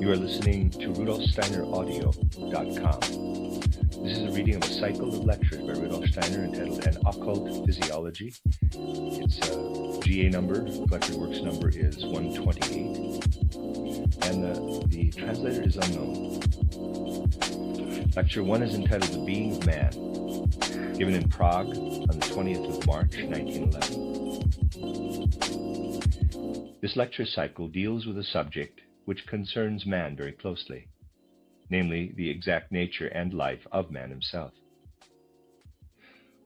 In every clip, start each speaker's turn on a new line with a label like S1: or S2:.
S1: You are listening to RudolfSteinerAudio.com. This is a reading of a cycle of lectures by Rudolf Steiner entitled An Occult Physiology. Its GA number, collected works number, is 128, and the translator is unknown. Lecture 1 is entitled The Being of Man, given in Prague on the 20th of March, 1911. This lecture cycle deals with a subject which concerns man very closely, namely the exact nature and life of man himself.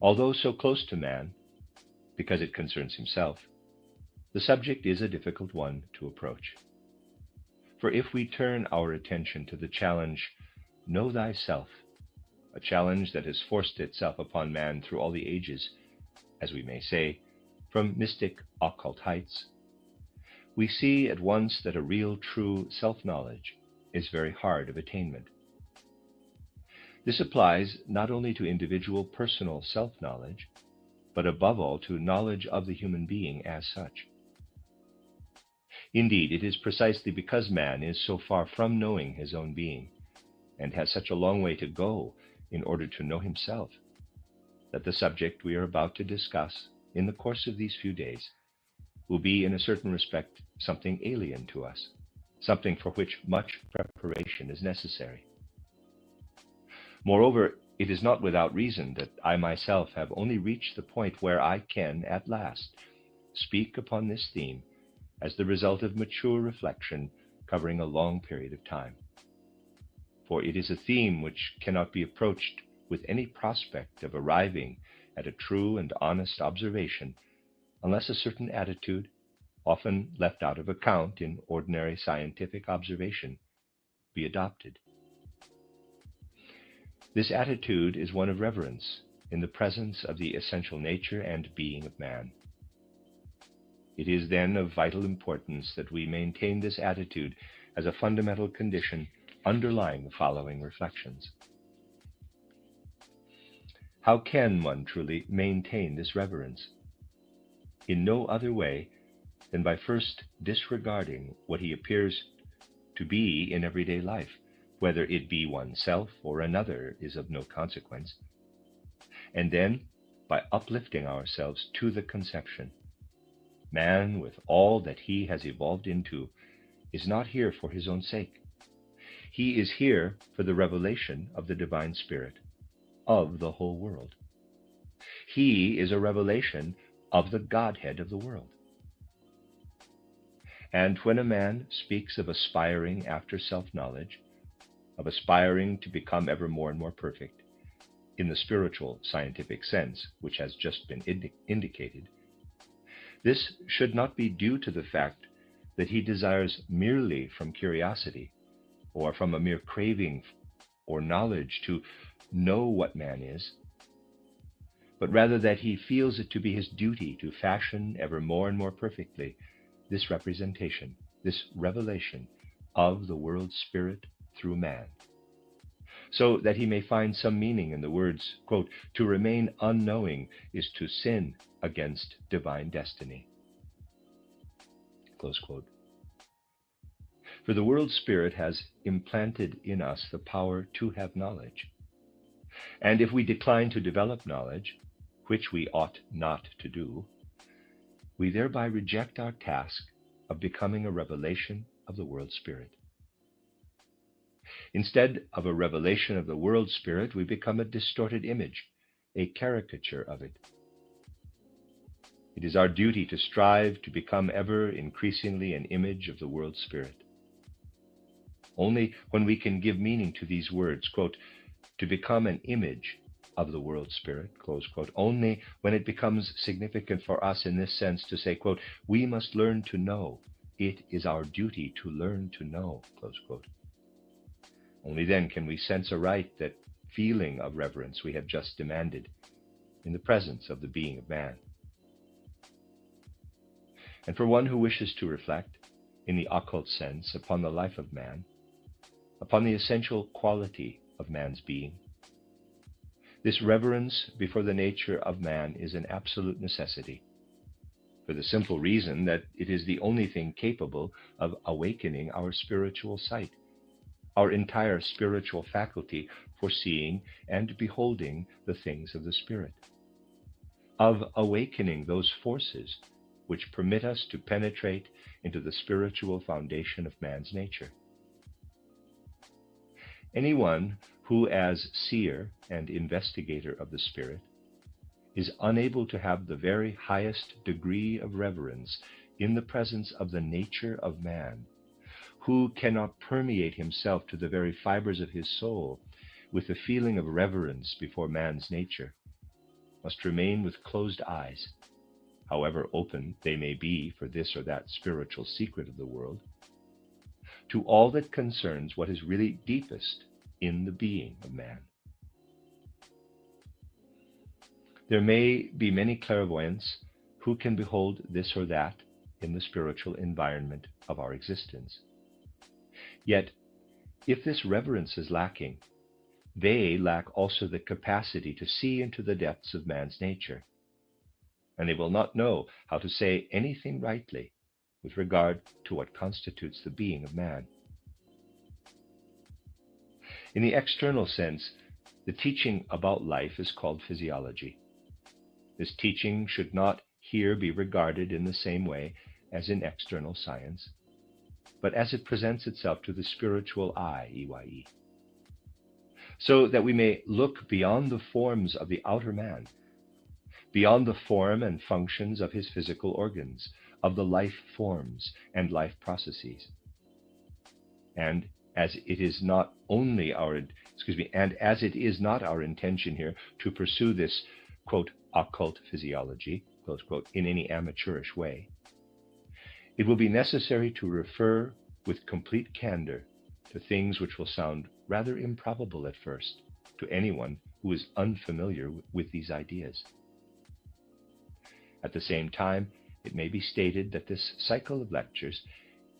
S1: Although so close to man, because it concerns himself, the subject is a difficult one to approach. For if we turn our attention to the challenge, know thyself, a challenge that has forced itself upon man through all the ages, as we may say, from mystic occult heights, we see at once that a real, true self-knowledge is very hard of attainment. This applies not only to individual personal self-knowledge, but above all to knowledge of the human being as such. Indeed, it is precisely because man is so far from knowing his own being, and has such a long way to go in order to know himself, that the subject we are about to discuss in the course of these few days will be in a certain respect something alien to us, something for which much preparation is necessary. Moreover, it is not without reason that I myself have only reached the point where I can, at last, speak upon this theme as the result of mature reflection covering a long period of time. For it is a theme which cannot be approached with any prospect of arriving at a true and honest observation unless a certain attitude, often left out of account in ordinary scientific observation, be adopted. This attitude is one of reverence in the presence of the essential nature and being of man. It is then of vital importance that we maintain this attitude as a fundamental condition underlying the following reflections. How can one truly maintain this reverence? In no other way than by first disregarding what he appears to be in everyday life, whether it be oneself or another is of no consequence, and then by uplifting ourselves to the conception. Man, with all that he has evolved into, is not here for his own sake. He is here for the revelation of the divine spirit, of the whole world. He is a revelation of the Godhead of the world. And when a man speaks of aspiring after self-knowledge, of aspiring to become ever more and more perfect, in the spiritual scientific sense, which has just been indicated, this should not be due to the fact that he desires merely from curiosity, or from a mere craving or knowledge to know what man is, but rather that he feels it to be his duty to fashion ever more and more perfectly this representation, this revelation of the world spirit through man, so that he may find some meaning in the words, quote, "To remain unknowing is to sin against divine destiny," close quote. For the world spirit has implanted in us the power to have knowledge, and if we decline to develop knowledge, which we ought not to do, we thereby reject our task of becoming a revelation of the world spirit. Instead of a revelation of the world spirit, we become a distorted image, a caricature of it. It is our duty to strive to become ever increasingly an image of the world spirit. Only when we can give meaning to these words, quote, "To become an image of the world spirit, close quote, only when it becomes significant for us in this sense to say, quote, we must learn to know. It is our duty to learn to know, close quote. Only then can we sense aright that feeling of reverence we have just demanded in the presence of the being of man. And for one who wishes to reflect, in the occult sense, upon the life of man, upon the essential quality of man's being, this reverence before the nature of man is an absolute necessity, for the simple reason that it is the only thing capable of awakening our spiritual sight, our entire spiritual faculty for seeing and beholding the things of the Spirit, of awakening those forces which permit us to penetrate into the spiritual foundation of man's nature. Anyone who, as seer and investigator of the Spirit, is unable to have the very highest degree of reverence in the presence of the nature of man, who cannot permeate himself to the very fibers of his soul with a feeling of reverence before man's nature, must remain with closed eyes, however open they may be for this or that spiritual secret of the world, to all that concerns what is really deepest in the being of man. There may be many clairvoyants who can behold this or that in the spiritual environment of our existence. Yet, if this reverence is lacking, they lack also the capacity to see into the depths of man's nature, and they will not know how to say anything rightly with regard to what constitutes the being of man. In the external sense, the teaching about life is called physiology. This teaching should not here be regarded in the same way as in external science, but as it presents itself to the spiritual eye, EYE, so that we may look beyond the forms of the outer man, beyond the form and functions of his physical organs, of the life forms and life processes. And as it is not our intention here to pursue this, quote, occult physiology, close quote, in any amateurish way, it will be necessary to refer with complete candor to things which will sound rather improbable at first to anyone who is unfamiliar with these ideas. At the same time, it may be stated that this cycle of lectures,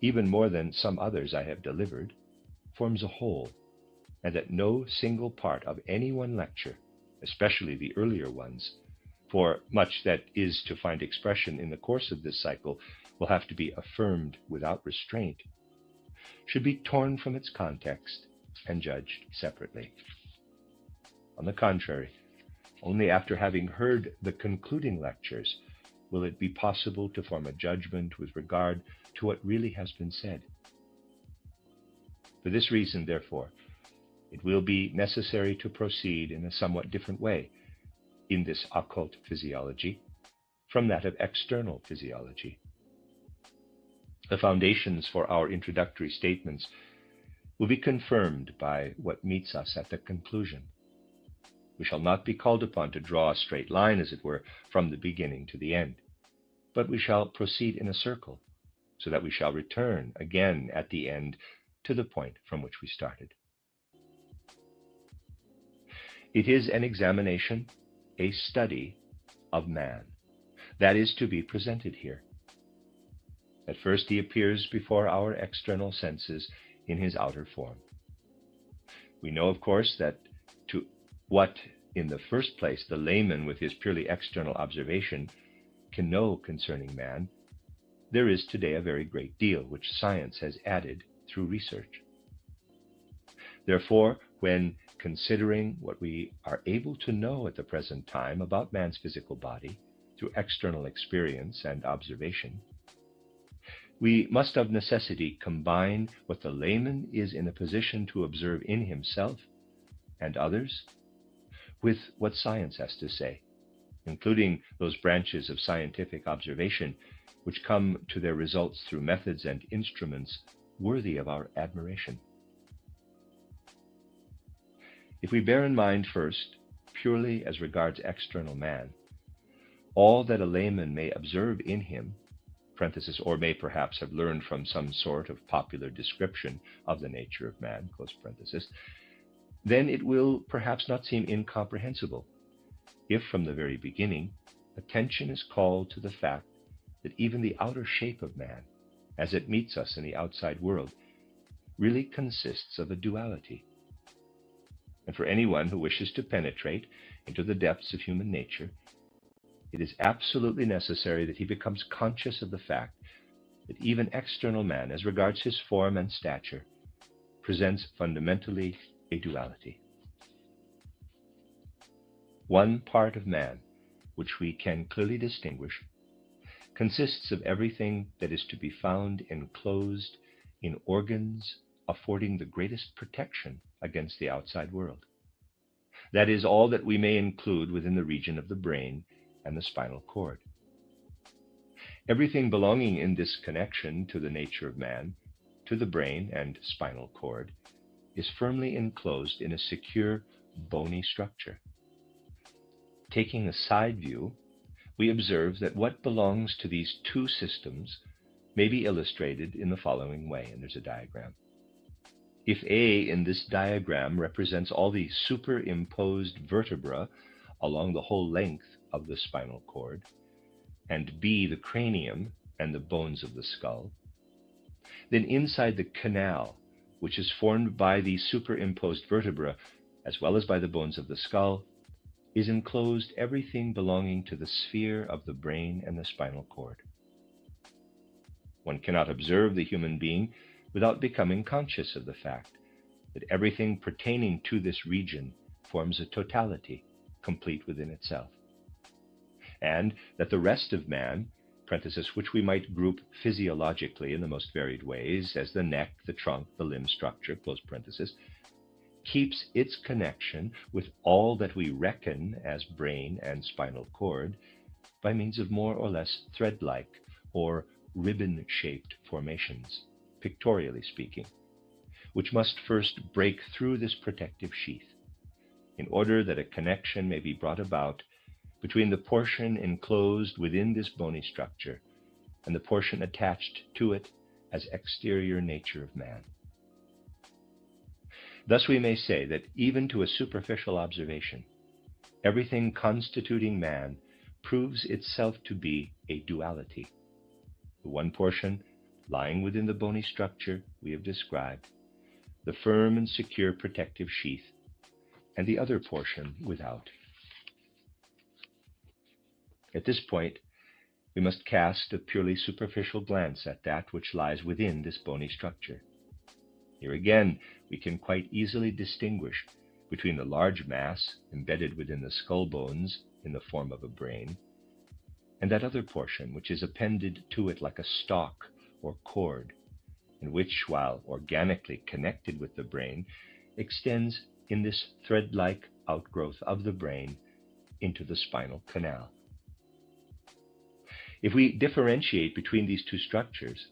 S1: even more than some others I have delivered, forms a whole, and that no single part of any one lecture, especially the earlier ones, for much that is to find expression in the course of this cycle will have to be affirmed without restraint, should be torn from its context and judged separately. On the contrary, only after having heard the concluding lectures will it be possible to form a judgment with regard to what really has been said. For this reason, therefore, it will be necessary to proceed in a somewhat different way in this occult physiology from that of external physiology. The foundations for our introductory statements will be confirmed by what meets us at the conclusion. We shall not be called upon to draw a straight line, as it were, from the beginning to the end, but we shall proceed in a circle, so that we shall return again at the end to the point from which we started. It is an examination, a study of man, that is to be presented here. At first he appears before our external senses in his outer form. We know, of course, that to what, in the first place, the layman with his purely external observation can know concerning man, there is today a very great deal which science has added through research. Therefore, when considering what we are able to know at the present time about man's physical body through external experience and observation, we must of necessity combine what the layman is in a position to observe in himself and others with what science has to say, including those branches of scientific observation which come to their results through methods and instruments worthy of our admiration. If we bear in mind first purely as regards external man, all that a layman may observe in him, parenthesis, or may perhaps have learned from some sort of popular description of the nature of man, close parenthesis, then it will perhaps not seem incomprehensible if from the very beginning attention is called to the fact that even the outer shape of man, as it meets us in the outside world, really consists of a duality. And for anyone who wishes to penetrate into the depths of human nature, it is absolutely necessary that he becomes conscious of the fact that even external man, as regards his form and stature, presents fundamentally a duality. One part of man, which we can clearly distinguish, consists of everything that is to be found enclosed in organs affording the greatest protection against the outside world. That is all that we may include within the region of the brain and the spinal cord. Everything belonging in this connection to the nature of man, to the brain and spinal cord, is firmly enclosed in a secure, bony structure. Taking a side view, we observe that what belongs to these two systems may be illustrated in the following way, and there's a diagram. If A in this diagram represents all the superimposed vertebra along the whole length of the spinal cord, and B the cranium and the bones of the skull, then inside the canal, which is formed by the superimposed vertebra as well as by the bones of the skull, is enclosed everything belonging to the sphere of the brain and the spinal cord. One cannot observe the human being without becoming conscious of the fact that everything pertaining to this region forms a totality, complete within itself, and that the rest of man, parenthesis, which we might group physiologically in the most varied ways as the neck, the trunk, the limb structure, close parenthesis, keeps its connection with all that we reckon as brain and spinal cord by means of more or less thread-like or ribbon-shaped formations, pictorially speaking, which must first break through this protective sheath in order that a connection may be brought about between the portion enclosed within this bony structure and the portion attached to it as exterior nature of man. Thus we may say that even to a superficial observation, everything constituting man proves itself to be a duality. The one portion lying within the bony structure we have described, the firm and secure protective sheath, and the other portion without. At this point, we must cast a purely superficial glance at that which lies within this bony structure. Here again, we can quite easily distinguish between the large mass embedded within the skull bones in the form of a brain, and that other portion which is appended to it like a stalk or cord, and which, while organically connected with the brain, extends in this thread-like outgrowth of the brain into the spinal canal. If we differentiate between these two structures,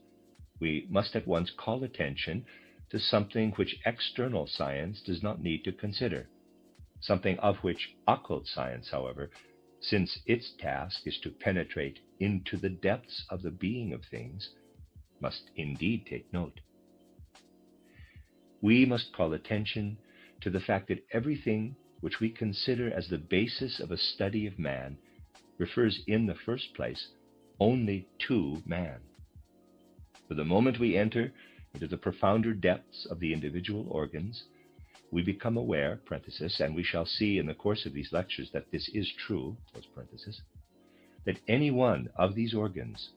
S1: we must at once call attention to something which external science does not need to consider, something of which occult science, however, since its task is to penetrate into the depths of the being of things, must indeed take note. We must call attention to the fact that everything which we consider as the basis of a study of man refers in the first place only to man. For the moment we enter into the profounder depths of the individual organs, we become aware, parenthesis, and we shall see in the course of these lectures that this is true, close parenthesis, that any one of these organs,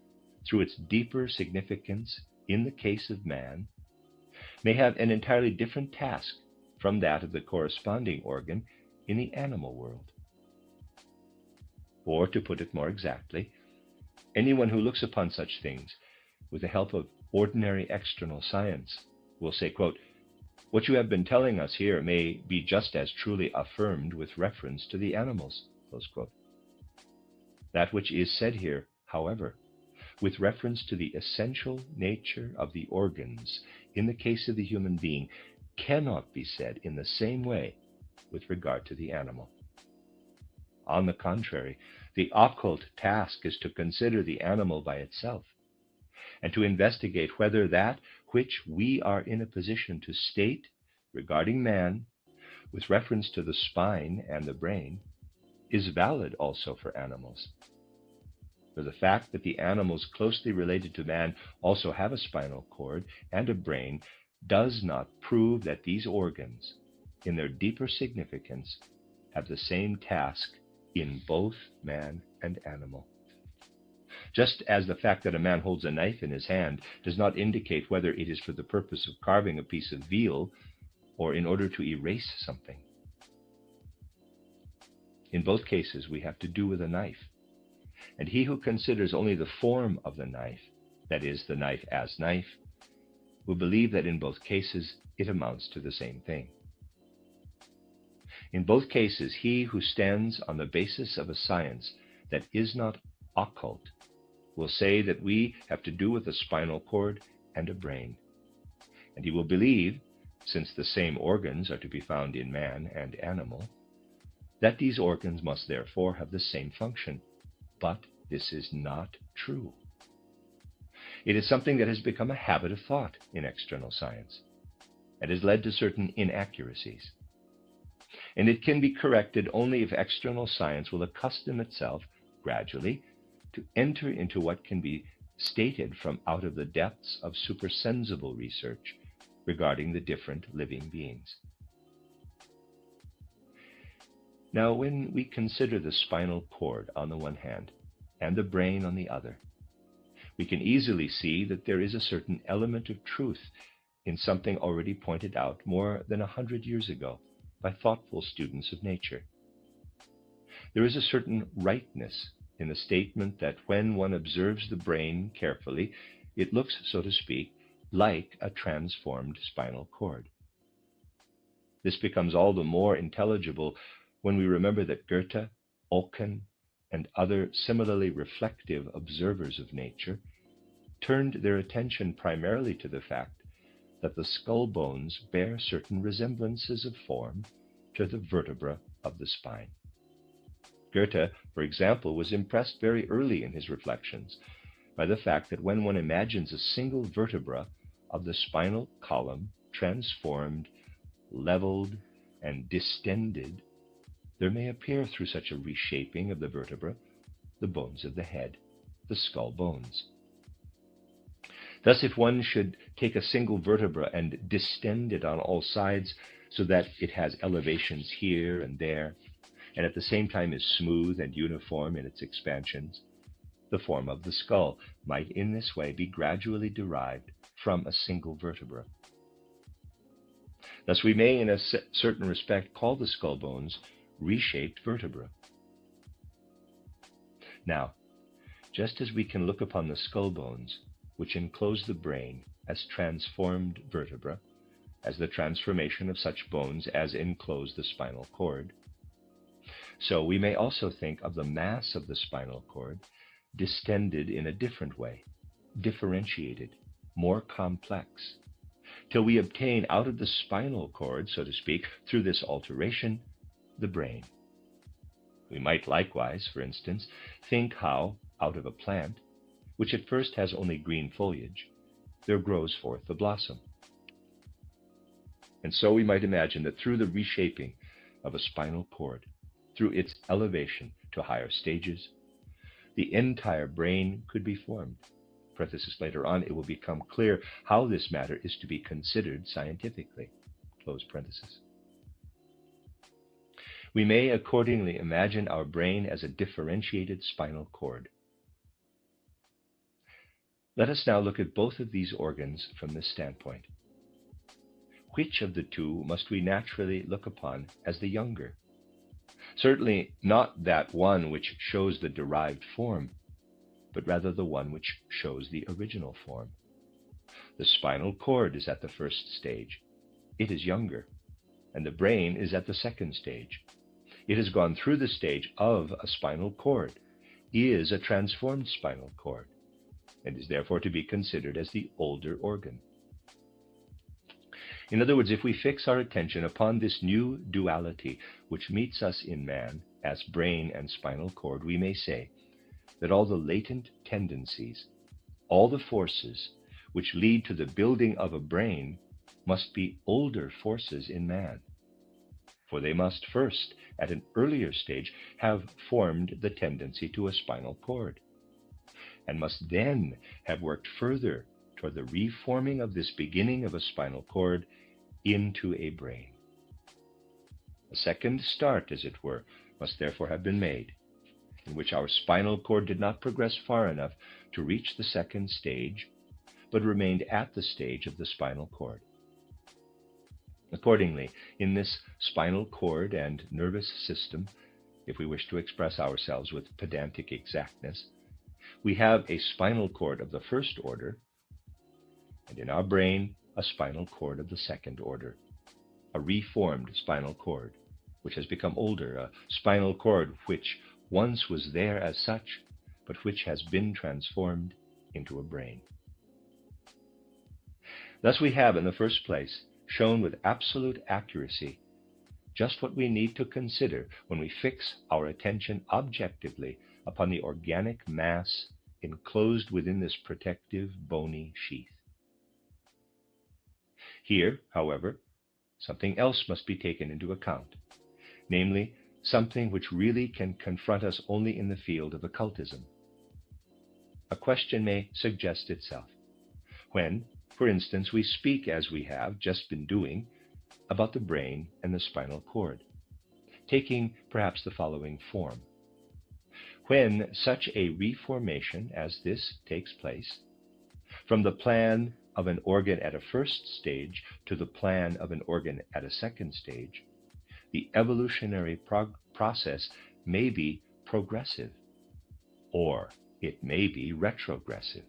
S1: through its deeper significance in the case of man, may have an entirely different task from that of the corresponding organ in the animal world. Or, to put it more exactly, anyone who looks upon such things with the help of ordinary external science will say, quote, "What you have been telling us here may be just as truly affirmed with reference to the animals," close quote. That which is said here, however, with reference to the essential nature of the organs in the case of the human being, cannot be said in the same way with regard to the animal. On the contrary, the occult task is to consider the animal by itself, and to investigate whether that which we are in a position to state regarding man, with reference to the spine and the brain, is valid also for animals. For the fact that the animals closely related to man also have a spinal cord and a brain does not prove that these organs, in their deeper significance, have the same task in both man and animal. Just as the fact that a man holds a knife in his hand does not indicate whether it is for the purpose of carving a piece of veal or in order to erase something. In both cases, we have to do with a knife, and he who considers only the form of the knife, that is, the knife as knife, will believe that in both cases it amounts to the same thing. In both cases, he who stands on the basis of a science that is not occult will say that we have to do with a spinal cord and a brain, and he will believe, since the same organs are to be found in man and animal, that these organs must therefore have the same function. But this is not true. It is something that has become a habit of thought in external science and has led to certain inaccuracies. And it can be corrected only if external science will accustom itself gradually to enter into what can be stated from out of the depths of supersensible research regarding the different living beings. Now, when we consider the spinal cord on the one hand and the brain on the other, we can easily see that there is a certain element of truth in something already pointed out more than 100 years ago by thoughtful students of nature. There is a certain rightness in the statement that when one observes the brain carefully, it looks, so to speak, like a transformed spinal cord. This becomes all the more intelligible when we remember that Goethe, Occult, and other similarly reflective observers of nature turned their attention primarily to the fact that the skull bones bear certain resemblances of form to the vertebra of the spine. Goethe, for example, was impressed very early in his reflections by the fact that when one imagines a single vertebra of the spinal column transformed, leveled, and distended, there may appear through such a reshaping of the vertebra the bones of the head, the skull bones. Thus, if one should take a single vertebra and distend it on all sides so that it has elevations here and there, and at the same time is smooth and uniform in its expansions, the form of the skull might in this way be gradually derived from a single vertebra. Thus, we may in a certain respect call the skull bones reshaped vertebra. Now, just as we can look upon the skull bones, which enclose the brain, as transformed vertebra, as the transformation of such bones as enclose the spinal cord, so we may also think of the mass of the spinal cord distended in a different way, differentiated, more complex, till we obtain out of the spinal cord, so to speak, through this alteration, the brain. We might likewise, for instance, think how, out of a plant, which at first has only green foliage, there grows forth the blossom. And so we might imagine that through the reshaping of a spinal cord, through its elevation to higher stages, the entire brain could be formed. Parenthesis, later on, it will become clear how this matter is to be considered scientifically. Close parenthesis. We may accordingly imagine our brain as a differentiated spinal cord. Let us now look at both of these organs from this standpoint. Which of the two must we naturally look upon as the younger? Certainly not that one which shows the derived form, but rather the one which shows the original form. The spinal cord is at the first stage. It is younger, and the brain is at the second stage. It has gone through the stage of a spinal cord, is a transformed spinal cord, and is therefore to be considered as the older organ. In other words, if we fix our attention upon this new duality which meets us in man as brain and spinal cord, we may say that all the latent tendencies, all the forces which lead to the building of a brain must be older forces in man, for they must first, at an earlier stage, have formed the tendency to a spinal cord, and must then have worked further toward the reforming of this beginning of a spinal cord into a brain. A second start, as it were, must therefore have been made, in which our spinal cord did not progress far enough to reach the second stage, but remained at the stage of the spinal cord. Accordingly, in this spinal cord and nervous system, if we wish to express ourselves with pedantic exactness, we have a spinal cord of the first order, and in our brain, a spinal cord of the second order, a reformed spinal cord, which has become older, a spinal cord which once was there as such, but which has been transformed into a brain. Thus we have, in the first place, shown with absolute accuracy just what we need to consider when we fix our attention objectively upon the organic mass enclosed within this protective bony sheath. Here, however, something else must be taken into account, namely, something which really can confront us only in the field of occultism. A question may suggest itself when, for instance, we speak, as we have just been doing, about the brain and the spinal cord, taking perhaps the following form. When such a reformation as this takes place, from the plan of an organ at a first stage to the plan of an organ at a second stage, the evolutionary process may be progressive, or it may be retrogressive.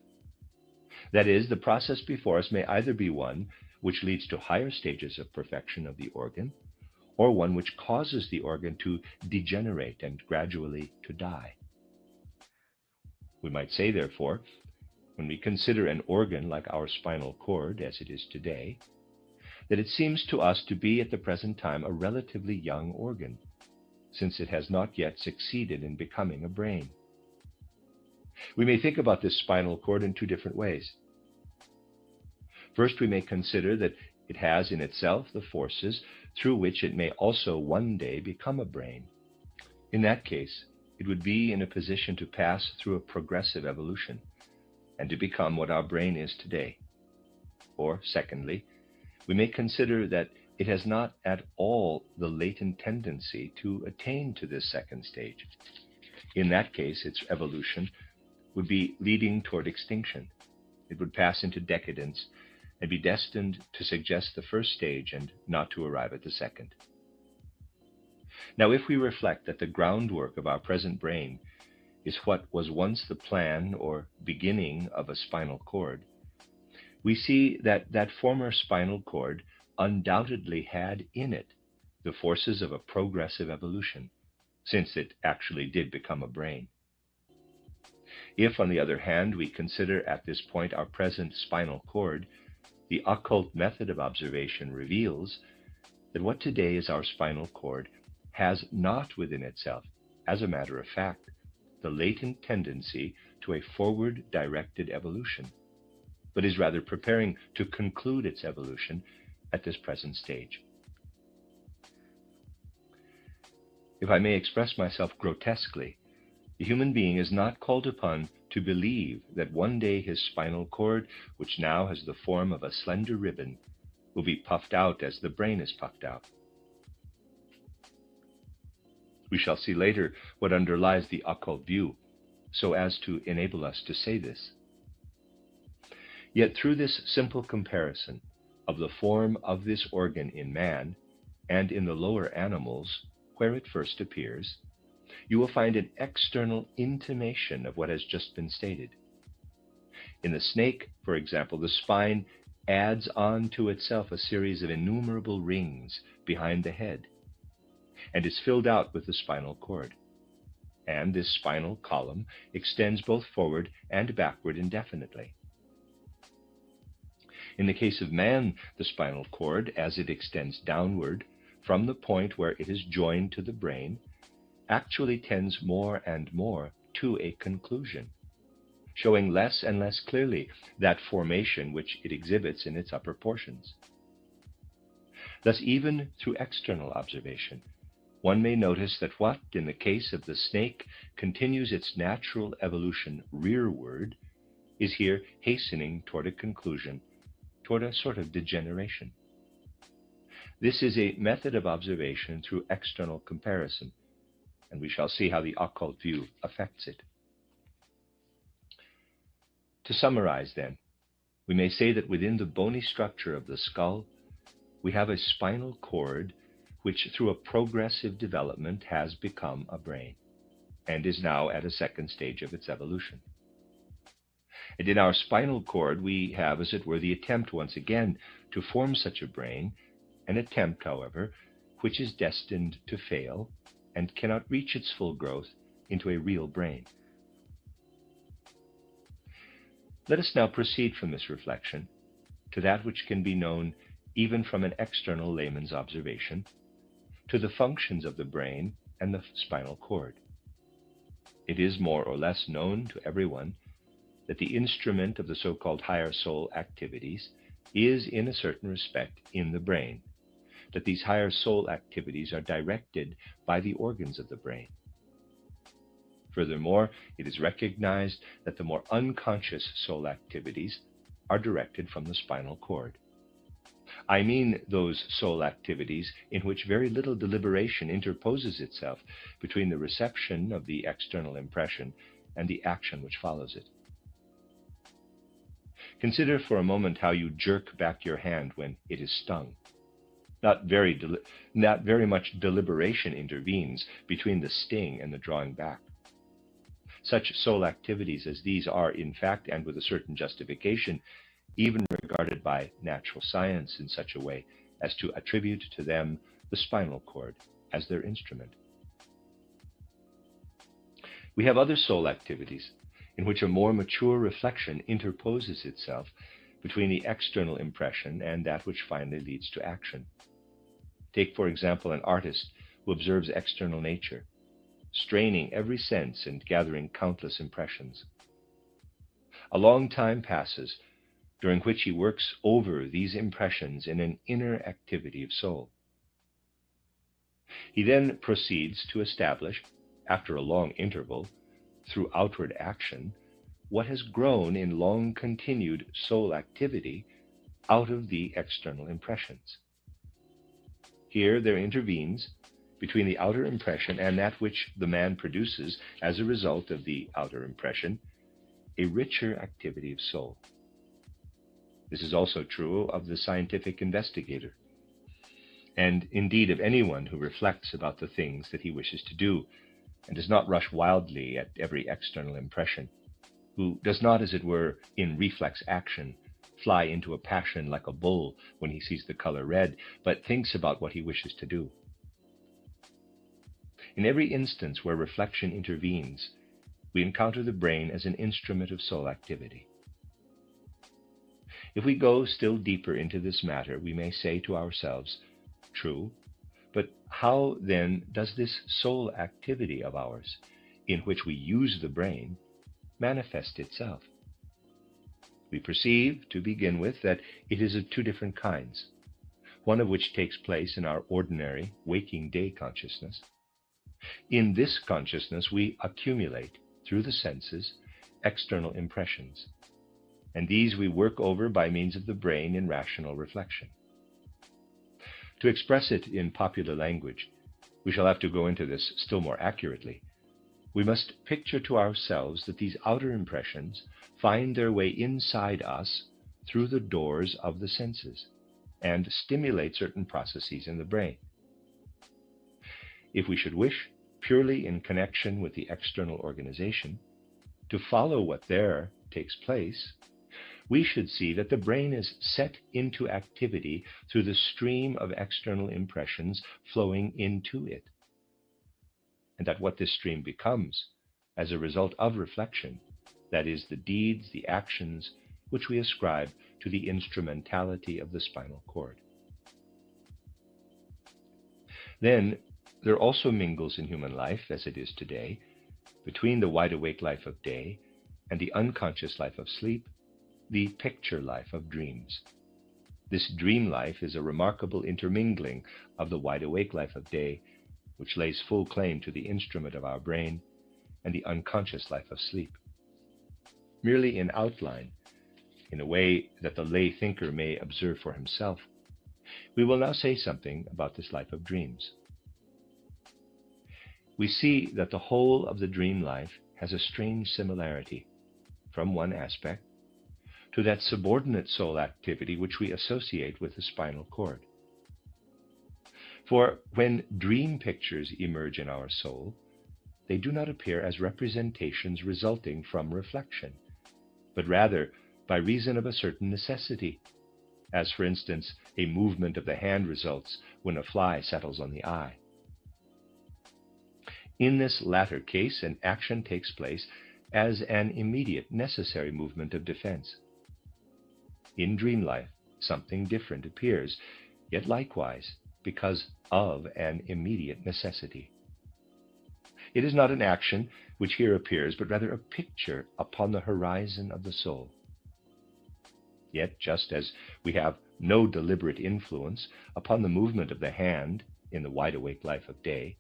S1: That is, the process before us may either be one which leads to higher stages of perfection of the organ, or one which causes the organ to degenerate and gradually to die. We might say, therefore, when we consider an organ like our spinal cord as it is today, that it seems to us to be at the present time a relatively young organ, since it has not yet succeeded in becoming a brain. We may think about this spinal cord in two different ways. First, we may consider that it has in itself the forces through which it may also one day become a brain. In that case, it would be in a position to pass through a progressive evolution and to become what our brain is today. Or, secondly, we may consider that it has not at all the latent tendency to attain to this second stage. In that case, its evolution would be leading toward extinction. It would pass into decadence and be destined to suggest the first stage and not to arrive at the second. Now, if we reflect that the groundwork of our present brain is what was once the plan or beginning of a spinal cord, we see that that former spinal cord undoubtedly had in it the forces of a progressive evolution, since it actually did become a brain. If, on the other hand, we consider at this point our present spinal cord, the occult method of observation reveals that what today is our spinal cord has not within itself, as a matter of fact, the latent tendency to a forward-directed evolution, but is rather preparing to conclude its evolution at this present stage. If I may express myself grotesquely, the human being is not called upon to believe that one day his spinal cord, which now has the form of a slender ribbon, will be puffed out as the brain is puffed out. We shall see later what underlies the occult view, so as to enable us to say this. Yet through this simple comparison of the form of this organ in man and in the lower animals, where it first appears, you will find an external intimation of what has just been stated. In the snake, for example, the spine adds on to itself a series of innumerable rings behind the head, and is filled out with the spinal cord. And this spinal column extends both forward and backward indefinitely. In the case of man, the spinal cord, as it extends downward from the point where it is joined to the brain, actually tends more and more to a conclusion, showing less and less clearly that formation which it exhibits in its upper portions. Thus, even through external observation, one may notice that what, in the case of the snake, continues its natural evolution rearward, is here hastening toward a conclusion, toward a sort of degeneration. This is a method of observation through external comparison, and we shall see how the occult view affects it. To summarize, then, we may say that within the bony structure of the skull, we have a spinal cord which, through a progressive development, has become a brain, and is now at a second stage of its evolution. And in our spinal cord, we have, as it were, the attempt once again to form such a brain, an attempt, however, which is destined to fail and cannot reach its full growth into a real brain. Let us now proceed from this reflection to that which can be known even from an external layman's observation, to the functions of the brain and the spinal cord. It is more or less known to everyone that the instrument of the so-called higher soul activities is, in a certain respect, in the brain, that these higher soul activities are directed by the organs of the brain. Furthermore, it is recognized that the more unconscious soul activities are directed from the spinal cord. I mean those soul activities in which very little deliberation interposes itself between the reception of the external impression and the action which follows it. Consider for a moment how you jerk back your hand when it is stung. Not very much deliberation intervenes between the sting and the drawing back. Such soul activities as these are, in fact, and with a certain justification, even regarded by natural science in such a way as to attribute to them the spinal cord as their instrument. We have other soul activities in which a more mature reflection interposes itself between the external impression and that which finally leads to action. Take, for example, an artist who observes external nature, straining every sense and gathering countless impressions. A long time passes during which he works over these impressions in an inner activity of soul. He then proceeds to establish, after a long interval, through outward action, what has grown in long-continued soul activity out of the external impressions. Here there intervenes, between the outer impression and that which the man produces as a result of the outer impression, a richer activity of soul. This is also true of the scientific investigator, and indeed of anyone who reflects about the things that he wishes to do, and does not rush wildly at every external impression, who does not, as it were, in reflex action, fly into a passion like a bull when he sees the color red, but thinks about what he wishes to do. In every instance where reflection intervenes, we encounter the brain as an instrument of soul activity. If we go still deeper into this matter, we may say to ourselves, true, but how then does this soul activity of ours, in which we use the brain, manifest itself? We perceive, to begin with, that it is of two different kinds, one of which takes place in our ordinary waking day consciousness. In this consciousness we accumulate, through the senses, external impressions, and these we work over by means of the brain in rational reflection. To express it in popular language, we shall have to go into this still more accurately. We must picture to ourselves that these outer impressions find their way inside us through the doors of the senses and stimulate certain processes in the brain. If we should wish, purely in connection with the external organization, to follow what there takes place, we should see that the brain is set into activity through the stream of external impressions flowing into it, and that what this stream becomes, as a result of reflection, that is, the deeds, the actions, which we ascribe to the instrumentality of the spinal cord. Then there also mingles in human life, as it is today, between the wide-awake life of day and the unconscious life of sleep, the picture life of dreams. This dream life is a remarkable intermingling of the wide-awake life of day, which lays full claim to the instrument of our brain, and the unconscious life of sleep. Merely in outline, in a way that the lay thinker may observe for himself, we will now say something about this life of dreams. We see that the whole of the dream life has a strange similarity, from one aspect, to that subordinate soul activity which we associate with the spinal cord. For when dream pictures emerge in our soul, they do not appear as representations resulting from reflection, but rather by reason of a certain necessity, as for instance, a movement of the hand results when a fly settles on the eye. In this latter case, an action takes place as an immediate necessary movement of defense. In dream life, something different appears, yet likewise because of an immediate necessity. It is not an action which here appears, but rather a picture upon the horizon of the soul. Yet, just as we have no deliberate influence upon the movement of the hand in the wide-awake life of day,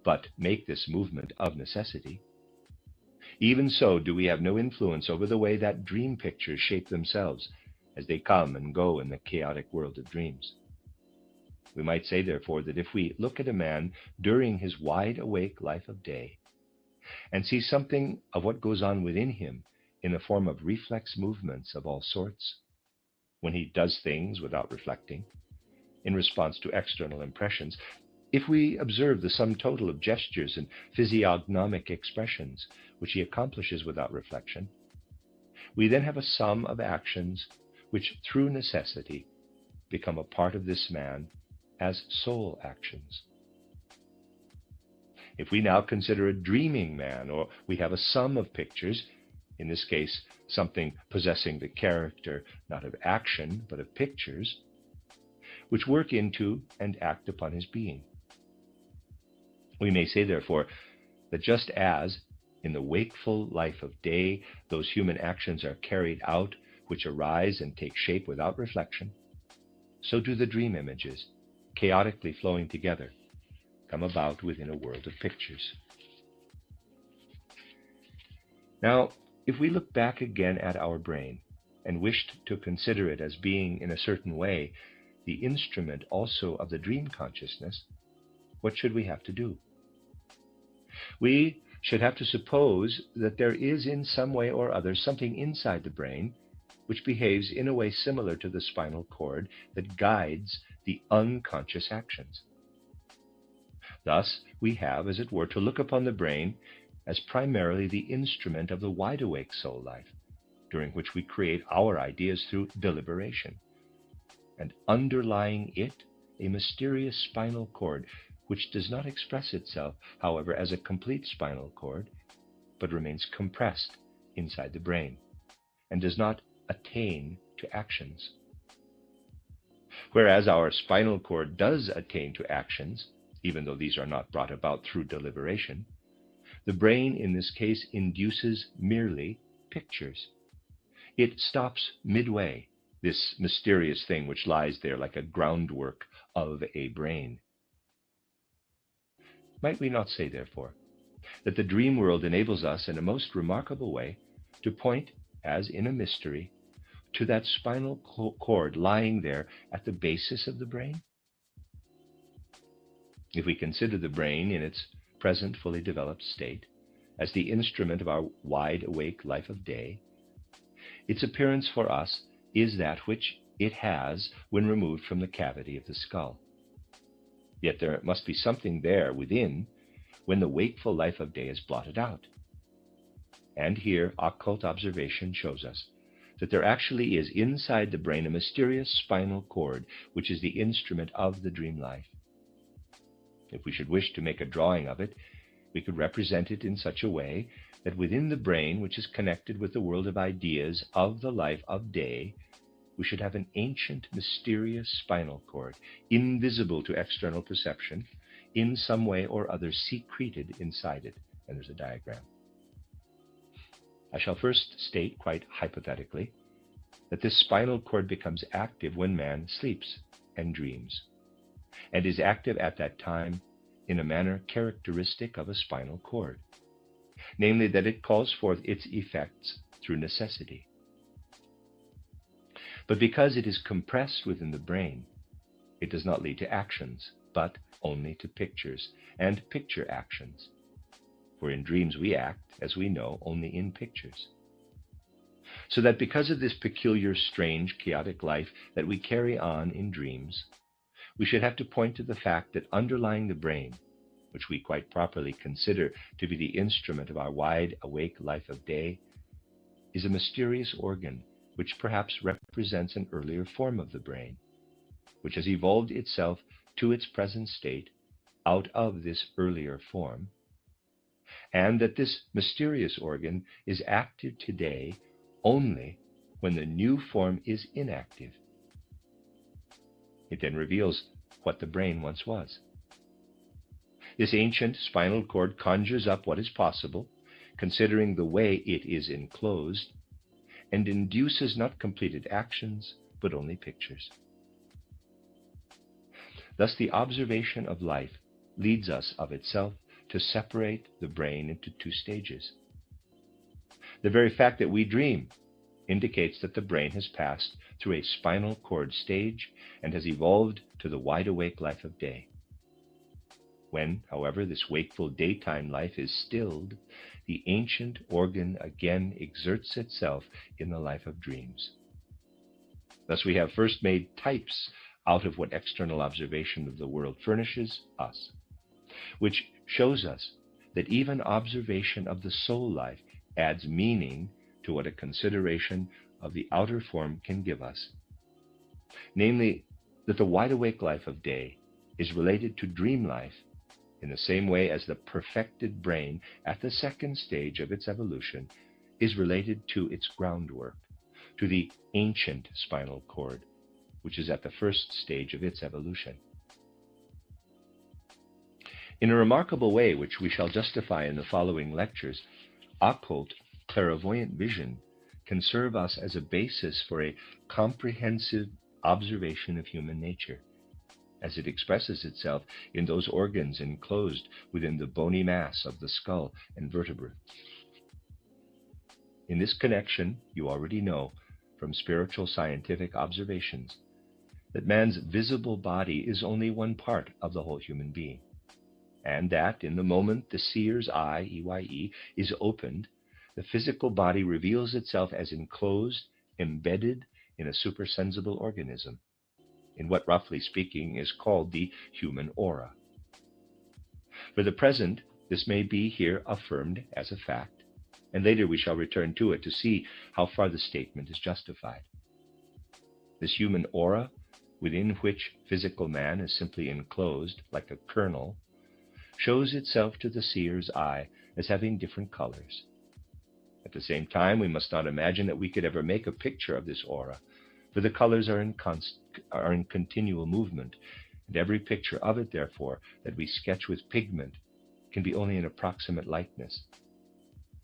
S1: but make this movement of necessity, even so do we have no influence over the way that dream pictures shape themselves as they come and go in the chaotic world of dreams. We might say, therefore, that if we look at a man during his wide-awake life of day and see something of what goes on within him in the form of reflex movements of all sorts, when he does things without reflecting, in response to external impressions, if we observe the sum total of gestures and physiognomic expressions which he accomplishes without reflection, we then have a sum of actions which, through necessity, become a part of this man as soul actions. If we now consider a dreaming man, or we have a sum of pictures, in this case something possessing the character not of action but of pictures, which work into and act upon his being. We may say, therefore, that just as in the wakeful life of day those human actions are carried out which arise and take shape without reflection, so do the dream images, chaotically flowing together, come about within a world of pictures. Now, if we look back again at our brain and wished to consider it as being in a certain way the instrument also of the dream consciousness, what should we have to do? We should have to suppose that there is in some way or other something inside the brain which behaves in a way similar to the spinal cord that guides the unconscious actions. Thus, we have, as it were, to look upon the brain as primarily the instrument of the wide-awake soul life, during which we create our ideas through deliberation, and underlying it a mysterious spinal cord which does not express itself, however, as a complete spinal cord, but remains compressed inside the brain, and does not attain to actions. Whereas our spinal cord does attain to actions, even though these are not brought about through deliberation, the brain in this case induces merely pictures. It stops midway, this mysterious thing which lies there like a groundwork of a brain. Might we not say, therefore, that the dream world enables us in a most remarkable way to point, as in a mystery, to that spinal cord lying there at the basis of the brain? If we consider the brain in its present fully developed state as the instrument of our wide-awake life of day, its appearance for us is that which it has when removed from the cavity of the skull. Yet there must be something there within when the wakeful life of day is blotted out. And here occult observation shows us that there actually is inside the brain a mysterious spinal cord which is the instrument of the dream life. If we should wish to make a drawing of it, we could represent it in such a way that within the brain, which is connected with the world of ideas of the life of day, we should have an ancient, mysterious spinal cord, invisible to external perception, in some way or other secreted inside it. And there's a diagram. I shall first state, quite hypothetically, that this spinal cord becomes active when man sleeps and dreams, and is active at that time in a manner characteristic of a spinal cord, namely that it calls forth its effects through necessity. But because it is compressed within the brain, it does not lead to actions, but only to pictures and picture actions. For in dreams we act, as we know, only in pictures. So that because of this peculiar, strange, chaotic life that we carry on in dreams, we should have to point to the fact that underlying the brain, which we quite properly consider to be the instrument of our wide awake life of day, is a mysterious organ which perhaps represents an earlier form of the brain, which has evolved itself to its present state out of this earlier form, and that this mysterious organ is active today only when the new form is inactive. It then reveals what the brain once was. This ancient spinal cord conjures up what is possible, considering the way it is enclosed, and induces not completed actions, but only pictures. Thus the observation of life leads us of itself to separate the brain into two stages. The very fact that we dream indicates that the brain has passed through a spinal cord stage and has evolved to the wide-awake life of day. When, however, this wakeful daytime life is stilled, the ancient organ again exerts itself in the life of dreams. Thus we have first made types out of what external observation of the world furnishes us, which shows us that even observation of the soul life adds meaning to what a consideration of the outer form can give us. Namely, that the wide-awake life of day is related to dream life in the same way as the perfected brain at the second stage of its evolution is related to its groundwork, to the ancient spinal cord, which is at the first stage of its evolution. In a remarkable way, which we shall justify in the following lectures, occult clairvoyant vision can serve us as a basis for a comprehensive observation of human nature, as it expresses itself in those organs enclosed within the bony mass of the skull and vertebrae. In this connection, you already know from spiritual scientific observations that man's visible body is only one part of the whole human being, and that in the moment the seer's eye, EYE, is opened, the physical body reveals itself as enclosed, embedded in a supersensible organism, in what, roughly speaking, is called the human aura. For the present, this may be here affirmed as a fact, and later we shall return to it to see how far the statement is justified. This human aura, within which physical man is simply enclosed like a kernel, shows itself to the seer's eye as having different colors. At the same time, we must not imagine that we could ever make a picture of this aura, for the colors are in continual movement, and every picture of it, therefore, that we sketch with pigment can be only an approximate likeness,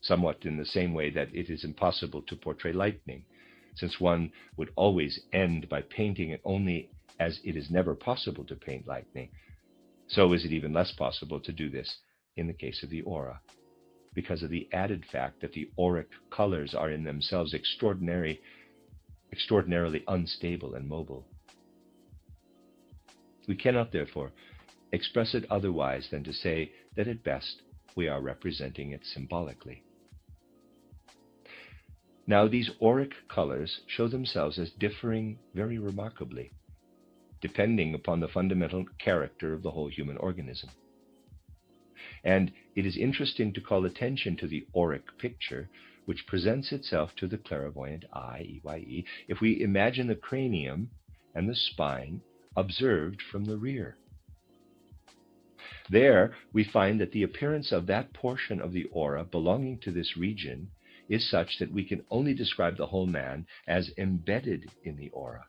S1: somewhat in the same way that it is impossible to portray lightning, since one would always end by painting it only as it is never possible to paint lightning. So is it even less possible to do this in the case of the aura, because of the added fact that the auric colors are in themselves extraordinarily unstable and mobile. We cannot, therefore, express it otherwise than to say that at best we are representing it symbolically. Now, these auric colors show themselves as differing very remarkably, depending upon the fundamental character of the whole human organism. And it is interesting to call attention to the auric picture, which presents itself to the clairvoyant eye, EYE, if we imagine the cranium and the spine observed from the rear. There we find that the appearance of that portion of the aura belonging to this region is such that we can only describe the whole man as embedded in the aura.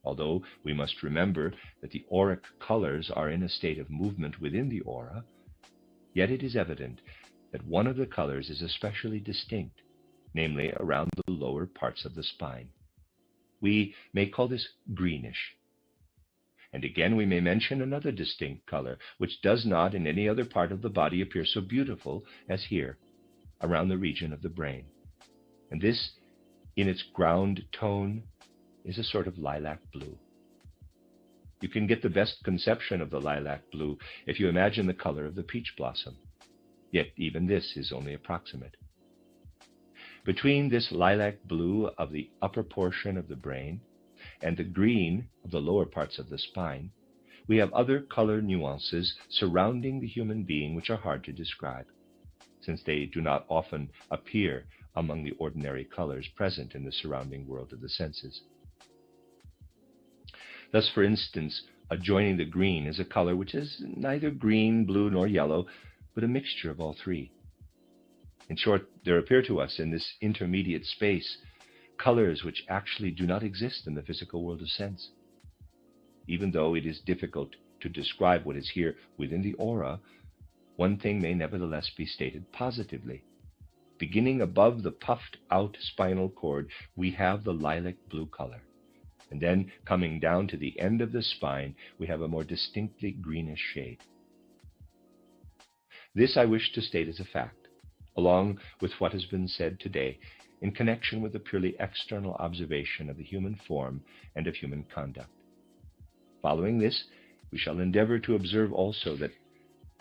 S1: Although we must remember that the auric colors are in a state of movement within the aura, yet it is evident that one of the colors is especially distinct, namely around the lower parts of the spine. We may call this greenish. And again, we may mention another distinct color, which does not in any other part of the body appear so beautiful as here, around the region of the brain. And this, in its ground tone, is a sort of lilac blue. You can get the best conception of the lilac blue if you imagine the color of the peach blossom. Yet even this is only approximate. Between this lilac blue of the upper portion of the brain and the green of the lower parts of the spine, we have other color nuances surrounding the human being which are hard to describe, since they do not often appear among the ordinary colors present in the surrounding world of the senses. Thus, for instance, adjoining the green is a color which is neither green, blue, nor yellow, but a mixture of all three. In short, there appear to us in this intermediate space colors which actually do not exist in the physical world of sense. Even though it is difficult to describe what is here within the aura, one thing may nevertheless be stated positively. Beginning above the puffed out spinal cord, we have the lilac blue color. And then coming down to the end of the spine, we have a more distinctly greenish shade. This I wish to state as a fact, along with what has been said today in connection with the purely external observation of the human form and of human conduct. Following this, we shall endeavor to observe also that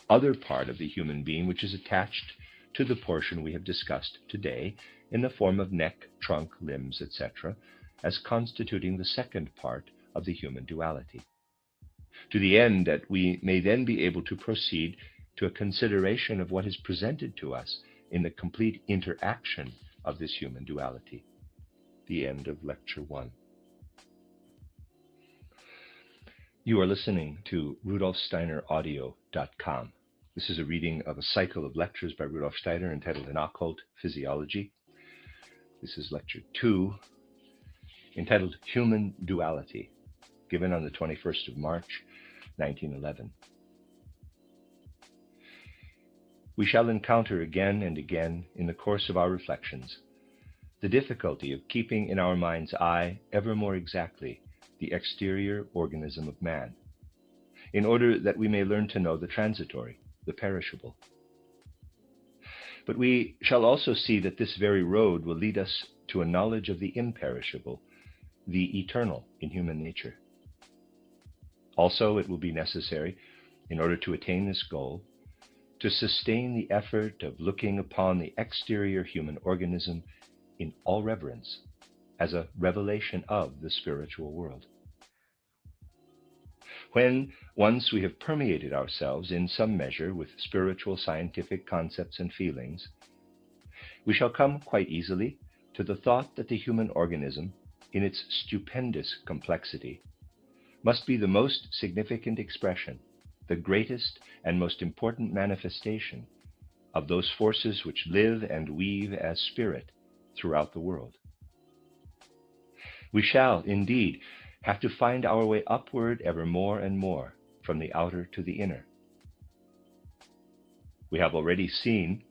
S1: other part of the human being which is attached to the portion we have discussed today in the form of neck, trunk, limbs, etc., as constituting the second part of the human duality, to the end that we may then be able to proceed to a consideration of what is presented to us in the complete interaction of this human duality. The end of Lecture 1. You are listening to RudolfSteinerAudio.com. This is a reading of a cycle of lectures by Rudolf Steiner entitled An Occult Physiology. This is Lecture 2, entitled Human Duality, given on the 21st of March, 1911. We shall encounter again and again in the course of our reflections the difficulty of keeping in our mind's eye ever more exactly the exterior organism of man, in order that we may learn to know the transitory, the perishable. But we shall also see that this very road will lead us to a knowledge of the imperishable, the eternal in human nature. Also, it will be necessary, in order to attain this goal, to sustain the effort of looking upon the exterior human organism in all reverence, as a revelation of the spiritual world. When once we have permeated ourselves in some measure with spiritual scientific concepts and feelings, we shall come quite easily to the thought that the human organism, in its stupendous complexity, must be the most significant expression, the greatest and most important manifestation of those forces which live and weave as spirit throughout the world. We shall, indeed, have to find our way upward ever more and more from the outer to the inner. We have already seen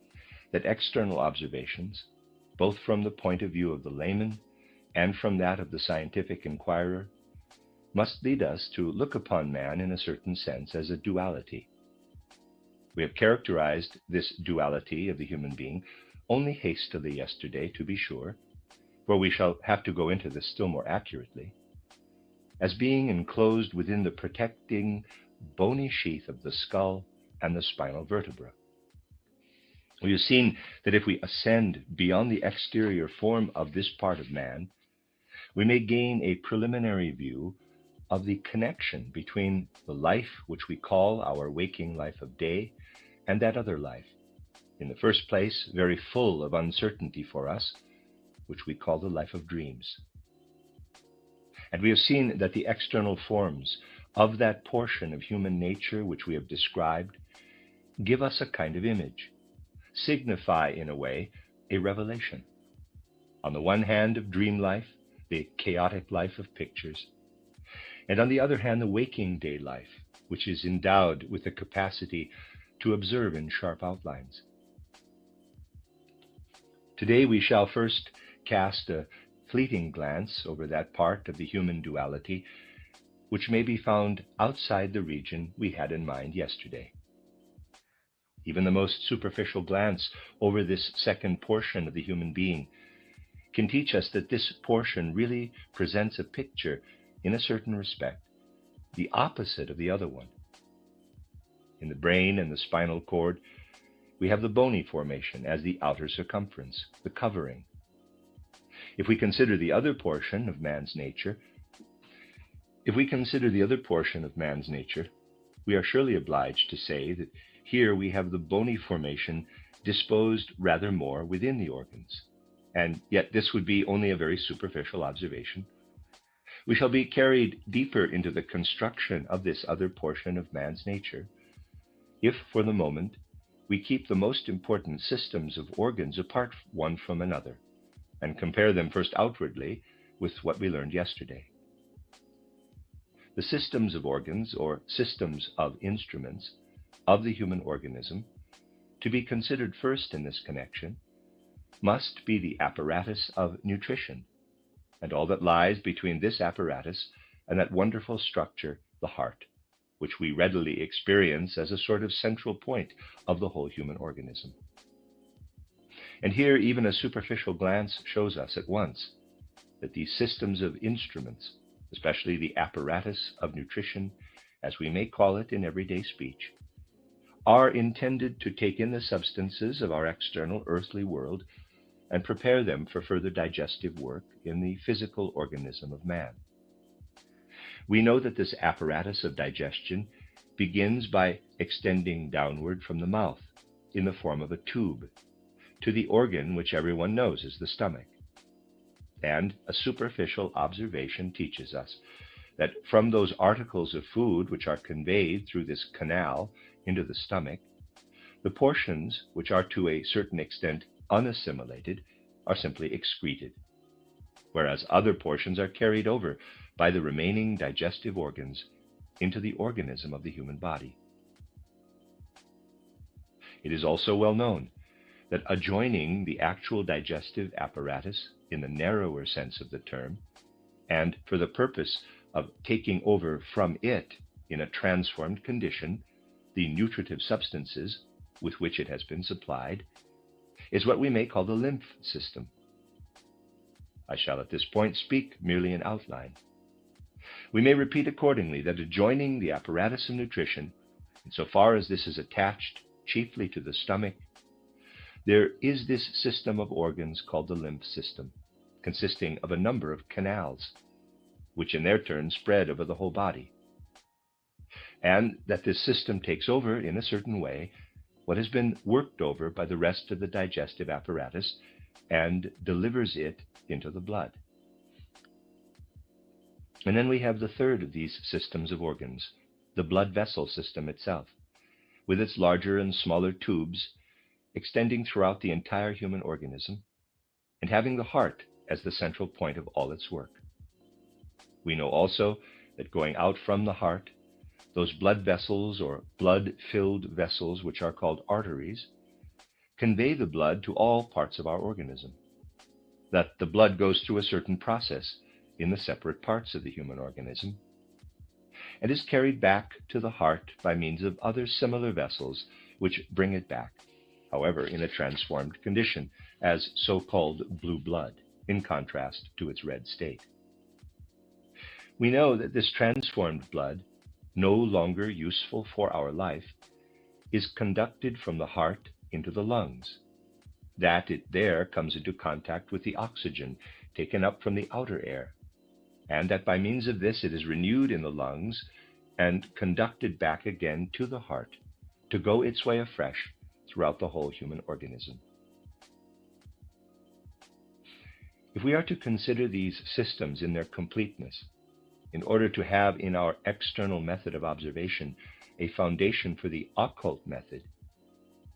S1: that external observations, both from the point of view of the layman and from that of the scientific inquirer, must lead us to look upon man in a certain sense as a duality. We have characterized this duality of the human being only hastily yesterday, to be sure, for we shall have to go into this still more accurately, as being enclosed within the protecting bony sheath of the skull and the spinal vertebra. We have seen that if we ascend beyond the exterior form of this part of man, we may gain a preliminary view of the connection between the life which we call our waking life of day and that other life, in the first place very full of uncertainty for us, which we call the life of dreams. And we have seen that the external forms of that portion of human nature which we have described give us a kind of image, signify in a way a revelation. On the one hand of dream life, the chaotic life of pictures, and on the other hand, the waking day life, which is endowed with the capacity to observe in sharp outlines. Today we shall first cast a fleeting glance over that part of the human duality which may be found outside the region we had in mind yesterday. Even the most superficial glance over this second portion of the human being can teach us that this portion really presents a picture, in a certain respect, the opposite of the other one. In the brain and the spinal cord, we have the bony formation as the outer circumference, the covering. If we consider the other portion of man's nature, we are surely obliged to say that here we have the bony formation disposed rather more within the organs, and yet this would be only a very superficial observation. We shall be carried deeper into the construction of this other portion of man's nature, if for the moment we keep the most important systems of organs apart one from another, and compare them first outwardly with what we learned yesterday. The systems of organs, or systems of instruments, of the human organism, to be considered first in this connection, must be the apparatus of nutrition, and all that lies between this apparatus and that wonderful structure, the heart, which we readily experience as a sort of central point of the whole human organism. And here even a superficial glance shows us at once that these systems of instruments, especially the apparatus of nutrition, as we may call it in everyday speech, are intended to take in the substances of our external earthly world and prepare them for further digestive work in the physical organism of man. We know that this apparatus of digestion begins by extending downward from the mouth in the form of a tube to the organ which everyone knows as the stomach. And a superficial observation teaches us that from those articles of food which are conveyed through this canal into the stomach, the portions which are to a certain extent unassimilated are simply excreted, whereas other portions are carried over by the remaining digestive organs into the organism of the human body. It is also well known that adjoining the actual digestive apparatus in the narrower sense of the term, and for the purpose of taking over from it in a transformed condition the nutritive substances with which it has been supplied, is what we may call the lymph system. I shall at this point speak merely in outline. We may repeat accordingly that adjoining the apparatus of nutrition, insofar as this is attached chiefly to the stomach, there is this system of organs called the lymph system, consisting of a number of canals, which in their turn spread over the whole body, and that this system takes over, in a certain way, what has been worked over by the rest of the digestive apparatus and delivers it into the blood. And then we have the third of these systems of organs, the blood vessel system itself, with its larger and smaller tubes extending throughout the entire human organism and having the heart as the central point of all its work. We know also that going out from the heart, those blood vessels or blood-filled vessels, which are called arteries, convey the blood to all parts of our organism, that the blood goes through a certain process in the separate parts of the human organism, and is carried back to the heart by means of other similar vessels which bring it back, however in a transformed condition, as so-called blue blood, in contrast to its red state. We know that this transformed blood, no longer useful for our life, is conducted from the heart into the lungs, that it there comes into contact with the oxygen taken up from the outer air, and that by means of this it is renewed in the lungs and conducted back again to the heart to go its way afresh throughout the whole human organism. If we are to consider these systems in their completeness, in order to have in our external method of observation a foundation for the occult method,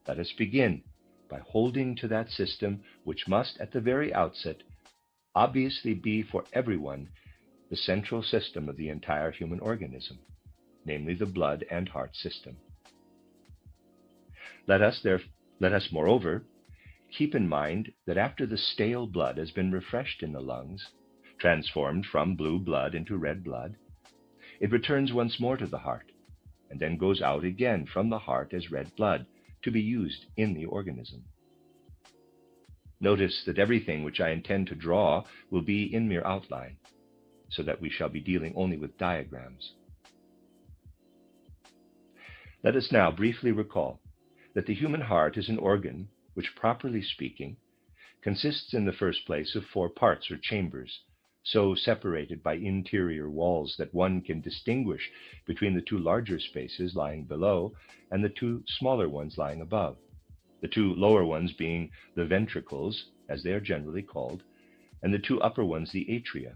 S1: let us begin by holding to that system which must at the very outset obviously be for everyone the central system of the entire human organism, namely the blood and heart system. Let us, moreover, keep in mind that after the stale blood has been refreshed in the lungs, transformed from blue blood into red blood, it returns once more to the heart, and then goes out again from the heart as red blood to be used in the organism. Notice that everything which I intend to draw will be in mere outline, so that we shall be dealing only with diagrams. Let us now briefly recall that the human heart is an organ which, properly speaking, consists in the first place of 4 parts or chambers, so separated by interior walls that one can distinguish between the 2 larger spaces lying below and the 2 smaller ones lying above, the 2 lower ones being the ventricles, as they are generally called, and the 2 upper ones the atria.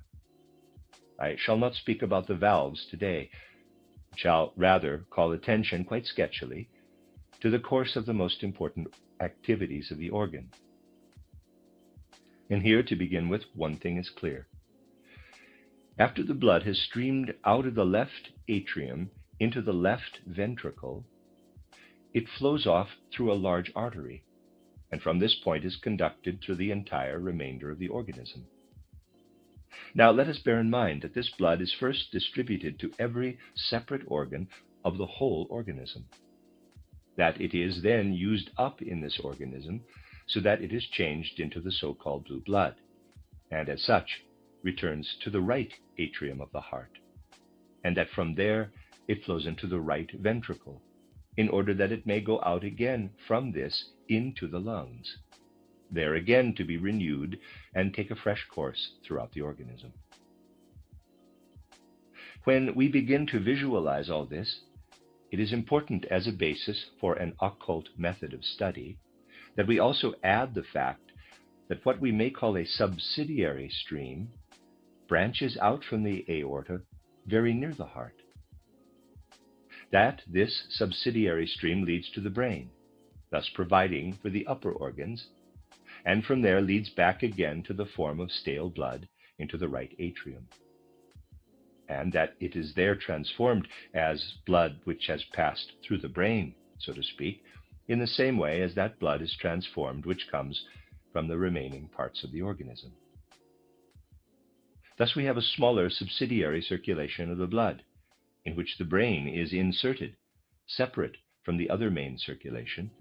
S1: I shall not speak about the valves today, shall rather call attention, quite sketchily, to the course of the most important activities of the organ. And here, to begin with, one thing is clear. After the blood has streamed out of the left atrium into the left ventricle, it flows off through a large artery, and from this point is conducted through the entire remainder of the organism. Now, let us bear in mind that this blood is first distributed to every separate organ of the whole organism, that it is then used up in this organism so that it is changed into the so-called blue blood, and as such returns to the right atrium of the heart, and that from there it flows into the right ventricle, in order that it may go out again from this into the lungs, there again to be renewed and take a fresh course throughout the organism. When we begin to visualize all this, it is important as a basis for an occult method of study that we also add the fact that what we may call a subsidiary stream branches out from the aorta very near the heart. That this subsidiary stream leads to the brain, thus providing for the upper organs, and from there leads back again to the form of stale blood into the right atrium, and that it is there transformed as blood which has passed through the brain, so to speak, in the same way as that blood is transformed which comes from the remaining parts of the organism. Thus we have a smaller subsidiary circulation of the blood, in which the brain is inserted, separate from the other main circulation,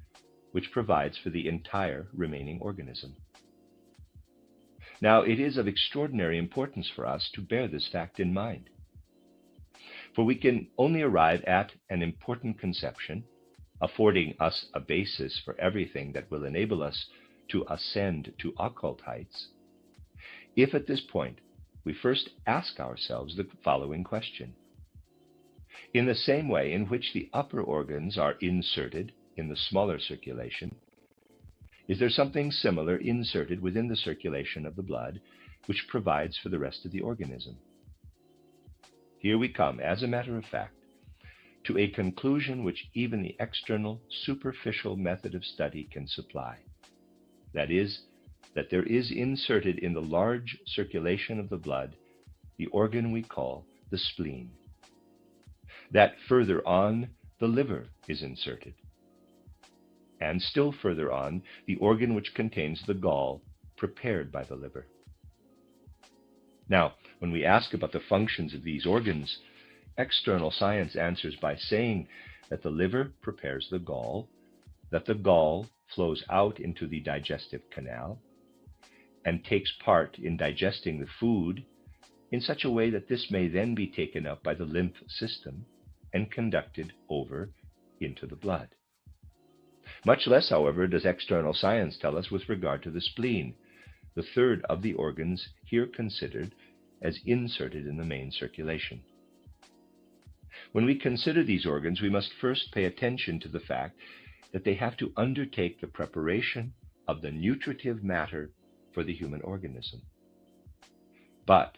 S1: which provides for the entire remaining organism. Now, it is of extraordinary importance for us to bear this fact in mind, for we can only arrive at an important conception, affording us a basis for everything that will enable us to ascend to occult heights, if at this point we first ask ourselves the following question. In the same way in which the upper organs are inserted in the smaller circulation, is there something similar inserted within the circulation of the blood which provides for the rest of the organism? Here we come, as a matter of fact, to a conclusion which even the external, superficial method of study can supply. That is, that there is inserted in the large circulation of the blood the organ we call the spleen. That further on, the liver is inserted. And still further on, the organ which contains the gall prepared by the liver. Now, when we ask about the functions of these organs, external science answers by saying that the liver prepares the gall, that the gall flows out into the digestive canal, and takes part in digesting the food in such a way that this may then be taken up by the lymph system and conducted over into the blood. Much less, however, does external science tell us with regard to the spleen, the third of the organs here considered as inserted in the main circulation. When we consider these organs, we must first pay attention to the fact that they have to undertake the preparation of the nutritive matter for the human organism. But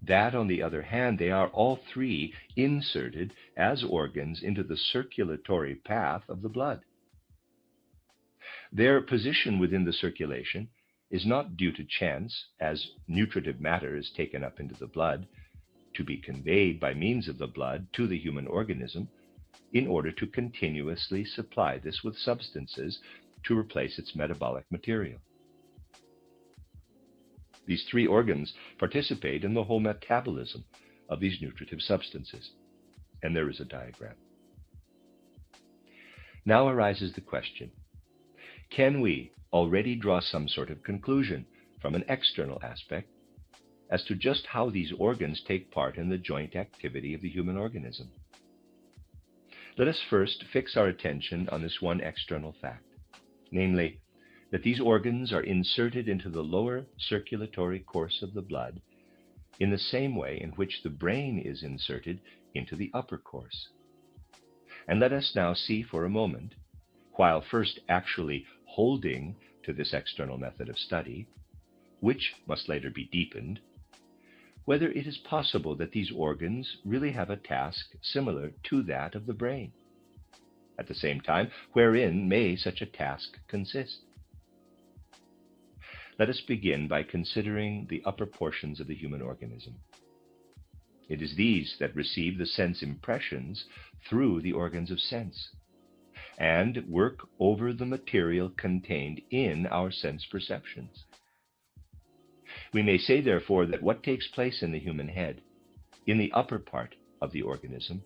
S1: that, on the other hand, they are all three inserted as organs into the circulatory path of the blood. Their position within the circulation is not due to chance, as nutritive matter is taken up into the blood, to be conveyed by means of the blood to the human organism in order to continuously supply this with substances to replace its metabolic material. These three organs participate in the whole metabolism of these nutritive substances, and there is a diagram. Now arises the question, can we already draw some sort of conclusion from an external aspect as to just how these organs take part in the joint activity of the human organism? Let us first fix our attention on this one external fact, namely, that these organs are inserted into the lower circulatory course of the blood in the same way in which the brain is inserted into the upper course. And let us now see for a moment, while first actually holding to this external method of study, which must later be deepened, whether it is possible that these organs really have a task similar to that of the brain. At the same time, wherein may such a task consist? Let us begin by considering the upper portions of the human organism. It is these that receive the sense impressions through the organs of sense, and work over the material contained in our sense perceptions. We may say, therefore, that what takes place in the human head, in the upper part of the organism,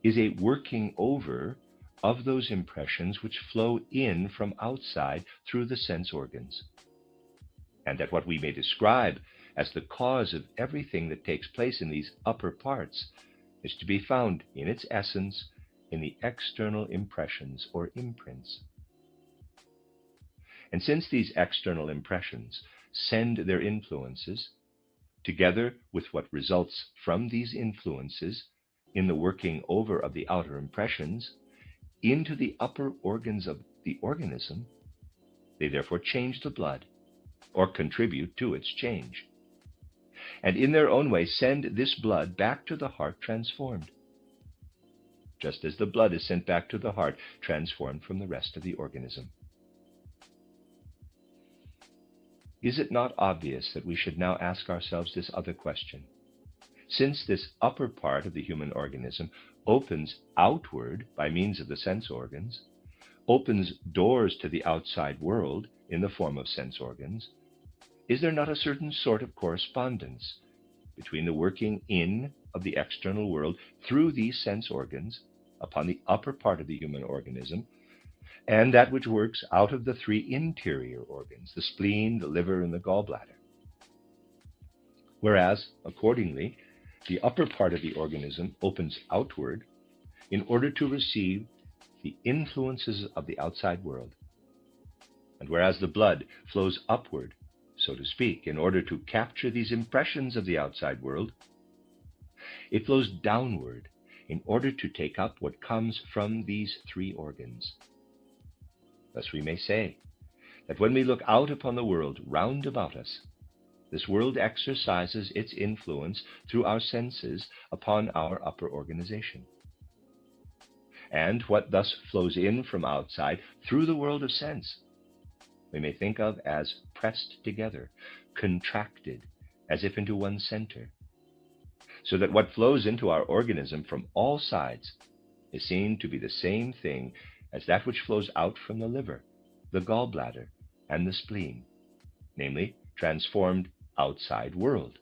S1: is a working over of those impressions which flow in from outside through the sense organs, and that what we may describe as the cause of everything that takes place in these upper parts is to be found in its essence in the external impressions or imprints. And since these external impressions send their influences, together with what results from these influences in the working over of the outer impressions, into the upper organs of the organism, they therefore change the blood, or contribute to its change, and in their own way send this blood back to the heart transformed, just as the blood is sent back to the heart transformed from the rest of the organism. Is it not obvious that we should now ask ourselves this other question? Since this upper part of the human organism opens outward by means of the sense organs, opens doors to the outside world in the form of sense organs, is there not a certain sort of correspondence between the working in of the external world through these sense organs upon the upper part of the human organism, and that which works out of the three interior organs, the spleen, the liver, and the gallbladder? Whereas, accordingly, the upper part of the organism opens outward in order to receive the influences of the outside world, and whereas the blood flows upward, so to speak, in order to capture these impressions of the outside world, it flows downward in order to take up what comes from these three organs. Thus we may say that when we look out upon the world round about us, this world exercises its influence through our senses upon our upper organization. And what thus flows in from outside through the world of sense, we may think of as pressed together, contracted, as if into one center, so that what flows into our organism from all sides is seen to be the same thing as that which flows out from the liver, the gallbladder, and the spleen, namely, transformed outside world.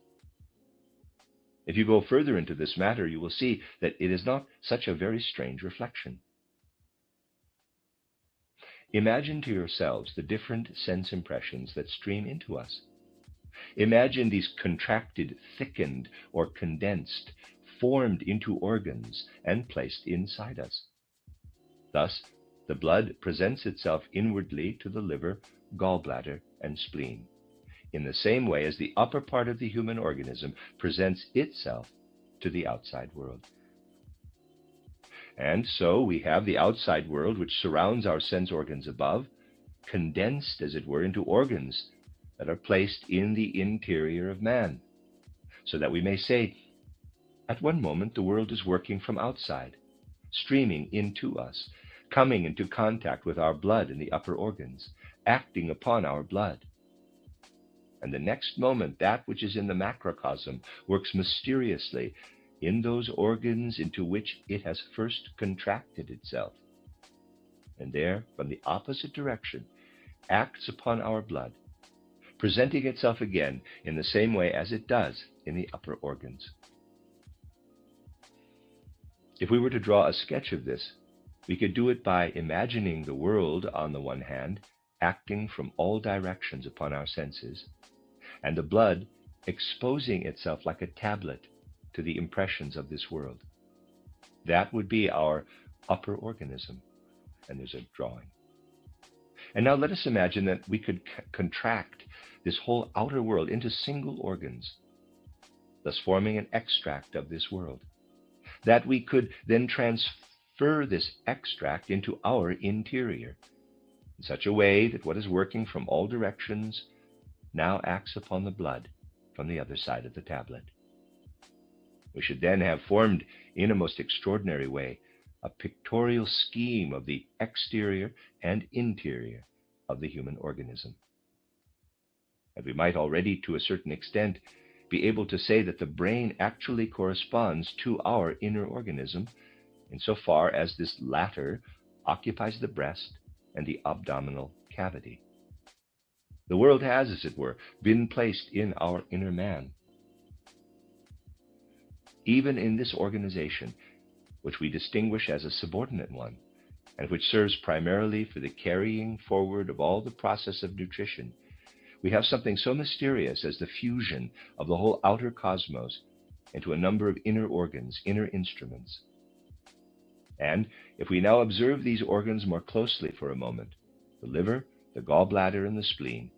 S1: If you go further into this matter, you will see that it is not such a very strange reflection. Imagine to yourselves the different sense impressions that stream into us. Imagine these contracted, thickened, or condensed, formed into organs and placed inside us. Thus, the blood presents itself inwardly to the liver, gallbladder, and spleen, in the same way as the upper part of the human organism presents itself to the outside world. And so we have the outside world which surrounds our sense organs above, condensed, as it were, into organs that are placed in the interior of man, so that we may say, at one moment the world is working from outside, streaming into us, coming into contact with our blood in the upper organs, acting upon our blood. And the next moment, that which is in the macrocosm works mysteriously in those organs into which it has first contracted itself, and there, from the opposite direction, acts upon our blood, presenting itself again in the same way as it does in the upper organs. If we were to draw a sketch of this, we could do it by imagining the world, on the one hand, acting from all directions upon our senses, and the blood exposing itself like a tablet to the impressions of this world. That would be our upper organism. And there's a drawing. And now let us imagine that we could contract this whole outer world into single organs, thus forming an extract of this world, that we could then transfer this extract into our interior in such a way that what is working from all directions now acts upon the blood from the other side of the tablet. We should then have formed, in a most extraordinary way, a pictorial scheme of the exterior and interior of the human organism. And we might already, to a certain extent, be able to say that the brain actually corresponds to our inner organism, insofar as this latter occupies the breast and the abdominal cavity. The world has, as it were, been placed in our inner man. Even in this organization, which we distinguish as a subordinate one, and which serves primarily for the carrying forward of all the process of nutrition, we have something so mysterious as the fusion of the whole outer cosmos into a number of inner organs, inner instruments. And if we now observe these organs more closely for a moment, the liver, the gallbladder, and the spleen,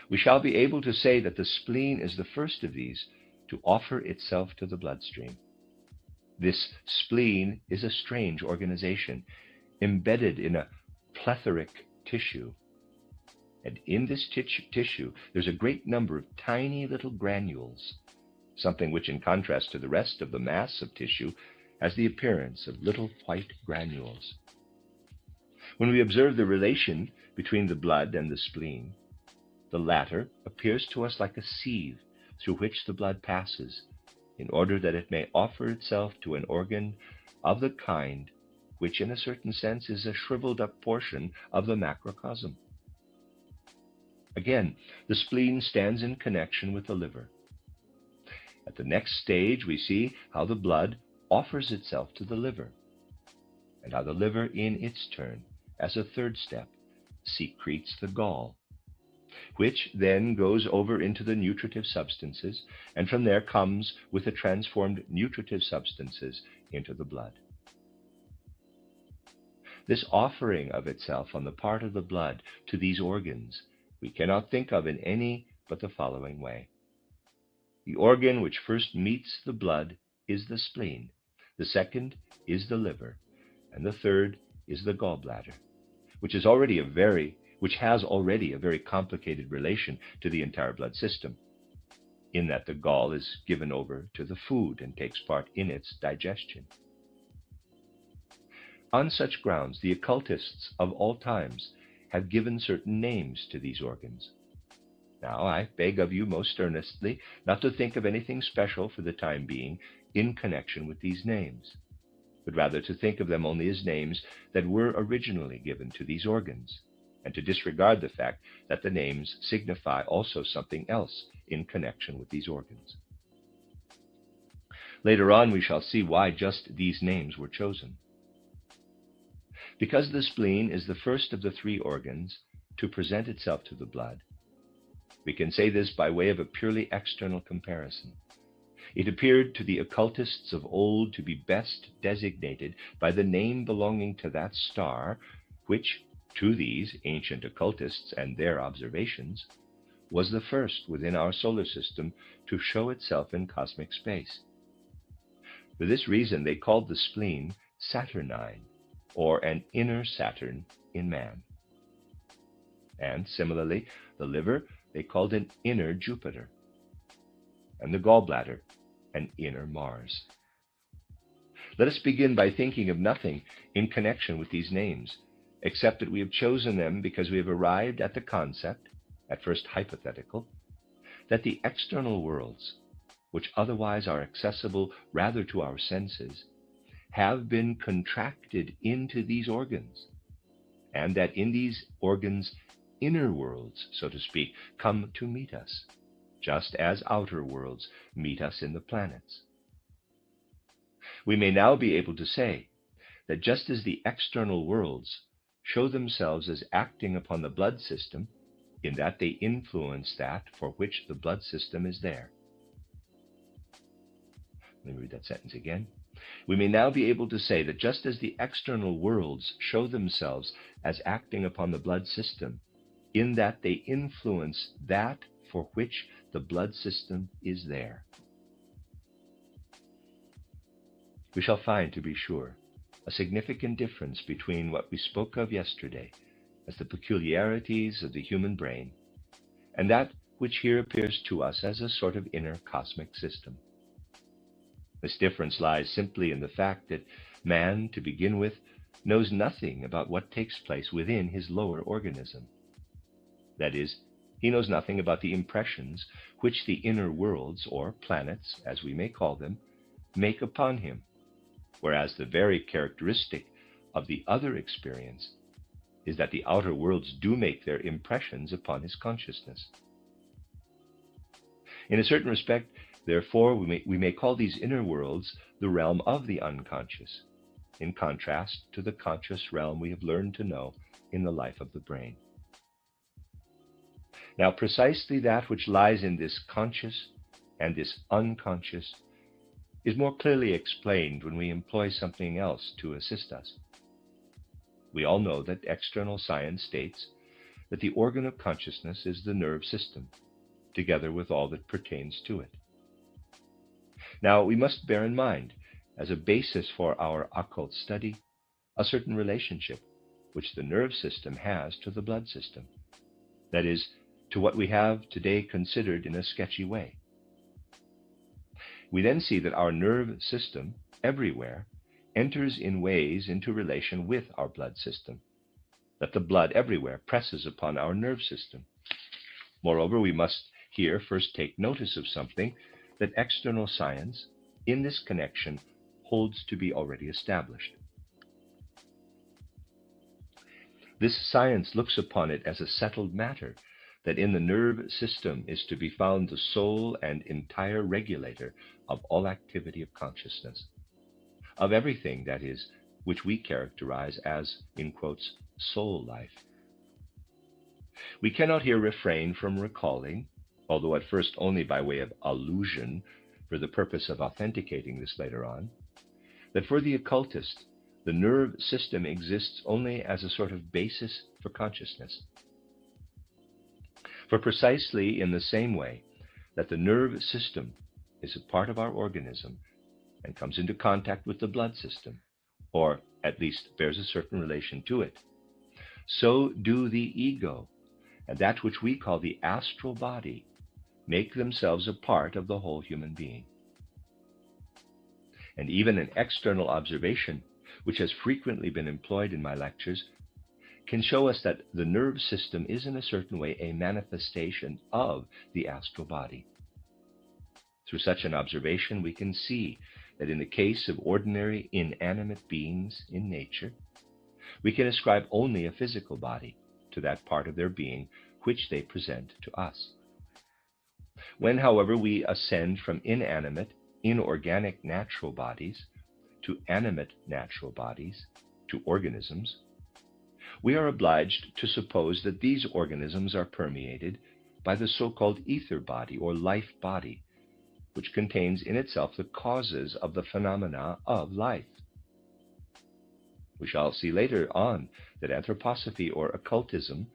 S1: we shall be able to say that the spleen is the first of these to offer itself to the bloodstream. This spleen is a strange organization, embedded in a plethoric tissue. And in this tissue, there's a great number of tiny little granules, something which, in contrast to the rest of the mass of tissue, has the appearance of little white granules. When we observe the relation between the blood and the spleen, the latter appears to us like a sieve through which the blood passes, in order that it may offer itself to an organ of the kind which, in a certain sense, is a shriveled up portion of the macrocosm. Again, the spleen stands in connection with the liver. At the next stage, we see how the blood offers itself to the liver, and how the liver, in its turn, as a third step, secretes the gall, which then goes over into the nutritive substances, and from there comes with the transformed nutritive substances into the blood. This offering of itself on the part of the blood to these organs we cannot think of in any but the following way. The organ which first meets the blood is the spleen, the second is the liver, and the third is the gallbladder, which has already a very complicated relation to the entire blood system, in that the gall is given over to the food and takes part in its digestion. On such grounds, the occultists of all times have given certain names to these organs. Now, I beg of you most earnestly not to think of anything special for the time being in connection with these names, but rather to think of them only as names that were originally given to these organs, and to disregard the fact that the names signify also something else in connection with these organs. Later on, we shall see why just these names were chosen. Because the spleen is the first of the three organs to present itself to the blood, we can say this by way of a purely external comparison. It appeared to the occultists of old to be best designated by the name belonging to that star, which, to these ancient occultists and their observations, was the first within our solar system to show itself in cosmic space. For this reason, they called the spleen Saturnine, or an inner Saturn in man. And similarly, the liver they called an inner Jupiter, and the gallbladder an inner Mars. Let us begin by thinking of nothing in connection with these names, except that we have chosen them because we have arrived at the concept, at first hypothetical, that the external worlds, which otherwise are accessible rather to our senses, have been contracted into these organs, and that in these organs, inner worlds, so to speak, come to meet us, just as outer worlds meet us in the planets. We may now be able to say that just as the external worlds show themselves as acting upon the blood system, in that they influence that for which the blood system is there. Let me read that sentence again. We may now be able to say that just as the external worlds show themselves as acting upon the blood system, in that they influence that for which the blood system is there. We shall find, to be sure, a significant difference between what we spoke of yesterday as the peculiarities of the human brain and that which here appears to us as a sort of inner cosmic system. This difference lies simply in the fact that man, to begin with, knows nothing about what takes place within his lower organism. That is, he knows nothing about the impressions which the inner worlds, or planets, as we may call them, make upon him, whereas the very characteristic of the other experience is that the outer worlds do make their impressions upon his consciousness. In a certain respect, therefore, we may call these inner worlds the realm of the unconscious, in contrast to the conscious realm we have learned to know in the life of the brain. Now, precisely that which lies in this conscious and this unconscious is more clearly explained when we employ something else to assist us. We all know that external science states that the organ of consciousness is the nerve system, together with all that pertains to it. Now, we must bear in mind, as a basis for our occult study, a certain relationship which the nerve system has to the blood system, that is, to what we have today considered in a sketchy way. We then see that our nerve system, everywhere, enters in ways into relation with our blood system, that the blood everywhere presses upon our nerve system. Moreover, we must here first take notice of something that external science, in this connection, holds to be already established. This science looks upon it as a settled matter, that in the nerve system is to be found the sole and entire regulator of all activity of consciousness, of everything, that is, which we characterize as, in quotes, soul life. We cannot here refrain from recalling, although at first only by way of allusion for the purpose of authenticating this later on, that for the occultist, the nerve system exists only as a sort of basis for consciousness. For precisely in the same way that the nerve system is a part of our organism and comes into contact with the blood system, or at least bears a certain relation to it, so do the ego and that which we call the astral body make themselves a part of the whole human being. And even an external observation, which has frequently been employed in my lectures, can show us that the nerve system is in a certain way a manifestation of the astral body. Through such an observation, we can see that in the case of ordinary inanimate beings in nature, we can ascribe only a physical body to that part of their being which they present to us. When, however, we ascend from inanimate, inorganic natural bodies to animate natural bodies, to organisms, we are obliged to suppose that these organisms are permeated by the so-called ether body or life body, which contains in itself the causes of the phenomena of life. We shall see later on that anthroposophy or occultism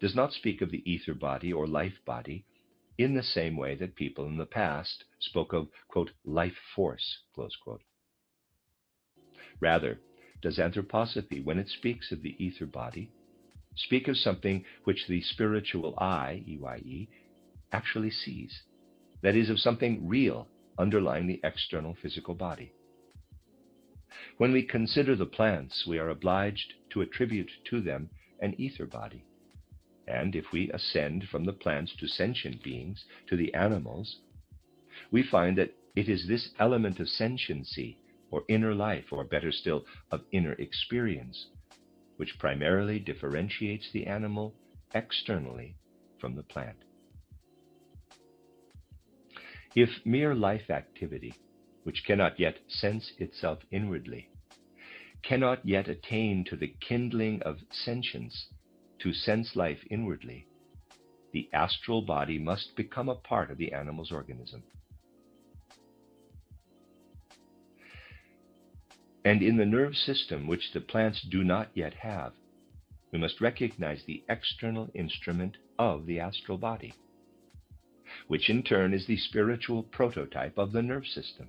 S1: does not speak of the ether body or life body in the same way that people in the past spoke of, quote, life force, close quote. Rather, does anthroposophy, when it speaks of the ether body, speak of something which the spiritual eye, EYE, actually sees, that is, of something real underlying the external physical body. When we consider the plants, we are obliged to attribute to them an ether body, And if we ascend from the plants to sentient beings, to the animals, we find that it is this element of sentiency, or inner life, or better still, of inner experience, which primarily differentiates the animal externally from the plant. If mere life activity, which cannot yet sense itself inwardly, cannot yet attain to the kindling of sentience, to sense life inwardly, the astral body must become a part of the animal's organism. And in the nerve system, which the plants do not yet have, we must recognize the external instrument of the astral body, which in turn is the spiritual prototype of the nerve system.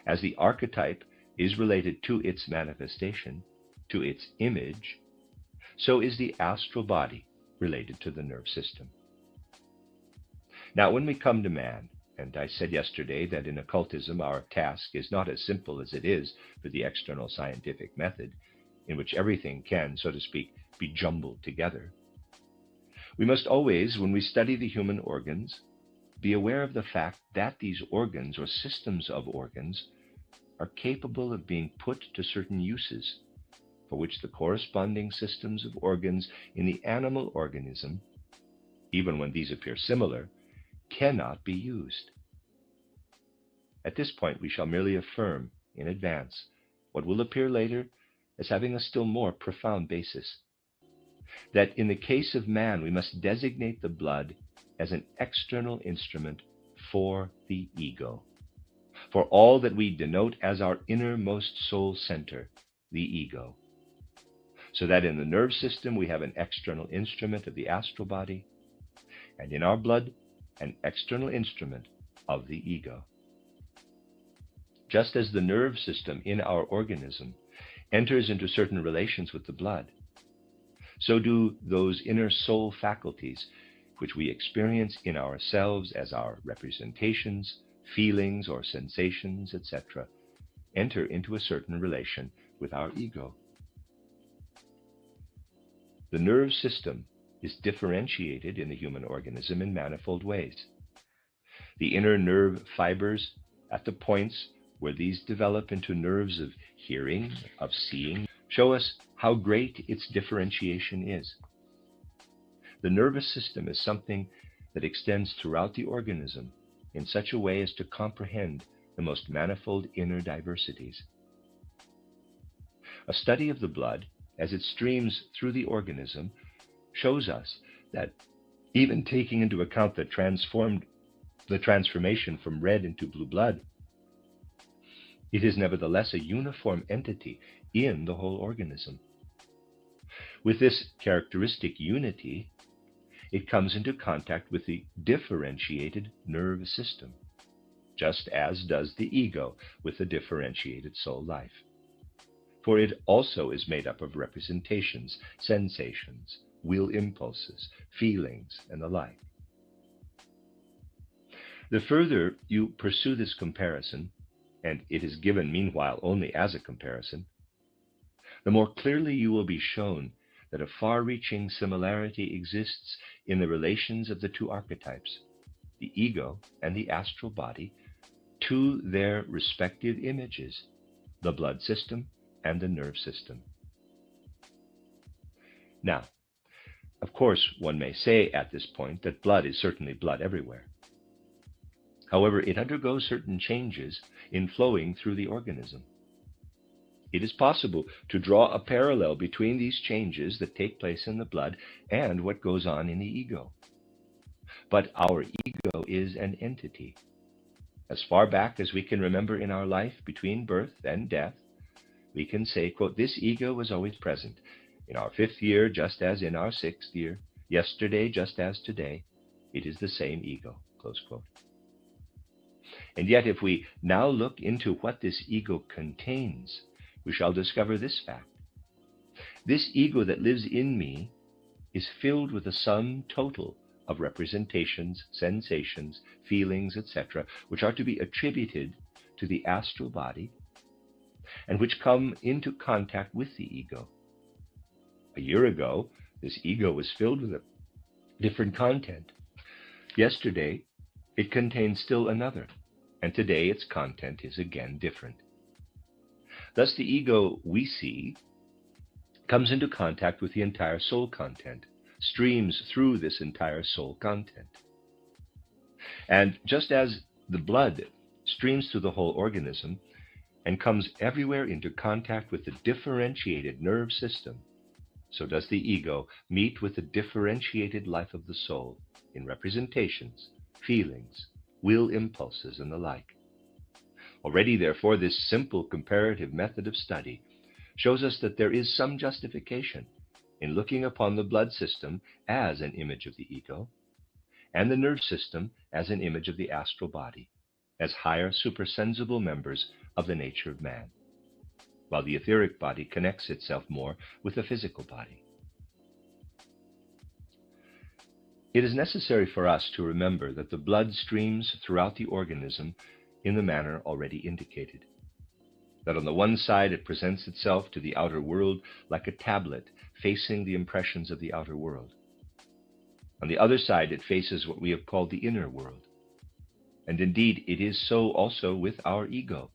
S1: As the archetype is related to its manifestation, to its image, so is the astral body related to the nerve system. Now, when we come to man, and I said yesterday that in occultism our task is not as simple as it is for the external scientific method, in which everything can, so to speak, be jumbled together. We must always, when we study the human organs, be aware of the fact that these organs, or systems of organs, are capable of being put to certain uses, for which the corresponding systems of organs in the animal organism, even when these appear similar, cannot be used. At this point, we shall merely affirm in advance what will appear later as having a still more profound basis, that in the case of man, we must designate the blood as an external instrument for the ego, for all that we denote as our innermost soul center, the ego, so that in the nerve system we have an external instrument of the astral body, and in our blood, an external instrument of the ego. Just as the nerve system in our organism enters into certain relations with the blood, so do those inner soul faculties which we experience in ourselves as our representations, feelings, or sensations, etc., enter into a certain relation with our ego. The nerve system is differentiated in the human organism in manifold ways. The inner nerve fibers at the points where these develop into nerves of hearing, of seeing, show us how great its differentiation is. The nervous system is something that extends throughout the organism in such a way as to comprehend the most manifold inner diversities. A study of the blood as it streams through the organism shows us that, even taking into account the transformation from red into blue blood, it is nevertheless a uniform entity in the whole organism. With this characteristic unity, it comes into contact with the differentiated nerve system, just as does the ego with the differentiated soul life. For it also is made up of representations, sensations, will impulses, feelings, and the like. The further you pursue this comparison, and it is given meanwhile only as a comparison, the more clearly you will be shown that a far-reaching similarity exists in the relations of the two archetypes, the ego and the astral body, to their respective images, the blood system and the nerve system. Now, of course, one may say at this point that blood is certainly blood everywhere. However, it undergoes certain changes in flowing through the organism. It is possible to draw a parallel between these changes that take place in the blood and what goes on in the ego. But our ego is an entity. As far back as we can remember in our life between birth and death, we can say, quote, this ego was always present, in our 5th year just as in our 6th year, yesterday just as today, it is the same ego, close quote. And yet if we now look into what this ego contains, we shall discover this fact. This ego that lives in me is filled with a sum total of representations, sensations, feelings, etc., which are to be attributed to the astral body and which come into contact with the ego. A year ago, This ego was filled with a different content. Yesterday, it contained still another, and today its content is again different. Thus, the ego we see comes into contact with the entire soul content, streams through this entire soul content. And just as the blood streams through the whole organism and comes everywhere into contact with the differentiated nerve system, so does the ego meet with the differentiated life of the soul in representations, feelings, will impulses, and the like. Already, therefore, this simple comparative method of study shows us that there is some justification in looking upon the blood system as an image of the ego, and the nerve system as an image of the astral body, as higher supersensible members of the nature of man, while the etheric body connects itself more with the physical body. It is necessary for us to remember that the blood streams throughout the organism in the manner already indicated. That on the one side it presents itself to the outer world like a tablet facing the impressions of the outer world. On the other side it faces what we have called the inner world. And indeed it is so also with our ego.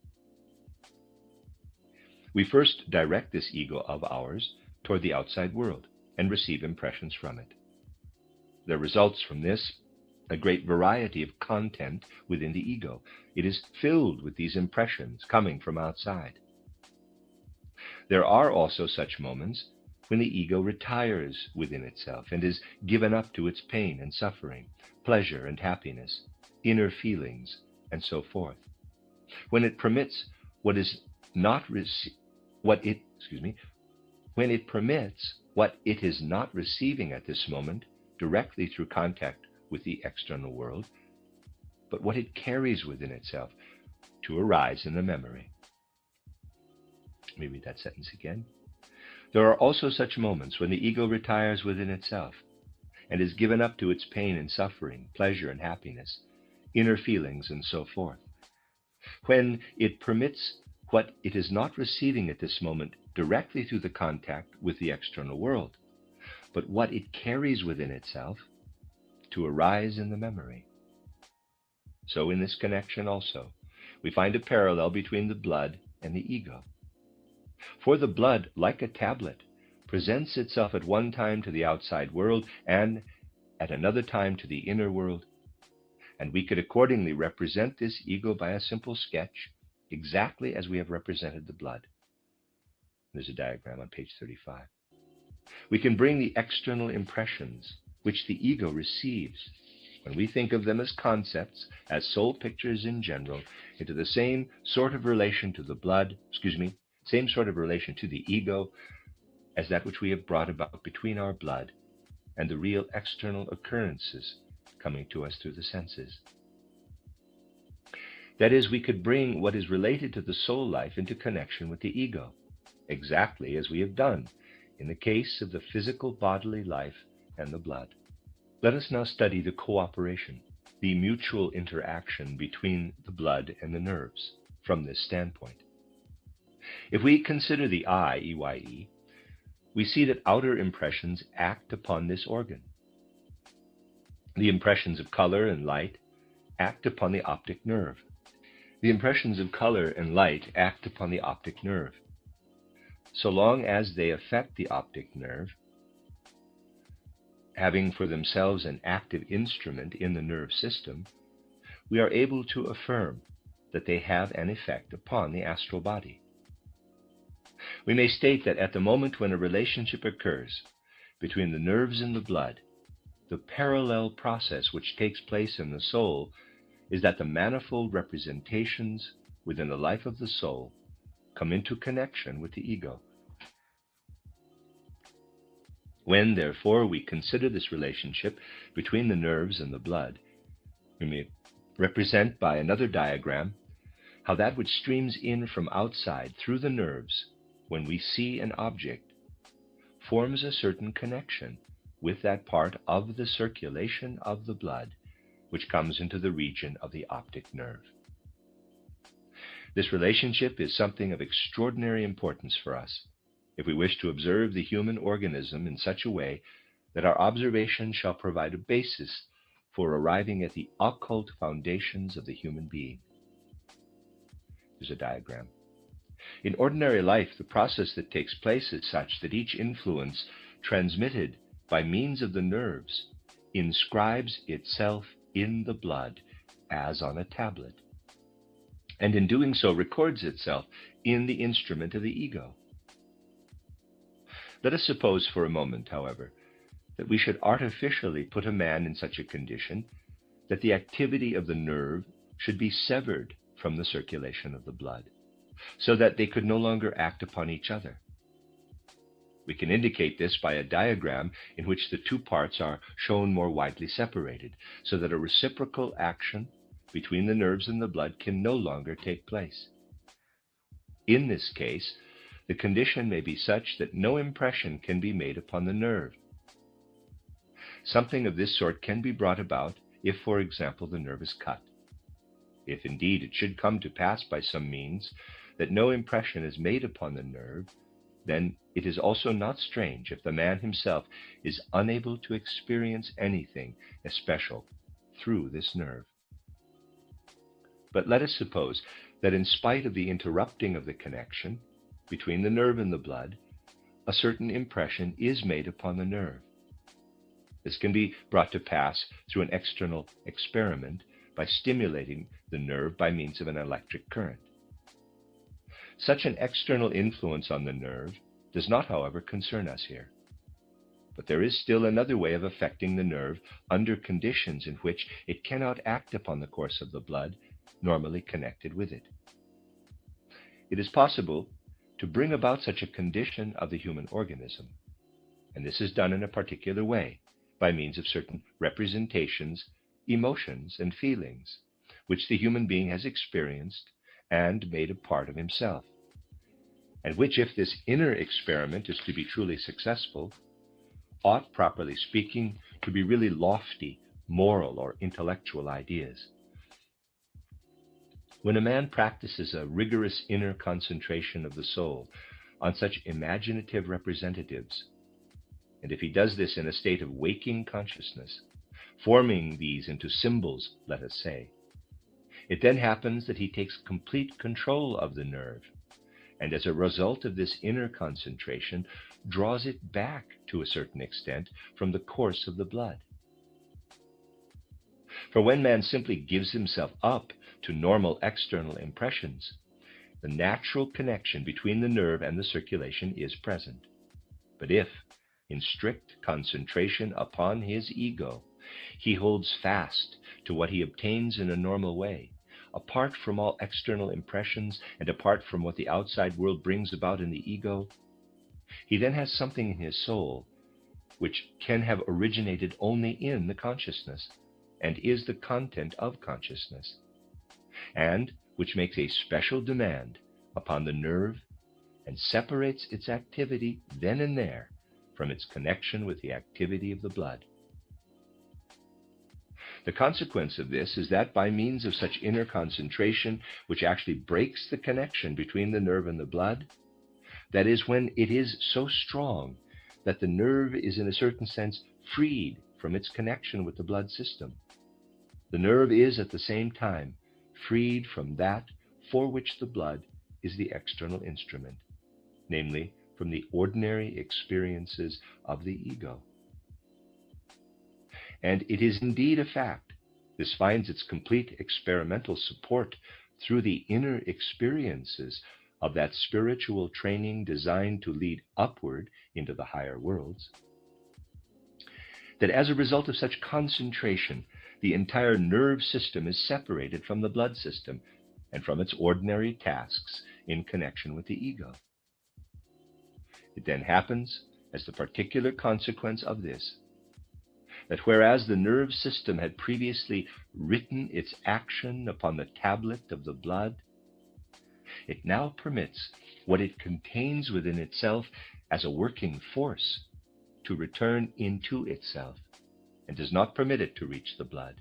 S1: We first direct this ego of ours toward the outside world and receive impressions from it. There results from this a great variety of content within the ego. It is filled with these impressions coming from outside. There are also such moments when the ego retires within itself and is given up to its pain and suffering, pleasure and happiness, inner feelings, and so forth. When it permits what it is not receiving at this moment directly through contact with the external world, but what it carries within itself to arise in the memory. Let me read that sentence again. There are also such moments when the ego retires within itself and is given up to its pain and suffering, pleasure and happiness, inner feelings, and so forth. When it permits what it is not receiving at this moment directly through the contact with the external world, but what it carries within itself to arise in the memory. So in this connection also, we find a parallel between the blood and the ego. For the blood, like a tablet, presents itself at one time to the outside world and at another time to the inner world, and we could accordingly represent this ego by a simple sketch, exactly as we have represented the blood. There's a diagram on page 35. We can bring the external impressions which the ego receives, when we think of them as concepts, as soul pictures in general, into the same sort of relation to the same sort of relation to the ego as that which we have brought about between our blood and the real external occurrences coming to us through the senses. That is, we could bring what is related to the soul life into connection with the ego, exactly as we have done in the case of the physical bodily life and the blood. Let us now study the cooperation, the mutual interaction between the blood and the nerves from this standpoint. If we consider the eye, EYE, we see that outer impressions act upon this organ. The impressions of color and light act upon the optic nerve. The impressions of color and light act upon the optic nerve. So long as they affect the optic nerve, having for themselves an active instrument in the nerve system, we are able to affirm that they have an effect upon the astral body. We may state that at the moment when a relationship occurs between the nerves and the blood, the parallel process which takes place in the soul is that the manifold representations within the life of the soul come into connection with the ego. When, therefore, we consider this relationship between the nerves and the blood, we may represent by another diagram how that which streams in from outside through the nerves when we see an object forms a certain connection with that part of the circulation of the blood which comes into the region of the optic nerve. This relationship is something of extraordinary importance for us, if we wish to observe the human organism in such a way that our observation shall provide a basis for arriving at the occult foundations of the human being. Here's a diagram. In ordinary life, the process that takes place is such that each influence transmitted by means of the nerves inscribes itself in the blood as on a tablet, and in doing so records itself in the instrument of the ego. Let us suppose for a moment, however, that we should artificially put a man in such a condition that the activity of the nerve should be severed from the circulation of the blood, so that they could no longer act upon each other. We can indicate this by a diagram in which the two parts are shown more widely separated, so that a reciprocal action between the nerves and the blood can no longer take place. In this case, the condition may be such that no impression can be made upon the nerve. Something of this sort can be brought about if, for example, the nerve is cut. If indeed it should come to pass by some means that no impression is made upon the nerve, then it is also not strange if the man himself is unable to experience anything especial through this nerve. But let us suppose that in spite of the interrupting of the connection between the nerve and the blood, a certain impression is made upon the nerve. This can be brought to pass through an external experiment by stimulating the nerve by means of an electric current. Such an external influence on the nerve does not, however, concern us here. But there is still another way of affecting the nerve under conditions in which it cannot act upon the course of the blood normally connected with it. It is possible to bring about such a condition of the human organism, and this is done in a particular way, by means of certain representations, emotions, and feelings, which the human being has experienced and made a part of himself, and which, if this inner experiment is to be truly successful, ought, properly speaking, to be really lofty, moral, or intellectual ideas. When a man practices a rigorous inner concentration of the soul on such imaginative representatives, and if he does this in a state of waking consciousness, forming these into symbols, let us say, it then happens that he takes complete control of the nerve, and as a result of this inner concentration, draws it back to a certain extent from the course of the blood. For when man simply gives himself up to normal external impressions, the natural connection between the nerve and the circulation is present. But if, in strict concentration upon his ego, he holds fast to what he obtains in a normal way, apart from all external impressions and apart from what the outside world brings about in the ego, he then has something in his soul which can have originated only in the consciousness and is the content of consciousness, and which makes a special demand upon the nerve and separates its activity then and there from its connection with the activity of the blood. The consequence of this is that by means of such inner concentration, which actually breaks the connection between the nerve and the blood, that is, when it is so strong that the nerve is in a certain sense freed from its connection with the blood system, the nerve is at the same time freed from that for which the blood is the external instrument, namely from the ordinary experiences of the ego. And it is indeed a fact, this finds its complete experimental support through the inner experiences of that spiritual training designed to lead upward into the higher worlds, that as a result of such concentration, the entire nerve system is separated from the blood system and from its ordinary tasks in connection with the ego. It then happens, as the particular consequence of this, that whereas the nerve system had previously written its action upon the tablet of the blood, it now permits what it contains within itself as a working force to return into itself, and does not permit it to reach the blood.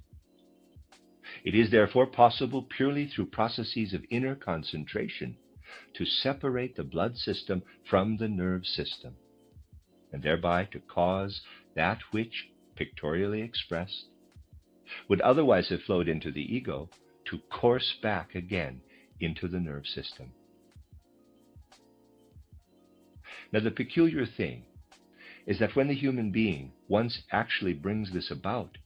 S1: It is therefore possible purely through processes of inner concentration to separate the blood system from the nerve system, and thereby to cause that which, pictorially expressed, would otherwise have flowed into the ego to course back again into the nerve system. Now, the peculiar thing is that when the human being once actually brings this about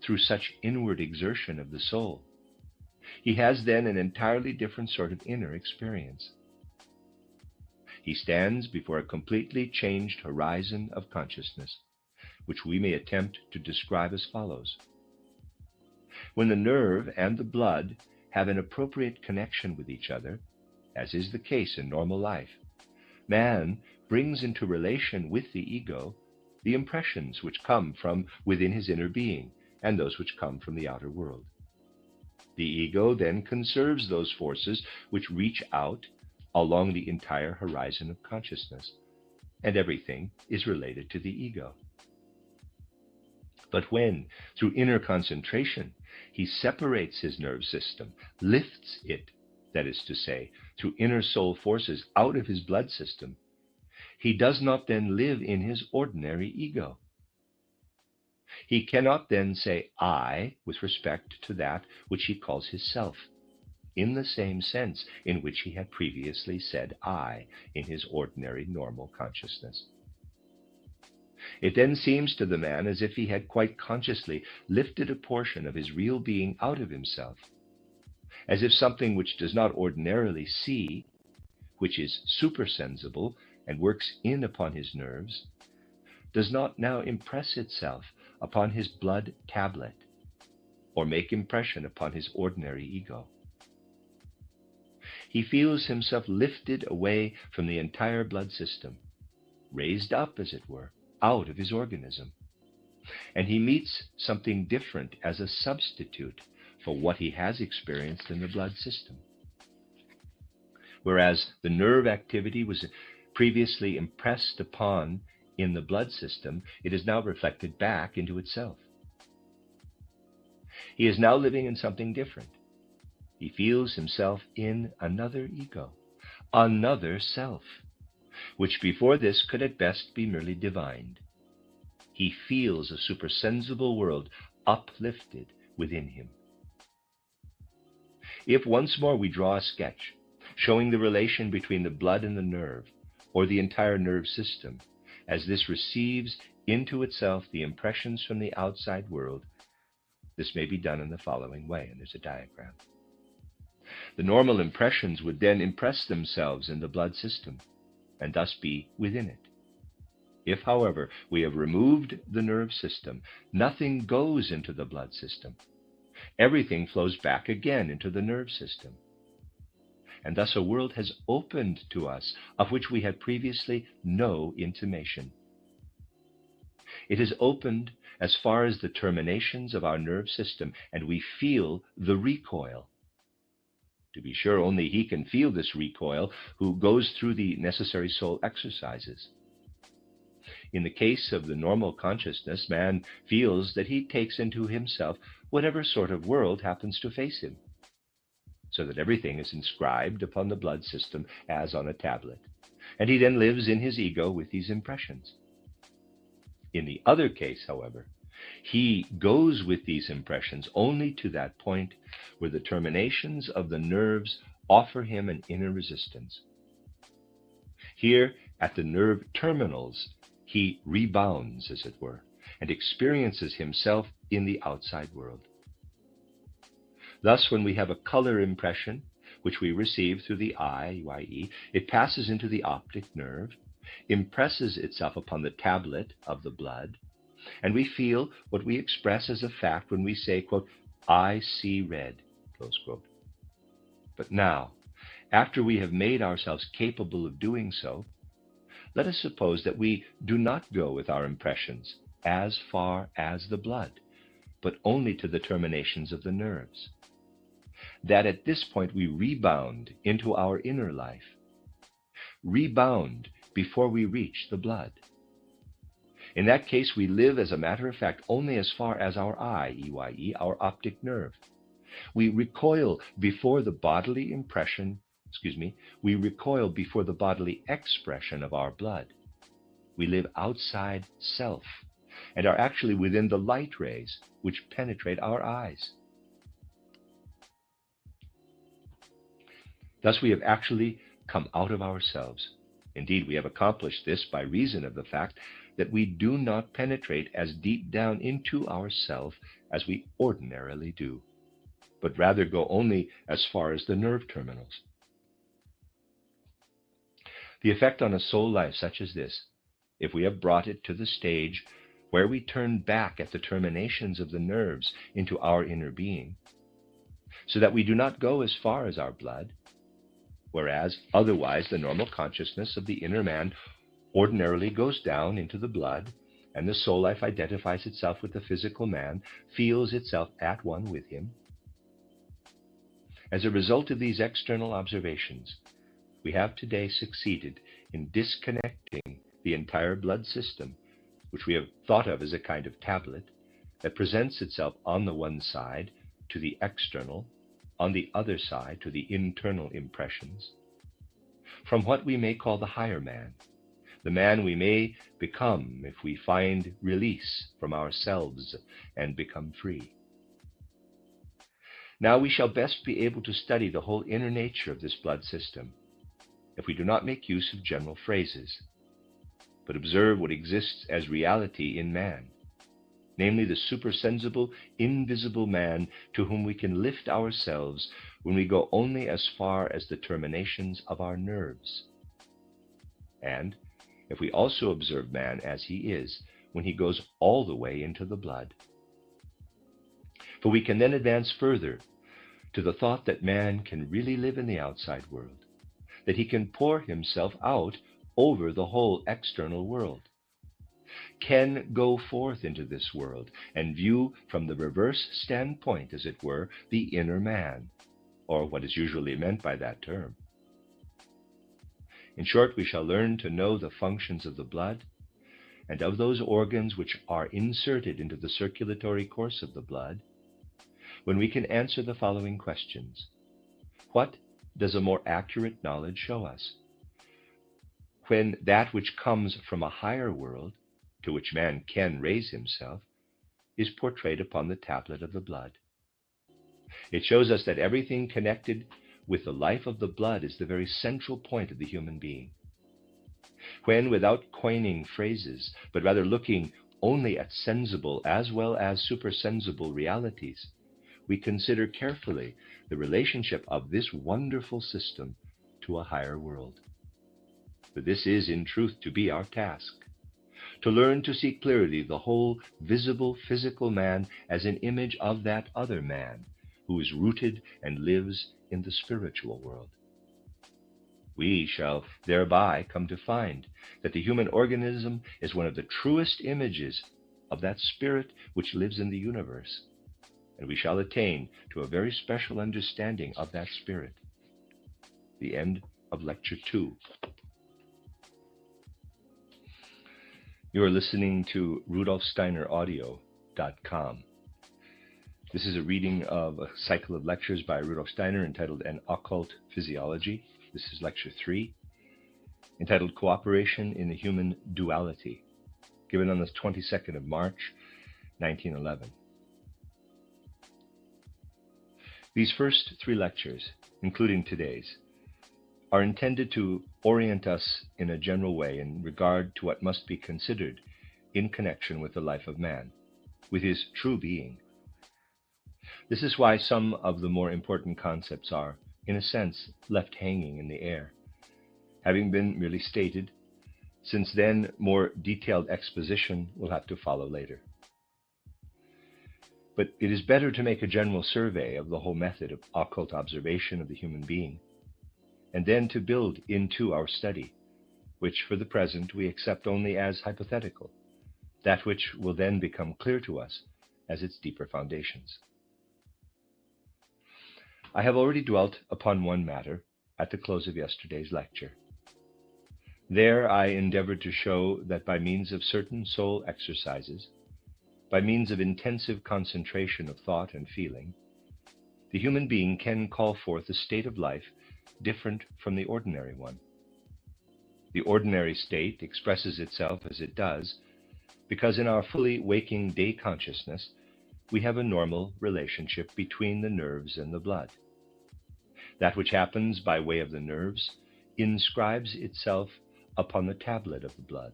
S1: through such inward exertion of the soul, he has then an entirely different sort of inner experience. He stands before a completely changed horizon of consciousness, which we may attempt to describe as follows. When the nerve and the blood have an appropriate connection with each other, as is the case in normal life, man brings into relation with the ego the impressions which come from within his inner being and those which come from the outer world. The ego then conserves those forces which reach out along the entire horizon of consciousness, and everything is related to the ego. But when, through inner concentration, he separates his nerve system, lifts it, that is to say, through inner soul forces out of his blood system, he does not then live in his ordinary ego. He cannot then say I with respect to that which he calls his self, in the same sense in which he had previously said I in his ordinary normal consciousness. It then seems to the man as if he had quite consciously lifted a portion of his real being out of himself, as if something which does not ordinarily see, which is supersensible and works in upon his nerves, does not now impress itself upon his blood tablet, or make impression upon his ordinary ego. He feels himself lifted away from the entire blood system, raised up, as it were, out of his organism, and he meets something different as a substitute for what he has experienced in the blood system. Whereas the nerve activity was previously impressed upon in the blood system, it is now reflected back into itself. He is now living in something different. He feels himself in another ego, another self, which before this could at best be merely divined. He feels a supersensible world uplifted within him. If once more we draw a sketch showing the relation between the blood and the nerve, or the entire nerve system, as this receives into itself the impressions from the outside world, this may be done in the following way, and there's a diagram. The normal impressions would then impress themselves in the blood system, and thus be within it. If, however, we have removed the nerve system, nothing goes into the blood system. Everything flows back again into the nerve system. And thus a world has opened to us of which we had previously no intimation. It is opened as far as the terminations of our nerve system, and we feel the recoil. To be sure, only he can feel this recoil who goes through the necessary soul exercises. In the case of the normal consciousness, man feels that he takes into himself whatever sort of world happens to face him, so that everything is inscribed upon the blood system as on a tablet, and he then lives in his ego with these impressions. In the other case, however, he goes with these impressions only to that point where the terminations of the nerves offer him an inner resistance. Here, at the nerve terminals, he rebounds, as it were, and experiences himself in the outside world. Thus, when we have a color impression, which we receive through the eye, i.e., it passes into the optic nerve, impresses itself upon the tablet of the blood, and we feel what we express as a fact when we say, quote, I see red, close quote. But now, after we have made ourselves capable of doing so, let us suppose that we do not go with our impressions as far as the blood, but only to the terminations of the nerves. That at this point we rebound into our inner life, rebound before we reach the blood. In that case, we live, as a matter of fact, only as far as our eye, i.e., our optic nerve. We recoil before the bodily impression we recoil before the bodily expression of our blood. We live outside self and are actually within the light rays which penetrate our eyes. Thus we have actually come out of ourselves. Indeed, we have accomplished this by reason of the fact that we do not penetrate as deep down into ourself as we ordinarily do, but rather go only as far as the nerve terminals. The effect on a soul life such as this, if we have brought it to the stage where we turn back at the terminations of the nerves into our inner being, so that we do not go as far as our blood, whereas otherwise the normal consciousness of the inner man ordinarily goes down into the blood, and the soul life identifies itself with the physical man, feels itself at one with him. As a result of these external observations, we have today succeeded in disconnecting the entire blood system, which we have thought of as a kind of tablet that presents itself on the one side to the external, on the other side to the internal impressions, from what we may call the higher man, the man we may become if we find release from ourselves and become free. Now we shall best be able to study the whole inner nature of this blood system if we do not make use of general phrases, but observe what exists as reality in man, namely the supersensible, invisible man to whom we can lift ourselves when we go only as far as the terminations of our nerves. And if we also observe man as he is when he goes all the way into the blood. For we can then advance further to the thought that man can really live in the outside world, that he can pour himself out over the whole external world, can go forth into this world and view from the reverse standpoint, as it were, the inner man, or what is usually meant by that term. In short, we shall learn to know the functions of the blood and of those organs which are inserted into the circulatory course of the blood, when we can answer the following questions. What does a more accurate knowledge show us? When that which comes from a higher world, to which man can raise himself, is portrayed upon the tablet of the blood. It shows us that everything connected with the life of the blood is the very central point of the human being. When, without coining phrases, but rather looking only at sensible as well as supersensible realities, we consider carefully the relationship of this wonderful system to a higher world. For this is, in truth, to be our task, to learn to see clearly the whole visible physical man as an image of that other man who is rooted and lives in the spiritual world. We shall thereby come to find that the human organism is one of the truest images of that spirit which lives in the universe, and we shall attain to a very special understanding of that spirit. The end of Lecture 2. You are listening to RudolfSteinerAudio.com. This is a reading of a cycle of lectures by Rudolf Steiner entitled An Occult Physiology. This is Lecture 3, entitled Cooperation in the Human Duality, given on the 22nd of March, 1911. These first 3 lectures, including today's, are intended to orient us in a general way in regard to what must be considered in connection with the life of man, with his true being. This is why some of the more important concepts are, in a sense, left hanging in the air, having been merely stated, since then more detailed exposition will have to follow later. But it is better to make a general survey of the whole method of occult observation of the human being, and then to build into our study, which for the present we accept only as hypothetical, that which will then become clear to us as its deeper foundations. I have already dwelt upon one matter at the close of yesterday's lecture. There I endeavored to show that by means of certain soul exercises, by means of intensive concentration of thought and feeling, the human being can call forth a state of life different from the ordinary one. The ordinary state expresses itself as it does because in our fully waking day consciousness, we have a normal relationship between the nerves and the blood. That which happens by way of the nerves inscribes itself upon the tablet of the blood.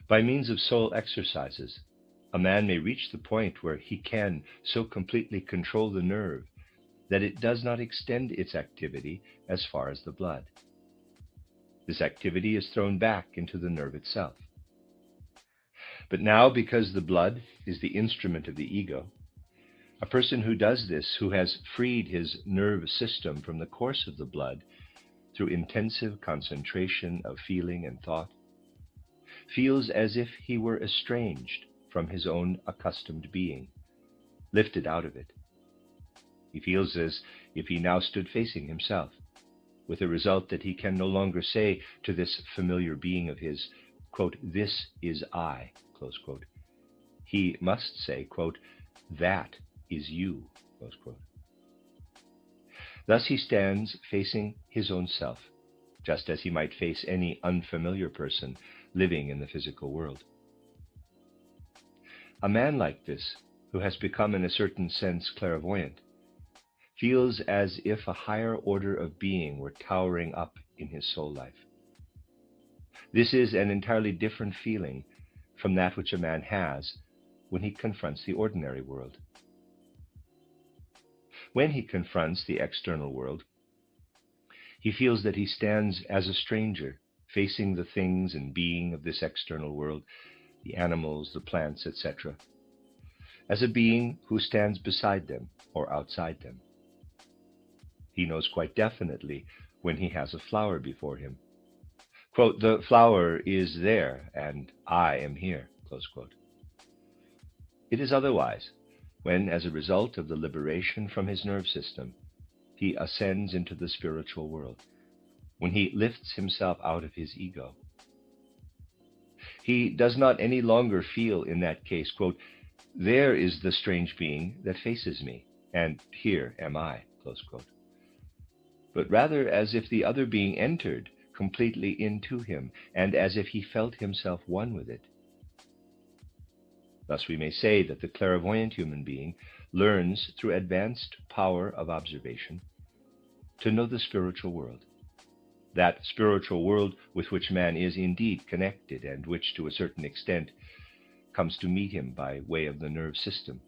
S1: By means of soul exercises, a man may reach the point where he can so completely control the nerve that it does not extend its activity as far as the blood. This activity is thrown back into the nerve itself. But now, because the blood is the instrument of the ego, a person who does this, who has freed his nerve system from the course of the blood through intensive concentration of feeling and thought, feels as if he were estranged from his own accustomed being, lifted out of it. He feels as if he now stood facing himself, with the result that he can no longer say to this familiar being of his, quote, "This is I," close quote. He must say, quote, "That is you," close quote. Thus he stands facing his own self, just as he might face any unfamiliar person living in the physical world. A man like this, who has become in a certain sense clairvoyant, feels as if a higher order of being were towering up in his soul life. This is an entirely different feeling from that which a man has when he confronts the ordinary world. When he confronts the external world, he feels that he stands as a stranger, facing the things and being of this external world, the animals, the plants, etc., as a being who stands beside them or outside them. He knows quite definitely when he has a flower before him. Quote, "The flower is there and I am here," close quote. It is otherwise when, as a result of the liberation from his nerve system, he ascends into the spiritual world, when he lifts himself out of his ego. He does not any longer feel in that case, quote, "There is the strange being that faces me, and here am I," close quote. But rather as if the other being entered completely into him, and as if he felt himself one with it. Thus we may say that the clairvoyant human being learns through advanced power of observation to know the spiritual world, that spiritual world with which man is indeed connected and which to a certain extent comes to meet him by way of the nerve system,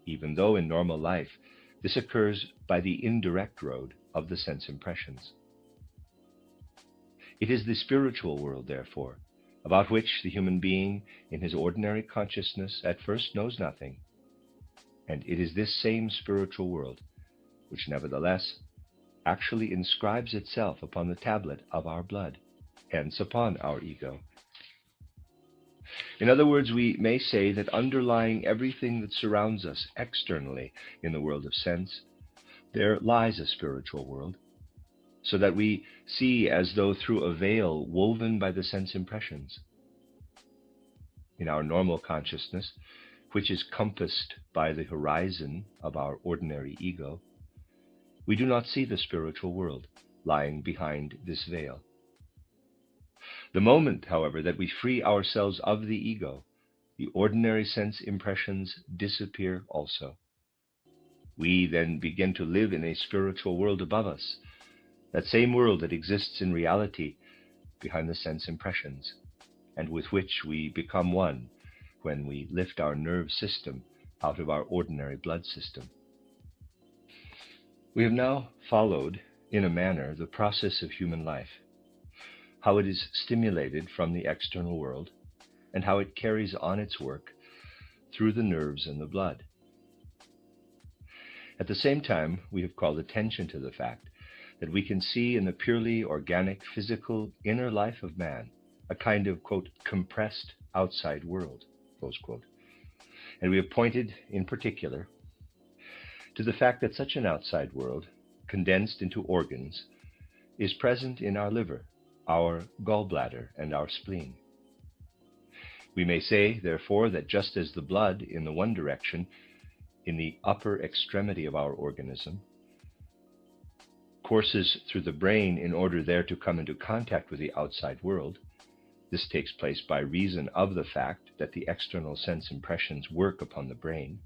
S1: even though in normal life this occurs by the indirect road of the sense impressions. It is the spiritual world, therefore, about which the human being in his ordinary consciousness at first knows nothing, and it is this same spiritual world which nevertheless actually inscribes itself upon the tablet of our blood, hence upon our ego. In other words, we may say that underlying everything that surrounds us externally in the world of sense, there lies a spiritual world, so that we see as though through a veil woven by the sense impressions. In our normal consciousness, which is compassed by the horizon of our ordinary ego, we do not see the spiritual world lying behind this veil. The moment, however, that we free ourselves of the ego, the ordinary sense impressions disappear also. We then begin to live in a spiritual world above us, that same world that exists in reality behind the sense impressions, and with which we become one when we lift our nerve system out of our ordinary blood system. We have now followed, in a manner, the process of human life, how it is stimulated from the external world, and how it carries on its work through the nerves and the blood. At the same time, we have called attention to the fact that we can see in the purely organic, physical, inner life of man a kind of, quote, compressed outside world, close quote. And we have pointed in particular to the fact that such an outside world, condensed into organs, is present in our liver, our gallbladder, and our spleen. We may say, therefore, that just as the blood in the one direction in the upper extremity of our organism, courses through the brain in order there to come into contact with the outside world. This takes place by reason of the fact that the external sense impressions work upon the brain.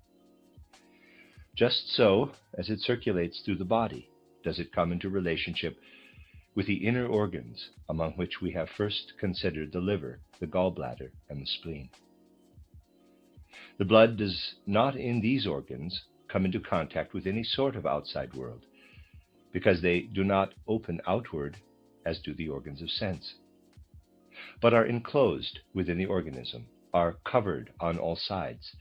S1: Just so, as it circulates through the body, does it come into relationship with the inner organs, among which we have first considered the liver, the gallbladder, and the spleen. The blood does not in these organs come into contact with any sort of outside world, because they do not open outward as do the organs of sense, but are enclosed within the organism, are covered on all sides,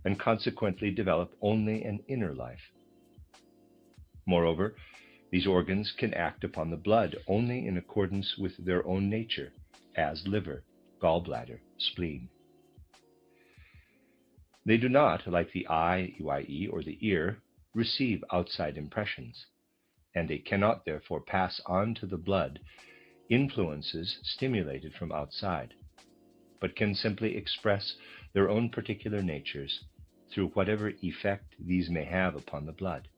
S1: and consequently develop only an inner life. Moreover, these organs can act upon the blood only in accordance with their own nature, as liver, gallbladder, spleen. They do not, like the eye, EYE, or the ear, receive outside impressions, and they cannot therefore pass on to the blood influences stimulated from outside, but can simply express their own particular natures through whatever effect these may have upon the blood.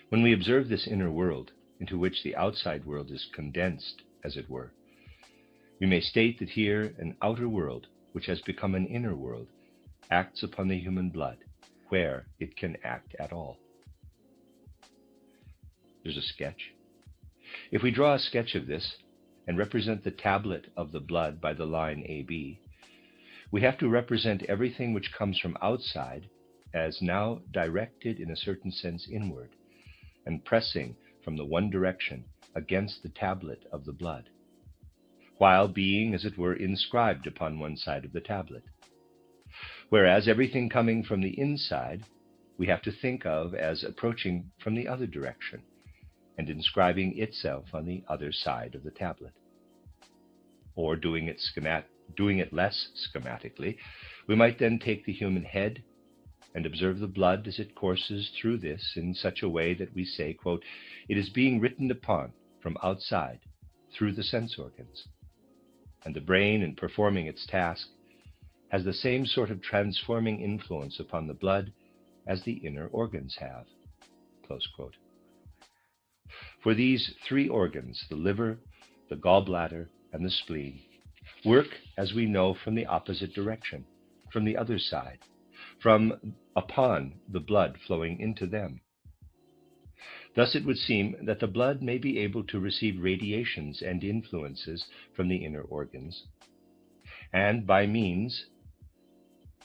S1: When we observe this inner world, into which the outside world is condensed, as it were, we may state that here an outer world, which has become an inner world, acts upon the human blood, where it can act at all. There's a sketch. If we draw a sketch of this and represent the tablet of the blood by the line AB, we have to represent everything which comes from outside as now directed in a certain sense inward, and pressing from the one direction against the tablet of the blood, while being, as it were, inscribed upon one side of the tablet. Whereas everything coming from the inside we have to think of as approaching from the other direction and inscribing itself on the other side of the tablet. Or doing it less schematically, we might then take the human head and observe the blood as it courses through this in such a way that we say, quote, "It is being written upon from outside through the sense organs, and the brain, in performing its task, has the same sort of transforming influence upon the blood as the inner organs have," close quote. For these three organs, the liver, the gallbladder, and the spleen, work, as we know, from the opposite direction, from the other side, from upon the blood flowing into them. Thus it would seem that the blood may be able to receive radiations and influences from the inner organs, and by means,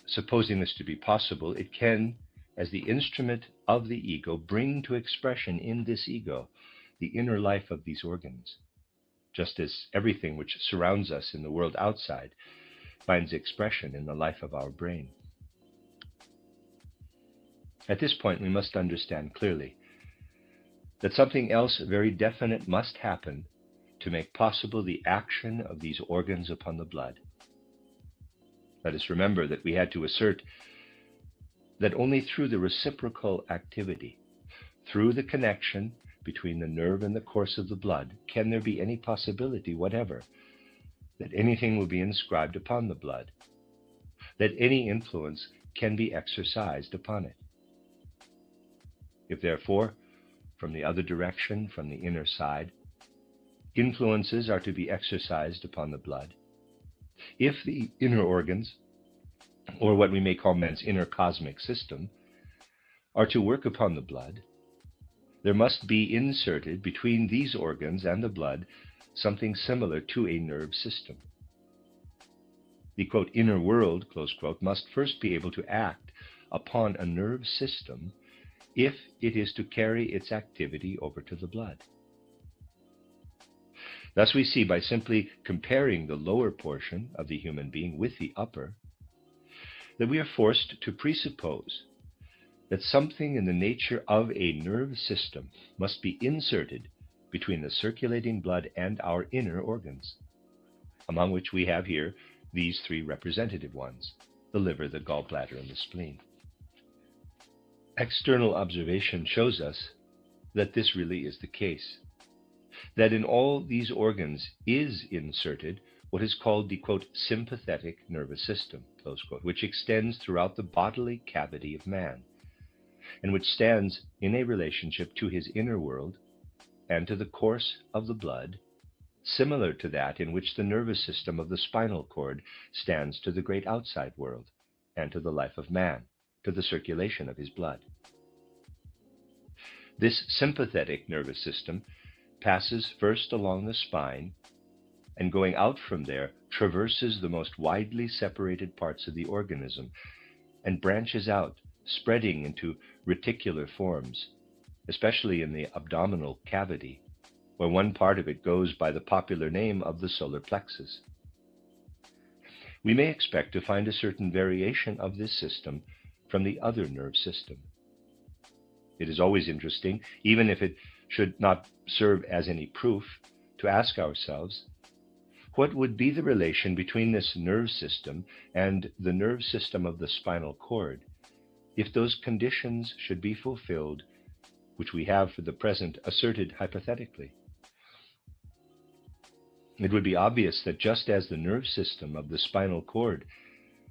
S1: supposing this to be possible, it can, as the instrument of the ego, bring to expression in this ego the inner life of these organs, just as everything which surrounds us in the world outside finds expression in the life of our brain. At this point, we must understand clearly that something else very definite must happen to make possible the action of these organs upon the blood. Let us remember that we had to assert that only through the reciprocal activity, through the connection between the nerve and the course of the blood, can there be any possibility whatever that anything will be inscribed upon the blood, that any influence can be exercised upon it. If therefore, from the other direction, from the inner side, influences are to be exercised upon the blood, if the inner organs, or what we may call man's inner cosmic system, are to work upon the blood, there must be inserted between these organs and the blood something similar to a nerve system. The, quote, inner world, close quote, must first be able to act upon a nerve system if it is to carry its activity over to the blood. Thus we see, by simply comparing the lower portion of the human being with the upper, that we are forced to presuppose that something in the nature of a nerve system must be inserted between the circulating blood and our inner organs, among which we have here these three representative ones, the liver, the gallbladder, and the spleen. External observation shows us that this really is the case, that in all these organs is inserted what is called the, quote, sympathetic nervous system, close quote, which extends throughout the bodily cavity of man, and which stands in a relationship to his inner world and to the course of the blood, similar to that in which the nervous system of the spinal cord stands to the great outside world and to the life of man, to the circulation of his blood. This sympathetic nervous system passes first along the spine, and going out from there, traverses the most widely separated parts of the organism and branches out, spreading into reticular forms, especially in the abdominal cavity, where one part of it goes by the popular name of the solar plexus. We may expect to find a certain variation of this system from the other nerve system. It is always interesting, even if it should not serve as any proof, to ask ourselves, what would be the relation between this nerve system and the nerve system of the spinal cord if those conditions should be fulfilled which we have for the present asserted hypothetically? It would be obvious that just as the nerve system of the spinal cord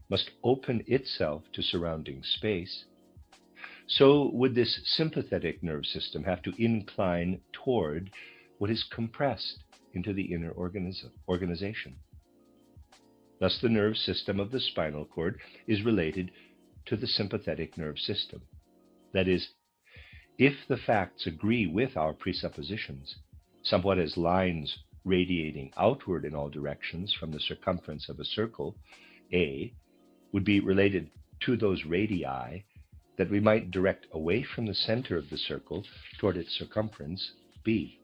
S1: must open itself to surrounding space, so would this sympathetic nerve system have to incline toward what is compressed into the inner organization. Thus, the nerve system of the spinal cord is related to the sympathetic nerve system. That is, if the facts agree with our presuppositions, somewhat as lines radiating outward in all directions from the circumference of a circle, A, would be related to those radii that we might direct away from the center of the circle toward its circumference, B.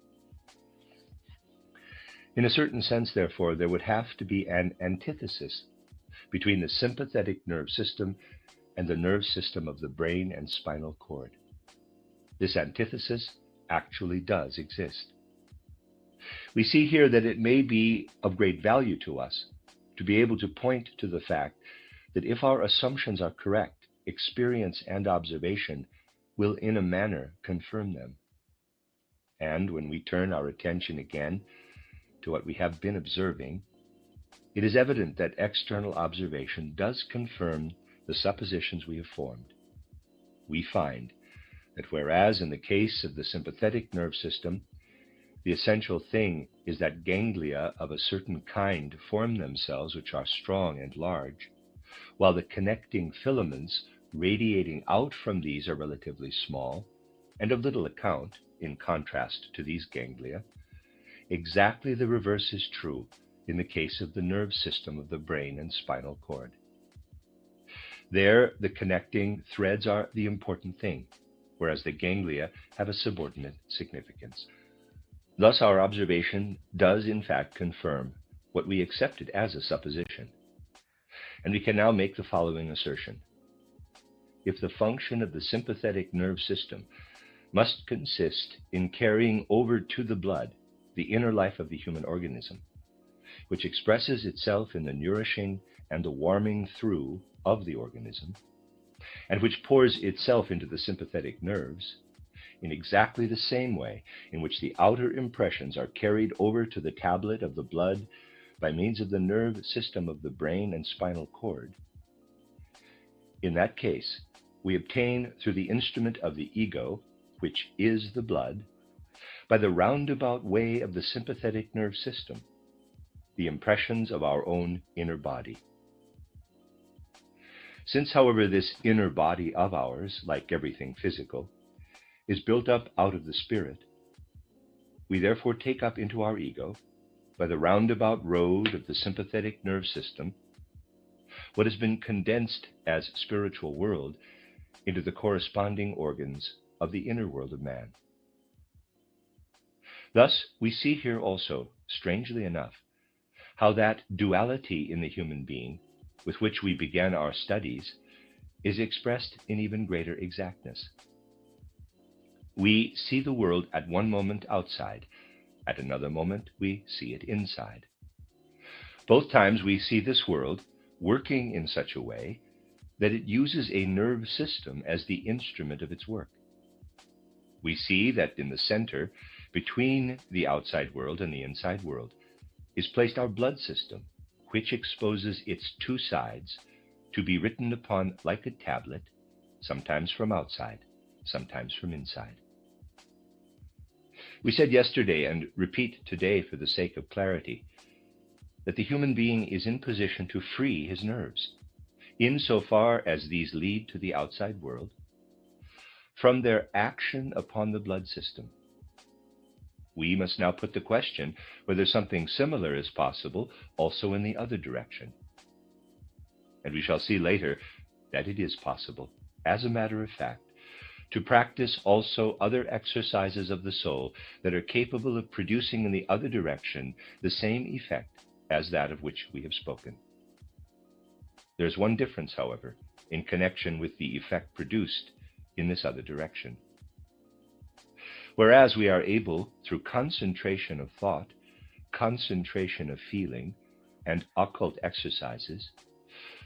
S1: In a certain sense, therefore, there would have to be an antithesis between the sympathetic nerve system and the nerve system of the brain and spinal cord. This antithesis actually does exist. We see here that it may be of great value to us to be able to point to the fact that if our assumptions are correct, experience and observation will in a manner confirm them. And when we turn our attention again to what we have been observing, it is evident that external observation does confirm the suppositions we have formed. We find that whereas in the case of the sympathetic nerve system, the essential thing is that ganglia of a certain kind form themselves which are strong and large, while the connecting filaments radiating out from these are relatively small and of little account in contrast to these ganglia, exactly the reverse is true in the case of the nerve system of the brain and spinal cord. There, the connecting threads are the important thing, whereas the ganglia have a subordinate significance. Thus, our observation does in fact confirm what we accepted as a supposition. And we can now make the following assertion. If the function of the sympathetic nerve system must consist in carrying over to the blood the inner life of the human organism, which expresses itself in the nourishing and the warming through of the organism, and which pours itself into the sympathetic nerves, in exactly the same way in which the outer impressions are carried over to the tablet of the blood by means of the nerve system of the brain and spinal cord. In that case, we obtain through the instrument of the ego, which is the blood, by the roundabout way of the sympathetic nerve system, the impressions of our own inner body. Since, however, this inner body of ours, like everything physical, is built up out of the spirit, we therefore take up into our ego, by the roundabout road of the sympathetic nerve system, what has been condensed as spiritual world into the corresponding organs of the inner world of man. Thus, we see here also, strangely enough, how that duality in the human being with which we began our studies is expressed in even greater exactness. We see the world at one moment outside, at another moment we see it inside. Both times we see this world working in such a way that it uses a nerve system as the instrument of its work. We see that in the center, between the outside world and the inside world, is placed our blood system, which exposes its two sides to be written upon like a tablet, sometimes from outside, sometimes from inside. We said yesterday, and repeat today for the sake of clarity, that the human being is in position to free his nerves, insofar as these lead to the outside world, from their action upon the blood system. We must now put the question whether something similar is possible also in the other direction. And we shall see later that it is possible, as a matter of fact, to practice also other exercises of the soul that are capable of producing in the other direction the same effect as that of which we have spoken. There's one difference, however, in connection with the effect produced in this other direction. Whereas we are able, through concentration of thought, concentration of feeling, and occult exercises,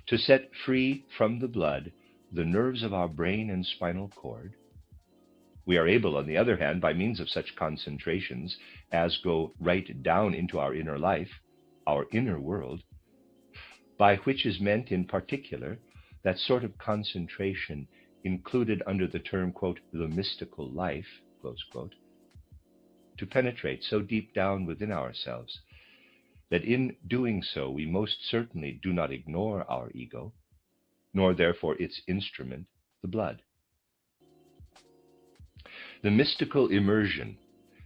S1: to set free from the blood the nerves of our brain and spinal cord, we are able, on the other hand, by means of such concentrations as go right down into our inner life, our inner world, by which is meant in particular that sort of concentration included under the term, quote, the mystical life, close quote, to penetrate so deep down within ourselves that in doing so we most certainly do not ignore our ego, nor therefore its instrument, the blood. The mystical immersion,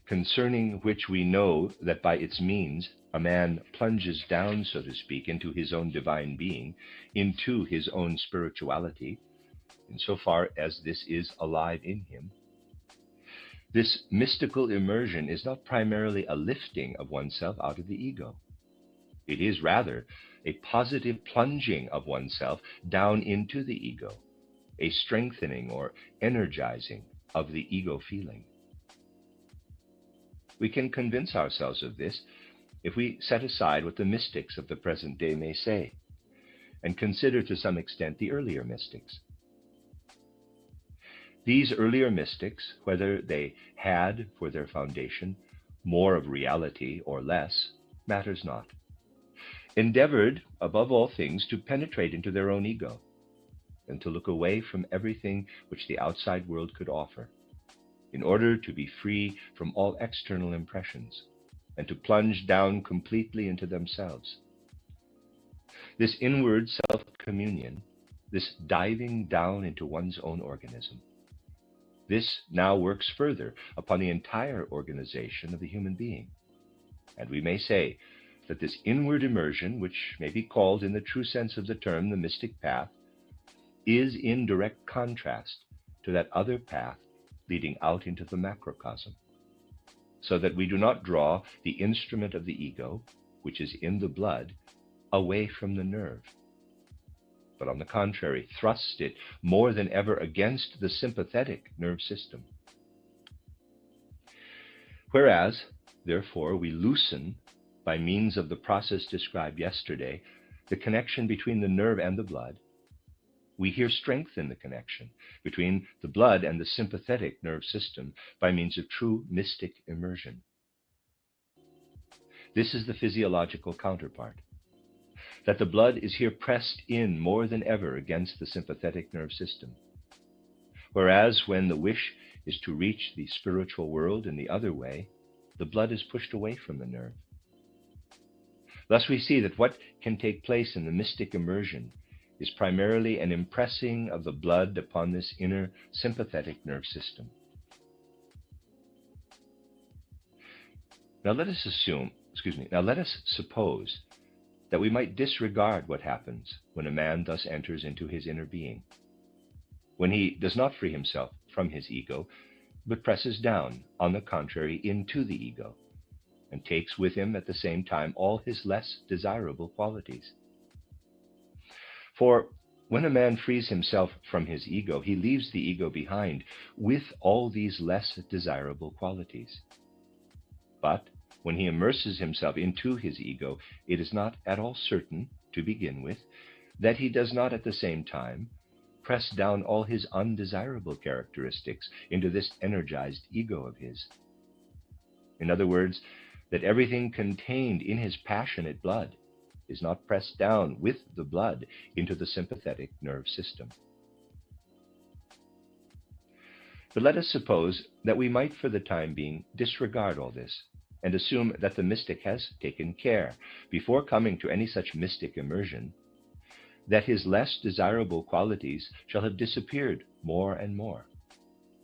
S1: concerning which we know that by its means a man plunges down, so to speak, into his own divine being, into his own spirituality, insofar as this is alive in him, this mystical immersion is not primarily a lifting of oneself out of the ego. It is rather a positive plunging of oneself down into the ego, a strengthening or energizing of the ego feeling. We can convince ourselves of this if we set aside what the mystics of the present day may say, and consider to some extent the earlier mystics. These earlier mystics, whether they had for their foundation more of reality or less, matters not, endeavored, above all things, to penetrate into their own ego, and to look away from everything which the outside world could offer, in order to be free from all external impressions, and to plunge down completely into themselves. This inward self-communion, this diving down into one's own organism, this now works further upon the entire organization of the human being. And we may say that this inward immersion, which may be called in the true sense of the term the mystic path, is in direct contrast to that other path leading out into the macrocosm, so that we do not draw the instrument of the ego, which is in the blood, away from the nerve, but on the contrary, thrust it more than ever against the sympathetic nerve system. Whereas, therefore, we loosen, by means of the process described yesterday, the connection between the nerve and the blood, we here strengthen the connection between the blood and the sympathetic nerve system by means of true mystic immersion. This is the physiological counterpart, that the blood is here pressed in more than ever against the sympathetic nerve system. Whereas when the wish is to reach the spiritual world in the other way, the blood is pushed away from the nerve. Thus we see that what can take place in the mystic immersion is primarily an impressing of the blood upon this inner sympathetic nerve system. Now let us suppose that we might disregard what happens when a man thus enters into his inner being, when he does not free himself from his ego, but presses down, on the contrary, into the ego, and takes with him at the same time all his less desirable qualities. For when a man frees himself from his ego, he leaves the ego behind with all these less desirable qualities. But when he immerses himself into his ego, it is not at all certain, to begin with, that he does not at the same time press down all his undesirable characteristics into this energized ego of his. In other words, that everything contained in his passionate blood is not pressed down with the blood into the sympathetic nerve system. But let us suppose that we might for the time being disregard all this and assume that the mystic has taken care, before coming to any such mystic immersion, that his less desirable qualities shall have disappeared more and more,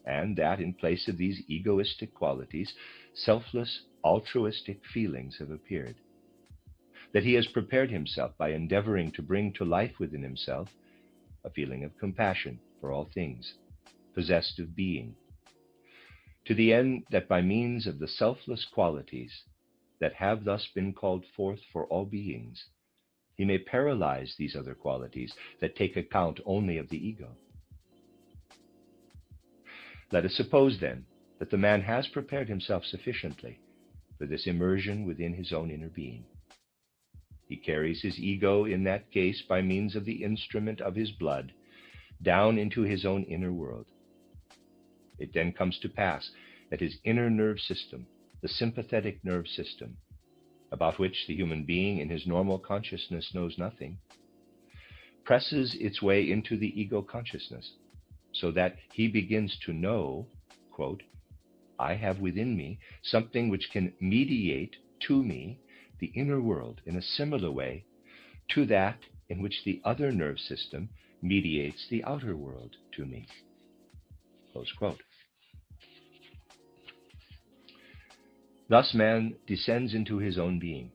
S1: and that in place of these egoistic qualities, selfless, altruistic feelings have appeared, that he has prepared himself by endeavoring to bring to life within himself a feeling of compassion for all things, possessed of being, to the end that by means of the selfless qualities that have thus been called forth for all beings, he may paralyze these other qualities that take account only of the ego. Let us suppose, then, that the man has prepared himself sufficiently for this immersion within his own inner being. He carries his ego in that case by means of the instrument of his blood down into his own inner world. It then comes to pass that his inner nerve system, the sympathetic nerve system, about which the human being in his normal consciousness knows nothing, presses its way into the ego consciousness, so that he begins to know, quote, I have within me something which can mediate to me the inner world in a similar way to that in which the other nerve system mediates the outer world to me. Close quote. Thus man descends into his own being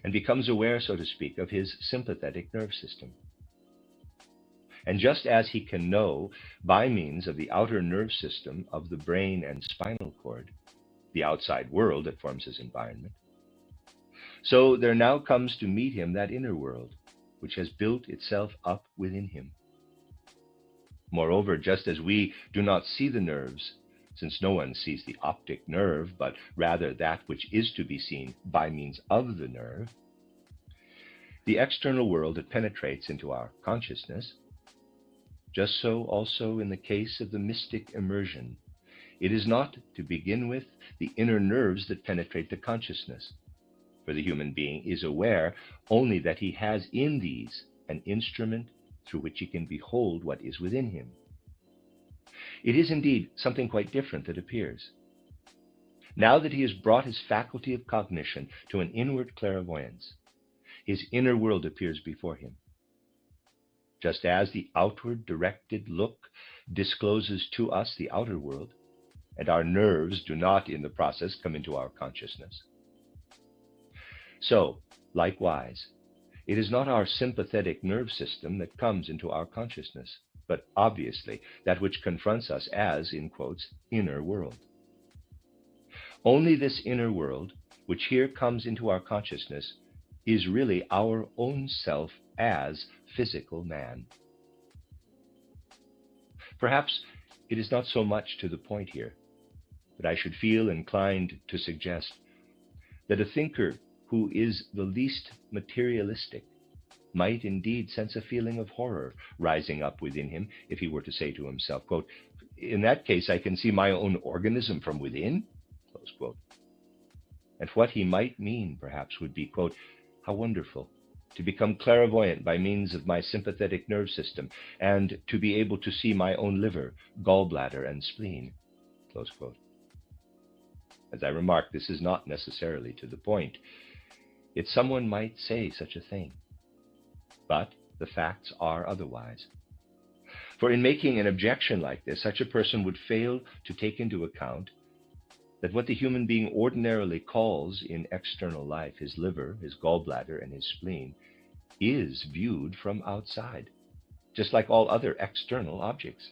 S1: and becomes aware, so to speak, of his sympathetic nerve system. And just as he can know by means of the outer nerve system of the brain and spinal cord, the outside world that forms his environment, so there now comes to meet him that inner world, which has built itself up within him. Moreover, just as we do not see the nerves, since no one sees the optic nerve, but rather that which is to be seen by means of the nerve, the external world that penetrates into our consciousness, just so also in the case of the mystic immersion, it is not, to begin with, the inner nerves that penetrate the consciousness, for the human being is aware only that he has in these an instrument through which he can behold what is within him. It is indeed something quite different that appears. Now that he has brought his faculty of cognition to an inward clairvoyance, his inner world appears before him. Just as the outward directed look discloses to us the outer world, and our nerves do not in the process come into our consciousness. So, likewise, it is not our sympathetic nerve system that comes into our consciousness, but obviously that which confronts us as, in quotes, inner world. Only this inner world, which here comes into our consciousness, is really our own self as physical man. Perhaps it is not so much to the point here, but I should feel inclined to suggest that a thinker who is the least materialistic might indeed sense a feeling of horror rising up within him if he were to say to himself, quote, in that case I can see my own organism from within, close quote. And what he might mean, perhaps, would be, quote, how wonderful to become clairvoyant by means of my sympathetic nerve system and to be able to see my own liver, gallbladder, and spleen, close quote. As I remarked, this is not necessarily to the point. Yet someone might say such a thing. But the facts are otherwise. For in making an objection like this, such a person would fail to take into account that what the human being ordinarily calls in external life his liver, his gallbladder, and his spleen is viewed from outside, just like all other external objects.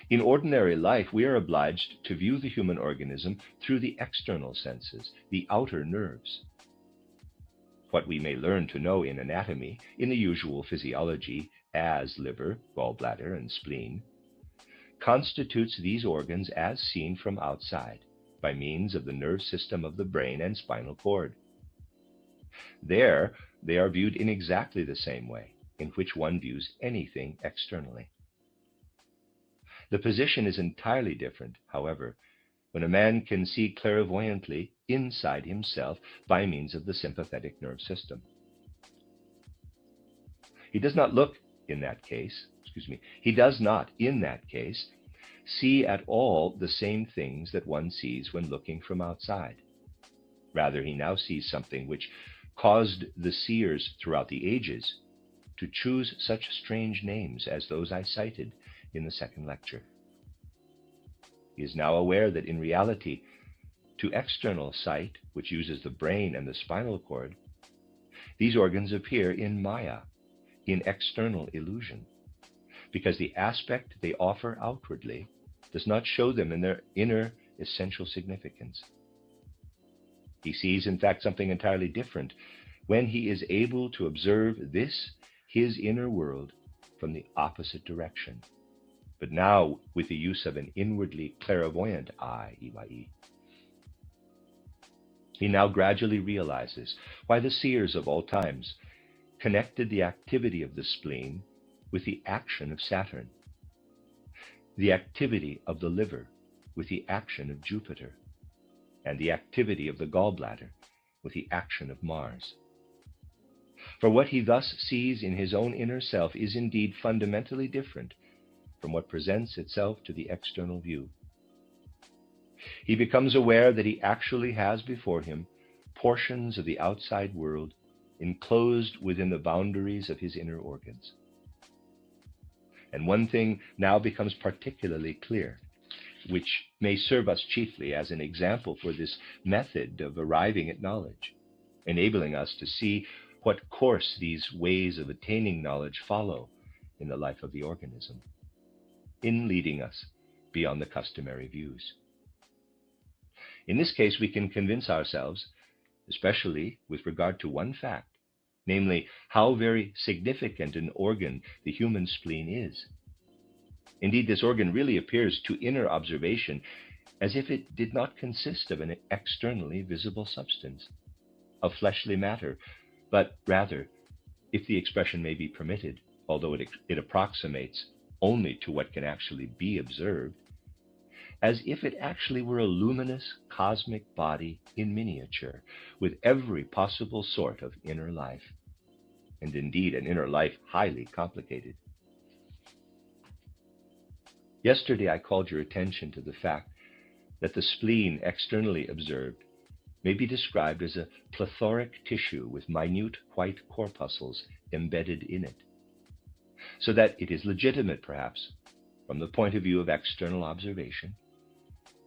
S1: In ordinary life, we are obliged to view the human organism through the external senses, the outer nerves. What we may learn to know in anatomy, in the usual physiology, as liver, gallbladder, and spleen, constitutes these organs as seen from outside, by means of the nerve system of the brain and spinal cord. There, they are viewed in exactly the same way in which one views anything externally. The position is entirely different, however, when a man can see clairvoyantly inside himself by means of the sympathetic nerve system. He does not in that case see at all the same things that one sees when looking from outside. Rather, he now sees something which caused the seers throughout the ages to choose such strange names as those I cited in the second lecture. He is now aware that in reality, to external sight, which uses the brain and the spinal cord, these organs appear in Maya, in external illusion, because the aspect they offer outwardly does not show them in their inner essential significance. He sees, in fact, something entirely different when he is able to observe this, his inner world, from the opposite direction, but now with the use of an inwardly clairvoyant eye, EYE. He now gradually realizes why the seers of all times connected the activity of the spleen with the action of Saturn, the activity of the liver with the action of Jupiter, and the activity of the gallbladder with the action of Mars. For what he thus sees in his own inner self is indeed fundamentally different from what presents itself to the external view. He becomes aware that he actually has before him portions of the outside world enclosed within the boundaries of his inner organs. And one thing now becomes particularly clear, which may serve us chiefly as an example for this method of arriving at knowledge, enabling us to see what course these ways of attaining knowledge follow in the life of the organism, in leading us beyond the customary views. In this case, we can convince ourselves, especially with regard to one fact, namely, how very significant an organ the human spleen is. Indeed, this organ really appears to inner observation as if it did not consist of an externally visible substance, of fleshly matter, but rather, if the expression may be permitted, although it approximates only to what can actually be observed, as if it actually were a luminous cosmic body in miniature, with every possible sort of inner life, and indeed an inner life highly complicated. Yesterday I called your attention to the fact that the spleen, externally observed, may be described as a plethoric tissue with minute white corpuscles embedded in it, so that it is legitimate, perhaps, from the point of view of external observation,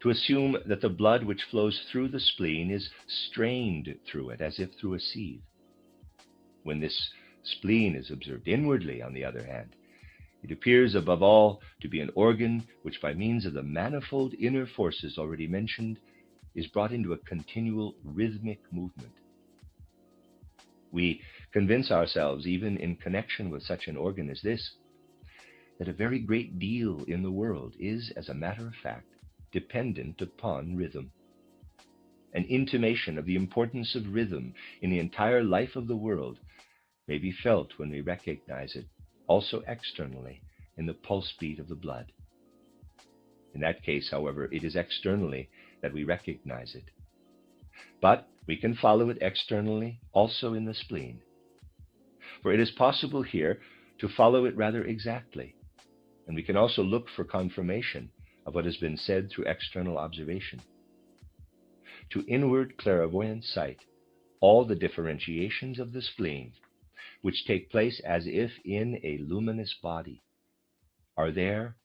S1: to assume that the blood which flows through the spleen is strained through it as if through a sieve. When this spleen is observed inwardly, on the other hand, it appears above all to be an organ which, by means of the manifold inner forces already mentioned, is brought into a continual rhythmic movement. We convince ourselves, even in connection with such an organ as this, that a very great deal in the world is, as a matter of fact, dependent upon rhythm. An intimation of the importance of rhythm in the entire life of the world may be felt when we recognize it also externally in the pulse beat of the blood. In that case, however, it is externally that we recognize it. But we can follow it externally also in the spleen. For it is possible here to follow it rather exactly, and we can also look for confirmation of what has been said through external observation. To inward clairvoyant sight, all the differentiations of the spleen, which take place as if in a luminous body, are there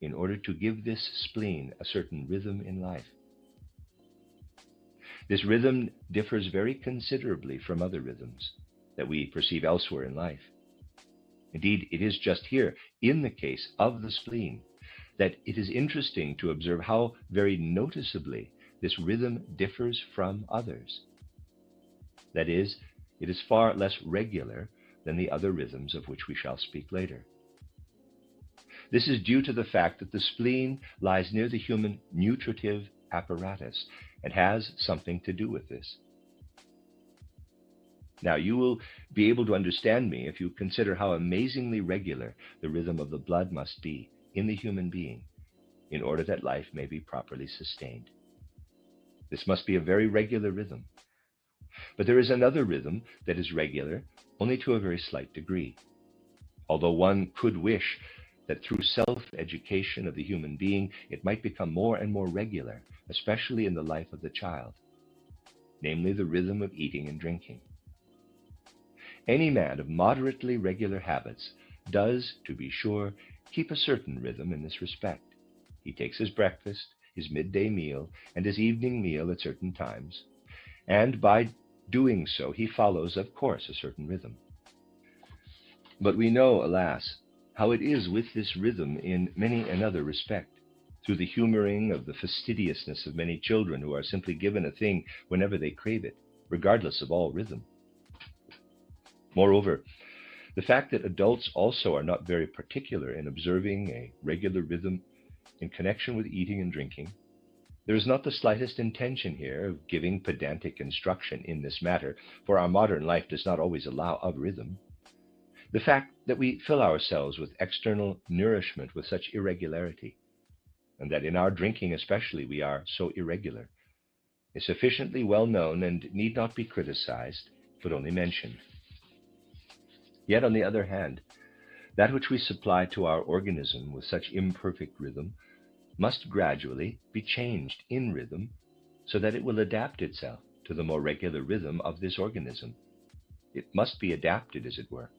S1: in order to give this spleen a certain rhythm in life. This rhythm differs very considerably from other rhythms that we perceive elsewhere in life. Indeed, it is just here, in the case of the spleen, that it is interesting to observe how very noticeably this rhythm differs from others. That is, it is far less regular than the other rhythms of which we shall speak later. This is due to the fact that the spleen lies near the human nutritive apparatus and has something to do with this. Now, you will be able to understand me if you consider how amazingly regular the rhythm of the blood must be in the human being in order that life may be properly sustained. This must be a very regular rhythm. But there is another rhythm that is regular only to a very slight degree, although one could wish that through self-education of the human being, it might become more and more regular, especially in the life of the child, namely the rhythm of eating and drinking. Any man of moderately regular habits does, to be sure, keep a certain rhythm in this respect. He takes his breakfast, his midday meal, and his evening meal at certain times, and by doing so he follows, of course, a certain rhythm. But we know, alas, how it is with this rhythm in many another respect, through the humoring of the fastidiousness of many children who are simply given a thing whenever they crave it, regardless of all rhythm. Moreover, the fact that adults also are not very particular in observing a regular rhythm in connection with eating and drinking, there is not the slightest intention here of giving pedantic instruction in this matter, for our modern life does not always allow of rhythm. The fact that we fill ourselves with external nourishment with such irregularity, and that in our drinking especially we are so irregular, is sufficiently well known and need not be criticized, but only mentioned. Yet, on the other hand, that which we supply to our organism with such imperfect rhythm must gradually be changed in rhythm so that it will adapt itself to the more regular rhythm of this organism. It must be adapted, as it were.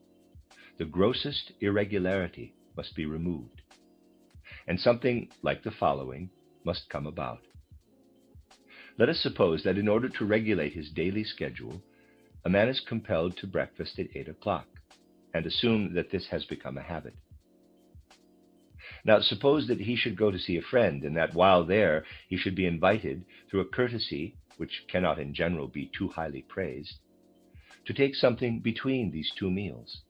S1: The grossest irregularity must be removed, and something like the following must come about. Let us suppose that in order to regulate his daily schedule, a man is compelled to breakfast at 8 o'clock, and assume that this has become a habit. Now, suppose that he should go to see a friend, and that while there he should be invited, through a courtesy which cannot in general be too highly praised, to take something between these two meals.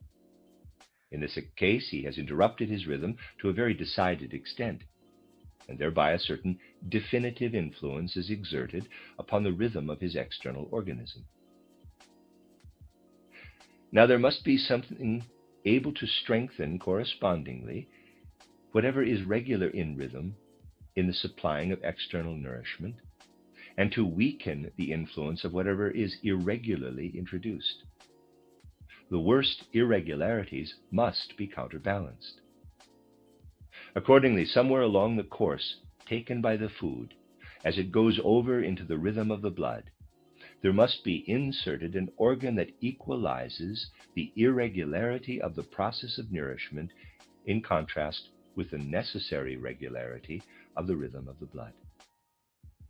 S1: In this case, he has interrupted his rhythm to a very decided extent, and thereby a certain definitive influence is exerted upon the rhythm of his external organism. Now, there must be something able to strengthen correspondingly whatever is regular in rhythm in the supplying of external nourishment, and to weaken the influence of whatever is irregularly introduced. The worst irregularities must be counterbalanced. Accordingly, somewhere along the course taken by the food, as it goes over into the rhythm of the blood, there must be inserted an organ that equalizes the irregularity of the process of nourishment in contrast with the necessary regularity of the rhythm of the blood.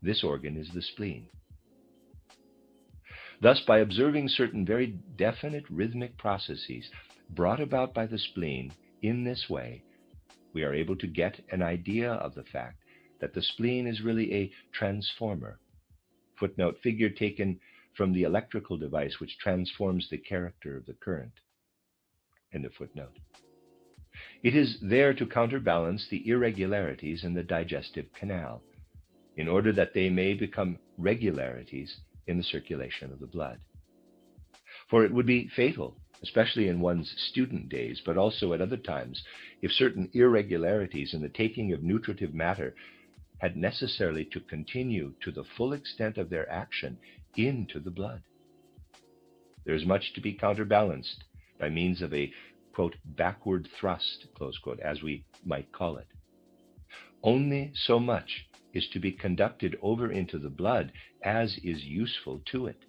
S1: This organ is the spleen. Thus, by observing certain very definite rhythmic processes brought about by the spleen in this way, we are able to get an idea of the fact that the spleen is really a transformer. Footnote, figure taken from the electrical device which transforms the character of the current. End of footnote. It is there to counterbalance the irregularities in the digestive canal, in order that they may become regularities in the circulation of the blood. For it would be fatal, especially in one's student days, but also at other times, if certain irregularities in the taking of nutritive matter had necessarily to continue to the full extent of their action into the blood. There is much to be counterbalanced by means of a, quote, backward thrust, close quote, as we might call it. Only so much is to be conducted over into the blood as is useful to it.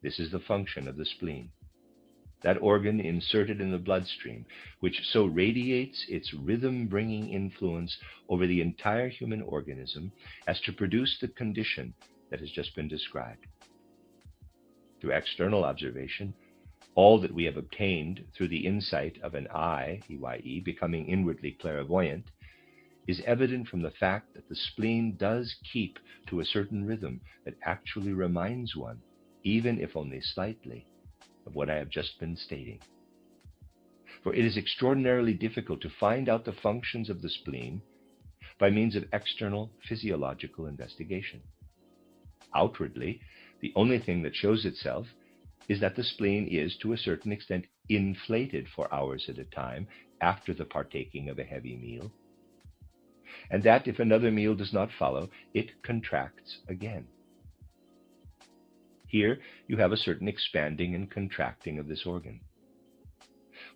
S1: This is the function of the spleen, that organ inserted in the bloodstream, which so radiates its rhythm-bringing influence over the entire human organism as to produce the condition that has just been described. Through external observation, all that we have obtained through the insight of an eye, EYE, becoming inwardly clairvoyant, is evident from the fact that the spleen does keep to a certain rhythm that actually reminds one, even if only slightly, of what I have just been stating. For it is extraordinarily difficult to find out the functions of the spleen by means of external physiological investigation. Outwardly, the only thing that shows itself is that the spleen is, to a certain extent, inflated for hours at a time after the partaking of a heavy meal. and that if another meal does not follow, it contracts again. Here you have a certain expanding and contracting of this organ.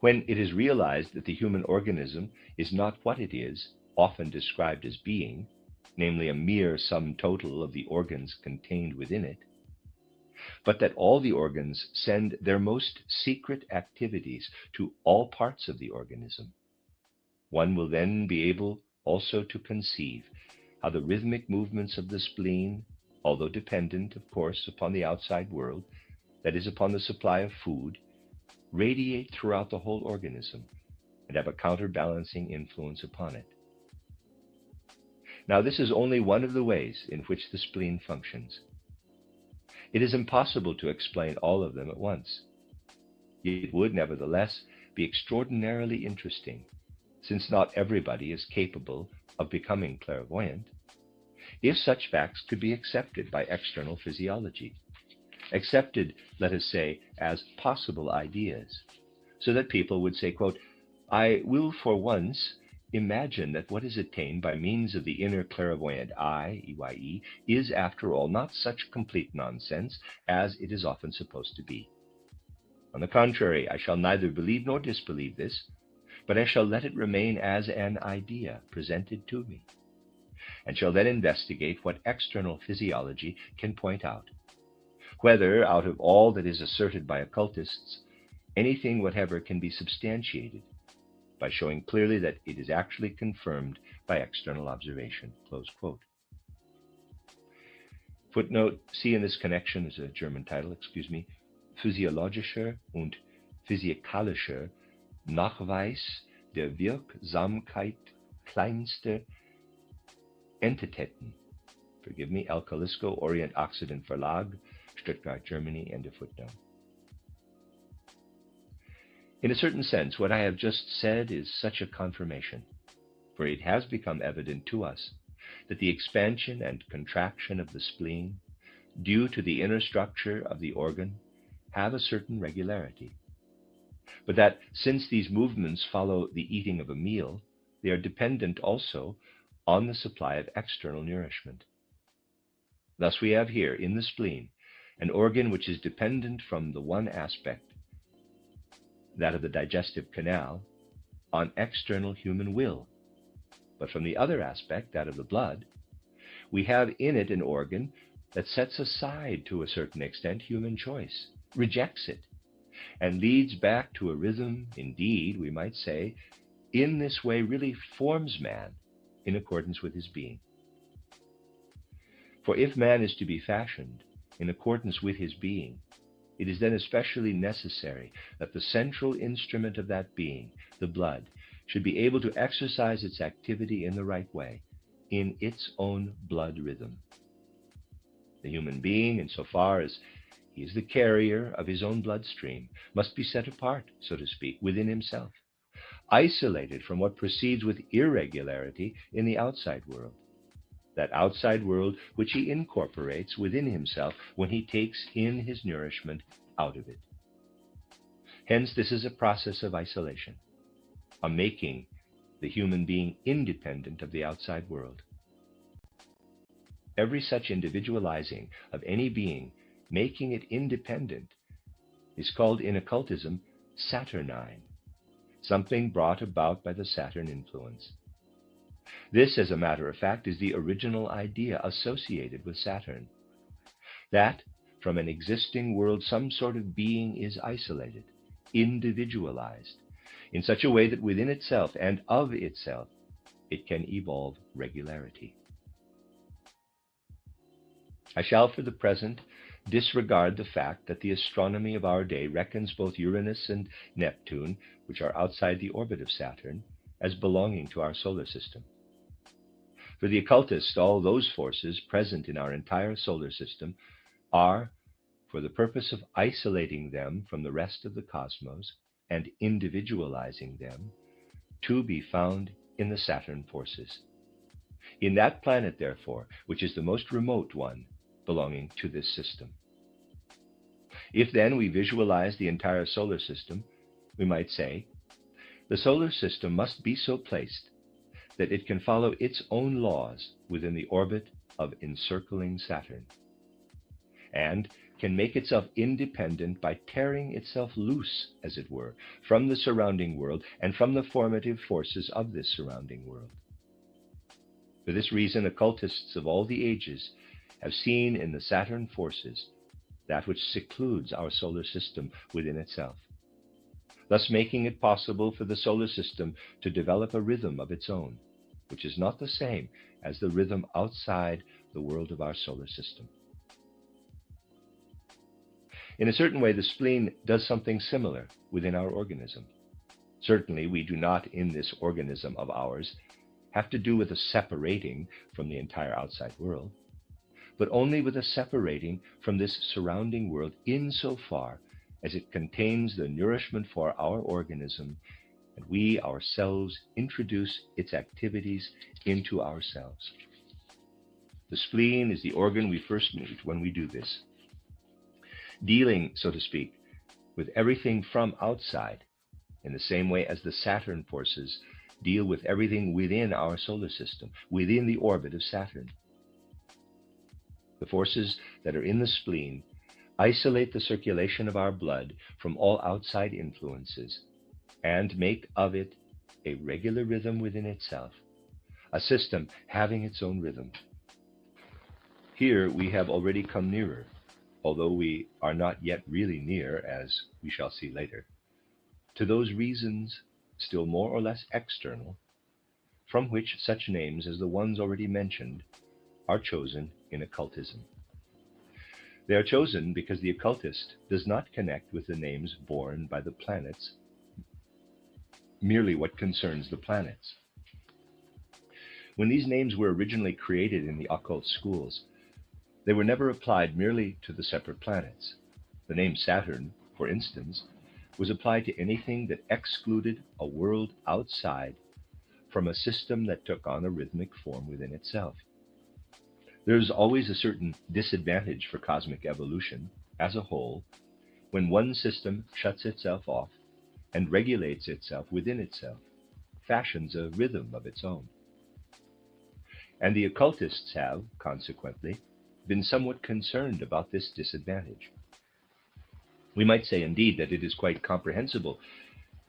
S1: When it is realized that the human organism is not what it is, often described as being, namely a mere sum total of the organs contained within it, but that all the organs send their most secret activities to all parts of the organism, one will then be able also to conceive how the rhythmic movements of the spleen, although dependent, of course, upon the outside world, that is, upon the supply of food, radiate throughout the whole organism and have a counterbalancing influence upon it. Now, this is only one of the ways in which the spleen functions. It is impossible to explain all of them at once. It would, nevertheless, be extraordinarily interesting, since not everybody is capable of becoming clairvoyant, if such facts could be accepted by external physiology, accepted, let us say, as possible ideas, so that people would say, quote, I will for once imagine that what is attained by means of the inner clairvoyant eye, EYE, is after all not such complete nonsense as it is often supposed to be. On the contrary, I shall neither believe nor disbelieve this, but I shall let it remain as an idea presented to me, and shall then investigate what external physiology can point out, whether, out of all that is asserted by occultists, anything whatever can be substantiated by showing clearly that it is actually confirmed by external observation. Close quote. Footnote, see in this connection, is a German title, Physiologischer und physikalischer Nachweis der Wirksamkeit kleinster Entitäten. Forgive me, Alkalisko, Orient-Occident Verlag, Stuttgart, Germany, end of footnote. In a certain sense, what I have just said is such a confirmation, for it has become evident to us that the expansion and contraction of the spleen, due to the inner structure of the organ, have a certain regularity, but that since these movements follow the eating of a meal, they are dependent also on the supply of external nourishment. Thus we have here in the spleen an organ which is dependent from the one aspect, that of the digestive canal, on external human will, but from the other aspect, that of the blood, we have in it an organ that sets aside to a certain extent human choice, rejects it, and leads back to a rhythm, indeed, we might say, in this way really forms man in accordance with his being. For if man is to be fashioned in accordance with his being, it is then especially necessary that the central instrument of that being, the blood, should be able to exercise its activity in the right way, in its own blood rhythm. The human being, insofar as he is the carrier of his own bloodstream, must be set apart, so to speak, within himself, isolated from what proceeds with irregularity in the outside world, that outside world which he incorporates within himself when he takes in his nourishment out of it. Hence, this is a process of isolation, a making the human being independent of the outside world. Every such individualizing of any being, making it independent, is called in occultism Saturnine, something brought about by the Saturn influence. This, as a matter of fact, is the original idea associated with Saturn, that from an existing world some sort of being is isolated, individualized, in such a way that within itself and of itself it can evolve regularity. I shall for the present disregard the fact that the astronomy of our day reckons both Uranus and Neptune, which are outside the orbit of Saturn, as belonging to our solar system. For the occultist, all those forces present in our entire solar system are, for the purpose of isolating them from the rest of the cosmos and individualizing them, to be found in the Saturn forces. In that planet, therefore, which is the most remote one belonging to this system. If then we visualize the entire solar system, we might say, the solar system must be so placed that it can follow its own laws within the orbit of encircling Saturn, and can make itself independent by tearing itself loose, as it were, from the surrounding world and from the formative forces of this surrounding world. For this reason, occultists of all the ages have seen in the Saturn forces that which secludes our solar system within itself, thus making it possible for the solar system to develop a rhythm of its own, which is not the same as the rhythm outside the world of our solar system. In a certain way, the spleen does something similar within our organism. Certainly, we do not, in this organism of ours, have to do with a separating from the entire outside world, but only with a separating from this surrounding world insofar as it contains the nourishment for our organism, and we ourselves introduce its activities into ourselves. The spleen is the organ we first meet when we do this, dealing, so to speak, with everything from outside, in the same way as the Saturn forces deal with everything within our solar system, within the orbit of Saturn. The forces that are in the spleen isolate the circulation of our blood from all outside influences and make of it a regular rhythm within itself, a system having its own rhythm. Here we have already come nearer, although we are not yet really near, as we shall see later, to those reasons, still more or less external, from which such names as the ones already mentioned are chosen in occultism. They are chosen because the occultist does not connect with the names borne by the planets, merely what concerns the planets. When these names were originally created in the occult schools, they were never applied merely to the separate planets. The name Saturn, for instance, was applied to anything that excluded a world outside from a system that took on a rhythmic form within itself. There is always a certain disadvantage for cosmic evolution as a whole when one system shuts itself off and regulates itself within itself, fashions a rhythm of its own. And the occultists have, consequently, been somewhat concerned about this disadvantage. We might say, indeed, that it is quite comprehensible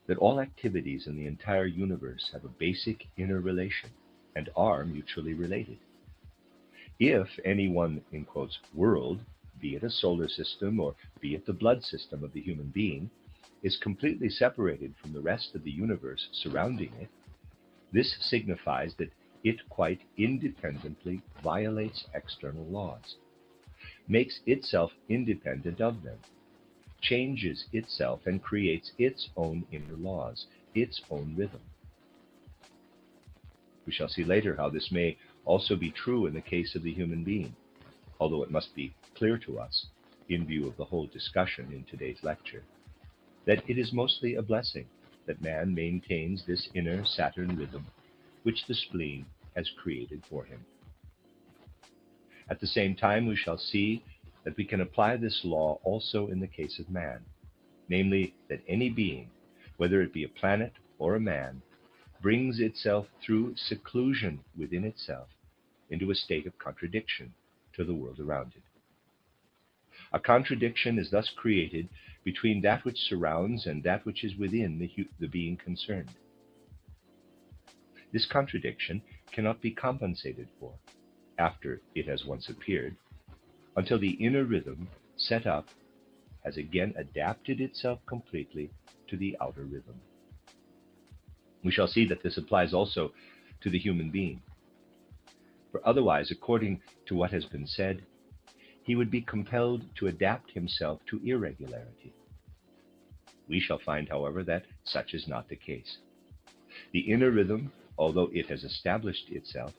S1: that all activities in the entire universe have a basic inner relation and are mutually related. If any one, in quotes, world, be it a solar system or be it the blood system of the human being, is completely separated from the rest of the universe surrounding it, this signifies that it quite independently violates external laws, makes itself independent of them, changes itself and creates its own inner laws, its own rhythm. We shall see later how this may also be true in the case of the human being, although it must be clear to us, in view of the whole discussion in today's lecture, that it is mostly a blessing that man maintains this inner Saturn rhythm which the spleen has created for him. At the same time, we shall see that we can apply this law also in the case of man, namely that any being, whether it be a planet or a man, brings itself through seclusion within itself into a state of contradiction to the world around it. A contradiction is thus created between that which surrounds and that which is within the being concerned. This contradiction cannot be compensated for, after it has once appeared, until the inner rhythm set up has again adapted itself completely to the outer rhythm. We shall see that this applies also to the human being. For otherwise, according to what has been said, he would be compelled to adapt himself to irregularity. We shall find, however, that such is not the case. The inner rhythm, although it has established itself,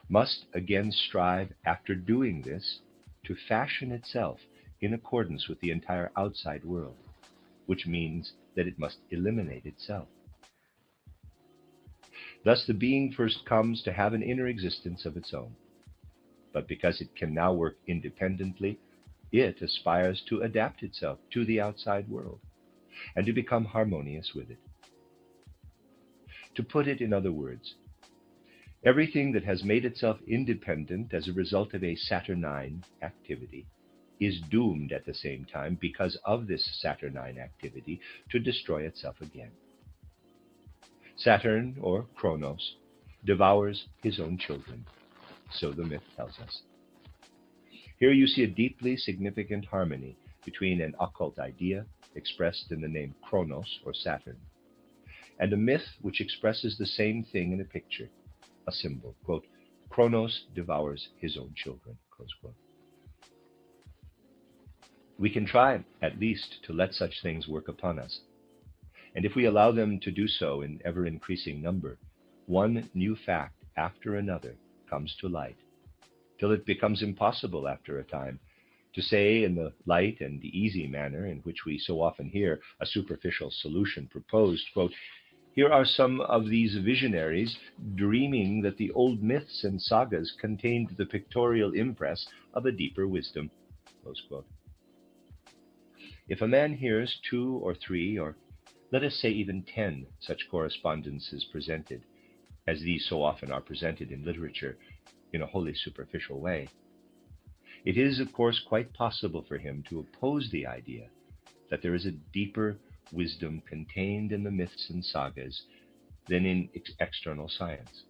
S1: must again strive, after doing this, to fashion itself in accordance with the entire outside world, which means that it must eliminate itself. Thus the being first comes to have an inner existence of its own, but because it can now work independently, it aspires to adapt itself to the outside world and to become harmonious with it. To put it in other words, Everything that has made itself independent as a result of a Saturnine activity is doomed at the same time, because of this Saturnine activity, to destroy itself again. Saturn, or Kronos, devours his own children, so the myth tells us. Here you see a deeply significant harmony between an occult idea, expressed in the name Kronos, or Saturn, and a myth which expresses the same thing in a picture, a symbol. Quote, Kronos devours his own children, close quote. We can try, at least, to let such things work upon us. And if we allow them to do so in ever-increasing number, one new fact after another comes to light, till it becomes impossible after a time to say in the light and the easy manner in which we so often hear a superficial solution proposed, quote, here are some of these visionaries dreaming that the old myths and sagas contained the pictorial impress of a deeper wisdom, close quote. If a man hears 2 or 3, or let us say even 10 such correspondences presented, as these so often are presented in literature in a wholly superficial way, it is, of course, quite possible for him to oppose the idea that there is a deeper wisdom contained in the myths and sagas than in external science.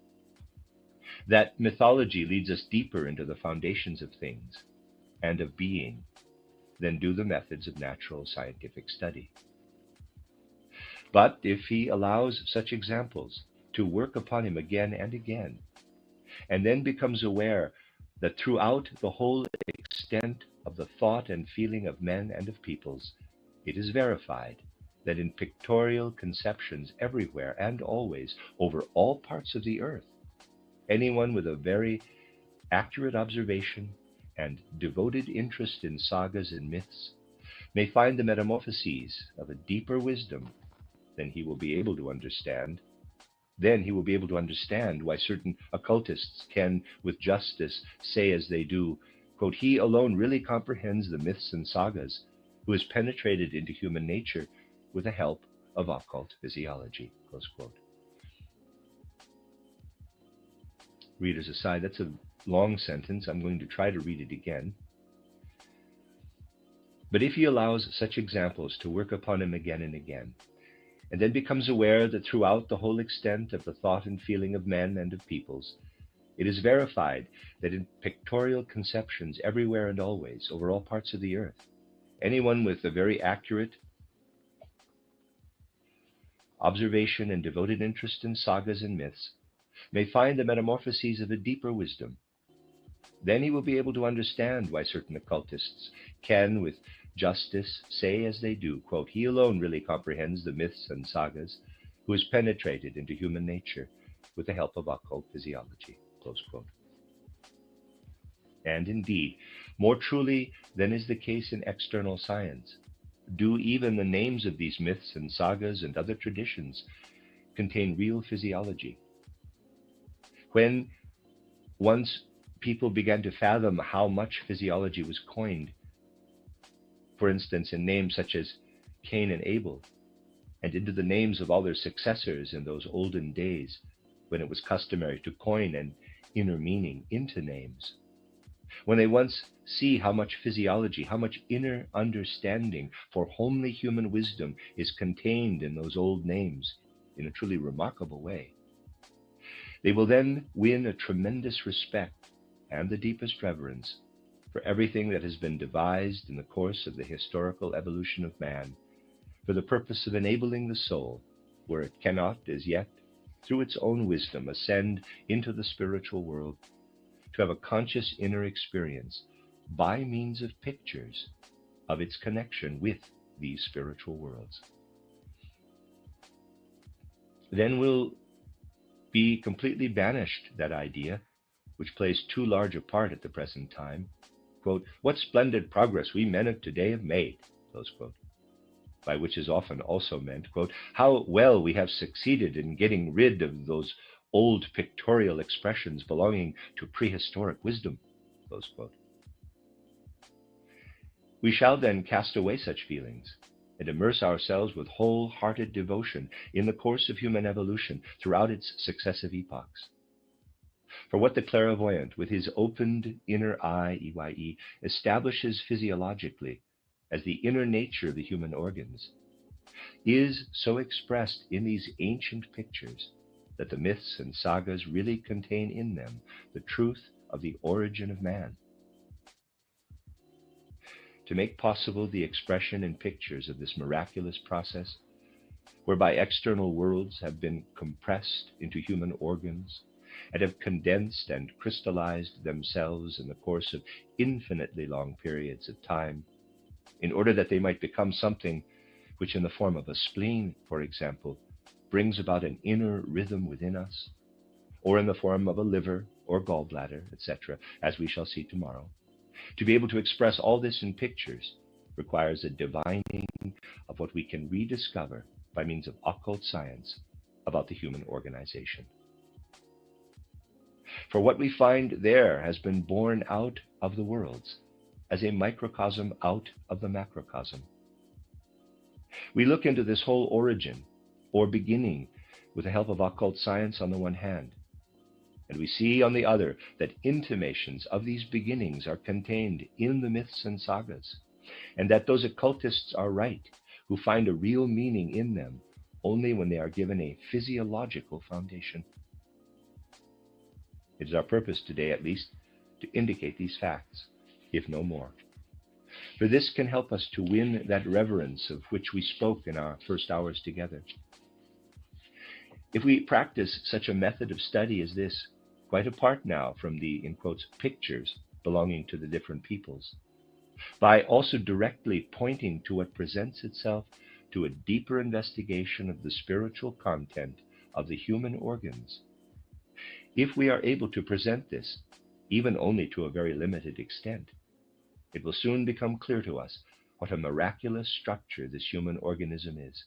S1: That mythology leads us deeper into the foundations of things and of being than do the methods of natural scientific study. But if he allows such examples to work upon him again and again, and then becomes aware that throughout the whole extent of the thought and feeling of men and of peoples, it is verified that in pictorial conceptions everywhere and always, over all parts of the earth, anyone with a very accurate observation and devoted interest in sagas and myths may find the metamorphoses of a deeper wisdom than he will be able to understand. Then he will be able to understand why certain occultists can, with justice, say as they do, quote, he alone really comprehends the myths and sagas, who has penetrated into human nature with the help of occult physiology, close quote. Readers aside, that's a long sentence. I'm going to try to read it again. But if he allows such examples to work upon him again and again, and then becomes aware that throughout the whole extent of the thought and feeling of men and of peoples, it is verified that in pictorial conceptions everywhere and always, over all parts of the earth, anyone with a very accurate observation and devoted interest in sagas and myths may find the metamorphoses of a deeper wisdom. Then he will be able to understand why certain occultists can, with justice, say as they do, quote, he alone really comprehends the myths and sagas, who has penetrated into human nature with the help of occult physiology, close quote. And indeed, more truly than is the case in external science, do even the names of these myths and sagas and other traditions contain real physiology. When once people began to fathom how much physiology was coined, for instance, in names such as Cain and Abel, and into the names of all their successors in those olden days, when it was customary to coin an inner meaning into names, when they once see how much physiology, how much inner understanding for homely human wisdom is contained in those old names in a truly remarkable way, they will then win a tremendous respect and the deepest reverence for everything that has been devised in the course of the historical evolution of man for the purpose of enabling the soul, where it cannot as yet, through its own wisdom, ascend into the spiritual world, to have a conscious inner experience by means of pictures of its connection with these spiritual worlds. Then will be completely banished that idea, which plays too large a part at the present time, quote, what splendid progress we men of today have made, close quote, by which is often also meant, quote, how well we have succeeded in getting rid of those old pictorial expressions belonging to prehistoric wisdom, close quote. We shall then cast away such feelings and immerse ourselves with wholehearted devotion in the course of human evolution throughout its successive epochs. For what the clairvoyant, with his opened inner eye, EYE, establishes physiologically as the inner nature of the human organs, is so expressed in these ancient pictures that the myths and sagas really contain in them the truth of the origin of man. To make possible the expression in pictures of this miraculous process, whereby external worlds have been compressed into human organs and have condensed and crystallized themselves in the course of infinitely long periods of time, in order that they might become something which, in the form of a spleen, for example, brings about an inner rhythm within us, or in the form of a liver or gallbladder, etc., as we shall see tomorrow. To be able to express all this in pictures requires a divining of what we can rediscover by means of occult science about the human organization. For what we find there has been born out of the worlds, as a microcosm out of the macrocosm. We look into this whole origin, or beginning, with the help of occult science on the one hand, and we see on the other that intimations of these beginnings are contained in the myths and sagas, and that those occultists are right who find a real meaning in them only when they are given a physiological foundation. It is our purpose today, at least, to indicate these facts, if no more. For this can help us to win that reverence of which we spoke in our first hours together. If we practice such a method of study as this, quite apart now from the, in quotes, pictures belonging to the different peoples, by also directly pointing to what presents itself to a deeper investigation of the spiritual content of the human organs, if we are able to present this, even only to a very limited extent, it will soon become clear to us what a miraculous structure this human organism is.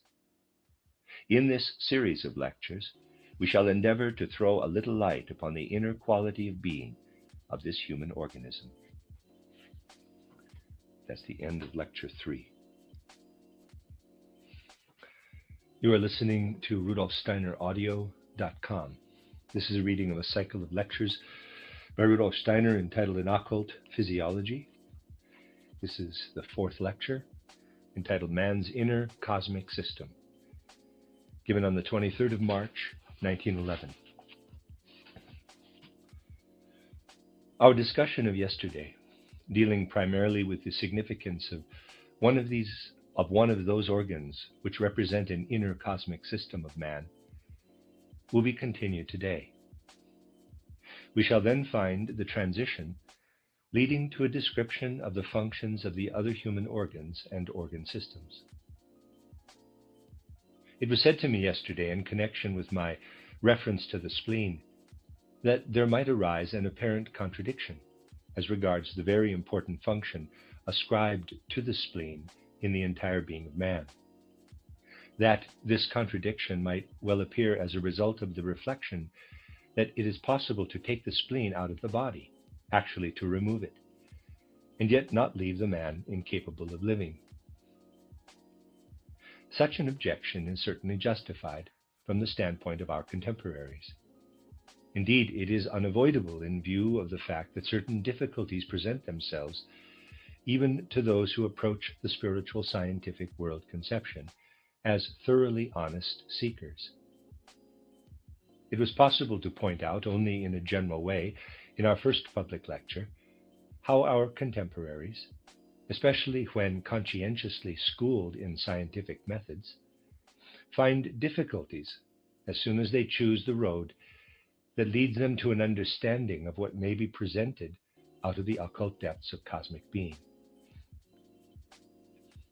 S1: In this series of lectures, we shall endeavor to throw a little light upon the inner quality of being of this human organism. That's the end of Lecture 3. You are listening to RudolfSteinerAudio.com. This is a reading of a cycle of lectures by Rudolf Steiner entitled In Occult Physiology. This is the fourth lecture, entitled Man's Inner Cosmic System, given on the 23rd of March, 1911. Our discussion of yesterday, dealing primarily with the significance of one of those organs which represent an inner cosmic system of man, will be continued today. We shall then find the transition leading to a description of the functions of the other human organs and organ systems. It was said to me yesterday, in connection with my reference to the spleen, that there might arise an apparent contradiction as regards the very important function ascribed to the spleen in the entire being of man. That this contradiction might well appear as a result of the reflection that it is possible to take the spleen out of the body, actually to remove it, and yet not leave the man incapable of living. Such an objection is certainly justified from the standpoint of our contemporaries. Indeed, it is unavoidable in view of the fact that certain difficulties present themselves even to those who approach the spiritual scientific world conception as thoroughly honest seekers. It was possible to point out only in a general way in our first public lecture how our contemporaries, especially when conscientiously schooled in scientific methods, find difficulties as soon as they choose the road that leads them to an understanding of what may be presented out of the occult depths of cosmic being.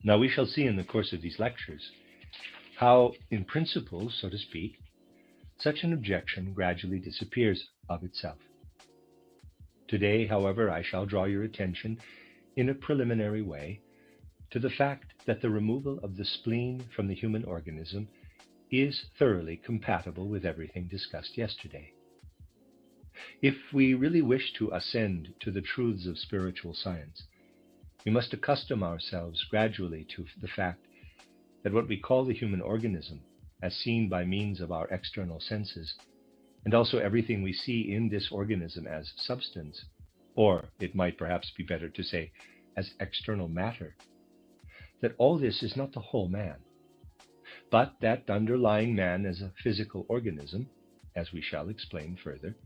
S1: Now we shall see in the course of these lectures how, in principle, so to speak, such an objection gradually disappears of itself. Today, however, I shall draw your attention in a preliminary way to the fact that the removal of the spleen from the human organism is thoroughly compatible with everything discussed yesterday. If we really wish to ascend to the truths of spiritual science, we must accustom ourselves gradually to the fact that what we call the human organism, as seen by means of our external senses, and also everything we see in this organism as substance, or it might perhaps be better to say as external matter, that all this is not the whole man, but that underlying man as a physical organism, as we shall explain further,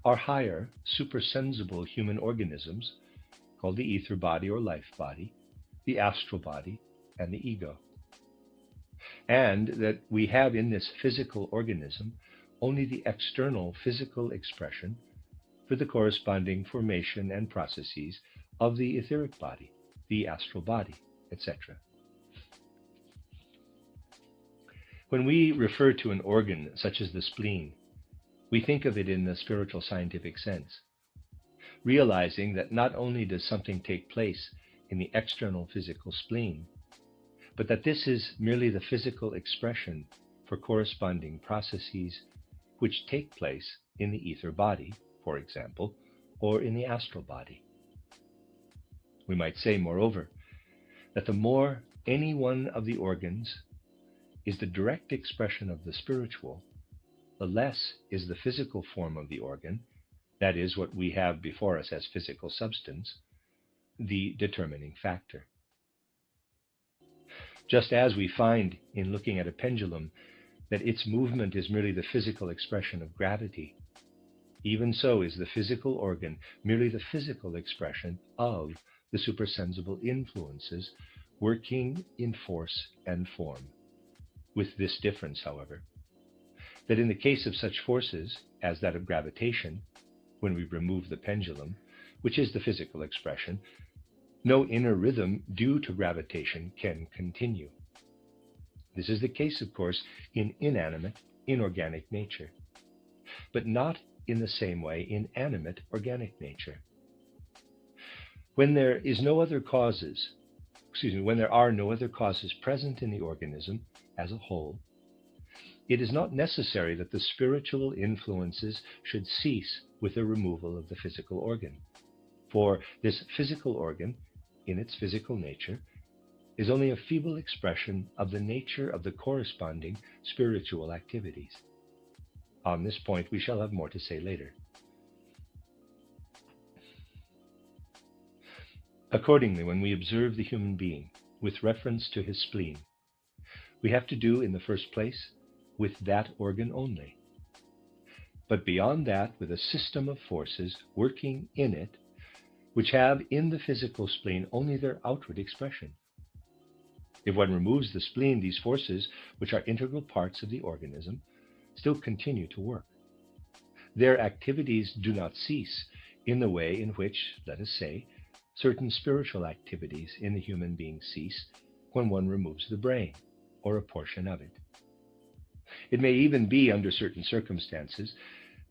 S1: are higher, supersensible human organisms called the ether body or life body, the astral body, and the ego. And that we have in this physical organism only the external physical expression for the corresponding formation and processes of the etheric body, the astral body, etc. When we refer to an organ such as the spleen, we think of it in the spiritual scientific sense, realizing that not only does something take place in the external physical spleen, but that this is merely the physical expression for corresponding processes which take place in the ether body, for example, or in the astral body. We might say, moreover, that the more any one of the organs is the direct expression of the spiritual, the less is the physical form of the organ, that is, what we have before us as physical substance, the determining factor. Just as we find in looking at a pendulum that its movement is merely the physical expression of gravity, even so is the physical organ merely the physical expression of the supersensible influences working in force and form. With this difference, however, that in the case of such forces as that of gravitation, when we remove the pendulum, which is the physical expression, no inner rhythm due to gravitation can continue. This is the case, of course, in inanimate, inorganic nature, but not in the same way in animate, organic nature. When there are no other causes present in the organism as a whole, it is not necessary that the spiritual influences should cease with the removal of the physical organ, for this physical organ, in its physical nature, is only a feeble expression of the nature of the corresponding spiritual activities. On this point, we shall have more to say later. Accordingly, when we observe the human being with reference to his spleen, we have to do, in the first place, with that organ only. But beyond that, with a system of forces working in it, which have in the physical spleen only their outward expression. If one removes the spleen, these forces, which are integral parts of the organism, still continue to work. Their activities do not cease in the way in which, let us say, certain spiritual activities in the human being cease when one removes the brain or a portion of it. It may even be, under certain circumstances,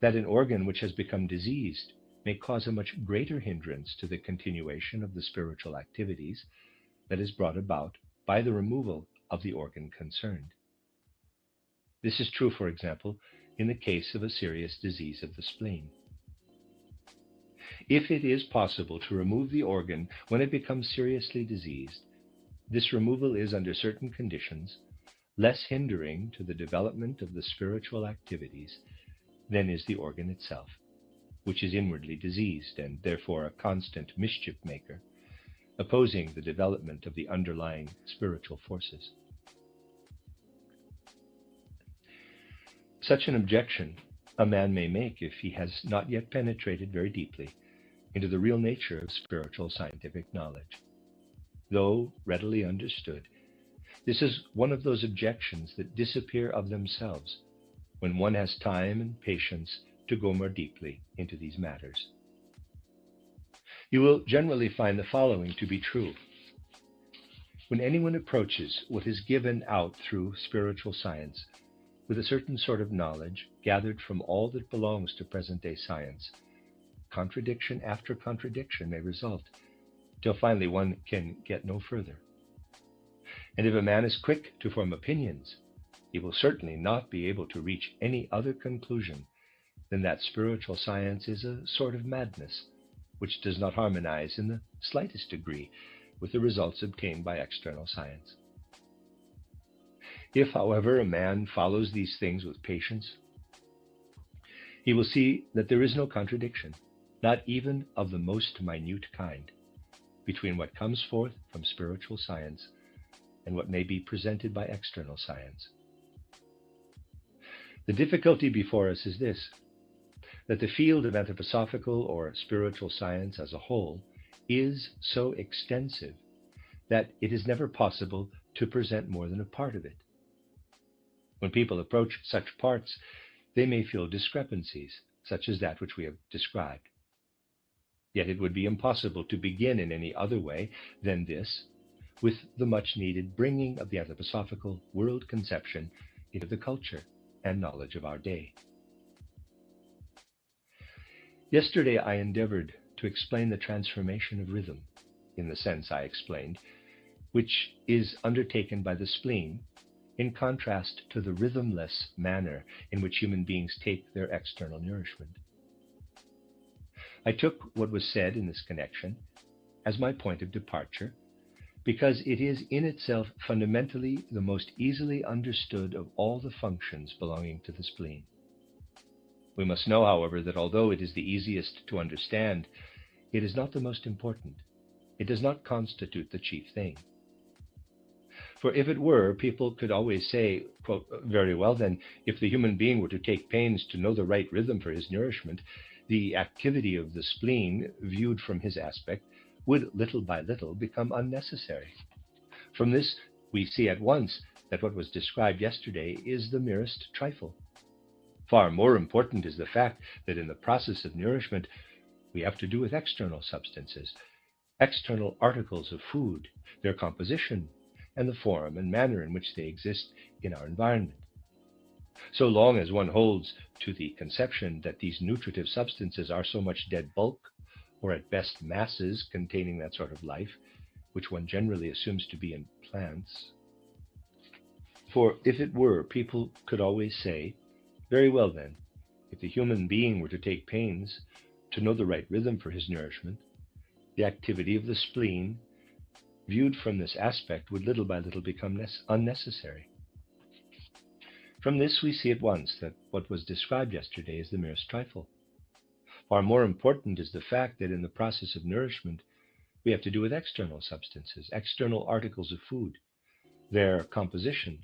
S1: that an organ which has become diseased may cause a much greater hindrance to the continuation of the spiritual activities that is brought about by the removal of the organ concerned. This is true, for example, in the case of a serious disease of the spleen. If it is possible to remove the organ when it becomes seriously diseased, this removal is, under certain conditions, less hindering to the development of the spiritual activities than is the organ itself, which is inwardly diseased and therefore a constant mischief maker, opposing the development of the underlying spiritual forces. Such an objection a man may make if he has not yet penetrated very deeply into the real nature of spiritual scientific knowledge. Though readily understood, this is one of those objections that disappear of themselves when one has time and patience to go more deeply into these matters. You will generally find the following to be true. When anyone approaches what is given out through spiritual science with a certain sort of knowledge gathered from all that belongs to present-day science, contradiction after contradiction may result, till finally one can get no further. And if a man is quick to form opinions, he will certainly not be able to reach any other conclusion than that spiritual science is a sort of madness, which does not harmonize in the slightest degree with the results obtained by external science. If, however, a man follows these things with patience, he will see that there is no contradiction, not even of the most minute kind, between what comes forth from spiritual science and what may be presented by external science. The difficulty before us is this, that the field of anthroposophical or spiritual science as a whole is so extensive that it is never possible to present more than a part of it. When people approach such parts, they may feel discrepancies, such as that which we have described. Yet it would be impossible to begin in any other way than this, with the much needed bringing of the anthroposophical world conception into the culture and knowledge of our day. Yesterday I endeavored to explain the transformation of rhythm, in the sense I explained, which is undertaken by the spleen, in contrast to the rhythmless manner in which human beings take their external nourishment. I took what was said in this connection as my point of departure, because it is in itself fundamentally the most easily understood of all the functions belonging to the spleen. We must know, however, that although it is the easiest to understand, it is not the most important. It does not constitute the chief thing. For if it were, people could always say, quote, very well then, if the human being were to take pains to know the right rhythm for his nourishment, the activity of the spleen, viewed from his aspect, would little by little become unnecessary. From this, we see at once that what was described yesterday is the merest trifle. Far more important is the fact that in the process of nourishment, we have to do with external substances, external articles of food, their composition, and the form and manner in which they exist in our environment. So long as one holds to the conception that these nutritive substances are so much dead bulk, or at best masses containing that sort of life, which one generally assumes to be in plants. For if it were, people could always say, very well then, if the human being were to take pains to know the right rhythm for his nourishment, the activity of the spleen, viewed from this aspect, would little by little become unnecessary. From this we see at once that what was described yesterday is the merest trifle. Far more important is the fact that in the process of nourishment, we have to do with external substances, external articles of food, their composition,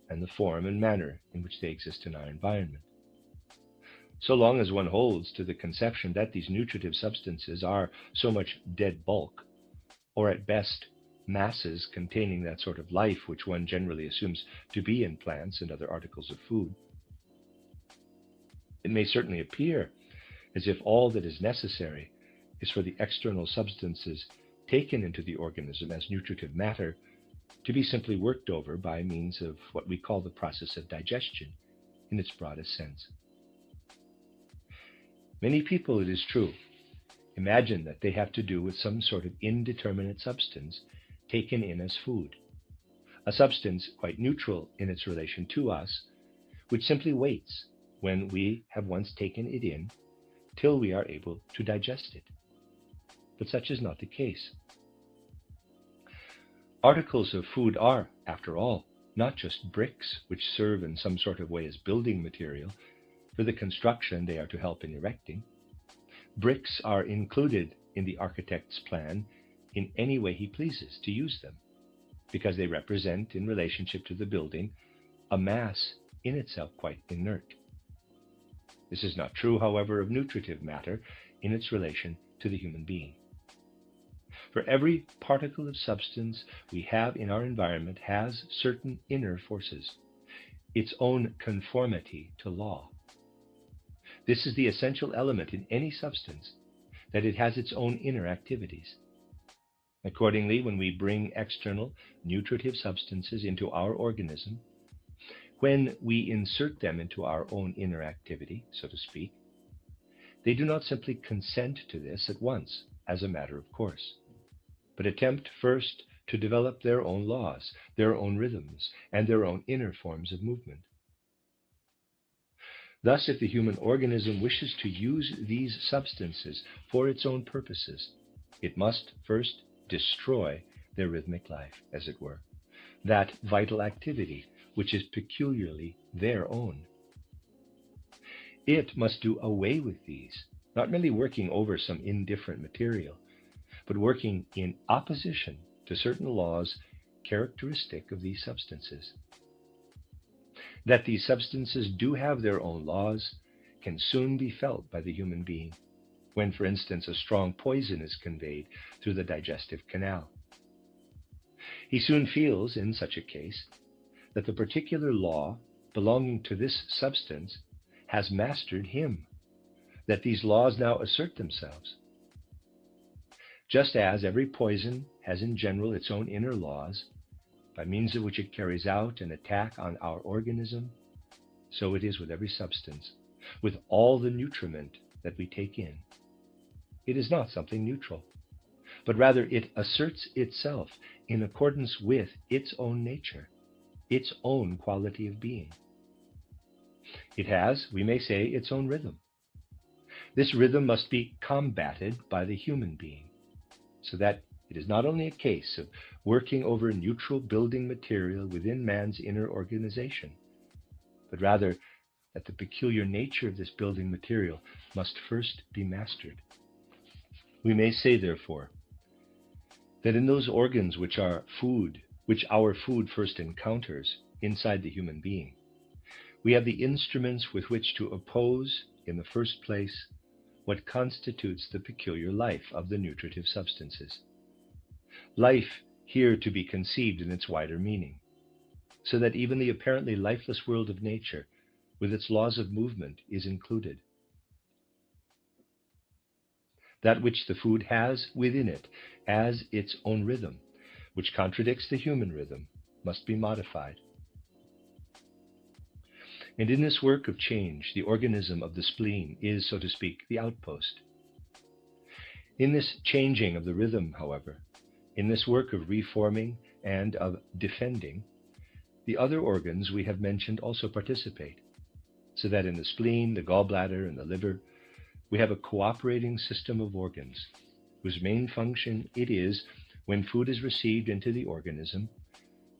S1: and the form and manner in which they exist in our environment. So long as one holds to the conception that these nutritive substances are so much dead bulk, or at best masses containing that sort of life which one generally assumes to be in plants and other articles of food, it may certainly appear as if all that is necessary is for the external substances taken into the organism as nutritive matter to be simply worked over by means of what we call the process of digestion in its broadest sense. Many people, it is true, imagine that they have to do with some sort of indeterminate substance taken in as food, a substance quite neutral in its relation to us, which simply waits when we have once taken it in till we are able to digest it. But such is not the case. Articles of food are, after all, not just bricks which serve in some sort of way as building material for the construction they are to help in erecting. Bricks are included in the architect's plan in any way he pleases to use them, because they represent, in relationship to the building, a mass in itself quite inert. This is not true, however, of nutritive matter in its relation to the human being. For every particle of substance we have in our environment has certain inner forces, its own conformity to law. This is the essential element in any substance, that it has its own inner activities. Accordingly, when we bring external nutritive substances into our organism, when we insert them into our own inner activity, so to speak, they do not simply consent to this at once as a matter of course, but attempt first to develop their own laws, their own rhythms, and their own inner forms of movement. Thus, if the human organism wishes to use these substances for its own purposes, it must first destroy their rhythmic life, as it were, that vital activity which is peculiarly their own. It must do away with these, not merely working over some indifferent material, but working in opposition to certain laws characteristic of these substances. That these substances do have their own laws can soon be felt by the human being, when, for instance, a strong poison is conveyed through the digestive canal. He soon feels, in such a case, that the particular law belonging to this substance has mastered him, that these laws now assert themselves. Just as every poison has in general its own inner laws, by means of which it carries out an attack on our organism, so it is with every substance, with all the nutriment that we take in. It is not something neutral, but rather it asserts itself in accordance with its own nature, its own quality of being. It has, we may say, its own rhythm. This rhythm must be combated by the human being, so that it is not only a case of working over neutral building material within man's inner organization, but rather that the peculiar nature of this building material must first be mastered. We may say, therefore, that in those organs which our food first encounters inside the human being, we have the instruments with which to oppose, in the first place, what constitutes the peculiar life of the nutritive substances. Life here to be conceived in its wider meaning, so that even the apparently lifeless world of nature, with its laws of movement, is included. That which the food has within it as its own rhythm, which contradicts the human rhythm, must be modified. And in this work of change, the organism of the spleen is, so to speak, the outpost. In this changing of the rhythm, however, in this work of reforming and of defending, the other organs we have mentioned also participate, so that in the spleen, the gallbladder, and the liver, we have a cooperating system of organs, whose main function it is, when food is received into the organism,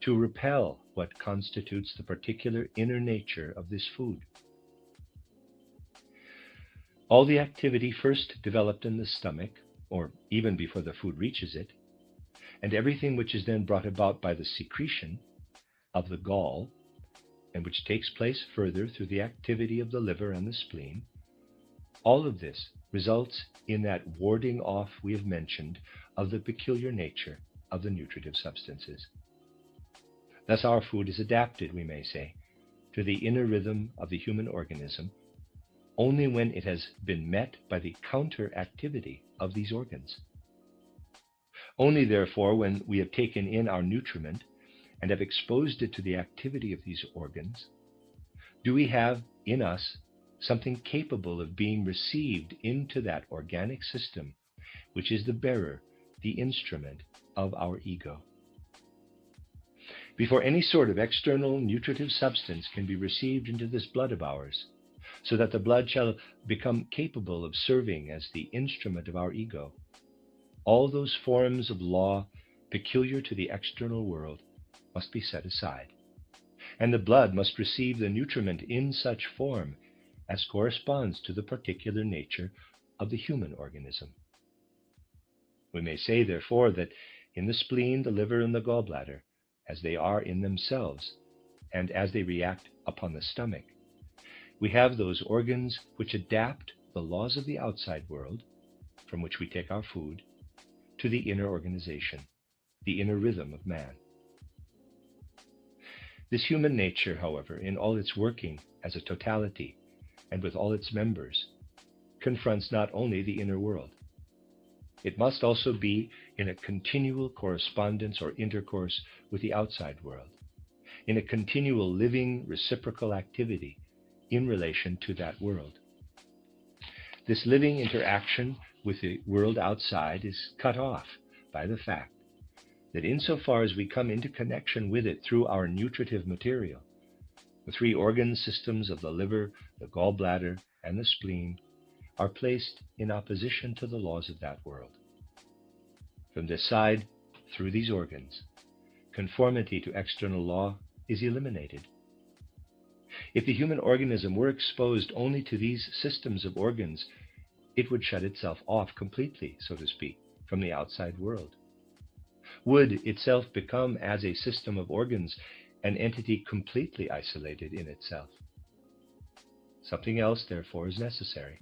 S1: to repel what constitutes the particular inner nature of this food. All the activity first developed in the stomach, or even before the food reaches it, and everything which is then brought about by the secretion of the gall, and which takes place further through the activity of the liver and the spleen, all of this results in that warding off we have mentioned of the peculiar nature of the nutritive substances. Thus our food is adapted, we may say, to the inner rhythm of the human organism only when it has been met by the counter-activity of these organs. Only, therefore, when we have taken in our nutriment and have exposed it to the activity of these organs, do we have in us something capable of being received into that organic system, which is the bearer, the instrument of our ego. Before any sort of external nutritive substance can be received into this blood of ours, so that the blood shall become capable of serving as the instrument of our ego, all those forms of law peculiar to the external world must be set aside, and the blood must receive the nutriment in such form as corresponds to the particular nature of the human organism. We may say, therefore, that in the spleen, the liver, and the gallbladder, as they are in themselves, and as they react upon the stomach, we have those organs which adapt the laws of the outside world, from which we take our food, to the inner organization, the inner rhythm of man. This human nature, however, in all its working as a totality, and with all its members, confronts not only the inner world. It must also be in a continual correspondence or intercourse with the outside world, in a continual living reciprocal activity in relation to that world. This living interaction with the world outside is cut off by the fact that insofar as we come into connection with it through our nutritive material, the three organ systems of the liver, the gallbladder, and the spleen are placed in opposition to the laws of that world. From this side, through these organs, conformity to external law is eliminated. If the human organism were exposed only to these systems of organs, it would shut itself off completely, so to speak, from the outside world. Would itself become, as a system of organs, an entity completely isolated in itself. Something else, therefore, is necessary.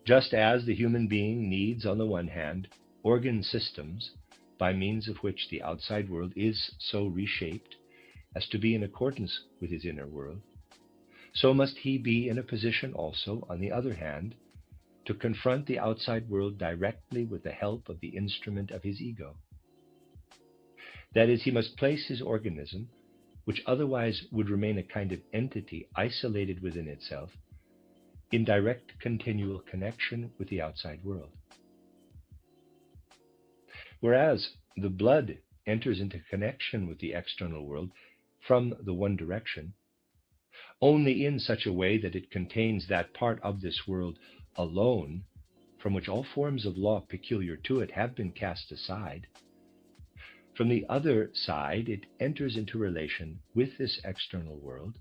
S1: Just as the human being needs, on the one hand, organ systems by means of which the outside world is so reshaped as to be in accordance with his inner world, so must he be in a position also, on the other hand, to confront the outside world directly with the help of the instrument of his ego. That is, he must place his organism, which otherwise would remain a kind of entity isolated within itself, in direct continual connection with the outside world. Whereas the blood enters into connection with the external world from the one direction, only in such a way that it contains that part of this world alone from which all forms of law peculiar to it have been cast aside, from the other side it enters into relation with this external world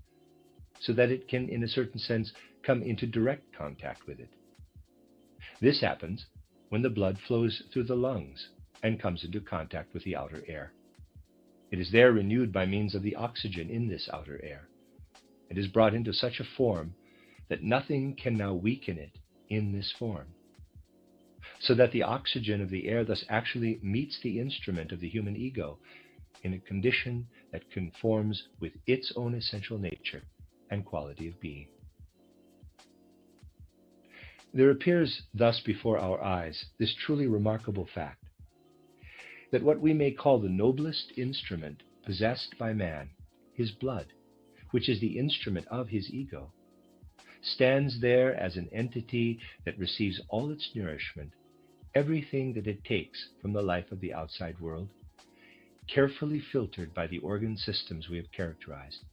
S1: so that it can, in a certain sense, come into direct contact with it. This happens when the blood flows through the lungs and comes into contact with the outer air. It is there renewed by means of the oxygen in this outer air. It is brought into such a form that nothing can now weaken it in this form, so that the oxygen of the air thus actually meets the instrument of the human ego in a condition that conforms with its own essential nature and quality of being. There appears thus before our eyes this truly remarkable fact, that what we may call the noblest instrument possessed by man, his blood, which is the instrument of his ego, stands there as an entity that receives all its nourishment, everything that it takes from the life of the outside world, carefully filtered by the organ systems we have characterized.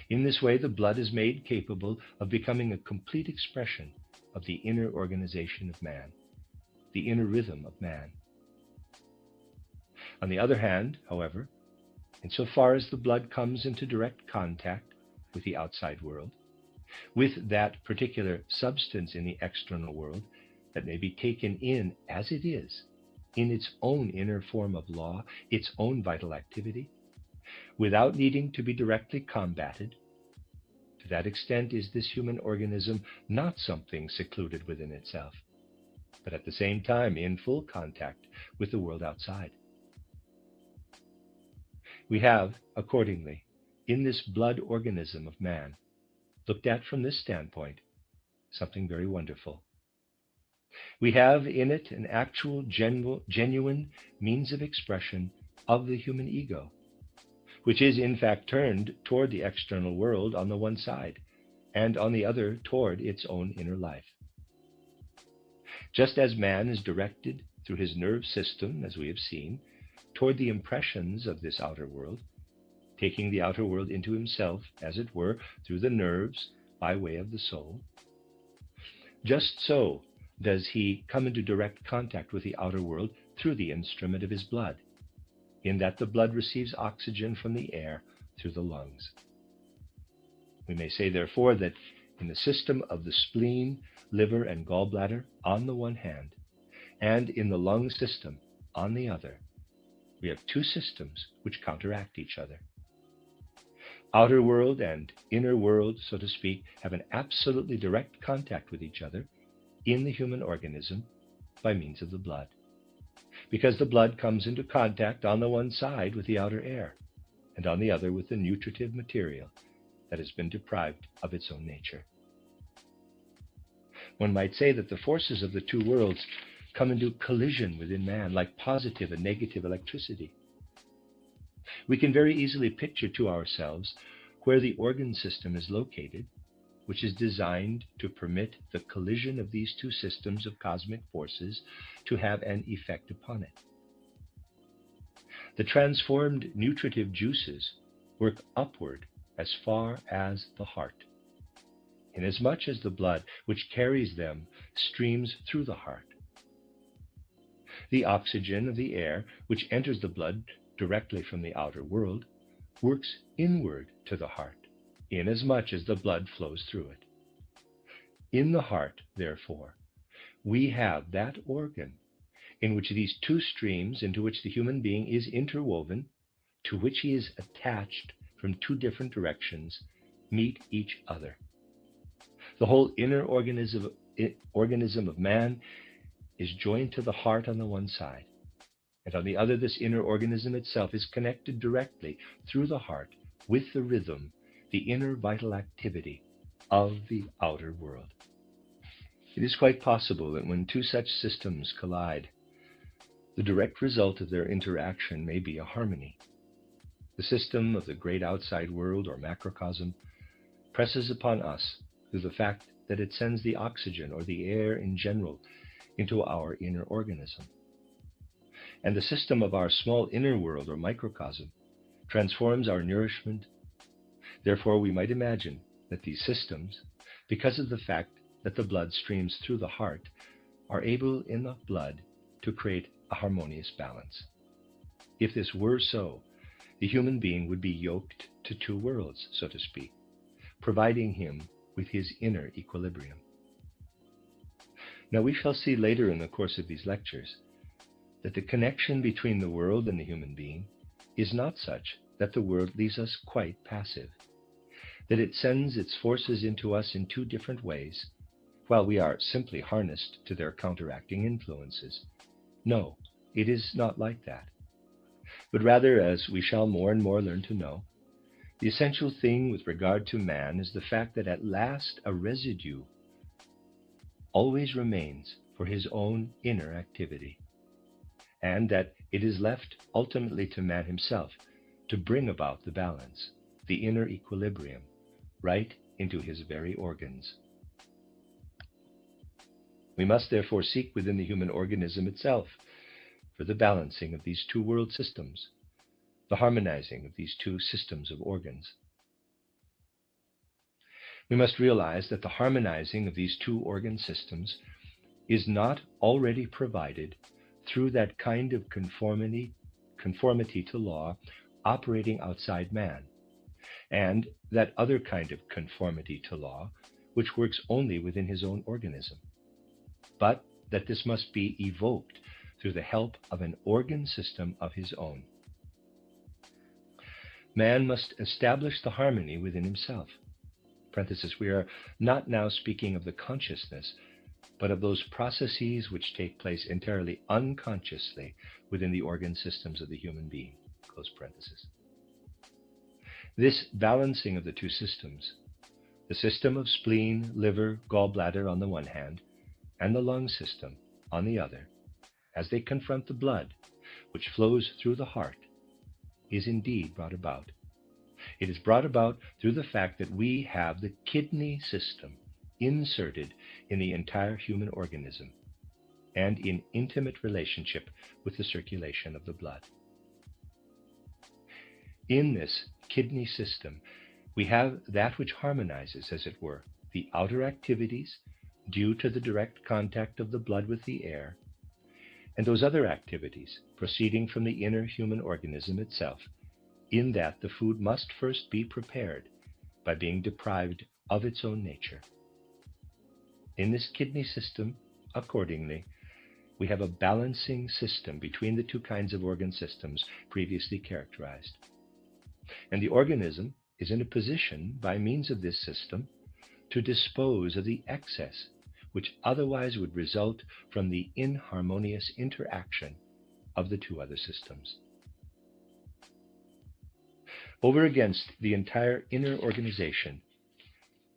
S1: In this way, the blood is made capable of becoming a complete expression of the inner organization of man, the inner rhythm of man. On the other hand, however, insofar as the blood comes into direct contact with the outside world, with that particular substance in the external world that may be taken in as it is, in its own inner form of law, its own vital activity, without needing to be directly combated, to that extent is this human organism not something secluded within itself, but at the same time in full contact with the world outside. We have, accordingly, in this blood organism of man, looked at from this standpoint, something very wonderful. We have in it an actual, genuine means of expression of the human ego, which is in fact turned toward the external world on the one side, and on the other toward its own inner life. Just as man is directed through his nerve system, as we have seen, toward the impressions of this outer world, taking the outer world into himself, as it were, through the nerves by way of the soul, just so does he come into direct contact with the outer world through the instrument of his blood, in that the blood receives oxygen from the air through the lungs. We may say, therefore, that in the system of the spleen, liver, and gallbladder on the one hand, and in the lung system on the other, we have two systems which counteract each other. Outer world and inner world, so to speak, have an absolutely direct contact with each other in the human organism by means of the blood, because the blood comes into contact on the one side with the outer air, and on the other with the nutritive material that has been deprived of its own nature. One might say that the forces of the two worlds come into collision within man like positive and negative electricity. We can very easily picture to ourselves where the organ system is located, which is designed to permit the collision of these two systems of cosmic forces to have an effect upon it. The transformed nutritive juices work upward as far as the heart, inasmuch as the blood which carries them streams through the heart. The oxygen of the air, which enters the blood directly from the outer world, works inward to the heart, inasmuch as the blood flows through it. In the heart, therefore, we have that organ in which these two streams into which the human being is interwoven, to which he is attached from two different directions, meet each other. The whole inner organism of man is joined to the heart on the one side, and on the other this inner organism itself is connected directly through the heart with the rhythm, the inner vital activity of the outer world. It is quite possible that when two such systems collide, the direct result of their interaction may be a harmony. The system of the great outside world, or macrocosm, presses upon us through the fact that it sends the oxygen or the air in general into our inner organism. And the system of our small inner world, or microcosm, transforms our nourishment. Therefore, we might imagine that these systems, because of the fact that the blood streams through the heart, are able in the blood to create a harmonious balance. If this were so, the human being would be yoked to two worlds, so to speak, providing him with his inner equilibrium. Now, we shall see later in the course of these lectures that the connection between the world and the human being is not such that the world leaves us quite passive, that it sends its forces into us in two different ways, while we are simply harnessed to their counteracting influences. No, it is not like that. But rather, as we shall more and more learn to know, the essential thing with regard to man is the fact that at last a residue always remains for his own inner activity, and that it is left ultimately to man himself to bring about the balance, the inner equilibrium, right into his very organs. We must therefore seek within the human organism itself for the balancing of these two world systems, the harmonizing of these two systems of organs. We must realize that the harmonizing of these two organ systems is not already provided through that kind of conformity to law operating outside man, and that other kind of conformity to law which works only within his own organism, but that this must be evoked through the help of an organ system of his own. Man must establish the harmony within himself. Parenthesis, we are not now speaking of the consciousness, but of those processes which take place entirely unconsciously within the organ systems of the human being. Close parenthesis. This balancing of the two systems, the system of spleen, liver, gallbladder on the one hand, and the lung system on the other, as they confront the blood, which flows through the heart, is indeed brought about. It is brought about through the fact that we have the kidney system inserted in the entire human organism and in intimate relationship with the circulation of the blood. In this kidney system, we have that which harmonizes, as it were, the outer activities due to the direct contact of the blood with the air, and those other activities proceeding from the inner human organism itself, in that the food must first be prepared by being deprived of its own nature. In this kidney system, accordingly, we have a balancing system between the two kinds of organ systems previously characterized. And the organism is in a position, by means of this system, to dispose of the excess which otherwise would result from the inharmonious interaction of the two other systems. Over against the entire inner organization,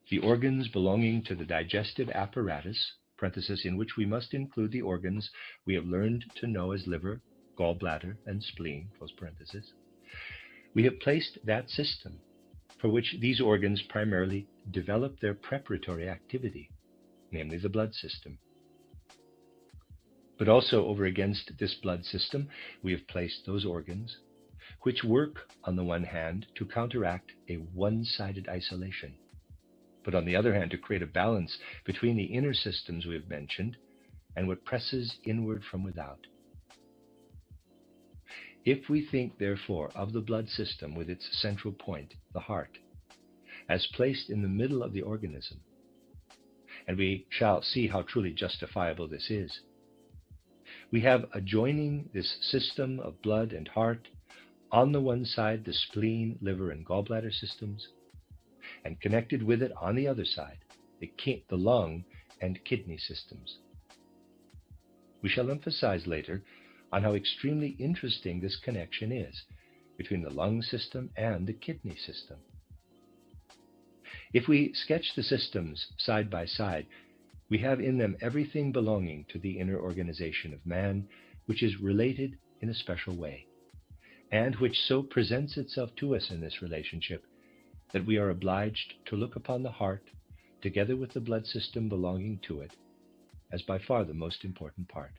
S1: the organs belonging to the digestive apparatus, parenthesis, in which we must include the organs we have learned to know as liver, gallbladder, and spleen, close parenthesis, we have placed that system for which these organs primarily develop their preparatory activity, namely the blood system. But also over against this blood system, we have placed those organs which work, on the one hand, to counteract a one-sided isolation, but on the other hand, to create a balance between the inner systems we have mentioned and what presses inward from without. If we think, therefore, of the blood system with its central point, the heart, as placed in the middle of the organism, and we shall see how truly justifiable this is, we have adjoining this system of blood and heart, on the one side the spleen, liver, and gallbladder systems, and connected with it on the other side, the lung and kidney systems. We shall emphasize later on how extremely interesting this connection is between the lung system and the kidney system. If we sketch the systems side by side, we have in them everything belonging to the inner organization of man, which is related in a special way, and which so presents itself to us in this relationship that we are obliged to look upon the heart, together with the blood system belonging to it, as by far the most important part.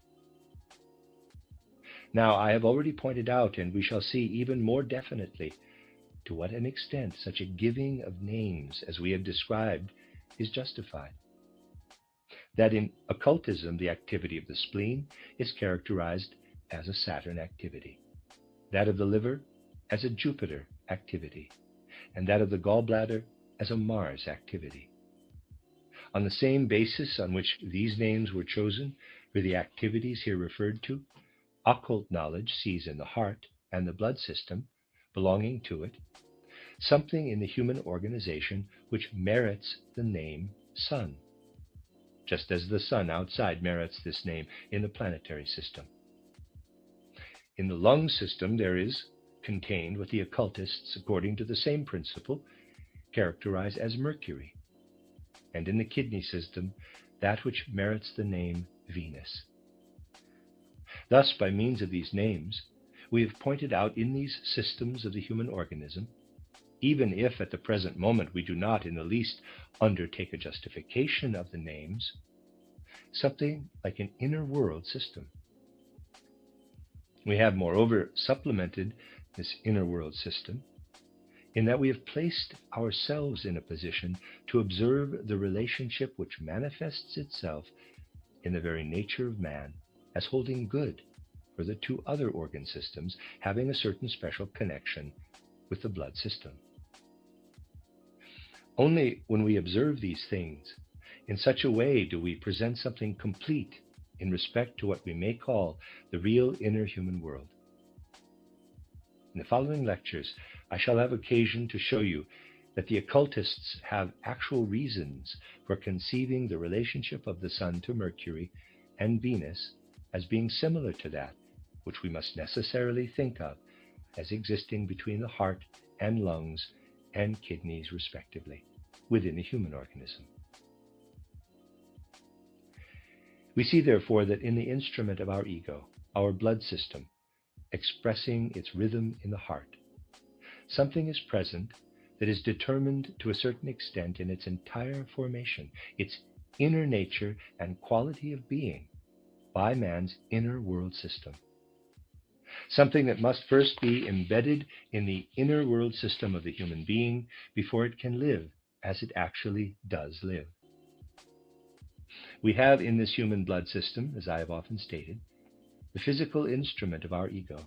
S1: Now, I have already pointed out, and we shall see even more definitely, to what an extent such a giving of names as we have described is justified. That in occultism the activity of the spleen is characterized as a Saturn activity, that of the liver as a Jupiter activity, and that of the gallbladder as a Mars activity. On the same basis on which these names were chosen for the activities here referred to, occult knowledge sees in the heart and the blood system belonging to it something in the human organization which merits the name sun, just as the sun outside merits this name in the planetary system. In the lung system there is contained what the occultists, according to the same principle, characterize as Mercury, and in the kidney system that which merits the name Venus. Thus, by means of these names, we have pointed out in these systems of the human organism, even if at the present moment we do not in the least undertake a justification of the names, something like an inner world system. We have, moreover, supplemented this inner world system in that we have placed ourselves in a position to observe the relationship which manifests itself in the very nature of man as holding good for the two other organ systems having a certain special connection with the blood system. Only when we observe these things in such a way do we present something complete in respect to what we may call the real inner human world. In the following lectures, I shall have occasion to show you that the occultists have actual reasons for conceiving the relationship of the Sun to Mercury and Venus as being similar to that which we must necessarily think of as existing between the heart and lungs and kidneys, respectively, within the human organism. We see, therefore, that in the instrument of our ego, our blood system, expressing its rhythm in the heart, something is present that is determined to a certain extent in its entire formation, its inner nature and quality of being, by man's inner world system. Something that must first be embedded in the inner world system of the human being before it can live as it actually does live. We have in this human blood system, as I have often stated, the physical instrument of our ego.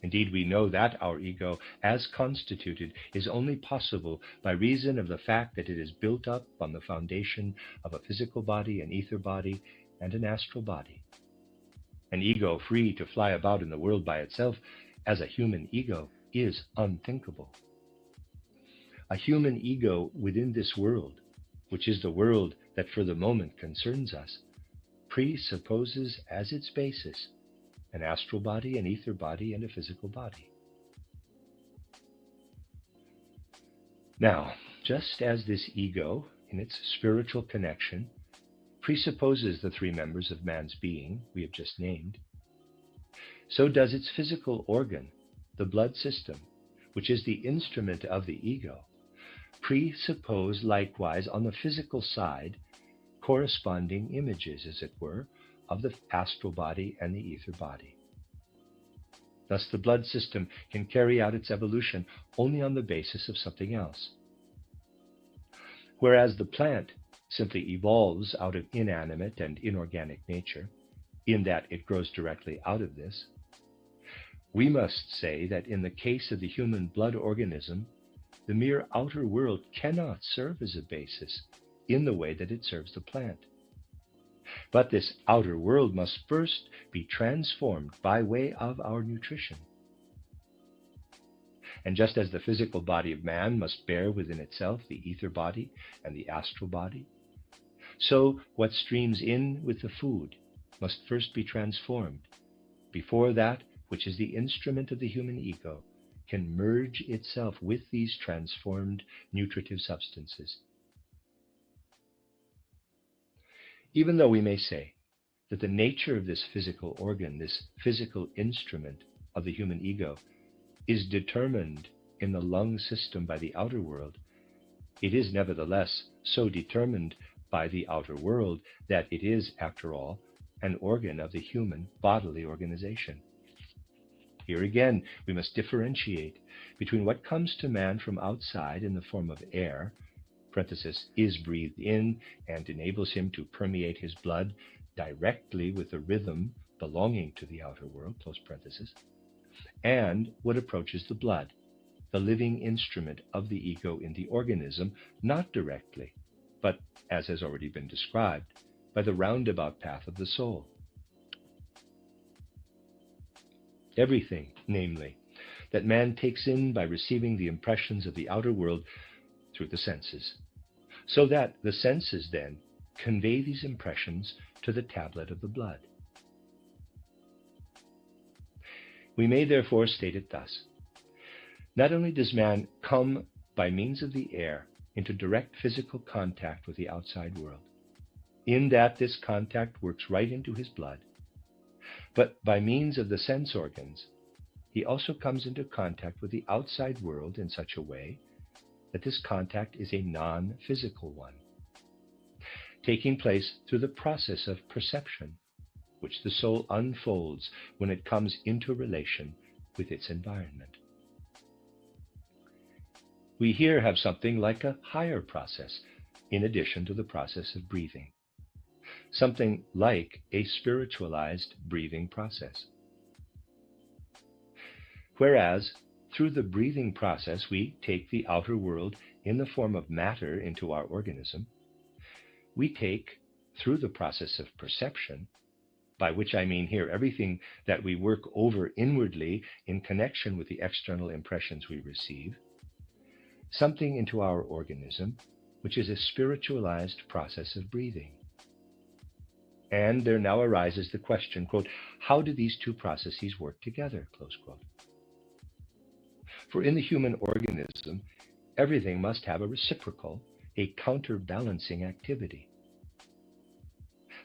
S1: Indeed, we know that our ego, as constituted, is only possible by reason of the fact that it is built up on the foundation of a physical body, an ether body, and an astral body. An ego free to fly about in the world by itself as a human ego is unthinkable. A human ego within this world, which is the world that for the moment concerns us, presupposes as its basis an astral body, an ether body, and a physical body. Now, just as this ego, in its spiritual connection, presupposes the three members of man's being we have just named, so does its physical organ, the blood system, which is the instrument of the ego, presuppose likewise on the physical side corresponding images, as it were, of the astral body and the ether body. Thus the blood system can carry out its evolution only on the basis of something else. Whereas the plant simply evolves out of inanimate and inorganic nature, in that it grows directly out of this, We must say that in the case of the human blood organism, the mere outer world cannot serve as a basis in the way that it serves the plant. But this outer world must first be transformed by way of our nutrition. And just as the physical body of man must bear within itself the ether body and the astral body, so what streams in with the food must first be transformed before that which is the instrument of the human ego can merge itself with these transformed nutritive substances. Even though we may say that the nature of this physical organ, this physical instrument of the human ego, is determined in the lung system by the outer world, it is nevertheless so determined by the outer world that it is, after all, an organ of the human bodily organization. Here again, we must differentiate between what comes to man from outside in the form of air, is breathed in and enables him to permeate his blood directly with the rhythm belonging to the outer world, and what approaches the blood, the living instrument of the ego in the organism, not directly, but, as has already been described, by the roundabout path of the soul. Everything, namely, that man takes in by receiving the impressions of the outer world through the senses, so that the senses then convey these impressions to the tablet of the blood. We may therefore state it thus. Not only does man come by means of the air into direct physical contact with the outside world, in that this contact works right into his blood, but by means of the sense organs, he also comes into contact with the outside world in such a way that this contact is a non-physical one, taking place through the process of perception, which the soul unfolds when it comes into relation with its environment. We here have something like a higher process, in addition to the process of breathing, something like a spiritualized breathing process. Whereas, through the breathing process, we take the outer world in the form of matter into our organism. We take, through the process of perception, by which I mean here everything that we work over inwardly in connection with the external impressions we receive, something into our organism which is a spiritualized process of breathing. And there now arises the question, quote, how do these two processes work together, close quote? For in the human organism, everything must have a reciprocal, a counterbalancing activity.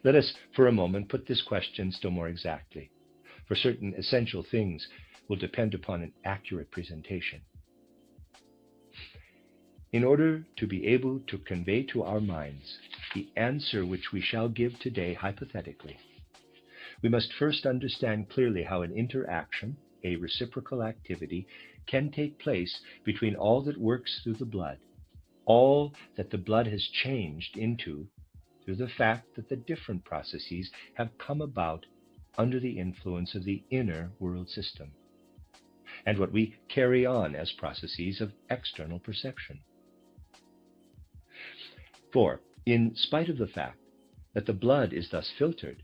S1: Let us, for a moment, put this question still more exactly, for certain essential things will depend upon an accurate presentation. In order to be able to convey to our minds the answer which we shall give today hypothetically, we must first understand clearly how an interaction, a reciprocal activity, can take place between all that works through the blood, all that the blood has changed into through the fact that the different processes have come about under the influence of the inner world system, and what we carry on as processes of external perception. For, in spite of the fact that the blood is thus filtered,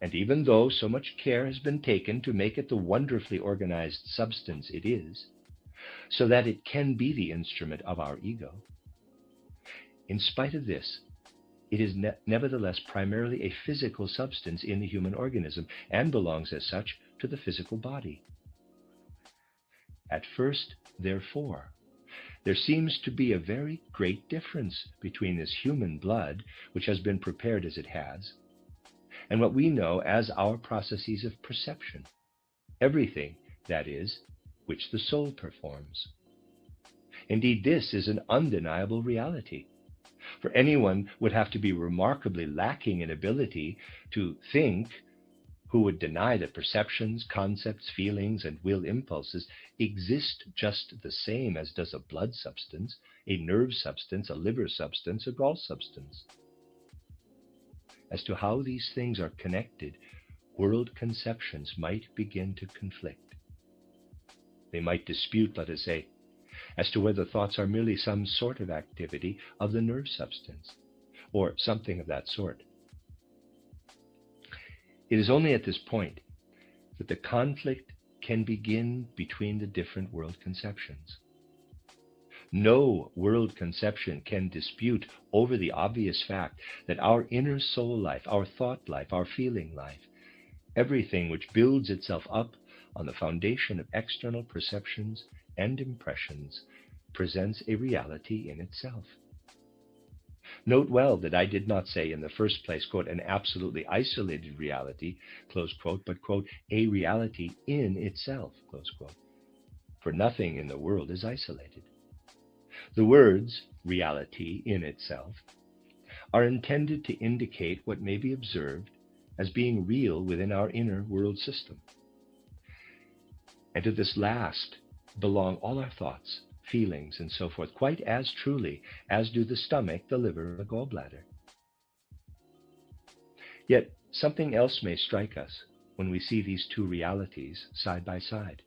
S1: and even though so much care has been taken to make it the wonderfully organized substance it is, so that it can be the instrument of our ego, in spite of this, it is nevertheless primarily a physical substance in the human organism and belongs as such to the physical body. At first, therefore, there seems to be a very great difference between this human blood, which has been prepared as it has, and what we know as our processes of perception, everything, that is, which the soul performs. Indeed, this is an undeniable reality, for anyone would have to be remarkably lacking in ability to think who would deny that perceptions, concepts, feelings, and will impulses exist just the same as does a blood substance, a nerve substance, a liver substance, a gall substance. As to how these things are connected, world conceptions might begin to conflict. They might dispute, let us say, as to whether thoughts are merely some sort of activity of the nerve substance, or something of that sort. It is only at this point that the conflict can begin between the different world conceptions. No world conception can dispute over the obvious fact that our inner soul life, our thought life, our feeling life, everything which builds itself up on the foundation of external perceptions and impressions, presents a reality in itself. Note well that I did not say in the first place, quote, an absolutely isolated reality, close quote, but, quote, a reality in itself, close quote. For nothing in the world is isolated. The words, reality in itself, are intended to indicate what may be observed as being real within our inner world system. And to this last belong all our thoughts, feelings, and so forth, quite as truly as do the stomach, the liver, and the gallbladder. Yet something else may strike us when we see these two realities side by side.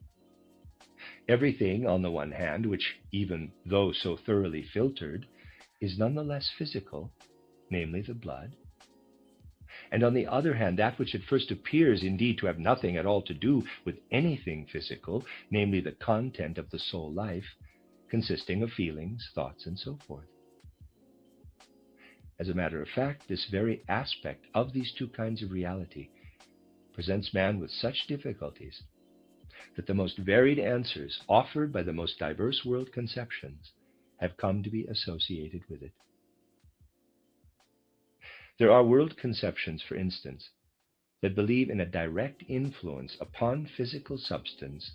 S1: Everything, on the one hand, which, even though so thoroughly filtered, is nonetheless physical, namely the blood, and on the other hand, that which at first appears indeed to have nothing at all to do with anything physical, namely the content of the soul life, consisting of feelings, thoughts, and so forth. As a matter of fact, this very aspect of these two kinds of reality presents man with such difficulties that the most varied answers offered by the most diverse world conceptions have come to be associated with it. There are world conceptions, for instance, that believe in a direct influence upon physical substance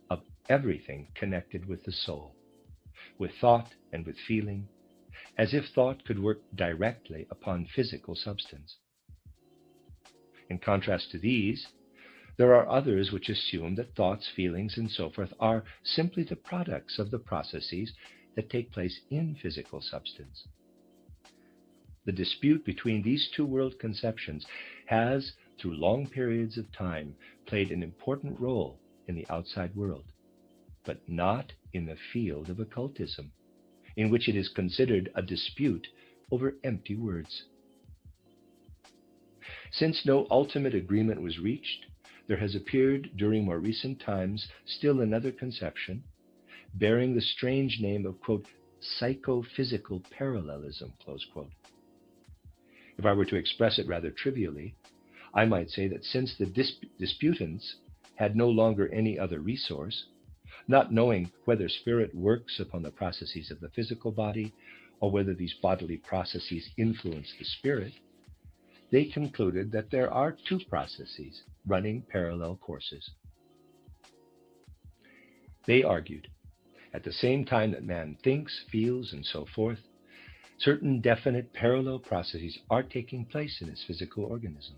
S1: of everything connected with the soul, with thought and with feeling, as if thought could work directly upon physical substance. In contrast to these, there are others which assume that thoughts, feelings, and so forth are simply the products of the processes that take place in physical substance. The dispute between these two world conceptions has, through long periods of time, played an important role in the outside world, but not in the field of occultism, in which it is considered a dispute over empty words. Since no ultimate agreement was reached, there has appeared during more recent times still another conception, bearing the strange name of, quote, psychophysical parallelism, close quote. If I were to express it rather trivially, I might say that since the disputants had no longer any other resource, not knowing whether spirit works upon the processes of the physical body or whether these bodily processes influence the spirit, they concluded that there are two processes running parallel courses. They argued, at the same time that man thinks, feels, and so forth, certain definite parallel processes are taking place in his physical organism.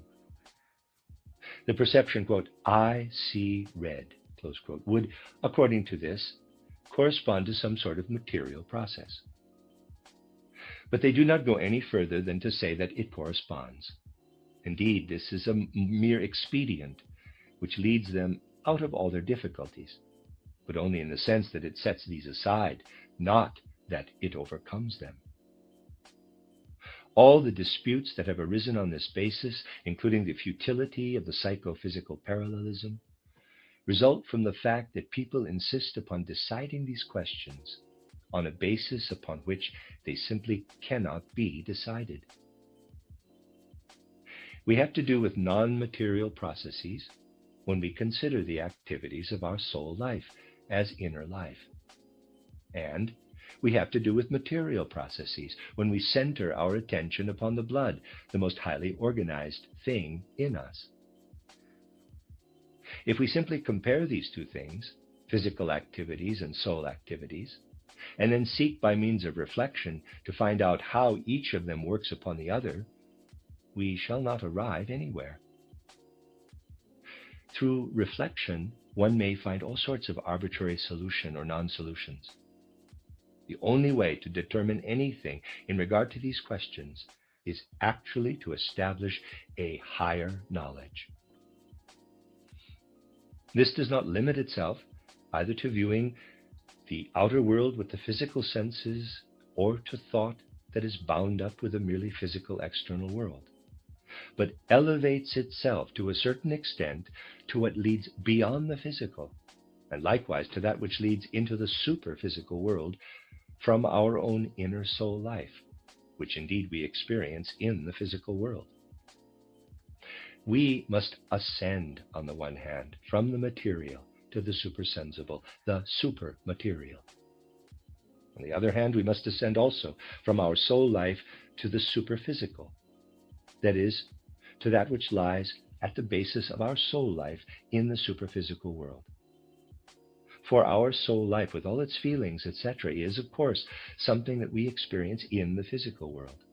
S1: The perception, quote, I see red, close quote, would, according to this, correspond to some sort of material process. But they do not go any further than to say that it corresponds. Indeed, this is a mere expedient which leads them out of all their difficulties, but only in the sense that it sets these aside, not that it overcomes them. All the disputes that have arisen on this basis, including the futility of the psychophysical parallelism, result from the fact that people insist upon deciding these questions on a basis upon which they simply cannot be decided. We have to do with non-material processes when we consider the activities of our soul life as inner life. And we have to do with material processes when we center our attention upon the blood, the most highly organized thing in us. If we simply compare these two things, physical activities and soul activities, and then seek by means of reflection to find out how each of them works upon the other, we shall not arrive anywhere. Through reflection, one may find all sorts of arbitrary solution or non-solutions. The only way to determine anything in regard to these questions is actually to establish a higher knowledge. This does not limit itself either to viewing the outer world with the physical senses or to thought that is bound up with a merely physical external world, but elevates itself to a certain extent to what leads beyond the physical, and likewise to that which leads into the superphysical world from our own inner soul life, which indeed we experience in the physical world. We must ascend, on the one hand, from the material to the supersensible, the supermaterial. On the other hand, we must ascend also from our soul life to the superphysical, that is, to that which lies at the basis of our soul life in the superphysical world. For our soul life, with all its feelings, etc., is, of course, something that we experience in the physical world.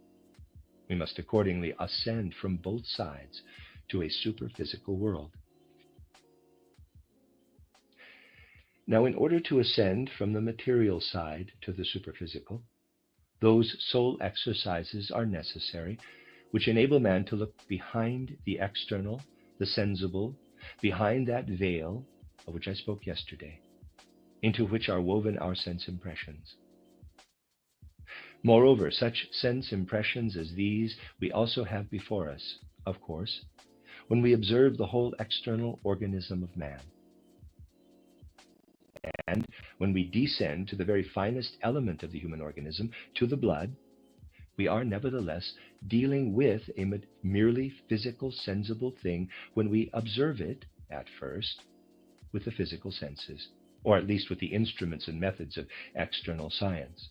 S1: We must accordingly ascend from both sides to a superphysical world. Now, in order to ascend from the material side to the superphysical, those soul exercises are necessary which enable man to look behind the external, the sensible, behind that veil of which I spoke yesterday, into which are woven our sense impressions. Moreover, such sense impressions as these we also have before us, of course, when we observe the whole external organism of man. And when we descend to the very finest element of the human organism, to the blood, we are nevertheless dealing with a merely physical, sensible thing when we observe it, at first, with the physical senses, or at least with the instruments and methods of external science,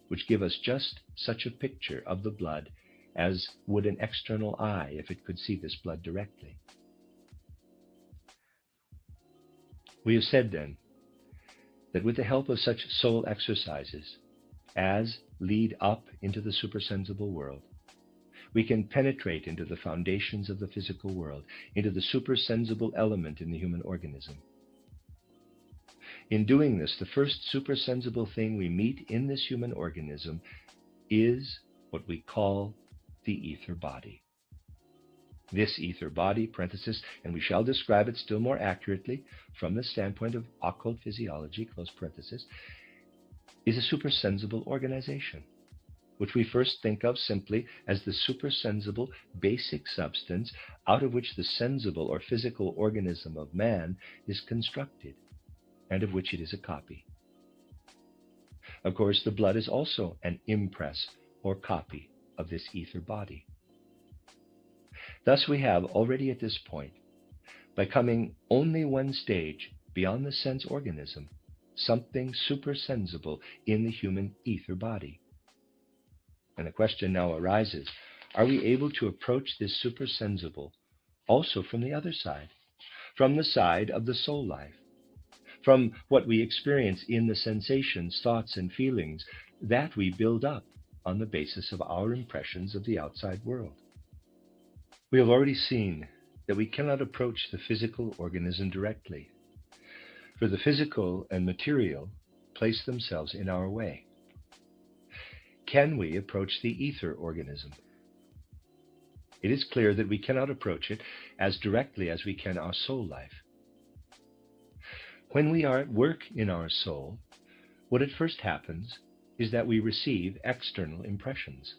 S1: which give us just such a picture of the blood as would an external eye if it could see this blood directly. We have said then that with the help of such soul exercises as lead up into the supersensible world, we can penetrate into the foundations of the physical world, into the supersensible element in the human organism. In doing this, the first supersensible thing we meet in this human organism is what we call the ether body. This ether body, parenthesis, and we shall describe it still more accurately from the standpoint of occult physiology, close parenthesis, is a supersensible organization, which we first think of simply as the supersensible basic substance out of which the sensible or physical organism of man is constructed, and of which it is a copy. Of course, the blood is also an impress or copy of this ether body. Thus we have already at this point, by coming only one stage beyond the sense organism, something supersensible in the human ether body. And the question now arises, are we able to approach this supersensible also from the other side, from the side of the soul life, from what we experience in the sensations, thoughts, and feelings that we build up on the basis of our impressions of the outside world? We have already seen that we cannot approach the physical organism directly, for the physical and material place themselves in our way. Can we approach the ether organism? It is clear that we cannot approach it as directly as we can our soul life. When we are at work in our soul, what at first happens is that we receive external impressions.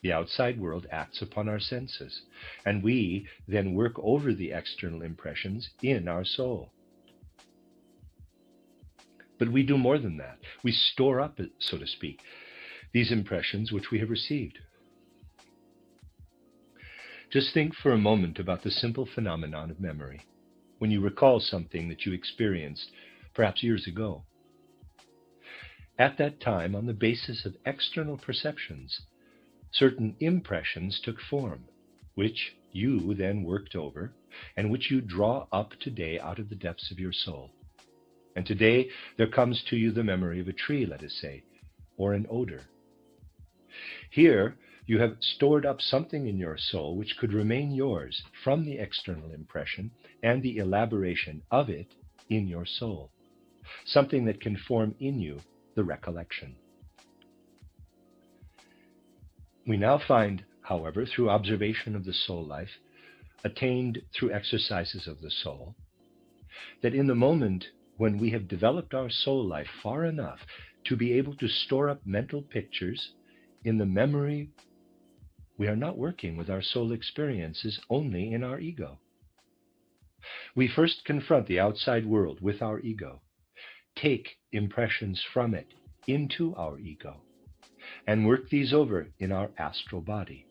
S1: The outside world acts upon our senses, and we then work over the external impressions in our soul. But we do more than that. We store up, so to speak, these impressions which we have received. Just think for a moment about the simple phenomenon of memory, when you recall something that you experienced perhaps years ago. At that time, on the basis of external perceptions, certain impressions took form, which you then worked over, and which you draw up today out of the depths of your soul. And today there comes to you the memory of a tree, let us say, or an odor. Here you have stored up something in your soul which could remain yours from the external impression and the elaboration of it in your soul, something that can form in you the recollection. We now find, however, through observation of the soul life, attained through exercises of the soul, that in the moment when we have developed our soul life far enough to be able to store up mental pictures in the memory, we are not working with our soul experiences only in our ego. We first confront the outside world with our ego, take impressions from it into our ego, and work these over in our astral body.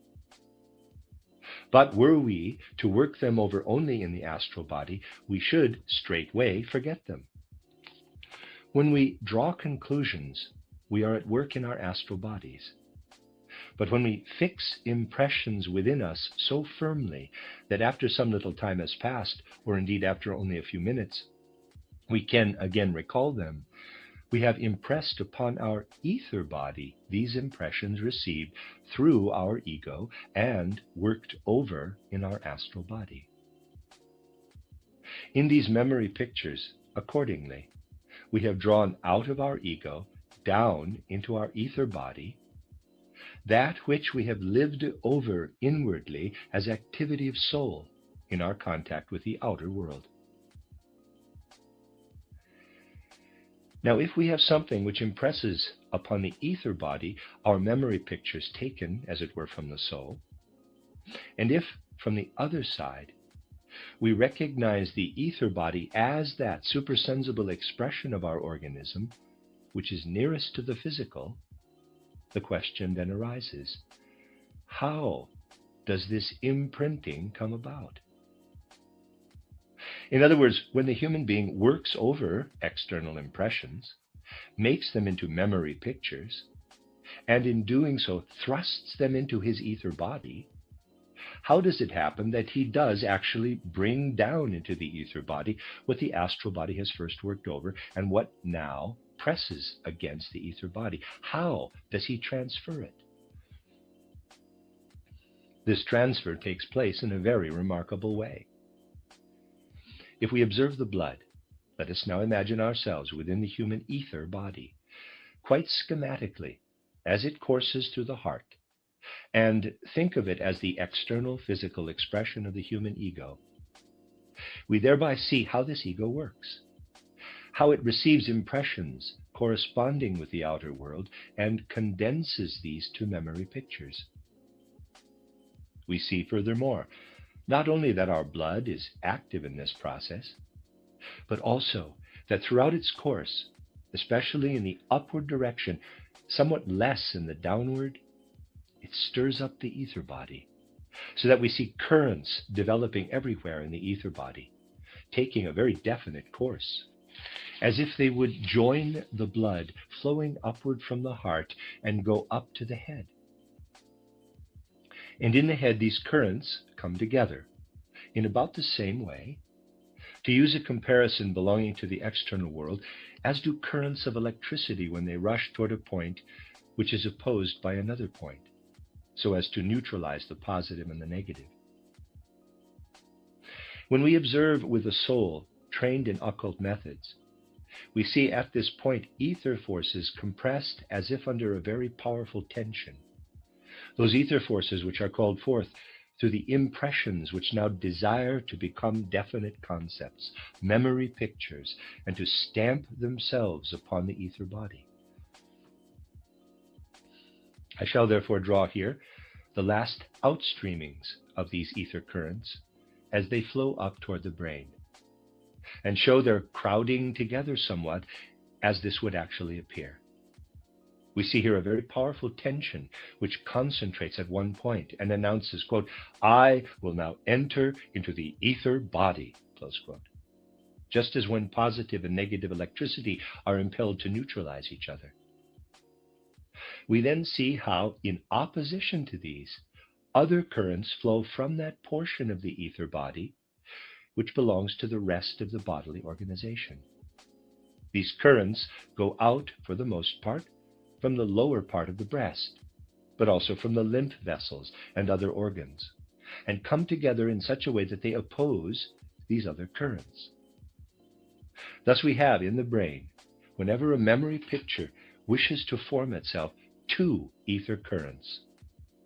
S1: But were we to work them over only in the astral body, we should straightway forget them. When we draw conclusions, we are at work in our astral bodies. But when we fix impressions within us so firmly that after some little time has passed, or indeed after only a few minutes, we can again recall them, we have impressed upon our ether body these impressions received through our ego and worked over in our astral body. In these memory pictures, accordingly, we have drawn out of our ego down into our ether body that which we have lived over inwardly as activity of soul in our contact with the outer world. Now, if we have something which impresses upon the ether body our memory pictures taken, as it were, from the soul, and if from the other side we recognize the ether body as that supersensible expression of our organism, which is nearest to the physical, the question then arises, how does this imprinting come about? In other words, when the human being works over external impressions, makes them into memory pictures, and in doing so thrusts them into his ether body, how does it happen that he does actually bring down into the ether body what the astral body has first worked over and what now presses against the ether body? How does he transfer it? This transfer takes place in a very remarkable way. If we observe the blood, let us now imagine ourselves within the human ether body, quite schematically, as it courses through the heart, and think of it as the external physical expression of the human ego. We thereby see how this ego works, how it receives impressions corresponding with the outer world and condenses these to memory pictures. We see furthermore, not only that our blood is active in this process, but also that throughout its course, especially in the upward direction, somewhat less in the downward, it stirs up the ether body, so that we see currents developing everywhere in the ether body, taking a very definite course, as if they would join the blood flowing upward from the heart and go up to the head. And in the head, these currents come together in about the same way, to use a comparison belonging to the external world, as do currents of electricity when they rush toward a point which is opposed by another point, so as to neutralize the positive and the negative. When we observe with a soul trained in occult methods, we see at this point ether forces compressed as if under a very powerful tension. Those ether forces which are called forth through the impressions which now desire to become definite concepts, memory pictures, and to stamp themselves upon the ether body. I shall therefore draw here the last outstreamings of these ether currents as they flow up toward the brain, and show their crowding together somewhat as this would actually appear. We see here a very powerful tension which concentrates at one point and announces, quote, "I will now enter into the ether body," close quote. Just as when positive and negative electricity are impelled to neutralize each other. We then see how, in opposition to these, other currents flow from that portion of the ether body which belongs to the rest of the bodily organization. These currents go out, for the most part, from the lower part of the breast, but also from the lymph vessels and other organs, and come together in such a way that they oppose these other currents. Thus we have in the brain, whenever a memory picture wishes to form itself, two ether currents,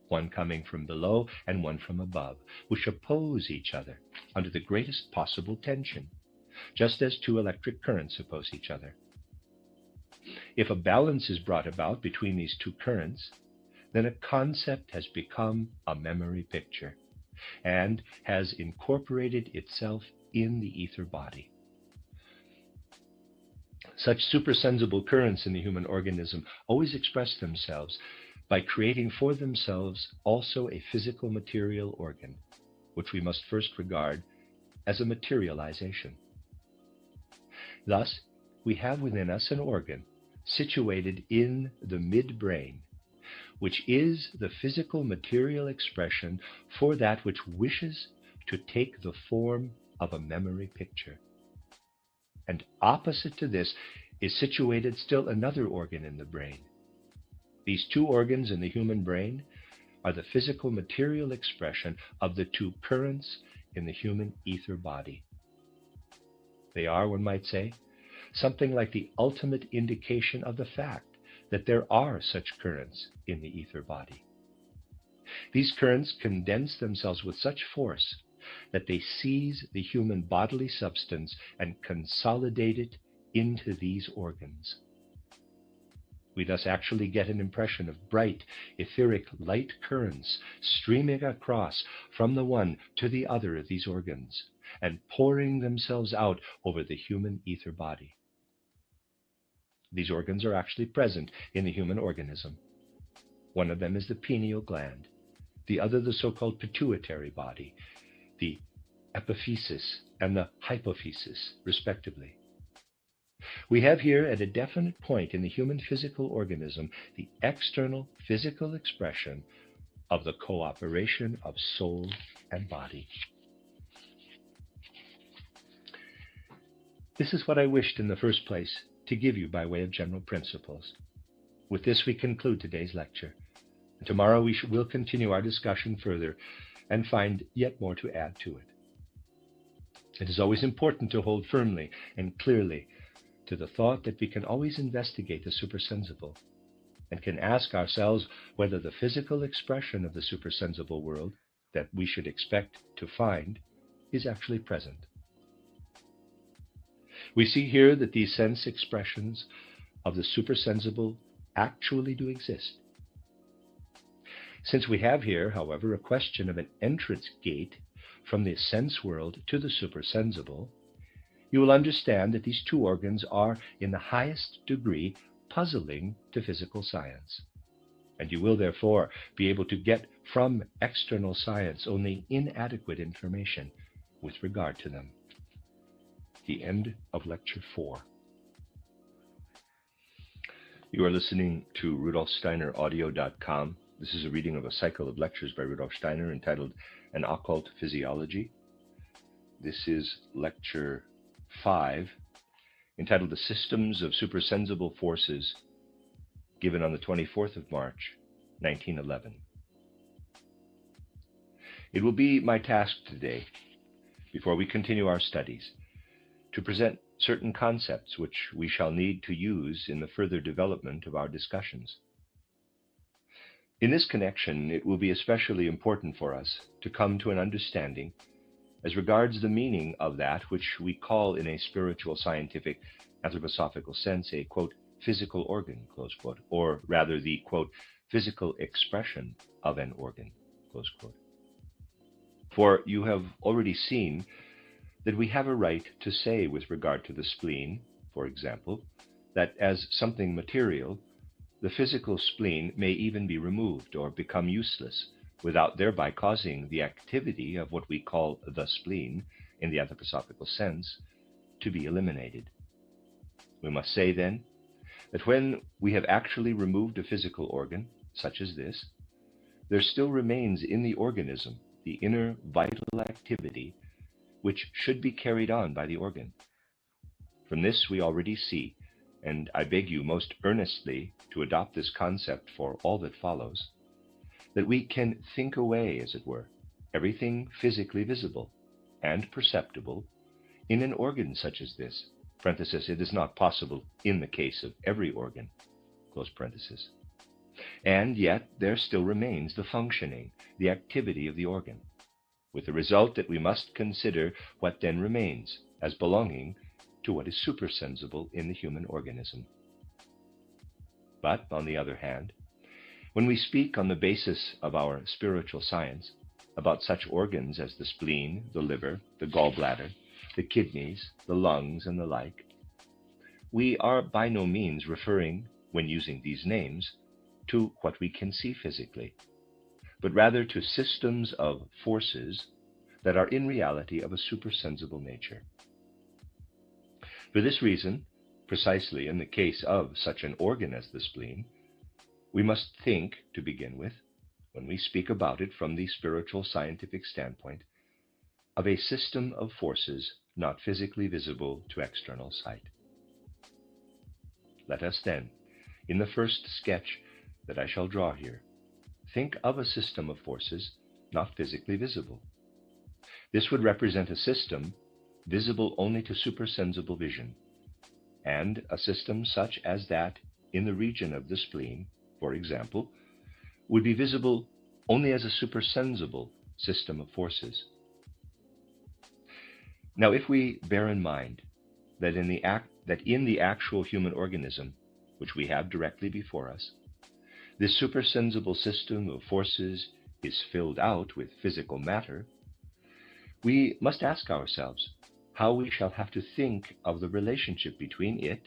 S1: one coming from below and one from above, which oppose each other under the greatest possible tension, just as two electric currents oppose each other. If a balance is brought about between these two currents, then a concept has become a memory picture and has incorporated itself in the ether body. Such supersensible currents in the human organism always express themselves by creating for themselves also a physical material organ, which we must first regard as a materialization. Thus, we have within us an organ situated in the midbrain, which is the physical material expression for that which wishes to take the form of a memory picture. And opposite to this is situated still another organ in the brain. These two organs in the human brain are the physical material expression of the two currents in the human ether body. They are, one might say, something like the ultimate indication of the fact that there are such currents in the ether body. These currents condense themselves with such force that they seize the human bodily substance and consolidate it into these organs. We thus actually get an impression of bright, etheric light currents streaming across from the one to the other of these organs and pouring themselves out over the human ether body. These organs are actually present in the human organism. One of them is the pineal gland, the other the so-called pituitary body, the epiphysis and the hypophysis, respectively. We have here at a definite point in the human physical organism the external physical expression of the cooperation of soul and body. This is what I wished in the first place to give you by way of general principles. With this we conclude today's lecture. Tomorrow we will continue our discussion further and find yet more to add to it. It is always important to hold firmly and clearly to the thought that we can always investigate the supersensible and can ask ourselves whether the physical expression of the supersensible world that we should expect to find is actually present. We see here that these sense expressions of the supersensible actually do exist. Since we have here, however, a question of an entrance gate from the sense world to the supersensible, you will understand that these two organs are, in the highest degree, puzzling to physical science. And you will, therefore, be able to get from external science only inadequate information with regard to them. The end of Lecture 4. You are listening to RudolfSteinerAudio.com. This is a reading of a cycle of lectures by Rudolf Steiner entitled An Occult Physiology. This is Lecture 5, entitled The Systems of Supersensible Forces, given on the 24th of March, 1911. It will be my task today, before we continue our studies, to present certain concepts which we shall need to use in the further development of our discussions. In this connection, it will be especially important for us to come to an understanding as regards the meaning of that which we call in a spiritual, scientific, anthroposophical sense a, quote, physical organ, close quote, or rather the, quote, physical expression of an organ, close quote. For you have already seen that we have a right to say with regard to the spleen, for example, that as something material, the physical spleen may even be removed or become useless without thereby causing the activity of what we call the spleen, in the anthroposophical sense, to be eliminated. We must say, then, that when we have actually removed a physical organ, such as this, there still remains in the organism the inner vital activity which should be carried on by the organ. From this we already see, and I beg you most earnestly to adopt this concept for all that follows, that we can think away, as it were, everything physically visible and perceptible in an organ such as this. Parenthesis, it is not possible in the case of every organ, close parenthesis. And yet there still remains the functioning, the activity of the organ, with the result that we must consider what then remains as belonging to what is supersensible in the human organism. But, on the other hand, when we speak on the basis of our spiritual science about such organs as the spleen, the liver, the gallbladder, the kidneys, the lungs, and the like, we are by no means referring, when using these names, to what we can see physically, but rather to systems of forces that are in reality of a supersensible nature. For this reason, precisely in the case of such an organ as the spleen, we must think, to begin with, when we speak about it from the spiritual scientific standpoint, of a system of forces not physically visible to external sight. Let us then, in the first sketch that I shall draw here, think of a system of forces not physically visible. This would represent a system visible only to supersensible vision, and a system such as that in the region of the spleen, for example, would be visible only as a supersensible system of forces. Now, if we bear in mind that in the actual human organism, which we have directly before us, this supersensible system of forces is filled out with physical matter, we must ask ourselves how we shall have to think of the relationship between it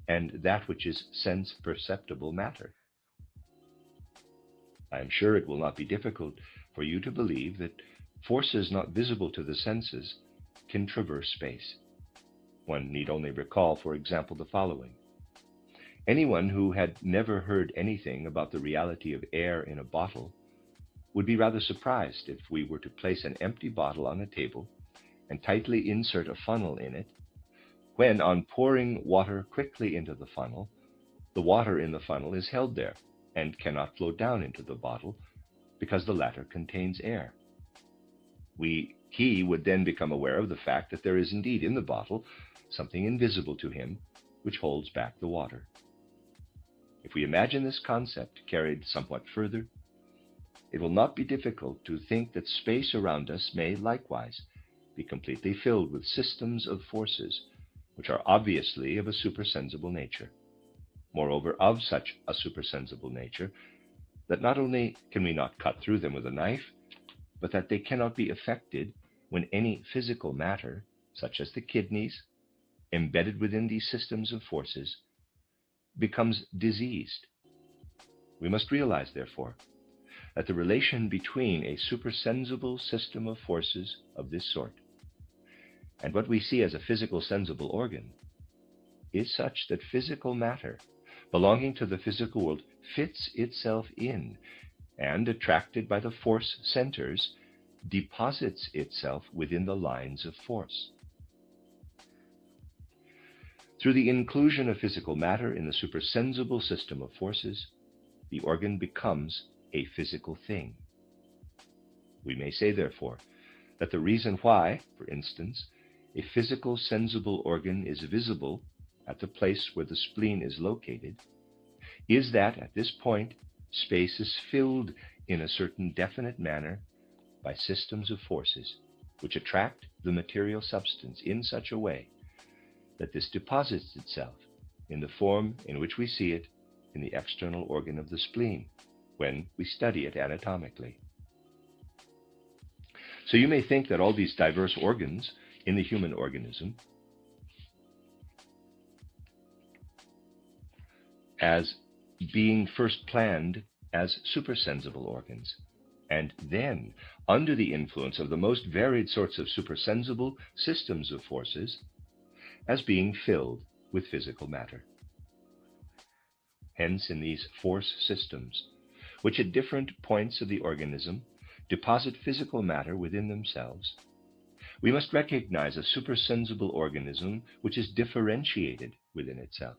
S1: and that which is sense-perceptible matter. I am sure it will not be difficult for you to believe that forces not visible to the senses can traverse space. One need only recall, for example, the following. Anyone who had never heard anything about the reality of air in a bottle would be rather surprised if we were to place an empty bottle on a table and tightly insert a funnel in it, when on pouring water quickly into the funnel, the water in the funnel is held there and cannot flow down into the bottle because the latter contains air. He would then become aware of the fact that there is indeed in the bottle something invisible to him which holds back the water. If we imagine this concept carried somewhat further, it will not be difficult to think that space around us may likewise be completely filled with systems of forces which are obviously of a supersensible nature. Moreover, of such a supersensible nature that not only can we not cut through them with a knife, but that they cannot be affected when any physical matter, such as the kidneys, embedded within these systems of forces, becomes diseased. We must realize, therefore, that the relation between a supersensible system of forces of this sort and what we see as a physical sensible organ is such that physical matter belonging to the physical world fits itself in and, attracted by the force centers, deposits itself within the lines of force. Through the inclusion of physical matter in the supersensible system of forces, the organ becomes a physical thing. We may say, therefore, that the reason why, for instance, a physical sensible organ is visible at the place where the spleen is located is that at this point space is filled in a certain definite manner by systems of forces which attract the material substance in such a way that this deposits itself in the form in which we see it in the external organ of the spleen when we study it anatomically. So you may think that all these diverse organs in the human organism as being first planned as supersensible organs, and then, under the influence of the most varied sorts of supersensible systems of forces, as being filled with physical matter. Hence, in these force systems, which at different points of the organism deposit physical matter within themselves, we must recognize a supersensible organism which is differentiated within itself,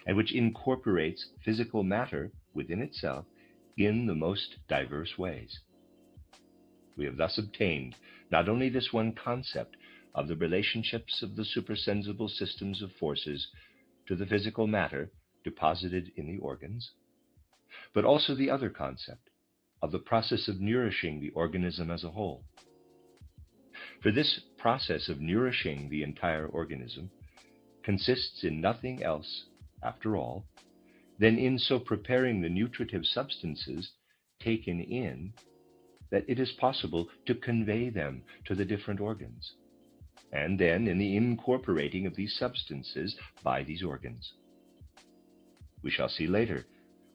S1: and which incorporates physical matter within itself in the most diverse ways. We have thus obtained not only this one concept of the relationships of the supersensible systems of forces to the physical matter deposited in the organs, but also the other concept of the process of nourishing the organism as a whole. For this process of nourishing the entire organism consists in nothing else, after all, than in so preparing the nutritive substances taken in that it is possible to convey them to the different organs, and then in the incorporating of these substances by these organs. We shall see later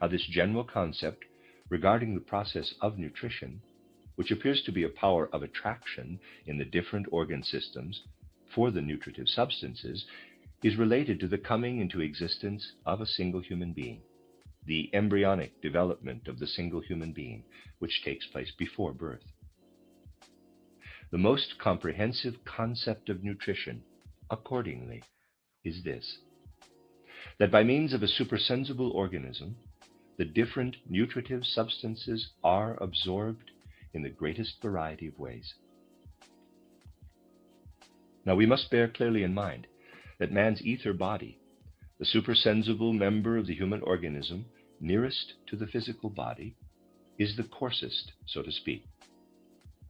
S1: how this general concept regarding the process of nutrition, which appears to be a power of attraction in the different organ systems for the nutritive substances, is related to the coming into existence of a single human being, the embryonic development of the single human being, which takes place before birth. The most comprehensive concept of nutrition, accordingly, is this: that by means of a supersensible organism, the different nutritive substances are absorbed in the greatest variety of ways. Now we must bear clearly in mind that man's ether body, the supersensible member of the human organism nearest to the physical body, is the coarsest, so to speak,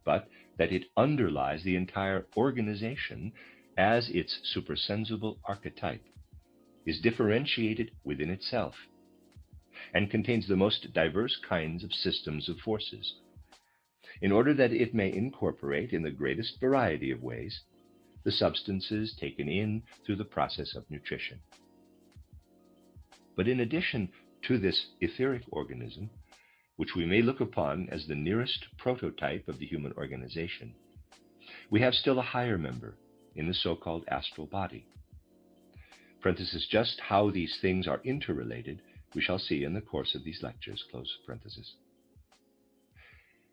S1: but that it underlies the entire organization as its supersensible archetype, is differentiated within itself, and contains the most diverse kinds of systems of forces, in order that it may incorporate in the greatest variety of ways the substances taken in through the process of nutrition. But in addition to this etheric organism, which we may look upon as the nearest prototype of the human organization, we have still a higher member in the so-called astral body. Parenthesis, just how these things are interrelated, we shall see in the course of these lectures, close parenthesis.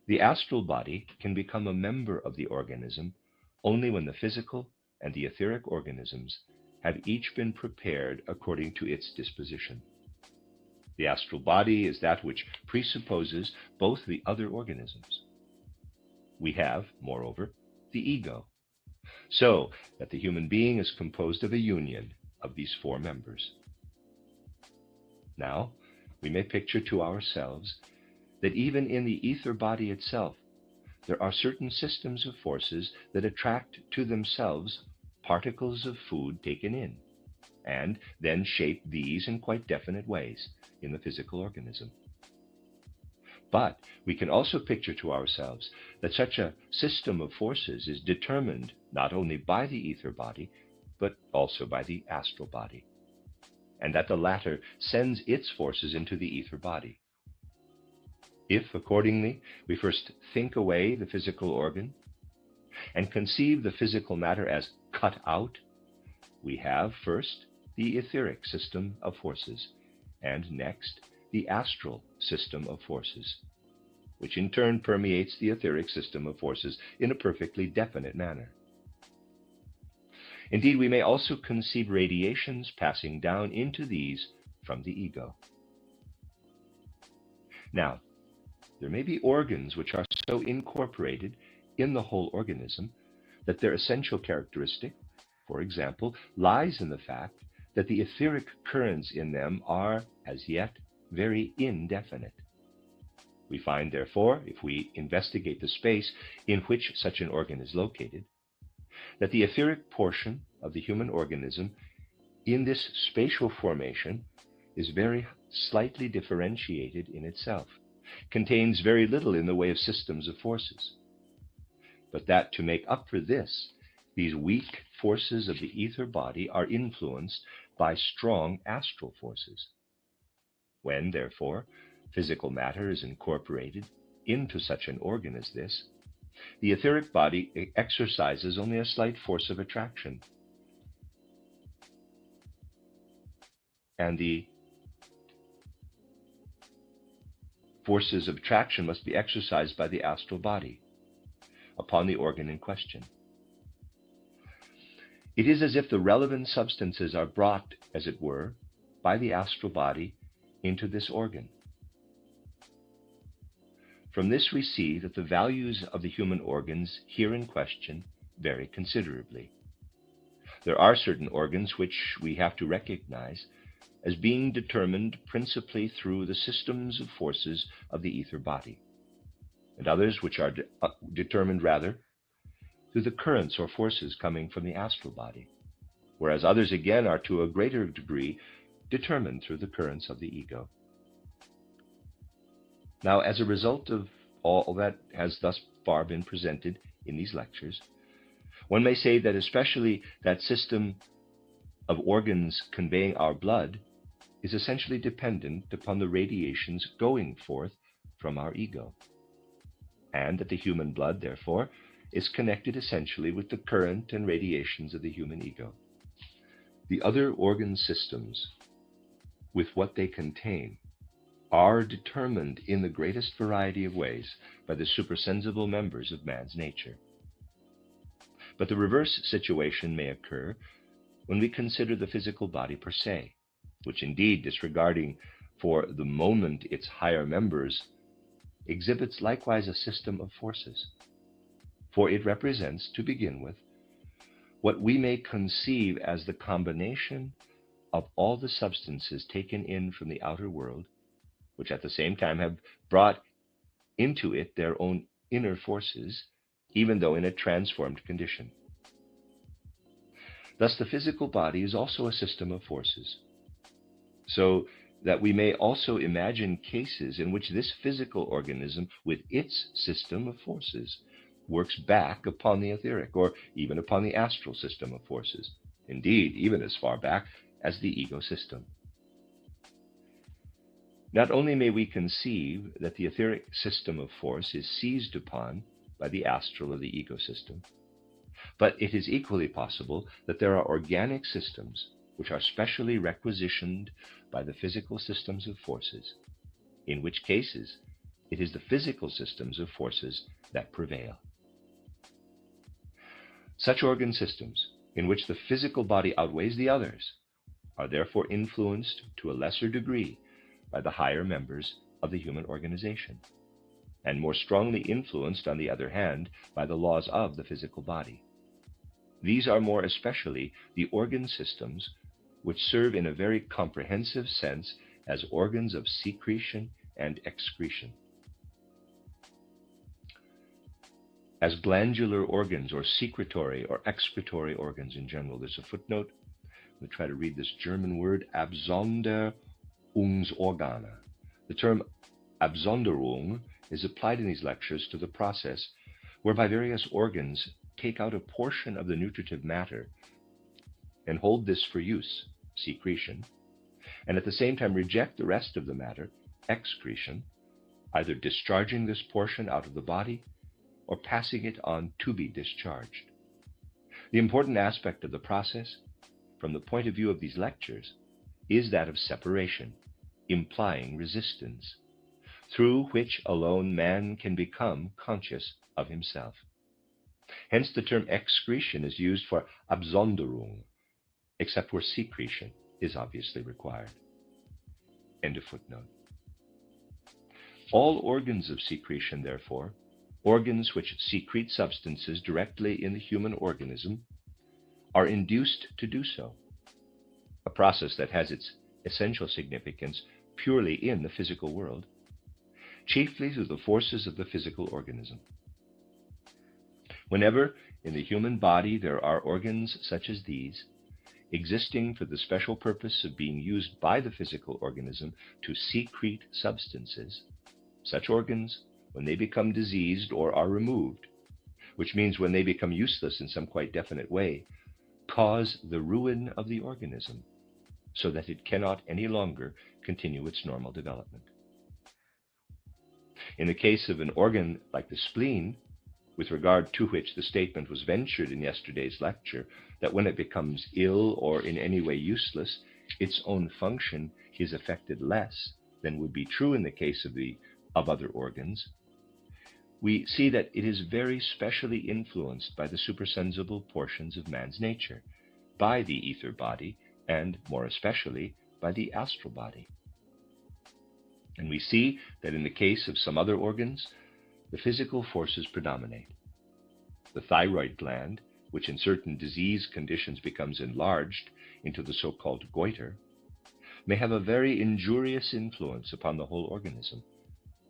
S1: The astral body can become a member of the organism only when the physical and the etheric organisms have each been prepared according to its disposition. The astral body is that which presupposes both the other organisms. We have, moreover, the ego, so that the human being is composed of a union of these four members. Now, we may picture to ourselves that even in the ether body itself, there are certain systems of forces that attract to themselves particles of food taken in, and then shape these in quite definite ways in the physical organism. But we can also picture to ourselves that such a system of forces is determined not only by the ether body, but also by the astral body, and that the latter sends its forces into the ether body. If, accordingly, we first think away the physical organ and conceive the physical matter as cut out, we have first the etheric system of forces, and next the astral system of forces, which in turn permeates the etheric system of forces in a perfectly definite manner. Indeed, we may also conceive radiations passing down into these from the ego. Now, there may be organs which are so incorporated in the whole organism that their essential characteristic, for example, lies in the fact that the etheric currents in them are, as yet, very indefinite. We find, therefore, if we investigate the space in which such an organ is located, that the etheric portion of the human organism in this spatial formation is very slightly differentiated in itself, contains very little in the way of systems of forces, but that to make up for this, these weak forces of the ether body are influenced by strong astral forces. When, therefore, physical matter is incorporated into such an organ as this, the etheric body exercises only a slight force of attraction, and the forces of attraction must be exercised by the astral body upon the organ in question. It is as if the relevant substances are brought, as it were, by the astral body into this organ. From this we see that the values of the human organs here in question vary considerably. There are certain organs which we have to recognize as being determined principally through the systems of forces of the ether body, and others which are determined rather through the currents or forces coming from the astral body, whereas others again are to a greater degree determined through the currents of the ego. Now, as a result of all that has thus far been presented in these lectures, one may say that especially that system of organs conveying our blood is essentially dependent upon the radiations going forth from our ego, and that the human blood, therefore, is connected essentially with the current and radiations of the human ego. The other organ systems, with what they contain, are determined in the greatest variety of ways by the supersensible members of man's nature. But the reverse situation may occur when we consider the physical body per se, which indeed, disregarding for the moment its higher members, exhibits likewise a system of forces. For it represents, to begin with, what we may conceive as the combination of all the substances taken in from the outer world, which at the same time have brought into it their own inner forces, even though in a transformed condition. Thus, the physical body is also a system of forces, so that we may also imagine cases in which this physical organism, with its system of forces, works back upon the etheric, or even upon the astral system of forces, indeed, even as far back as the ego system. Not only may we conceive that the etheric system of force is seized upon by the astral or the ego system, but it is equally possible that there are organic systems which are specially requisitioned by the physical systems of forces, in which cases it is the physical systems of forces that prevail. Such organ systems, in which the physical body outweighs the others, are therefore influenced to a lesser degree by the higher members of the human organization, and more strongly influenced, on the other hand, by the laws of the physical body. These are more especially the organ systems which serve in a very comprehensive sense as organs of secretion and excretion. As glandular organs, or secretory or excretory organs in general. There's a footnote. I'm going to try to read this German word, Absonderungsorgane. The term Absonderung is applied in these lectures to the process whereby various organs take out a portion of the nutritive matter and hold this for use, secretion, and at the same time reject the rest of the matter, excretion, either discharging this portion out of the body or passing it on to be discharged. The important aspect of the process, from the point of view of these lectures, is that of separation, implying resistance, through which alone man can become conscious of himself. Hence the term excretion is used for Absonderung, except where secretion is obviously required. End of footnote. All organs of secretion, therefore, organs which secrete substances directly in the human organism, are induced to do so, a process that has its essential significance purely in the physical world, chiefly through the forces of the physical organism. Whenever in the human body there are organs such as these, existing for the special purpose of being used by the physical organism to secrete substances, such organs, when they become diseased or are removed, which means when they become useless in some quite definite way, cause the ruin of the organism, so that it cannot any longer continue its normal development. In the case of an organ like the spleen, with regard to which the statement was ventured in yesterday's lecture, that when it becomes ill or in any way useless, its own function is affected less than would be true in the case of other organs, we see that it is very specially influenced by the supersensible portions of man's nature, by the ether body, and more especially by the astral body. And we see that in the case of some other organs, the physical forces predominate. The thyroid gland, which in certain disease conditions becomes enlarged into the so-called goiter, may have a very injurious influence upon the whole organism,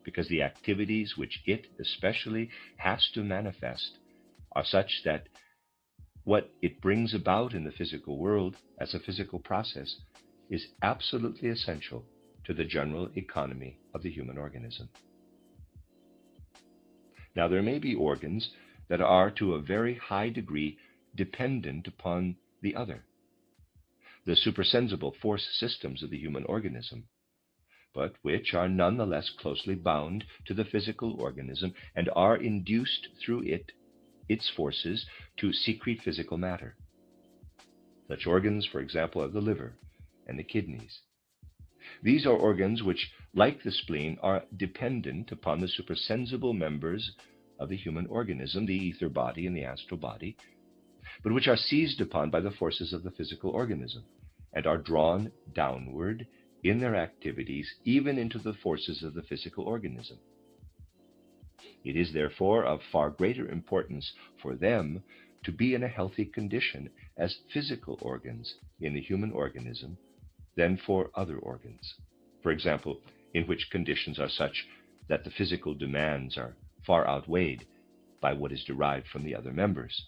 S1: because the activities which it especially has to manifest are such that what it brings about in the physical world as a physical process is absolutely essential to the general economy of the human organism. Now, there may be organs that are to a very high degree dependent upon the other, the supersensible force systems of the human organism, but which are nonetheless closely bound to the physical organism and are induced through its forces to secrete physical matter. Such organs, for example, are the liver and the kidneys. These are organs which, like the spleen, are dependent upon the supersensible members of the human organism, the ether body and the astral body, but which are seized upon by the forces of the physical organism and are drawn downward in their activities, even into the forces of the physical organism. It is therefore of far greater importance for them to be in a healthy condition as physical organs in the human organism than for other organs. For example, in which conditions are such that the physical demands are far outweighed by what is derived from the other members.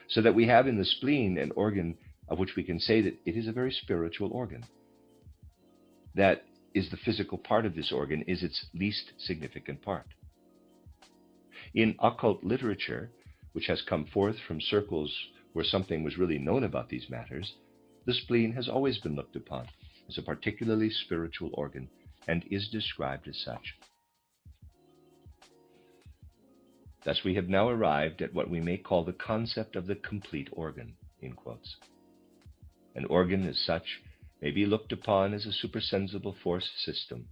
S1: So that we have in the spleen an organ of which we can say that it is a very spiritual organ. That is, the physical part of this organ is its least significant part. In occult literature, which has come forth from circles where something was really known about these matters, the spleen has always been looked upon as a particularly spiritual organ and is described as such. Thus, we have now arrived at what we may call the concept of the complete organ, in quotes. An organ as such may be looked upon as a supersensible force system,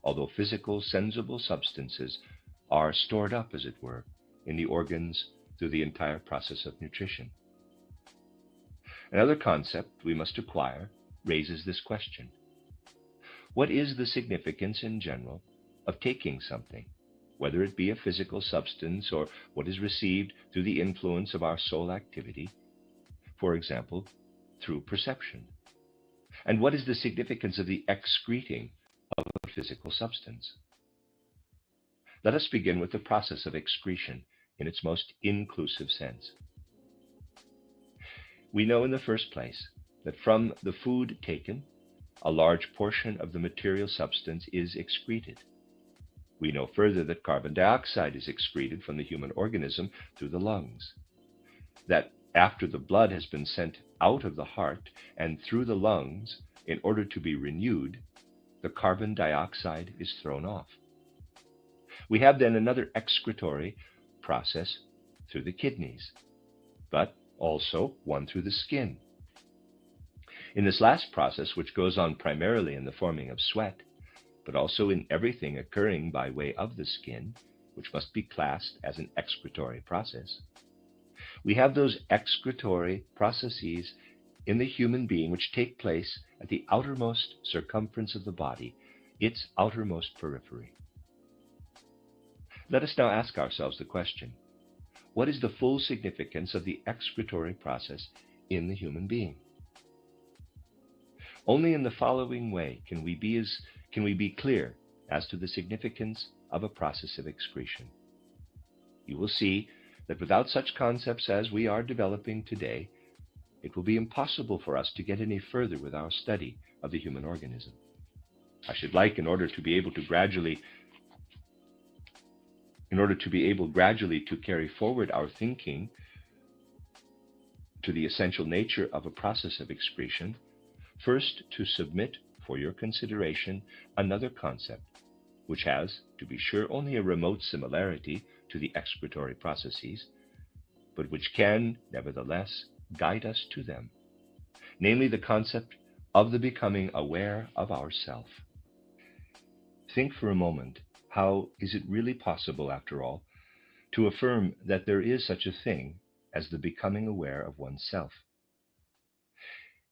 S1: although physical sensible substances are stored up, as it were, in the organs through the entire process of nutrition. Another concept we must acquire raises this question. What is the significance in general of taking something, whether it be a physical substance or what is received through the influence of our soul activity, for example, through perception? And what is the significance of the excreting of a physical substance? Let us begin with the process of excretion in its most inclusive sense. We know in the first place that from the food taken, a large portion of the material substance is excreted. We know further that carbon dioxide is excreted from the human organism through the lungs, that after the blood has been sent out of the heart and through the lungs in order to be renewed, the carbon dioxide is thrown off. We have then another excretory process through the kidneys, but also one through the skin. In this last process, which goes on primarily in the forming of sweat, but also in everything occurring by way of the skin, which must be classed as an excretory process, we have those excretory processes in the human being which take place at the outermost circumference of the body, its outermost periphery. Let us now ask ourselves the question, what is the full significance of the excretory process in the human being? Only in the following way can we be clear as to the significance of a process of excretion. You will see that without such concepts as we are developing today, it will be impossible for us to get any further with our study of the human organism. I should like, in order to be able gradually to carry forward our thinking to the essential nature of a process of excretion, first to submit for your consideration another concept, which has, to be sure, only a remote similarity to the excretory processes, but which can, nevertheless, guide us to them, namely the concept of the becoming aware of ourself. Think for a moment, how is it really possible, after all, to affirm that there is such a thing as the becoming aware of oneself?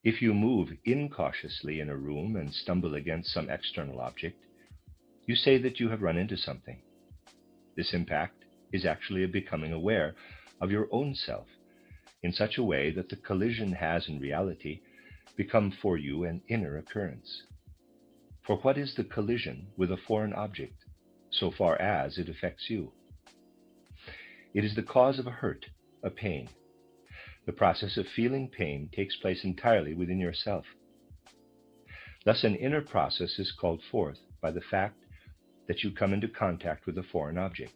S1: If you move incautiously in a room and stumble against some external object, you say that you have run into something. This impact is actually a becoming aware of your own self in such a way that the collision has in reality become for you an inner occurrence. For what is the collision with a foreign object, so far as it affects you? It is the cause of a hurt, a pain. The process of feeling pain takes place entirely within yourself. Thus, an inner process is called forth by the fact that you come into contact with a foreign object,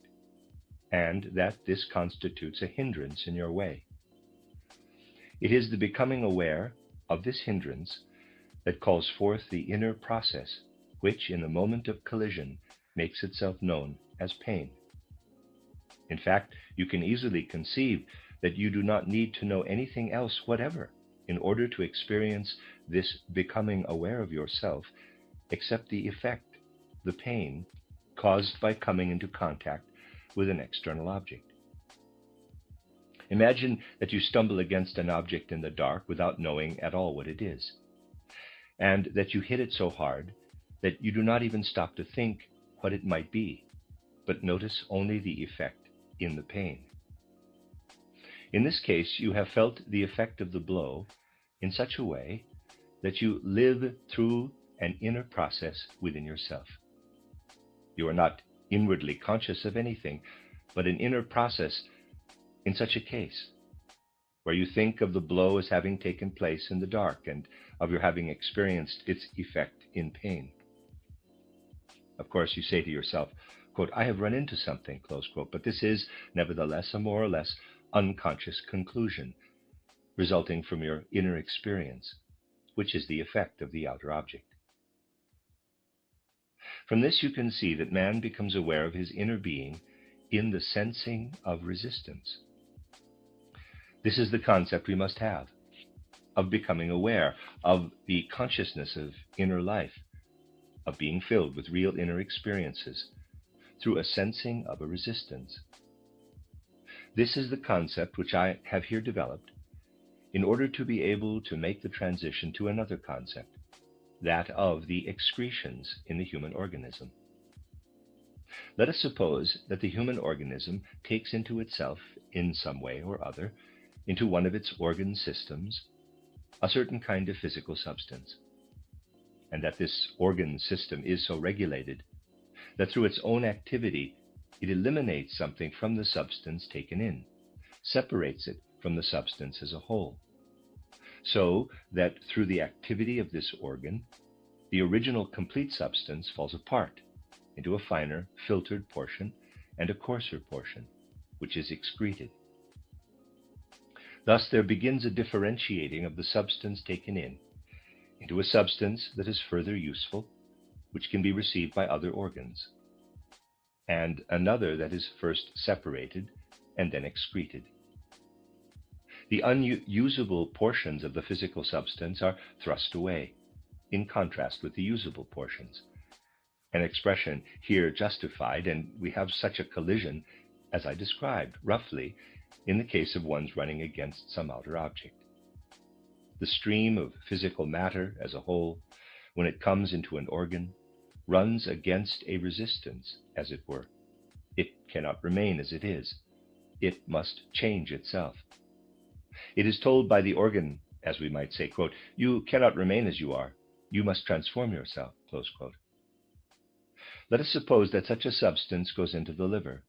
S1: and that this constitutes a hindrance in your way. It is the becoming aware of this hindrance that calls forth the inner process, which, in the moment of collision, makes itself known as pain. In fact, you can easily conceive that you do not need to know anything else whatever in order to experience this becoming aware of yourself, except the effect, the pain, caused by coming into contact with an external object. Imagine that you stumble against an object in the dark without knowing at all what it is, and that you hit it so hard that you do not even stop to think what it might be, but notice only the effect in the pain. In this case, you have felt the effect of the blow in such a way that you live through an inner process within yourself. You are not inwardly conscious of anything, but an inner process in such a case, where you think of the blow as having taken place in the dark and of your having experienced its effect in pain. Of course, you say to yourself, quote, I have run into something, close quote, but this is, nevertheless, a more or less unconscious conclusion resulting from your inner experience, which is the effect of the outer object. From this you can see that man becomes aware of his inner being in the sensing of resistance. This is the concept we must have, of becoming aware of the consciousness of inner life, of being filled with real inner experiences through a sensing of a resistance. This is the concept which I have here developed in order to be able to make the transition to another concept, that of the excretions in the human organism. Let us suppose that the human organism takes into itself, in some way or other, into one of its organ systems, a certain kind of physical substance, and that this organ system is so regulated that through its own activity it eliminates something from the substance taken in, separates it from the substance as a whole, so that through the activity of this organ, the original complete substance falls apart into a finer, filtered portion and a coarser portion, which is excreted. Thus there begins a differentiating of the substance taken in into a substance that is further useful, which can be received by other organs, and another that is first separated and then excreted. The unusable portions of the physical substance are thrust away, in contrast with the usable portions. An expression here justified, and we have such a collision as I described, roughly, in the case of one's running against some outer object. The stream of physical matter as a whole, when it comes into an organ, runs against a resistance, as it were. It cannot remain as it is. It must change itself. It is told by the organ, as we might say, quote, you cannot remain as you are. You must transform yourself, close quote. Let us suppose that such a substance goes into the liver.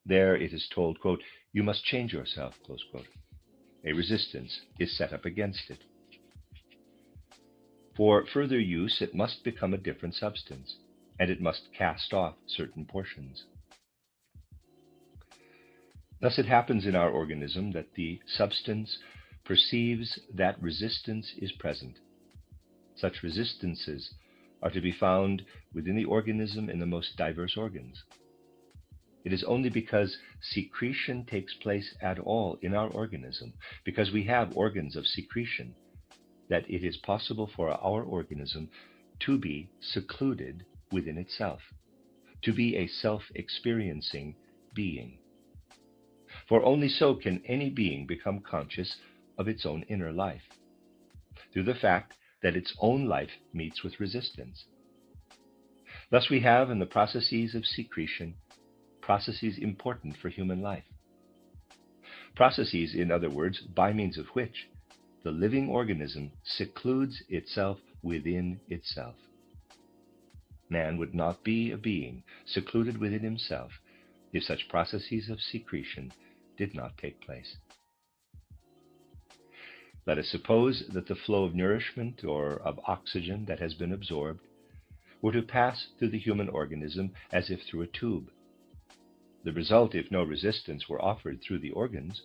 S1: There it is told, quote, you must change yourself, close quote. A resistance is set up against it. For further use, it must become a different substance, and it must cast off certain portions. Thus it happens in our organism that the substance perceives that resistance is present. Such resistances are to be found within the organism in the most diverse organs. It is only because secretion takes place at all in our organism, because we have organs of secretion, that it is possible for our organism to be secluded within itself, to be a self-experiencing being. For only so can any being become conscious of its own inner life, through the fact that its own life meets with resistance. Thus we have in the processes of secretion, processes important for human life. Processes, in other words, by means of which the living organism secludes itself within itself. Man would not be a being secluded within himself if such processes of secretion did not take place. Let us suppose that the flow of nourishment or of oxygen that has been absorbed were to pass through the human organism as if through a tube. The result, if no resistance were offered through the organs,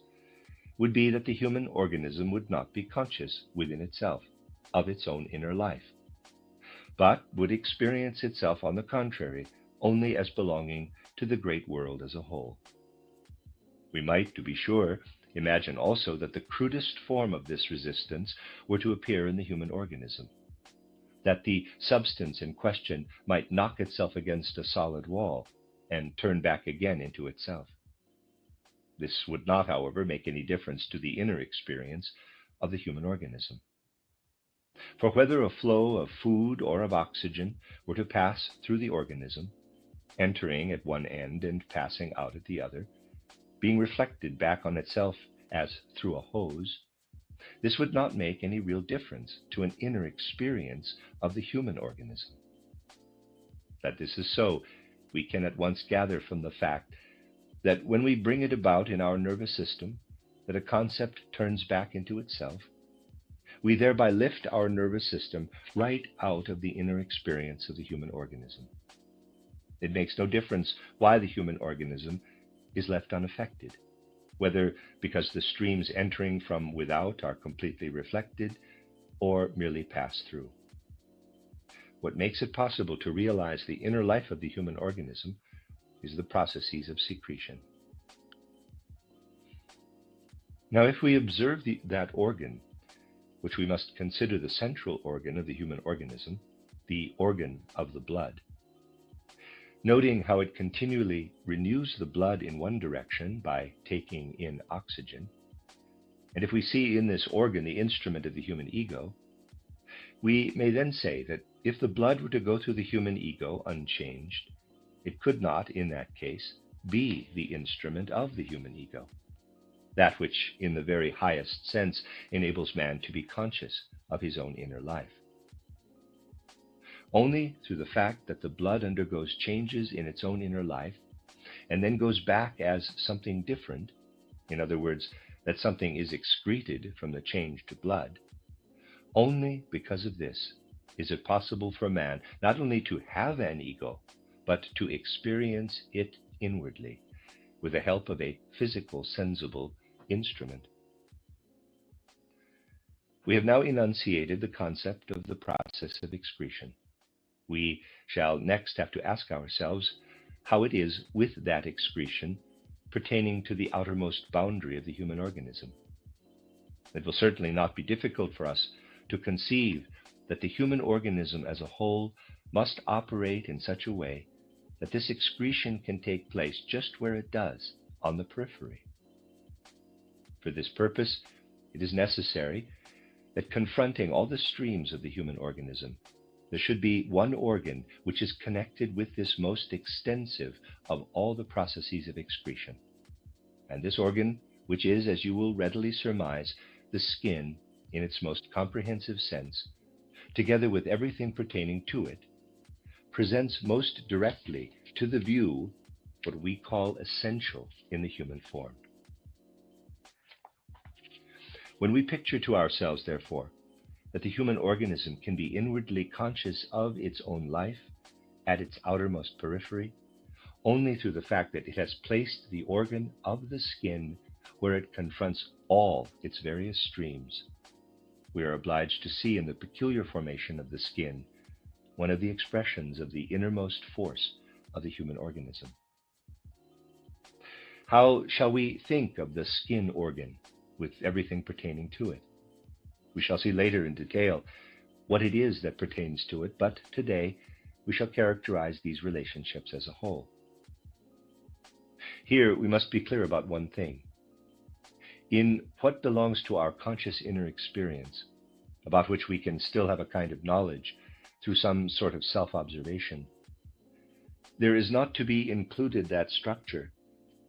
S1: would be that the human organism would not be conscious within itself of its own inner life, but would experience itself, on the contrary, only as belonging to the great world as a whole. We might, to be sure, imagine also that the crudest form of this resistance were to appear in the human organism, that the substance in question might knock itself against a solid wall and turn back again into itself. This would not, however, make any difference to the inner experience of the human organism. For whether a flow of food or of oxygen were to pass through the organism, entering at one end and passing out at the other, being reflected back on itself as through a hose, this would not make any real difference to an inner experience of the human organism. That this is so, we can at once gather from the fact that when we bring it about in our nervous system that a concept turns back into itself, we thereby lift our nervous system right out of the inner experience of the human organism. It makes no difference why the human organism is left unaffected, whether because the streams entering from without are completely reflected or merely pass through. What makes it possible to realize the inner life of the human organism is the processes of secretion. Now, if we observe that organ, which we must consider the central organ of the human organism, the organ of the blood, noting how it continually renews the blood in one direction by taking in oxygen, and if we see in this organ the instrument of the human ego, we may then say that if the blood were to go through the human ego unchanged, it could not, in that case, be the instrument of the human ego, that which, in the very highest sense, enables man to be conscious of his own inner life. Only through the fact that the blood undergoes changes in its own inner life and then goes back as something different, in other words, that something is excreted from the changed blood, only because of this is it possible for man not only to have an ego, but to experience it inwardly with the help of a physical, sensible instrument. We have now enunciated the concept of the process of excretion. We shall next have to ask ourselves how it is with that excretion pertaining to the outermost boundary of the human organism. It will certainly not be difficult for us to conceive that the human organism as a whole must operate in such a way that this excretion can take place just where it does, on the periphery. For this purpose, it is necessary that, confronting all the streams of the human organism, there should be one organ which is connected with this most extensive of all the processes of excretion. And this organ, which is, as you will readily surmise, the skin in its most comprehensive sense, together with everything pertaining to it, presents most directly to the view what we call essential in the human form. When we picture to ourselves, therefore, that the human organism can be inwardly conscious of its own life at its outermost periphery, only through the fact that it has placed the organ of the skin where it confronts all its various streams, we are obliged to see in the peculiar formation of the skin one of the expressions of the innermost force of the human organism. How shall we think of the skin organ with everything pertaining to it? We shall see later in detail what it is that pertains to it, but today we shall characterize these relationships as a whole. Here we must be clear about one thing. In what belongs to our conscious inner experience, about which we can still have a kind of knowledge through some sort of self-observation, there is not to be included that structure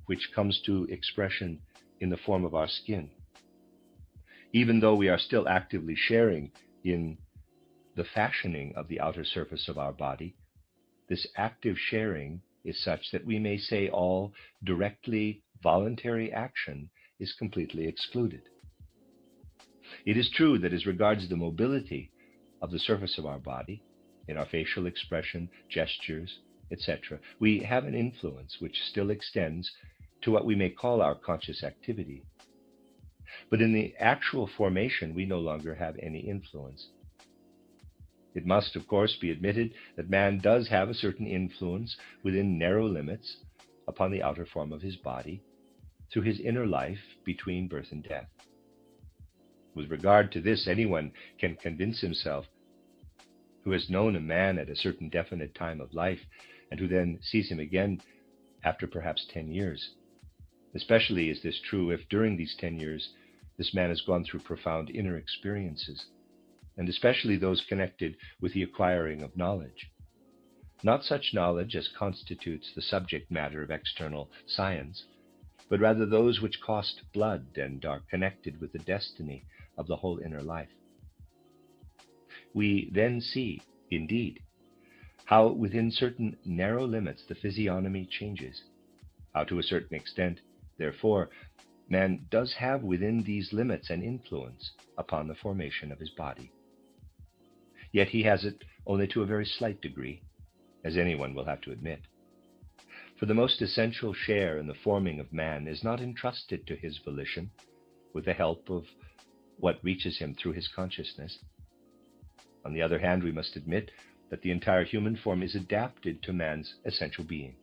S1: which comes to expression in the form of our skin. Even though we are still actively sharing in the fashioning of the outer surface of our body, this active sharing is such that we may say all directly voluntary action is completely excluded. It is true that as regards the mobility of the surface of our body, in our facial expression, gestures, etc., we have an influence which still extends to what we may call our conscious activity. But in the actual formation, we no longer have any influence. It must, of course, be admitted that man does have a certain influence within narrow limits upon the outer form of his body through his inner life between birth and death. With regard to this, anyone can convince himself who has known a man at a certain definite time of life and who then sees him again after perhaps 10 years. Especially is this true if during these 10 years this man has gone through profound inner experiences, and especially those connected with the acquiring of knowledge. Not such knowledge as constitutes the subject matter of external science, but rather those which cost blood and are connected with the destiny of the whole inner life. We then see, indeed, how within certain narrow limits the physiognomy changes, how to a certain extent, therefore, man does have within these limits an influence upon the formation of his body. Yet he has it only to a very slight degree, as anyone will have to admit. For the most essential share in the forming of man is not entrusted to his volition, with the help of what reaches him through his consciousness. On the other hand, we must admit that the entire human form is adapted to man's essential being.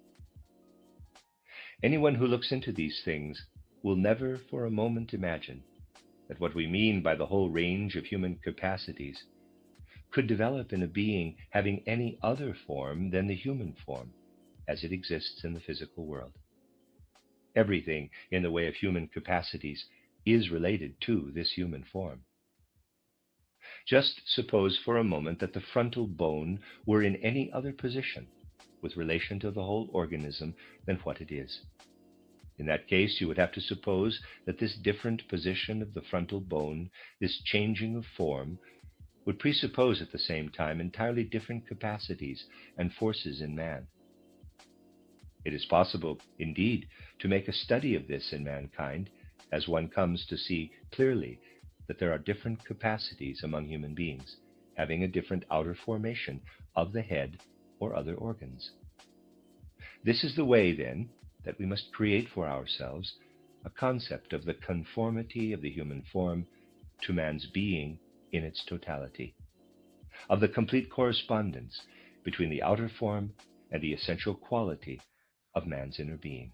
S1: Anyone who looks into these things will never for a moment imagine that what we mean by the whole range of human capacities could develop in a being having any other form than the human form as it exists in the physical world. Everything in the way of human capacities is related to this human form. Just suppose for a moment that the frontal bone were in any other position with relation to the whole organism than what it is. In that case, you would have to suppose that this different position of the frontal bone, this changing of form, would presuppose at the same time entirely different capacities and forces in man. It is possible, indeed, to make a study of this in mankind, as one comes to see clearly that there are different capacities among human beings, having a different outer formation of the head or other organs. This is the way, then, that we must create for ourselves a concept of the conformity of the human form to man's being in its totality, of the complete correspondence between the outer form and the essential quality of man's inner being.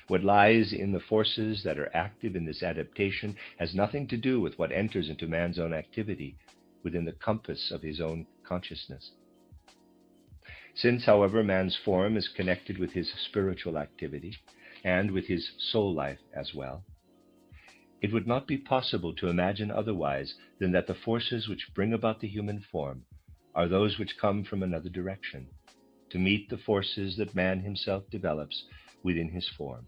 S1: What lies in the forces that are active in this adaptation has nothing to do with what enters into man's own activity within the compass of his own consciousness. Since, however, man's form is connected with his spiritual activity and with his soul life as well, it would not be possible to imagine otherwise than that the forces which bring about the human form are those which come from another direction, to meet the forces that man himself develops within his form.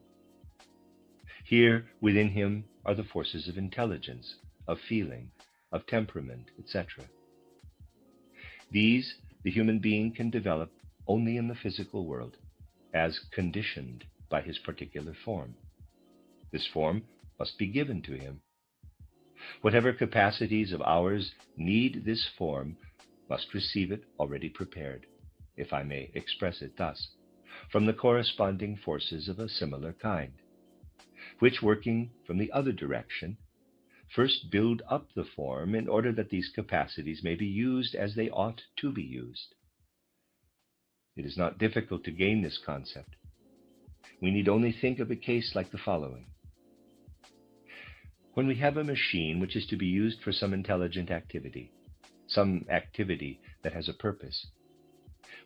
S1: Here within him are the forces of intelligence, of feeling, of temperament, etc. These the human being can develop only in the physical world, as conditioned by his particular form. This form must be given to him. Whatever capacities of ours need this form must receive it already prepared, if I may express it thus, from the corresponding forces of a similar kind, which, working from the other direction, first build up the form in order that these capacities may be used as they ought to be used. It is not difficult to gain this concept. We need only think of a case like the following. When we have a machine which is to be used for some intelligent activity, some activity that has a purpose,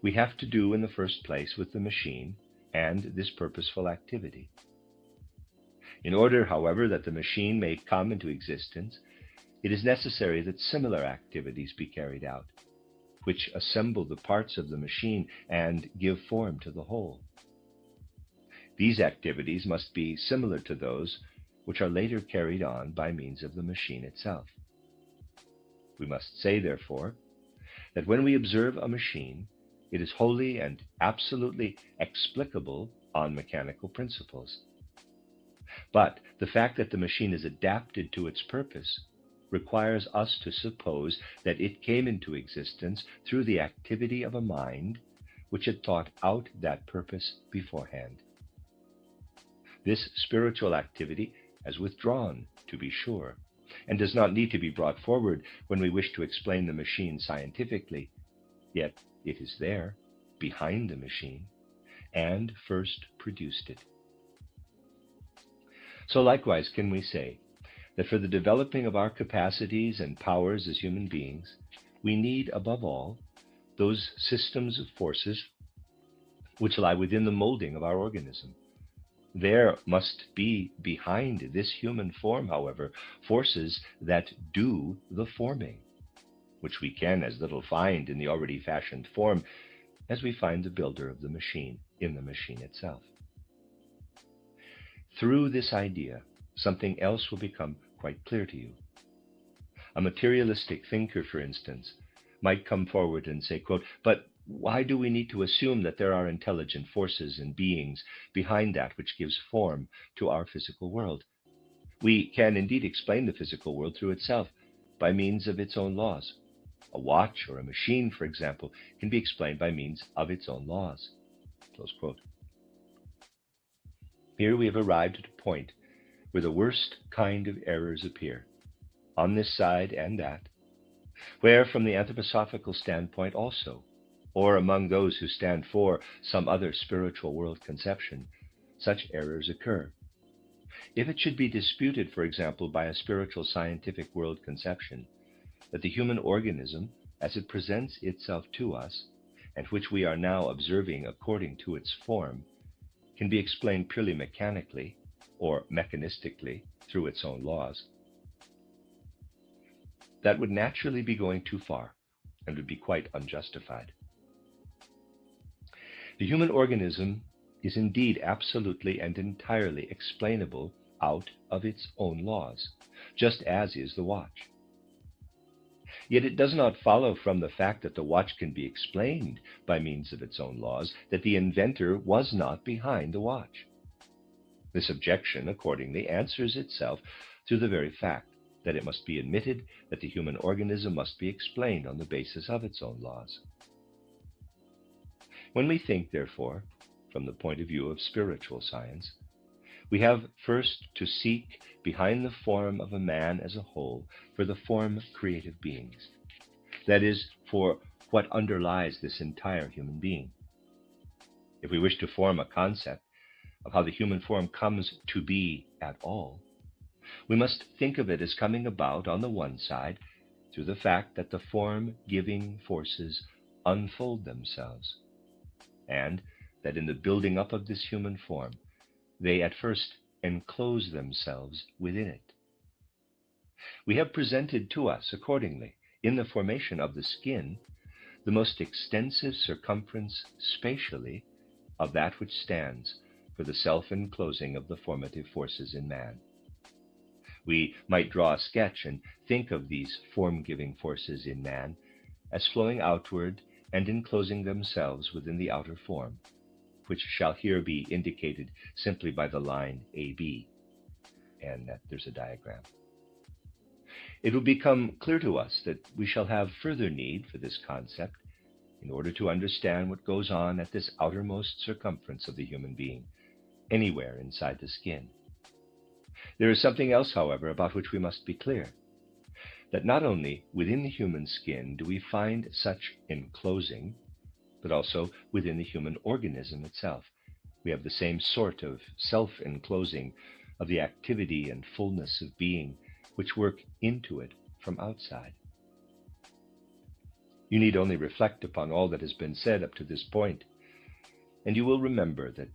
S1: we have to do in the first place with the machine and this purposeful activity. In order, however, that the machine may come into existence, it is necessary that similar activities be carried out, which assemble the parts of the machine and give form to the whole. These activities must be similar to those which are later carried on by means of the machine itself. We must say, therefore, that when we observe a machine, It is wholly and absolutely explicable on mechanical principles. But the fact that the machine is adapted to its purpose requires us to suppose that it came into existence through the activity of a mind which had thought out that purpose beforehand. This spiritual activity has withdrawn, to be sure, and does not need to be brought forward when we wish to explain the machine scientifically, yet it is there, behind the machine, and first produced it. So likewise can we say that for the developing of our capacities and powers as human beings, we need, above all, those systems of forces which lie within the molding of our organism. There must be behind this human form, however, forces that do the forming, which we can as little find in the already fashioned form as we find the builder of the machine in the machine itself. Through this idea, something else will become quite clear to you. A materialistic thinker, for instance, might come forward and say, quote, "But why do we need to assume that there are intelligent forces and beings behind that which gives form to our physical world? We can indeed explain the physical world through itself by means of its own laws. A watch or a machine, for example, can be explained by means of its own laws." Close quote. Here we have arrived at a point where the worst kind of errors appear, on this side and that, where from the anthroposophical standpoint also, or among those who stand for some other spiritual world conception, such errors occur. If it should be disputed, for example, by a spiritual scientific world conception, that the human organism, as it presents itself to us, and which we are now observing according to its form, can be explained purely mechanically or mechanistically through its own laws, that would naturally be going too far and would be quite unjustified. The human organism is indeed absolutely and entirely explainable out of its own laws, just as is the watch. Yet it does not follow from the fact that the watch can be explained by means of its own laws that the inventor was not behind the watch. This objection, accordingly, answers itself through the very fact that it must be admitted that the human organism must be explained on the basis of its own laws. When we think, therefore, from the point of view of spiritual science, we have first to seek behind the form of a man as a whole for the form of creative beings. That is, for what underlies this entire human being. If we wish to form a concept of how the human form comes to be at all, we must think of it as coming about, on the one side, through the fact that the form-giving forces unfold themselves, and that in the building up of this human form, they at first enclose themselves within it. We have presented to us, accordingly, in the formation of the skin, the most extensive circumference spatially of that which stands for the self-enclosing of the formative forces in man. We might draw a sketch and think of these form-giving forces in man as flowing outward and enclosing themselves within the outer form, which shall here be indicated simply by the line AB, and that there's a diagram. It will become clear to us that we shall have further need for this concept in order to understand what goes on at this outermost circumference of the human being, anywhere inside the skin. There is something else, however, about which we must be clear, that not only within the human skin do we find such enclosing, but also within the human organism itself. We have the same sort of self-enclosing of the activity and fullness of being which work into it from outside. You need only reflect upon all that has been said up to this point, and you will remember that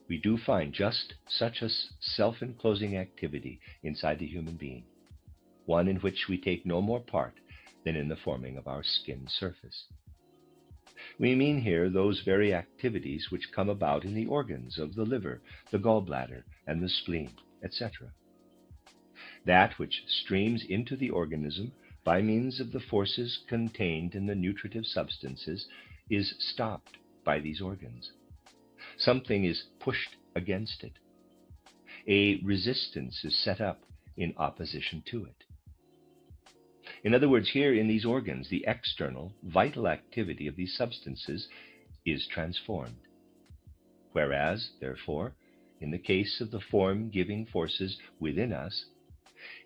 S1: we do find just such a self-enclosing activity inside the human being, one in which we take no more part than in the forming of our skin surface. We mean here those very activities which come about in the organs of the liver, the gallbladder, and the spleen, etc. That which streams into the organism by means of the forces contained in the nutritive substances is stopped by these organs. Something is pushed against it. A resistance is set up in opposition to it. In other words, here in these organs, the external, vital activity of these substances is transformed. Whereas, therefore, in the case of the form-giving forces within us,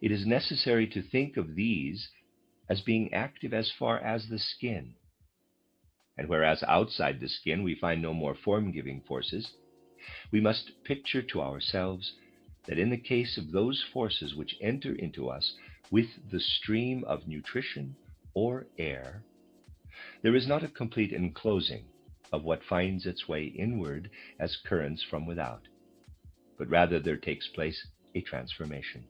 S1: it is necessary to think of these as being active as far as the skin. And whereas outside the skin we find no more form-giving forces, we must picture to ourselves that in the case of those forces which enter into us with the stream of nutrition or air, there is not a complete enclosing of what finds its way inward as currents from without, but rather there takes place a transformation.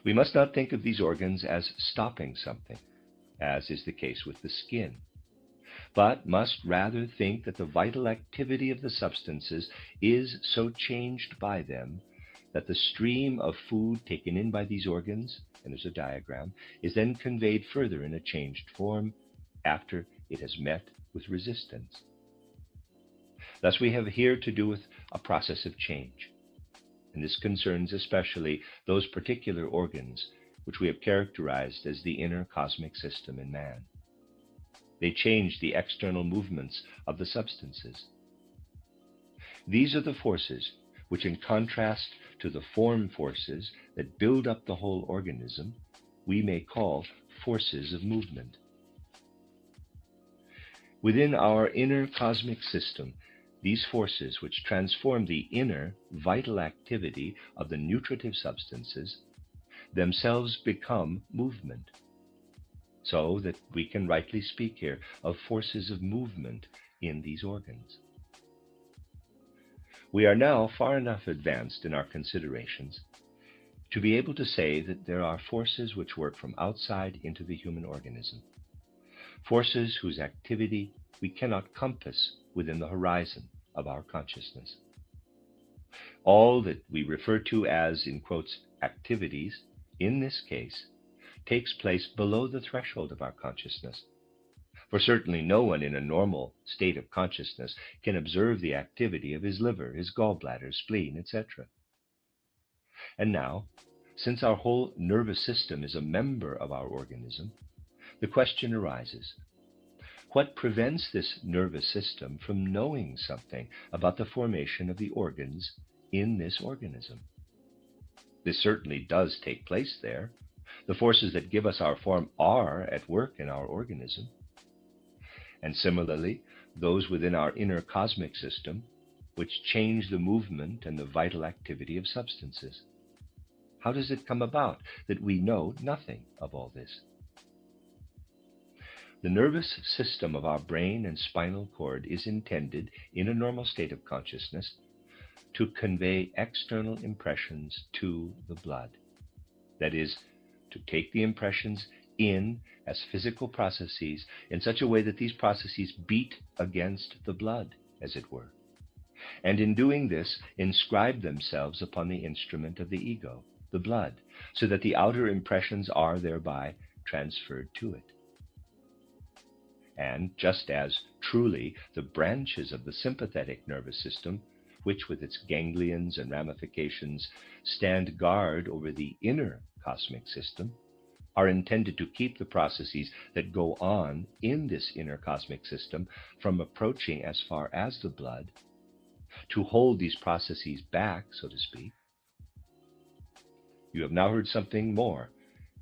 S1: We must not think of these organs as stopping something, as is the case with the skin, but must rather think that the vital activity of the substances is so changed by them that the stream of food taken in by these organs, and there's a diagram, is then conveyed further in a changed form after it has met with resistance. Thus we have here to do with a process of change, and this concerns especially those particular organs which we have characterized as the inner cosmic system in man. They change the external movements of the substances. These are the forces which, in contrast to the form forces that build up the whole organism, we may call forces of movement. Within our inner cosmic system, these forces which transform the inner vital activity of the nutritive substances themselves become movement, so that we can rightly speak here of forces of movement in these organs. We are now far enough advanced in our considerations to be able to say that there are forces which work from outside into the human organism, forces whose activity we cannot compass within the horizon of our consciousness. All that we refer to as, in quotes, activities, in this case, takes place below the threshold of our consciousness. For certainly no one in a normal state of consciousness can observe the activity of his liver, his gallbladder, spleen, etc. And now, since our whole nervous system is a member of our organism, the question arises, what prevents this nervous system from knowing something about the formation of the organs in this organism? This certainly does take place there. The forces that give us our form are at work in our organism. And similarly, those within our inner cosmic system, which change the movement and the vital activity of substances. How does it come about that we know nothing of all this? The nervous system of our brain and spinal cord is intended, in a normal state of consciousness, to convey external impressions to the blood. That is, to take the impressions in as physical processes in such a way that these processes beat against the blood, as it were, and in doing this inscribe themselves upon the instrument of the ego, the blood, so that the outer impressions are thereby transferred to it. And just as truly the branches of the sympathetic nervous system, which with its ganglions and ramifications stand guard over the inner cosmic system, are intended to keep the processes that go on in this inner cosmic system from approaching as far as the blood, to hold these processes back, so to speak. You have now heard something more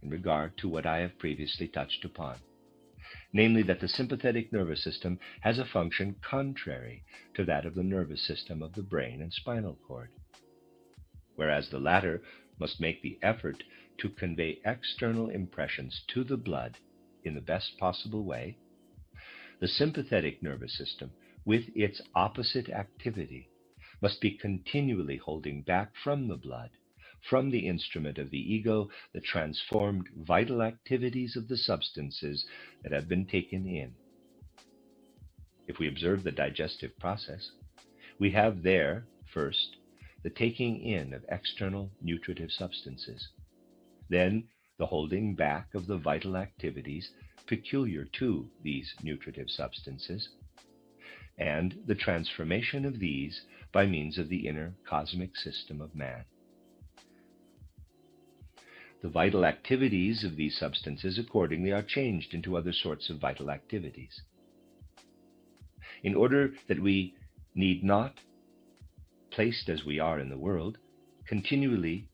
S1: in regard to what I have previously touched upon, namely that the sympathetic nervous system has a function contrary to that of the nervous system of the brain and spinal cord. Whereas the latter must make the effort to convey external impressions to the blood in the best possible way, the sympathetic nervous system, with its opposite activity, must be continually holding back from the blood, from the instrument of the ego, the transformed vital activities of the substances that have been taken in. If we observe the digestive process, we have there, first, the taking in of external nutritive substances, then the holding back of the vital activities peculiar to these nutritive substances, and the transformation of these by means of the inner cosmic system of man. The vital activities of these substances accordingly are changed into other sorts of vital activities, in order that we need not, placed as we are in the world, continually,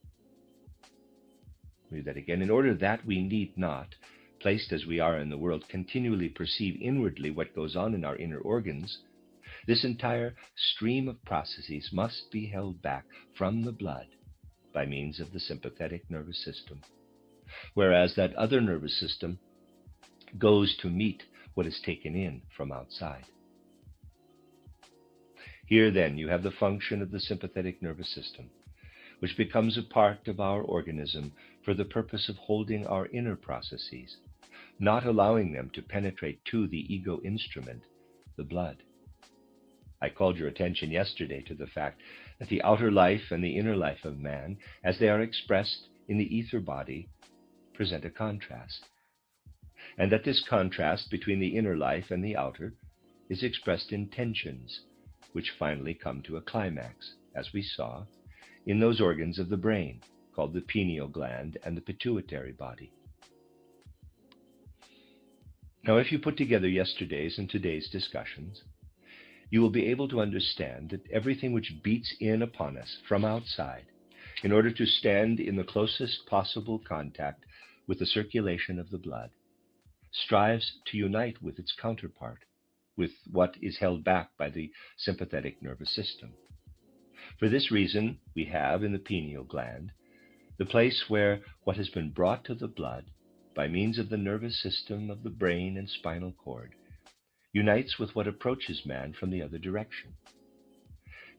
S1: read that again, in order that we need not, placed as we are in the world, continually perceive inwardly what goes on in our inner organs, this entire stream of processes must be held back from the blood by means of the sympathetic nervous system, whereas that other nervous system goes to meet what is taken in from outside. Here then you have the function of the sympathetic nervous system, which becomes a part of our organism for the purpose of holding our inner processes, not allowing them to penetrate to the ego instrument, the blood. I called your attention yesterday to the fact that the outer life and the inner life of man, as they are expressed in the ether body, present a contrast, and that this contrast between the inner life and the outer is expressed in tensions, which finally come to a climax, as we saw, in those organs of the brain called the pineal gland and the pituitary body. Now, if you put together yesterday's and today's discussions, you will be able to understand that everything which beats in upon us from outside, in order to stand in the closest possible contact with the circulation of the blood, strives to unite with its counterpart, with what is held back by the sympathetic nervous system. For this reason, we have in the pineal gland the place where what has been brought to the blood by means of the nervous system of the brain and spinal cord unites with what approaches man from the other direction.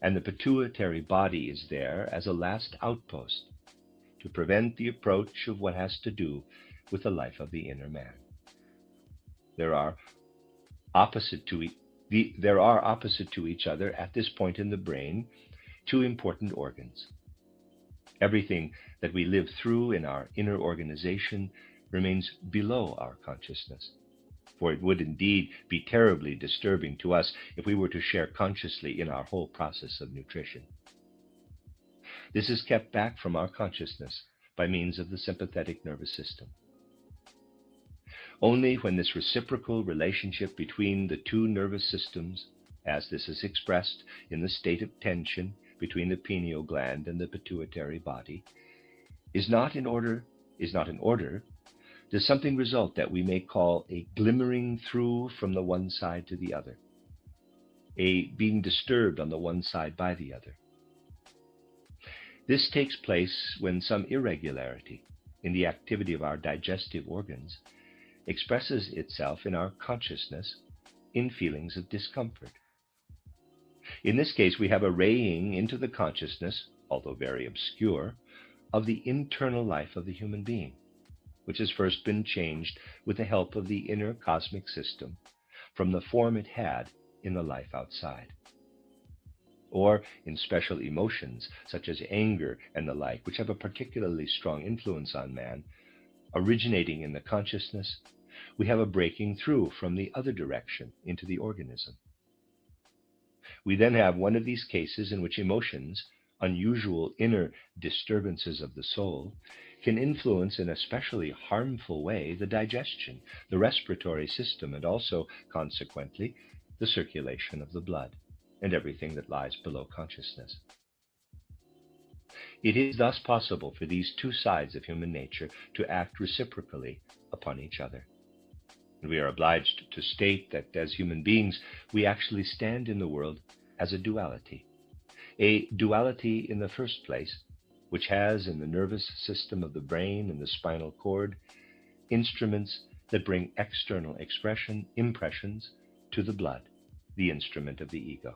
S1: And the pituitary body is there as a last outpost to prevent the approach of what has to do with the life of the inner man. There are opposite to each other at this point in the brain two important organs. Everything that we live through in our inner organization remains below our consciousness, for it would indeed be terribly disturbing to us if we were to share consciously in our whole process of nutrition. This is kept back from our consciousness by means of the sympathetic nervous system. Only when this reciprocal relationship between the two nervous systems, as this is expressed in the state of tension between the pineal gland and the pituitary body, is not in order, does something result that we may call a glimmering through from the one side to the other, a being disturbed on the one side by the other. This takes place when some irregularity in the activity of our digestive organs expresses itself in our consciousness in feelings of discomfort. In this case, we have a raying into the consciousness, although very obscure, of the internal life of the human being, which has first been changed with the help of the inner cosmic system from the form it had in the life outside. Or in special emotions, such as anger and the like, which have a particularly strong influence on man, originating in the consciousness, we have a breaking through from the other direction into the organism. We then have one of these cases in which emotions, unusual inner disturbances of the soul, can influence in a specially harmful way the digestion, the respiratory system, and also, consequently, the circulation of the blood, and everything that lies below consciousness. It is thus possible for these two sides of human nature to act reciprocally upon each other. And we are obliged to state that as human beings, we actually stand in the world as a duality in the first place, which has in the nervous system of the brain and the spinal cord instruments that bring external impressions to the blood, the instrument of the ego.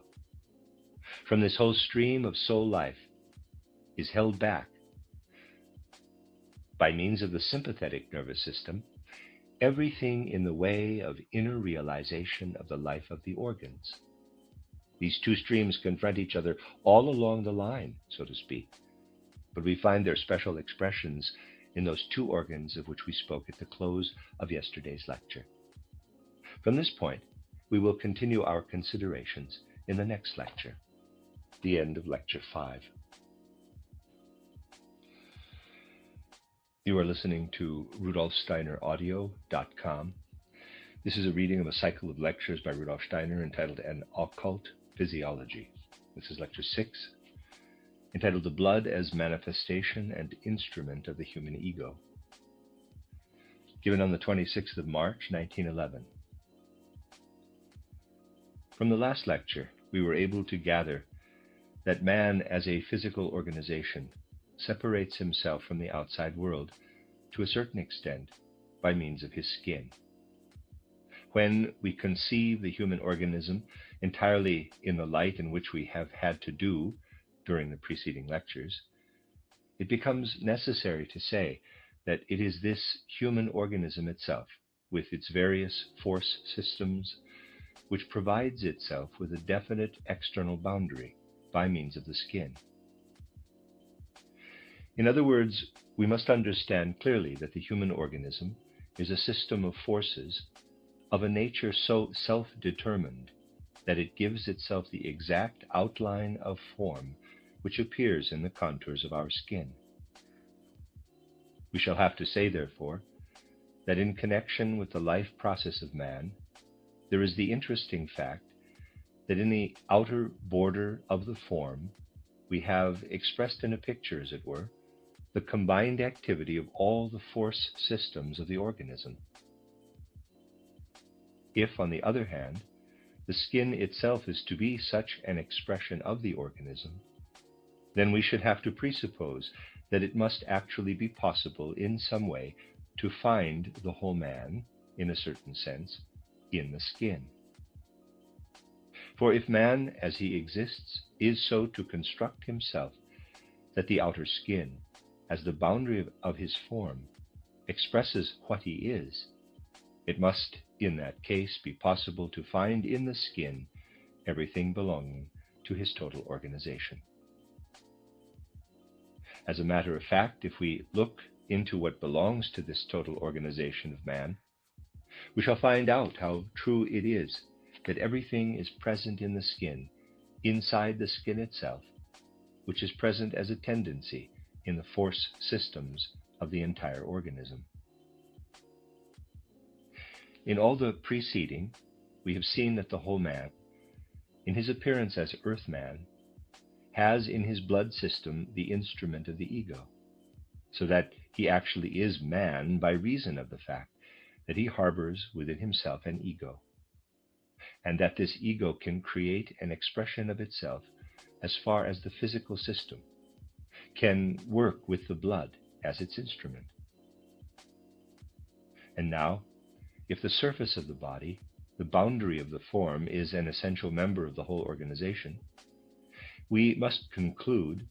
S1: From this whole stream of soul life is held back by means of the sympathetic nervous system everything in the way of inner realization of the life of the organs. These two streams confront each other all along the line, so to speak, but we find their special expressions in those two organs of which we spoke at the close of yesterday's lecture. From this point, we will continue our considerations in the next lecture, the end of Lecture 5. You are listening to RudolfSteinerAudio.com. This is a reading of a cycle of lectures by Rudolf Steiner entitled An Occult Physiology. This is Lecture 6, entitled The Blood as Manifestation and Instrument of the Human Ego, given on the 26th of March, 1911. From the last lecture, we were able to gather that man as a physical organization separates himself from the outside world to a certain extent by means of his skin. When we conceive the human organism entirely in the light in which we have had to do during the preceding lectures, it becomes necessary to say that it is this human organism itself, with its various force systems, which provides itself with a definite external boundary by means of the skin. In other words, we must understand clearly that the human organism is a system of forces of a nature so self-determined that it gives itself the exact outline of form which appears in the contours of our skin. We shall have to say, therefore, that in connection with the life process of man, there is the interesting fact that in the outer border of the form, we have expressed in a picture, as it were, the combined activity of all the force systems of the organism. If, on the other hand, the skin itself is to be such an expression of the organism, then we should have to presuppose that it must actually be possible in some way to find the whole man, in a certain sense, in the skin. For if man, as he exists, is so to construct himself that the outer skin, as the boundary of his form, expresses what he is, it must, in that case, be possible to find in the skin everything belonging to his total organization. As a matter of fact, if we look into what belongs to this total organization of man, we shall find out how true it is that everything is present in the skin, inside the skin itself, which is present as a tendency in the force systems of the entire organism. In all the preceding, we have seen that the whole man, in his appearance as earth man, has in his blood system the instrument of the ego, so that he actually is man by reason of the fact that he harbors within himself an ego, and that this ego can create an expression of itself as far as the physical system, can work with the blood as its instrument. And now, if the surface of the body, the boundary of the form, is an essential member of the whole organization, we must conclude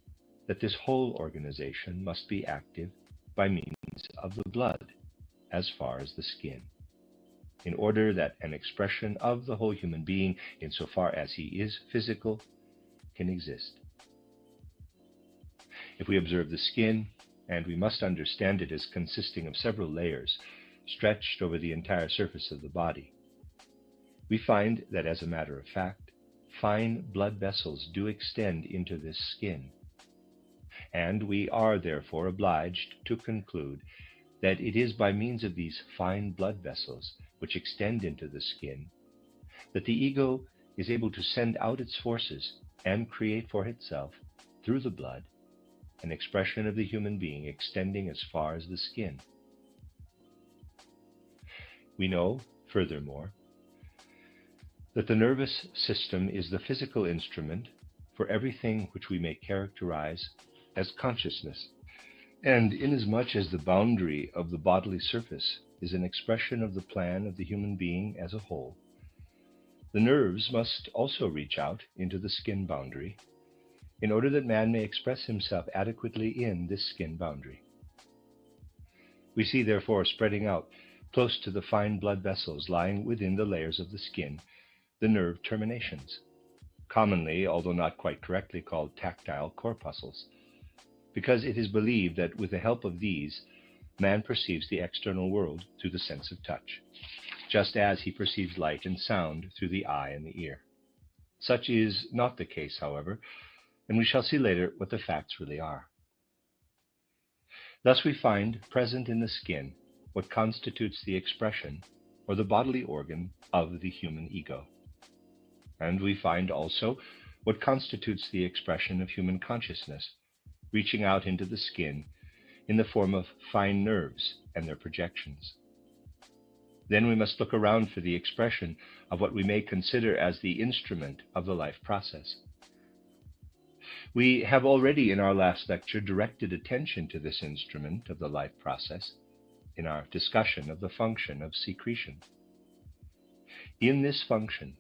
S1: that this whole organization must be active by means of the blood as far as the skin, in order that an expression of the whole human being, insofar as he is physical, can exist. If we observe the skin, and we must understand it as consisting of several layers stretched over the entire surface of the body, we find that, as a matter of fact, fine blood vessels do extend into this skin, and we are therefore obliged to conclude that it is by means of these fine blood vessels which extend into the skin that the ego is able to send out its forces and create for itself, through the blood, an expression of the human being extending as far as the skin. We know, furthermore, that the nervous system is the physical instrument for everything which we may characterize as consciousness, and inasmuch as the boundary of the bodily surface is an expression of the plan of the human being as a whole, the nerves must also reach out into the skin boundary in order that man may express himself adequately in this skin boundary. We see, therefore, spreading out close to the fine blood vessels lying within the layers of the skin, the nerve terminations, commonly, although not quite correctly, called tactile corpuscles, because it is believed that with the help of these, man perceives the external world through the sense of touch, just as he perceives light and sound through the eye and the ear. Such is not the case, however, and we shall see later what the facts really are. Thus we find present in the skin what constitutes the expression or the bodily organ of the human ego. And we find also what constitutes the expression of human consciousness, reaching out into the skin in the form of fine nerves and their projections. Then we must look around for the expression of what we may consider as the instrument of the life process. We have already in our last lecture directed attention to this instrument of the life process in our discussion of the function of secretion. In this function,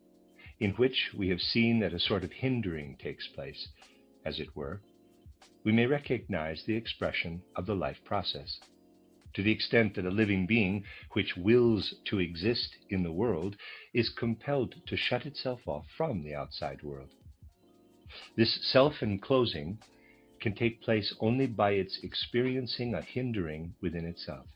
S1: in which we have seen that a sort of hindering takes place, as it were, we may recognize the expression of the life process, to the extent that a living being which wills to exist in the world is compelled to shut itself off from the outside world. This self-enclosing can take place only by its experiencing a hindering within itself.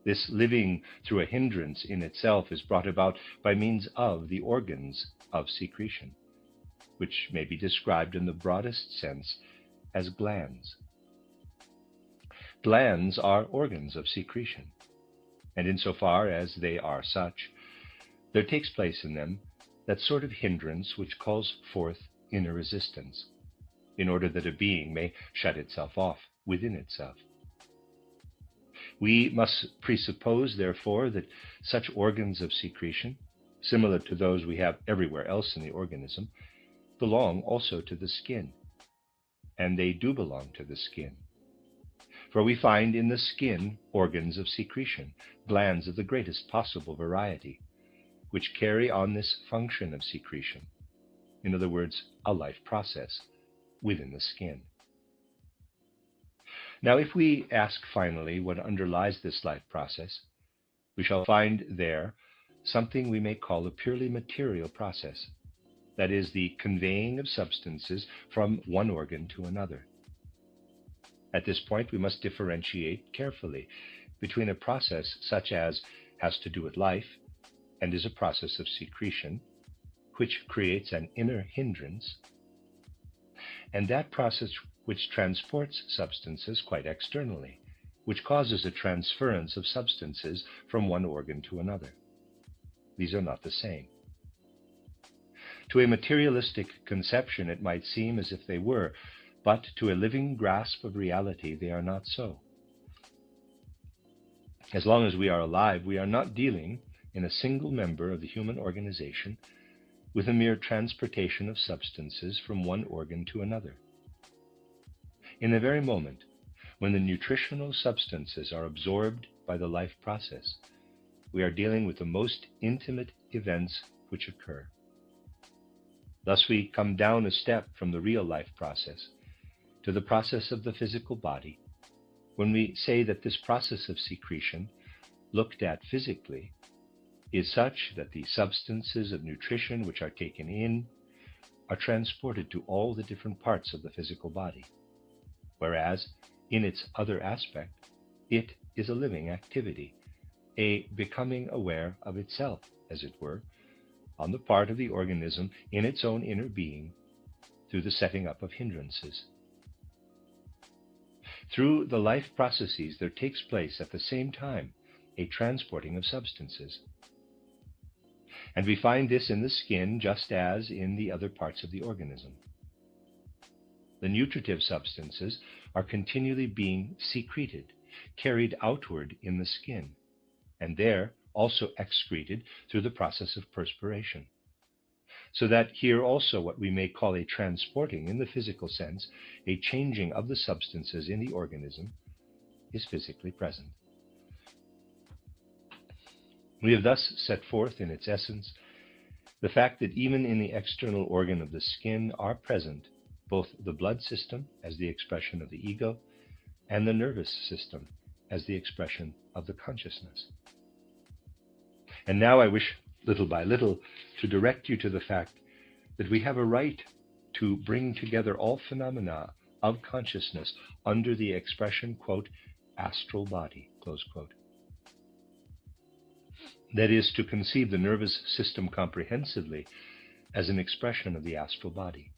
S1: This living through a hindrance in itself is brought about by means of the organs of secretion, which may be described in the broadest sense as glands. Glands are organs of secretion, and insofar as they are such, there takes place in them that sort of hindrance which calls forth inner resistance, in order that a being may shut itself off within itself. We must presuppose, therefore, that such organs of secretion, similar to those we have everywhere else in the organism, belong also to the skin, and they do belong to the skin. For we find in the skin organs of secretion, glands of the greatest possible variety, which carry on this function of secretion, in other words, a life process within the skin. Now, if we ask finally what underlies this life process, we shall find there something we may call a purely material process, that is, the conveying of substances from one organ to another. At this point, we must differentiate carefully between a process such as has to do with life and is a process of secretion, which creates an inner hindrance, and that process which transports substances quite externally, which causes a transference of substances from one organ to another. These are not the same. To a materialistic conception, it might seem as if they were, but to a living grasp of reality, they are not so. As long as we are alive, we are not dealing in a single member of the human organization with a mere transportation of substances from one organ to another. In the very moment when the nutritional substances are absorbed by the life process, we are dealing with the most intimate events which occur. Thus we come down a step from the real life process to the process of the physical body, when we say that this process of secretion, looked at physically, is such that the substances of nutrition which are taken in are transported to all the different parts of the physical body, whereas in its other aspect, it is a living activity, a becoming aware of itself, as it were, on the part of the organism in its own inner being through the setting up of hindrances. Through the life processes, there takes place at the same time a transporting of substances. And we find this in the skin just as in the other parts of the organism. The nutritive substances are continually being secreted, carried outward in the skin, and there also excreted through the process of perspiration. So that here also what we may call a transporting in the physical sense, a changing of the substances in the organism, is physically present. We have thus set forth in its essence the fact that even in the external organ of the skin are present both the blood system as the expression of the ego and the nervous system as the expression of the consciousness. And now I wish, little by little, to direct you to the fact that we have a right to bring together all phenomena of consciousness under the expression, quote, astral body, close quote. That is, to conceive the nervous system comprehensively as an expression of the astral body.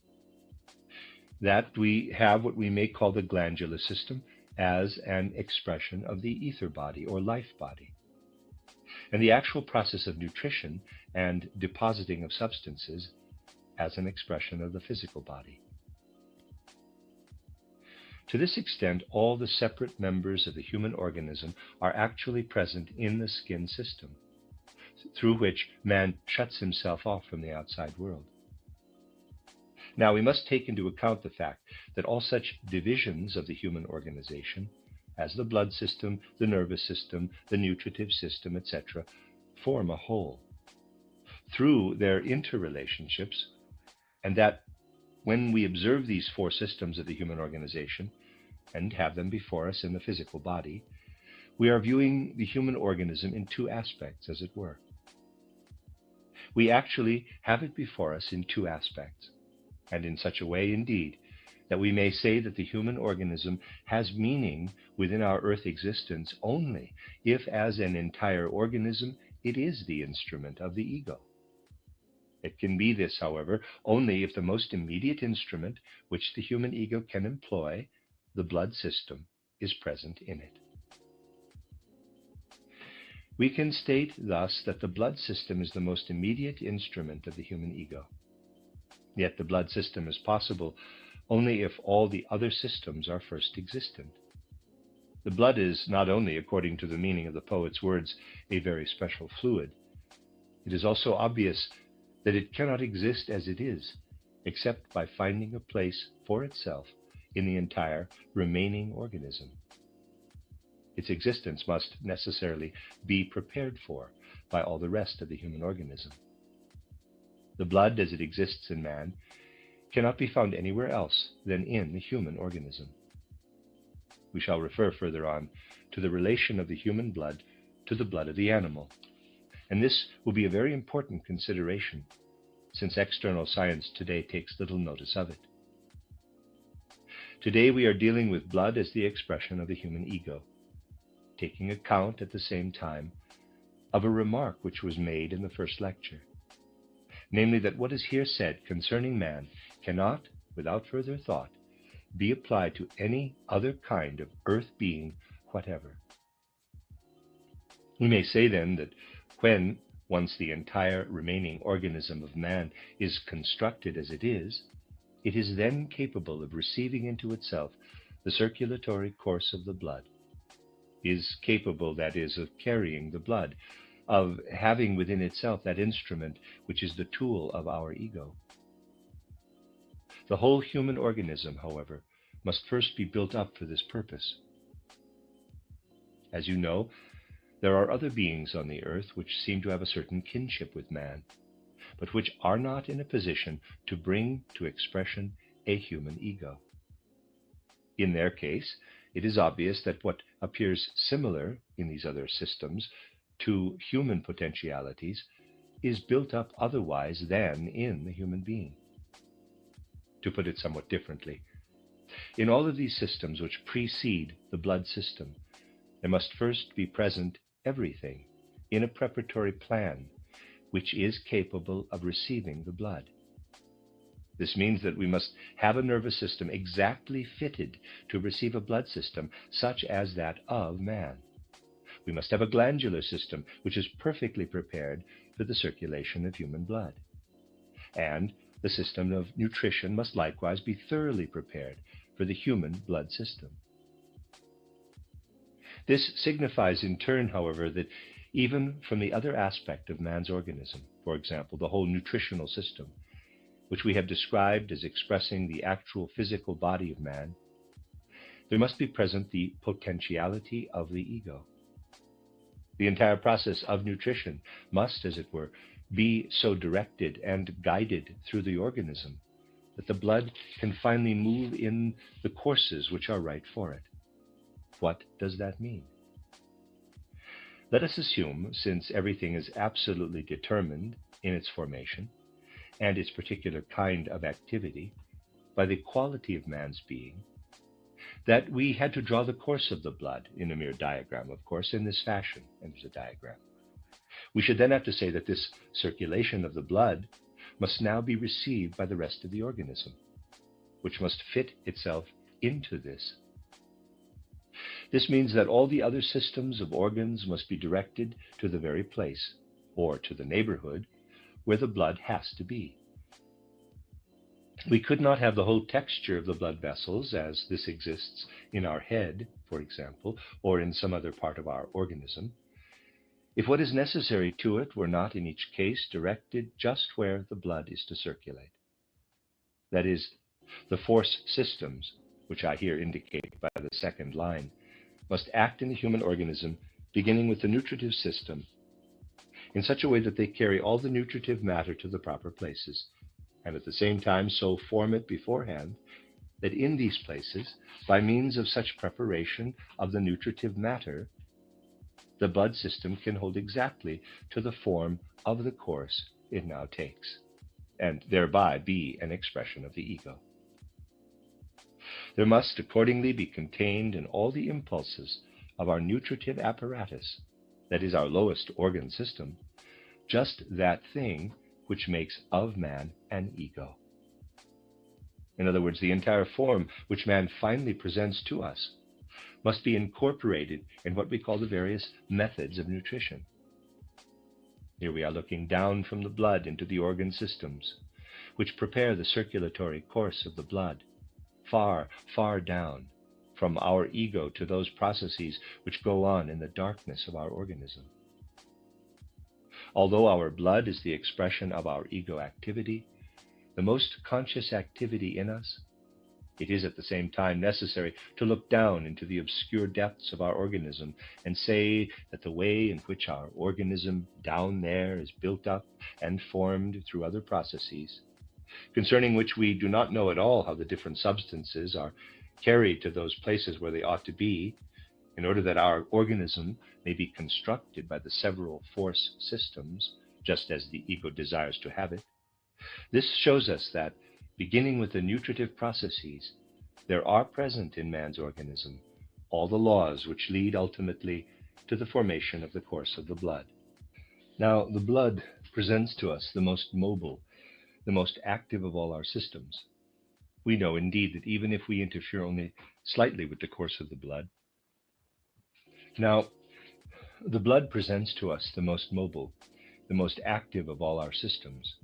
S1: That we have what we may call the glandular system as an expression of the ether body or life body, and the actual process of nutrition and depositing of substances as an expression of the physical body. To this extent, all the separate members of the human organism are actually present in the skin system, through which man shuts himself off from the outside world. Now, we must take into account the fact that all such divisions of the human organization, as the blood system, the nervous system, the nutritive system, etc., form a whole through their interrelationships, and that when we observe these four systems of the human organization and have them before us in the physical body, we are viewing the human organism in two aspects, as it were. We actually have it before us in two aspects, and in such a way, indeed, that we may say that the human organism has meaning within our earth existence only if, as an entire organism, it is the instrument of the ego. It can be this, however, only if the most immediate instrument which the human ego can employ, the blood system, is present in it. We can state thus that the blood system is the most immediate instrument of the human ego. Yet the blood system is possible only if all the other systems are first existent. The blood is not only, according to the meaning of the poet's words, a very special fluid. It is also obvious that it cannot exist as it is, except by finding a place for itself in the entire remaining organism. Its existence must necessarily be prepared for by all the rest of the human organism. The blood, as it exists in man, cannot be found anywhere else than in the human organism. We shall refer further on to the relation of the human blood to the blood of the animal, and this will be a very important consideration, since external science today takes little notice of it. Today we are dealing with blood as the expression of the human ego, taking account at the same time of a remark which was made in the first lecture, namely that what is here said concerning man cannot, without further thought, be applied to any other kind of earth being whatever. We may say then that when once the entire remaining organism of man is constructed as it is then capable of receiving into itself the circulatory course of the blood, is capable, that is, of carrying the blood, of having within itself that instrument which is the tool of our ego. The whole human organism, however, must first be built up for this purpose. As you know, there are other beings on the earth which seem to have a certain kinship with man, but which are not in a position to bring to expression a human ego. In their case, it is obvious that what appears similar in these other systems to human potentialities is built up otherwise than in the human being. To put it somewhat differently, in all of these systems which precede the blood system, there must first be present everything in a preparatory plan which is capable of receiving the blood. This means that we must have a nervous system exactly fitted to receive a blood system such as that of man. We must have a glandular system which is perfectly prepared for the circulation of human blood. And the system of nutrition must likewise be thoroughly prepared for the human blood system. This signifies in turn, however, that even from the other aspect of man's organism, for example, the whole nutritional system, which we have described as expressing the actual physical body of man, there must be present the potentiality of the ego. The entire process of nutrition must, as it were, be so directed and guided through the organism that the blood can finally move in the courses which are right for it. What does that mean? Let us assume, since everything is absolutely determined in its formation and its particular kind of activity by the quality of man's being, that we had to draw the course of the blood in a mere diagram, of course, in this fashion, and there's a diagram. We should then have to say that this circulation of the blood must now be received by the rest of the organism, which must fit itself into this. This means that all the other systems of organs must be directed to the very place, or to the neighborhood, where the blood has to be. We could not have the whole texture of the blood vessels as this exists in our head, for example, or in some other part of our organism, if what is necessary to it were not in each case directed just where the blood is to circulate. That is, the force systems, which I here indicate by the second line, must act in the human organism, beginning with the nutritive system, in such a way that they carry all the nutritive matter to the proper places, and at the same time so form it beforehand that in these places, by means of such preparation of the nutritive matter, the blood system can hold exactly to the form of the course it now takes, and thereby be an expression of the ego. There must accordingly be contained in all the impulses of our nutritive apparatus, that is our lowest organ system, just that thing which makes of man an ego. In other words, the entire form which man finally presents to us must be incorporated in what we call the various methods of nutrition. Here we are looking down from the blood into the organ systems, which prepare the circulatory course of the blood, far, far down from our ego to those processes which go on in the darkness of our organism. Although our blood is the expression of our ego activity, the most conscious activity in us, it is at the same time necessary to look down into the obscure depths of our organism and say that the way in which our organism down there is built up and formed through other processes, concerning which we do not know at all how the different substances are carried to those places where they ought to be, in order that our organism may be constructed by the several force systems, just as the ego desires to have it. This shows us that, beginning with the nutritive processes, there are present in man's organism all the laws which lead ultimately to the formation of the course of the blood. Now, the blood presents to us the most mobile, the most active of all our systems. We know indeed that even if we interfere only slightly with the course of the blood, now, the blood presents to us the most mobile, the most active of all our systems.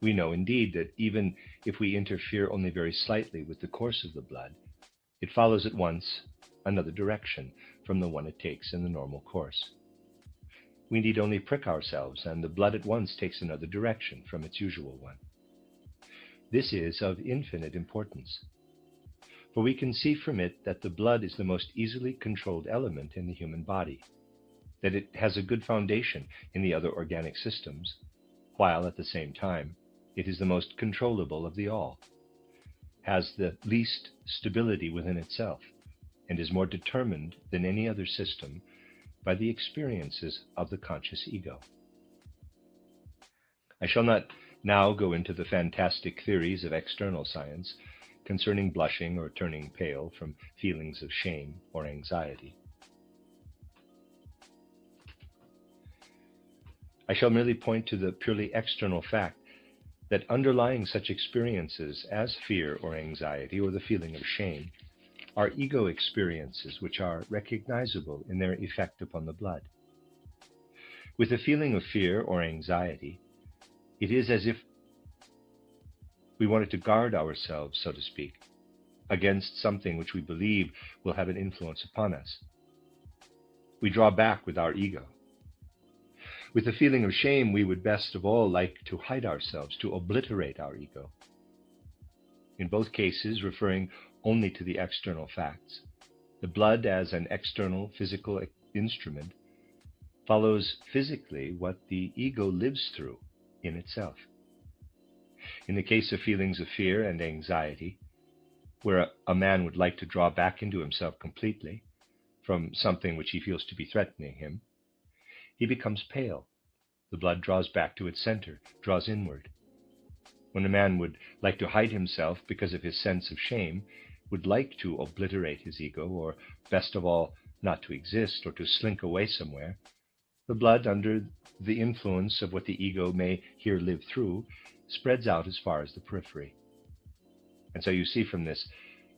S1: We know indeed that even if we interfere only very slightly with the course of the blood, it follows at once another direction from the one it takes in the normal course. We need only prick ourselves, and the blood at once takes another direction from its usual one. This is of infinite importance, for we can see from it that the blood is the most easily controlled element in the human body, that it has a good foundation in the other organic systems, while at the same time it is the most controllable of the all, has the least stability within itself, and is more determined than any other system by the experiences of the conscious ego. I shall not now go into the fantastic theories of external science concerning blushing or turning pale from feelings of shame or anxiety. I shall merely point to the purely external fact that underlying such experiences as fear or anxiety or the feeling of shame are ego experiences which are recognizable in their effect upon the blood. With a feeling of fear or anxiety, it is as if we wanted to guard ourselves, so to speak, against something which we believe will have an influence upon us. We draw back with our ego. With the feeling of shame, we would best of all like to hide ourselves, to obliterate our ego. In both cases, referring only to the external facts, the blood as an external physical instrument follows physically what the ego lives through in itself. In the case of feelings of fear and anxiety, where a man would like to draw back into himself completely from something which he feels to be threatening him, he becomes pale. The blood draws back to its center, draws inward. When a man would like to hide himself because of his sense of shame, would like to obliterate his ego, or best of all, not to exist or to slink away somewhere, the blood, under the influence of what the ego may here live through, spreads out as far as the periphery. And so you see from this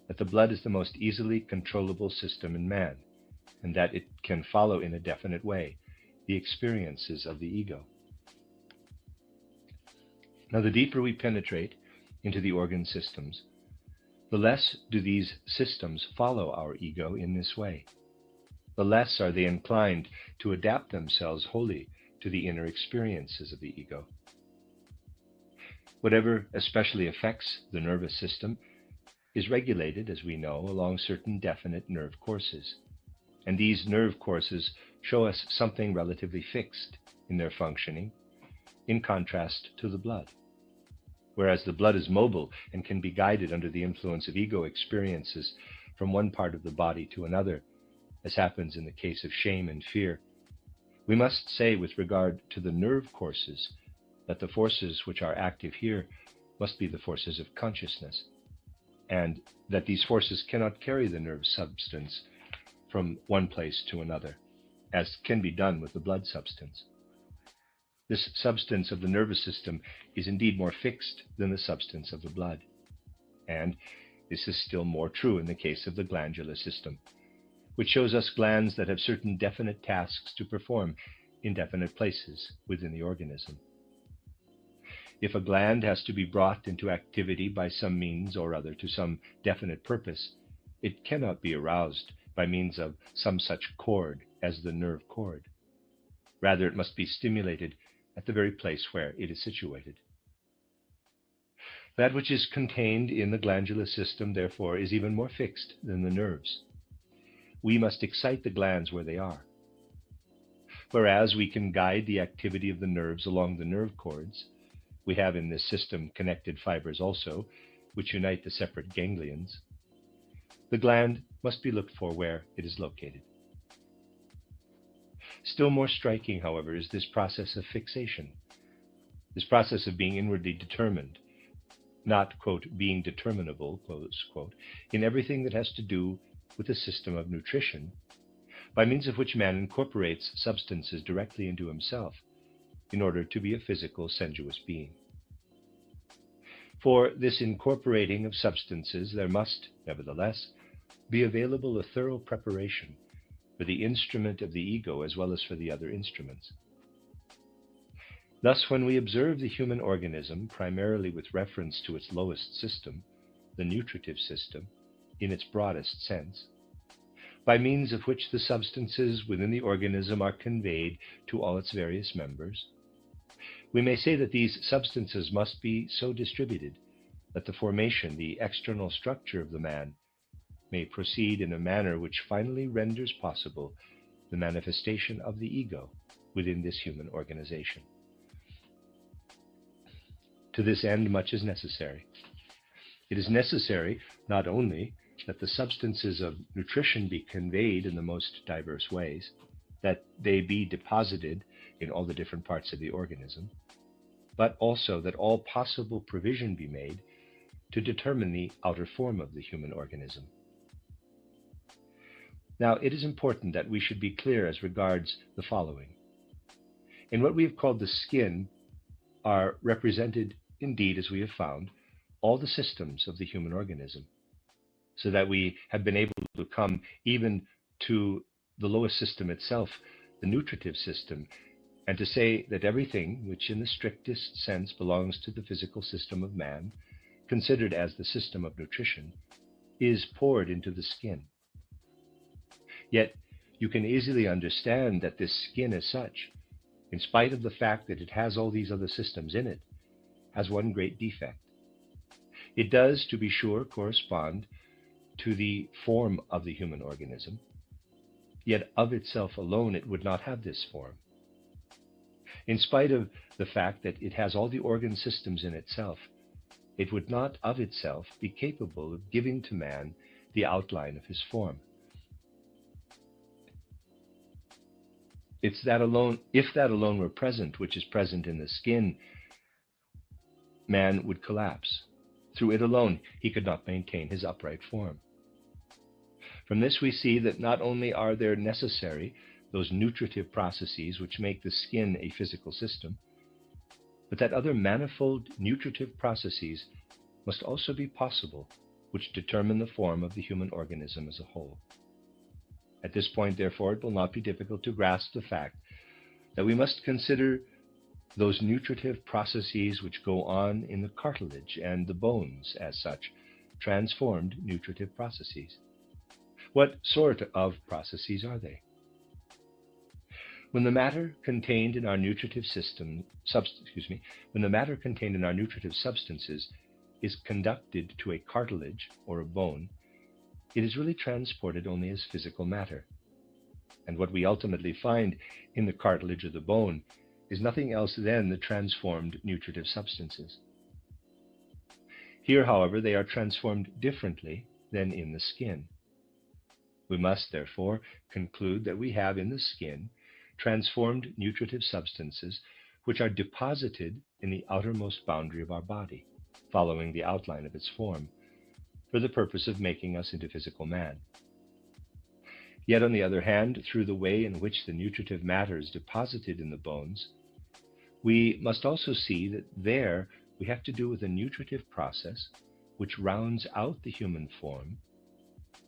S1: that the blood is the most easily controllable system in man, and that it can follow in a definite way the experiences of the ego. Now, the deeper we penetrate into the organ systems, the less do these systems follow our ego in this way. The less are they inclined to adapt themselves wholly to the inner experiences of the ego. Whatever especially affects the nervous system is regulated, as we know, along certain definite nerve courses. And these nerve courses show us something relatively fixed in their functioning, in contrast to the blood. Whereas the blood is mobile and can be guided under the influence of ego experiences from one part of the body to another, as happens in the case of shame and fear, we must say with regard to the nerve courses that the forces which are active here must be the forces of consciousness, and that these forces cannot carry the nerve substance from one place to another, as can be done with the blood substance. This substance of the nervous system is indeed more fixed than the substance of the blood. And this is still more true in the case of the glandular system, which shows us glands that have certain definite tasks to perform in definite places within the organism. If a gland has to be brought into activity by some means or other to some definite purpose, it cannot be aroused by means of some such cord as the nerve cord. Rather, it must be stimulated at the very place where it is situated. That which is contained in the glandular system, therefore, is even more fixed than the nerves. We must excite the glands where they are. Whereas we can guide the activity of the nerves along the nerve cords, we have in this system connected fibers also, which unite the separate ganglions. The gland must be looked for where it is located. Still more striking, however, is this process of fixation, this process of being inwardly determined, not, quote, being determinable, close quote, in everything that has to do with the system of nutrition, by means of which man incorporates substances directly into himself in order to be a physical, sensuous being. For this incorporating of substances, there must, nevertheless, be available a thorough preparation for the instrument of the ego as well as for the other instruments. Thus, when we observe the human organism primarily with reference to its lowest system, the nutritive system, in its broadest sense, by means of which the substances within the organism are conveyed to all its various members, we may say that these substances must be so distributed that the formation, the external structure of the man, may proceed in a manner which finally renders possible the manifestation of the ego within this human organization. To this end, much is necessary. It is necessary not only that the substances of nutrition be conveyed in the most diverse ways, that they be deposited in all the different parts of the organism, but also that all possible provision be made to determine the outer form of the human organism. Now, it is important that we should be clear as regards the following. In what we have called the skin are represented, indeed, as we have found, all the systems of the human organism, so that we have been able to come even to the lowest system itself, the nutritive system, and to say that everything which in the strictest sense belongs to the physical system of man, considered as the system of nutrition, is poured into the skin. Yet you can easily understand that this skin as such, in spite of the fact that it has all these other systems in it, has one great defect. It does, to be sure, correspond to the form of the human organism, yet of itself alone it would not have this form. In spite of the fact that it has all the organ systems in itself, it would not of itself be capable of giving to man the outline of his form. It's that alone, if that alone were present, which is present in the skin, man would collapse. Through it alone, he could not maintain his upright form. From this we see that not only are there necessary those nutritive processes which make the skin a physical system, but that other manifold nutritive processes must also be possible, which determine the form of the human organism as a whole. At this point, therefore, it will not be difficult to grasp the fact that we must consider those nutritive processes which go on in the cartilage and the bones as such, transformed nutritive processes. What sort of processes are they? When the matter contained in our nutritive substances is conducted to a cartilage or a bone, it is really transported only as physical matter. And what we ultimately find in the cartilage or the bone is nothing else than the transformed nutritive substances. Here, however, they are transformed differently than in the skin. We must, therefore, conclude that we have in the skin transformed nutritive substances which are deposited in the outermost boundary of our body, following the outline of its form, for the purpose of making us into physical man. Yet, on the other hand, through the way in which the nutritive matter is deposited in the bones, we must also see that there we have to do with a nutritive process which rounds out the human form,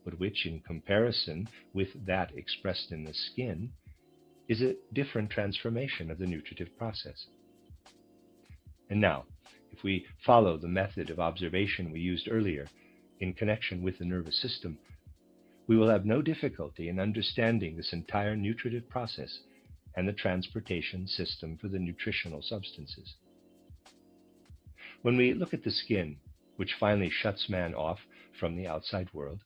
S1: but which, in comparison with that expressed in the skin, is a different transformation of the nutritive process. And now, if we follow the method of observation we used earlier in connection with the nervous system, we will have no difficulty in understanding this entire nutritive process and the transportation system for the nutritional substances. When we look at the skin, which finally shuts man off from the outside world,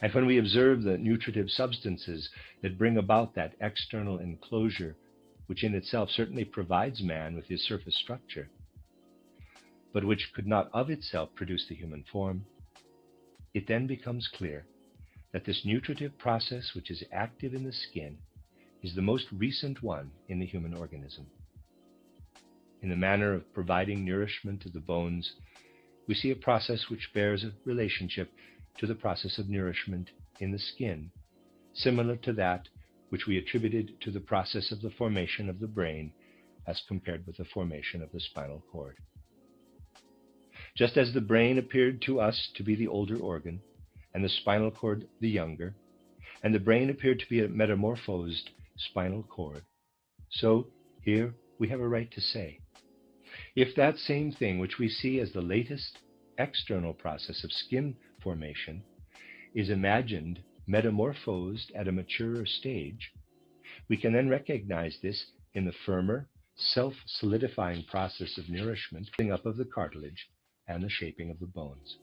S1: and when we observe the nutritive substances that bring about that external enclosure, which in itself certainly provides man with his surface structure, but which could not of itself produce the human form, it then becomes clear that this nutritive process which is active in the skin is the most recent one in the human organism. In the manner of providing nourishment to the bones, we see a process which bears a relationship to the process of nourishment in the skin, similar to that which we attributed to the process of the formation of the brain as compared with the formation of the spinal cord. Just as the brain appeared to us to be the older organ, and the spinal cord the younger, and the brain appeared to be a metamorphosed spinal cord, so here we have a right to say, if that same thing which we see as the latest external process of skin formation is imagined metamorphosed at a maturer stage, we can then recognize this in the firmer, self-solidifying process of nourishment, filling up of the cartilage and the shaping of the bones.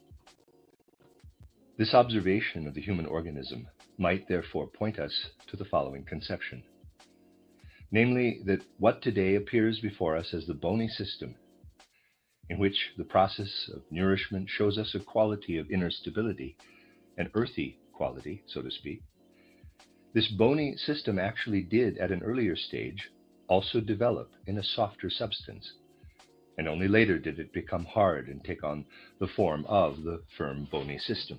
S1: This observation of the human organism might therefore point us to the following conception, namely that what today appears before us as the bony system, in which the process of nourishment shows us a quality of inner stability, an earthy quality, so to speak, this bony system actually did, at an earlier stage, also develop in a softer substance, and only later did it become hard and take on the form of the firm bony system.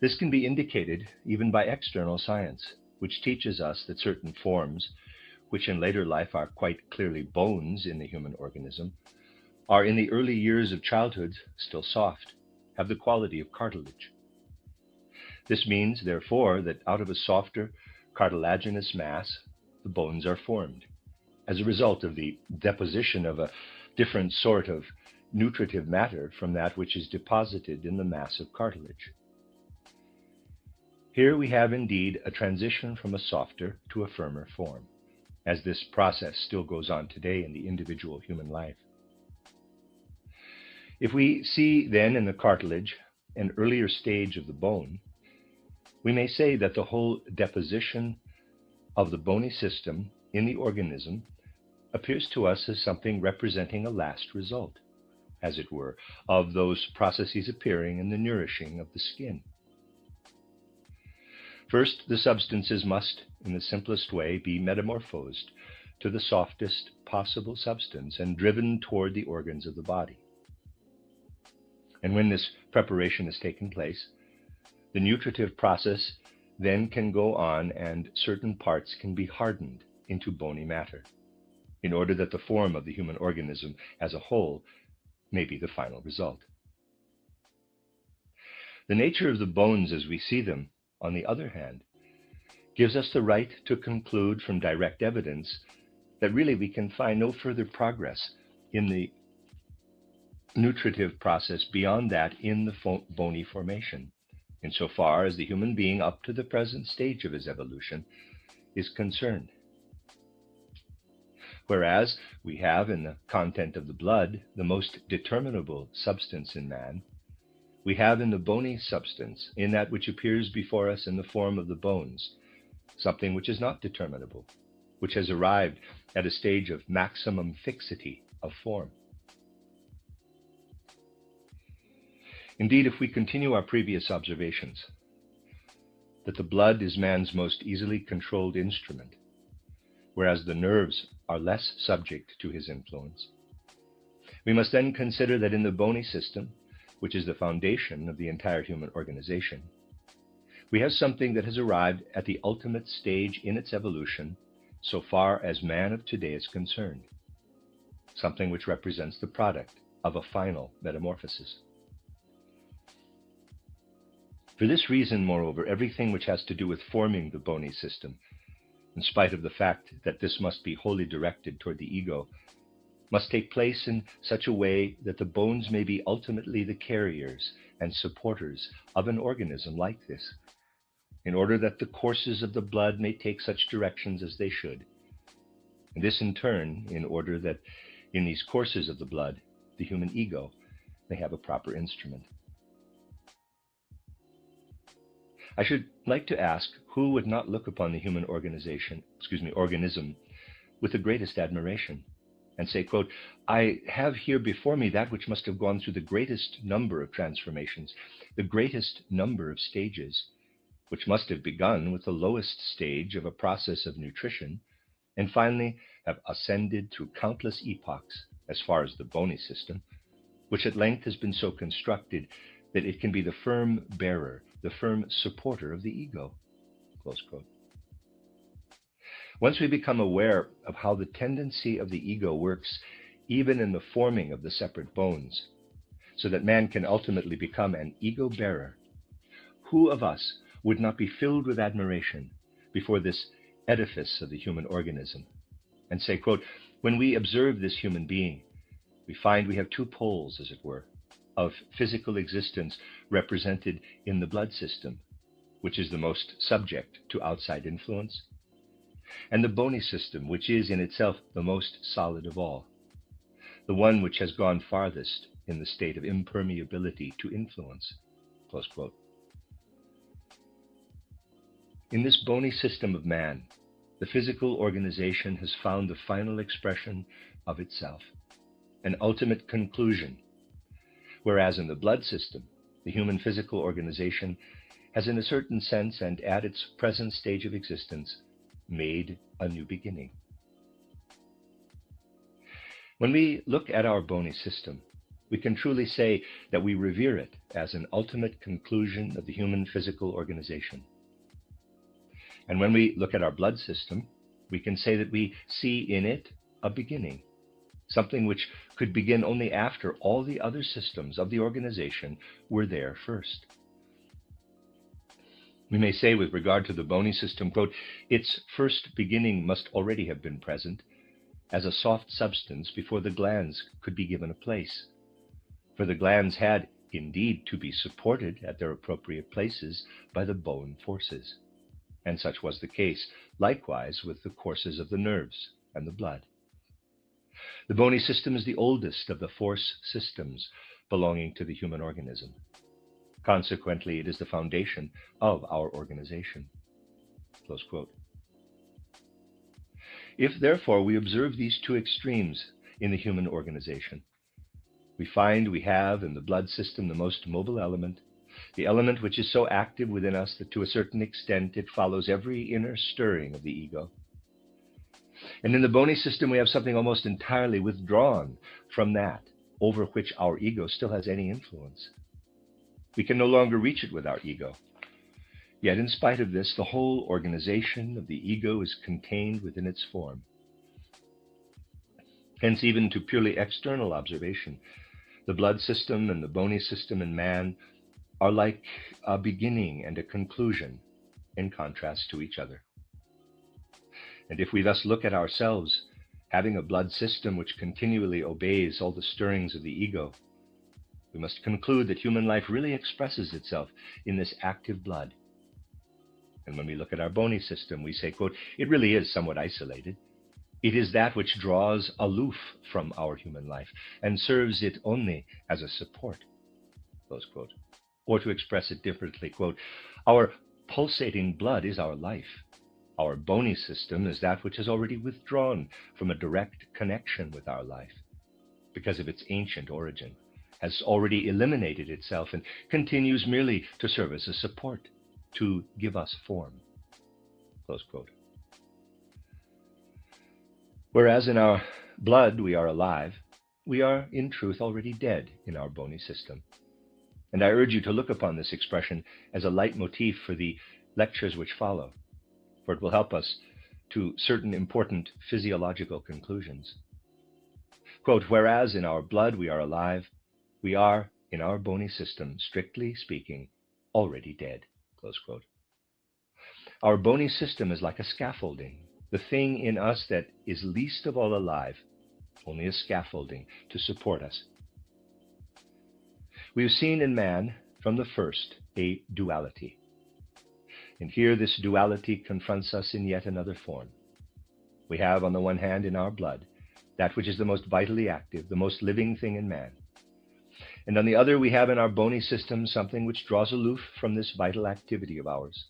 S1: This can be indicated even by external science, which teaches us that certain forms, which in later life are quite clearly bones in the human organism, are in the early years of childhood still soft, have the quality of cartilage. This means, therefore, that out of a softer cartilaginous mass, the bones are formed, as a result of the deposition of a different sort of nutritive matter from that which is deposited in the mass of cartilage. Here we have indeed a transition from a softer to a firmer form, as this process still goes on today in the individual human life. If we see then in the cartilage an earlier stage of the bone, we may say that the whole deposition of the bony system in the organism appears to us as something representing a last result, as it were, of those processes appearing in the nourishing of the skin. First, the substances must, in the simplest way, be metamorphosed to the softest possible substance and driven toward the organs of the body. And when this preparation has taken place, The nutritive process then can go on, and certain parts can be hardened into bony matter in order that the form of the human organism as a whole may be the final result. The nature of the bones as we see them, on the other hand, gives us the right to conclude from direct evidence that really we can find no further progress in the nutritive process beyond that in the bony formation, insofar as the human being up to the present stage of his evolution is concerned. Whereas we have in the content of the blood the most determinable substance in man, we have in the bony substance, in that which appears before us in the form of the bones, something which is not determinable, which has arrived at a stage of maximum fixity of form. Indeed, if we continue our previous observations, that the blood is man's most easily controlled instrument, whereas the nerves are less subject to his influence, we must then consider that in the bony system, which is the foundation of the entire human organization, we have something that has arrived at the ultimate stage in its evolution so far as man of today is concerned, something which represents the product of a final metamorphosis. For this reason, moreover, everything which has to do with forming the bony system, in spite of the fact that this must be wholly directed toward the ego, must take place in such a way that the bones may be ultimately the carriers and supporters of an organism like this, in order that the courses of the blood may take such directions as they should. And this in turn, in order that in these courses of the blood, the human ego may have a proper instrument. I should like to ask who would not look upon the human organism with the greatest admiration and say, quote, "I have here before me that which must have gone through the greatest number of transformations, the greatest number of stages, which must have begun with the lowest stage of a process of nutrition, and finally have ascended through countless epochs as far as the bony system, which at length has been so constructed that it can be the firm bearer, the firm supporter of the ego." Close quote. Once we become aware of how the tendency of the ego works even in the forming of the separate bones, so that man can ultimately become an ego bearer, who of us would not be filled with admiration before this edifice of the human organism and say, quote, "When we observe this human being, we find we have two poles, as it were, of physical existence represented in the blood system, which is the most subject to outside influence, and the bony system, which is in itself the most solid of all, the one which has gone farthest in the state of impermeability to influence." Close quote. In this bony system of man, the physical organization has found the final expression of itself, an ultimate conclusion, whereas in the blood system, the human physical organization has in a certain sense and at its present stage of existence made a new beginning. When we look at our bony system, we can truly say that we revere it as an ultimate conclusion of the human physical organization. And when we look at our blood system, we can say that we see in it a beginning, something which could begin only after all the other systems of the organization were there first. We may say with regard to the bony system, quote, "Its first beginning must already have been present as a soft substance before the glands could be given a place. For the glands had indeed to be supported at their appropriate places by the bone forces. And such was the case likewise with the courses of the nerves and the blood. The bony system is the oldest of the force systems belonging to the human organism. Consequently, it is the foundation of our organization." Close quote. If, therefore, we observe these two extremes in the human organization, we find we have in the blood system the most mobile element, the element which is so active within us that to a certain extent it follows every inner stirring of the ego. And in the bony system, we have something almost entirely withdrawn from that over which our ego still has any influence. We can no longer reach it with our ego, Yet in spite of this, the whole organization of the ego is contained within its form. Hence, even to purely external observation, the blood system and the bony system in man are like a beginning and a conclusion in contrast to each other. And if we thus look at ourselves, having a blood system which continually obeys all the stirrings of the ego, we must conclude that human life really expresses itself in this active blood. And when we look at our bony system, we say, quote, it really is somewhat isolated. It is that which draws aloof from our human life and serves it only as a support, close quote. Or to express it differently, quote, our pulsating blood is our life. Our bony system is that which has already withdrawn from a direct connection with our life because of its ancient origin, has already eliminated itself and continues merely to serve as a support, to give us form, close quote. Whereas in our blood we are alive, we are in truth already dead in our bony system. And I urge you to look upon this expression as a leitmotif for the lectures which follow, for it will help us to certain important physiological conclusions. Quote, whereas in our blood we are alive, we are, in our bony system, strictly speaking, already dead, close quote. Our bony system is like a scaffolding, the thing in us that is least of all alive, only a scaffolding to support us. We have seen in man, from the first, a duality. And here this duality confronts us in yet another form. We have, on the one hand, in our blood, that which is the most vitally active, the most living thing in man. And on the other, we have in our bony system something which draws aloof from this vital activity of ours,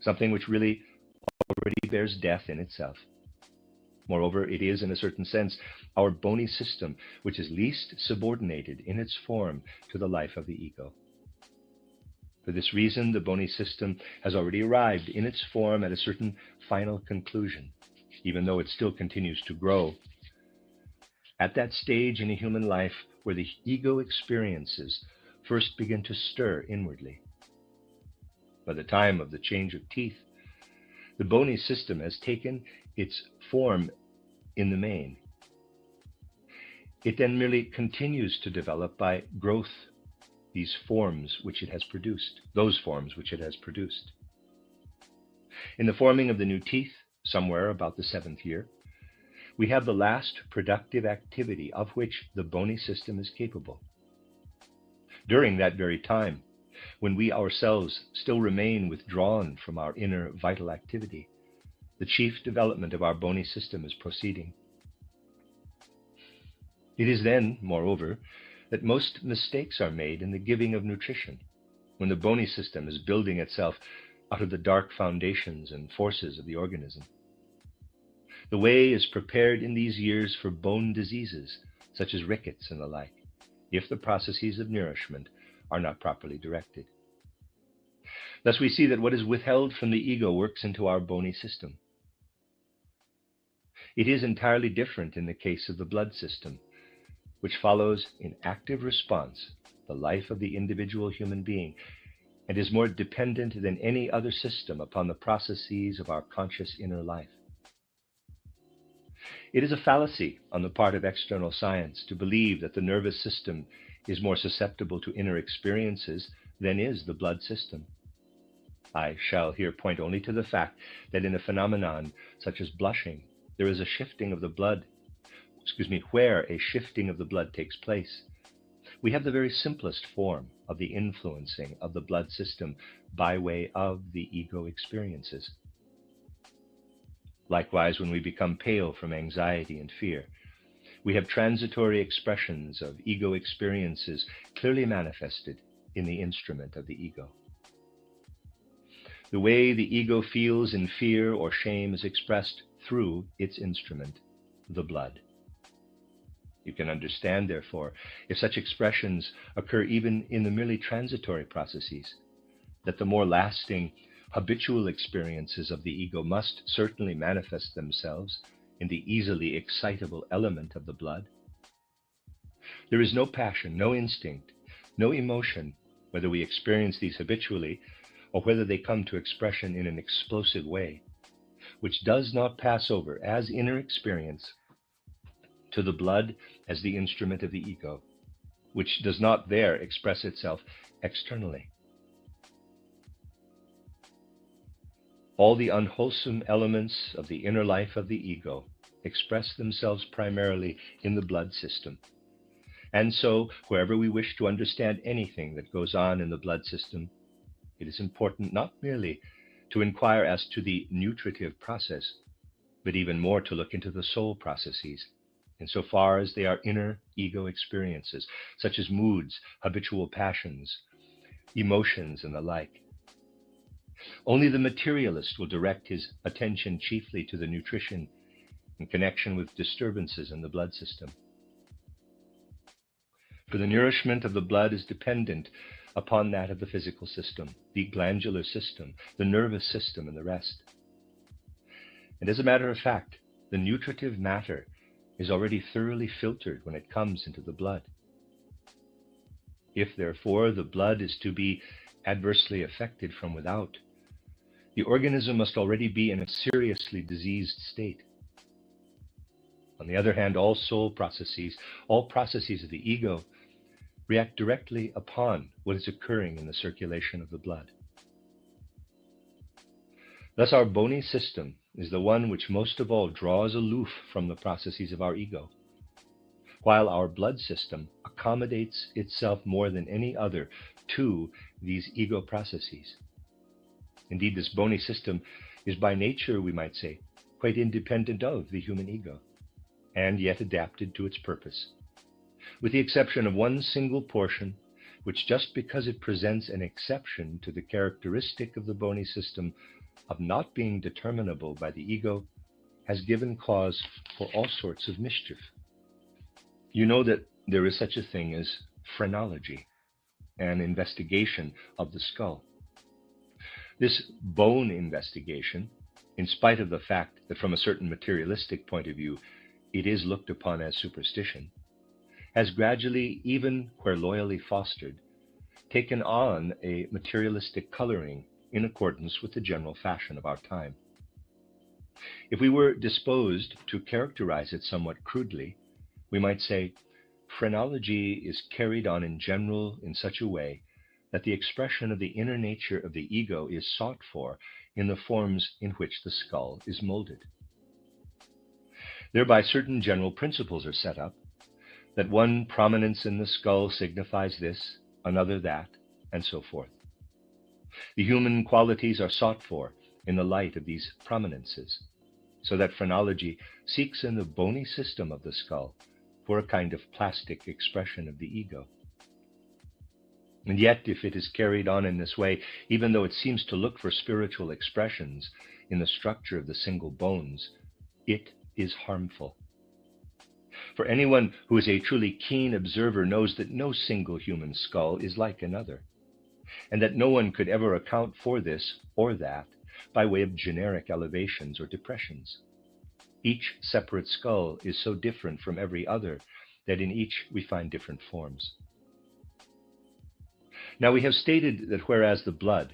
S1: something which really already bears death in itself. Moreover, it is, in a certain sense, our bony system which is least subordinated in its form to the life of the ego. For this reason, the bony system has already arrived in its form at a certain final conclusion, even though it still continues to grow. At that stage in a human life where the ego experiences first begin to stir inwardly. By the time of the change of teeth, the bony system has taken its form in the main. It then merely continues to develop by growth, these forms which it has produced, those forms which it has produced. In the forming of the new teeth, somewhere about the 7th year, we have the last productive activity of which the bony system is capable. During that very time, when we ourselves still remain withdrawn from our inner vital activity, the chief development of our bony system is proceeding. It is then, moreover, that most mistakes are made in the giving of nutrition, when the bony system is building itself out of the dark foundations and forces of the organism. The way is prepared in these years for bone diseases, such as rickets and the like, if the processes of nourishment are not properly directed. Thus we see that what is withheld from the ego works into our bony system. It is entirely different in the case of the blood system, which follows in active response the life of the individual human being, and is more dependent than any other system upon the processes of our conscious inner life. It is a fallacy on the part of external science to believe that the nervous system is more susceptible to inner experiences than is the blood system. I shall here point only to the fact that in a phenomenon such as blushing, there is a shifting of the blood, where a shifting of the blood takes place. We have the very simplest form of the influencing of the blood system by way of the ego experiences. Likewise, when we become pale from anxiety and fear, we have transitory expressions of ego experiences clearly manifested in the instrument of the ego. The way the ego feels in fear or shame is expressed through its instrument, the blood. You can understand, therefore, if such expressions occur even in the merely transitory processes, that the more lasting habitual experiences of the ego must certainly manifest themselves in the easily excitable element of the blood. There is no passion, no instinct, no emotion, whether we experience these habitually or whether they come to expression in an explosive way, which does not pass over as inner experience to the blood as the instrument of the ego, which does not there express itself externally. All the unwholesome elements of the inner life of the ego express themselves primarily in the blood system. And so, wherever we wish to understand anything that goes on in the blood system, it is important not merely to inquire as to the nutritive process, but even more to look into the soul processes, insofar as they are inner ego experiences, such as moods, habitual passions, emotions, and the like. Only the materialist will direct his attention chiefly to the nutrition in connection with disturbances in the blood system. For the nourishment of the blood is dependent upon that of the physical system, the glandular system, the nervous system, and the rest. And as a matter of fact, the nutritive matter is already thoroughly filtered when it comes into the blood. If, therefore, the blood is to be adversely affected from without, the organism must already be in a seriously diseased state. On the other hand, all soul processes, all processes of the ego, react directly upon what is occurring in the circulation of the blood. Thus, our bony system is the one which most of all draws aloof from the processes of our ego, while our blood system accommodates itself more than any other to these ego processes. Indeed, this bony system is by nature, we might say, quite independent of the human ego, and yet adapted to its purpose, with the exception of one single portion, which, just because it presents an exception to the characteristic of the bony system of not being determinable by the ego, has given cause for all sorts of mischief. You know that there is such a thing as phrenology, an investigation of the skull. This bone investigation, in spite of the fact that from a certain materialistic point of view it is looked upon as superstition, has gradually, even where loyally fostered, taken on a materialistic coloring in accordance with the general fashion of our time. If we were disposed to characterize it somewhat crudely, we might say phrenology is carried on in general in such a way that the expression of the inner nature of the ego is sought for in the forms in which the skull is molded. Thereby certain general principles are set up, that one prominence in the skull signifies this, another that, and so forth. The human qualities are sought for in the light of these prominences, so that phrenology seeks in the bony system of the skull for a kind of plastic expression of the ego. And yet, if it is carried on in this way, even though it seems to look for spiritual expressions in the structure of the single bones, it is harmful. For anyone who is a truly keen observer knows that no single human skull is like another, and that no one could ever account for this or that by way of generic elevations or depressions. Each separate skull is so different from every other that in each we find different forms. Now, we have stated that whereas the blood,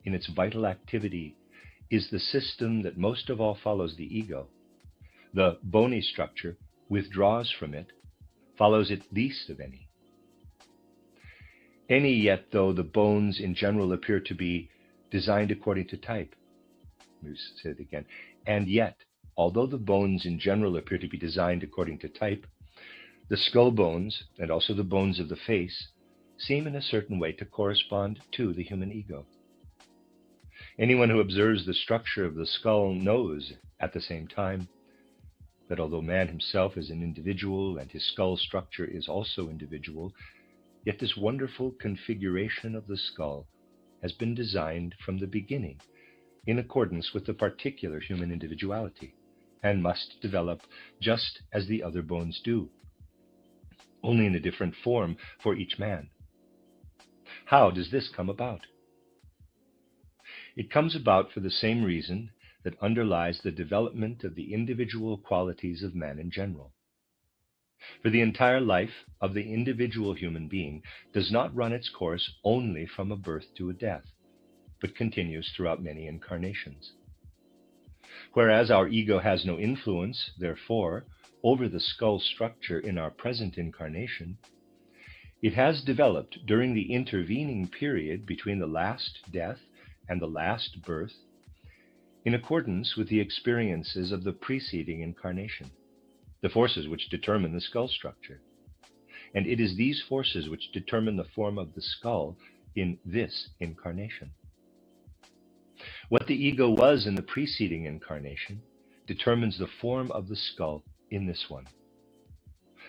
S1: in its vital activity, is the system that most of all follows the ego, the bony structure withdraws from it, follows it least of any. Yet, though the bones in general appear to be designed according to type, let me say it again, and yet, although the bones in general appear to be designed according to type, the skull bones, and also the bones of the face, seem in a certain way to correspond to the human ego. Anyone who observes the structure of the skull knows, at the same time, that although man himself is an individual and his skull structure is also individual, yet this wonderful configuration of the skull has been designed from the beginning in accordance with the particular human individuality, and must develop just as the other bones do, only in a different form for each man. How does this come about? It comes about for the same reason that underlies the development of the individual qualities of man in general. For the entire life of the individual human being does not run its course only from a birth to a death, but continues throughout many incarnations. Whereas our ego has no influence, therefore, over the skull structure in our present incarnation, it has developed during the intervening period between the last death and the last birth, in accordance with the experiences of the preceding incarnation, the forces which determine the skull structure. And it is these forces which determine the form of the skull in this incarnation. What the ego was in the preceding incarnation determines the form of the skull in this one.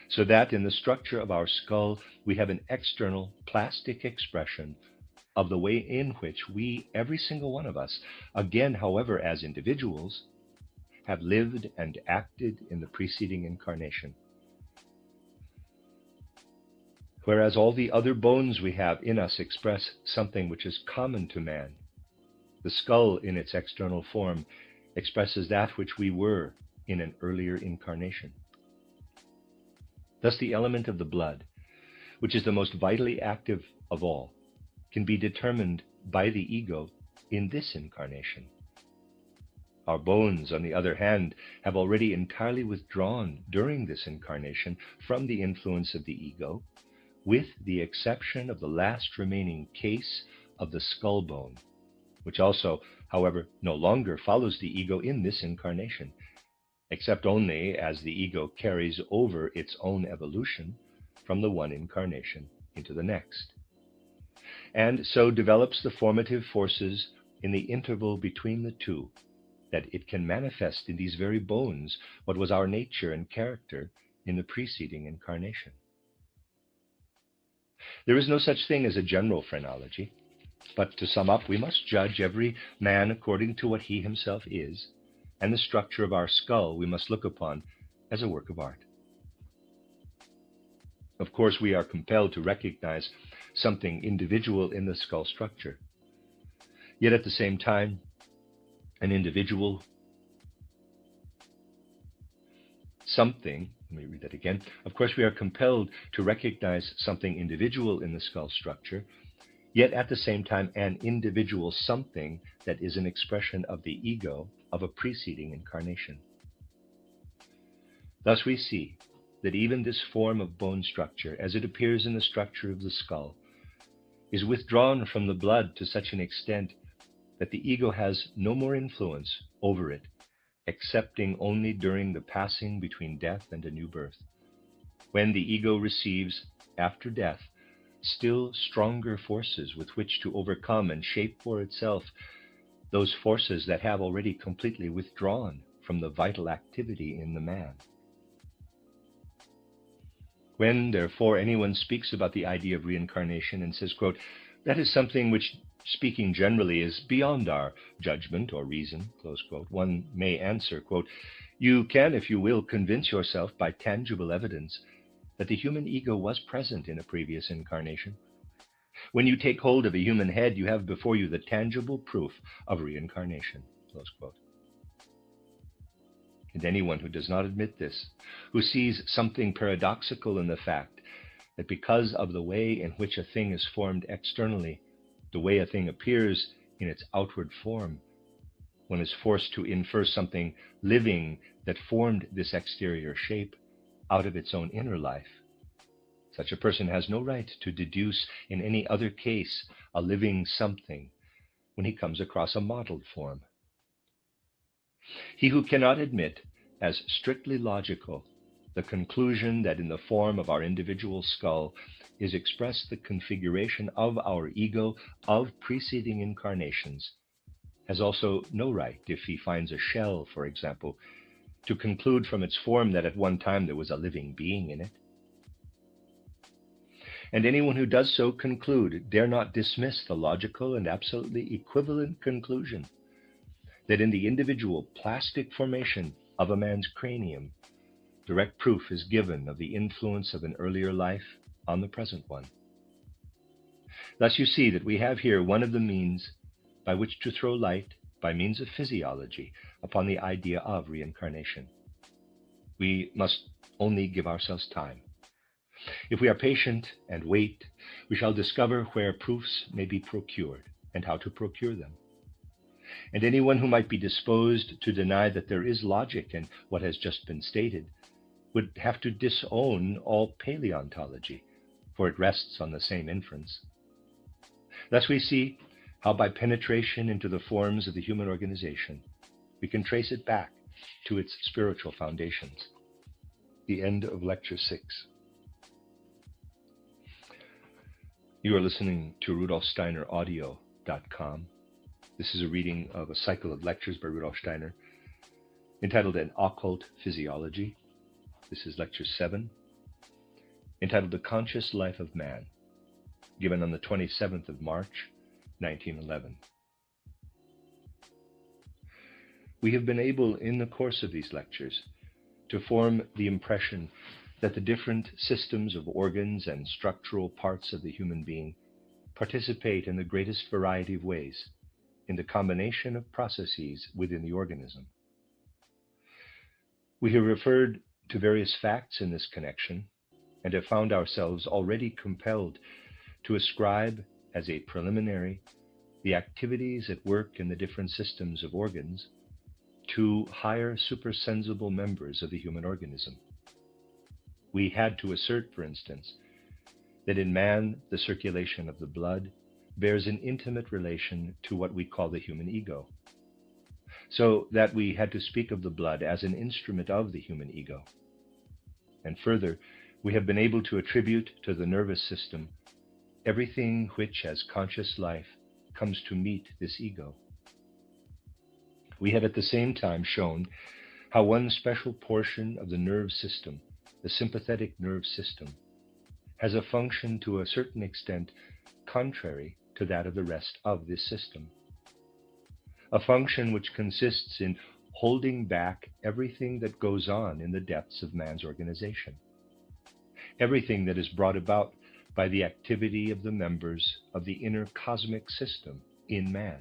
S1: So that in the structure of our skull, we have an external plastic expression of the way in which we, every single one of us, again, however, as individuals, have lived and acted in the preceding incarnation. Whereas all the other bones we have in us express something which is common to man, the skull in its external form expresses that which we were in an earlier incarnation. Thus the element of the blood, which is the most vitally active of all, can be determined by the ego in this incarnation. Our bones, on the other hand, have already entirely withdrawn during this incarnation from the influence of the ego, with the exception of the last remaining case of the skull bone, which also, however, no longer follows the ego in this incarnation, except only as the ego carries over its own evolution from the one incarnation into the next, and so develops the formative forces in the interval between the two, that it can manifest in these very bones what was our nature and character in the preceding incarnation. There is no such thing as a general phrenology, but to sum up, we must judge every man according to what he himself is, and the structure of our skull we must look upon as a work of art. Of course, we are compelled to recognize something individual in the skull structure. Yet at the same time, an individual something, let me read that again. Of course, we are compelled to recognize something individual in the skull structure, yet at the same time an individual something that is an expression of the ego of a preceding incarnation. Thus we see that even this form of bone structure, as it appears in the structure of the skull, is withdrawn from the blood to such an extent that the ego has no more influence over it, excepting only during the passing between death and a new birth, when the ego receives, after death, still stronger forces with which to overcome and shape for itself those forces that have already completely withdrawn from the vital activity in the man. When, therefore, anyone speaks about the idea of reincarnation and says, quote, that is something which, speaking generally, is beyond our judgment or reason, close quote, one may answer, quote, you can, if you will, convince yourself by tangible evidence that the human ego was present in a previous incarnation. When you take hold of a human head, you have before you the tangible proof of reincarnation, close quote. And anyone who does not admit this, who sees something paradoxical in the fact that because of the way in which a thing is formed externally, the way a thing appears in its outward form, one is forced to infer something living that formed this exterior shape out of its own inner life. Such a person has no right to deduce in any other case a living something when he comes across a modeled form. He who cannot admit as strictly logical the conclusion that in the form of our individual skull is expressed the configuration of our ego of preceding incarnations has also no right, if he finds a shell, for example, to conclude from its form that at one time there was a living being in it. And anyone who does so conclude dare not dismiss the logical and absolutely equivalent conclusion that in the individual plastic formation of a man's cranium, direct proof is given of the influence of an earlier life on the present one. Thus you see that we have here one of the means by which to throw light, by means of physiology, upon the idea of reincarnation. We must only give ourselves time. If we are patient and wait, we shall discover where proofs may be procured. and how to procure them. And anyone who might be disposed to deny that there is logic in what has just been stated would have to disown all paleontology, for it rests on the same inference. Thus we see how by penetration into the forms of the human organization, we can trace it back to its spiritual foundations. The end of Lecture 6. You are listening to RudolfSteinerAudio.com. This is a reading of a cycle of lectures by Rudolf Steiner entitled An Occult Physiology. This is Lecture 7, entitled The Conscious Life of Man, given on the 27th of March, 1911. We have been able, in the course of these lectures, to form the impression that the different systems of organs and structural parts of the human being participate in the greatest variety of ways in the combination of processes within the organism. We have referred to various facts in this connection and have found ourselves already compelled to ascribe as a preliminary the activities at work in the different systems of organs to higher supersensible members of the human organism. We had to assert, for instance, that in man the circulation of the blood bears an intimate relation to what we call the human ego, so that we had to speak of the blood as an instrument of the human ego. And further, we have been able to attribute to the nervous system everything which, as conscious life, comes to meet this ego. We have at the same time shown how one special portion of the nerve system, the sympathetic nerve system, has a function to a certain extent contrary to that of the rest of this system. A function which consists in holding back everything that goes on in the depths of man's organization, everything that is brought about by the activity of the members of the inner cosmic system in man,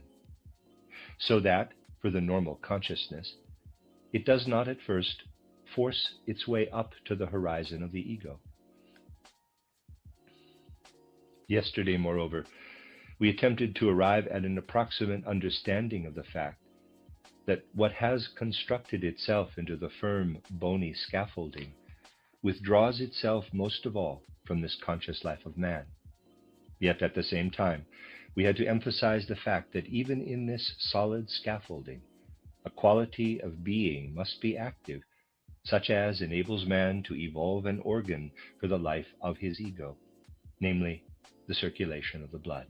S1: so that, for the normal consciousness, it does not at first force its way up to the horizon of the ego. Yesterday, moreover, we attempted to arrive at an approximate understanding of the fact that what has constructed itself into the firm, bony scaffolding withdraws itself most of all from this conscious life of man. Yet at the same time, we had to emphasize the fact that even in this solid scaffolding, a quality of being must be active, such as enables man to evolve an organ for the life of his ego, namely the circulation of the blood.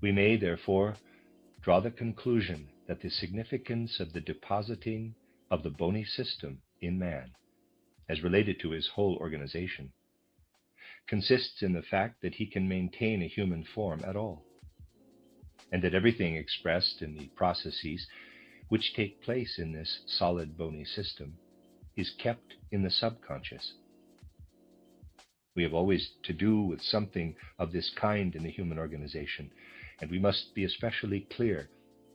S1: We may, therefore, draw the conclusion that the significance of the depositing of the bony system in man, as related to his whole organization, consists in the fact that he can maintain a human form at all, and that everything expressed in the processes which take place in this solid bony system is kept in the subconscious. We have always to do with something of this kind in the human organization, and we must be especially clear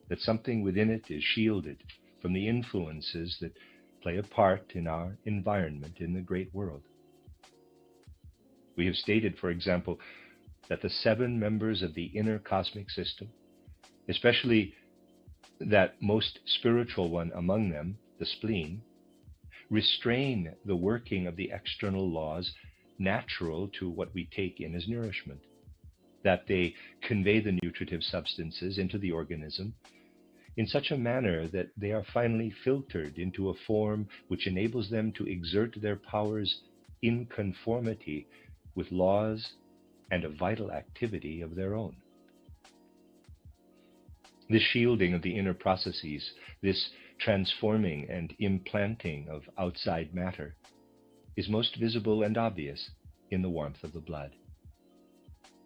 S1: that something within it is shielded from the influences that play a part in our environment in the great world. We have stated, for example, that the 7 members of the inner cosmic system, especially that most spiritual one among them, the spleen, restrain the working of the external laws natural to what we take in as nourishment, that they convey the nutritive substances into the organism in such a manner that they are finally filtered into a form which enables them to exert their powers in conformity with laws and a vital activity of their own. This shielding of the inner processes, this transforming and implanting of outside matter, is most visible and obvious in the warmth of the blood.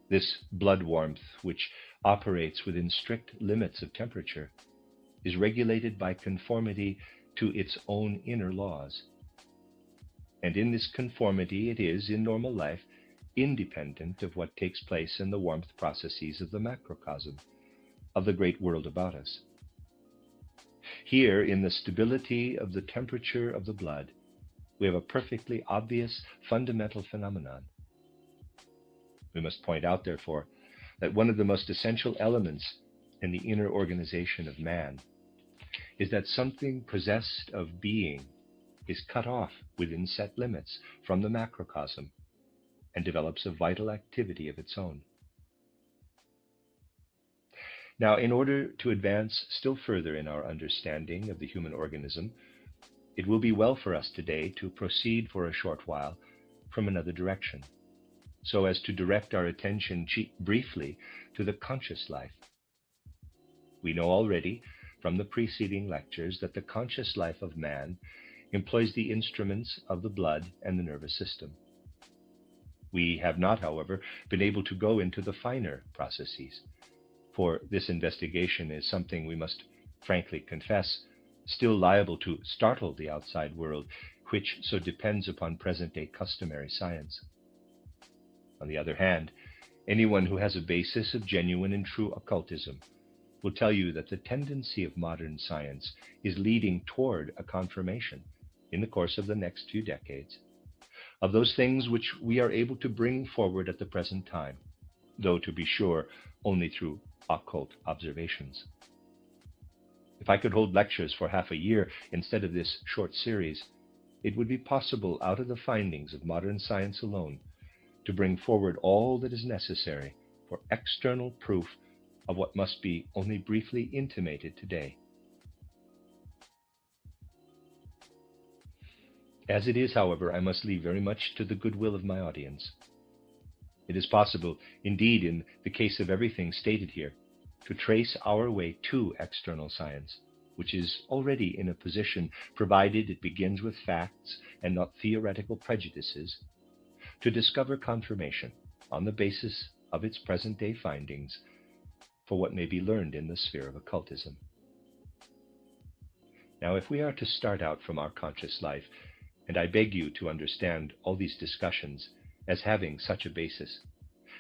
S1: This blood warmth, which operates within strict limits of temperature, is regulated by conformity to its own inner laws. And in this conformity it is, in normal life, independent of what takes place in the warmth processes of the macrocosm, of the great world about us. Here, in the stability of the temperature of the blood, we have a perfectly obvious fundamental phenomenon. We must point out, therefore, that one of the most essential elements in the inner organization of man is that something possessed of being is cut off within set limits from the macrocosm and develops a vital activity of its own. Now, in order to advance still further in our understanding of the human organism, it will be well for us today to proceed for a short while from another direction, so as to direct our attention briefly to the conscious life. We know already from the preceding lectures that the conscious life of man employs the instruments of the blood and the nervous system. We have not, however, been able to go into the finer processes, for this investigation is something we must frankly confess still liable to startle the outside world, which so depends upon present-day customary science. On the other hand, anyone who has a basis of genuine and true occultism will tell you that the tendency of modern science is leading toward a confirmation in the course of the next few decades of those things which we are able to bring forward at the present time, though to be sure only through occult observations. If I could hold lectures for half a year instead of this short series, it would be possible out of the findings of modern science alone to bring forward all that is necessary for external proof of what must be only briefly intimated today. As it is, however, I must leave very much to the goodwill of my audience. It is possible, indeed, in the case of everything stated here, to trace our way to external science, which is already in a position, provided it begins with facts and not theoretical prejudices, to discover confirmation on the basis of its present-day findings for what may be learned in the sphere of occultism. Now, if we are to start out from our conscious life, and I beg you to understand all these discussions as having such a basis,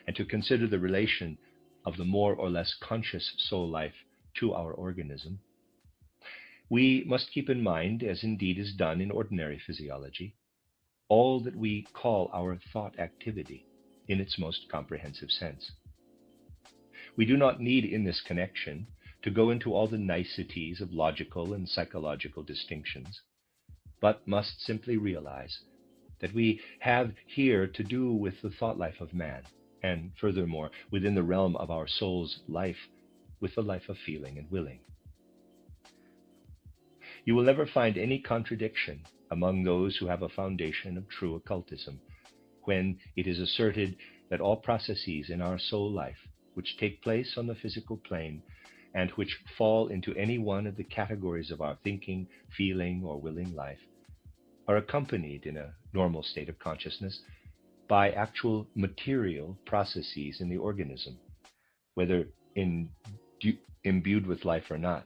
S1: and to consider the relation of the more or less conscious soul life to our organism, we must keep in mind, as indeed is done in ordinary physiology, all that we call our thought activity in its most comprehensive sense. We do not need in this connection to go into all the niceties of logical and psychological distinctions, but must simply realize that we have here to do with the thought life of man, and furthermore, within the realm of our soul's life, with the life of feeling and willing. You will never find any contradiction among those who have a foundation of true occultism when it is asserted that all processes in our soul life, which take place on the physical plane and which fall into any one of the categories of our thinking, feeling, or willing life, are accompanied in a normal state of consciousness by actual material processes in the organism, whether imbued with life or not.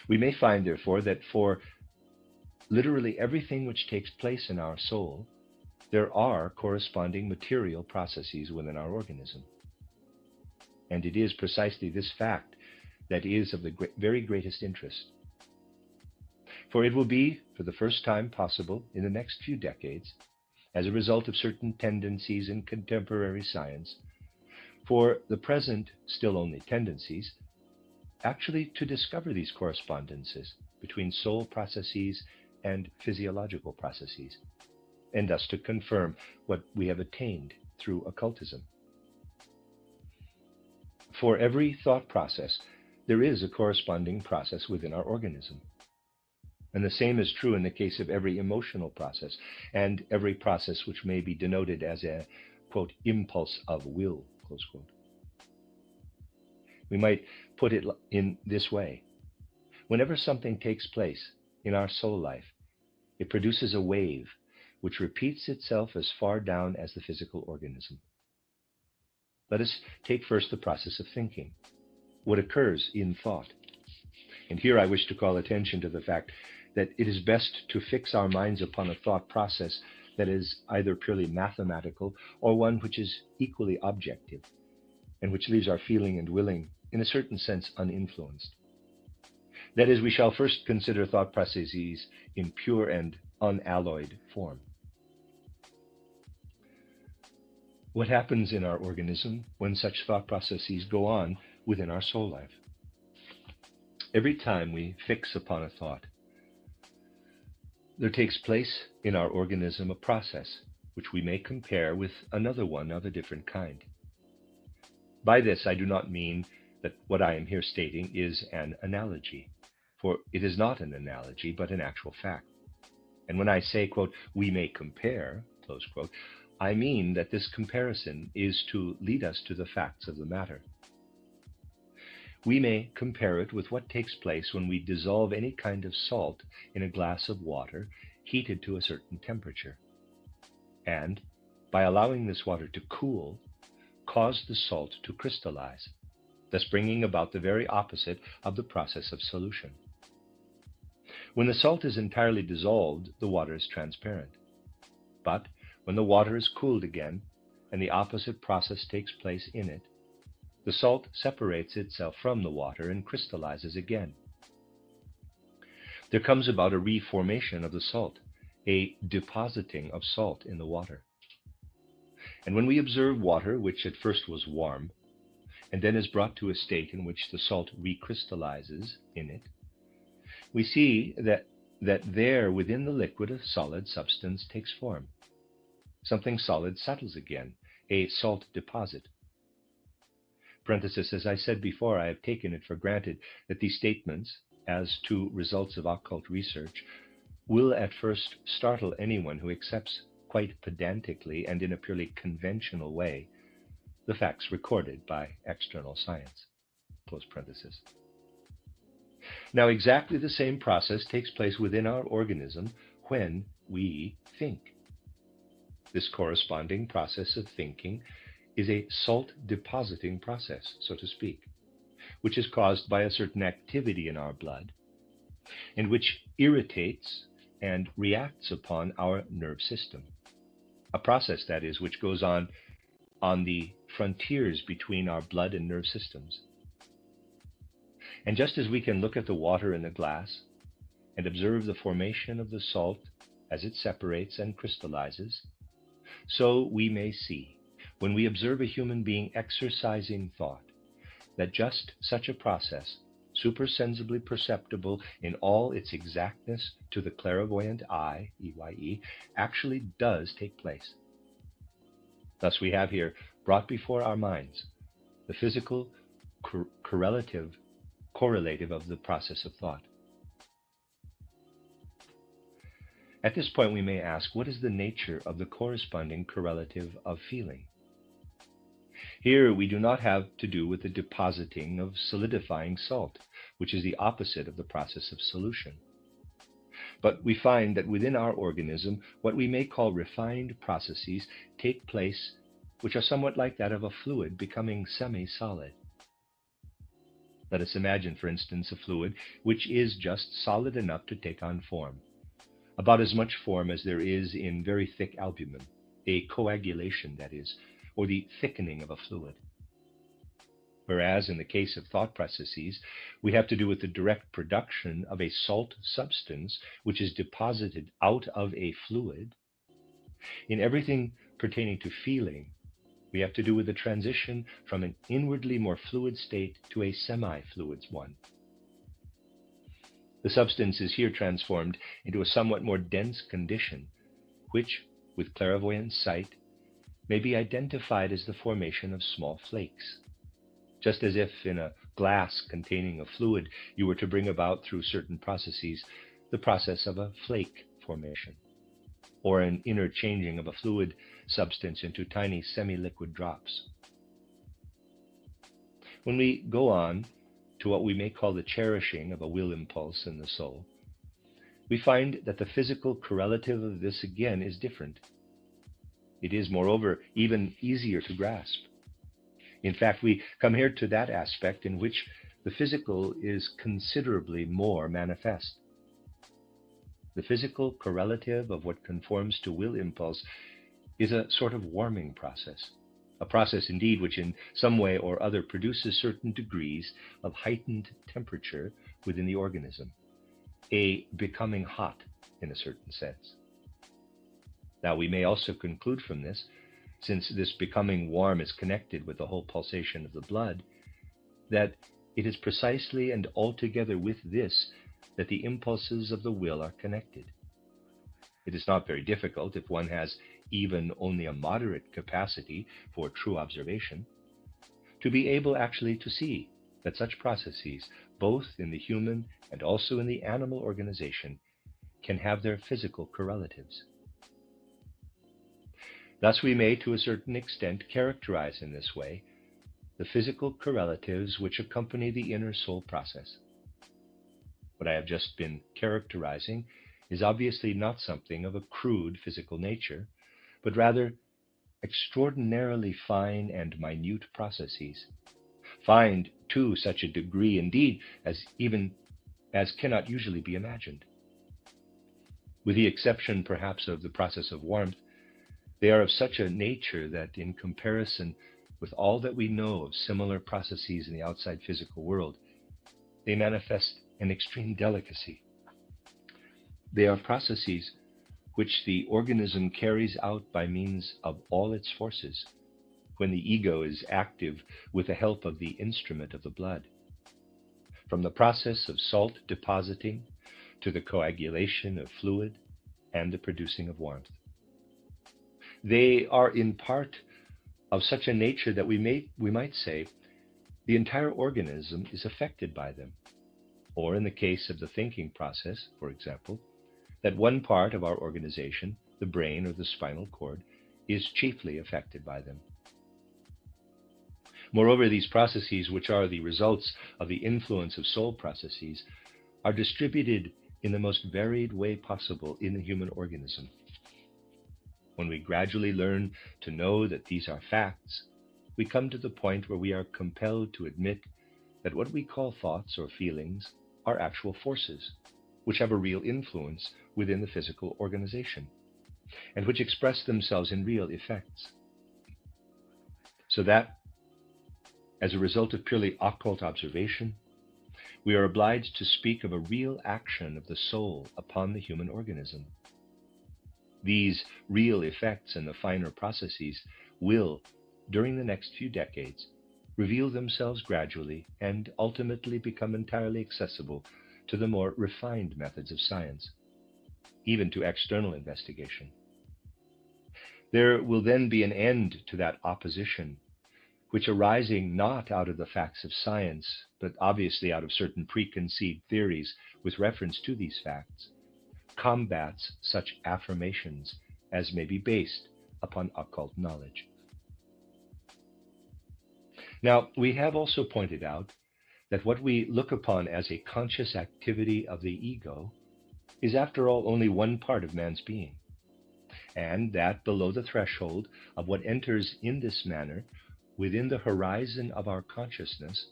S1: We may find, therefore, that for literally everything which takes place in our soul, there are corresponding material processes within our organism. And it is precisely this fact that is of the very greatest interest. For it will be, for the first time possible in the next few decades, as a result of certain tendencies in contemporary science, for the present still only tendencies, actually to discover these correspondences between soul processes and physiological processes, and thus to confirm what we have attained through occultism. For every thought process, there is a corresponding process within our organism. And the same is true in the case of every emotional process and every process which may be denoted as a, quote, impulse of will, close quote. We might put it in this way. Whenever something takes place in our soul life, it produces a wave which repeats itself as far down as the physical organism. Let us take first the process of thinking, what occurs in thought. And here I wish to call attention to the fact that it is best to fix our minds upon a thought process that is either purely mathematical or one which is equally objective, and which leaves our feeling and willing, in a certain sense, uninfluenced. That is, we shall first consider thought processes in pure and unalloyed form. What happens in our organism when such thought processes go on within our soul life? Every time we fix upon a thought, there takes place in our organism a process which we may compare with another one of a different kind. By this, I do not mean that what I am here stating is an analogy, for it is not an analogy, but an actual fact. And when I say, quote, we may compare, close quote, I mean that this comparison is to lead us to the facts of the matter. We may compare it with what takes place when we dissolve any kind of salt in a glass of water heated to a certain temperature, and by allowing this water to cool, cause the salt to crystallize, thus bringing about the very opposite of the process of solution. When the salt is entirely dissolved, the water is transparent. But when the water is cooled again, and the opposite process takes place in it, the salt separates itself from the water and crystallizes again. There comes about a reformation of the salt, a depositing of salt in the water. And when we observe water which at first was warm, and then is brought to a state in which the salt recrystallizes in it, we see that there within the liquid a solid substance takes form. Something solid settles again, a salt deposit. Parenthesis, as I said before, I have taken it for granted that these statements, as to results of occult research, will at first startle anyone who accepts quite pedantically and in a purely conventional way the facts recorded by external science. Close parenthesis. Now, exactly the same process takes place within our organism when we think. This corresponding process of thinking is a salt depositing process, so to speak, which is caused by a certain activity in our blood and which irritates and reacts upon our nerve system. A process, that is, which goes on the frontiers between our blood and nerve systems. And just as we can look at the water in the glass and observe the formation of the salt as it separates and crystallizes, so we may see, when we observe a human being exercising thought, that just such a process, supersensibly perceptible in all its exactness to the clairvoyant eye, EYE, actually does take place. Thus we have here brought before our minds the physical correlative of the process of thought. At this point we may ask, what is the nature of the corresponding correlative of feeling? Here we do not have to do with the depositing of solidifying salt, which is the opposite of the process of solution. But we find that within our organism, what we may call refined processes take place which are somewhat like that of a fluid becoming semi-solid. Let us imagine, for instance, a fluid which is just solid enough to take on form, about as much form as there is in very thick albumin, a coagulation, that is, or the thickening of a fluid. Whereas in the case of thought processes, we have to do with the direct production of a salt substance which is deposited out of a fluid. In everything pertaining to feeling, we have to do with the transition from an inwardly more fluid state to a semi-fluid one. The substance is here transformed into a somewhat more dense condition, which, with clairvoyant sight, may be identified as the formation of small flakes. Just as if in a glass containing a fluid you were to bring about through certain processes the process of a flake formation, or an interchanging of a fluid substance into tiny semi-liquid drops. When we go on to what we may call the cherishing of a will impulse in the soul, we find that the physical correlative of this again is different. It is, moreover, even easier to grasp. In fact, we come here to that aspect in which the physical is considerably more manifest. The physical correlative of what conforms to will impulse is a sort of warming process, a process indeed which in some way or other produces certain degrees of heightened temperature within the organism, a becoming hot in a certain sense. Now we may also conclude from this since this becoming warm is connected with the whole pulsation of the blood, that it is precisely and altogether with this that the impulses of the will are connected. It is not very difficult, if one has even only a moderate capacity for true observation, to be able actually to see that such processes, both in the human and also in the animal organization, can have their physical correlatives. Thus we may, to a certain extent, characterize in this way the physical correlatives which accompany the inner soul process. What I have just been characterizing is obviously not something of a crude physical nature, but rather extraordinarily fine and minute processes, fine to such a degree indeed as cannot usually be imagined. With the exception perhaps of the process of warmth, they are of such a nature that in comparison with all that we know of similar processes in the outside physical world, they manifest an extreme delicacy. They are processes which the organism carries out by means of all its forces, when the ego is active with the help of the instrument of the blood. From the process of salt depositing to the coagulation of fluid and the producing of warmth. They are in part of such a nature that we might say the entire organism is affected by them, or in the case of the thinking process, for example, that one part of our organization, the brain or the spinal cord, is chiefly affected by them. Moreover, these processes, which are the results of the influence of soul processes, are distributed in the most varied way possible in the human organism. When we gradually learn to know that these are facts, we come to the point where we are compelled to admit that what we call thoughts or feelings are actual forces, which have a real influence within the physical organization, and which express themselves in real effects. So that, as a result of purely occult observation, we are obliged to speak of a real action of the soul upon the human organism. These real effects and the finer processes will, during the next few decades, reveal themselves gradually and ultimately become entirely accessible to the more refined methods of science, even to external investigation. There will then be an end to that opposition, which, arising not out of the facts of science, but obviously out of certain preconceived theories with reference to these facts, combats such affirmations as may be based upon occult knowledge. Now, we have also pointed out that what we look upon as a conscious activity of the ego is, after all, only one part of man's being, and that below the threshold of what enters in this manner within the horizon of our consciousness,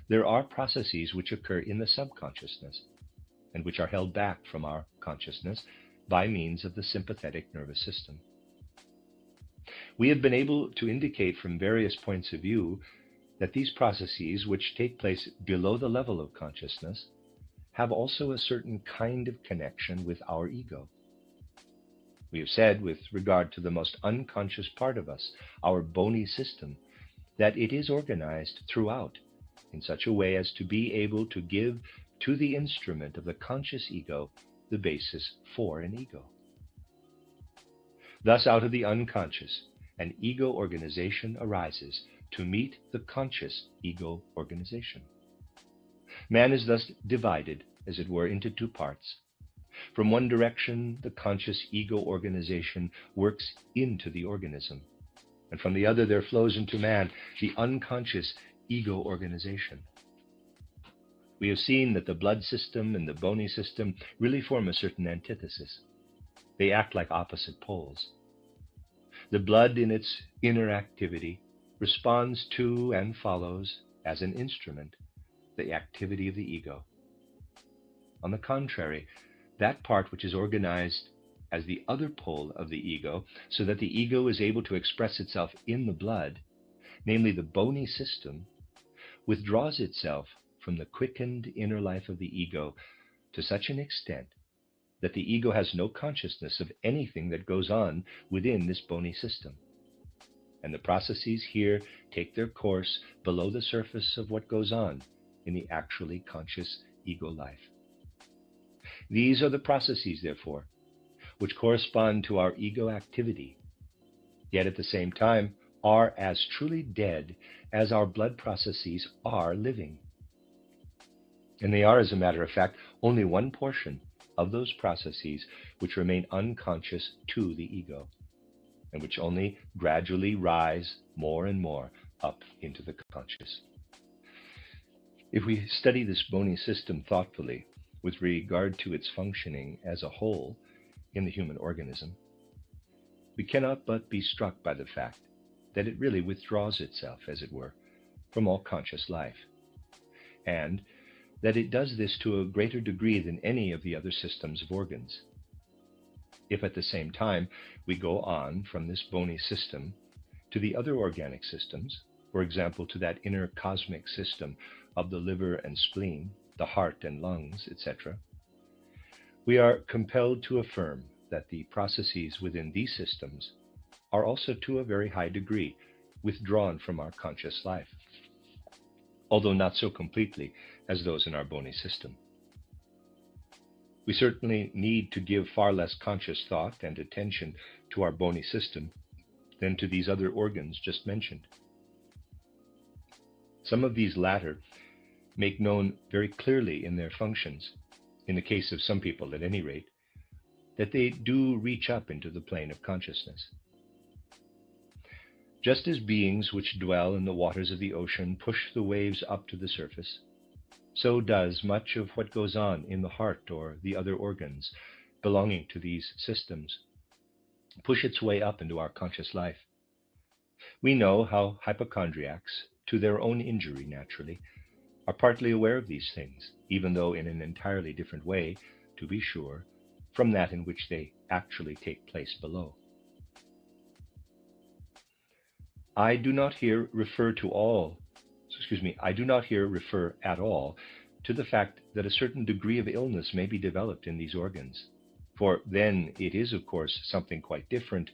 S1: there are processes which occur in the subconsciousness, and which are held back from our consciousness by means of the sympathetic nervous system. We have been able to indicate from various points of view that these processes, which take place below the level of consciousness, have also a certain kind of connection with our ego. We have said, with regard to the most unconscious part of us, our bony system, that it is organized throughout in such a way as to be able to give to the instrument of the conscious ego the basis for an ego. Thus, out of the unconscious, an ego organization arises to meet the conscious ego organization. Man is thus divided, as it were, into two parts. From one direction, the conscious ego organization works into the organism, and from the other there flows into man the unconscious ego organization. We have seen that the blood system and the bony system really form a certain antithesis. They act like opposite poles. The blood, in its inner activity, responds to and follows, as an instrument, the activity of the ego. On the contrary, that part which is organized as the other pole of the ego, so that the ego is able to express itself in the blood, namely the bony system, withdraws itself from the quickened inner life of the ego to such an extent that the ego has no consciousness of anything that goes on within this bony system. and the processes here take their course below the surface of what goes on in the actually conscious ego life. These are the processes, therefore, which correspond to our ego activity, yet at the same time are as truly dead as our blood processes are living. And they are, as a matter of fact, only one portion of those processes which remain unconscious to the ego, and which only gradually rise more and more up into the conscious. If we study this bony system thoughtfully with regard to its functioning as a whole in the human organism, we cannot but be struck by the fact that it really withdraws itself, as it were, from all conscious life, and that it does this to a greater degree than any of the other systems of organs. If at the same time we go on from this bony system to the other organic systems, for example, to that inner cosmic system of the liver and spleen, the heart and lungs, etc., we are compelled to affirm that the processes within these systems are also to a very high degree withdrawn from our conscious life, although not so completely as those in our bony system. We certainly need to give far less conscious thought and attention to our bony system than to these other organs just mentioned. Some of these latter make known very clearly in their functions, in the case of some people at any rate, that they do reach up into the plane of consciousness. Just as beings which dwell in the waters of the ocean push the waves up to the surface, so does much of what goes on in the heart or the other organs belonging to these systems push its way up into our conscious life. We know how hypochondriacs, to their own injury naturally, are partly aware of these things, even though in an entirely different way, to be sure, from that in which they actually take place below. I do not here refer at all to the fact that a certain degree of illness may be developed in these organs, for then it is, of course, something quite different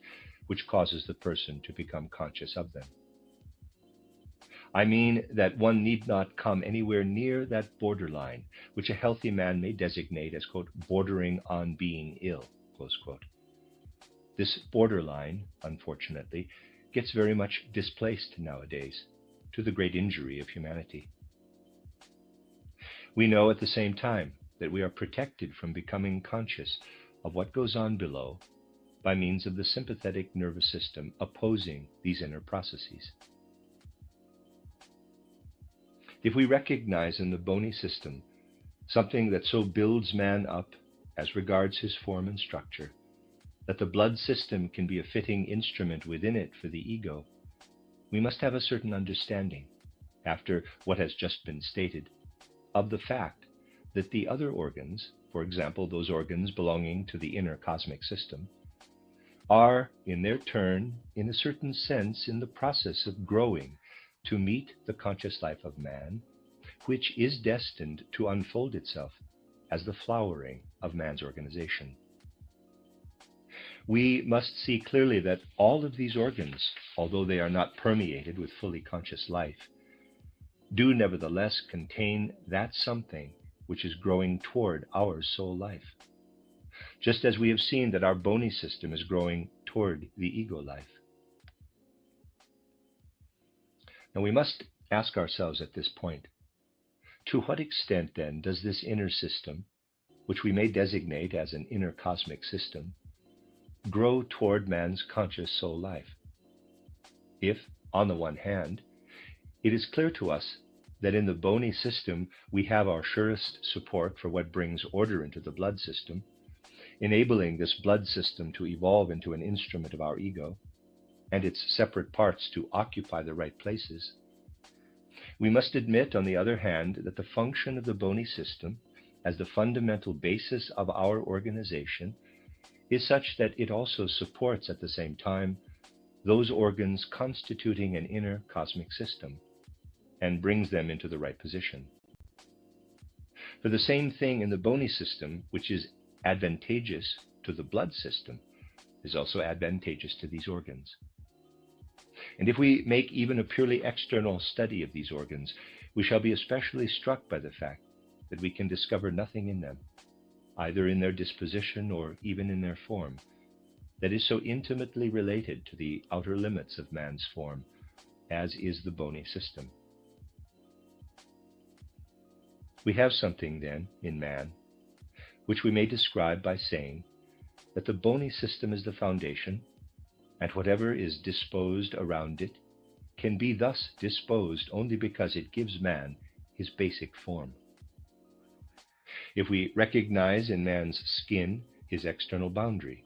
S1: which causes the person to become conscious of them. I mean that one need not come anywhere near that borderline which a healthy man may designate as, quote, bordering on being ill, close quote. This borderline, unfortunately, gets very much displaced nowadays, to the great injury of humanity. We know at the same time that we are protected from becoming conscious of what goes on below by means of the sympathetic nervous system opposing these inner processes. If we recognize in the bony system something that so builds man up as regards his form and structure, that the blood system can be a fitting instrument within it for the ego, we must have a certain understanding, after what has just been stated, of the fact that the other organs, for example, those organs belonging to the inner cosmic system, are, in their turn, in a certain sense, in the process of growing to meet the conscious life of man, which is destined to unfold itself as the flowering of man's organization. We must see clearly that all of these organs, although they are not permeated with fully conscious life, do nevertheless contain that something which is growing toward our soul life, just as we have seen that our bony system is growing toward the ego life. Now we must ask ourselves at this point, to what extent then does this inner system, which we may designate as an inner cosmic system, grow toward man's conscious soul life? If, on the one hand, it is clear to us that in the bony system we have our surest support for what brings order into the blood system, enabling this blood system to evolve into an instrument of our ego, and its separate parts to occupy the right places, we must admit, on the other hand, that the function of the bony system as the fundamental basis of our organization is such that it also supports at the same time those organs constituting an inner cosmic system and brings them into the right position. For the same thing in the bony system, which is advantageous to the blood system, is also advantageous to these organs. And if we make even a purely external study of these organs, we shall be especially struck by the fact that we can discover nothing in them, either in their disposition or even in their form, that is so intimately related to the outer limits of man's form, as is the bony system. We have something, then, in man, which we may describe by saying that the bony system is the foundation, and whatever is disposed around it can be thus disposed only because it gives man his basic form. If we recognize in man's skin his external boundary,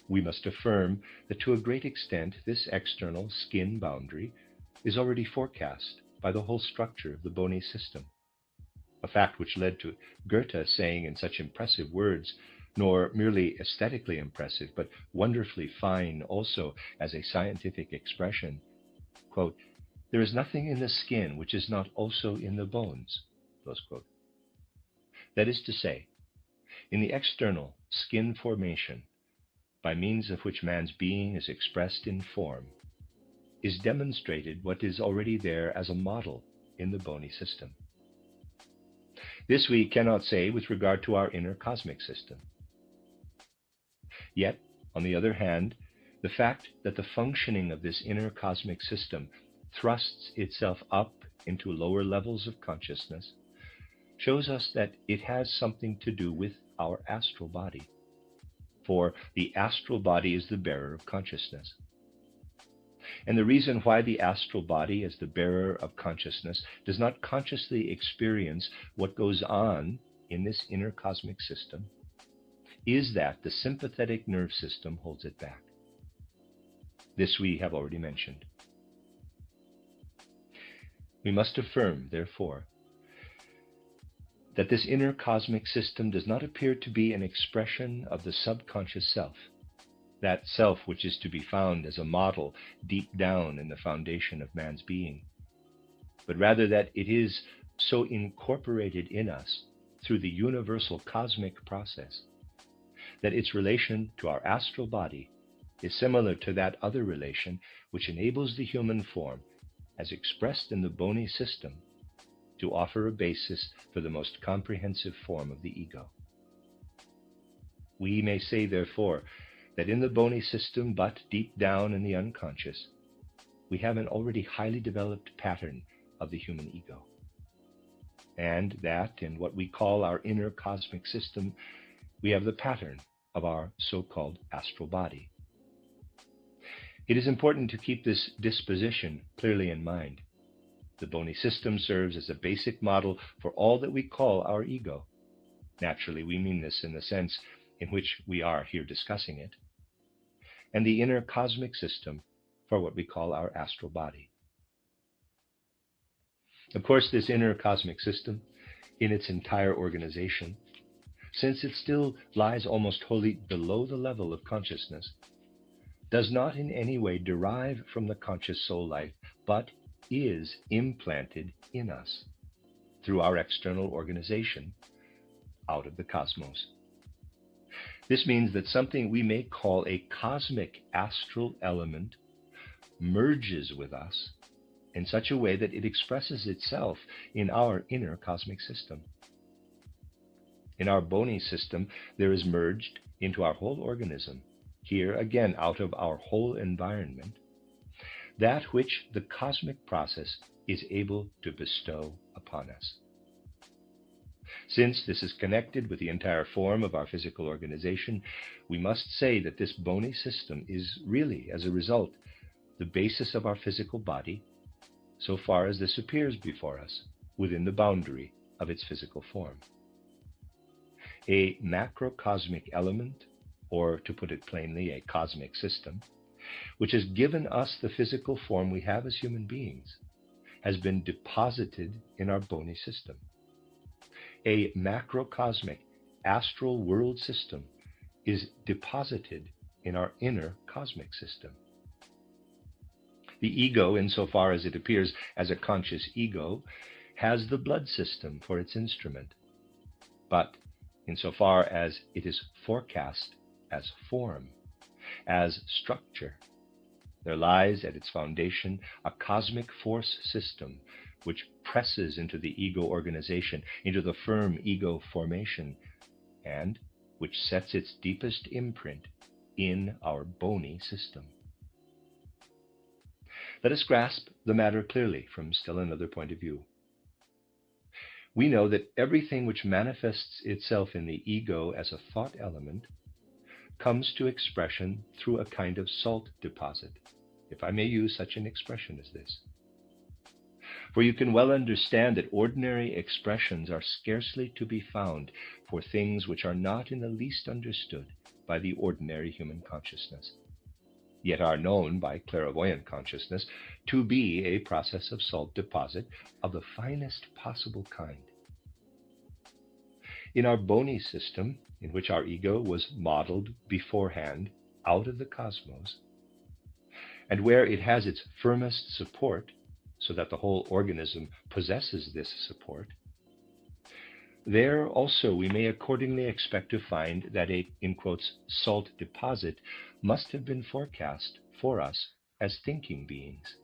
S1: we must affirm that to a great extent this external skin boundary is already forecast by the whole structure of the bony system, a fact which led to Goethe saying in such impressive words, nor merely aesthetically impressive, but wonderfully fine also as a scientific expression, quote, "There is nothing in the skin which is not also in the bones," close quote. That is to say, in the external skin formation, by means of which man's being is expressed in form, is demonstrated what is already there as a model in the bony system. This we cannot say with regard to our inner cosmic system. Yet, on the other hand, the fact that the functioning of this inner cosmic system thrusts itself up into lower levels of consciousness shows us that it has something to do with our astral body. For the astral body is the bearer of consciousness. And the reason why the astral body, as the bearer of consciousness, does not consciously experience what goes on in this inner cosmic system is that the sympathetic nerve system holds it back. This we have already mentioned. We must affirm, therefore, that this inner cosmic system does not appear to be an expression of the subconscious self, that self which is to be found as a model deep down in the foundation of man's being, but rather that it is so incorporated in us through the universal cosmic process that its relation to our astral body is similar to that other relation which enables the human form, as expressed in the bony system, to offer a basis for the most comprehensive form of the ego. We may say, therefore, that in the bony system, but deep down in the unconscious, we have an already highly developed pattern of the human ego, and that in what we call our inner cosmic system, we have the pattern of our so-called astral body. It is important to keep this disposition clearly in mind. The bony system serves as a basic model for all that we call our ego. Naturally, we mean this in the sense in which we are here discussing it. And the inner cosmic system for what we call our astral body. Of course, this inner cosmic system, in its entire organization, since it still lies almost wholly below the level of consciousness, does not in any way derive from the conscious soul life, but is implanted in us through our external organization out of the cosmos. This means that something we may call a cosmic astral element merges with us in such a way that it expresses itself in our inner cosmic system. In our bony system, there is merged into our whole organism, here again out of our whole environment, that which the cosmic process is able to bestow upon us. Since this is connected with the entire form of our physical organization, we must say that this bony system is really, as a result, the basis of our physical body, so far as this appears before us within the boundary of its physical form. A macrocosmic element, or to put it plainly, a cosmic system, which has given us the physical form we have as human beings, has been deposited in our bony system. A macrocosmic astral world system is deposited in our inner cosmic system. The ego, insofar as it appears as a conscious ego, has the blood system for its instrument, but insofar as it is forecast as form, as structure, There lies at its foundation a cosmic force system which presses into the ego organization, into the firm ego formation, and which sets its deepest imprint in our bony system. Let us grasp the matter clearly from still another point of view. We know that everything which manifests itself in the ego as a thought element comes to expression through a kind of salt deposit, if I may use such an expression as this. For you can well understand that ordinary expressions are scarcely to be found for things which are not in the least understood by the ordinary human consciousness, yet are known by clairvoyant consciousness to be a process of salt deposit of the finest possible kind. In our bony system, in which our ego was modeled beforehand out of the cosmos, and where it has its firmest support, so that the whole organism possesses this support, there also we may accordingly expect to find that a, in quotes, salt deposit must have been forecast for us as thinking beings.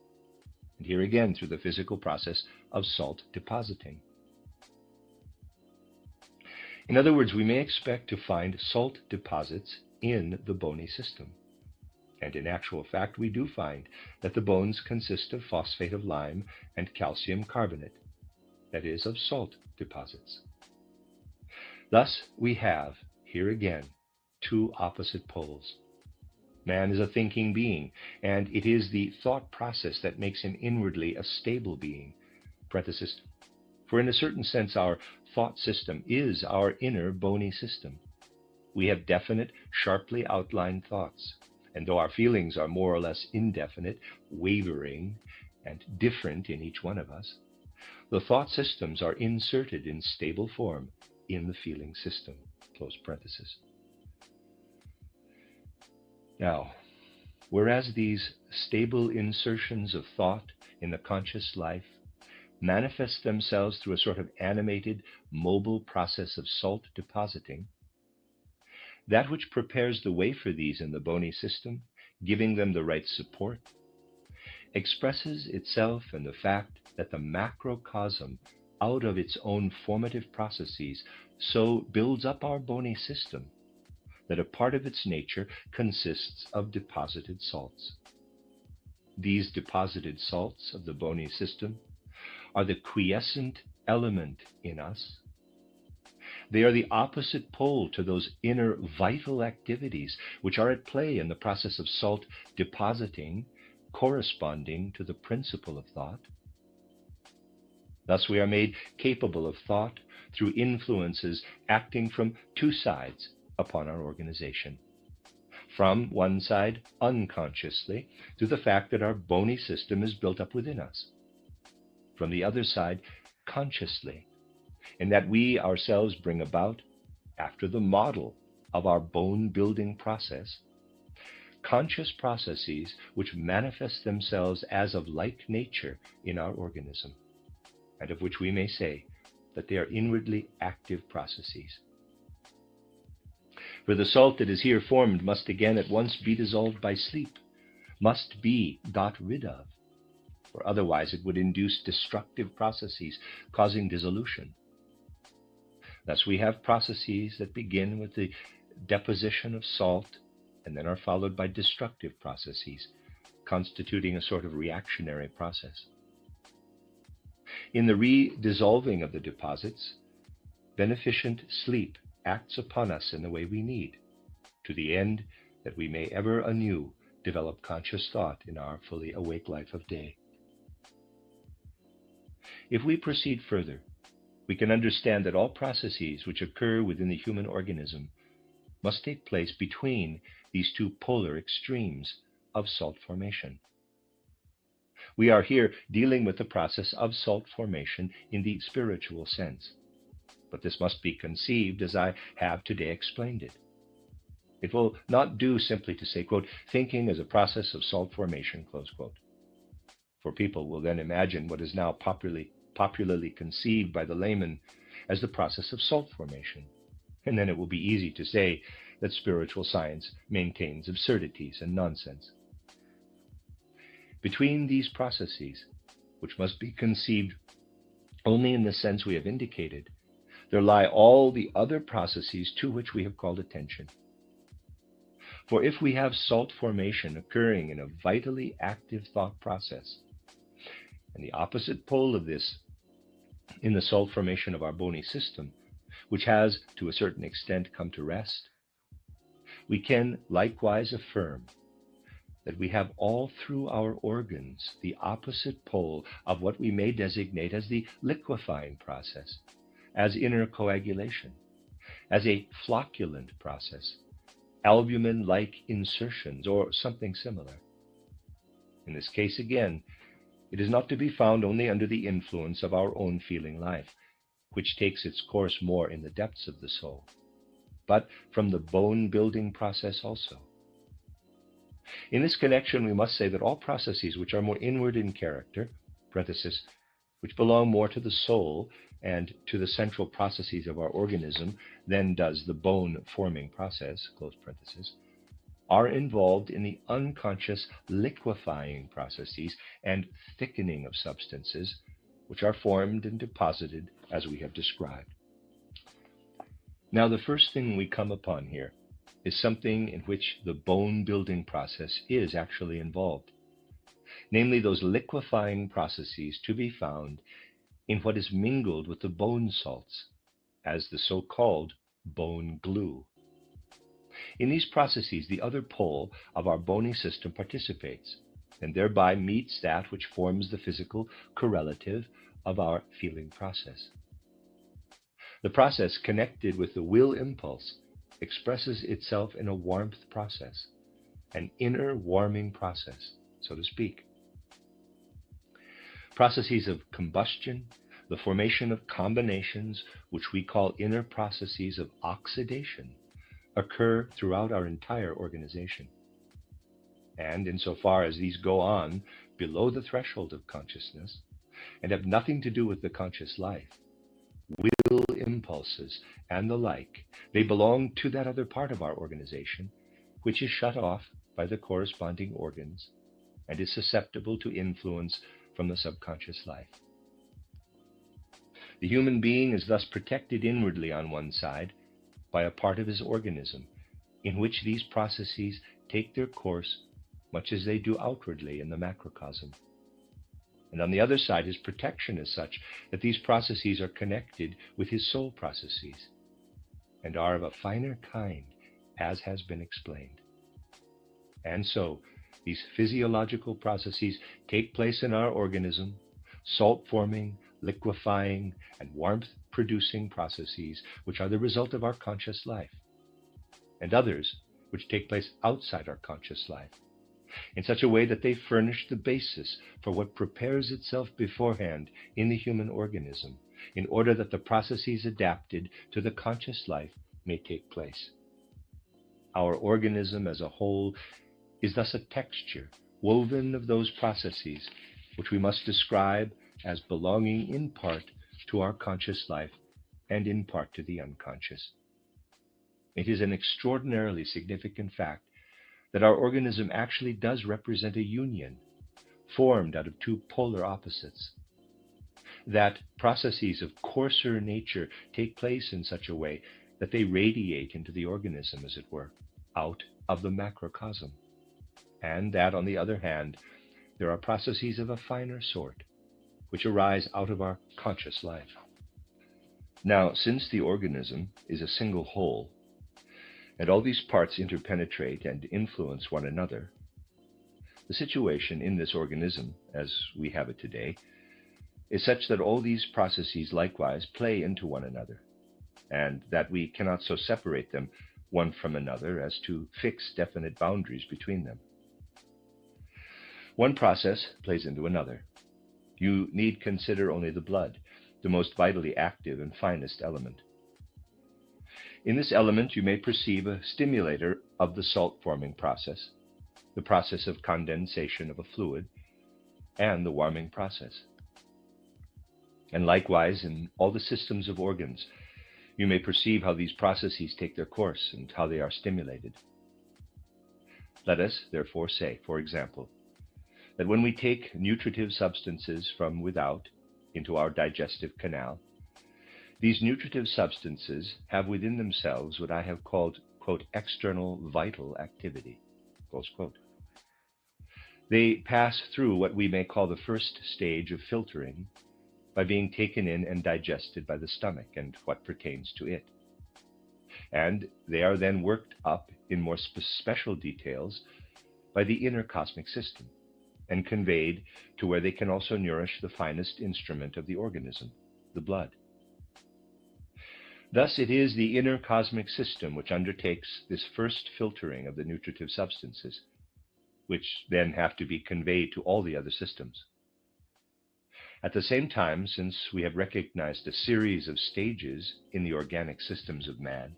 S1: And here again, through the physical process of salt depositing. In other words, we may expect to find salt deposits in the bony system. And in actual fact, we do find that the bones consist of phosphate of lime and calcium carbonate, that is, of salt deposits. Thus, we have, here again, two opposite poles. Man is a thinking being, and it is the thought process that makes him inwardly a stable being. Parenthesis. For in a certain sense, our thought system is our inner bony system. We have definite, sharply outlined thoughts, and though our feelings are more or less indefinite, wavering, and different in each one of us, the thought systems are inserted in stable form in the feeling system. Close parenthesis. Now, whereas these stable insertions of thought in the conscious life manifest themselves through a sort of animated, mobile process of salt depositing, that which prepares the way for these in the bony system, giving them the right support, expresses itself in the fact that the macrocosm, out of its own formative processes, so builds up our bony system that a part of its nature consists of deposited salts. These deposited salts of the bony system are the quiescent element in us. They are the opposite pole to those inner vital activities which are at play in the process of salt depositing, corresponding to the principle of thought. Thus we are made capable of thought through influences acting from two sides upon our organization. From one side, unconsciously, through the fact that our bony system is built up within us. From the other side, consciously, in that we ourselves bring about, after the model of our bone-building process, conscious processes which manifest themselves as of like nature in our organism, and of which we may say that they are inwardly active processes. For the salt that is here formed must again at once be dissolved by sleep, must be got rid of, for otherwise it would induce destructive processes causing dissolution. Thus we have processes that begin with the deposition of salt and then are followed by destructive processes, constituting a sort of reactionary process. In the redissolving of the deposits, beneficent sleep acts upon us in the way we need, to the end that we may ever anew develop conscious thought in our fully awake life of day. If we proceed further, we can understand that all processes which occur within the human organism must take place between these two polar extremes of salt formation. We are here dealing with the process of salt formation in the spiritual sense, but this must be conceived as I have today explained it. It will not do simply to say, quote, thinking as a process of salt formation, close quote. For people will then imagine what is now popularly conceived by the layman as the process of salt formation, and then it will be easy to say that spiritual science maintains absurdities and nonsense. Between these processes, which must be conceived only in the sense we have indicated, there lie all the other processes to which we have called attention. For if we have salt formation occurring in a vitally active thought process, and the opposite pole of this in the salt formation of our bony system, which has to a certain extent come to rest, we can likewise affirm that we have all through our organs the opposite pole of what we may designate as the liquefying process, as inner coagulation, as a flocculent process, albumin-like insertions, or something similar. In this case, again, it is not to be found only under the influence of our own feeling life, which takes its course more in the depths of the soul, but from the bone-building process also. In this connection, we must say that all processes which are more inward in character, parenthesis, which belong more to the soul and to the central processes of our organism than does the bone-forming process, close parenthesis, are involved in the unconscious liquefying processes and thickening of substances, which are formed and deposited as we have described. Now, the first thing we come upon here is something in which the bone-building process is actually involved, namely those liquefying processes to be found in what is mingled with the bone salts as the so-called bone glue. In these processes, the other pole of our bony system participates, and thereby meets that which forms the physical correlative of our feeling process. The process connected with the will impulse expresses itself in a warmth process, an inner warming process, so to speak. Processes of combustion, the formation of combinations, which we call inner processes of oxidation, occur throughout our entire organization. And insofar as these go on below the threshold of consciousness and have nothing to do with the conscious life, will impulses and the like, they belong to that other part of our organization, which is shut off by the corresponding organs and is susceptible to influence from the subconscious life. The human being is thus protected inwardly on one side by a part of his organism in which these processes take their course much as they do outwardly in the macrocosm. And on the other side, his protection is such that these processes are connected with his soul processes and are of a finer kind, as has been explained. And so, these physiological processes take place in our organism, salt-forming, liquefying, and warmth-producing processes, which are the result of our conscious life, and others which take place outside our conscious life, in such a way that they furnish the basis for what prepares itself beforehand in the human organism, in order that the processes adapted to the conscious life may take place. Our organism as a whole is thus a texture woven of those processes which we must describe as belonging in part to our conscious life and in part to the unconscious. It is an extraordinarily significant fact that our organism actually does represent a union formed out of two polar opposites, that processes of coarser nature take place in such a way that they radiate into the organism, as it were, out of the macrocosm, and that, on the other hand, there are processes of a finer sort which arise out of our conscious life. Now, since the organism is a single whole, and all these parts interpenetrate and influence one another, the situation in this organism, as we have it today, is such that all these processes likewise play into one another, and that we cannot so separate them one from another as to fix definite boundaries between them. One process plays into another. You need consider only the blood, the most vitally active and finest element. In this element you may perceive a stimulator of the salt-forming process, the process of condensation of a fluid, and the warming process. And likewise, in all the systems of organs, you may perceive how these processes take their course and how they are stimulated. Let us, therefore, say, for example, that when we take nutritive substances from without into our digestive canal, these nutritive substances have within themselves what I have called, quote, external vital activity, close quote. They pass through what we may call the first stage of filtering by being taken in and digested by the stomach and what pertains to it. And they are then worked up in more special details by the inner cosmic system and conveyed to where they can also nourish the finest instrument of the organism, the blood. Thus, it is the inner cosmic system which undertakes this first filtering of the nutritive substances, which then have to be conveyed to all the other systems. At the same time, since we have recognized a series of stages in the organic systems of man,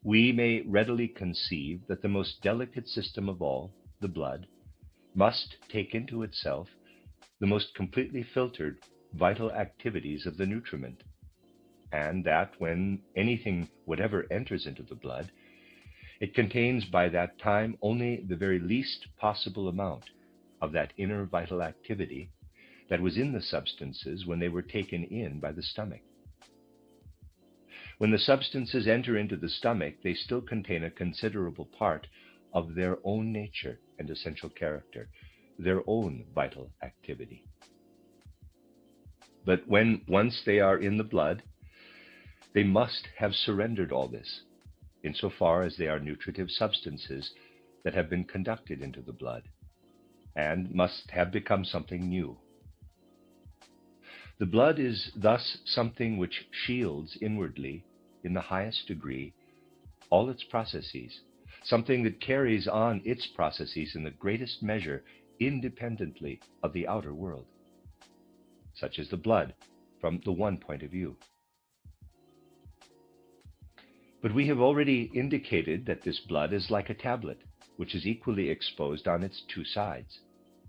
S1: we may readily conceive that the most delicate system of all, the blood, must take into itself the most completely filtered vital activities of the nutriment, and that when anything whatever enters into the blood, it contains by that time only the very least possible amount of that inner vital activity that was in the substances when they were taken in by the stomach. When the substances enter into the stomach, they still contain a considerable part of their own nature and essential character, their own vital activity. But when once they are in the blood, they must have surrendered all this, insofar as they are nutritive substances that have been conducted into the blood, and must have become something new. The blood is thus something which shields inwardly, in the highest degree, all its processes, something that carries on its processes in the greatest measure independently of the outer world. Such is the blood from the one point of view. But we have already indicated that this blood is like a tablet, which is equally exposed on its two sides,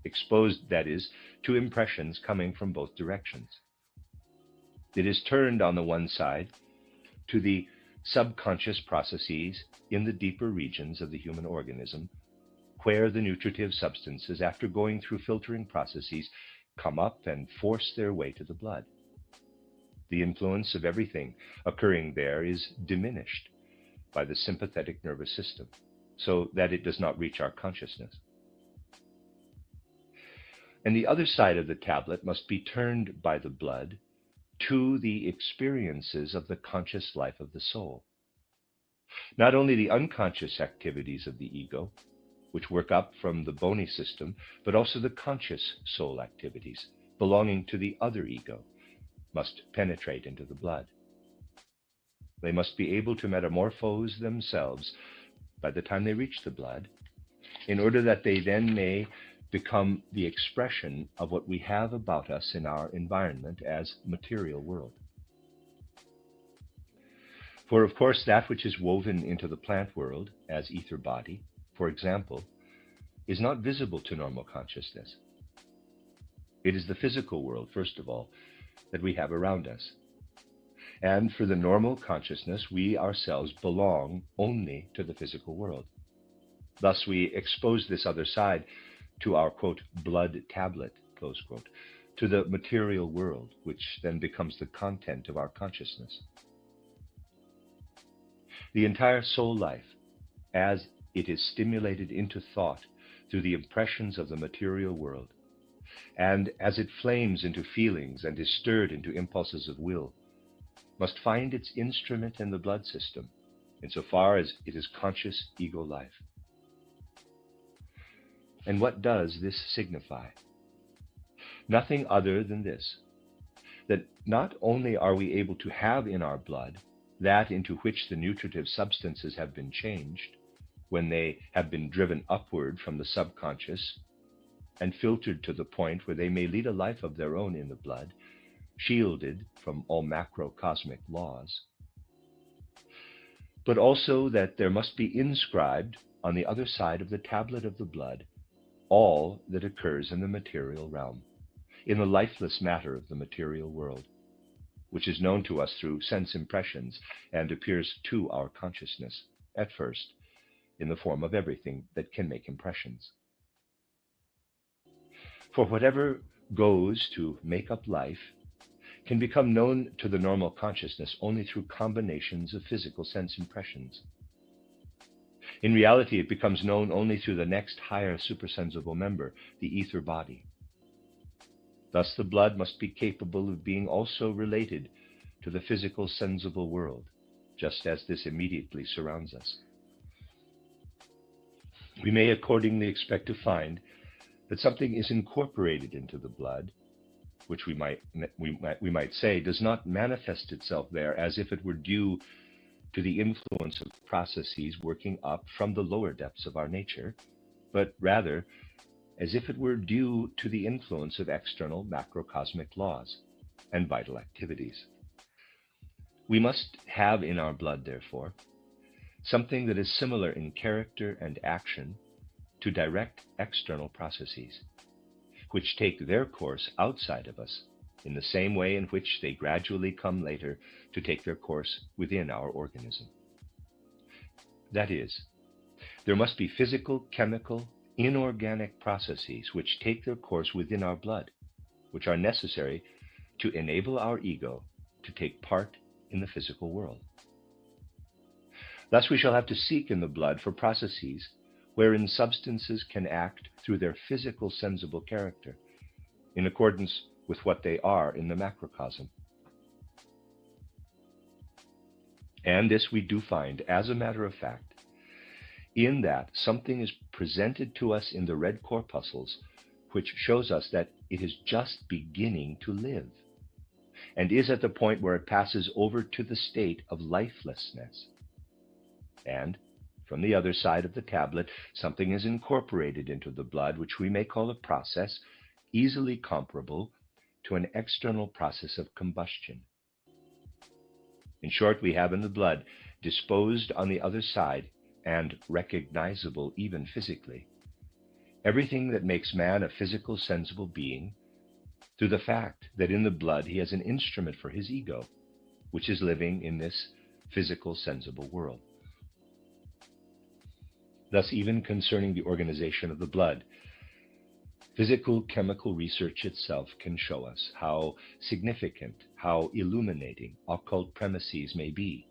S1: exposed, that is, to impressions coming from both directions. It is turned on the one side to the subconscious processes in the deeper regions of the human organism, where the nutritive substances, after going through filtering processes, come up and force their way to the blood. The influence of everything occurring there is diminished by the sympathetic nervous system, so that it does not reach our consciousness. And the other side of the tablet must be turned by the blood to the experiences of the conscious life of the soul. Not only the unconscious activities of the ego, which work up from the bony system, but also the conscious soul activities belonging to the other ego must penetrate into the blood. They must be able to metamorphose themselves by the time they reach the blood, in order that they then may become the expression of what we have about us in our environment as material world. For of course that which is woven into the plant world as ether body, for example, is not visible to normal consciousness. It is the physical world, first of all, that we have around us. And for the normal consciousness, we ourselves belong only to the physical world. Thus we expose this other side to our, quote, blood tablet, close quote, to the material world, which then becomes the content of our consciousness. The entire soul life, as it is stimulated into thought through the impressions of the material world, and as it flames into feelings and is stirred into impulses of will, must find its instrument in the blood system, insofar as it is conscious ego life. And what does this signify? Nothing other than this, that not only are we able to have in our blood that into which the nutritive substances have been changed, when they have been driven upward from the subconscious and filtered to the point where they may lead a life of their own in the blood, shielded from all macrocosmic laws, but also that there must be inscribed on the other side of the tablet of the blood all that occurs in the material realm, in the lifeless matter of the material world, which is known to us through sense impressions and appears to our consciousness, at first, in the form of everything that can make impressions. For whatever goes to make up life can become known to the normal consciousness only through combinations of physical sense impressions. In reality, it becomes known only through the next higher supersensible member, the ether body. Thus, the blood must be capable of being also related to the physical sensible world, just as this immediately surrounds us. We may accordingly expect to find that something is incorporated into the blood, which we might say does not manifest itself there as if it were due to the influence of processes working up from the lower depths of our nature, but rather as if it were due to the influence of external macrocosmic laws and vital activities. We must have in our blood, therefore, something that is similar in character and action to direct external processes, which take their course outside of us in the same way in which they gradually come later to take their course within our organism. That is, there must be physical, chemical, inorganic processes which take their course within our blood, which are necessary to enable our ego to take part in the physical world. Thus we shall have to seek in the blood for processes wherein substances can act through their physical sensible character, in accordance with what they are in the macrocosm. And this we do find, as a matter of fact, in that something is presented to us in the red corpuscles, which shows us that it is just beginning to live, and is at the point where it passes over to the state of lifelessness. And from the other side of the tablet, something is incorporated into the blood, which we may call a process easily comparable to an external process of combustion. In short, we have in the blood, disposed on the other side, and recognizable even physically, everything that makes man a physical, sensible being, through the fact that in the blood he has an instrument for his ego, which is living in this physical, sensible world. Thus, even concerning the organization of the blood, physical chemical research itself can show us how significant, how illuminating occult premises may be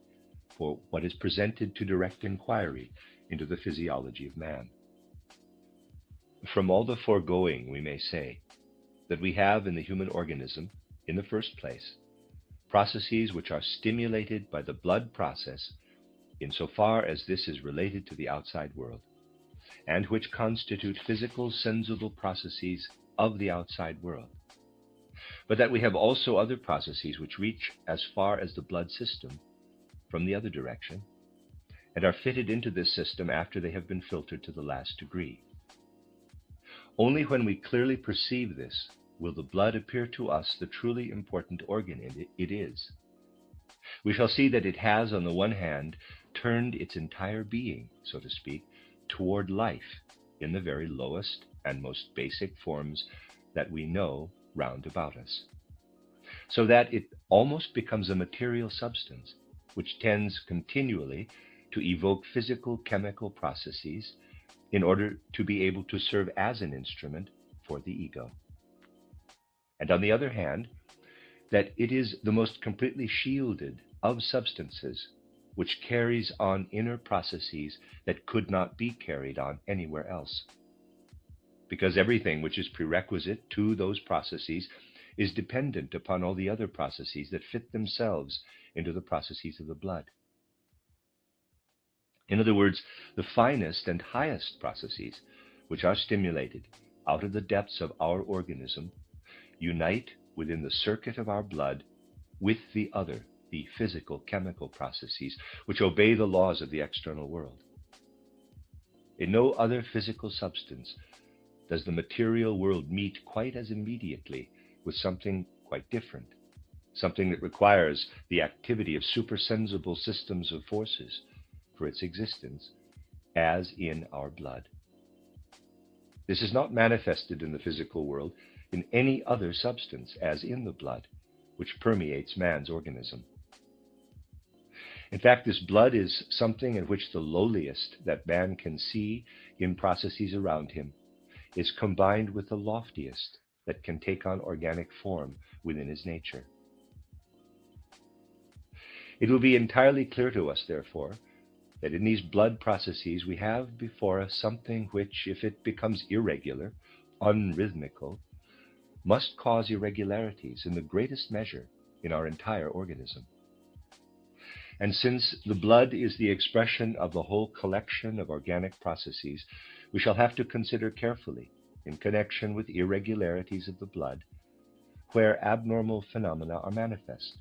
S1: for what is presented to direct inquiry into the physiology of man. From all the foregoing, we may say that we have in the human organism, in the first place, processes which are stimulated by the blood process insofar as this is related to the outside world, and which constitute physical, sensible processes of the outside world. But that we have also other processes which reach as far as the blood system from the other direction, and are fitted into this system after they have been filtered to the last degree. Only when we clearly perceive this will the blood appear to us the truly important organ it is. We shall see that it has, on the one hand, turned its entire being, so to speak, toward life in the very lowest and most basic forms that we know round about us, so that it almost becomes a material substance which tends continually to evoke physical chemical processes in order to be able to serve as an instrument for the ego. And on the other hand, that it is the most completely shielded of substances which carries on inner processes that could not be carried on anywhere else. Because everything which is prerequisite to those processes is dependent upon all the other processes that fit themselves into the processes of the blood. In other words, the finest and highest processes which are stimulated out of the depths of our organism unite within the circuit of our blood with the other, the physical chemical processes which obey the laws of the external world. In no other physical substance does the material world meet quite as immediately with something quite different, something that requires the activity of supersensible systems of forces for its existence, as in our blood. This is not manifested in the physical world in any other substance as in the blood, which permeates man's organism. In fact, this blood is something in which the lowliest that man can see in processes around him is combined with the loftiest that can take on organic form within his nature. It will be entirely clear to us, therefore, that in these blood processes we have before us something which, if it becomes irregular, unrhythmical, must cause irregularities in the greatest measure in our entire organism. And since the blood is the expression of the whole collection of organic processes, we shall have to consider carefully, in connection with irregularities of the blood, where abnormal phenomena are manifest,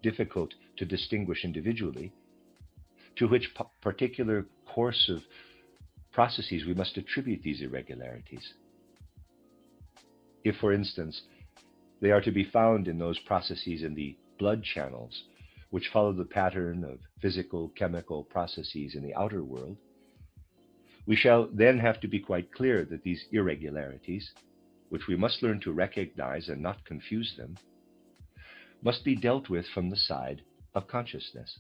S1: difficult to distinguish individually, to which particular course of processes we must attribute these irregularities. If, for instance, they are to be found in those processes in the blood channels, which follow the pattern of physical, chemical processes in the outer world, we shall then have to be quite clear that these irregularities, which we must learn to recognize and not confuse them, must be dealt with from the side of consciousness,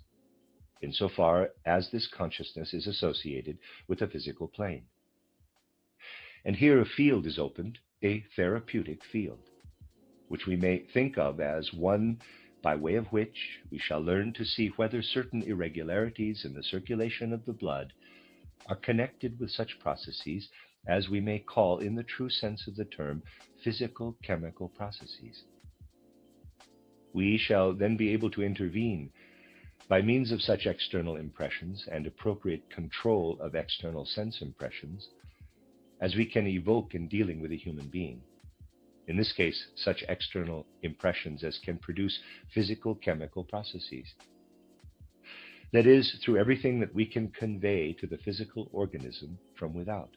S1: insofar as this consciousness is associated with the physical plane. And here a field is opened, a therapeutic field, which we may think of as one by way of which we shall learn to see whether certain irregularities in the circulation of the blood are connected with such processes as we may call, in the true sense of the term, physical chemical processes. We shall then be able to intervene by means of such external impressions and appropriate control of external sense impressions as we can evoke in dealing with a human being. In this case, such external impressions as can produce physical chemical processes. That is, through everything that we can convey to the physical organism from without.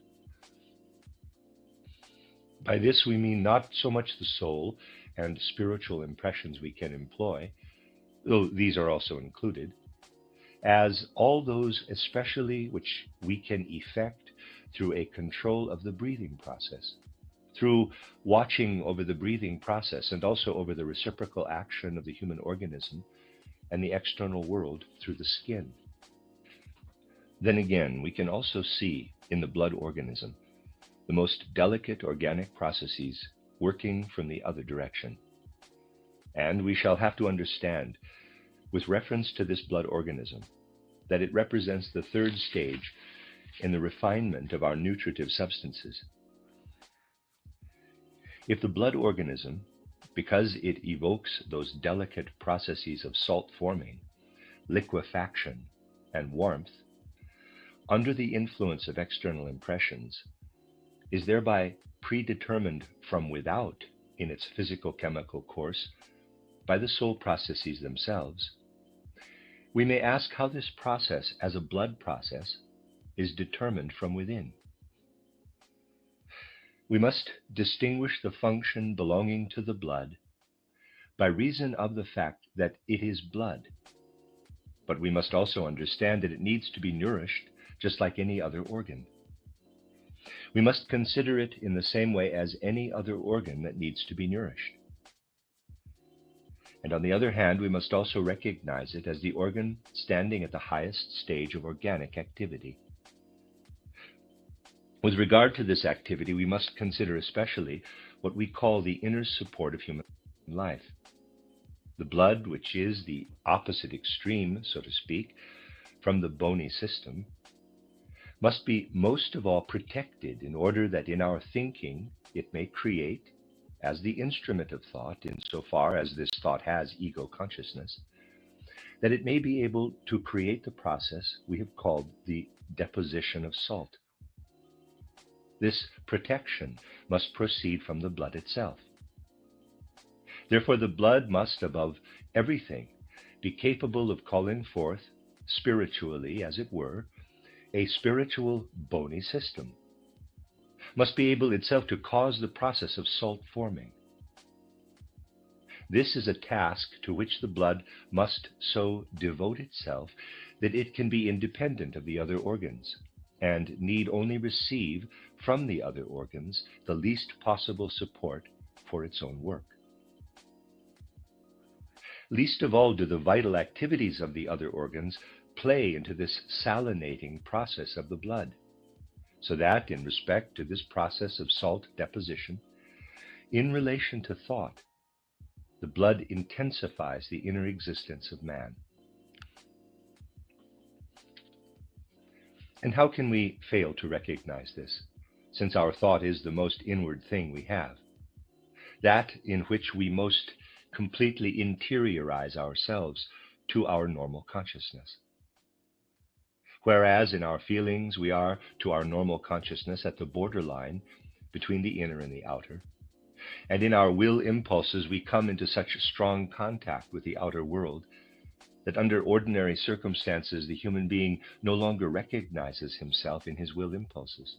S1: By this we mean not so much the soul and spiritual impressions we can employ, though these are also included, as all those especially which we can effect through a control of the breathing process, through watching over the breathing process and also over the reciprocal action of the human organism and the external world through the skin. Then again, we can also see in the blood organism the most delicate organic processes working from the other direction. And we shall have to understand, with reference to this blood organism, that it represents the third stage in the refinement of our nutritive substances. If the blood organism, because it evokes those delicate processes of salt forming, liquefaction, and warmth, under the influence of external impressions, is thereby predetermined from without in its physical-chemical course by the soul processes themselves, we may ask how this process, as a blood process, is determined from within. We must distinguish the function belonging to the blood by reason of the fact that it is blood, but we must also understand that it needs to be nourished just like any other organ. We must consider it in the same way as any other organ that needs to be nourished. And on the other hand, we must also recognize it as the organ standing at the highest stage of organic activity. With regard to this activity, we must consider especially what we call the inner support of human life. The blood, which is the opposite extreme, so to speak, from the bony system, must be most of all protected in order that in our thinking it may create, as the instrument of thought, insofar as this thought has ego consciousness, that it may be able to create the process we have called the deposition of salt. This protection must proceed from the blood itself. Therefore, the blood must, above everything, be capable of calling forth, spiritually as it were, a spiritual bony system, must be able itself to cause the process of salt forming. This is a task to which the blood must so devote itself that it can be independent of the other organs, and need only receive from the other organs the least possible support for its own work. Least of all do the vital activities of the other organs play into this salinating process of the blood. so that in respect to this process of salt deposition, in relation to thought, the blood intensifies the inner existence of man. And how can we fail to recognize this, since our thought is the most inward thing we have, that in which we most completely interiorize ourselves to our normal consciousness? Whereas in our feelings we are to our normal consciousness at the borderline between the inner and the outer, and in our will impulses we come into such strong contact with the outer world that under ordinary circumstances the human being no longer recognizes himself in his will impulses.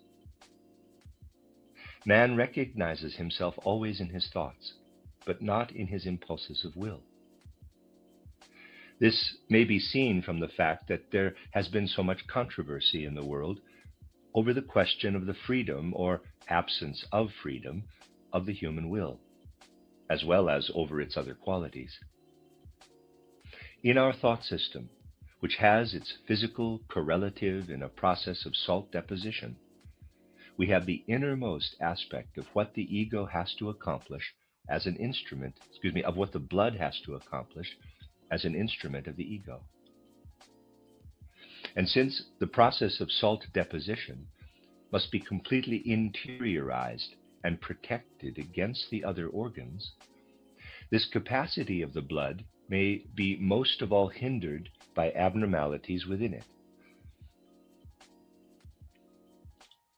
S1: Man recognizes himself always in his thoughts, but not in his impulses of will. This may be seen from the fact that there has been so much controversy in the world over the question of the freedom or absence of freedom of the human will, as well as over its other qualities. In our thought system, which has its physical correlative in a process of salt deposition, we have the innermost aspect of what the ego has to accomplish as an instrument, of what the blood has to accomplish as an instrument of the ego. And since the process of salt deposition must be completely interiorized and protected against the other organs, this capacity of the blood may be most of all hindered by abnormalities within it.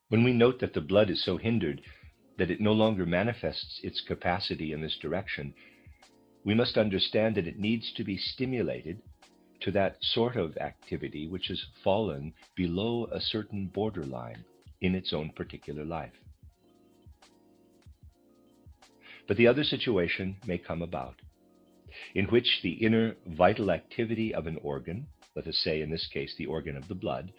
S1: When we note that the blood is so hindered that it no longer manifests its capacity in this direction, we must understand that it needs to be stimulated to that sort of activity which has fallen below a certain borderline in its own particular life. But the other situation may come about, in which the inner vital activity of an organ, let us say in this case the organ of the blood,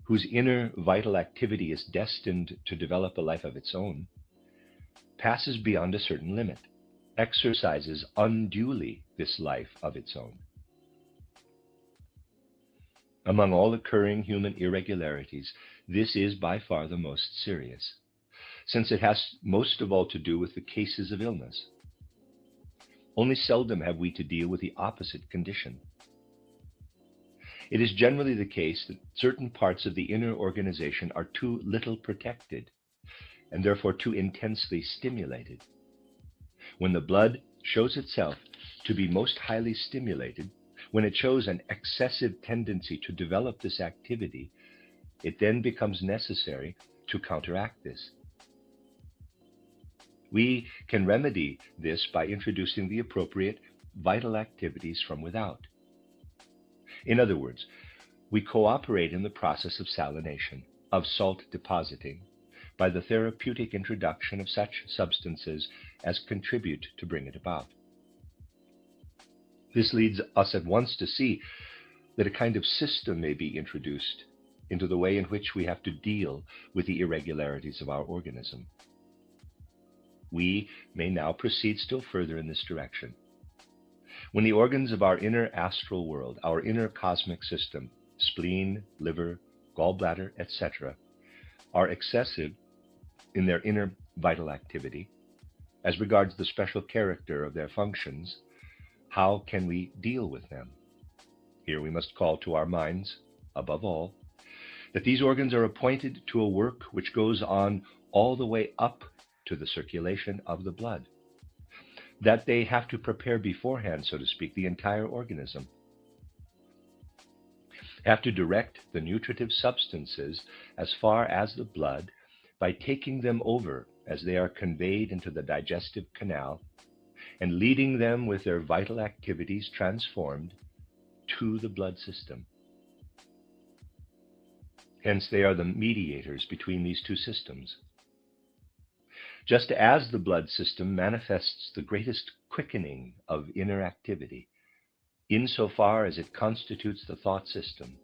S1: whose inner vital activity is destined to develop a life of its own, passes beyond a certain limit, exercises unduly this life of its own. Among all occurring human irregularities, this is by far the most serious, since it has most of all to do with the cases of illness. Only seldom have we to deal with the opposite condition. It is generally the case that certain parts of the inner organization are too little protected, and therefore too intensely stimulated. When the blood shows itself to be most highly stimulated, when it shows an excessive tendency to develop this activity, it then becomes necessary to counteract this. We can remedy this by introducing the appropriate vital activities from without. In other words, we cooperate in the process of salination, of salt depositing, by the therapeutic introduction of such substances as contribute to bring it about. This leads us at once to see that a kind of system may be introduced into the way in which we have to deal with the irregularities of our organism. We may now proceed still further in this direction. When the organs of our inner astral world, our inner cosmic system, spleen, liver, gallbladder, etc., are excessive in their inner vital activity, as regards the special character of their functions, how can we deal with them? Here we must call to our minds, above all, that these organs are appointed to a work which goes on all the way up to the circulation of the blood, that they have to prepare beforehand, so to speak, the entire organism, have to direct the nutritive substances as far as the blood by taking them over as they are conveyed into the digestive canal and leading them with their vital activities transformed to the blood system. Hence, they are the mediators between these two systems. Just as the blood system manifests the greatest quickening of inner activity, insofar as it constitutes the thought system,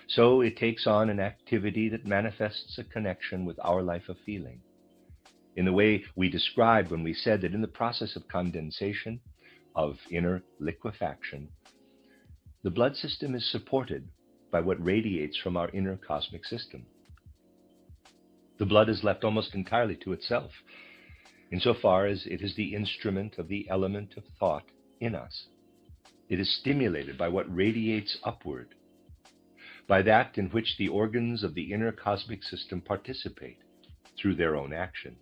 S1: so it takes on an activity that manifests a connection with our life of feeling, in the way we described when we said that in the process of condensation, of inner liquefaction, the blood system is supported by what radiates from our inner cosmic system. The blood is left almost entirely to itself, insofar as it is the instrument of the element of thought in us. It is stimulated by what radiates upward, by that in which the organs of the inner cosmic system participate through their own action,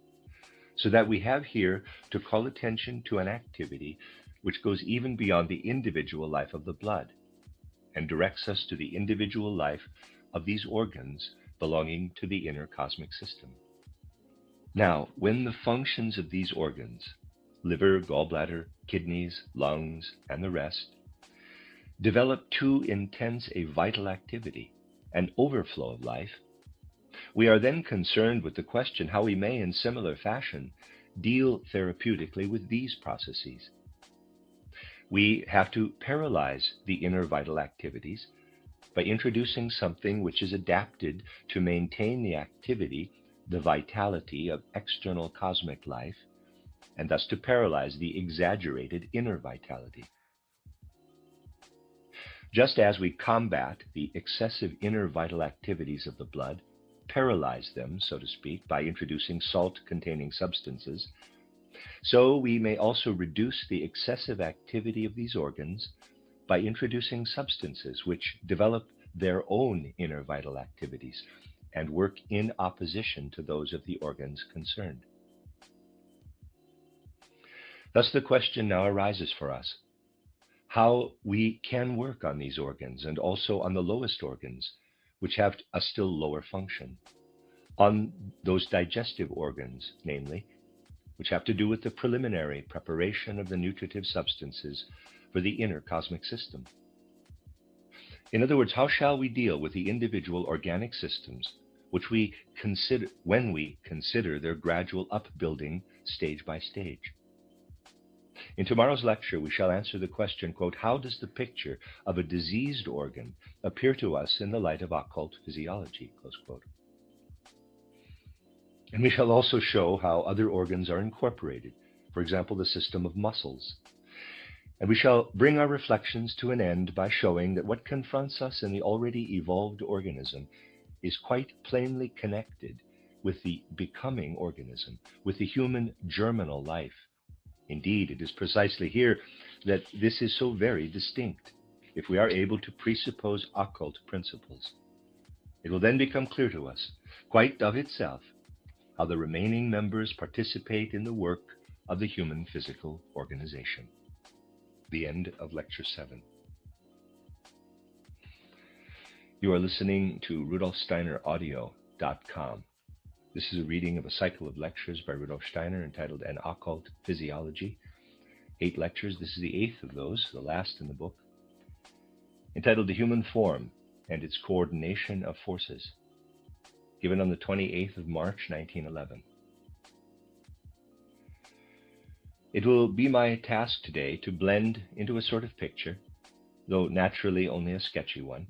S1: so that we have here to call attention to an activity which goes even beyond the individual life of the blood and directs us to the individual life of these organs belonging to the inner cosmic system. Now, when the functions of these organs, liver, gallbladder, kidneys, lungs, and the rest, develop too intense a vital activity, an overflow of life, we are then concerned with the question how we may, in similar fashion, deal therapeutically with these processes. We have to paralyze the inner vital activities by introducing something which is adapted to maintain the activity, the vitality of external cosmic life, and thus to paralyze the exaggerated inner vitality. Just as we combat the excessive inner vital activities of the blood, paralyze them, so to speak, by introducing salt-containing substances, so we may also reduce the excessive activity of these organs by introducing substances which develop their own inner vital activities and work in opposition to those of the organs concerned. Thus the question now arises for us, how we can work on these organs and also on the lowest organs, which have a still lower function, on those digestive organs, namely, which have to do with the preliminary preparation of the nutritive substances for the inner cosmic system. In other words, how shall we deal with the individual organic systems which we consider when we consider their gradual upbuilding stage by stage? In tomorrow's lecture, we shall answer the question, quote, how does the picture of a diseased organ appear to us in the light of occult physiology, close quote. And we shall also show how other organs are incorporated, for example, the system of muscles. And we shall bring our reflections to an end by showing that what confronts us in the already evolved organism is quite plainly connected with the becoming organism, with the human germinal life. Indeed, it is precisely here that this is so very distinct, if we are able to presuppose occult principles. It will then become clear to us, quite of itself, how the remaining members participate in the work of the human physical organization. The end of Lecture 7. You are listening to RudolfSteinerAudio.com. This is a reading of a cycle of lectures by Rudolf Steiner entitled An Occult Physiology. 8 lectures. This is the 8th of those, the last in the book, entitled The Human Form and Its Coordination of Forces, given on the 28th of March, 1911. It will be my task today to blend into a sort of picture, though naturally only a sketchy one,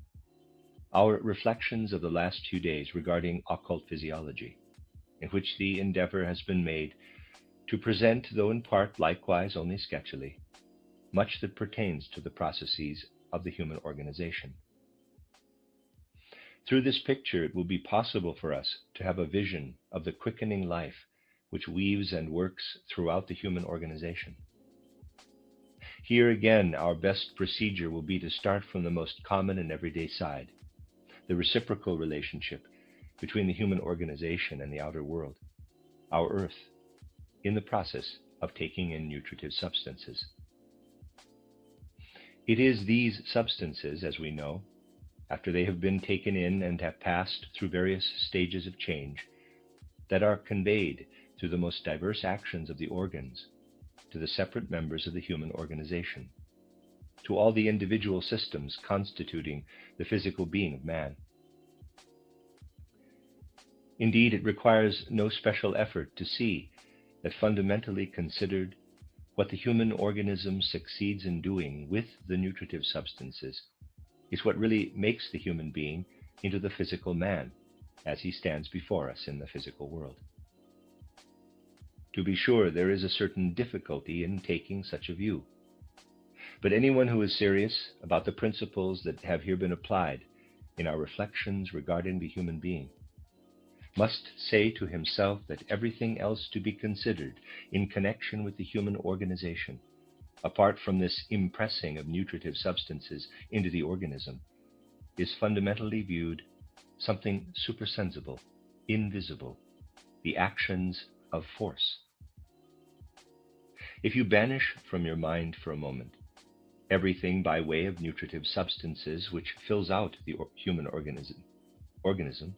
S1: our reflections of the last few days regarding occult physiology, in which the endeavor has been made to present, though in part likewise only sketchily, much that pertains to the processes of the human organization. Through this picture, it will be possible for us to have a vision of the quickening life which weaves and works throughout the human organization. Here again, our best procedure will be to start from the most common and everyday side, the reciprocal relationship between the human organization and the outer world, our earth, in the process of taking in nutritive substances. It is these substances, as we know, after they have been taken in and have passed through various stages of change, that are conveyed through the most diverse actions of the organs to the separate members of the human organization, to all the individual systems constituting the physical being of man. Indeed, it requires no special effort to see that fundamentally considered, what the human organism succeeds in doing with the nutritive substances is what really makes the human being into the physical man as he stands before us in the physical world. To be sure, there is a certain difficulty in taking such a view, but anyone who is serious about the principles that have here been applied in our reflections regarding the human being must say to himself that everything else to be considered in connection with the human organization, apart from this impressing of nutritive substances into the organism, is fundamentally viewed something supersensible, invisible, the actions of force. If you banish from your mind for a moment everything by way of nutritive substances which fills out the human organism,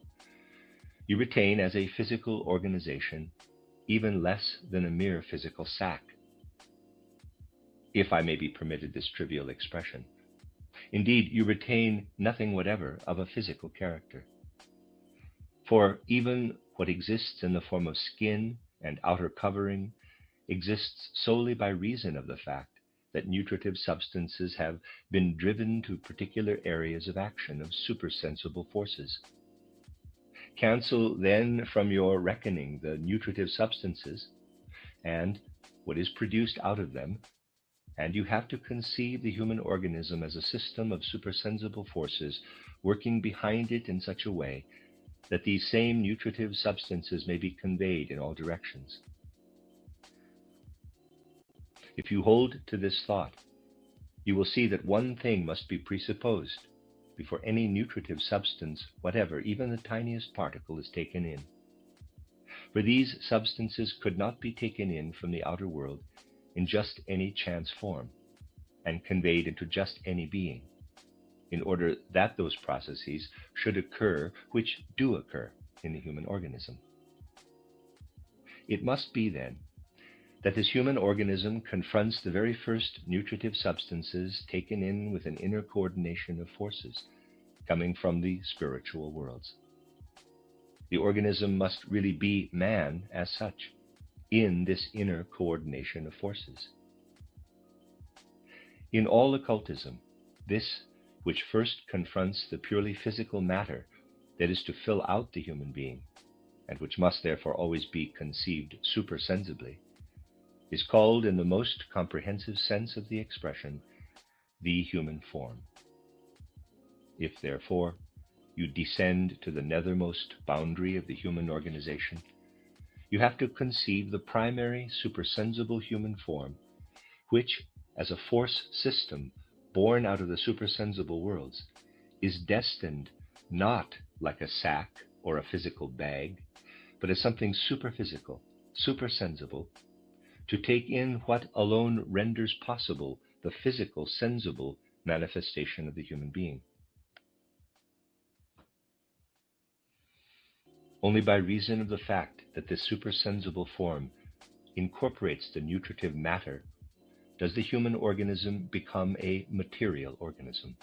S1: you retain as a physical organization even less than a mere physical sac, if I may be permitted this trivial expression. Indeed, you retain nothing whatever of a physical character. For even what exists in the form of skin and outer covering exists solely by reason of the fact that nutritive substances have been driven to particular areas of action of supersensible forces. Cancel then from your reckoning the nutritive substances and what is produced out of them, and you have to conceive the human organism as a system of supersensible forces working behind it in such a way that these same nutritive substances may be conveyed in all directions. If you hold to this thought, you will see that one thing must be presupposed before any nutritive substance whatever, even the tiniest particle, is taken in. For these substances could not be taken in from the outer world in just any chance form and conveyed into just any being, in order that those processes should occur which do occur in the human organism. It must be, then, that this human organism confronts the very first nutritive substances taken in with an inner coordination of forces coming from the spiritual worlds. The organism must really be man as such, in this inner coordination of forces. In all occultism, this which first confronts the purely physical matter that is to fill out the human being, and which must therefore always be conceived supersensibly, is called, in the most comprehensive sense of the expression, the human form. If, therefore, you descend to the nethermost boundary of the human organization, you have to conceive the primary supersensible human form, which, as a force system born out of the supersensible worlds, is destined not like a sac or a physical bag, but as something superphysical, supersensible, to take in what alone renders possible the physical, sensible manifestation of the human being. Only by reason of the fact that this supersensible form incorporates the nutritive matter does the human organism become a material organism,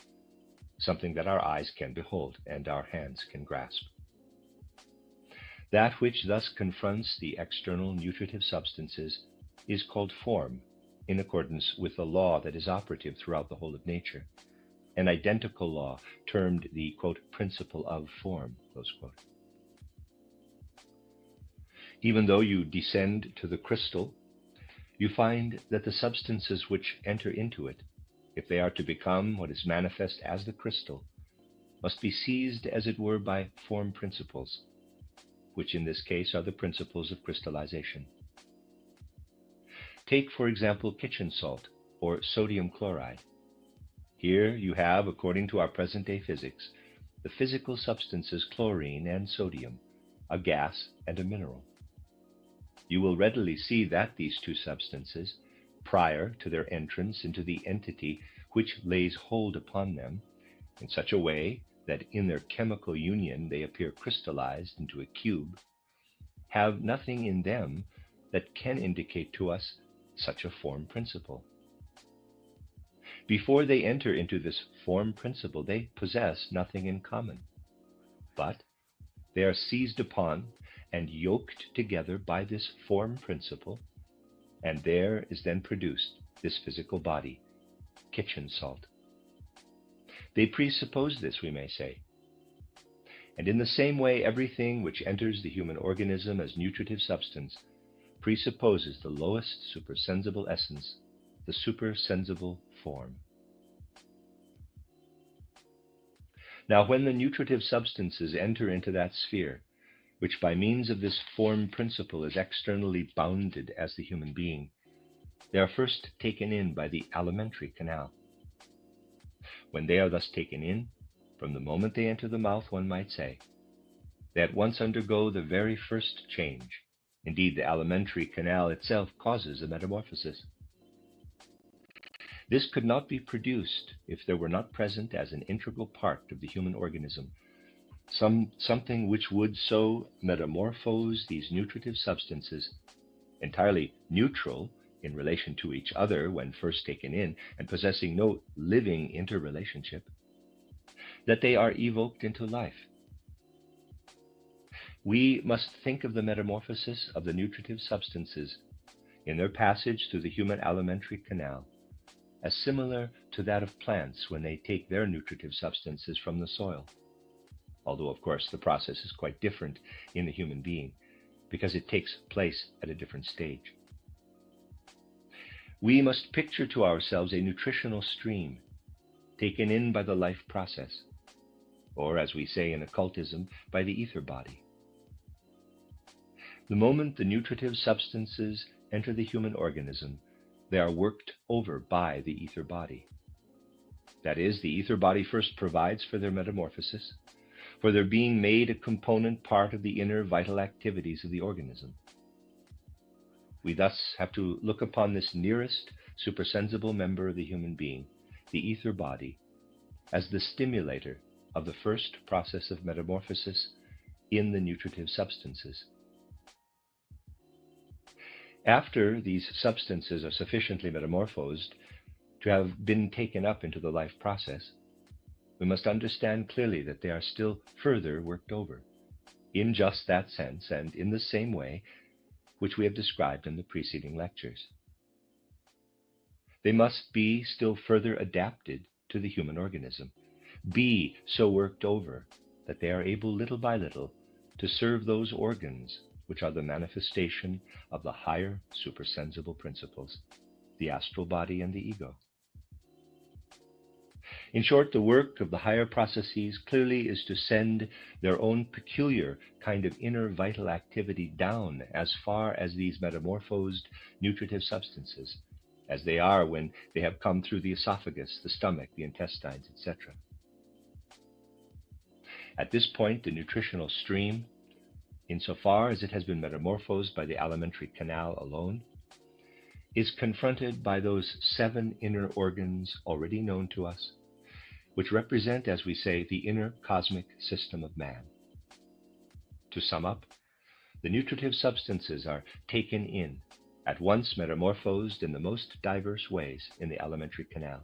S1: something that our eyes can behold and our hands can grasp. That which thus confronts the external nutritive substances is called form, in accordance with the law that is operative throughout the whole of nature, an identical law termed the, quote, principle of form, close quote. Even though you descend to the crystal, you find that the substances which enter into it, if they are to become what is manifest as the crystal, must be seized, as it were, by form principles, which in this case are the principles of crystallization. Take, for example, kitchen salt, or sodium chloride. Here you have, according to our present-day physics, the physical substances chlorine and sodium, a gas and a mineral. You will readily see that these two substances, prior to their entrance into the entity which lays hold upon them, in such a way that in their chemical union they appear crystallized into a cube, have nothing in them that can indicate to us such a form principle. Before they enter into this form principle, they possess nothing in common, but they are seized upon and yoked together by this form principle, and there is then produced this physical body, kitchen salt. They presuppose this, we may say. And in the same way, everything which enters the human organism as nutritive substance presupposes the lowest supersensible essence, the supersensible form. Now, when the nutritive substances enter into that sphere, which by means of this form principle is externally bounded as the human being, they are first taken in by the alimentary canal. When they are thus taken in, from the moment they enter the mouth, one might say, they at once undergo the very first change. Indeed, the alimentary canal itself causes a metamorphosis. This could not be produced if there were not present as an integral part of the human organism something which would so metamorphose these nutritive substances, entirely neutral in relation to each other when first taken in, and possessing no living interrelationship, that they are evoked into life. We must think of the metamorphosis of the nutritive substances in their passage through the human alimentary canal as similar to that of plants when they take their nutritive substances from the soil. Although, of course, the process is quite different in the human being because it takes place at a different stage. We must picture to ourselves a nutritional stream taken in by the life process, or as we say in occultism, by the ether body. The moment the nutritive substances enter the human organism, they are worked over by the ether body. That is, the ether body first provides for their metamorphosis, for their being made a component part of the inner vital activities of the organism. We thus have to look upon this nearest supersensible member of the human being, the ether body, as the stimulator of the first process of metamorphosis in the nutritive substances. After these substances are sufficiently metamorphosed to have been taken up into the life process, we must understand clearly that they are still further worked over, in just that sense and in the same way which we have described in the preceding lectures. They must be still further adapted to the human organism, be so worked over that they are able little by little to serve those organs which are the manifestation of the higher supersensible principles, the astral body and the ego. In short, the work of the higher processes clearly is to send their own peculiar kind of inner vital activity down as far as these metamorphosed nutritive substances, as they are when they have come through the esophagus, the stomach, the intestines, etc. At this point, the nutritional stream, insofar as it has been metamorphosed by the alimentary canal alone, is confronted by those 7 inner organs already known to us, which represent, as we say, the inner cosmic system of man. To sum up, the nutritive substances are taken in, at once metamorphosed in the most diverse ways in the alimentary canal,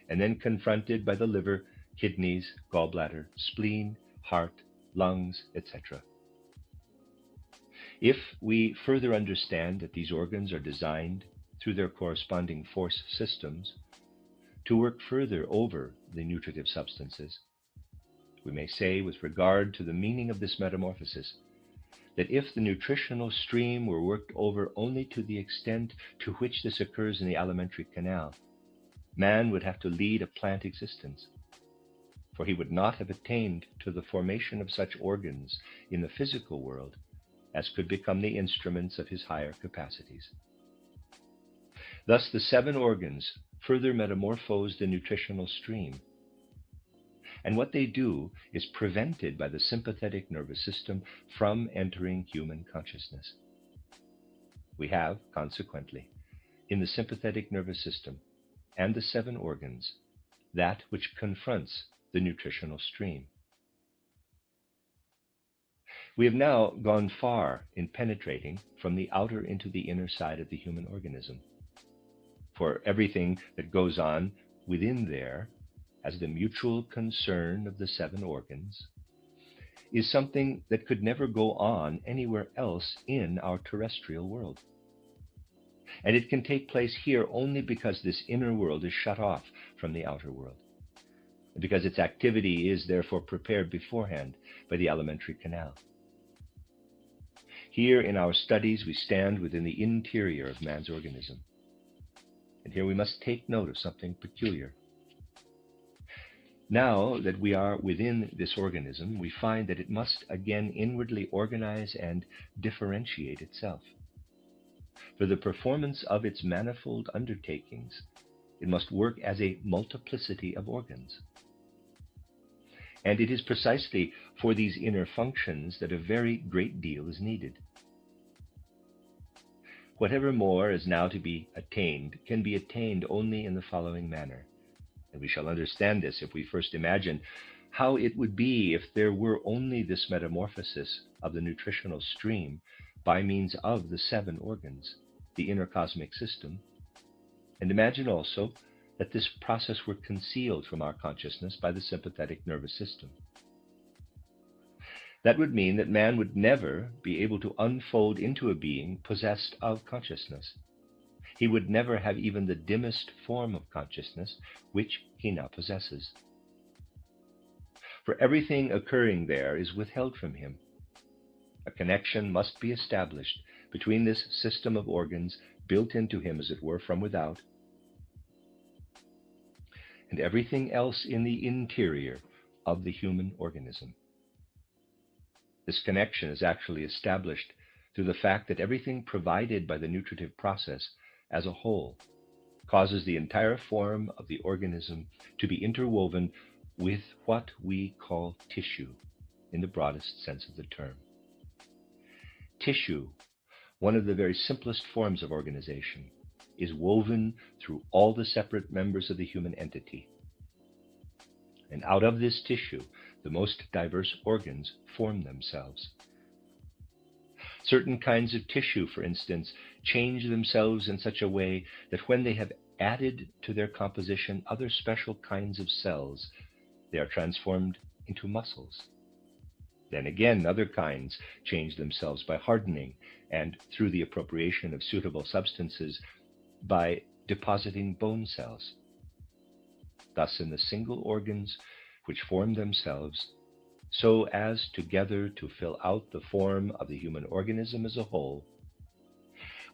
S1: and then confronted by the liver, kidneys, gallbladder, spleen, heart, lungs, etc. If we further understand that these organs are designed, through their corresponding force systems, to work further over the nutritive substances, we may say, with regard to the meaning of this metamorphosis, that if the nutritional stream were worked over only to the extent to which this occurs in the alimentary canal, man would have to lead a plant existence, for he would not have attained to the formation of such organs in the physical world as could become the instruments of his higher capacities. Thus, the 7 organs further metamorphose the nutritional stream, and what they do is prevented by the sympathetic nervous system from entering human consciousness. We have, consequently, in the sympathetic nervous system and the 7 organs, that which confronts the nutritional stream. We have now gone far in penetrating from the outer into the inner side of the human organism, for everything that goes on within there, as the mutual concern of the 7 organs, is something that could never go on anywhere else in our terrestrial world. And it can take place here only because this inner world is shut off from the outer world, and because its activity is therefore prepared beforehand by the alimentary canal. Here in our studies we stand within the interior of man's organism. And here we must take note of something peculiar. Now that we are within this organism, we find that it must again inwardly organize and differentiate itself. For the performance of its manifold undertakings, it must work as a multiplicity of organs. And it is precisely for these inner functions that a very great deal is needed. Whatever more is now to be attained can be attained only in the following manner. And we shall understand this if we first imagine how it would be if there were only this metamorphosis of the nutritional stream by means of the 7 organs, the inner cosmic system. And imagine also that this process were concealed from our consciousness by the sympathetic nervous system. That would mean that man would never be able to unfold into a being possessed of consciousness. He would never have even the dimmest form of consciousness, which he now possesses. For everything occurring there is withheld from him. A connection must be established between this system of organs, built into him, as it were, from without, and everything else in the interior of the human organism. This connection is actually established through the fact that everything provided by the nutritive process as a whole causes the entire form of the organism to be interwoven with what we call tissue in the broadest sense of the term. Tissue, one of the very simplest forms of organization, is woven through all the separate members of the human entity. And out of this tissue, the most diverse organs form themselves. Certain kinds of tissue, for instance, change themselves in such a way that when they have added to their composition other special kinds of cells, they are transformed into muscles. Then again, other kinds change themselves by hardening and through the appropriation of suitable substances by depositing bone cells. Thus, in the single organs which form themselves so as together to fill out the form of the human organism as a whole,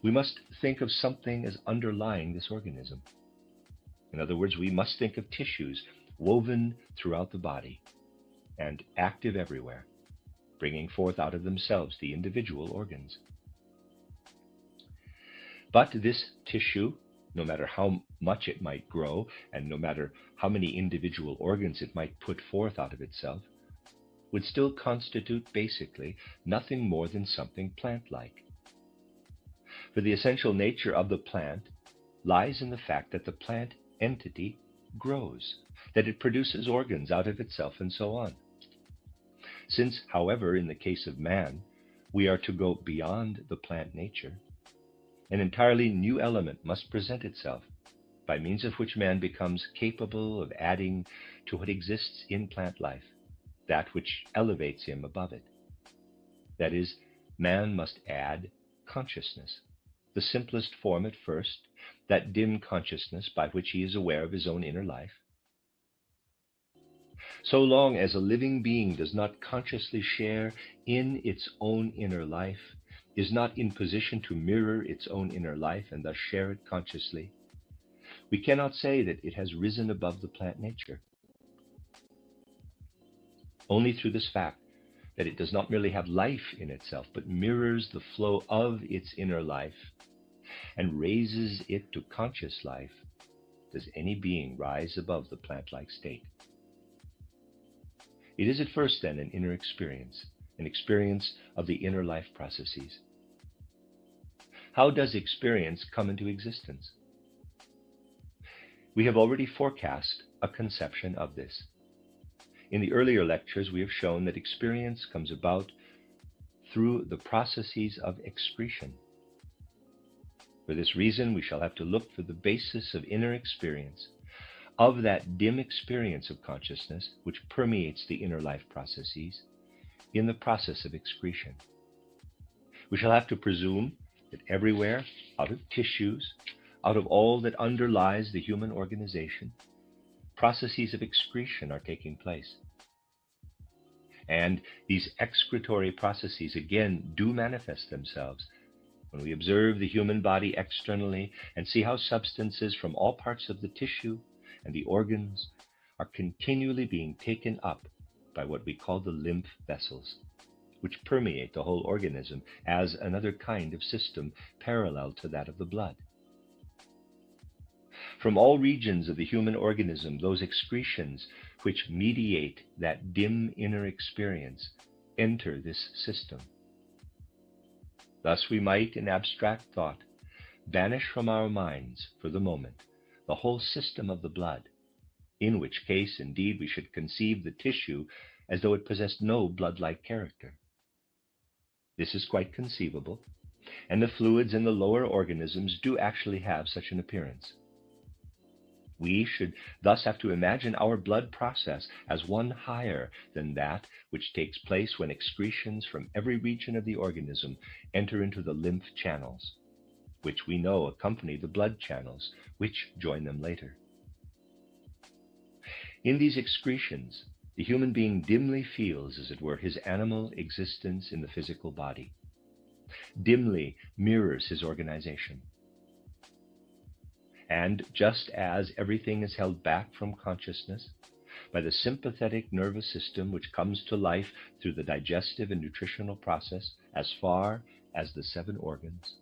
S1: we must think of something as underlying this organism. In other words, we must think of tissues woven throughout the body and active everywhere, bringing forth out of themselves the individual organs. But this tissue, no matter how much it might grow, and no matter how many individual organs it might put forth out of itself, would still constitute basically nothing more than something plant-like. For the essential nature of the plant lies in the fact that the plant entity grows, that it produces organs out of itself, and so on. Since, however, in the case of man, we are to go beyond the plant nature, an entirely new element must present itself, by means of which man becomes capable of adding to what exists in plant life, that which elevates him above it. That is, man must add consciousness, the simplest form at first, that dim consciousness by which he is aware of his own inner life. So long as a living being does not consciously share in its own inner life, is not in position to mirror its own inner life and thus share it consciously, we cannot say that it has risen above the plant nature. Only through this fact that it does not merely have life in itself, but mirrors the flow of its inner life and raises it to conscious life, does any being rise above the plant-like state. It is at first then an inner experience, an experience of the inner life processes. How does experience come into existence? We have already forecast a conception of this. In the earlier lectures, we have shown that experience comes about through the processes of excretion. For this reason, we shall have to look for the basis of inner experience, of that dim experience of consciousness which permeates the inner life processes, in the process of excretion. We shall have to presume that everywhere, out of tissues, out of all that underlies the human organization, processes of excretion are taking place. And these excretory processes again do manifest themselves when we observe the human body externally and see how substances from all parts of the tissue and the organs are continually being taken up by what we call the lymph vessels, which permeate the whole organism as another kind of system parallel to that of the blood. From all regions of the human organism, those excretions which mediate that dim inner experience enter this system. Thus we might, in abstract thought, banish from our minds, for the moment, the whole system of the blood, in which case, indeed, we should conceive the tissue as though it possessed no blood-like character. This is quite conceivable, and the fluids in the lower organisms do actually have such an appearance. We should thus have to imagine our blood process as one higher than that which takes place when excretions from every region of the organism enter into the lymph channels, which we know accompany the blood channels, which join them later. In these excretions, the human being dimly feels, as it were, his animal existence in the physical body, dimly mirrors his organization. And just as everything is held back from consciousness by the sympathetic nervous system which comes to life through the digestive and nutritional process as far as the 7 organs,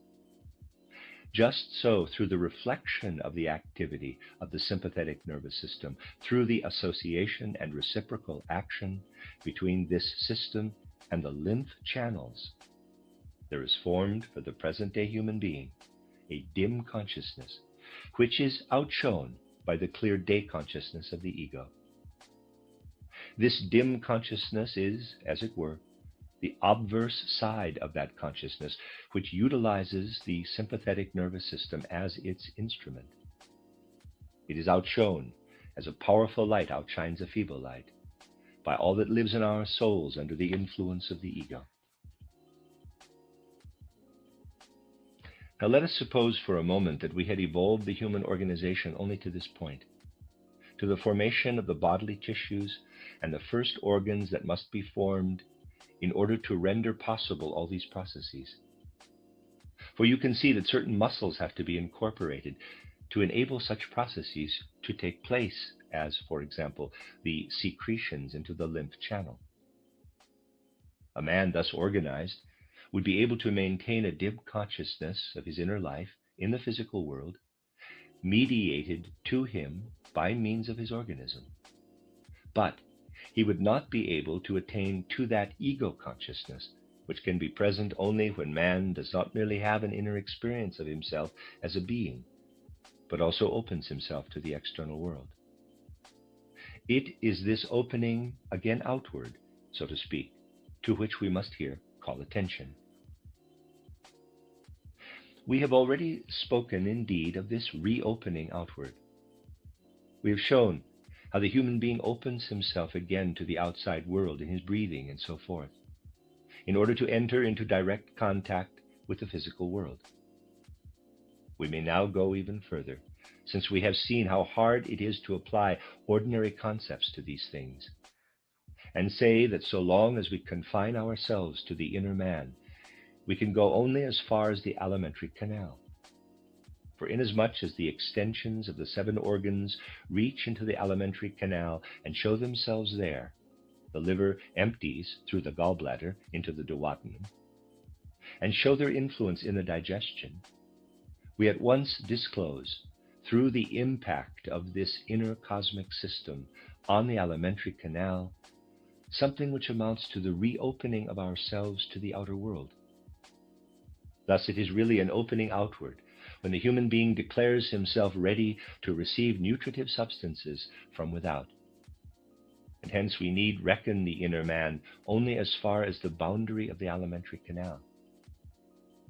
S1: just so, through the reflection of the activity of the sympathetic nervous system, through the association and reciprocal action between this system and the lymph channels, there is formed for the present-day human being a dim consciousness, which is outshone by the clear day consciousness of the ego. This dim consciousness is, as it were, the obverse side of that consciousness, which utilizes the sympathetic nervous system as its instrument. It is outshone as a powerful light outshines a feeble light by all that lives in our souls under the influence of the ego. Now let us suppose for a moment that we had evolved the human organization only to this point, to the formation of the bodily tissues and the first organs that must be formed in order to render possible all these processes. For you can see that certain muscles have to be incorporated to enable such processes to take place, as, for example, the secretions into the lymph channel. A man thus organized would be able to maintain a dim consciousness of his inner life in the physical world, mediated to him by means of his organism. But he would not be able to attain to that ego consciousness, which can be present only when man does not merely have an inner experience of himself as a being, but also opens himself to the external world. It is this opening again outward, so to speak, to which we must here call attention. We have already spoken indeed of this reopening outward. We have shown how the human being opens himself again to the outside world in his breathing and so forth, in order to enter into direct contact with the physical world. We may now go even further, since we have seen how hard it is to apply ordinary concepts to these things, and say that so long as we confine ourselves to the inner man, we can go only as far as the alimentary canal. For inasmuch as the extensions of the 7 organs reach into the alimentary canal and show themselves there, the liver empties through the gallbladder into the duodenum, and show their influence in the digestion, we at once disclose, through the impact of this inner cosmic system on the alimentary canal, something which amounts to the reopening of ourselves to the outer world. Thus it is really an opening outward, when the human being declares himself ready to receive nutritive substances from without. And hence we need reckon the inner man only as far as the boundary of the alimentary canal.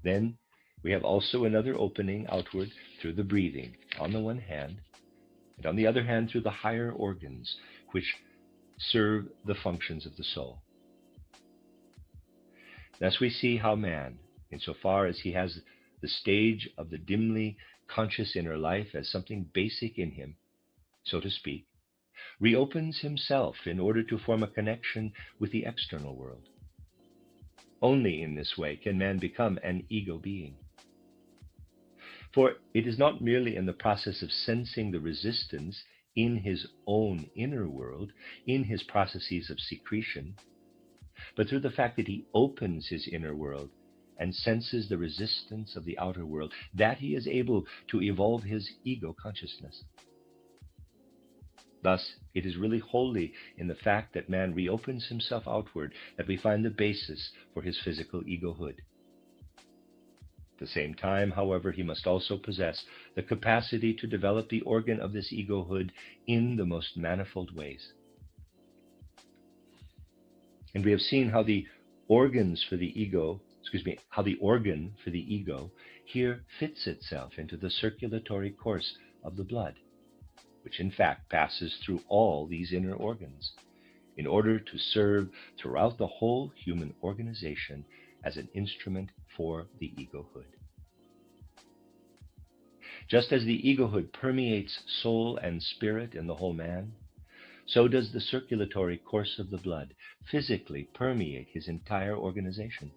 S1: Then we have also another opening outward through the breathing, on the one hand, and on the other hand through the higher organs, which serve the functions of the soul. Thus we see how man, insofar as he has the stage of the dimly conscious inner life as something basic in him, so to speak, reopens himself in order to form a connection with the external world. Only in this way can man become an ego being. For it is not merely in the process of sensing the resistance in his own inner world, in his processes of secretion, but through the fact that he opens his inner world and senses the resistance of the outer world, that he is able to evolve his ego consciousness. Thus, it is really wholly in the fact that man reopens himself outward that we find the basis for his physical egohood. At the same time, however, he must also possess the capacity to develop the organ of this egohood in the most manifold ways. And we have seen how the organs for the ego, how the organ for the ego here fits itself into the circulatory course of the blood, which in fact passes through all these inner organs in order to serve throughout the whole human organization as an instrument for the egohood. Just as the egohood permeates soul and spirit in the whole man, so does the circulatory course of the blood physically permeate his entire organization.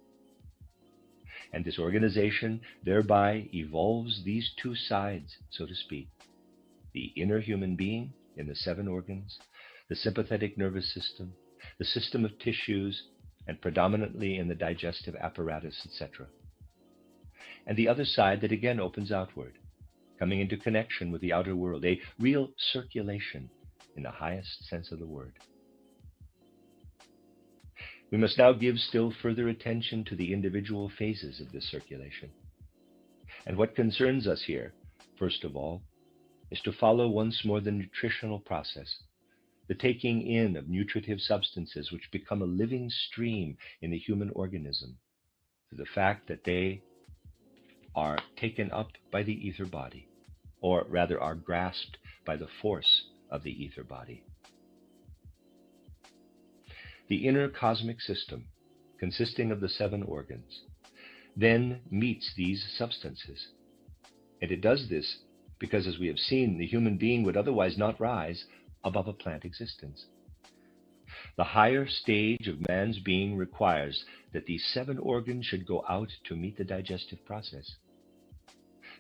S1: And this organization thereby evolves these two sides, so to speak, the inner human being in the 7 organs, the sympathetic nervous system, the system of tissues, and predominantly in the digestive apparatus, etc. And the other side that again opens outward, coming into connection with the outer world, a real circulation in the highest sense of the word. We must now give still further attention to the individual phases of this circulation. And what concerns us here, first of all, is to follow once more the nutritional process, the taking in of nutritive substances which become a living stream in the human organism, through the fact that they are taken up by the ether body, or rather are grasped by the force of the ether body. The inner cosmic system, consisting of the 7 organs, then meets these substances. And it does this because, as we have seen, the human being would otherwise not rise above a plant existence. The higher stage of man's being requires that these 7 organs should go out to meet the digestive process,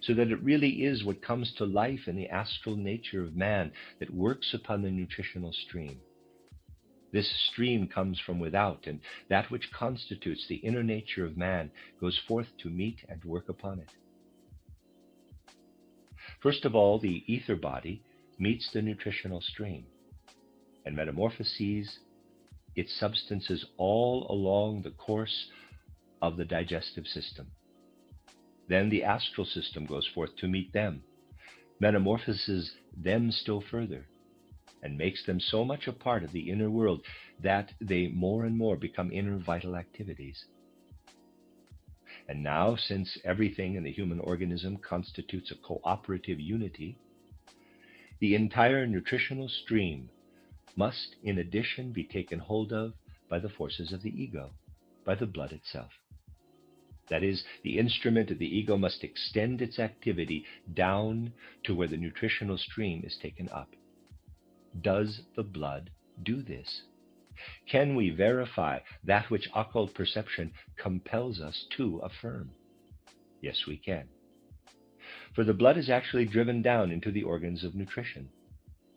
S1: so that it really is what comes to life in the astral nature of man that works upon the nutritional stream. This stream comes from without, and that which constitutes the inner nature of man goes forth to meet and work upon it. First of all, the ether body meets the nutritional stream and metamorphoses its substances all along the course of the digestive system. Then the astral system goes forth to meet them, metamorphoses them still further, and makes them so much a part of the inner world that they more and more become inner vital activities. And now, since everything in the human organism constitutes a cooperative unity, the entire nutritional stream must in addition be taken hold of by the forces of the ego, by the blood itself. That is, the instrument of the ego must extend its activity down to where the nutritional stream is taken up. Does the blood do this? Can we verify that which occult perception compels us to affirm? Yes, we can. For the blood is actually driven down into the organs of nutrition,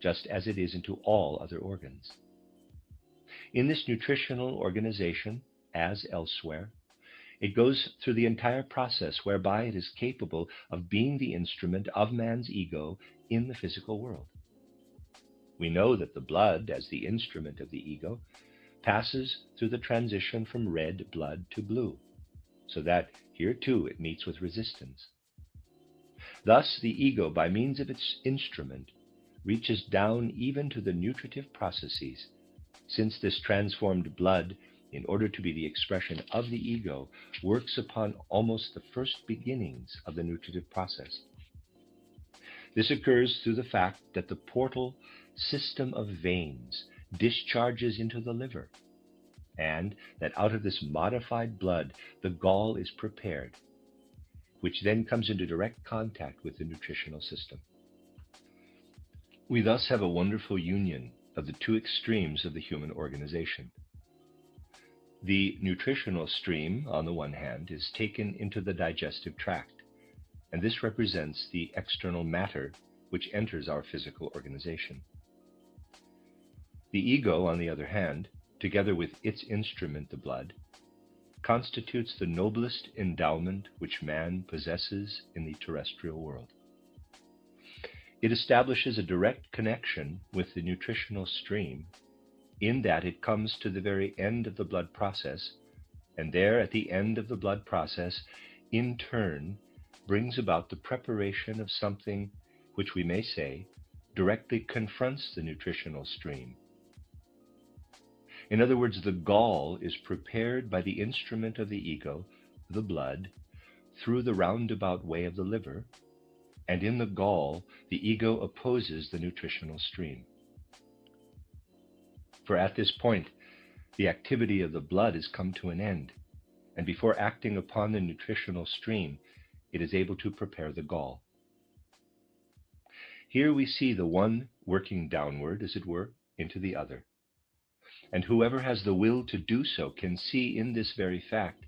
S1: just as it is into all other organs. In this nutritional organization, as elsewhere, it goes through the entire process whereby it is capable of being the instrument of man's ego in the physical world. We know that the blood, as the instrument of the ego, passes through the transition from red blood to blue, so that here too it meets with resistance. Thus the ego, by means of its instrument, reaches down even to the nutritive processes, since this transformed blood, in order to be the expression of the ego, works upon almost the first beginnings of the nutritive process. This occurs through the fact that the portal system of veins discharges into the liver, and that out of this modified blood the gall is prepared, which then comes into direct contact with the nutritional system. We thus have a wonderful union of the two extremes of the human organization. The nutritional stream, on the one hand, is taken into the digestive tract, and this represents the external matter which enters our physical organization. The ego, on the other hand, together with its instrument, the blood, constitutes the noblest endowment which man possesses in the terrestrial world. It establishes a direct connection with the nutritional stream in that it comes to the very end of the blood process, and there at the end of the blood process, in turn, brings about the preparation of something which we may say directly confronts the nutritional stream. In other words, the gall is prepared by the instrument of the ego, the blood, through the roundabout way of the liver, and in the gall, the ego opposes the nutritional stream. For at this point, the activity of the blood has come to an end, and before acting upon the nutritional stream, it is able to prepare the gall. Here we see the one working downward, as it were, into the other. And whoever has the will to do so can see in this very fact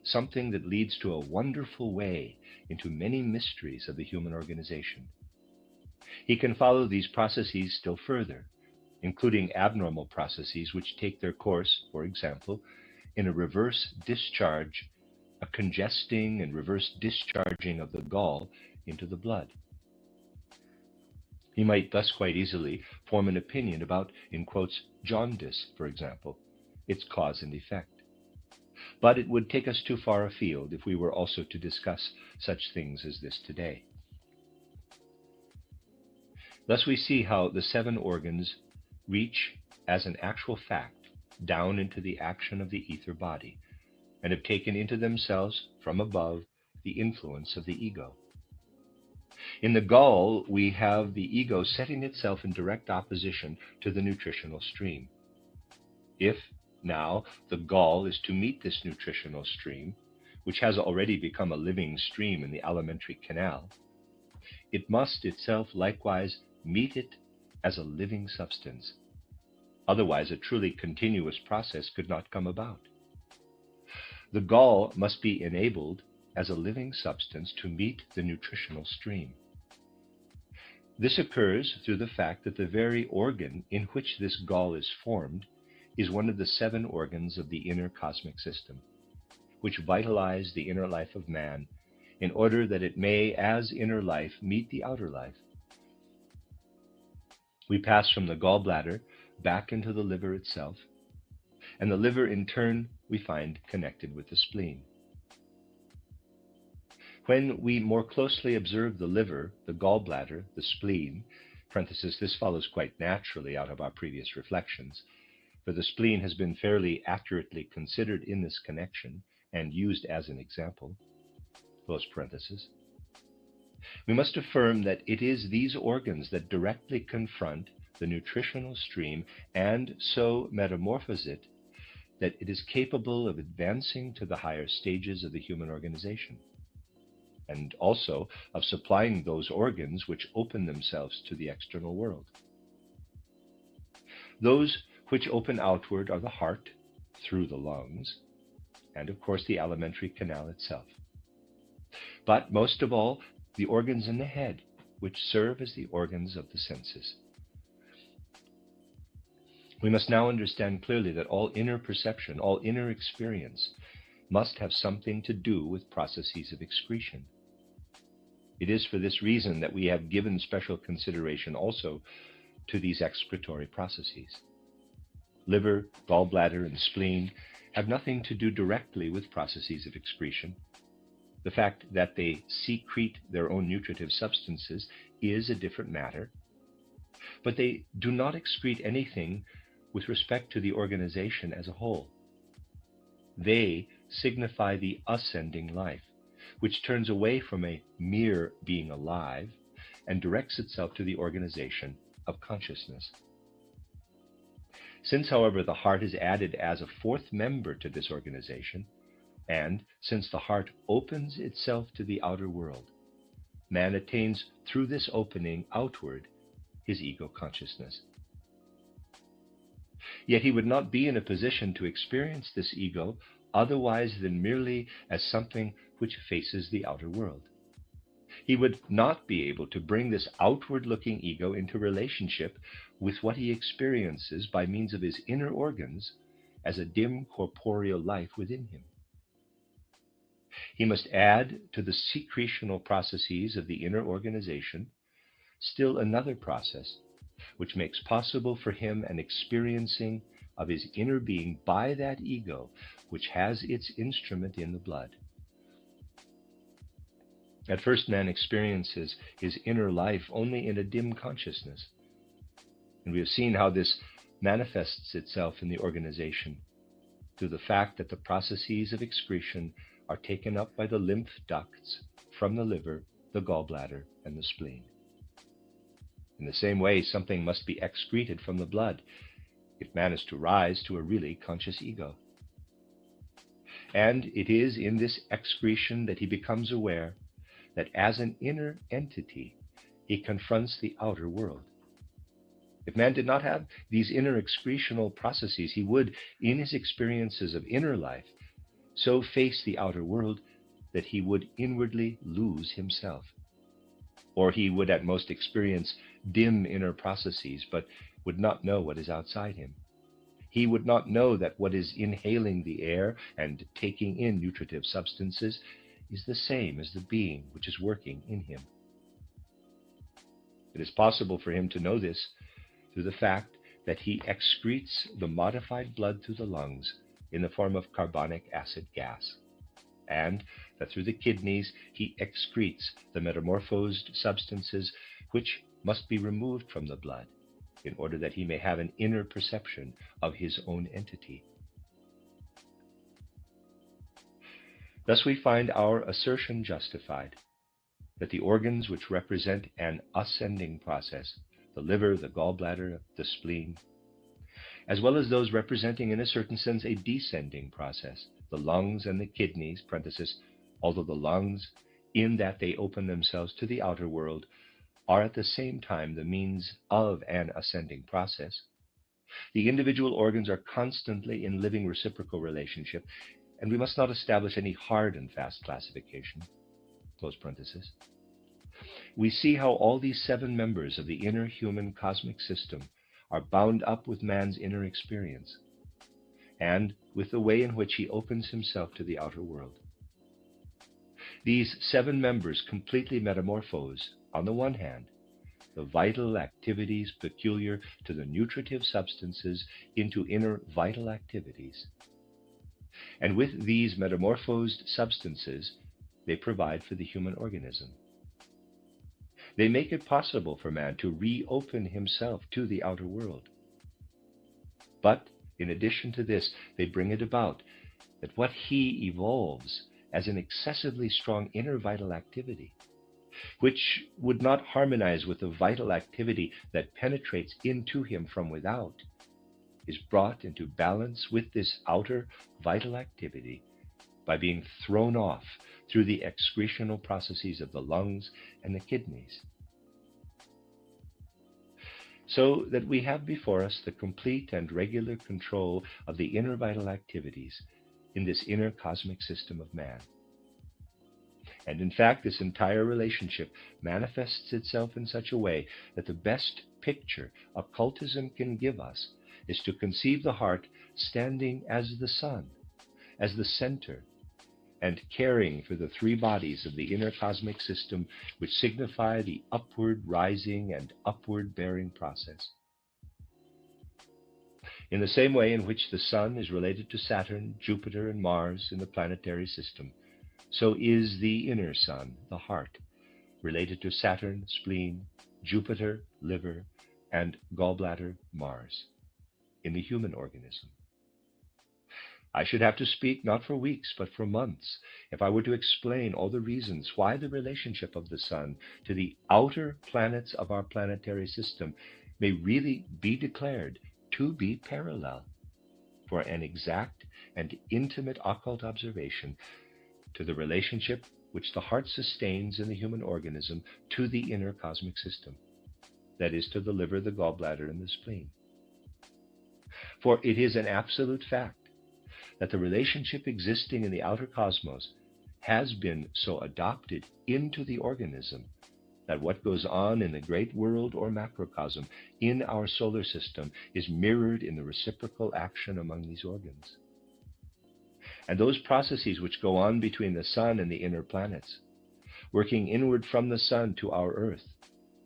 S1: something that leads to a wonderful way into many mysteries of the human organization. He can follow these processes still further, including abnormal processes which take their course, for example, in a reverse discharge, a congesting and reverse discharging of the gall into the blood. He might thus quite easily form an opinion about, in quotes, jaundice, for example, its cause and effect. But it would take us too far afield if we were also to discuss such things as this today. Thus we see how the 7 organs reach, as an actual fact, down into the action of the ether body, and have taken into themselves, from above, the influence of the ego. In the gall, we have the ego setting itself in direct opposition to the nutritional stream. If, now, the gall is to meet this nutritional stream, which has already become a living stream in the alimentary canal, it must itself likewise meet it as a living substance. Otherwise, a truly continuous process could not come about. The gall must be enabled as a living substance to meet the nutritional stream. This occurs through the fact that the very organ in which this gall is formed is one of the 7 organs of the inner cosmic system, which vitalize the inner life of man in order that it may, as inner life, meet the outer life. We pass from the gallbladder back into the liver itself, and the liver in turn we find connected with the spleen. When we more closely observe the liver, the gallbladder, the spleen, parenthesis, this follows quite naturally out of our previous reflections, for the spleen has been fairly accurately considered in this connection and used as an example, close parenthesis. We must affirm that it is these organs that directly confront the nutritional stream and so metamorphose it that it is capable of advancing to the higher stages of the human organization, and also of supplying those organs which open themselves to the external world. Those which open outward are the heart, through the lungs, and of course the alimentary canal itself. But most of all, the organs in the head, which serve as the organs of the senses. We must now understand clearly that all inner perception, all inner experience, must have something to do with processes of excretion. It is for this reason that we have given special consideration also to these excretory processes. Liver, gallbladder, and spleen have nothing to do directly with processes of excretion. The fact that they secrete their own nutritive substances is a different matter, but they do not excrete anything with respect to the organization as a whole. They signify the ascending life, which turns away from a mere being alive and directs itself to the organization of consciousness. Since, however, the heart is added as a 4th member to this organization, and since the heart opens itself to the outer world, man attains through this opening outward his ego consciousness. Yet he would not be in a position to experience this ego otherwise than merely as something which faces the outer world. He would not be able to bring this outward-looking ego into relationship with what he experiences by means of his inner organs as a dim corporeal life within him. He must add to the secretional processes of the inner organization still another process which makes possible for him an experiencing of his inner being by that ego which has its instrument in the blood. At first, man experiences his inner life only in a dim consciousness, and we have seen how this manifests itself in the organization through the fact that the processes of excretion are taken up by the lymph ducts from the liver, the gallbladder, and the spleen. In the same way, something must be excreted from the blood if man is to rise to a really conscious ego. And it is in this excretion that he becomes aware that as an inner entity, he confronts the outer world. If man did not have these inner excretional processes, he would, in his experiences of inner life, so face the outer world that he would inwardly lose himself. Or he would at most experience dim inner processes, but would not know what is outside him. He would not know that what is inhaling the air and taking in nutritive substances is the same as the being which is working in him. It is possible for him to know this through the fact that he excretes the modified blood through the lungs in the form of carbonic acid gas, and that through the kidneys he excretes the metamorphosed substances which must be removed from the blood in order that he may have an inner perception of his own entity. Thus we find our assertion justified that the organs which represent an ascending process, the liver, the gallbladder, the spleen, as well as those representing in a certain sense a descending process, the lungs and the kidneys, parenthesis, although the lungs, in that they open themselves to the outer world, are at the same time the means of an ascending process. The individual organs are constantly in living reciprocal relationship, and we must not establish any hard and fast classification, close parenthesis. We see how all these 7 members of the inner human cosmic system are bound up with man's inner experience, and with the way in which he opens himself to the outer world. These 7 members completely metamorphose, on the one hand, the vital activities peculiar to the nutritive substances into inner vital activities. And with these metamorphosed substances, they provide for the human organism. They make it possible for man to reopen himself to the outer world. But in addition to this, they bring it about that what he evolves as an excessively strong inner vital activity, which would not harmonize with the vital activity that penetrates into him from without, is brought into balance with this outer vital activity by being thrown off through the excretional processes of the lungs and the kidneys. So that we have before us the complete and regular control of the inner vital activities in this inner cosmic system of man. And in fact, this entire relationship manifests itself in such a way that the best picture occultism can give us is to conceive the heart standing as the sun, as the center, and caring for the 3 bodies of the inner cosmic system which signify the upward rising and upward bearing process. In the same way in which the sun is related to Saturn, Jupiter, and Mars in the planetary system, so is the inner sun, the heart, related to Saturn, spleen, Jupiter, liver, and gallbladder, Mars, in the human organism. I should have to speak not for weeks, but for months, if I were to explain all the reasons why the relationship of the sun to the outer planets of our planetary system may really be declared to be parallel, for an exact and intimate occult observation to the relationship which the heart sustains in the human organism to the inner cosmic system, that is, to the liver, the gallbladder, and the spleen. For it is an absolute fact that the relationship existing in the outer cosmos has been so adopted into the organism that what goes on in the great world or macrocosm in our solar system is mirrored in the reciprocal action among these organs. And those processes which go on between the sun and the inner planets, working inward from the sun to our earth,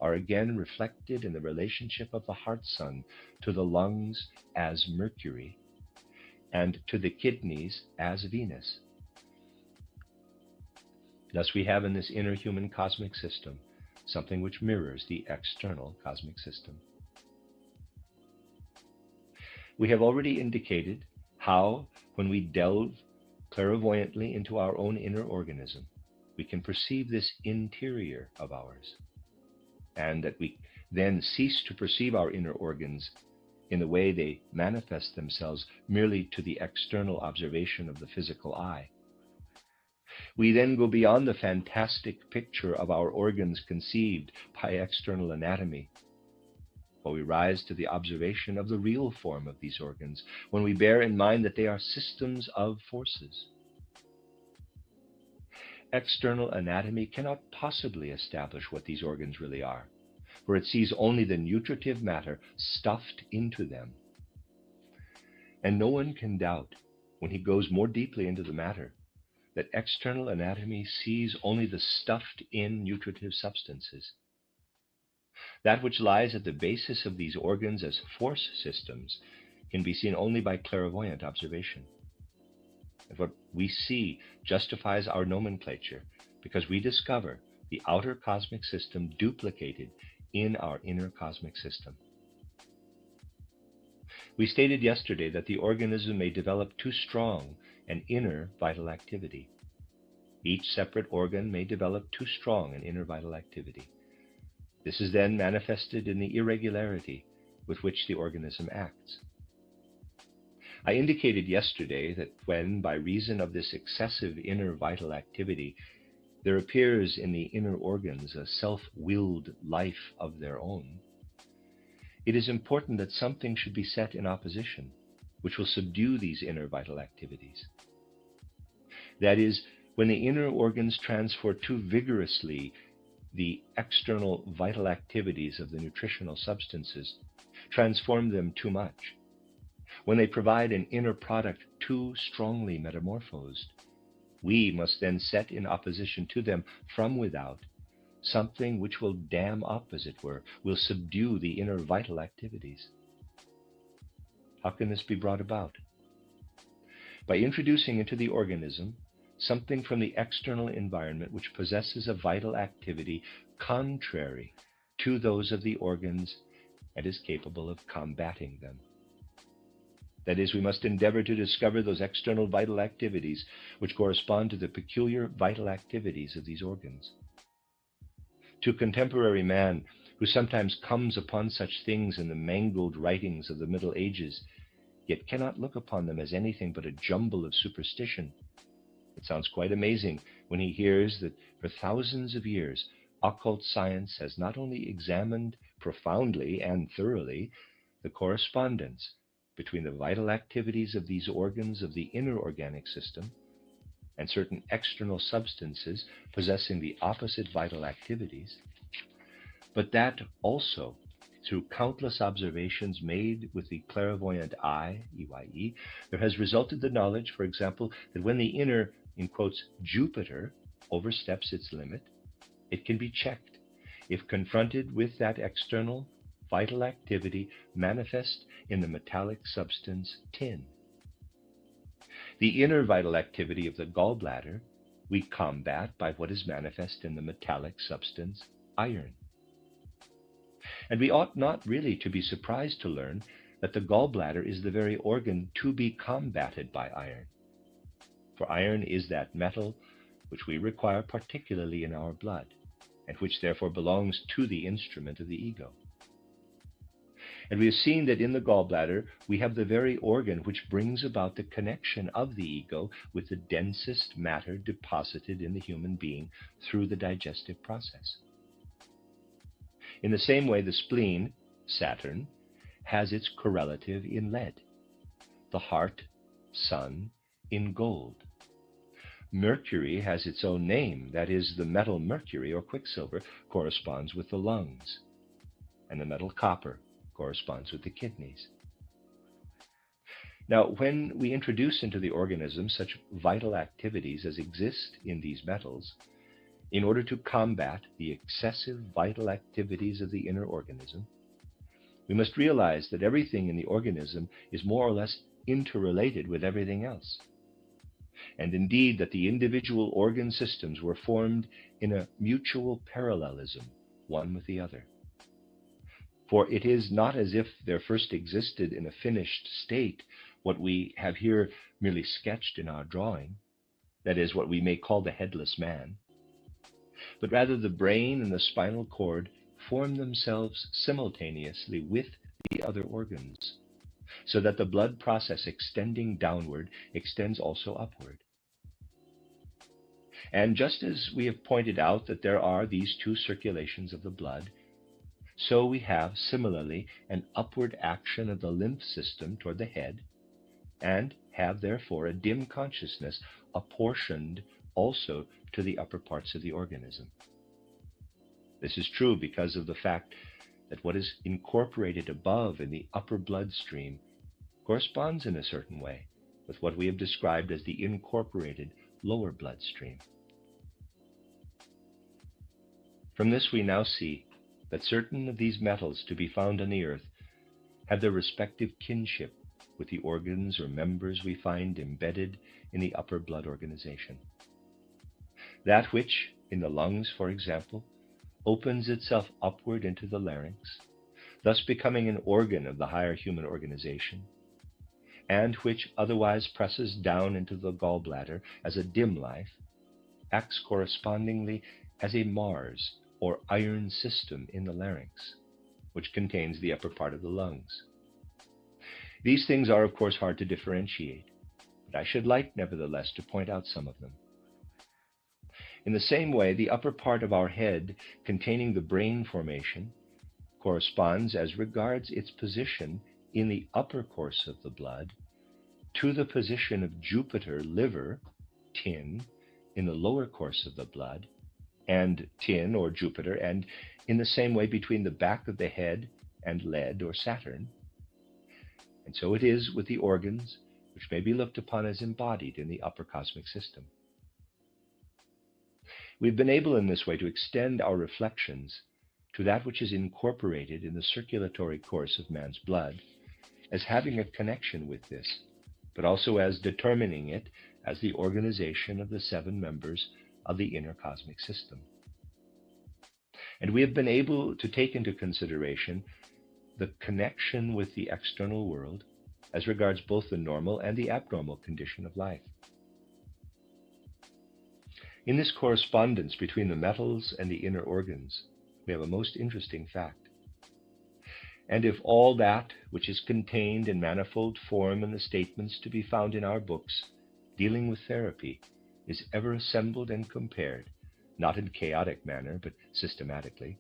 S1: are again reflected in the relationship of the heart sun to the lungs as Mercury and to the kidneys as Venus. Thus we have in this inner human cosmic system something which mirrors the external cosmic system. We have already indicated how, when we delve clairvoyantly into our own inner organism, we can perceive this interior of ours, and that we then cease to perceive our inner organs in the way they manifest themselves merely to the external observation of the physical eye. We then go beyond the fantastic picture of our organs conceived by external anatomy, while we rise to the observation of the real form of these organs, when we bear in mind that they are systems of forces. External anatomy cannot possibly establish what these organs really are, for it sees only the nutritive matter stuffed into them. And no one can doubt, when he goes more deeply into the matter, that external anatomy sees only the stuffed-in nutritive substances. That which lies at the basis of these organs as force systems can be seen only by clairvoyant observation. And what we see justifies our nomenclature, because we discover the outer cosmic system duplicated in our inner cosmic system. We stated yesterday that the organism may develop too strong an inner vital activity. Each separate organ may develop too strong an inner vital activity. This is then manifested in the irregularity with which the organism acts. I indicated yesterday that when, by reason of this excessive inner vital activity, there appears in the inner organs a self-willed life of their own, it is important that something should be set in opposition, which will subdue these inner vital activities. That is, when the inner organs transfer too vigorously the external vital activities of the nutritional substances, transform them too much, when they provide an inner product too strongly metamorphosed, we must then set in opposition to them from without something which will dam up, as it were, will subdue the inner vital activities. How can this be brought about? By introducing into the organism something from the external environment which possesses a vital activity contrary to those of the organs and is capable of combating them. That is, we must endeavor to discover those external vital activities which correspond to the peculiar vital activities of these organs. To contemporary man, who sometimes comes upon such things in the mangled writings of the Middle Ages, yet cannot look upon them as anything but a jumble of superstition, it sounds quite amazing when he hears that for thousands of years, occult science has not only examined profoundly and thoroughly the correspondence between the vital activities of these organs of the inner organic system and certain external substances possessing the opposite vital activities, but that also, through countless observations made with the clairvoyant eye, EYE, there has resulted the knowledge, for example, that when the inner, in quotes, Jupiter oversteps its limit, it can be checked if confronted with that external vital activity manifest in the metallic substance tin. The inner vital activity of the gallbladder we combat by what is manifest in the metallic substance iron. And we ought not really to be surprised to learn that the gallbladder is the very organ to be combated by iron. For iron is that metal which we require particularly in our blood, and which therefore belongs to the instrument of the ego. And we have seen that in the gallbladder we have the very organ which brings about the connection of the ego with the densest matter deposited in the human being through the digestive process. In the same way, the spleen, Saturn, has its correlative in lead, the heart, Sun, in gold. Mercury has its own name, that is, the metal mercury or quicksilver corresponds with the lungs, and the metal copper corresponds with the kidneys. Now, when we introduce into the organism such vital activities as exist in these metals, in order to combat the excessive vital activities of the inner organism, we must realize that everything in the organism is more or less interrelated with everything else, and indeed that the individual organ systems were formed in a mutual parallelism, one with the other. For it is not as if there first existed in a finished state what we have here merely sketched in our drawing, that is, what we may call the headless man, but rather the brain and the spinal cord form themselves simultaneously with the other organs, so that the blood process extending downward extends also upward. And just as we have pointed out that there are these two circulations of the blood, so we have similarly an upward action of the lymph system toward the head, and have therefore a dim consciousness apportioned also to the upper parts of the organism. This is true because of the fact that what is incorporated above in the upper bloodstream corresponds in a certain way with what we have described as the incorporated lower bloodstream. From this we now see that certain of these metals to be found on the earth have their respective kinship with the organs or members we find embedded in the upper blood organization. That which, in the lungs, for example, opens itself upward into the larynx, thus becoming an organ of the higher human organization, and which otherwise presses down into the gallbladder as a dim life, acts correspondingly as a Mars or iron system in the larynx, which contains the upper part of the lungs. These things are, of course, hard to differentiate, but I should like, nevertheless, to point out some of them. In the same way, the upper part of our head, containing the brain formation, corresponds, as regards its position in the upper course of the blood, to the position of Jupiter, liver, tin, in the lower course of the blood, and tin or Jupiter, and in the same way between the back of the head and lead or Saturn. And so it is with the organs, which may be looked upon as embodied in the upper cosmic system. We've been able in this way to extend our reflections to that which is incorporated in the circulatory course of man's blood as having a connection with this, but also as determining it as the organization of the 7 members of the inner cosmic system. And we have been able to take into consideration the connection with the external world as regards both the normal and the abnormal condition of life. In this correspondence between the metals and the inner organs, we have a most interesting fact. And if all that which is contained in manifold form in the statements to be found in our books dealing with therapy is ever assembled and compared, not in chaotic manner, but systematically,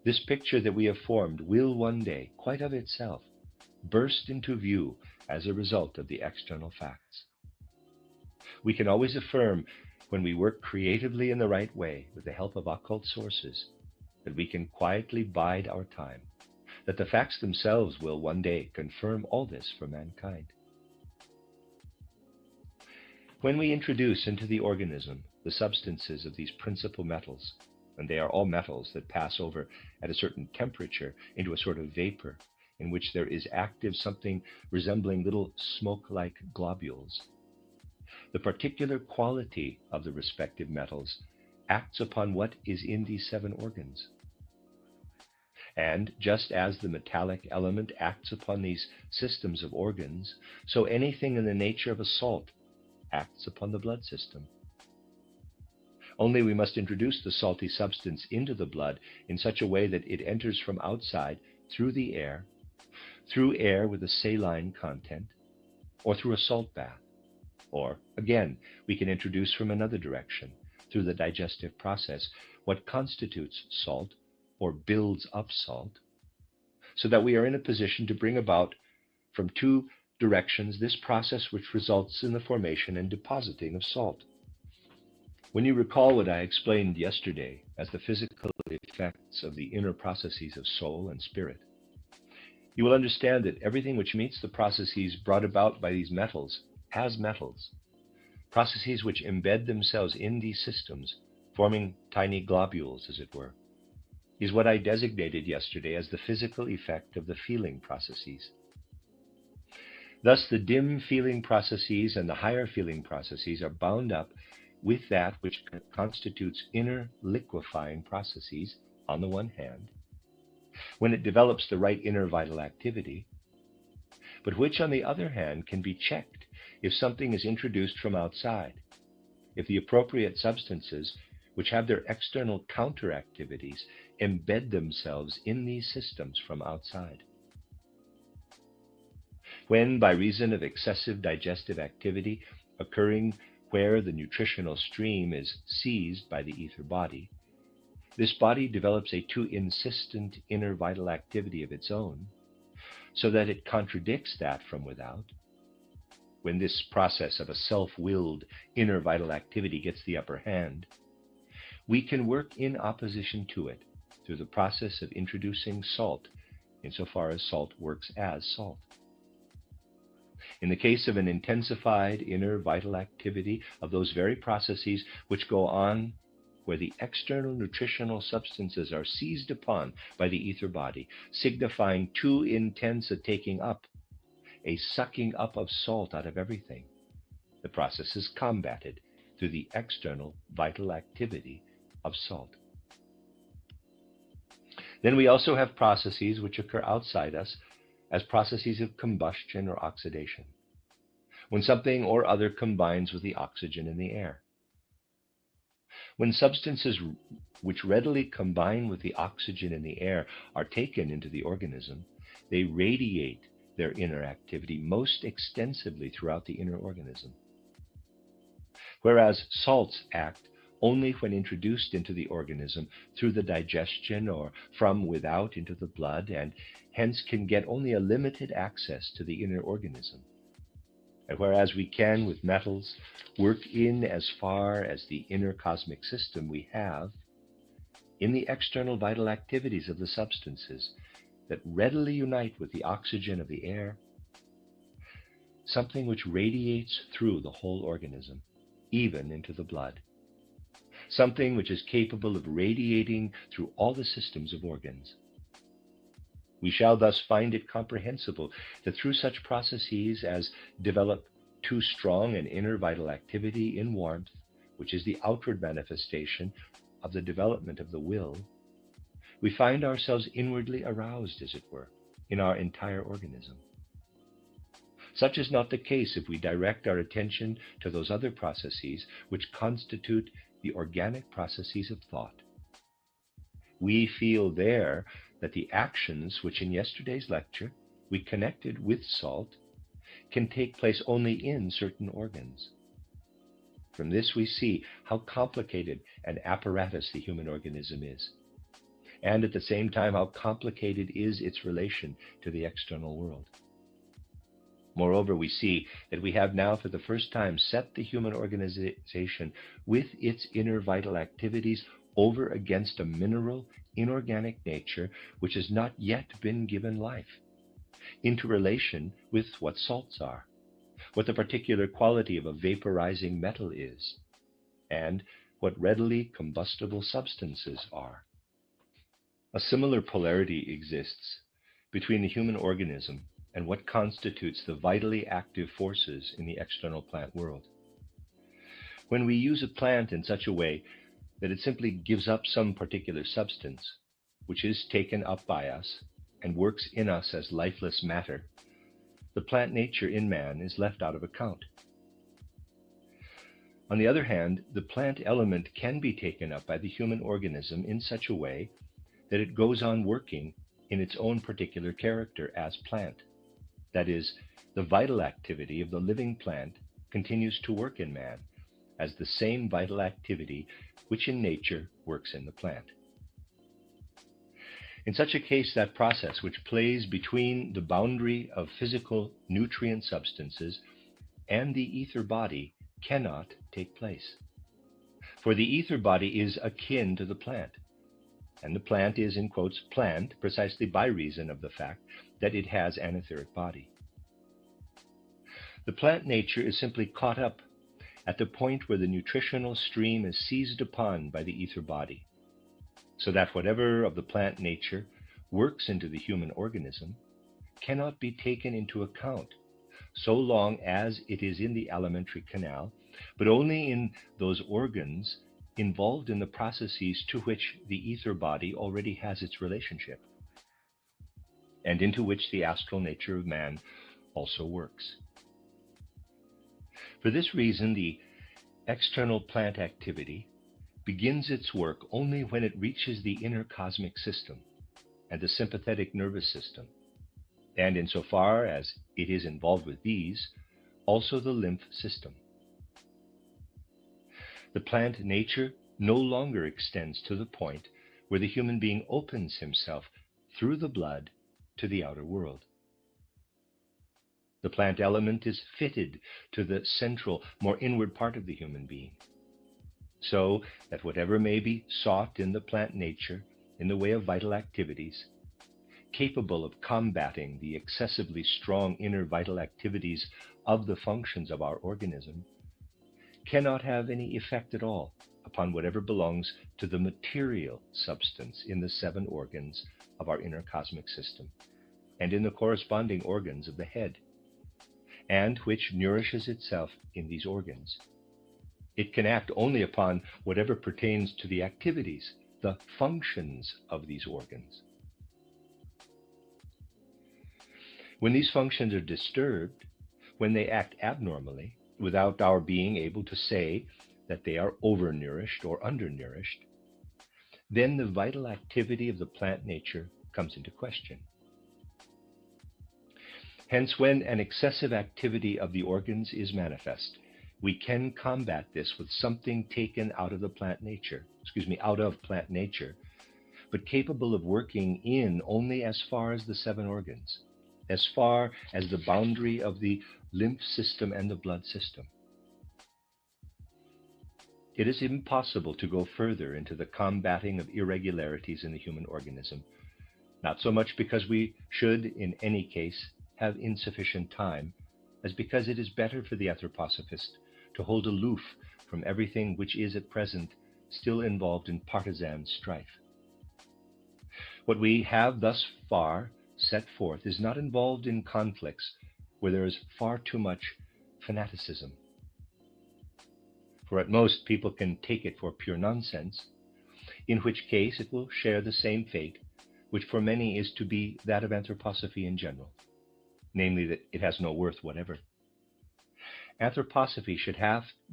S1: this picture that we have formed will one day, quite of itself, burst into view as a result of the external facts. We can always affirm, when we work creatively in the right way with the help of occult sources, that we can quietly bide our time, that the facts themselves will one day confirm all this for mankind. When we introduce into the organism the substances of these principal metals, and they are all metals that pass over at a certain temperature into a sort of vapor in which there is active something resembling little smoke-like globules, the particular quality of the respective metals acts upon what is in these 7 organs. And just as the metallic element acts upon these systems of organs, so anything in the nature of a salt acts upon the blood system. Only we must introduce the salty substance into the blood in such a way that it enters from outside through the air, through air with a saline content, or through a salt bath. Or, again, we can introduce from another direction, through the digestive process, what constitutes salt, or builds up salt, so that we are in a position to bring about from 2 directions this process which results in the formation and depositing of salt. When you recall what I explained yesterday as the physical effects of the inner processes of soul and spirit, you will understand that everything which meets the processes brought about by these metals as metals, processes which embed themselves in these systems, forming tiny globules, as it were, is what I designated yesterday as the physical effect of the feeling processes. Thus, the dim feeling processes and the higher feeling processes are bound up with that which constitutes inner liquefying processes on the one hand, when it develops the right inner vital activity, but which on the other hand can be checked if something is introduced from outside, if the appropriate substances which have their external counter activities embed themselves in these systems from outside. When, by reason of excessive digestive activity occurring where the nutritional stream is seized by the ether body, this body develops a too insistent inner vital activity of its own, so that it contradicts that from without. When this process of a self-willed inner vital activity gets the upper hand, we can work in opposition to it through the process of introducing salt, insofar as salt works as salt. In the case of an intensified inner vital activity of those very processes which go on where the external nutritional substances are seized upon by the ether body, signifying too intense a taking up, a sucking up of salt out of everything, the process is combated through the external vital activity of salt. Then we also have processes which occur outside us as processes of combustion or oxidation, when something or other combines with the oxygen in the air. When substances which readily combine with the oxygen in the air are taken into the organism, they radiate their inner activity most extensively throughout the inner organism. Whereas salts act only when introduced into the organism through the digestion or from without into the blood, and hence can get only a limited access to the inner organism. And whereas we can, with metals, work in as far as the inner cosmic system we have, in the external vital activities of the substances that readily unite with the oxygen of the air, something which radiates through the whole organism, even into the blood, something which is capable of radiating through all the systems of organs. We shall thus find it comprehensible that through such processes as develop too strong an inner vital activity in warmth, which is the outward manifestation of the development of the will, we find ourselves inwardly aroused, as it were, in our entire organism. Such is not the case if we direct our attention to those other processes which constitute the organic processes of thought. We feel there that the actions which in yesterday's lecture we connected with salt can take place only in certain organs. From this we see how complicated an apparatus the human organism is, and at the same time how complicated is its relation to the external world. Moreover, we see that we have now for the first time set the human organization with its inner vital activities over against a mineral, inorganic nature which has not yet been given life, into relation with what salts are, what the particular quality of a vaporizing metal is, and what readily combustible substances are. A similar polarity exists between the human organism and what constitutes the vitally active forces in the external plant world. When we use a plant in such a way that it simply gives up some particular substance, which is taken up by us and works in us as lifeless matter, the plant nature in man is left out of account. On the other hand, the plant element can be taken up by the human organism in such a way that it goes on working in its own particular character as plant. That is, the vital activity of the living plant continues to work in man as the same vital activity which in nature works in the plant. In such a case, that process which plays between the boundary of physical nutrient substances and the ether body cannot take place. For the ether body is akin to the plant, and the plant is, in quotes, plant precisely by reason of the fact that it has an etheric body. The plant nature is simply caught up at the point where the nutritional stream is seized upon by the ether body, so that whatever of the plant nature works into the human organism cannot be taken into account so long as it is in the alimentary canal, but only in those organs involved in the processes to which the ether body already has its relationship, and into which the astral nature of man also works. For this reason, the external plant activity begins its work only when it reaches the inner cosmic system and the sympathetic nervous system, and insofar as it is involved with these, also the lymph system. The plant nature no longer extends to the point where the human being opens himself through the blood to the outer world. The plant element is fitted to the central, more inward part of the human being, so that whatever may be sought in the plant nature in the way of vital activities, capable of combating the excessively strong inner vital activities of the functions of our organism, cannot have any effect at all upon whatever belongs to the material substance in the 7 organs of our inner cosmic system, and in the corresponding organs of the head, and which nourishes itself in these organs. It can act only upon whatever pertains to the activities, the functions of these organs. When these functions are disturbed, when they act abnormally, without our being able to say that they are overnourished or undernourished, then the vital activity of the plant nature comes into question. Hence, when an excessive activity of the organs is manifest, we can combat this with something taken out of plant nature, but capable of working in only as far as the 7 organs, as far as the boundary of the lymph system and the blood system. It is impossible to go further into the combating of irregularities in the human organism, not so much because we should, in any case, have insufficient time, as because it is better for the anthroposophist to hold aloof from everything which is at present still involved in partisan strife. What we have thus far set forth is not involved in conflicts where there is far too much fanaticism. For at most people can take it for pure nonsense, in which case it will share the same fate which for many is to be that of anthroposophy in general, namely that it has no worth whatever. Anthroposophy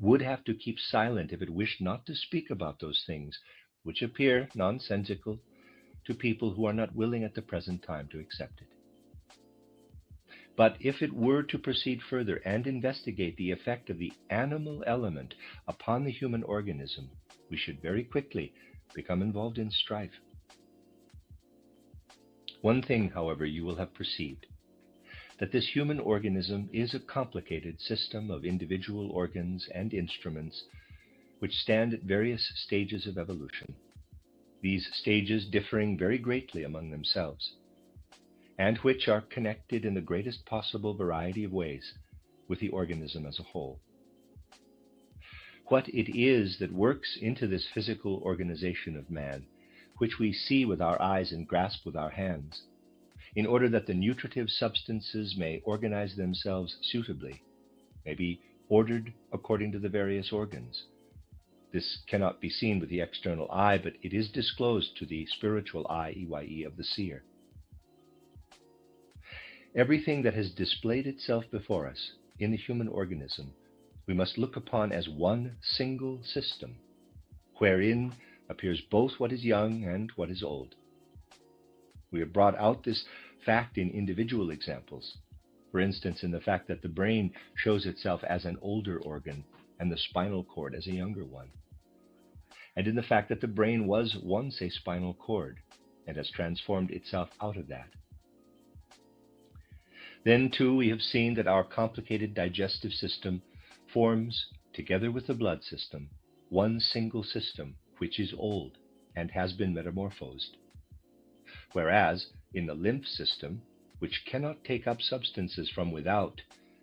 S1: would have to keep silent if it wished not to speak about those things which appear nonsensical to people who are not willing at the present time to accept it. But if it were to proceed further and investigate the effect of the animal element upon the human organism, we should very quickly become involved in strife. One thing, however, you will have perceived, that this human organism is a complicated system of individual organs and instruments which stand at various stages of evolution, these stages differing very greatly among themselves, and which are connected in the greatest possible variety of ways with the organism as a whole. What it is that works into this physical organization of man, which we see with our eyes and grasp with our hands, in order that the nutritive substances may organize themselves suitably, may be ordered according to the various organs. This cannot be seen with the external eye, but it is disclosed to the spiritual eye, EYE, of the seer. Everything that has displayed itself before us in the human organism we must look upon as one single system, wherein appears both what is young and what is old. We have brought out this fact in individual examples, for instance in the fact that the brain shows itself as an older organ and the spinal cord as a younger one, and in the fact that the brain was once a spinal cord and has transformed itself out of that. Then, too, we have seen that our complicated digestive system forms, together with the blood system, one single system which is old and has been metamorphosed. Whereas in the lymph system, which cannot take up substances from without,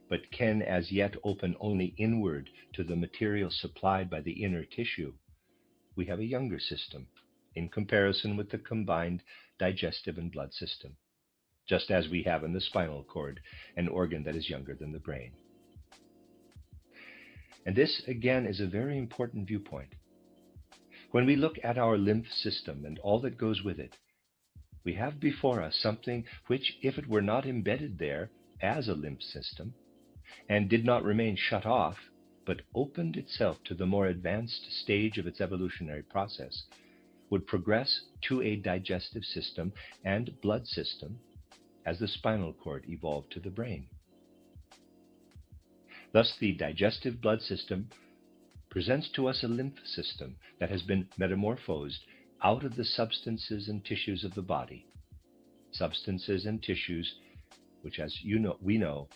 S1: but can as yet open only inward to the material supplied by the inner tissue, we have a younger system in comparison with the combined digestive and blood system, just as we have in the spinal cord, an organ that is younger than the brain. And this, again, is a very important viewpoint. When we look at our lymph system and all that goes with it, we have before us something which, if it were not embedded there as a lymph system, and did not remain shut off, but opened itself to the more advanced stage of its evolutionary process, would progress to a digestive system and blood system as the spinal cord evolved to the brain. Thus, the digestive blood system presents to us a lymph system that has been metamorphosed out of the substances and tissues of the body, substances and tissues which, as we know,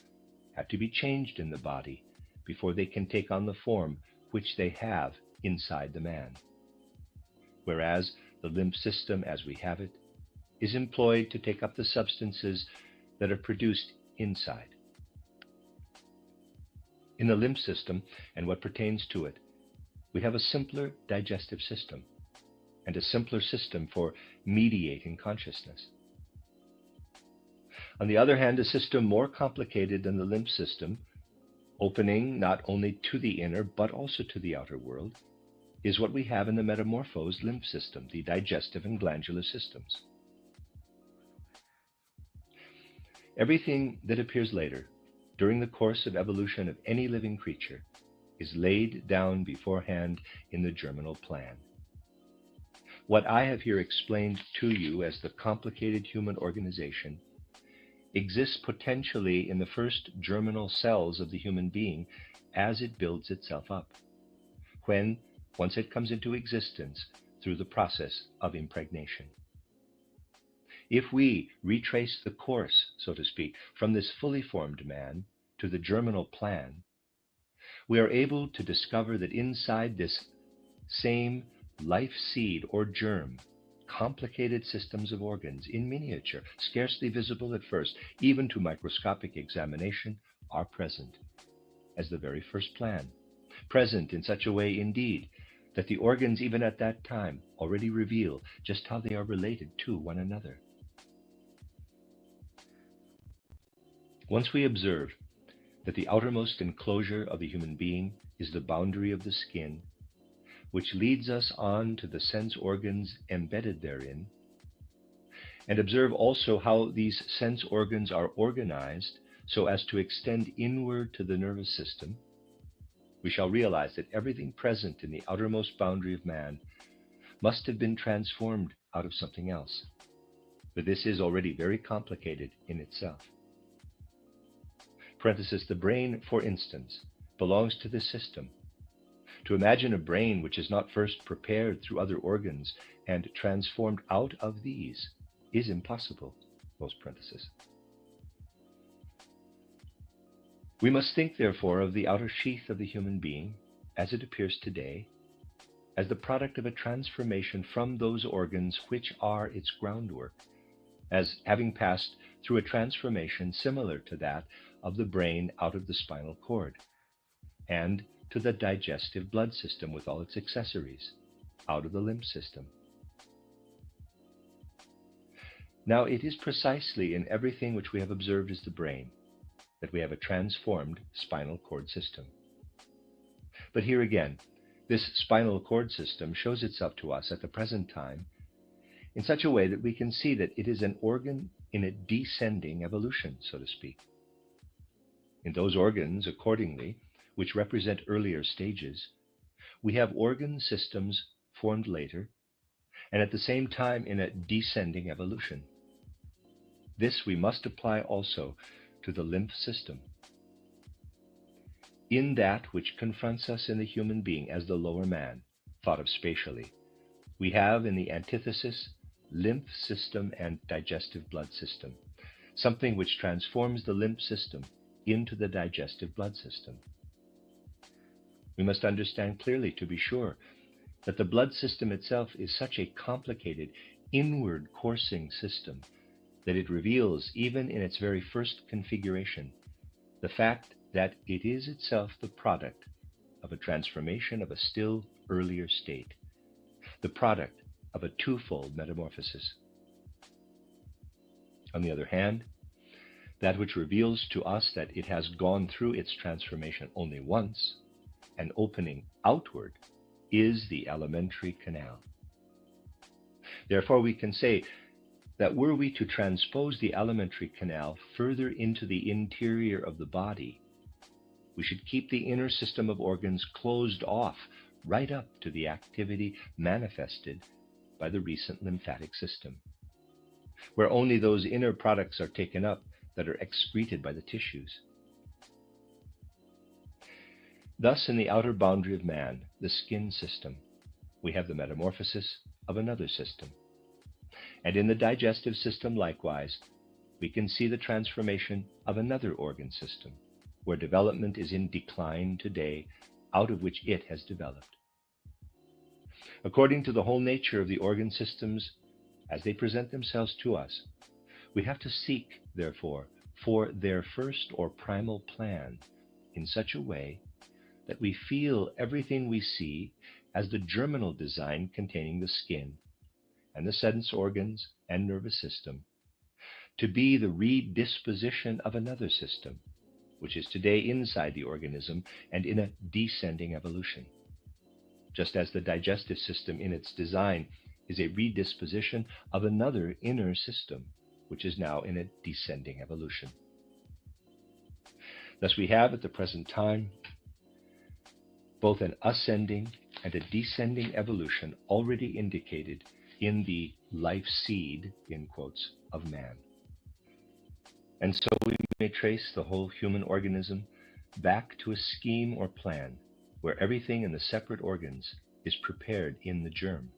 S1: have to be changed in the body before they can take on the form which they have inside the man. Whereas the lymph system, as we have it, is employed to take up the substances that are produced inside. In the lymph system and what pertains to it, we have a simpler digestive system and a simpler system for mediating consciousness. On the other hand, a system more complicated than the lymph system, opening not only to the inner but also to the outer world, is what we have in the metamorphosed lymph system, the digestive and glandular systems. Everything that appears later, during the course of evolution of any living creature, is laid down beforehand in the germinal plan. What I have here explained to you as the complicated human organization exists potentially in the first germinal cells of the human being as it builds itself up, when, once it comes into existence through the process of impregnation. If we retrace the course, so to speak, from this fully formed man to the germinal plan, we are able to discover that inside this same life seed or germ, complicated systems of organs in miniature, scarcely visible at first, even to microscopic examination, are present as the very first plan, present in such a way indeed that the organs even at that time already reveal just how they are related to one another. Once we observe that the outermost enclosure of the human being is the boundary of the skin, which leads us on to the sense organs embedded therein, and observe also how these sense organs are organized so as to extend inward to the nervous system, we shall realize that everything present in the outermost boundary of man must have been transformed out of something else, but this is already very complicated in itself. Parenthesis, the brain, for instance, belongs to this system. To imagine a brain which is not first prepared through other organs and transformed out of these is impossible, close parenthesis. We must think, therefore, of the outer sheath of the human being, as it appears today, as the product of a transformation from those organs which are its groundwork, as having passed through a transformation similar to that of the brain out of the spinal cord, and to the digestive blood system with all its accessories, out of the lymph system. Now, it is precisely in everything which we have observed as the brain that we have a transformed spinal cord system. But here again, this spinal cord system shows itself to us at the present time in such a way that we can see that it is an organ in a descending evolution, so to speak. In those organs, accordingly, which represent earlier stages, we have organ systems formed later, and at the same time in a descending evolution. This we must apply also to the lymph system. In that which confronts us in the human being as the lower man, thought of spatially, we have in the antithesis lymph system and digestive blood system, something which transforms the lymph system into the digestive blood system. We must understand clearly, to be sure, that the blood system itself is such a complicated, inward coursing system that it reveals, even in its very first configuration, the fact that it is itself the product of a transformation of a still earlier state, the product of a twofold metamorphosis. On the other hand, that which reveals to us that it has gone through its transformation only once, and opening outward, is the alimentary canal. Therefore, we can say that were we to transpose the alimentary canal further into the interior of the body, we should keep the inner system of organs closed off right up to the activity manifested by the recent lymphatic system, where only those inner products are taken up that are excreted by the tissues. Thus, in the outer boundary of man, the skin system, we have the metamorphosis of another system. And in the digestive system, likewise, we can see the transformation of another organ system, where development is in decline today, out of which it has developed. According to the whole nature of the organ systems as they present themselves to us, we have to seek, therefore, for their first or primal plan in such a way that we feel everything we see as the germinal design containing the skin and the sense organs and nervous system, to be the redisposition of another system, which is today inside the organism and in a descending evolution. Just as the digestive system in its design is a redisposition of another inner system, which is now in a descending evolution. Thus we have at the present time both an ascending and a descending evolution already indicated in the life seed, in quotes, of man. And so we may trace the whole human organism back to a scheme or plan where everything in the separate organs is prepared in the germ.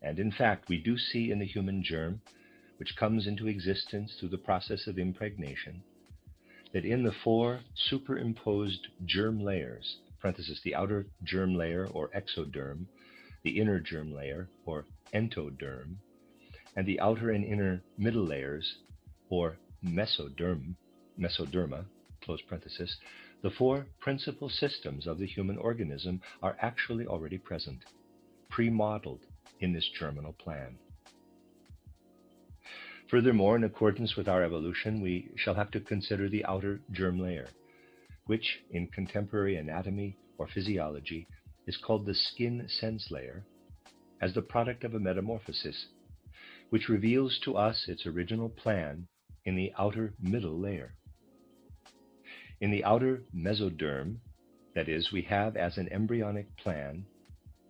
S1: And in fact, we do see in the human germ, which comes into existence through the process of impregnation, that in the four superimposed germ layers, parenthesis, the outer germ layer or exoderm, the inner germ layer or entoderm, and the outer and inner middle layers or mesoderma, close parenthesis, the four principal systems of the human organism are actually already present, pre-modeled in this germinal plan. Furthermore, in accordance with our evolution, we shall have to consider the outer germ layer, which in contemporary anatomy or physiology is called the skin sense layer, as the product of a metamorphosis, which reveals to us its original plan in the outer middle layer. In the outer mesoderm, that is, we have as an embryonic plan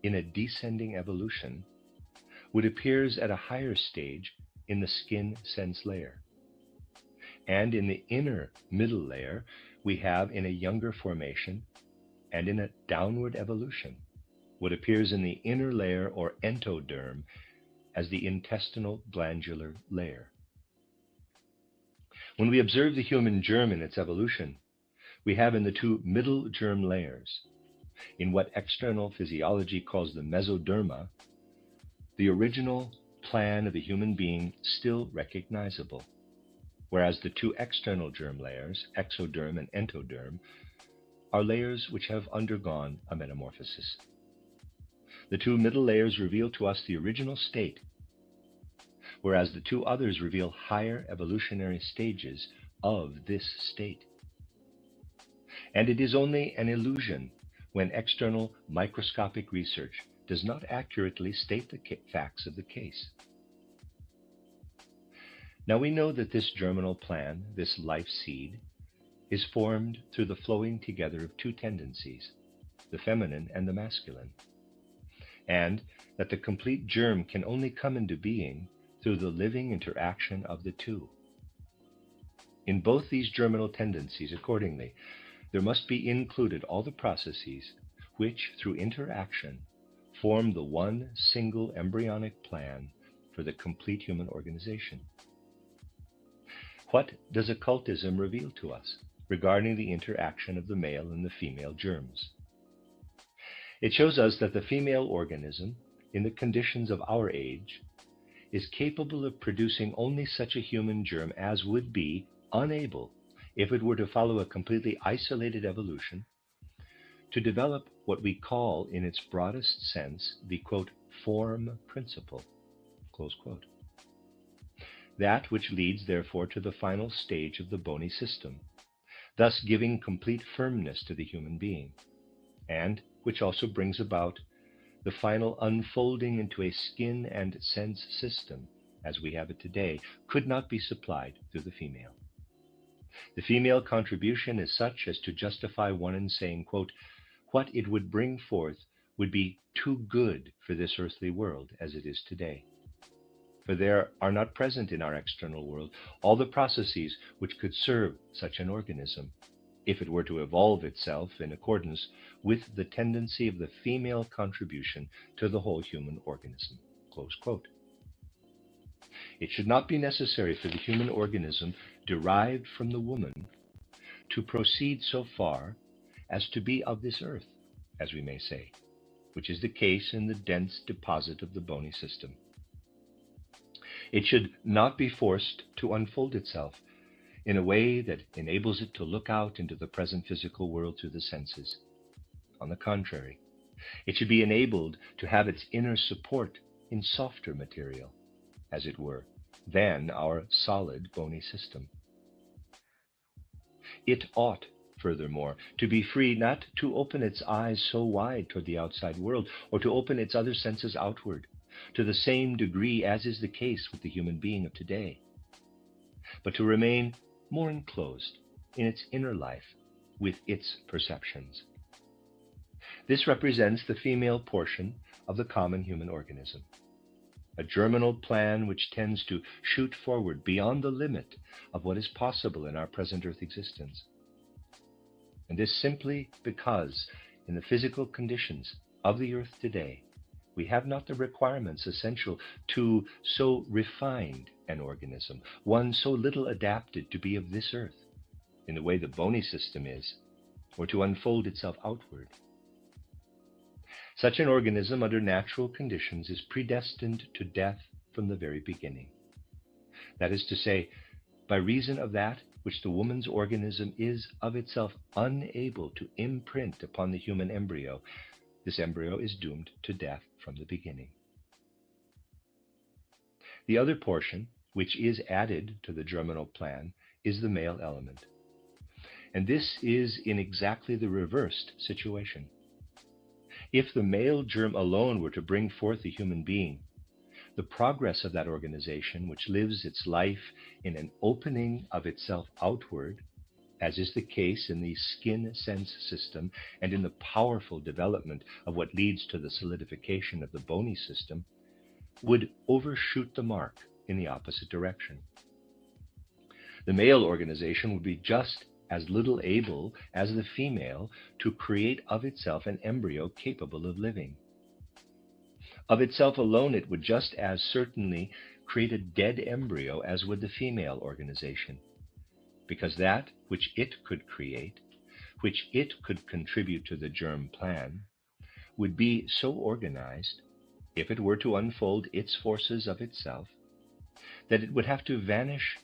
S1: in a descending evolution, what appears at a higher stage in the skin sense layer. And in the inner middle layer, we have in a younger formation and in a downward evolution what appears in the inner layer or entoderm as the intestinal glandular layer. When we observe the human germ in its evolution, we have in the two middle germ layers, in what external physiology calls the mesoderma, the original plan of the human being still recognizable, whereas the two external germ layers, exoderm and entoderm, are layers which have undergone a metamorphosis. The two middle layers reveal to us the original state, whereas the two others reveal higher evolutionary stages of this state. And it is only an illusion when external microscopic research does not accurately state the facts of the case. Now we know that this germinal plan, this life seed, is formed through the flowing together of two tendencies, the feminine and the masculine, and that the complete germ can only come into being through the living interaction of the two. In both these germinal tendencies, accordingly, there must be included all the processes which, through interaction, form the one single embryonic plan for the complete human organization. What does occultism reveal to us? regarding the interaction of the male and the female germs. It shows us that the female organism, in the conditions of our age, is capable of producing only such a human germ as would be unable, if it were to follow a completely isolated evolution, to develop what we call, in its broadest sense, the, quote, form principle, close quote. That which leads, therefore, to the final stage of the bony system, thus giving complete firmness to the human being, and which also brings about the final unfolding into a skin and sense system, as we have it today, could not be supplied through the female. The female contribution is such as to justify one in saying, quote, what it would bring forth would be too good for this earthly world as it is today. For there are not present in our external world all the processes which could serve such an organism, if it were to evolve itself in accordance with the tendency of the female contribution to the whole human organism, close quote. It should not be necessary for the human organism derived from the woman to proceed so far as to be of this earth, as we may say, which is the case in the dense deposit of the bony system. It should not be forced to unfold itself in a way that enables it to look out into the present physical world through the senses. On the contrary, it should be enabled to have its inner support in softer material, as it were, than our solid bony system. It ought, furthermore, to be free not to open its eyes so wide toward the outside world, or to open its other senses outward, to the same degree as is the case with the human being of today, but to remain more enclosed in its inner life with its perceptions. This represents the female portion of the common human organism, a germinal plan which tends to shoot forward beyond the limit of what is possible in our present earth existence. And this simply because in the physical conditions of the earth today, we have not the requirements essential to so refined an organism, one so little adapted to be of this earth, in the way the bony system is, or to unfold itself outward. Such an organism under natural conditions is predestined to death from the very beginning. That is to say, by reason of that which the woman's organism is of itself unable to imprint upon the human embryo, this embryo is doomed to death from the beginning. The other portion, which is added to the germinal plan, is the male element. And this is in exactly the reversed situation. If the male germ alone were to bring forth a human being, the progress of that organization, which lives its life in an opening of itself outward, as is the case in the skin sense system and in the powerful development of what leads to the solidification of the bony system, would overshoot the mark in the opposite direction. The male organization would be just as little able as the female to create of itself an embryo capable of living. Of itself alone, it would just as certainly create a dead embryo as would the female organization, because that which it could create, which it could contribute to the germ plan, would be so organized, if it were to unfold its forces of itself, that it would have to vanish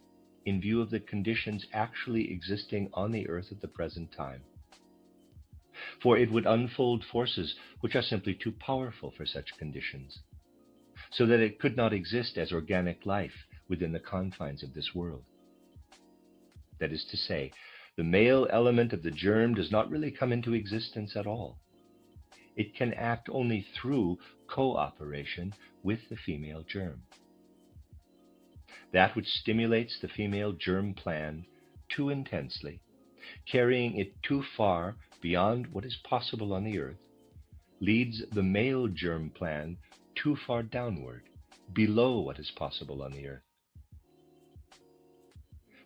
S1: in view of the conditions actually existing on the earth at the present time. For it would unfold forces which are simply too powerful for such conditions, so that it could not exist as organic life within the confines of this world. That is to say, the male element of the germ does not really come into existence at all. It can act only through cooperation with the female germ. That which stimulates the female germ plan too intensely, carrying it too far beyond what is possible on the earth, leads the male germ plan too far downward, below what is possible on the earth.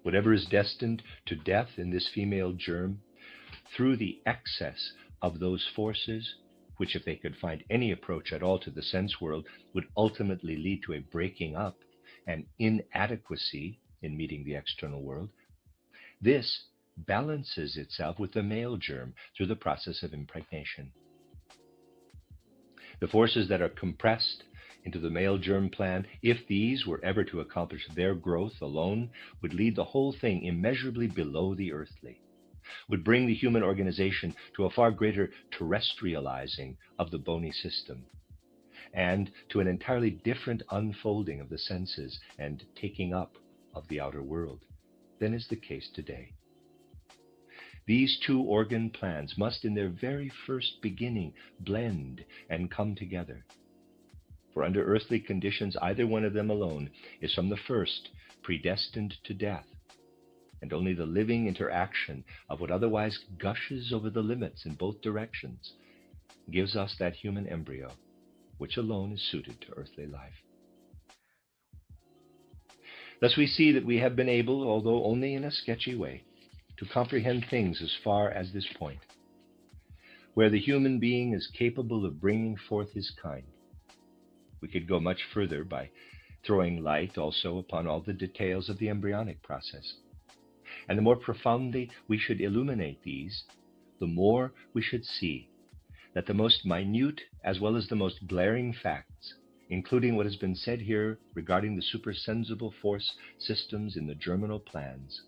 S1: Whatever is destined to death in this female germ, through the excess of those forces, which if they could find any approach at all to the sense world, would ultimately lead to a breaking up and inadequacy in meeting the external world, this balances itself with the male germ through the process of impregnation. The forces that are compressed into the male germ plan, if these were ever to accomplish their growth alone, would lead the whole thing immeasurably below the earthly, would bring the human organization to a far greater terrestrializing of the bony system, and to an entirely different unfolding of the senses and taking up of the outer world than is the case today. These two organ plans must in their very first beginning blend and come together. For under earthly conditions, either one of them alone is from the first predestined to death, and only the living interaction of what otherwise gushes over the limits in both directions gives us that human embryo, which alone is suited to earthly life. Thus we see that we have been able, although only in a sketchy way, to comprehend things as far as this point, where the human being is capable of bringing forth his kind. We could go much further by throwing light also upon all the details of the embryonic process. And the more profoundly we should illuminate these, the more we should see that the most minute as well as the most glaring facts, including what has been said here regarding the supersensible force systems in the germinal plans,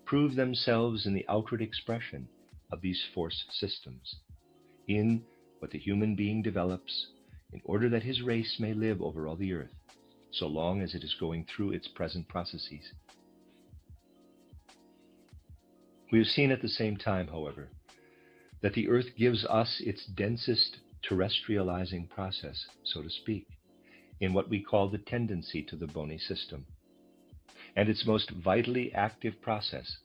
S1: prove themselves in the outward expression of these force systems, in what the human being develops in order that his race may live over all the earth, so long as it is going through its present processes. We have seen at the same time, however, that the earth gives us its densest terrestrializing process, so to speak, in what we call the tendency to the bony system, and its most vitally active process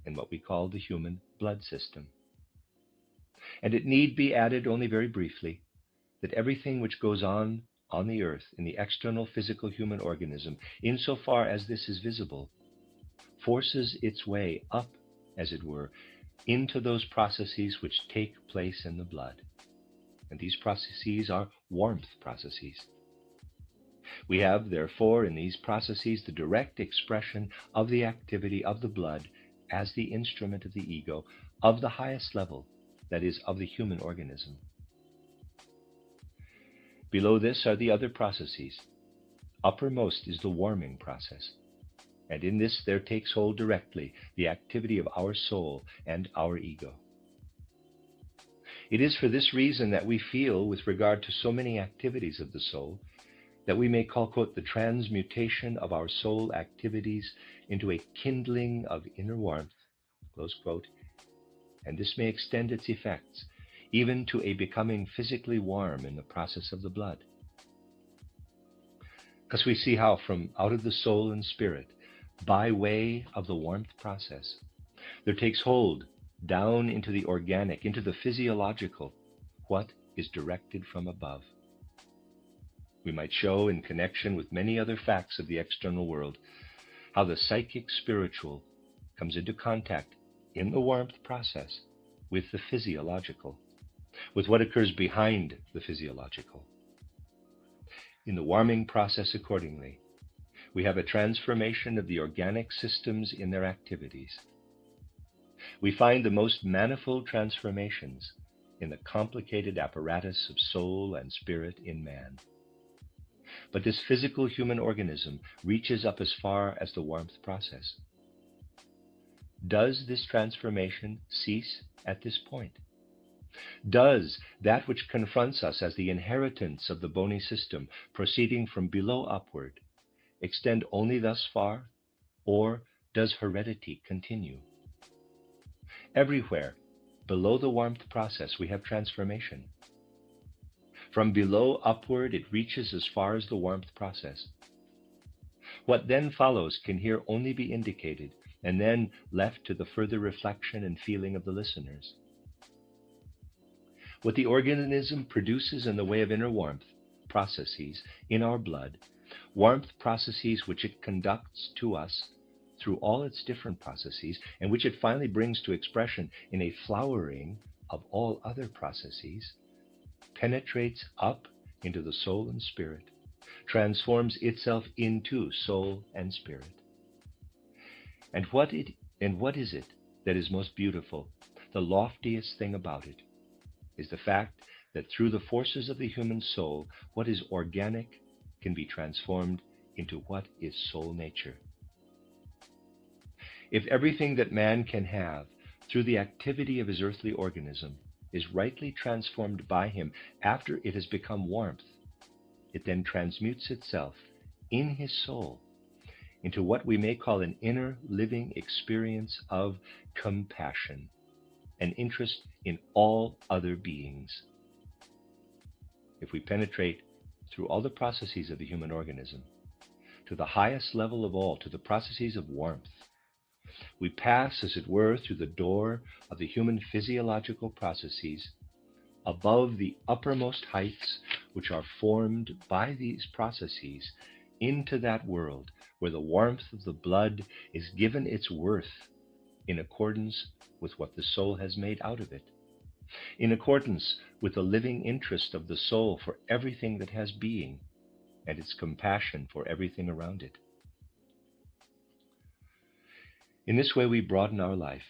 S1: in what we call the human blood system. And it need be added only very briefly that everything which goes on the earth in the external physical human organism, insofar as this is visible, forces its way up, as it were, into those processes which take place in the blood. And these processes are warmth processes. We have, therefore, in these processes the direct expression of the activity of the blood as the instrument of the ego of the highest level, that is, of the human organism. Below this are the other processes. Uppermost is the warming process, and in this there takes hold directly the activity of our soul and our ego. It is for this reason that we feel, with regard to so many activities of the soul, that we may call, quote, the transmutation of our soul activities into a kindling of inner warmth, close quote, and this may extend its effects even to a becoming physically warm in the process of the blood. Because we see how from out of the soul and spirit, by way of the warmth process, there takes hold down into the organic, into the physiological, what is directed from above. We might show, in connection with many other facts of the external world, how the psychic spiritual comes into contact in the warmth process with the physiological, with what occurs behind the physiological. In the warming process, accordingly, we have a transformation of the organic systems in their activities. We find the most manifold transformations in the complicated apparatus of soul and spirit in man. But this physical human organism reaches up as far as the warmth process. Does this transformation cease at this point? Does that which confronts us as the inheritance of the bony system, proceeding from below upward, extend only thus far, or does heredity continue? Everywhere, below the warmth process, we have transformation. From below upward, it reaches as far as the warmth process. What then follows can here only be indicated, and then left to the further reflection and feeling of the listeners. What the organism produces in the way of inner warmth processes in our blood, warmth processes which it conducts to us through all its different processes, and which it finally brings to expression in a flowering of all other processes, penetrates up into the soul and spirit, transforms itself into soul and spirit. And what is it that is most beautiful, the loftiest thing about it, is the fact that through the forces of the human soul, what is organic can be transformed into what is soul nature. If everything that man can have through the activity of his earthly organism is rightly transformed by him after it has become warmth, it then transmutes itself in his soul into what we may call an inner living experience of compassion, an interest in all other beings. If we penetrate through all the processes of the human organism, to the highest level of all, to the processes of warmth, we pass, as it were, through the door of the human physiological processes above the uppermost heights which are formed by these processes into that world where the warmth of the blood is given its worth in accordance with what the soul has made out of it, in accordance with the living interest of the soul for everything that has being and its compassion for everything around it. In this way we broaden our life.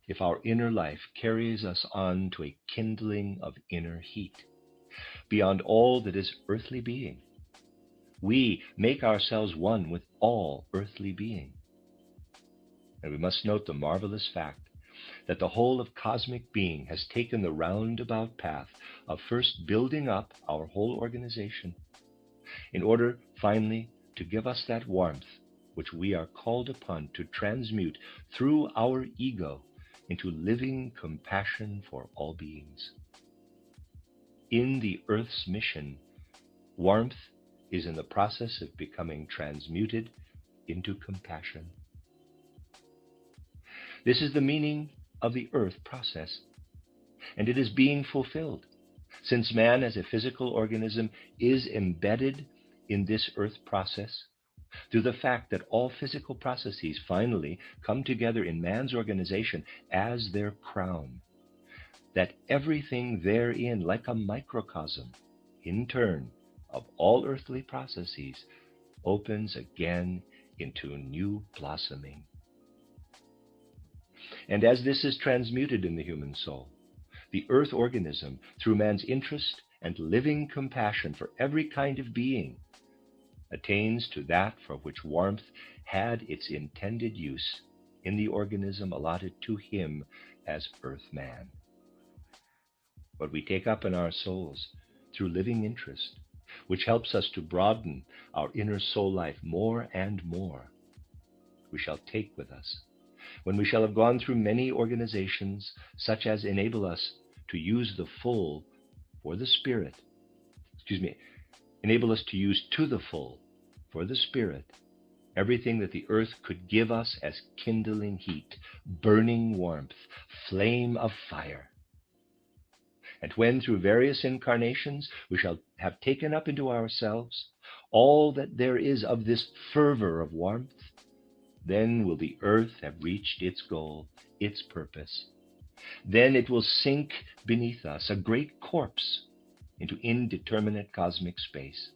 S1: If our inner life carries us on to a kindling of inner heat, beyond all that is earthly being, we make ourselves one with all earthly being. And we must note the marvelous fact that the whole of cosmic being has taken the roundabout path of first building up our whole organization, in order finally to give us that warmth which we are called upon to transmute through our ego into living compassion for all beings. In the Earth's mission, warmth is in the process of becoming transmuted into compassion. This is the meaning of the Earth process, and it is being fulfilled, since man as a physical organism is embedded in this Earth process through the fact that all physical processes finally come together in man's organization as their crown, that everything therein, like a microcosm, in turn, of all earthly processes, opens again into new blossoming. And as this is transmuted in the human soul, the earth organism, through man's interest and living compassion for every kind of being, attains to that for which warmth had its intended use in the organism allotted to him as earth-man. What we take up in our souls through living interest, which helps us to broaden our inner soul life more and more, we shall take with us when we shall have gone through many organizations such as enable us to use the full for the spirit, enable us to use to the full for the spirit everything that the earth could give us as kindling heat, burning warmth, flame of fire. And when through various incarnations we shall have taken up into ourselves all that there is of this fervor of warmth, then will the earth have reached its goal, its purpose. Then it will sink beneath us, a great corpse, into indeterminate cosmic space.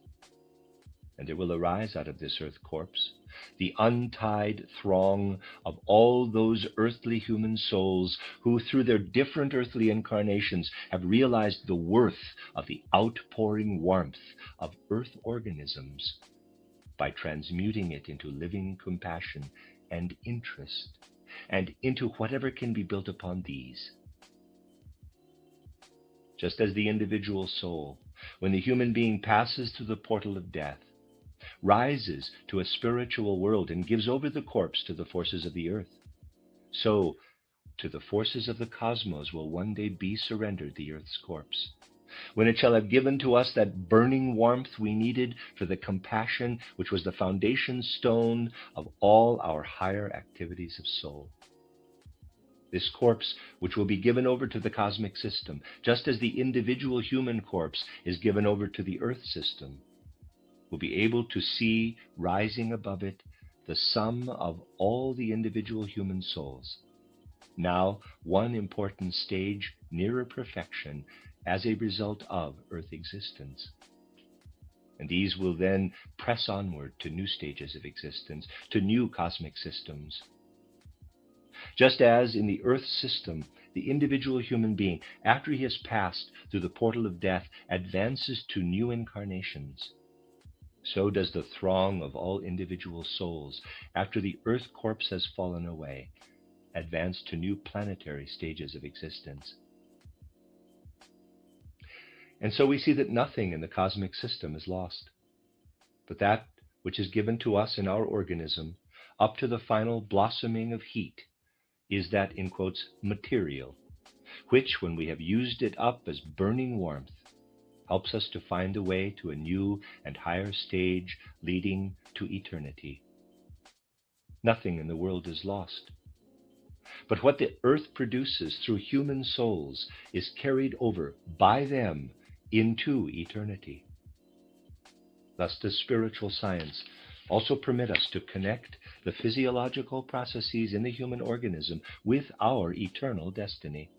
S1: And there will arise out of this earth corpse the untied throng of all those earthly human souls who, through their different earthly incarnations, have realized the worth of the outpouring warmth of earth organisms by transmuting it into living compassion and interest, and into whatever can be built upon these. Just as the individual soul, when the human being passes through the portal of death, rises to a spiritual world and gives over the corpse to the forces of the earth, so to the forces of the cosmos will one day be surrendered the earth's corpse, when it shall have given to us that burning warmth we needed for the compassion which was the foundation stone of all our higher activities of soul. This corpse, which will be given over to the cosmic system, just as the individual human corpse is given over to the earth system, will be able to see rising above it the sum of all the individual human souls, now one important stage nearer perfection as a result of earth existence. And these will then press onward to new stages of existence, to new cosmic systems. Just as in the Earth system, the individual human being, after he has passed through the portal of death, advances to new incarnations, so does the throng of all individual souls, after the Earth corpse has fallen away, advance to new planetary stages of existence. And so we see that nothing in the cosmic system is lost, but that which is given to us in our organism, up to the final blossoming of heat, is that, in quotes, material, which, when we have used it up as burning warmth, helps us to find a way to a new and higher stage leading to eternity. Nothing in the world is lost. But what the earth produces through human souls is carried over by them into eternity. Thus does spiritual science also permit us to connect the physiological processes in the human organism with our eternal destiny.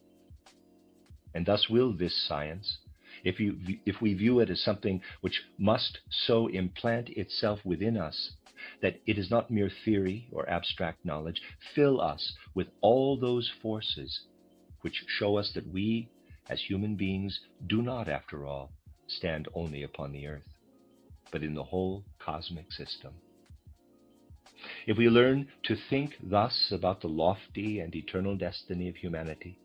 S1: And thus will this science, if we view it as something which must so implant itself within us that it is not mere theory or abstract knowledge, fill us with all those forces which show us that we, as human beings, do not, after all, stand only upon the earth, but in the whole cosmic system. If we learn to think thus about the lofty and eternal destiny of humanity,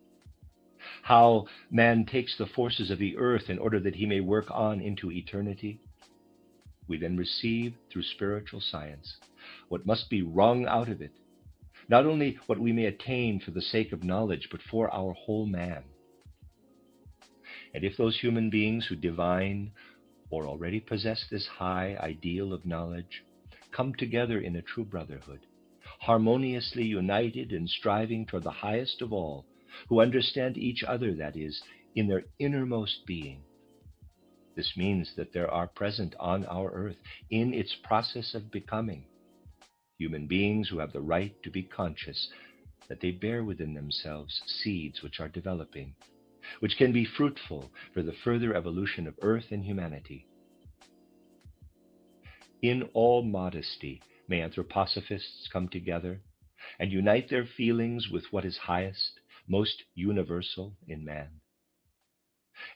S1: how man takes the forces of the earth in order that he may work on into eternity, we then receive through spiritual science what must be wrung out of it, not only what we may attain for the sake of knowledge, but for our whole man. And if those human beings who divine or already possess this high ideal of knowledge come together in a true brotherhood, harmoniously united and striving toward the highest of all, who understand each other, that is, in their innermost being, this means that there are present on our earth, in its process of becoming, human beings who have the right to be conscious that they bear within themselves seeds which are developing, which can be fruitful for the further evolution of earth and humanity. In all modesty may anthroposophists come together and unite their feelings with what is highest, most universal in man.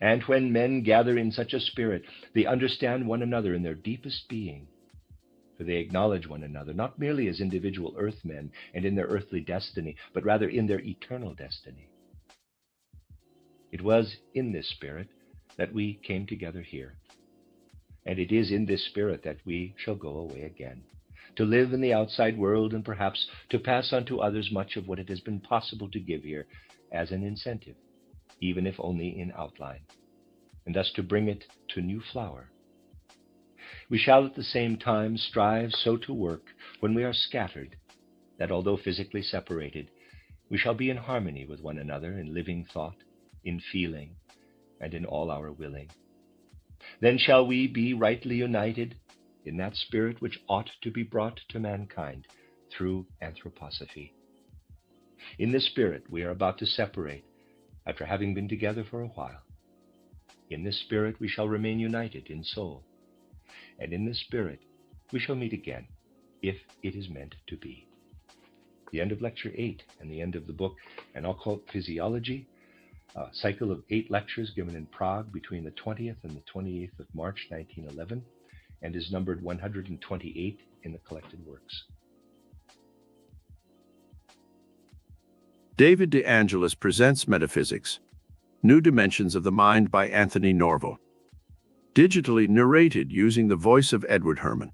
S1: And when men gather in such a spirit, they understand one another in their deepest being, for they acknowledge one another not merely as individual earthmen and in their earthly destiny, but rather in their eternal destiny. It was in this spirit that we came together here, and it is in this spirit that we shall go away again, to live in the outside world and perhaps to pass on to others much of what it has been possible to give here as an incentive, even if only in outline, and thus to bring it to new flower. We shall at the same time strive so to work when we are scattered, that although physically separated, we shall be in harmony with one another in living thought, in feeling, and in all our willing. Then shall we be rightly united in that spirit which ought to be brought to mankind through anthroposophy. In this spirit we are about to separate after having been together for a while. In this spirit we shall remain united in soul, and in this spirit we shall meet again, if it is meant to be. The end of Lecture 8 and the end of the book, An Occult Physiology, a cycle of 8 lectures given in Prague between the 20th and the 28th of March 1911, and is numbered 128 in the collected works.
S2: David De Angelis presents Metaphysics, New Dimensions of the Mind by Anthony Norval. Digitally narrated using the voice of Edward Herman.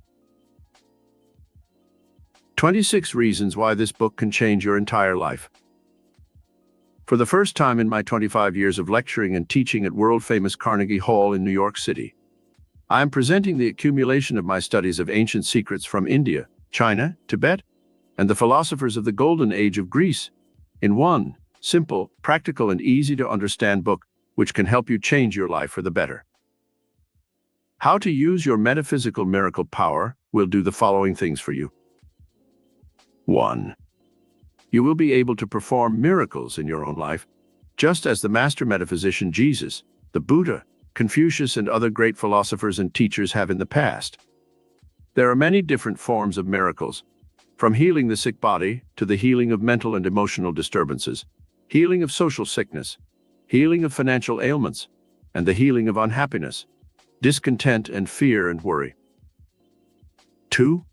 S2: 26 reasons why this book can change your entire life. For the first time in my 25 years of lecturing and teaching at world-famous Carnegie Hall in New York City, I am presenting the accumulation of my studies of ancient secrets from India, China, Tibet, and the philosophers of the Golden Age of Greece, in one simple, practical, and easy-to-understand book which can help you change your life for the better. How to use your metaphysical miracle power will do the following things for you. 1. You will be able to perform miracles in your own life, just as the master metaphysician Jesus, the Buddha, Confucius, and other great philosophers and teachers have in the past. There are many different forms of miracles. From healing the sick body to the healing of mental and emotional disturbances, healing of social sickness, healing of financial ailments, and the healing of unhappiness, discontent and fear and worry. 2.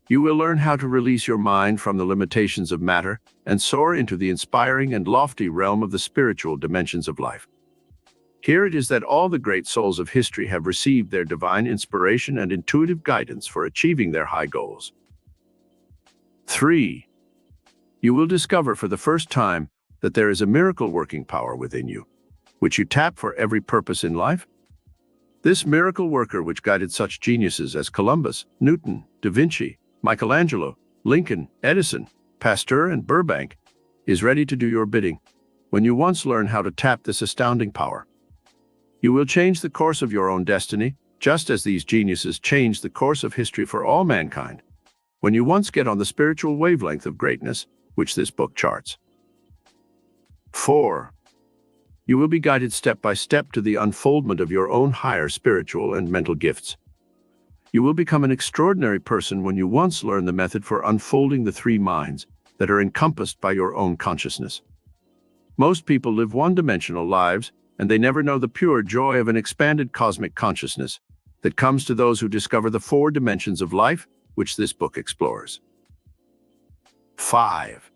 S2: You will learn how to release your mind from the limitations of matter and soar into the inspiring and lofty realm of the spiritual dimensions of life. Here it is that all the great souls of history have received their divine inspiration and intuitive guidance for achieving their high goals. 3. You will discover for the first time that there is a miracle-working power within you, which you tap for every purpose in life. This miracle worker, which guided such geniuses as Columbus, Newton, Da Vinci, Michelangelo, Lincoln, Edison, Pasteur, and Burbank, is ready to do your bidding when you once learn how to tap this astounding power. You will change the course of your own destiny, just as these geniuses changed the course of history for all mankind, when you once get on the spiritual wavelength of greatness, which this book charts. 4. You will be guided step by step to the unfoldment of your own higher spiritual and mental gifts. You will become an extraordinary person when you once learn the method for unfolding the three minds that are encompassed by your own consciousness. Most people live one-dimensional lives, and they never know the pure joy of an expanded cosmic consciousness that comes to those who discover the four dimensions of life, which this book explores. 5.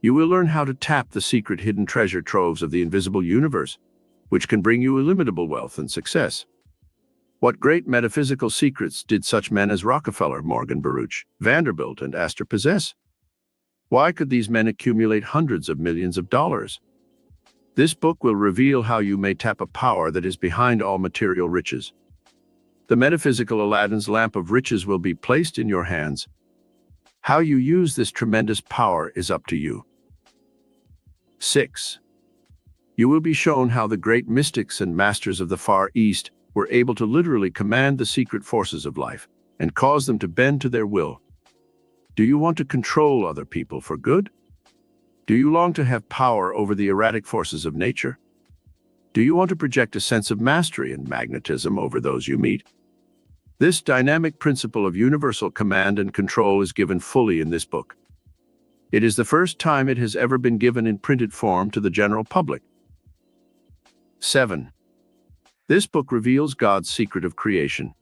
S2: You will learn how to tap the secret hidden treasure troves of the invisible universe, which can bring you illimitable wealth and success. What great metaphysical secrets did such men as Rockefeller, Morgan Baruch, Vanderbilt, and Astor possess? Why could these men accumulate hundreds of millions of dollars? This book will reveal how you may tap a power that is behind all material riches. The metaphysical Aladdin's lamp of riches will be placed in your hands. How you use this tremendous power is up to you. 6. You will be shown how the great mystics and masters of the Far East were able to literally command the secret forces of life and cause them to bend to their will. Do you want to control other people for good? Do you long to have power over the erratic forces of nature? Do you want to project a sense of mastery and magnetism over those you meet? This dynamic principle of universal command and control is given fully in this book. It is the first time it has ever been given in printed form to the general public. 7. This book reveals God's secret of creation.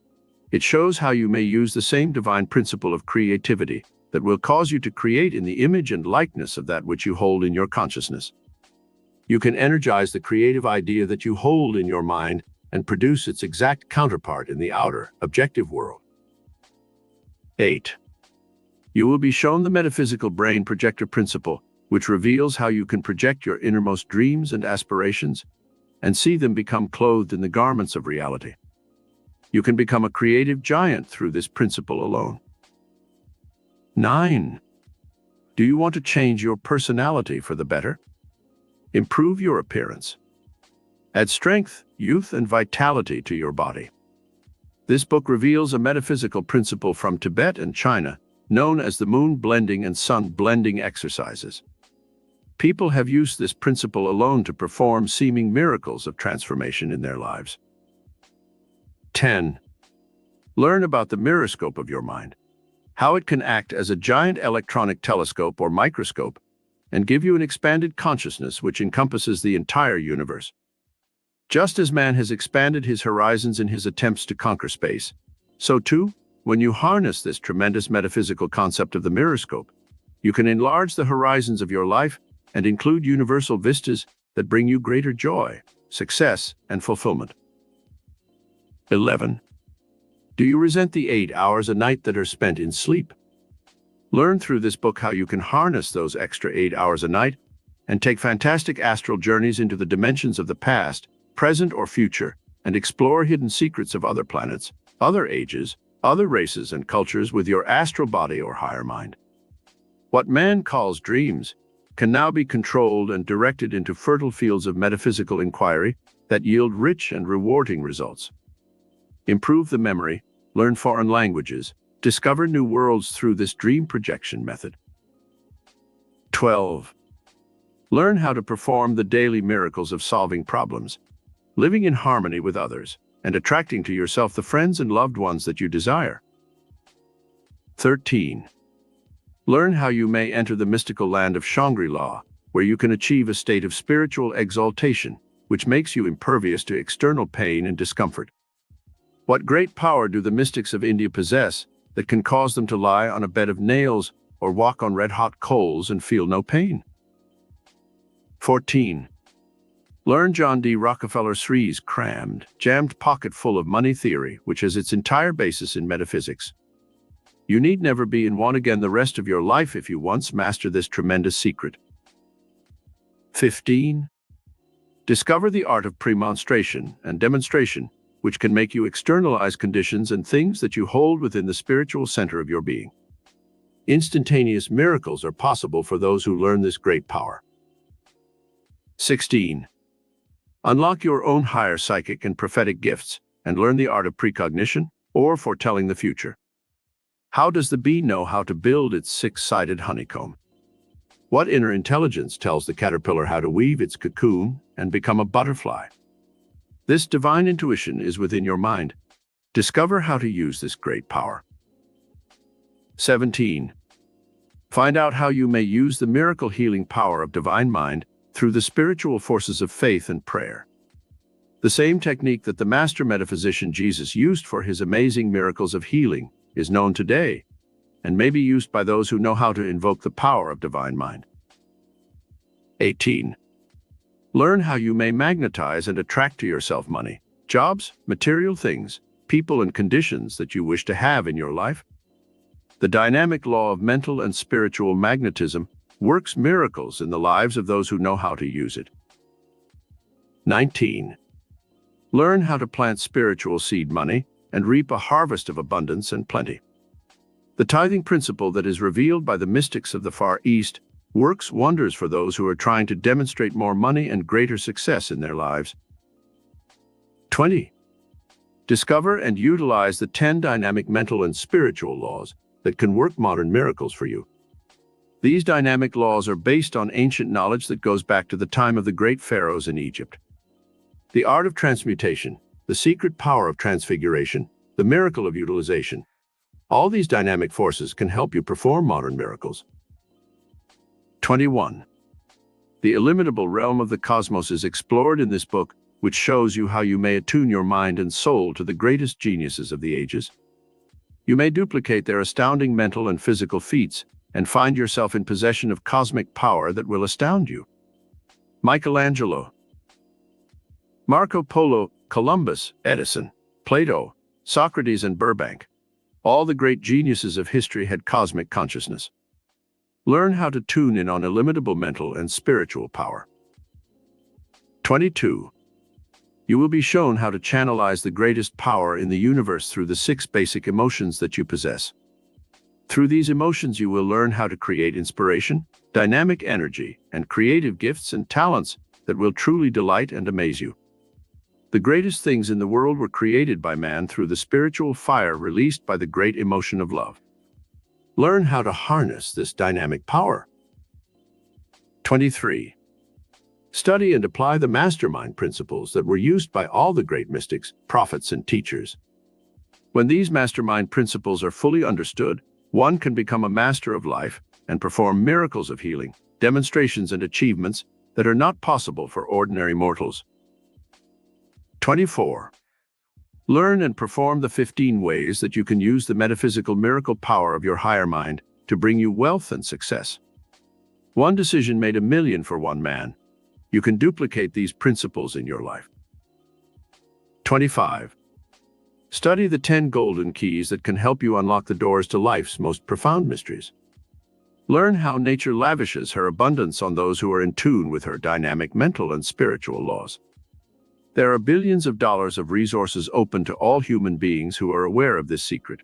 S2: It shows how you may use the same divine principle of creativity that will cause you to create in the image and likeness of that which you hold in your consciousness. You can energize the creative idea that you hold in your mind and produce its exact counterpart in the outer, objective world. 8. You will be shown the metaphysical brain projector principle, which reveals how you can project your innermost dreams and aspirations and see them become clothed in the garments of reality. You can become a creative giant through this principle alone. 9. Do you want to change your personality for the better? Improve your appearance. Add strength, youth, and vitality to your body. This book reveals a metaphysical principle from Tibet and China, known as the moon blending and sun blending exercises. People have used this principle alone to perform seeming miracles of transformation in their lives. 10. Learn about the miroscope of your mind, how it can act as a giant electronic telescope or microscope and give you an expanded consciousness which encompasses the entire universe. Just as man has expanded his horizons in his attempts to conquer space, so too, when you harness this tremendous metaphysical concept of the miroscope, you can enlarge the horizons of your life and include universal vistas that bring you greater joy, success, and fulfillment. 11. Do you resent the 8 hours a night that are spent in sleep? Learn through this book how you can harness those extra 8 hours a night and take fantastic astral journeys into the dimensions of the past, present, or future, and explore hidden secrets of other planets, other ages, other races and cultures with your astral body or higher mind. What man calls dreams can now be controlled and directed into fertile fields of metaphysical inquiry that yield rich and rewarding results. Improve the memory, learn foreign languages, discover new worlds through this dream projection method. 12. Learn how to perform the daily miracles of solving problems, living in harmony with others, and attracting to yourself the friends and loved ones that you desire. 13. Learn how you may enter the mystical land of Shangri-La, where you can achieve a state of spiritual exaltation, which makes you impervious to external pain and discomfort. What great power do the mystics of India possess that can cause them to lie on a bed of nails or walk on red-hot coals and feel no pain? 14. Learn John D. Rockefeller Sri's crammed, jammed pocket full of money theory, which has its entire basis in metaphysics. You need never be in want again the rest of your life if you once master this tremendous secret. 15. Discover the art of premonstration and demonstration, which can make you externalize conditions and things that you hold within the spiritual center of your being. Instantaneous miracles are possible for those who learn this great power. 16. Unlock your own higher psychic and prophetic gifts and learn the art of precognition or foretelling the future. How does the bee know how to build its six-sided honeycomb? What inner intelligence tells the caterpillar how to weave its cocoon and become a butterfly? This divine intuition is within your mind. Discover how to use this great power. 17. Find out how you may use the miracle healing power of divine mind through the spiritual forces of faith and prayer. The same technique that the master metaphysician Jesus used for his amazing miracles of healing is known today and may be used by those who know how to invoke the power of divine mind. 18. Learn how you may magnetize and attract to yourself money, jobs, material things, people and conditions that you wish to have in your life. The dynamic law of mental and spiritual magnetism works miracles in the lives of those who know how to use it. 19. Learn how to plant spiritual seed money and reap a harvest of abundance and plenty. The tithing principle that is revealed by the mystics of the Far East works wonders for those who are trying to demonstrate more money and greater success in their lives. 20. Discover and utilize the 10 dynamic mental and spiritual laws that can work modern miracles for you. These dynamic laws are based on ancient knowledge that goes back to the time of the great pharaohs in Egypt. The art of transmutation, the secret power of transfiguration, the miracle of utilization. All these dynamic forces can help you perform modern miracles. 21. The illimitable realm of the cosmos is explored in this book, which shows you how you may attune your mind and soul to the greatest geniuses of the ages. You may duplicate their astounding mental and physical feats and find yourself in possession of cosmic power that will astound you. Michelangelo, Marco Polo, Columbus, Edison, Plato, Socrates, and Burbank. All the great geniuses of history had cosmic consciousness. Learn how to tune in on illimitable mental and spiritual power. 22. You will be shown how to channelize the greatest power in the universe through the 6 basic emotions that you possess. Through these emotions, you will learn how to create inspiration, dynamic energy, and creative gifts and talents that will truly delight and amaze you. The greatest things in the world were created by man through the spiritual fire released by the great emotion of love. Learn how to harness this dynamic power. 23. Study and apply the mastermind principles that were used by all the great mystics, prophets, and teachers. When these mastermind principles are fully understood, one can become a master of life and perform miracles of healing, demonstrations, and achievements that are not possible for ordinary mortals. 24. Learn and perform the 15 ways that you can use the metaphysical miracle power of your higher mind to bring you wealth and success. One decision made a million for one man. You can duplicate these principles in your life. 25. Study the 10 golden keys that can help you unlock the doors to life's most profound mysteries. Learn how nature lavishes her abundance on those who are in tune with her dynamic mental and spiritual laws. There are billions of dollars of resources open to all human beings who are aware of this secret.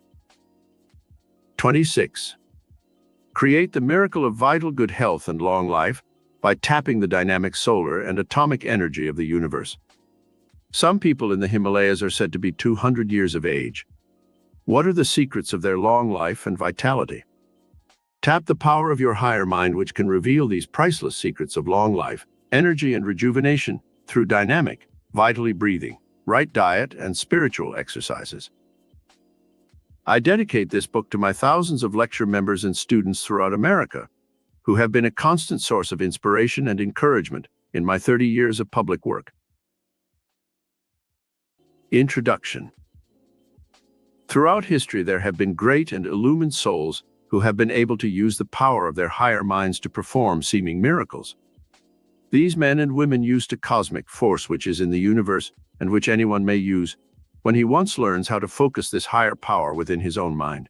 S2: 26. Create the miracle of vital good health and long life by tapping the dynamic solar and atomic energy of the universe. Some people in the Himalayas are said to be 200 years of age. What are the secrets of their long life and vitality? Tap the power of your higher mind, which can reveal these priceless secrets of long life, energy, and rejuvenation through dynamic, vitally breathing, right diet, and spiritual exercises. I dedicate this book to my thousands of lecture members and students throughout America, who have been a constant source of inspiration and encouragement in my 30 years of public work. Introduction. Throughout history, there have been great and illumined souls who have been able to use the power of their higher minds to perform seeming miracles. These men and women used a cosmic force which is in the universe and which anyone may use when he once learns how to focus this higher power within his own mind.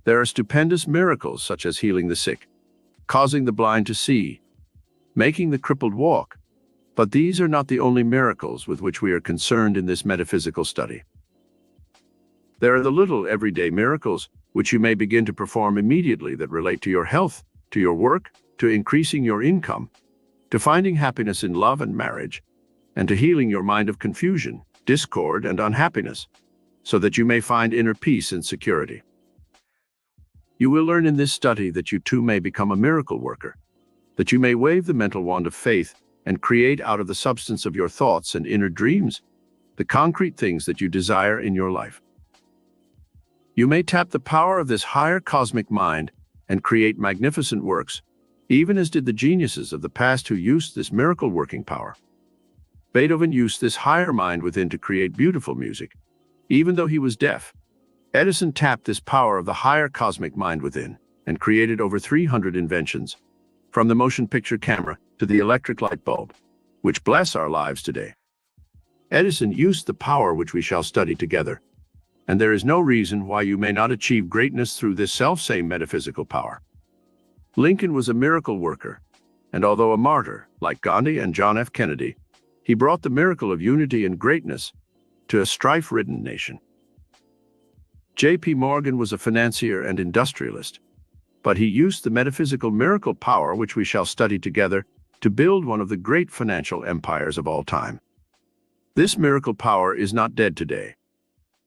S2: There are stupendous miracles such as healing the sick, causing the blind to see, making the crippled walk, but these are not the only miracles with which we are concerned in this metaphysical study. There are the little everyday miracles which you may begin to perform immediately that relate to your health, to your work, to increasing your income, to finding happiness in love and marriage, and to healing your mind of confusion, discord, and unhappiness, so that you may find inner peace and security. You will learn in this study that you too may become a miracle worker, that you may wave the mental wand of faith and create out of the substance of your thoughts and inner dreams the concrete things that you desire in your life. You may tap the power of this higher cosmic mind and create magnificent works, even as did the geniuses of the past who used this miracle-working power. Beethoven used this higher mind within to create beautiful music. Even though he was deaf, Edison tapped this power of the higher cosmic mind within and created over 300 inventions, from the motion picture camera to the electric light bulb, which bless our lives today. Edison used the power which we shall study together, and there is no reason why you may not achieve greatness through this selfsame metaphysical power. Lincoln was a miracle worker, and although a martyr, like Gandhi and John F. Kennedy, he brought the miracle of unity and greatness to a strife-ridden nation. J.P. Morgan was a financier and industrialist, but he used the metaphysical miracle power which we shall study together to build one of the great financial empires of all time. This miracle power is not dead today.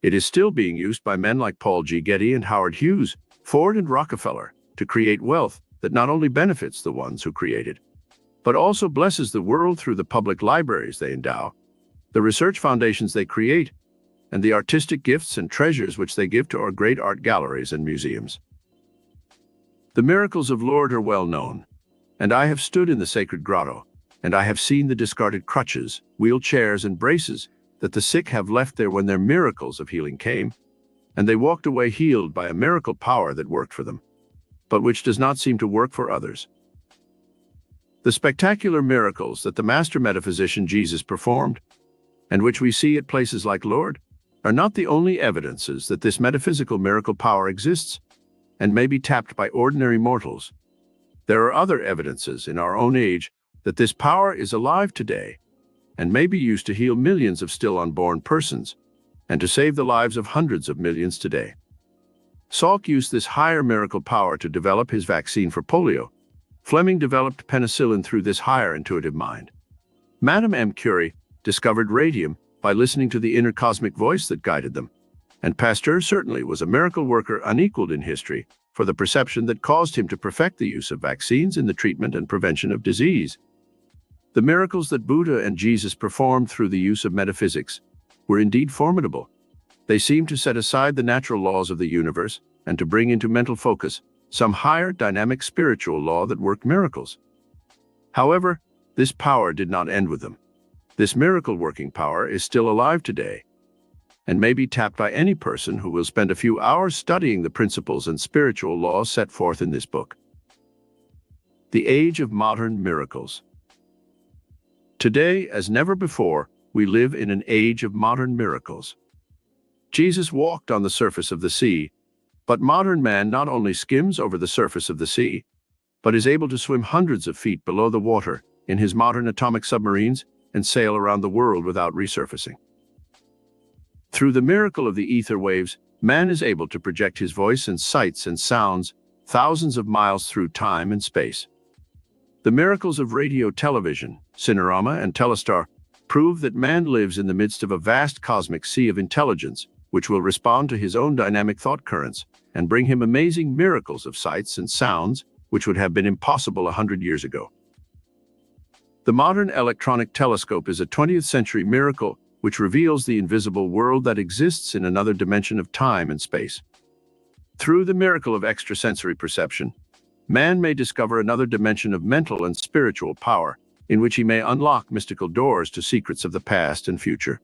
S2: It is still being used by men like Paul G. Getty and Howard Hughes, Ford and Rockefeller, to create wealth that not only benefits the ones who created, but also blesses the world through the public libraries they endow, the research foundations they create, and the artistic gifts and treasures which they give to our great art galleries and museums. The miracles of Lourdes are well known, and I have stood in the sacred grotto, and I have seen the discarded crutches, wheelchairs, and braces that the sick have left there when their miracles of healing came, and they walked away healed by a miracle power that worked for them, but which does not seem to work for others. The spectacular miracles that the master metaphysician Jesus performed, and which we see at places like Lourdes, are not the only evidences that this metaphysical miracle power exists and may be tapped by ordinary mortals. There are other evidences in our own age that this power is alive today and may be used to heal millions of still unborn persons and to save the lives of hundreds of millions today. Salk used this higher miracle power to develop his vaccine for polio. Fleming developed penicillin through this higher intuitive mind. Madame M. Curie discovered radium by listening to the inner cosmic voice that guided them. And Pasteur certainly was a miracle worker unequaled in history for the perception that caused him to perfect the use of vaccines in the treatment and prevention of disease. The miracles that Buddha and Jesus performed through the use of metaphysics were indeed formidable. They seemed to set aside the natural laws of the universe and to bring into mental focus some higher dynamic spiritual law that worked miracles. However, this power did not end with them. This miracle-working power is still alive today and may be tapped by any person who will spend a few hours studying the principles and spiritual laws set forth in this book. The Age of Modern Miracles. Today, as never before, we live in an age of modern miracles. Jesus walked on the surface of the sea, but modern man not only skims over the surface of the sea, but is able to swim hundreds of feet below the water in his modern atomic submarines and sail around the world without resurfacing. Through the miracle of the ether waves, man is able to project his voice and sights and sounds thousands of miles through time and space. The miracles of radio, television, Cinerama, and Telestar prove that man lives in the midst of a vast cosmic sea of intelligence which will respond to his own dynamic thought currents and bring him amazing miracles of sights and sounds which would have been impossible 100 years ago. The modern electronic telescope is a 20th century miracle which reveals the invisible world that exists in another dimension of time and space. Through the miracle of extrasensory perception, man may discover another dimension of mental and spiritual power, in which he may unlock mystical doors to secrets of the past and future.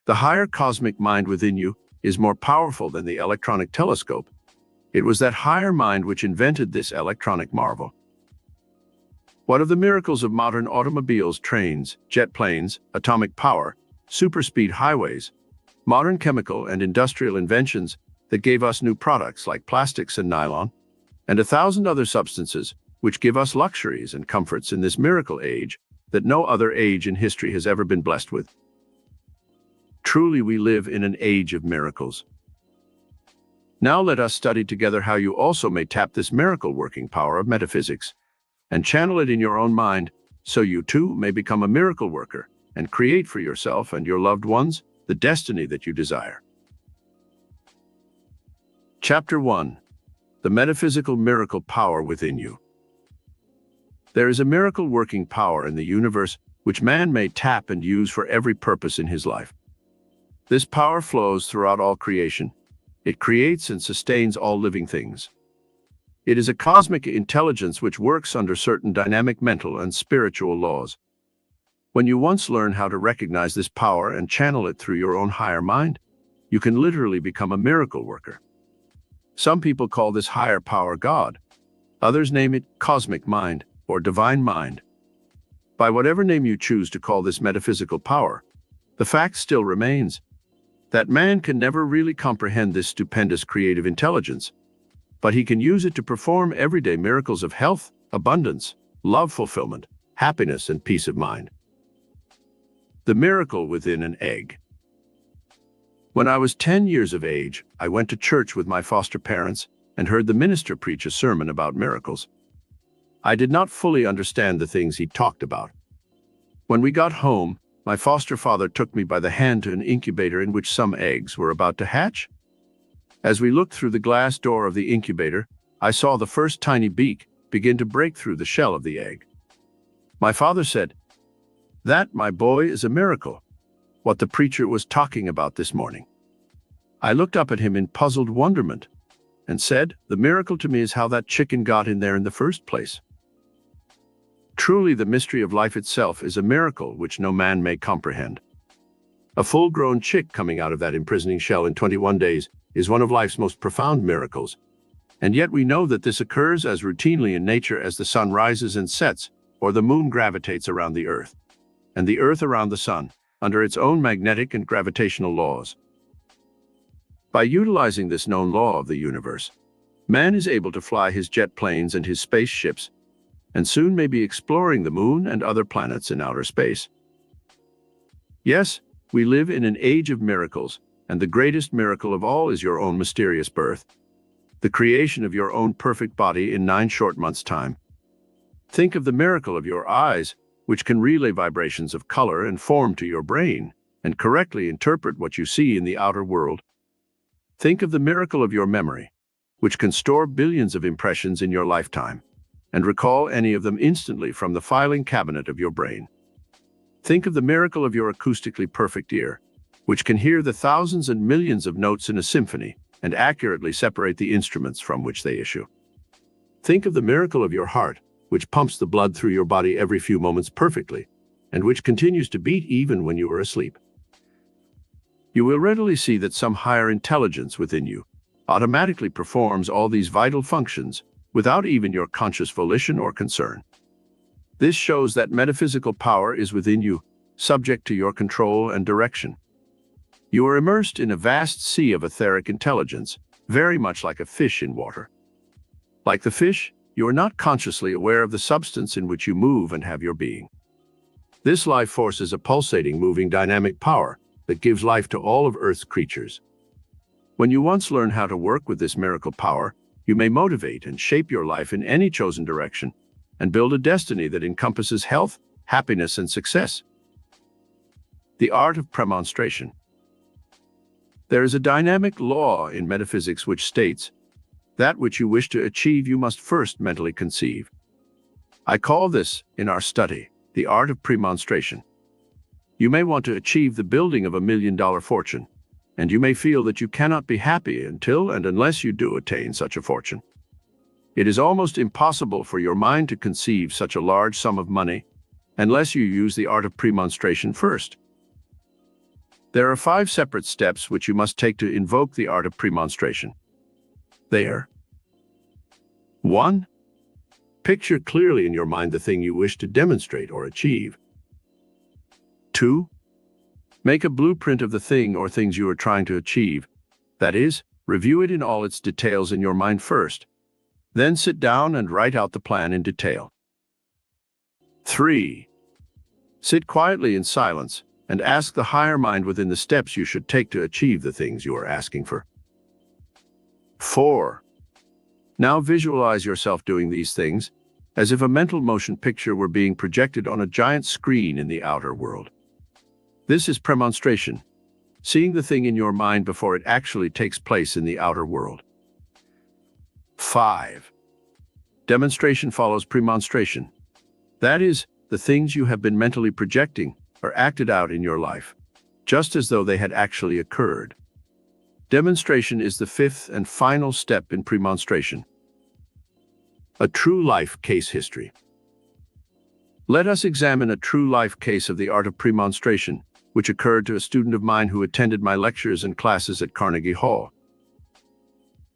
S2: The higher cosmic mind within you is more powerful than the electronic telescope. It was that higher mind which invented this electronic marvel. What of the miracles of modern automobiles, trains, jet planes, atomic power, superspeed highways, modern chemical and industrial inventions that gave us new products like plastics and nylon, and 1,000 other substances which give us luxuries and comforts in this miracle age that no other age in history has ever been blessed with? Truly, we live in an age of miracles. Now let us study together how you also may tap this miracle-working power of metaphysics and channel it in your own mind, so you too may become a miracle worker and create for yourself and your loved ones the destiny that you desire. Chapter 1. The Metaphysical Miracle Power Within You. There is a miracle-working power in the universe which man may tap and use for every purpose in his life. This power flows throughout all creation. It creates and sustains all living things. It is a cosmic intelligence which works under certain dynamic mental and spiritual laws. When you once learn how to recognize this power and channel it through your own higher mind, you can literally become a miracle worker. Some people call this higher power God. Others name it cosmic mind or divine mind. By whatever name you choose to call this metaphysical power, the fact still remains that man can never really comprehend this stupendous creative intelligence, but he can use it to perform everyday miracles of health, abundance, love, fulfillment, happiness, and peace of mind. The miracle within an egg. When I was 10 years of age, I went to church with my foster parents and heard the minister preach a sermon about miracles. I did not fully understand the things he talked about. When we got home, my foster father took me by the hand to an incubator in which some eggs were about to hatch. As we looked through the glass door of the incubator, I saw the first tiny beak begin to break through the shell of the egg. My father said, "That, my boy, is a miracle, what the preacher was talking about this morning." I looked up at him in puzzled wonderment and said, "The miracle to me is how that chicken got in there in the first place." Truly, the mystery of life itself is a miracle which no man may comprehend. A full-grown chick coming out of that imprisoning shell in 21 days is one of life's most profound miracles, and yet we know that this occurs as routinely in nature as the sun rises and sets, or the moon gravitates around the earth, and the earth around the sun, under its own magnetic and gravitational laws. By utilizing this known law of the universe, man is able to fly his jet planes and his spaceships, and soon may be exploring the moon and other planets in outer space. Yes, we live in an age of miracles, and the greatest miracle of all is your own mysterious birth, the creation of your own perfect body in 9 short months' time. Think of the miracle of your eyes, which can relay vibrations of color and form to your brain, and correctly interpret what you see in the outer world. Think of the miracle of your memory, which can store billions of impressions in your lifetime, and recall any of them instantly from the filing cabinet of your brain. Think of the miracle of your acoustically perfect ear, which can hear the thousands and millions of notes in a symphony and accurately separate the instruments from which they issue. Think of the miracle of your heart, which pumps the blood through your body every few moments perfectly, and which continues to beat even when you are asleep. You will readily see that some higher intelligence within you automatically performs all these vital functions without even your conscious volition or concern. This shows that metaphysical power is within you, subject to your control and direction. You are immersed in a vast sea of etheric intelligence, very much like a fish in water. Like the fish, you are not consciously aware of the substance in which you move and have your being. This life force is a pulsating, moving, dynamic power that gives life to all of Earth's creatures. When you once learn how to work with this miracle power, you may motivate and shape your life in any chosen direction and build a destiny that encompasses health, happiness, and success. The art of premonstration. There is a dynamic law in metaphysics which states, that which you wish to achieve you must first mentally conceive. I call this, in our study, the art of premonstration. You may want to achieve the building of $1 million fortune, and you may feel that you cannot be happy until and unless you do attain such a fortune. It is almost impossible for your mind to conceive such a large sum of money unless you use the art of premonstration first. There are 5 separate steps which you must take to invoke the art of premonstration. They are: 1. Picture clearly in your mind the thing you wish to demonstrate or achieve. 2. Make a blueprint of the thing or things you are trying to achieve. That is, review it in all its details in your mind first. Then sit down and write out the plan in detail. 3. Sit quietly in silence and ask the higher mind within the steps you should take to achieve the things you are asking for. 4. Now visualize yourself doing these things as if a mental motion picture were being projected on a giant screen in the outer world. This is premonstration, seeing the thing in your mind before it actually takes place in the outer world. 5. Demonstration follows premonstration. That is, the things you have been mentally projecting are acted out in your life, just as though they had actually occurred. Demonstration is the 5th and final step in premonstration. A true life case history. Let us examine a true life case of the art of premonstration, which occurred to a student of mine who attended my lectures and classes at Carnegie Hall.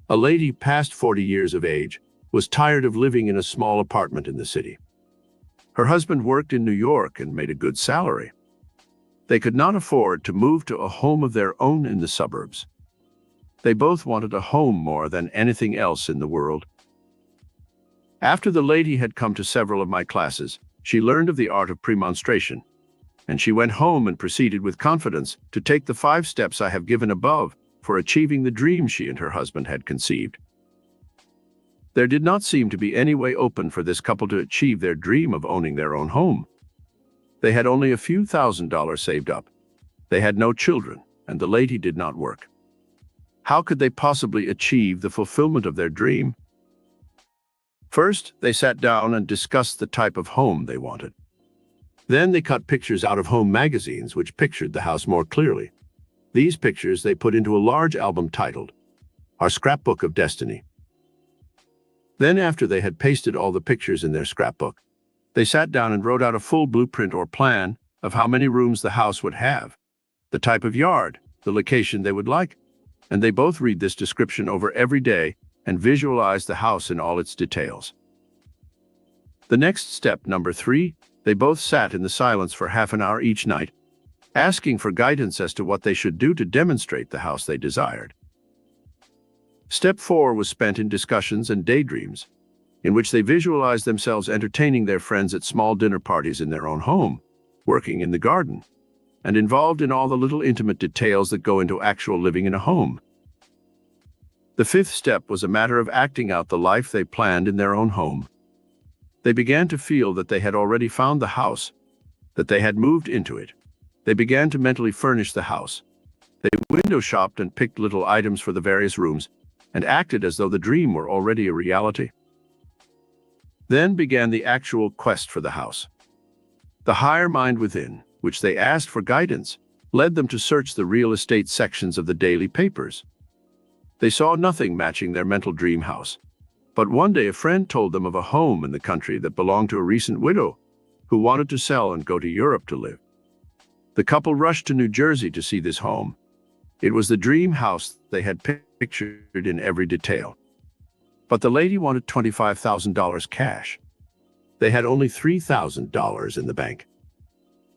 S2: A lady past 40 years of age was tired of living in a small apartment in the city. Her husband worked in New York and made a good salary. They could not afford to move to a home of their own in the suburbs. They both wanted a home more than anything else in the world. After the lady had come to several of my classes, she learned of the art of premonstration, and she went home and proceeded with confidence to take the 5 steps I have given above for achieving the dream she and her husband had conceived. There did not seem to be any way open for this couple to achieve their dream of owning their own home. They had only a few $1,000s saved up. They had no children, and the lady did not work. How could they possibly achieve the fulfillment of their dream? First, they sat down and discussed the type of home they wanted. Then they cut pictures out of home magazines which pictured the house more clearly. These pictures they put into a large album titled Our Scrapbook of Destiny. Then, after they had pasted all the pictures in their scrapbook, they sat down and wrote out a full blueprint or plan of how many rooms the house would have, the type of yard, the location they would like, and they both read this description over every day and visualize the house in all its details. The next step, number 3, they both sat in the silence for half an hour each night, asking for guidance as to what they should do to demonstrate the house they desired. Step 4 was spent in discussions and daydreams, in which they visualized themselves entertaining their friends at small dinner parties in their own home, working in the garden, and involved in all the little intimate details that go into actual living in a home. The 5th step was a matter of acting out the life they planned in their own home. They began to feel that they had already found the house, that they had moved into it. They began to mentally furnish the house. They window shopped and picked little items for the various rooms, and acted as though the dream were already a reality. Then began the actual quest for the house. The higher mind within, which they asked for guidance, led them to search the real estate sections of the daily papers. They saw nothing matching their mental dream house. But one day a friend told them of a home in the country that belonged to a recent widow who wanted to sell and go to Europe to live. The couple rushed to New Jersey to see this home. It was the dream house they had pictured in every detail. But the lady wanted $25,000 cash. They had only $3,000 in the bank.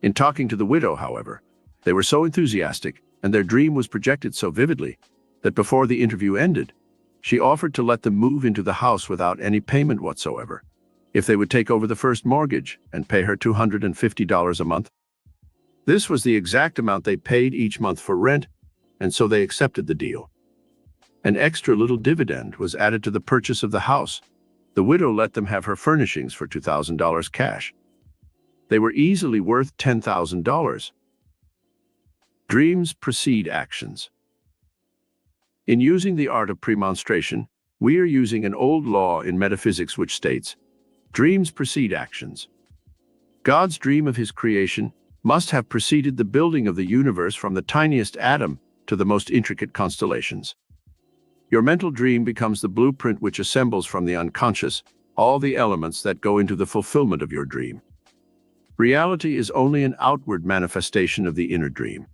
S2: In talking to the widow, however, they were so enthusiastic and their dream was projected so vividly that before the interview ended, she offered to let them move into the house without any payment whatsoever, if they would take over the first mortgage and pay her $250 a month. This was the exact amount they paid each month for rent, and so they accepted the deal. An extra little dividend was added to the purchase of the house. The widow let them have her furnishings for $2,000 cash. They were easily worth $10,000. Dreams precede actions. In using the art of premonstration, we are using an old law in metaphysics which states, dreams precede actions. God's dream of his creation must have preceded the building of the universe from the tiniest atom to the most intricate constellations. Your mental dream becomes the blueprint which assembles from the unconscious all the elements that go into the fulfillment of your dream. Reality is only an outward manifestation of the inner dream.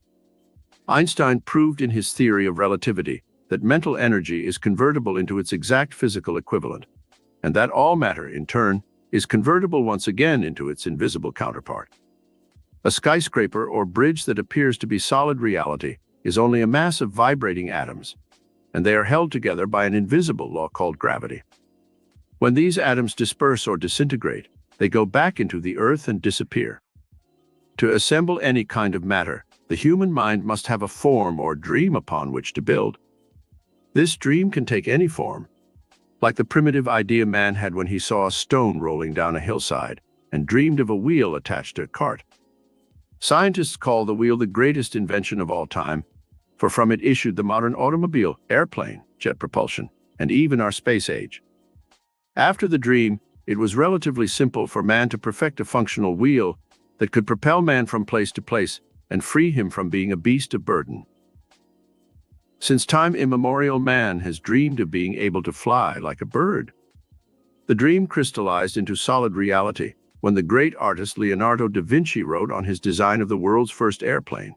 S2: Einstein proved in his theory of relativity that mental energy is convertible into its exact physical equivalent, and that all matter, in turn, is convertible once again into its invisible counterpart. A skyscraper or bridge that appears to be solid reality is only a mass of vibrating atoms, and they are held together by an invisible law called gravity. When these atoms disperse or disintegrate, they go back into the earth and disappear. To assemble any kind of matter, the human mind must have a form or dream upon which to build. This dream can take any form, like the primitive idea man had when he saw a stone rolling down a hillside and dreamed of a wheel attached to a cart. Scientists call the wheel the greatest invention of all time, for from it issued the modern automobile, airplane, jet propulsion, and even our space age. After the dream, it was relatively simple for man to perfect a functional wheel that could propel man from place to place and free him from being a beast of burden. Since time immemorial, man has dreamed of being able to fly like a bird. The dream crystallized into solid reality when the great artist Leonardo da Vinci wrote on his design of the world's first airplane,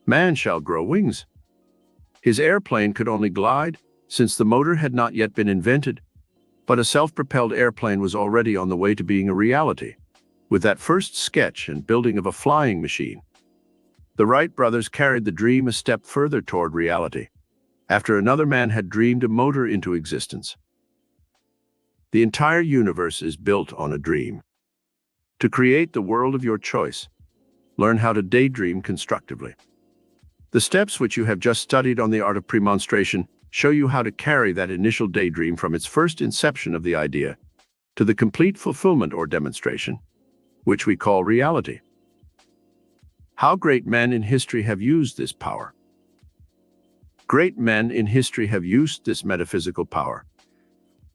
S2: "Man shall grow wings." His airplane could only glide, since the motor had not yet been invented, but a self-propelled airplane was already on the way to being a reality, with that first sketch and building of a flying machine. The Wright brothers carried the dream a step further toward reality, after another man had dreamed a motor into existence. The entire universe is built on a dream. To create the world of your choice, learn how to daydream constructively. The steps which you have just studied on the art of premonstration show you how to carry that initial daydream from its first inception of the idea to the complete fulfillment or demonstration, which we call reality. How great men in history have used this power. Great men in history have used this metaphysical power.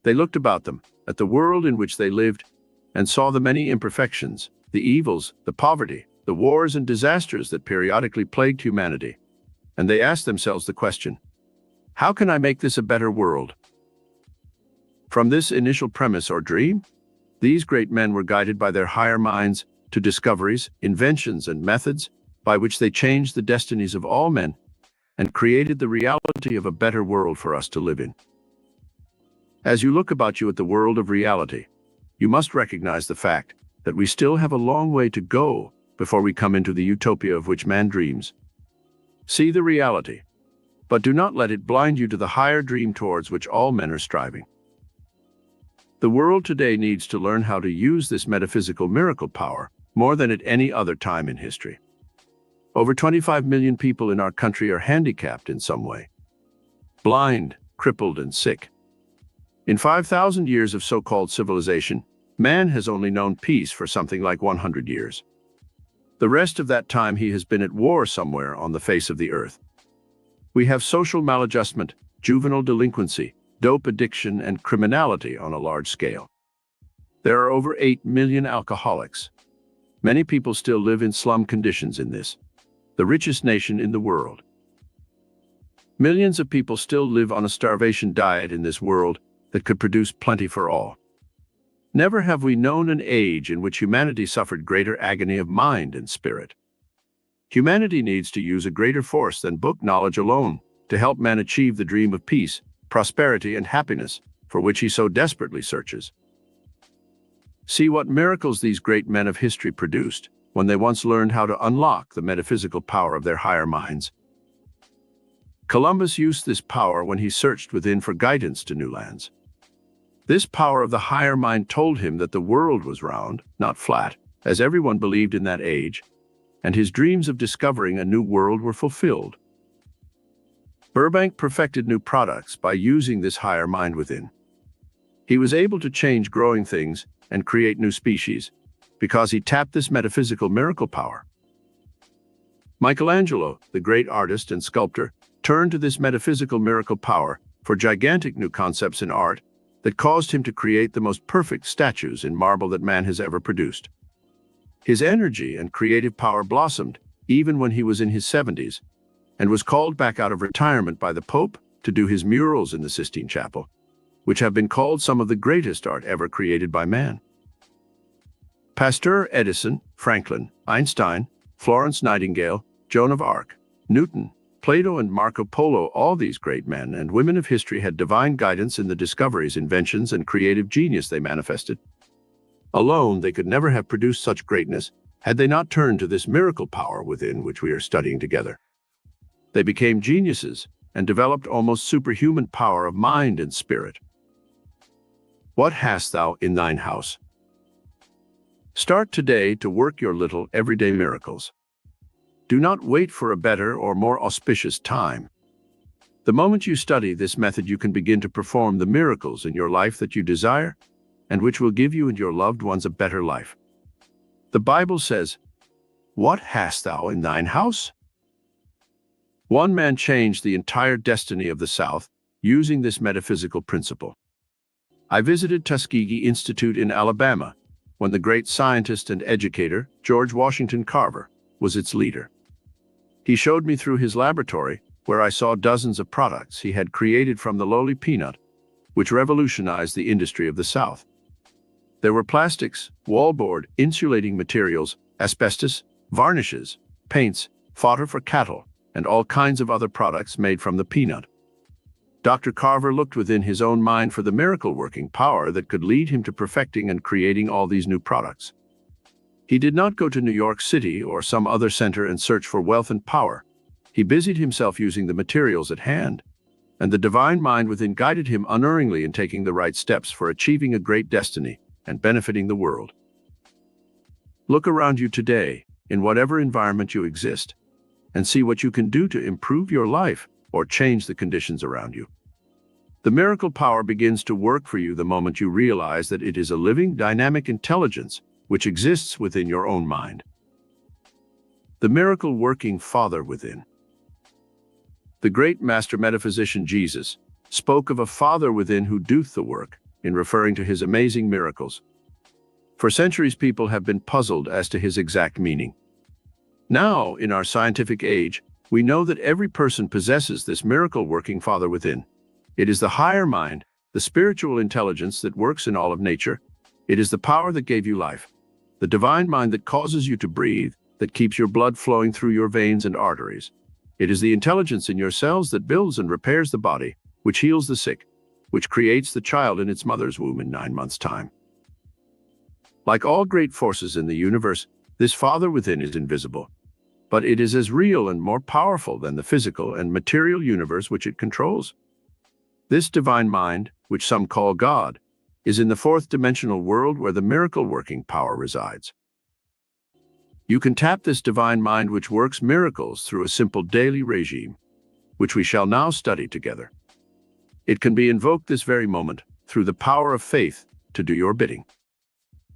S2: They looked about them, at the world in which they lived, and saw the many imperfections, the evils, the poverty, the wars and disasters that periodically plagued humanity. And they asked themselves the question, how can I make this a better world? From this initial premise or dream, these great men were guided by their higher minds to discoveries, inventions, and methods by which they changed the destinies of all men and created the reality of a better world for us to live in. As you look about you at the world of reality, you must recognize the fact that we still have a long way to go before we come into the utopia of which man dreams. See the reality, but do not let it blind you to the higher dream towards which all men are striving. The world today needs to learn how to use this metaphysical miracle power more than at any other time in history. Over 25 million people in our country are handicapped in some way, blind, crippled, and sick. In 5,000 years of so-called civilization, man has only known peace for something like 100 years. The rest of that time he has been at war somewhere on the face of the earth. We have social maladjustment, juvenile delinquency, dope addiction, and criminality on a large scale. There are over 8 million alcoholics. Many people still live in slum conditions in this, the richest nation in the world. Millions of people still live on a starvation diet in this world that could produce plenty for all. Never have we known an age in which humanity suffered greater agony of mind and spirit. Humanity needs to use a greater force than book knowledge alone to help man achieve the dream of peace, prosperity, and happiness for which he so desperately searches. See what miracles these great men of history produced when they once learned how to unlock the metaphysical power of their higher minds. Columbus used this power when he searched within for guidance to new lands. This power of the higher mind told him that the world was round, not flat, as everyone believed in that age, and his dreams of discovering a new world were fulfilled. Burbank perfected new products by using this higher mind within. He was able to change growing things and create new species because he tapped this metaphysical miracle power. Michelangelo, the great artist and sculptor, turned to this metaphysical miracle power for gigantic new concepts in art that caused him to create the most perfect statues in marble that man has ever produced. His energy and creative power blossomed even when he was in his 70s and was called back out of retirement by the Pope to do his murals in the Sistine Chapel, which have been called some of the greatest art ever created by man. Pasteur, Edison, Franklin, Einstein, Florence Nightingale, Joan of Arc, Newton, Plato, and Marco Polo, all these great men and women of history had divine guidance in the discoveries, inventions, and creative genius they manifested. Alone, they could never have produced such greatness had they not turned to this miracle power within which we are studying together. They became geniuses and developed almost superhuman power of mind and spirit. What hast thou in thine house? Start today to work your little everyday miracles. Do not wait for a better or more auspicious time. The moment you study this method, you can begin to perform the miracles in your life that you desire and which will give you and your loved ones a better life. The Bible says, "What hast thou in thine house?" One man changed the entire destiny of the South using this metaphysical principle. I visited Tuskegee Institute in Alabama when the great scientist and educator, George Washington Carver, was its leader. He showed me through his laboratory where I saw dozens of products he had created from the lowly peanut, which revolutionized the industry of the South. There were plastics, wallboard, insulating materials, asbestos, varnishes, paints, fodder for cattle, and all kinds of other products made from the peanut. Dr. Carver looked within his own mind for the miracle-working power that could lead him to perfecting and creating all these new products. He did not go to New York City or some other center and search for wealth and power. He busied himself using the materials at hand, and the divine mind within guided him unerringly in taking the right steps for achieving a great destiny and benefiting the world. Look around you today, in whatever environment you exist, and see what you can do to improve your life or change the conditions around you. The miracle power begins to work for you the moment you realize that it is a living, dynamic intelligence which exists within your own mind. The miracle-working Father within. The great master metaphysician Jesus spoke of a Father within who doeth the work, in referring to his amazing miracles. For centuries, people have been puzzled as to his exact meaning. Now, in our scientific age, we know that every person possesses this miracle-working Father within. It is the higher mind, the spiritual intelligence that works in all of nature. It is the power that gave you life, the divine mind that causes you to breathe, that keeps your blood flowing through your veins and arteries. It is the intelligence in your cells that builds and repairs the body, which heals the sick, which creates the child in its mother's womb in 9 months' time. Like all great forces in the universe, this Father within is invisible, but it is as real and more powerful than the physical and material universe which it controls. This divine mind, which some call God, is in the fourth dimensional world where the miracle-working power resides. You can tap this divine mind which works miracles through a simple daily regime, which we shall now study together. It can be invoked this very moment through the power of faith to do your bidding.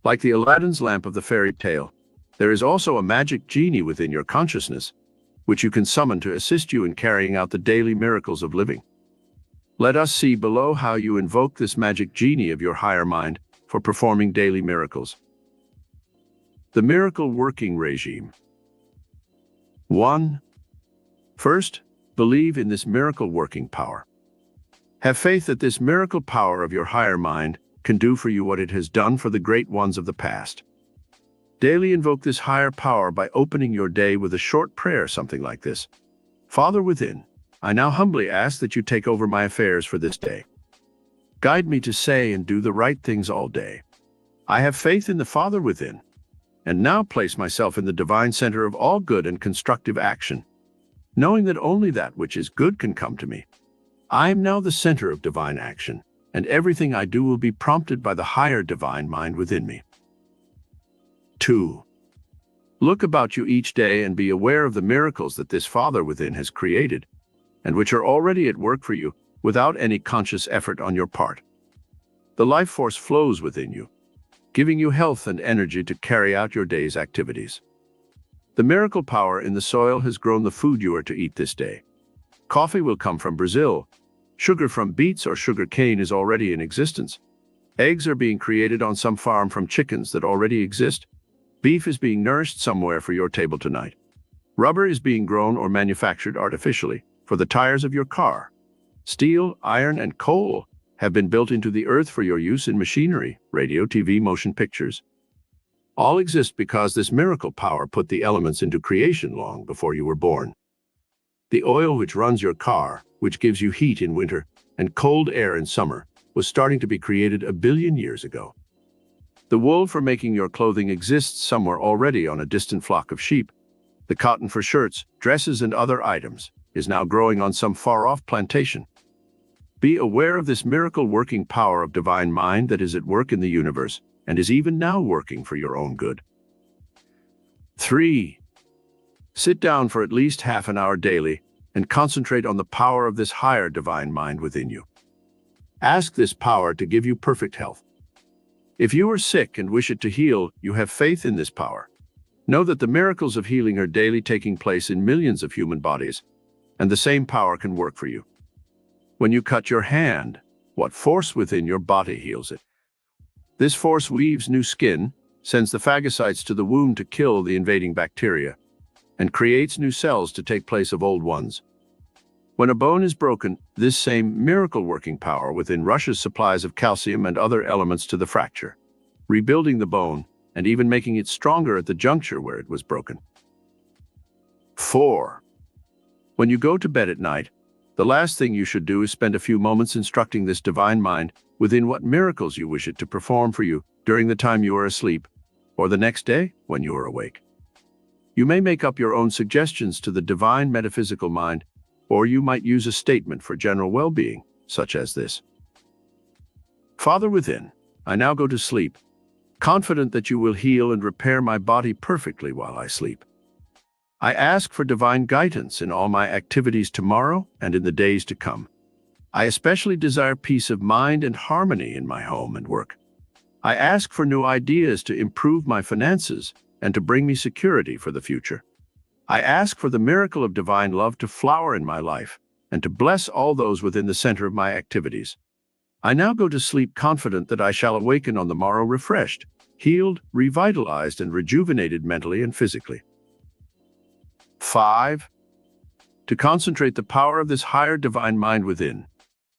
S2: Like the Aladdin's lamp of the fairy tale, there is also a magic genie within your consciousness, which you can summon to assist you in carrying out the daily miracles of living. Let us see below how you invoke this magic genie of your higher mind for performing daily miracles. The miracle-working regime. 1. First, believe in this miracle-working power. Have faith that this miracle power of your higher mind can do for you what it has done for the great ones of the past. Daily invoke this higher power by opening your day with a short prayer, something like this. Father within, I now humbly ask that you take over my affairs for this day. Guide me to say and do the right things all day. I have faith in the Father within, and now place myself in the divine center of all good and constructive action, knowing that only that which is good can come to me. I am now the center of divine action, and everything I do will be prompted by the higher divine mind within me. 2. Look about you each day and be aware of the miracles that this Father within has created, and which are already at work for you without any conscious effort on your part. The life force flows within you, giving you health and energy to carry out your day's activities. The miracle power in the soil has grown the food you are to eat this day. Coffee will come from Brazil. Sugar from beets or sugar cane is already in existence. Eggs are being created on some farm from chickens that already exist. Beef is being nourished somewhere for your table tonight. Rubber is being grown or manufactured artificially for the tires of your car. Steel, iron, and coal have been built into the earth for your use in machinery, radio, TV, motion pictures. All exist because this miracle power put the elements into creation long before you were born. The oil which runs your car, which gives you heat in winter and cold air in summer, was starting to be created 1 billion years ago. The wool for making your clothing exists somewhere already on a distant flock of sheep. The cotton for shirts, dresses, and other items is now growing on some far-off plantation. Be aware of this miracle working power of divine mind that is at work in the universe and is even now working for your own good. 3. Sit down for at least half an hour daily and concentrate on the power of this higher divine mind within you. Ask this power to give you perfect health. If you are sick and wish it to heal, you have faith in this power. Know that the miracles of healing are daily taking place in millions of human bodies, and the same power can work for you. When you cut your hand, what force within your body heals it? This force weaves new skin, sends the phagocytes to the wound to kill the invading bacteria, and creates new cells to take place of old ones. When a bone is broken, this same miracle-working power within rushes supplies of calcium and other elements to the fracture, rebuilding the bone and even making it stronger at the juncture where it was broken. 4. When you go to bed at night, the last thing you should do is spend a few moments instructing this divine mind within what miracles you wish it to perform for you during the time you are asleep, or the next day when you are awake. You may make up your own suggestions to the divine metaphysical mind, or you might use a statement for general well-being, such as this. Father within, I now go to sleep, confident that you will heal and repair my body perfectly while I sleep. I ask for divine guidance in all my activities tomorrow and in the days to come. I especially desire peace of mind and harmony in my home and work. I ask for new ideas to improve my finances and to bring me security for the future. I ask for the miracle of divine love to flower in my life and to bless all those within the center of my activities. I now go to sleep confident that I shall awaken on the morrow refreshed, healed, revitalized, and rejuvenated mentally and physically. 5. To concentrate the power of this higher divine mind within,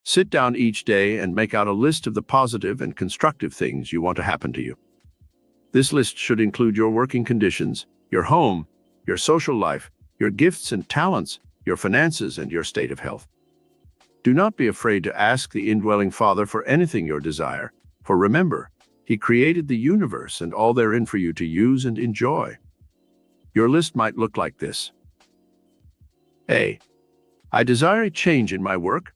S2: sit down each day and make out a list of the positive and constructive things you want to happen to you. This list should include your working conditions, your home, your social life, your gifts and talents, your finances, and your state of health. Do not be afraid to ask the indwelling Father for anything you desire, for remember, He created the universe and all therein for you to use and enjoy. Your list might look like this. A. I desire a change in my work.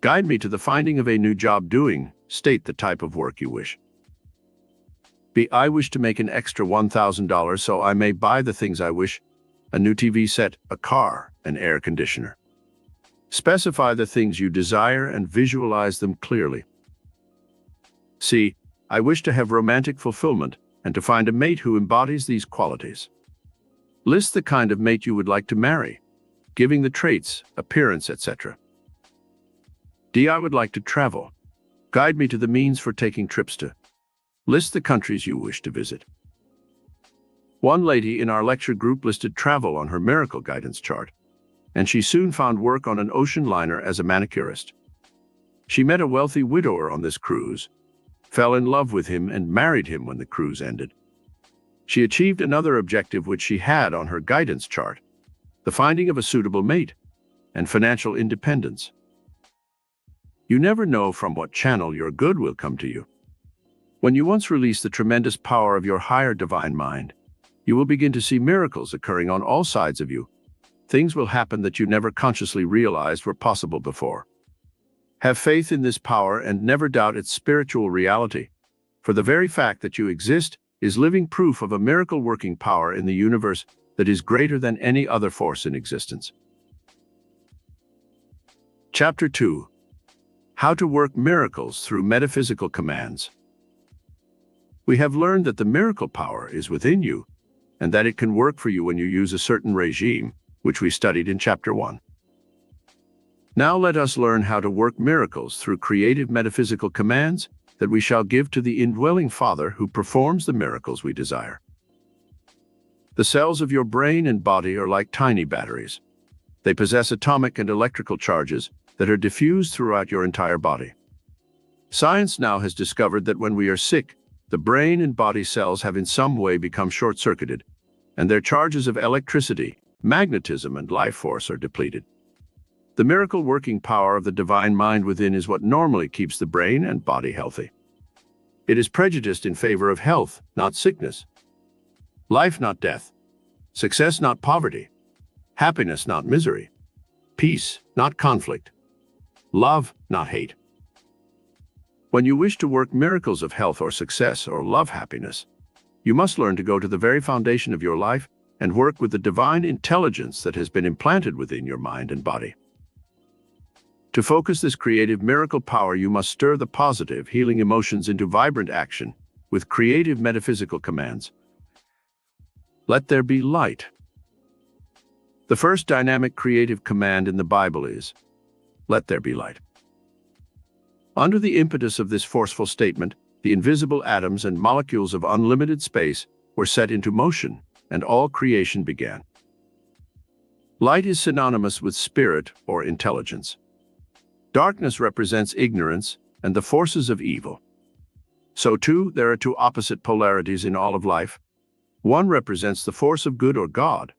S2: Guide me to the finding of a new job doing. State the type of work you wish. B. I wish to make an extra $1,000 so I may buy the things I wish: a new TV set, a car, an air conditioner. Specify the things you desire and visualize them clearly. C. I wish to have romantic fulfillment and to find a mate who embodies these qualities. List the kind of mate you would like to marry, giving the traits, appearance, etc. D. I would like to travel. Guide me to the means for taking trips to. List the countries you wish to visit. One lady in our lecture group listed travel on her miracle guidance chart, and she soon found work on an ocean liner as a manicurist. She met a wealthy widower on this cruise, fell in love with him, and married him when the cruise ended. She achieved another objective which she had on her guidance chart: the finding of a suitable mate and financial independence. You never know from what channel your good will come to you. When you once release the tremendous power of your higher divine mind, you will begin to see miracles occurring on all sides of you. Things will happen that you never consciously realized were possible before. Have faith in this power and never doubt its spiritual reality, for the very fact that you exist is living proof of a miracle-working power in the universe that is greater than any other force in existence. Chapter 2. How to work miracles through metaphysical commands. We have learned that the miracle power is within you, and that it can work for you when you use a certain regime, which we studied in Chapter 1. Now let us learn how to work miracles through creative metaphysical commands that we shall give to the indwelling Father who performs the miracles we desire. The cells of your brain and body are like tiny batteries. They possess atomic and electrical charges that are diffused throughout your entire body. Science now has discovered that when we are sick, the brain and body cells have in some way become short-circuited, and their charges of electricity, magnetism, and life force are depleted. The miracle working power of the divine mind within is what normally keeps the brain and body healthy. It is prejudiced in favor of health, not sickness. Life, not death. Success, not poverty. Happiness, not misery. Peace, not conflict. Love, not hate. When you wish to work miracles of health or success or love happiness, you must learn to go to the very foundation of your life and work with the divine intelligence that has been implanted within your mind and body. To focus this creative miracle power, you must stir the positive, healing emotions into vibrant action with creative metaphysical commands. Let there be light. The first dynamic creative command in the Bible is, let there be light. Under the impetus of this forceful statement, the invisible atoms and molecules of unlimited space were set into motion, and all creation began. Light is synonymous with spirit or intelligence. Darkness represents ignorance and the forces of evil. So too, there are two opposite polarities in all of life. One represents the force of good or God,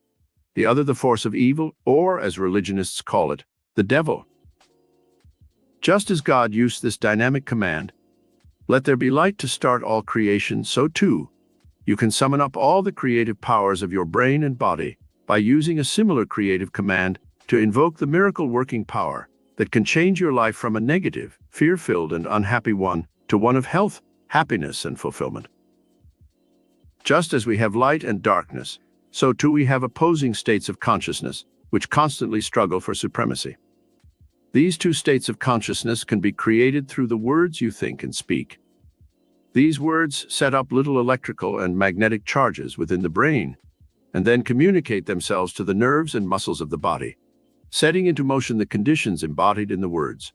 S2: the other the force of evil, or, as religionists call it, the devil. Just as God used this dynamic command, let there be light, to start all creation, so too, you can summon up all the creative powers of your brain and body by using a similar creative command to invoke the miracle-working power that can change your life from a negative, fear-filled, and unhappy one to one of health, happiness, and fulfillment. Just as we have light and darkness, so too we have opposing states of consciousness, which constantly struggle for supremacy. These two states of consciousness can be created through the words you think and speak. These words set up little electrical and magnetic charges within the brain, and then communicate themselves to the nerves and muscles of the body, setting into motion the conditions embodied in the words.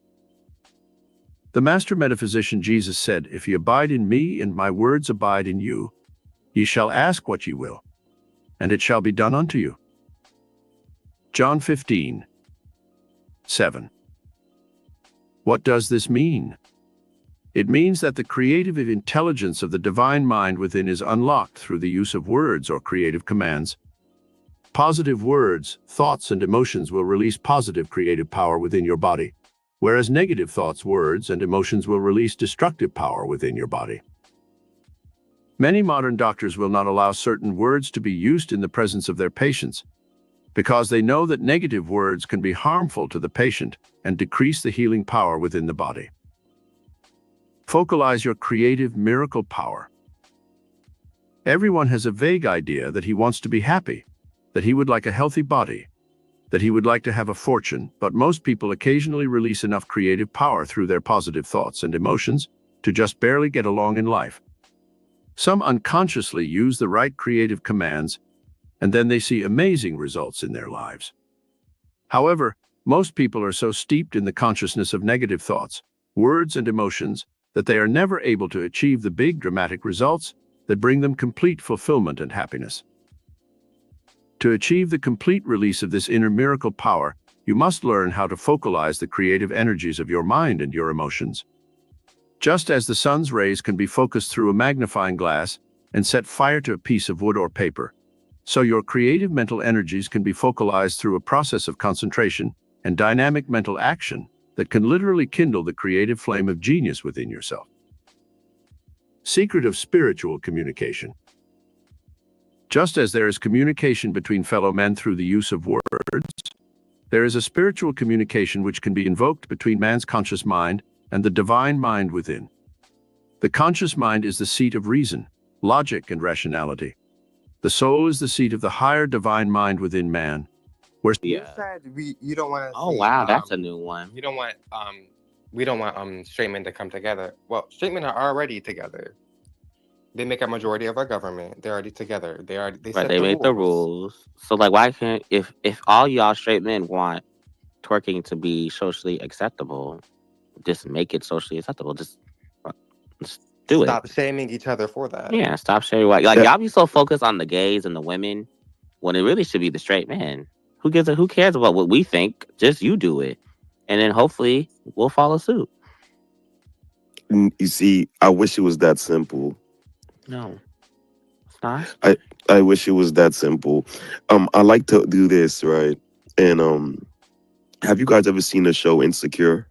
S2: The master metaphysician Jesus said, "If ye abide in me and my words abide in you, ye shall ask what ye will, and it shall be done unto you." John 15:7. What does this mean? It means that the creative intelligence of the divine mind within is unlocked through the use of words or creative commands. Positive words, thoughts, and emotions will release positive creative power within your body, whereas negative thoughts, words, and emotions will release destructive power within your body. Many modern doctors will not allow certain words to be used in the presence of their patients because they know that negative words can be harmful to the patient and decrease the healing power within the body. Focalize your creative miracle power. Everyone has a vague idea that he wants to be happy, that he would like a healthy body, that he would like to have a fortune, but most people occasionally release enough creative power through their positive thoughts and emotions to just barely get along in life. Some unconsciously use the right creative commands, and then they see amazing results in their lives. However, most people are so steeped in the consciousness of negative thoughts, words, and emotions that they are never able to achieve the big dramatic results that bring them complete fulfillment and happiness. To achieve the complete release of this inner miracle power, you must learn how to focalize the creative energies of your mind and your emotions. Just as the sun's rays can be focused through a magnifying glass and set fire to a piece of wood or paper, so your creative mental energies can be focalized through a process of concentration and dynamic mental action that can literally kindle the creative flame of genius within yourself. Secret of spiritual communication. Just as there is communication between fellow men through the use of words, there is a spiritual communication which can be invoked between man's conscious mind and the divine mind within. The conscious mind is the seat of reason, logic, and rationality. The soul is the seat of the higher divine mind within man, where
S3: You said you don't want to
S4: Oh
S3: see,
S4: wow, that's a new one.
S3: we don't want straight men to come together. Well, straight men are already together. They make a majority of our government. They're already together. They
S4: Right,
S3: set
S4: they
S3: the
S4: make the
S3: rules.
S4: rules. So like why can't if all y'all straight men want twerking to be socially acceptable, just make it socially acceptable. Just do it.
S3: Stop shaming each other for that.
S4: Yeah, stop sharing like y'all be so focused on the gays and the women when it really should be the straight man. Who cares about what we think? Just you do it. And then hopefully we'll follow suit.
S5: You see, I wish it was that simple.
S4: No, it's not.
S5: I wish it was that simple. I like to do this, right? And have you guys ever seen the show Insecure?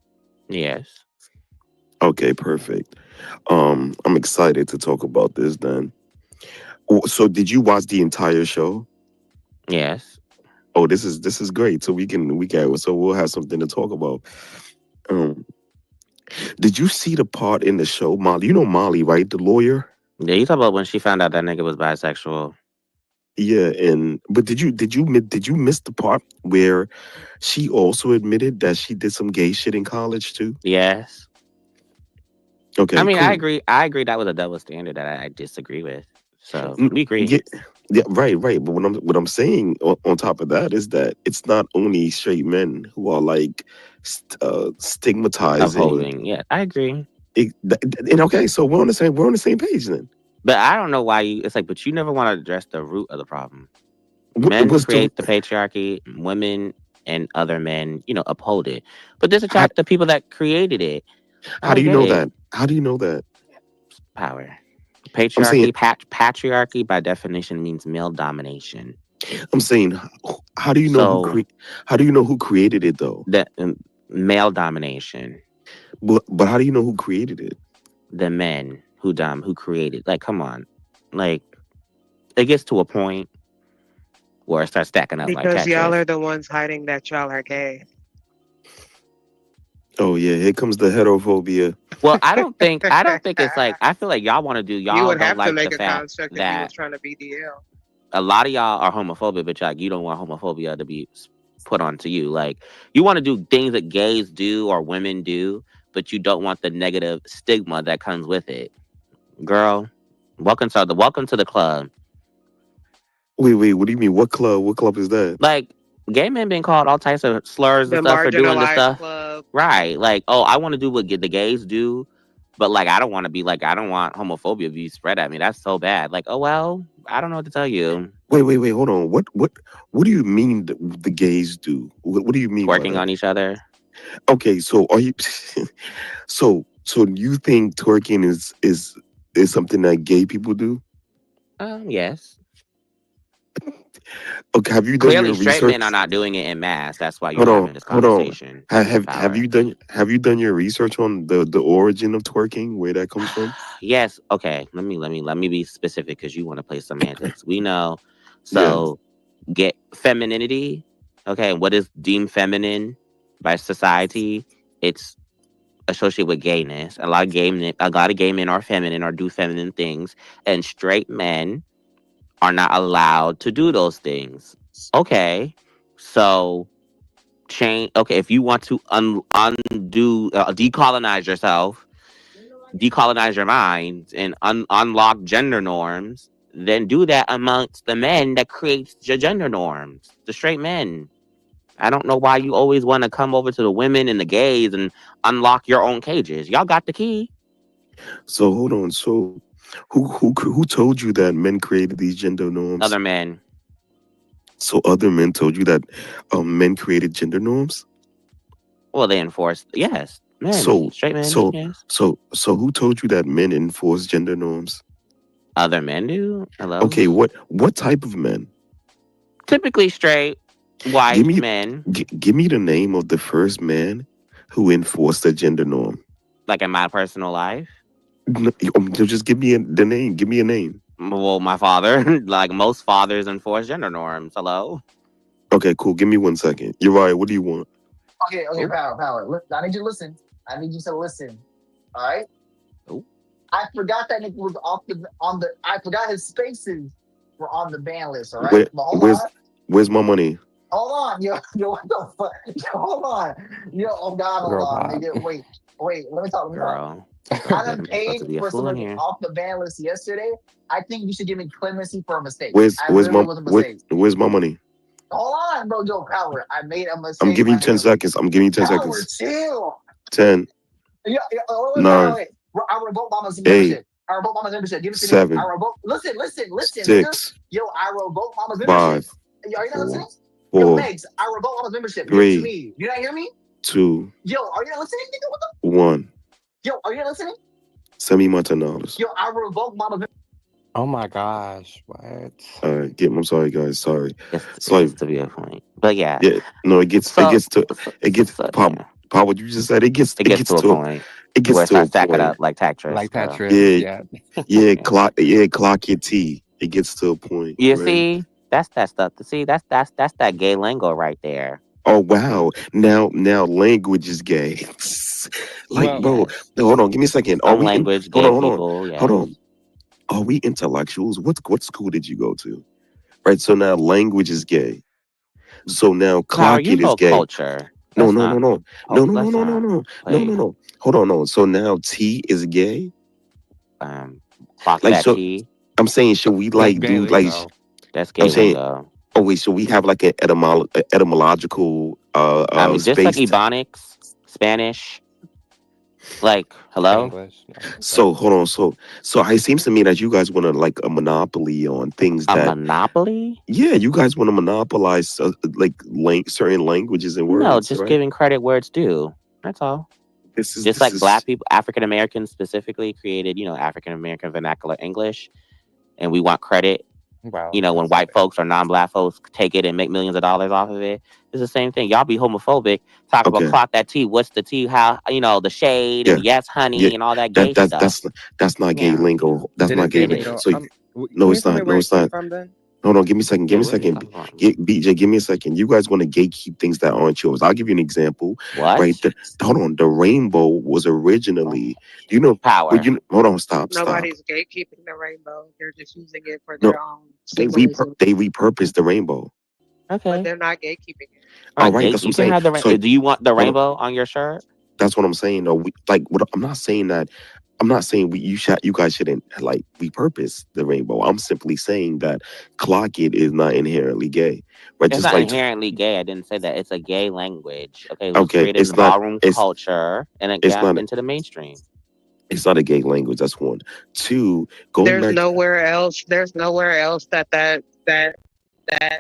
S4: Yes.
S5: Okay, perfect. I'm excited to talk about this then. So did you watch the entire show?
S4: Yes.
S5: Oh, this is great. So so we'll have something to talk about. Um, did you see the part in the show, Molly? You know Molly, right? The lawyer.
S4: Yeah, you talk about when she found out that nigga was bisexual.
S5: Yeah, but did you miss the part where she also admitted that she did some gay shit in college too?
S4: Yes.
S5: Okay,
S4: I mean, I
S5: cool.
S4: agree. I agree that was a double standard that I disagree with. So
S5: Mm,
S4: we agree.
S5: Yeah, yeah, right. But what I'm saying on top of that is that it's not only straight men who are like stigmatizing.
S4: Upholding. Yeah, I agree.
S5: And okay, so we're on the same page then.
S4: But I don't know why it's like, but you never want to address the root of the problem.
S5: What
S4: Men
S5: was the
S4: create the patriarchy, women and other men, uphold it. But this
S5: how,
S4: attract the people that created it. I
S5: how do
S4: don't
S5: you
S4: get
S5: know
S4: it.
S5: that? How do you know that?
S4: Power.
S5: I'm saying
S4: Patriarchy, patriarchy by definition means male domination.
S5: I'm saying how do you know
S4: So
S5: how do you know who created it though?
S4: the male domination,
S5: But how do you know who created it?
S4: the men who created, like, come on, like, it gets to a point where it starts stacking up like
S6: Because y'all
S4: Tetris.
S6: are the ones hiding that y'all are gay.
S5: Oh yeah, here comes the heterophobia.
S4: Well, I don't think it's like, I feel like y'all want to do,
S6: You
S4: y'all
S6: would
S4: don't
S6: have to
S4: like
S6: make
S4: the
S6: a
S4: fact
S6: construct if you was
S4: that
S6: trying to be DL.
S4: a lot of y'all are homophobic, but like you don't want homophobia to be put onto you. Like you want to do things that gays do or women do, but you don't want the negative stigma that comes with it. Girl, welcome to the club.
S5: Wait, what do you mean? What club? What club is that?
S4: Like gay men being called all types of slurs and
S6: The
S4: stuff for doing this
S6: marginalized
S4: stuff.
S6: club.
S4: Right. Like, oh, I want to do what the gays do, but like I don't want to be like, I don't want homophobia to be spread at me. That's so bad. Like, oh well, I don't know what to tell you.
S5: Wait, hold on. What do you mean the gays do? What do you mean by
S4: Twerking on
S5: that?
S4: each other.
S5: Okay, so are you so you think twerking is something that gay people do?
S4: Yes.
S5: Okay, have you done
S4: Clearly,
S5: your
S4: straight
S5: research?
S4: men are not doing it in mass. That's why you're
S5: Hold on,
S4: having this
S5: hold on.
S4: conversation.
S5: Have
S4: Power.
S5: you done your research on the origin of twerking, where that comes from?
S4: Yes. Okay. Let me be specific because you want to play semantics. We know.
S5: Yeah.
S4: So get femininity. Okay. What is deemed feminine by society? It's associated with gayness. A lot of gay men are feminine or do feminine things, and straight men are not allowed to do those things. Okay. So change. Okay, if you want to undo, decolonize yourself, decolonize your mind, and unlock gender norms, then do that amongst the men that creates your gender norms, the straight men. I don't know why you always want to come over to the women and the gays and unlock your own cages. Y'all got the key.
S5: So hold on. So who told you that men created these gender norms?
S4: Other men.
S5: So other men told you that men created gender norms?
S4: Well, they enforce. Yes, men,
S5: So
S4: straight men.
S5: so
S4: Yes,
S5: so who told you that men enforce gender norms?
S4: other men do. Hello.
S5: Okay, what type of men?
S4: Typically straight,
S5: Give
S4: white
S5: me
S4: men.
S5: give me the name of the first man who enforced the gender norm.
S4: Like in my personal life.
S5: Just give me the name. Give me a name.
S4: Well, my father, like most fathers, enforce gender norms. Hello.
S5: Okay, cool. Give me 1 second. You're right. What do you want?
S7: Okay,
S4: Ooh.
S7: power. I need you to listen. I need you to listen. All right.
S4: Ooh.
S7: I forgot that nigga was I forgot his spaces were on the ban list. All right.
S5: Where,
S7: But hold
S5: where's
S7: on.
S5: where's my money?
S7: Hold on, yo, what the fuck? Yo, hold on. Yo, oh God, hold
S3: Girl,
S7: on,
S3: Bob.
S7: nigga. Wait, let me talk.
S4: Girl.
S7: I done
S4: You're supposed
S7: paid
S4: to be a
S7: for
S4: fool in
S7: someone
S4: here.
S7: off the ban list yesterday. I think you should give me clemency for a mistake.
S5: Where's
S7: I
S5: where's
S7: literally
S5: my
S7: was a mistake.
S5: where's my money?
S7: Hold on, bro, yo, power. I made a mistake.
S5: I'm giving you
S7: my
S5: 10
S7: nigga.
S5: seconds. I'm giving you 10
S7: Power,
S5: seconds.
S7: chill.
S5: 10,
S7: Yeah, wait.
S5: 9,
S7: I revoke Mama's
S5: 8,
S7: membership. Give it to me.
S5: 7,
S7: I revoke. Listen, nigga.
S5: 6,
S7: Yo, I revoke Mama's membership.
S5: 5,
S7: Are you not
S5: 4,
S7: listening? Yo,
S5: 4,
S7: Megs, I revoke Mama's membership. Give it to
S5: 3,
S7: me. You not hear me?
S5: 2,
S7: Yo, are you not listening? Nigga, what the?
S5: 1.
S7: Yo, are you not listening?
S5: Send me my $10.
S7: Yo, I revoke Mama's membership.
S3: Oh my gosh, what?
S5: I'm sorry, guys. Sorry.
S4: It
S5: It's like,
S4: gets to be a point. But yeah.
S5: yeah, no, it gets
S4: So,
S5: Pop,
S4: yeah.
S5: Pop, what you just said,
S4: It gets to a point
S5: it
S4: where
S5: gets
S4: it
S5: to a
S4: starts stacking
S5: point.
S4: up like Tetris.
S3: Like
S4: So.
S3: Tetris,
S5: Yeah,
S3: yeah.
S5: clock your T. It gets to a point,
S4: You
S5: right?
S4: see, that's that stuff. See, that's that gay lingo right there.
S5: Oh wow. Now language is gay. Like,
S3: Well,
S5: bro,
S4: Yes.
S5: no, hold on, give me a second. Are
S4: Some
S5: we in
S4: language,
S5: hold
S4: gay
S5: on, hold on,
S4: people,
S5: hold
S4: yes.
S5: on. Are we intellectuals? What school did you go to? Right. So now language is gay. So now
S4: Power,
S5: clock
S4: you
S5: it is
S4: know
S5: gay.
S4: culture.
S5: No,
S4: Let's
S5: no, no,
S4: not.
S5: no.
S4: Oh,
S5: No, no, no,
S4: let's
S5: no, no,
S4: not.
S5: no. No, no,
S4: Please.
S5: no. Hold on, no. So now T is gay?
S4: Clock
S5: Like
S4: that
S5: so
S4: T.
S5: I'm saying should we
S3: that's
S5: like
S3: gay
S5: do like
S3: lingo.
S4: That's
S5: I'm
S4: gay
S5: saying
S4: lingo.
S5: oh wait, so we have like an etymological
S4: I mean, just like
S5: space.
S4: Ebonics, Spanish. Like, hello?
S3: English. No,
S5: So
S3: okay.
S5: hold on, so it seems to me that you guys want to like a monopoly on things
S4: A
S5: that
S4: monopoly?
S5: yeah, you guys want to monopolize like certain languages and
S4: No,
S5: words,
S4: just
S5: right?
S4: giving credit where it's due. That's all. Just
S5: This
S4: like
S5: is
S4: Black people, African Americans specifically created, African American vernacular English, and we want credit.
S3: Well,
S4: When
S3: that's
S4: white folks or non-black folks take it and make millions of dollars off of it, it's the same thing. Y'all be homophobic, talk about
S5: okay.
S4: clock that tea. What's the tea? How the shade
S5: Yeah,
S4: and yes,
S5: yeah.
S4: honey, and all that gay stuff.
S5: That's not gay
S4: Yeah,
S5: lingo. That's
S3: it
S5: not
S3: is
S5: gay
S3: gay
S4: it
S5: lingo.
S4: is.
S3: lingo.
S5: So no,
S3: Can you
S5: it's
S3: tell me
S5: not. No,
S3: where it
S5: it's
S3: came
S5: not.
S3: from then?
S5: Hold on, give me a second. Give
S4: Yeah,
S5: me a
S4: where did it
S5: second.
S4: come from?
S5: BJ, give me a second. You guys want to gatekeep things that aren't yours. I'll give you an example. Right.
S4: What?
S5: Hold on. The rainbow was
S3: Oh,
S5: originally. Do you know? Well,
S4: Power.
S5: hold on. Stop. Stop.
S6: Nobody's gatekeeping the rainbow. They're just using it for
S5: No,
S6: their own symbolism,
S5: they repurposed the rainbow.
S6: but
S4: Okay.
S6: they're not gatekeeping it.
S5: All
S4: Alright,
S5: right.
S4: gate.
S5: That's what I'm
S4: You can
S5: saying.
S4: have the
S5: So
S4: do you want the
S5: hold on.
S4: rainbow on your shirt?
S5: That's what I'm saying. No, I'm not saying that. I'm not saying you guys shouldn't like repurpose the rainbow. I'm simply saying that clock it is not inherently gay, right?
S4: It's
S5: Just
S4: not
S5: like
S4: inherently gay. I didn't say that. It's a gay language. Okay, it was
S5: okay,
S4: created in ballroom culture and it
S5: it's
S4: got
S5: not
S4: into the mainstream.
S5: it's not a gay language. That's one. Two, going
S6: There's
S5: back.
S6: nowhere else. There's nowhere else that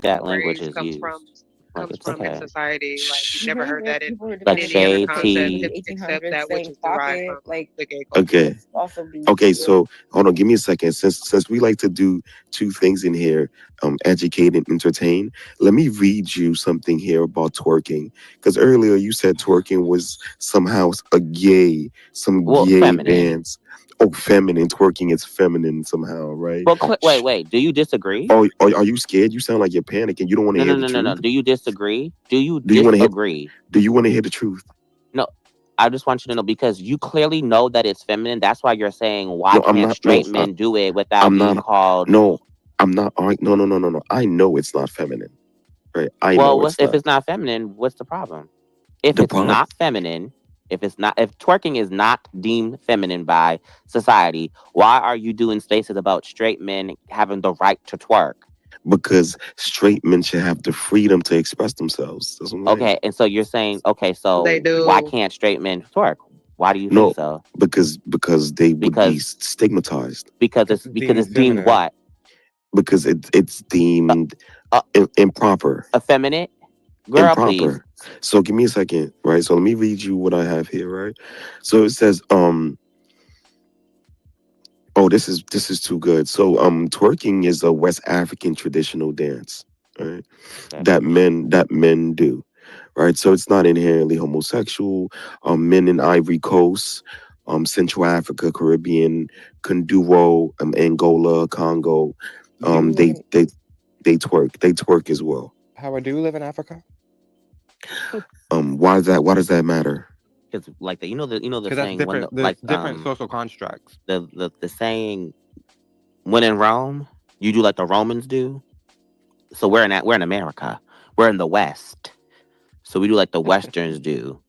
S4: That language
S6: phrase
S4: is used. Like
S6: comes
S4: it's
S6: from in
S4: okay.
S6: society. Like you've never heard
S8: There's
S6: that
S8: people who
S4: Like
S6: in any other
S8: defending
S4: shade
S8: in
S6: concept
S8: the
S4: tea.
S6: except
S8: 1800s
S6: that which
S8: saying
S6: is
S8: clock
S6: derived
S8: it,
S6: from
S8: like
S6: the gay culture.
S5: Okay.
S8: this also be
S5: Okay,
S8: true.
S5: so hold on, give me a second. Since we like to do two things in here, educate and entertain, let me read you something here about twerking. Because earlier you said twerking was somehow some
S4: Well,
S5: gay
S4: feminine.
S5: dance. Oh, feminine. Twerking is feminine somehow, right?
S4: But wait. Do you disagree?
S5: Oh, are you scared? You sound like you're panicking. You don't want to
S4: No,
S5: hear
S4: no,
S5: the
S4: no, no, no.
S5: truth?
S4: Do you disagree? Do you
S5: Do you want to hear
S4: disagree?
S5: do you want to hear the truth?
S4: No, I just want you to know because you clearly know that it's feminine. That's why you're saying why
S5: No, I'm
S4: can't
S5: not. No,
S4: straight men do it without
S5: I'm
S4: being
S5: not.
S4: called?
S5: No, I'm not. No, no, no, no, no. I know it's not feminine. Right? I
S4: Well,
S5: know it's
S4: if
S5: not.
S4: it's not feminine, what's the problem? If
S5: The
S4: it's
S5: problem.
S4: not feminine, if twerking is not deemed feminine by society, why are you doing spaces about straight men having the right to twerk?
S5: Because straight men should have the freedom to express themselves. That's what I'm saying.
S4: Okay, and so you're saying, okay,
S6: They
S4: so why
S6: do.
S4: can't straight men twerk? Why do you think
S5: No,
S4: so?
S5: because they would be
S4: Because
S5: stigmatized.
S4: because
S3: deemed
S4: it's deemed
S3: feminine.
S4: what?
S5: Because it's
S4: Uh,
S5: deemed
S4: uh,
S5: improper.
S4: effeminate? Girl, please.
S5: Improper. So give me a second, right? So let me read you what I have here, right? So it says, oh, this is too good. So twerking is a West African traditional dance, right?
S4: Okay.
S5: That men do. Right? So it's not inherently homosexual. Men in Ivory Coast, Central Africa, Caribbean, Konduro, Angola, Congo,
S3: Do you live in
S5: they twerk. They twerk as well.
S3: Howard? Do you live in Africa?
S5: Why does that matter?
S4: Because like the the
S3: Because that's
S4: saying when
S3: different. There's different social constructs.
S4: the saying when in Rome, you do like the Romans do. So we're in America. We're in the West. So we do like the Westerns do.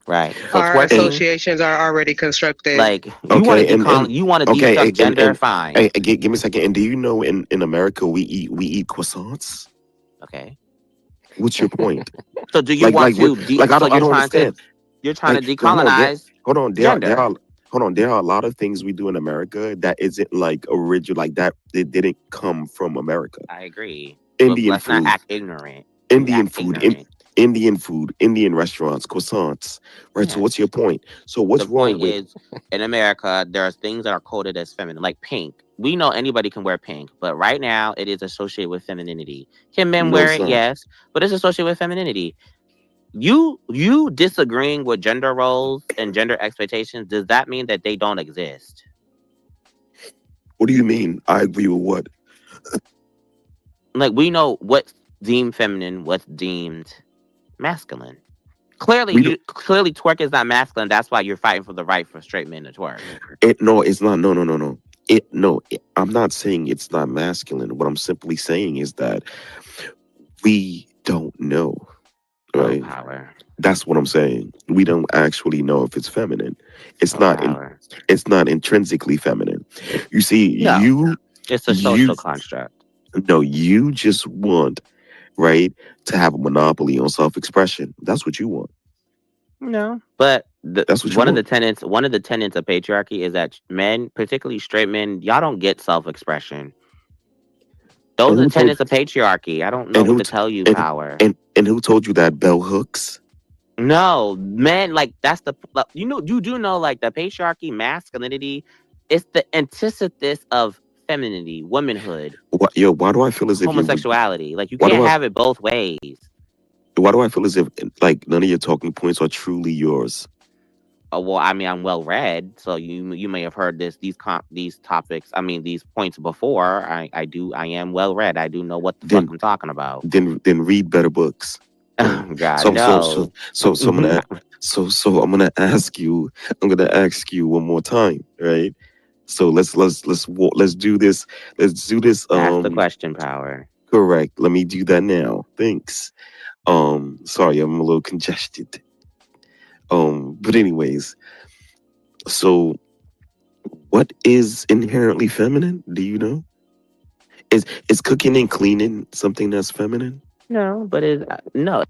S4: Right. So
S6: Our
S5: And
S4: twerking,
S6: associations are already constructed.
S4: like
S5: okay,
S4: you want to
S5: okay,
S4: gender, fine.
S5: give me a second. And do you know in America we eat croissants?
S4: Okay.
S5: What's your point?
S4: So do you want to
S5: Like
S4: so
S5: I
S4: you're
S5: don't
S4: trying to
S5: understand. Hold on,
S4: decolonize
S5: hold on,
S4: gender.
S5: there are a lot of things we do in America that isn't like original, like that it didn't come from America.
S4: I agree. But
S5: Indian
S4: let's not
S5: food,
S4: act ignorant. You
S5: Indian
S4: act
S5: food,
S4: ignorant.
S5: Indian food, Indian restaurants, croissants, right? So
S4: Yes.
S5: what's your point? So
S4: The
S5: what's wrong
S4: point
S5: with
S4: is, in America, there are things that are coded as feminine, like pink. We know anybody can wear pink, but right now it is associated with femininity. Can men
S5: no,
S4: wear
S5: it's
S4: it?
S5: not.
S4: Yes, but it's associated with femininity. You disagreeing with gender roles and gender expectations, does that mean that they don't exist?
S5: What do you mean? I agree with what?
S4: Like, we know what's deemed feminine, what's deemed masculine. Clearly,
S5: We don't.
S4: clearly twerk is not masculine. That's why you're fighting for the right for straight men to twerk.
S5: No, it's not. No, no, no, no. I'm not saying it's not masculine. What I'm simply saying is that we don't know,
S4: Oh,
S5: right?
S4: power.
S5: That's what I'm saying. We don't actually know if it's feminine. It's
S4: Oh,
S5: not.
S4: power.
S5: It's not intrinsically feminine. You see,
S4: No,
S5: you,
S4: it's a
S5: you,
S4: social construct.
S5: no, you just want, right, to have a monopoly on self-expression. That's what you want.
S4: No, but
S5: That's what you
S4: one of the
S5: want.
S4: tenets of patriarchy is that men, particularly straight men, y'all don't get self-expression.
S5: And
S4: Those are
S5: who
S4: the
S5: told?
S4: tenets of patriarchy. I don't know
S5: And
S4: what
S5: who?
S4: to tell you,
S5: And
S4: power.
S5: and who told you that? Bell hooks.
S4: No, men, like that's you do know like the patriarchy, masculinity, it's the antithesis of femininity, womanhood,
S5: What, yo? Why do I feel as if you're?
S4: homosexuality. Like you
S5: Why do
S4: can't
S5: I?
S4: have it both ways.
S5: Why do I feel as if like none of your talking points are truly yours?
S4: Well, I mean, I'm well read, so you may have heard these topics. I mean, these points before. I am well read. I do know what the fuck
S5: Then
S4: I'm talking about.
S5: then read better books. Right.
S4: God,
S5: So I'm
S4: no.
S5: gonna I'm gonna ask you. I'm gonna ask you one more time, right? So let's do this. Let's do this.
S4: Ask the question, power.
S5: Correct. Let me do that now. Thanks. Sorry, I'm a little congested. But anyways, so what is inherently feminine? Do you know? Is cooking and cleaning something that's feminine?
S4: No, but it no.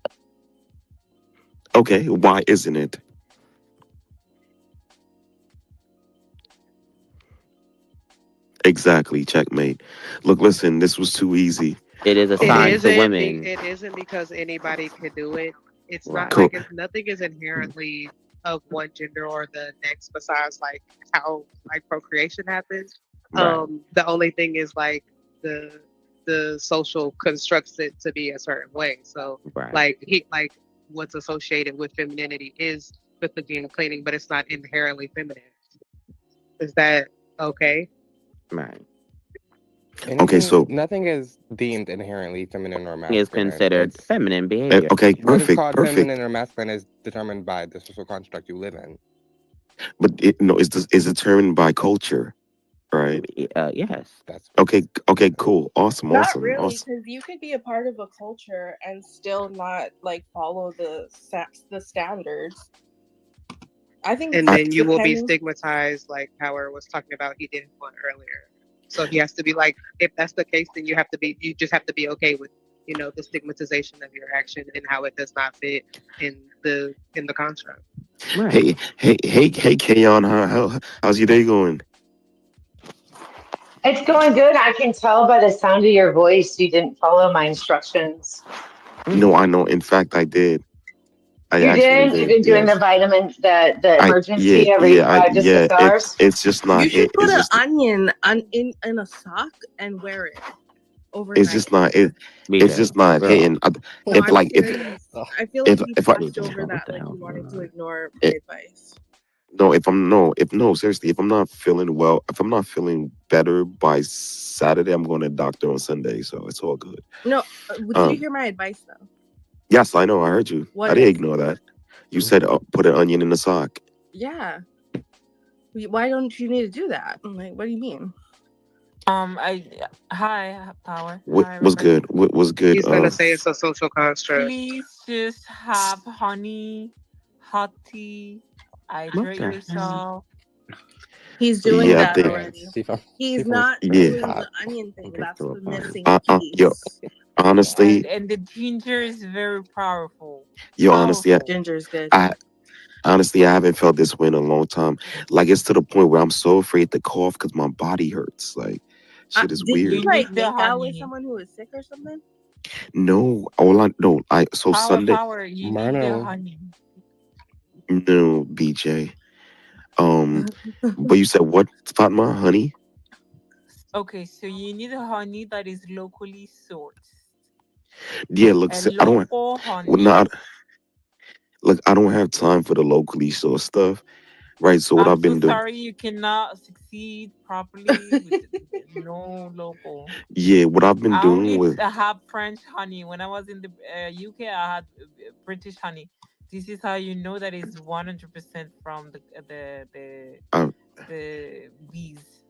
S5: Okay, why isn't it? Exactly, checkmate. Look, listen, this was too easy.
S4: It is
S6: It
S5: Um,
S4: assigned to
S6: isn't.
S4: women.
S6: It isn't because anybody could do it. It's not
S4: Right.
S6: like nothing is inherently of one gender or the next besides like how like procreation happens.
S4: Right.
S6: The only thing is like the the social constructs it to be a certain way. So
S4: Right.
S6: like what's associated with femininity is with cooking and cleaning, but it's not inherently feminine. Is that okay?
S4: Right.
S5: okay, so
S3: Nothing is deemed inherently feminine or
S4: Is
S3: masculine.
S4: considered
S3: It's
S4: feminine behavior.
S5: okay,
S3: what is
S5: perfect,
S3: called
S5: perfect.
S3: feminine or masculine is determined by the social construct you live in.
S5: But is determined by culture, right?
S4: Yes.
S3: That's
S5: Okay, okay, cool, awesome,
S8: Not
S5: awesome,
S8: really,
S5: awesome.
S8: because you could be a part of a culture and still not like follow the standards. I think
S6: And
S8: it's
S5: I
S6: then you will be
S8: depending.
S6: stigmatized, like Power was talking about. He did one earlier, so he has to be like, if that's the case, then you just have to be okay with, the stigmatization of your action and how it does not fit in the construct.
S4: Right.
S5: hey, Kayon, how's your day going?
S9: It's going good. I can tell by the sound of your voice you didn't follow my instructions.
S5: No, I know. In fact, I did. I
S9: You
S5: actually
S9: did? You've
S5: did.
S9: been doing the
S5: Yes.
S9: vitamin, the
S5: Yeah,
S9: emergency every
S5: yeah,
S9: 5 to 6 hours?
S5: it's just not
S8: You should
S5: hit.
S8: put an onion in a sock and wear it
S5: It's
S8: overnight.
S5: just not it.
S4: Me
S5: It's
S4: too.
S5: just not
S4: Girl.
S5: hitting.
S8: No,
S5: If
S8: I'm
S5: like
S8: serious.
S3: Ugh.
S8: I feel like you
S5: if I
S8: brushed over
S4: What
S8: that,
S4: the
S8: like
S4: hell's
S8: you
S4: going
S8: wanted to
S4: on?
S8: ignore my
S5: it,
S8: advice.
S5: no, if I'm no, if no, seriously, if I'm not feeling well, if I'm not feeling better by Saturday, I'm going to the doctor on Sunday, so it's all good.
S8: No, did you
S5: Um,
S8: hear my advice though?
S5: yes, I know, I heard you.
S8: What
S5: I didn't
S8: is?
S5: ignore that. You said put an onion in the sock.
S8: Yeah. Why don't you need to do that? I'm like, what do you mean?
S10: I Hi, Power.
S5: What
S10: Hi,
S5: was
S10: everybody.
S5: good? What was good?
S6: He's gonna say it's a social construct.
S10: Please just have honey, hot tea,
S4: What
S10: hydrate
S4: the hell?
S10: yourself.
S8: He's
S3: She
S8: doing
S3: from
S5: Yeah, I
S8: that
S5: think.
S3: France.
S8: already.
S3: She from
S8: He's not
S5: Yeah,
S8: doing
S3: pot.
S8: the onion thing.
S4: Okay,
S8: That's
S4: so
S8: the
S4: far.
S8: missing
S5: yo,
S8: piece.
S5: honestly,
S10: And the ginger is very powerful.
S5: yo, honestly,
S10: Powerful.
S8: Ginger is good.
S5: I honestly I haven't felt this way in a long time. Like it's to the point where I'm so afraid to cough because my body hurts. Like shit is
S8: Did you
S5: weird.
S10: You
S8: like
S10: need the
S8: make out with
S10: honey.
S8: someone who was sick or something?
S5: No, all I no, I so Sunday.
S10: Power, you need the
S3: Mono.
S10: honey.
S5: No, BJ. Um, but you said what, Fatma? Honey?
S10: Okay, so you need a honey that is locally sourced.
S5: Yeah, look,
S10: A
S5: I don't.
S10: local
S5: Well,
S10: honey.
S5: not look. I don't have time for the locally sourced stuff, right? So what
S10: I'm
S5: I've
S10: so
S5: been doing.
S10: sorry you cannot succeed properly with no local.
S5: Yeah, what I've been
S10: I
S5: doing
S10: only
S5: with.
S10: have French honey. When I was in the UK, I had British honey. This is how you know that it's 100% from
S5: Uh,
S10: the bees.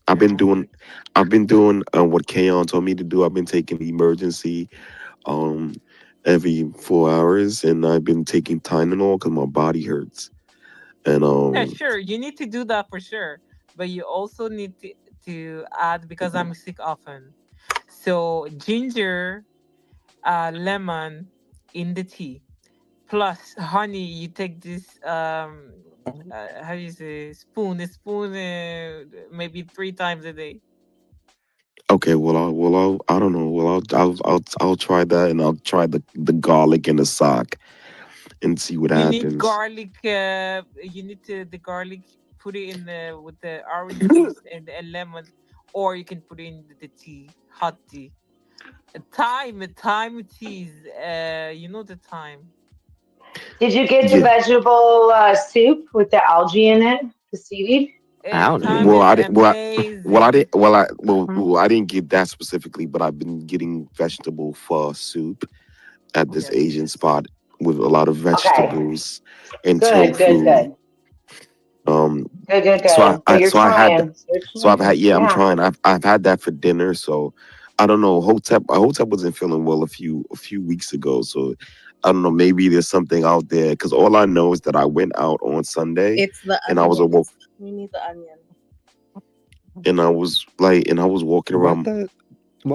S5: I've
S10: You
S5: been
S10: know.
S5: doing. I've been doing what Kayon told me to do. I've been taking emergency um every 4 hours, and I've been taking Tylenol because my body hurts. And
S10: Yeah, sure. You need to do that for sure. But you also need to add because I'm sick often. So ginger, lemon in the tea. Plus honey, you take this how do you say a spoon maybe 3 times a day.
S5: okay, I don't know. Well, I'll try that, and I'll try the garlic and the sock and see what
S10: You need
S5: happens.
S10: garlic. You need to the garlic. Put it in the with the orange juice and lemon, or you can put it in the tea, hot tea. Thyme teas. You know the thyme.
S9: Did you get the
S5: Yeah.
S9: vegetable soup with the algae in it, the seaweed?
S10: Thyme
S4: Algae.
S5: Well,
S10: is
S5: I didn't. Well, I
S10: amazing.
S5: didn't. Well, I didn't get that specifically, but I've been getting vegetable pho soup at this
S10: Yes.
S5: Asian spot with a lot of
S9: Okay,
S5: vegetables and
S9: good, good,
S5: tofu.
S9: good,
S5: Um,
S9: good, good,
S5: so I,
S9: good. So
S5: I
S9: you're
S5: so I had
S9: trying. You're
S5: so I've had
S9: trying.
S5: yeah, I'm
S9: Yeah.
S5: trying. I've had that for dinner. So I don't know. Hotep wasn't feeling well a few weeks ago. So I don't know. Maybe there's something out there because all I know is that I went out on Sunday
S8: It's the
S5: and I was awoke
S8: onions. You need the onion.
S5: and I was walking
S3: What
S5: around.
S3: the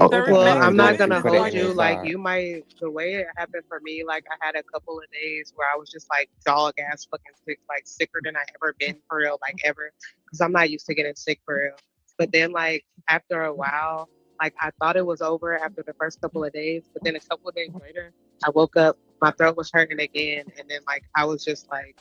S5: Uh,
S3: what
S10: The
S3: were the
S6: Well,
S10: remember
S6: I'm
S3: onions
S10: the
S3: in
S6: not
S3: if you
S6: gonna
S10: reason
S3: put it
S6: hold
S3: in
S10: why
S3: your
S6: you. Like
S3: sock?
S6: you might, the way it happened for me, like I had a couple of days where I was just like dog ass fucking sick, like sicker than I ever been for real, like ever, because I'm not used to getting sick for real. But then like after a while, like I thought it was over after the first couple of days, but then a couple of days later, I woke up, my throat was hurting again, and then like I was just like,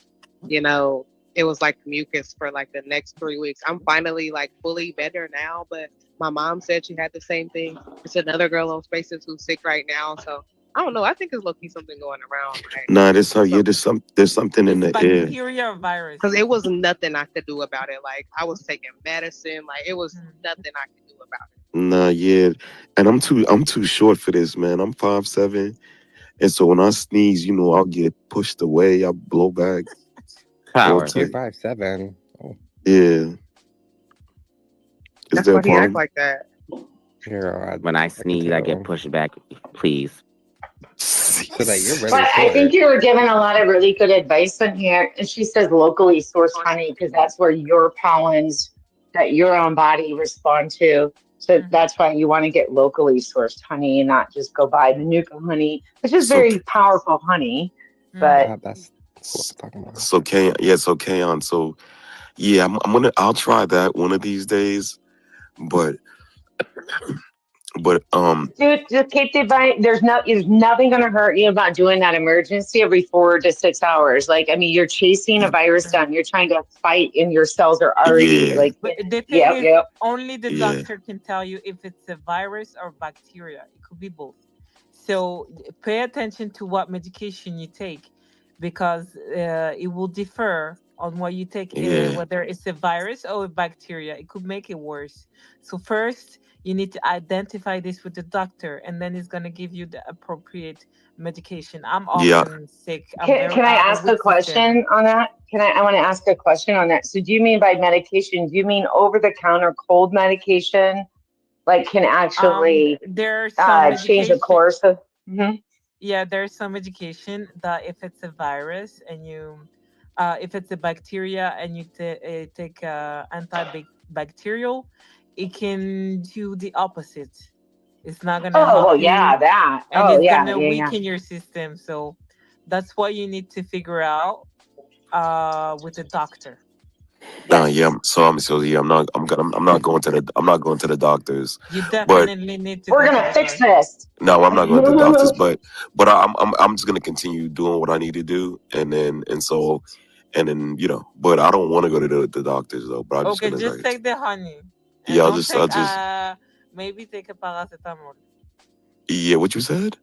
S6: you know, it was like mucus for like the next 3 weeks. I'm finally like fully better now, but my mom said she had the same thing. It's another girl on Spaces who's sick right now. So I don't know. I think it's low key something going around. Like
S5: nah, there's some, yeah,
S6: so,
S5: there's something in
S10: it's
S5: the air.
S10: bacteria or
S6: because
S10: virus.
S6: it was nothing I could do about it. Like I was taking medicine. Like it was
S10: Hmm.
S6: nothing I could do about it.
S5: Nah, yeah, and I'm too short for this, man. I'm 5'7", and so when I sneeze, I'll get pushed away. I blow back all
S4: Power.
S3: You're
S5: type.
S3: 5'7". Oh,
S5: Yeah, is
S6: That's
S5: there a
S6: why he act
S5: problem?
S6: like that.
S3: girl,
S4: When I
S3: I can
S4: sneeze, I get
S3: tell.
S4: pushed back. Please.
S3: So that you're
S9: But
S3: really
S9: I think
S3: short.
S9: you were given a lot of really good advice in here. And she says locally sourced honey because that's where your pollens that your own body respond to. So
S10: Hmm.
S9: that's why you want to get locally sourced honey and not just go buy the Nuka honey, which is
S5: So
S9: very powerful honey.
S10: Hmm.
S9: But
S3: That's who I'm talking about.
S5: so Kayon. So yeah, I'll try that one of these days. But but
S9: dude, just keep the advice. There's nothing going to hurt you about doing that emergency every 4 to 6 hours. Like, I mean, you're chasing a virus
S10: Sure.
S9: down. You're trying to fight, and your cells are already
S5: yeah,
S9: like,
S10: But the thing
S9: yep,
S10: is,
S9: yep.
S10: only the
S5: yeah,
S10: doctor can tell you if it's a virus or bacteria. It could be both. So pay attention to what medication you take because it will differ on what you take,
S5: yeah,
S10: whether it's a virus or a bacteria. It could make it worse. So first, you need to identify this with the doctor, and then he's gonna give you the appropriate medication. I'm
S5: yeah,
S10: often sick.
S9: Can I
S10: I have a
S9: ask a
S10: weak system.
S9: question on that? I want to ask a question on that. So, do you mean by medication? Do you mean over the counter cold medication, like can actually
S10: There are some
S9: change the
S10: medication.
S9: course of? Mhm.
S10: Yeah, there's some education that if it's a virus and if it's a bacteria and you take antibacterial, it can do the opposite. It's not gonna
S9: Oh,
S10: help
S9: well, yeah,
S10: you,
S9: that.
S10: and
S9: Oh,
S10: it's
S9: yeah,
S10: gonna
S9: yeah, yeah.
S10: weaken your system. So that's what you need to figure out with the doctor.
S5: Nah,
S9: Yes.
S5: yeah. So yeah. I'm not going to the doctors,
S10: You
S5: but
S10: definitely need to
S9: We're
S10: go to
S9: gonna
S10: the
S9: fix
S10: doctor.
S9: this.
S5: no, I'm not going to the doctors. But I'm just gonna continue doing what I need to do, and then But I don't want to go to the doctors though. But I'm just
S10: Okay,
S5: gonna
S10: just
S5: like,
S10: take the honey. And
S5: yeah.
S10: don't
S5: I'll
S10: take
S5: just
S10: maybe take a paracetamol.
S5: yeah. What you said?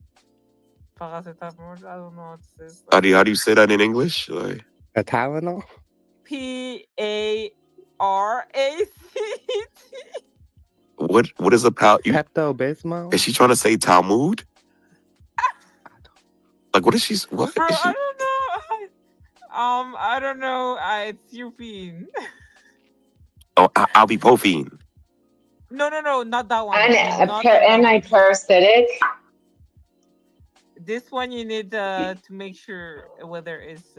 S10: Paracetamol, I don't know what to say.
S5: How do you say that in English? Like,
S3: A Tylenol?
S10: Paract.
S5: what is a pal?
S3: Pepto
S5: Is
S3: Bismol?
S5: she trying to say Talmud? Like, what is she? What
S10: Bro,
S5: is
S10: I
S5: she?
S10: don't know. I don't know. It's European.
S5: Oh, ibuprofen.
S10: No, not that one.
S9: And
S10: You not take that one.
S9: anti-parasitic.
S10: This one you need to make sure whether it's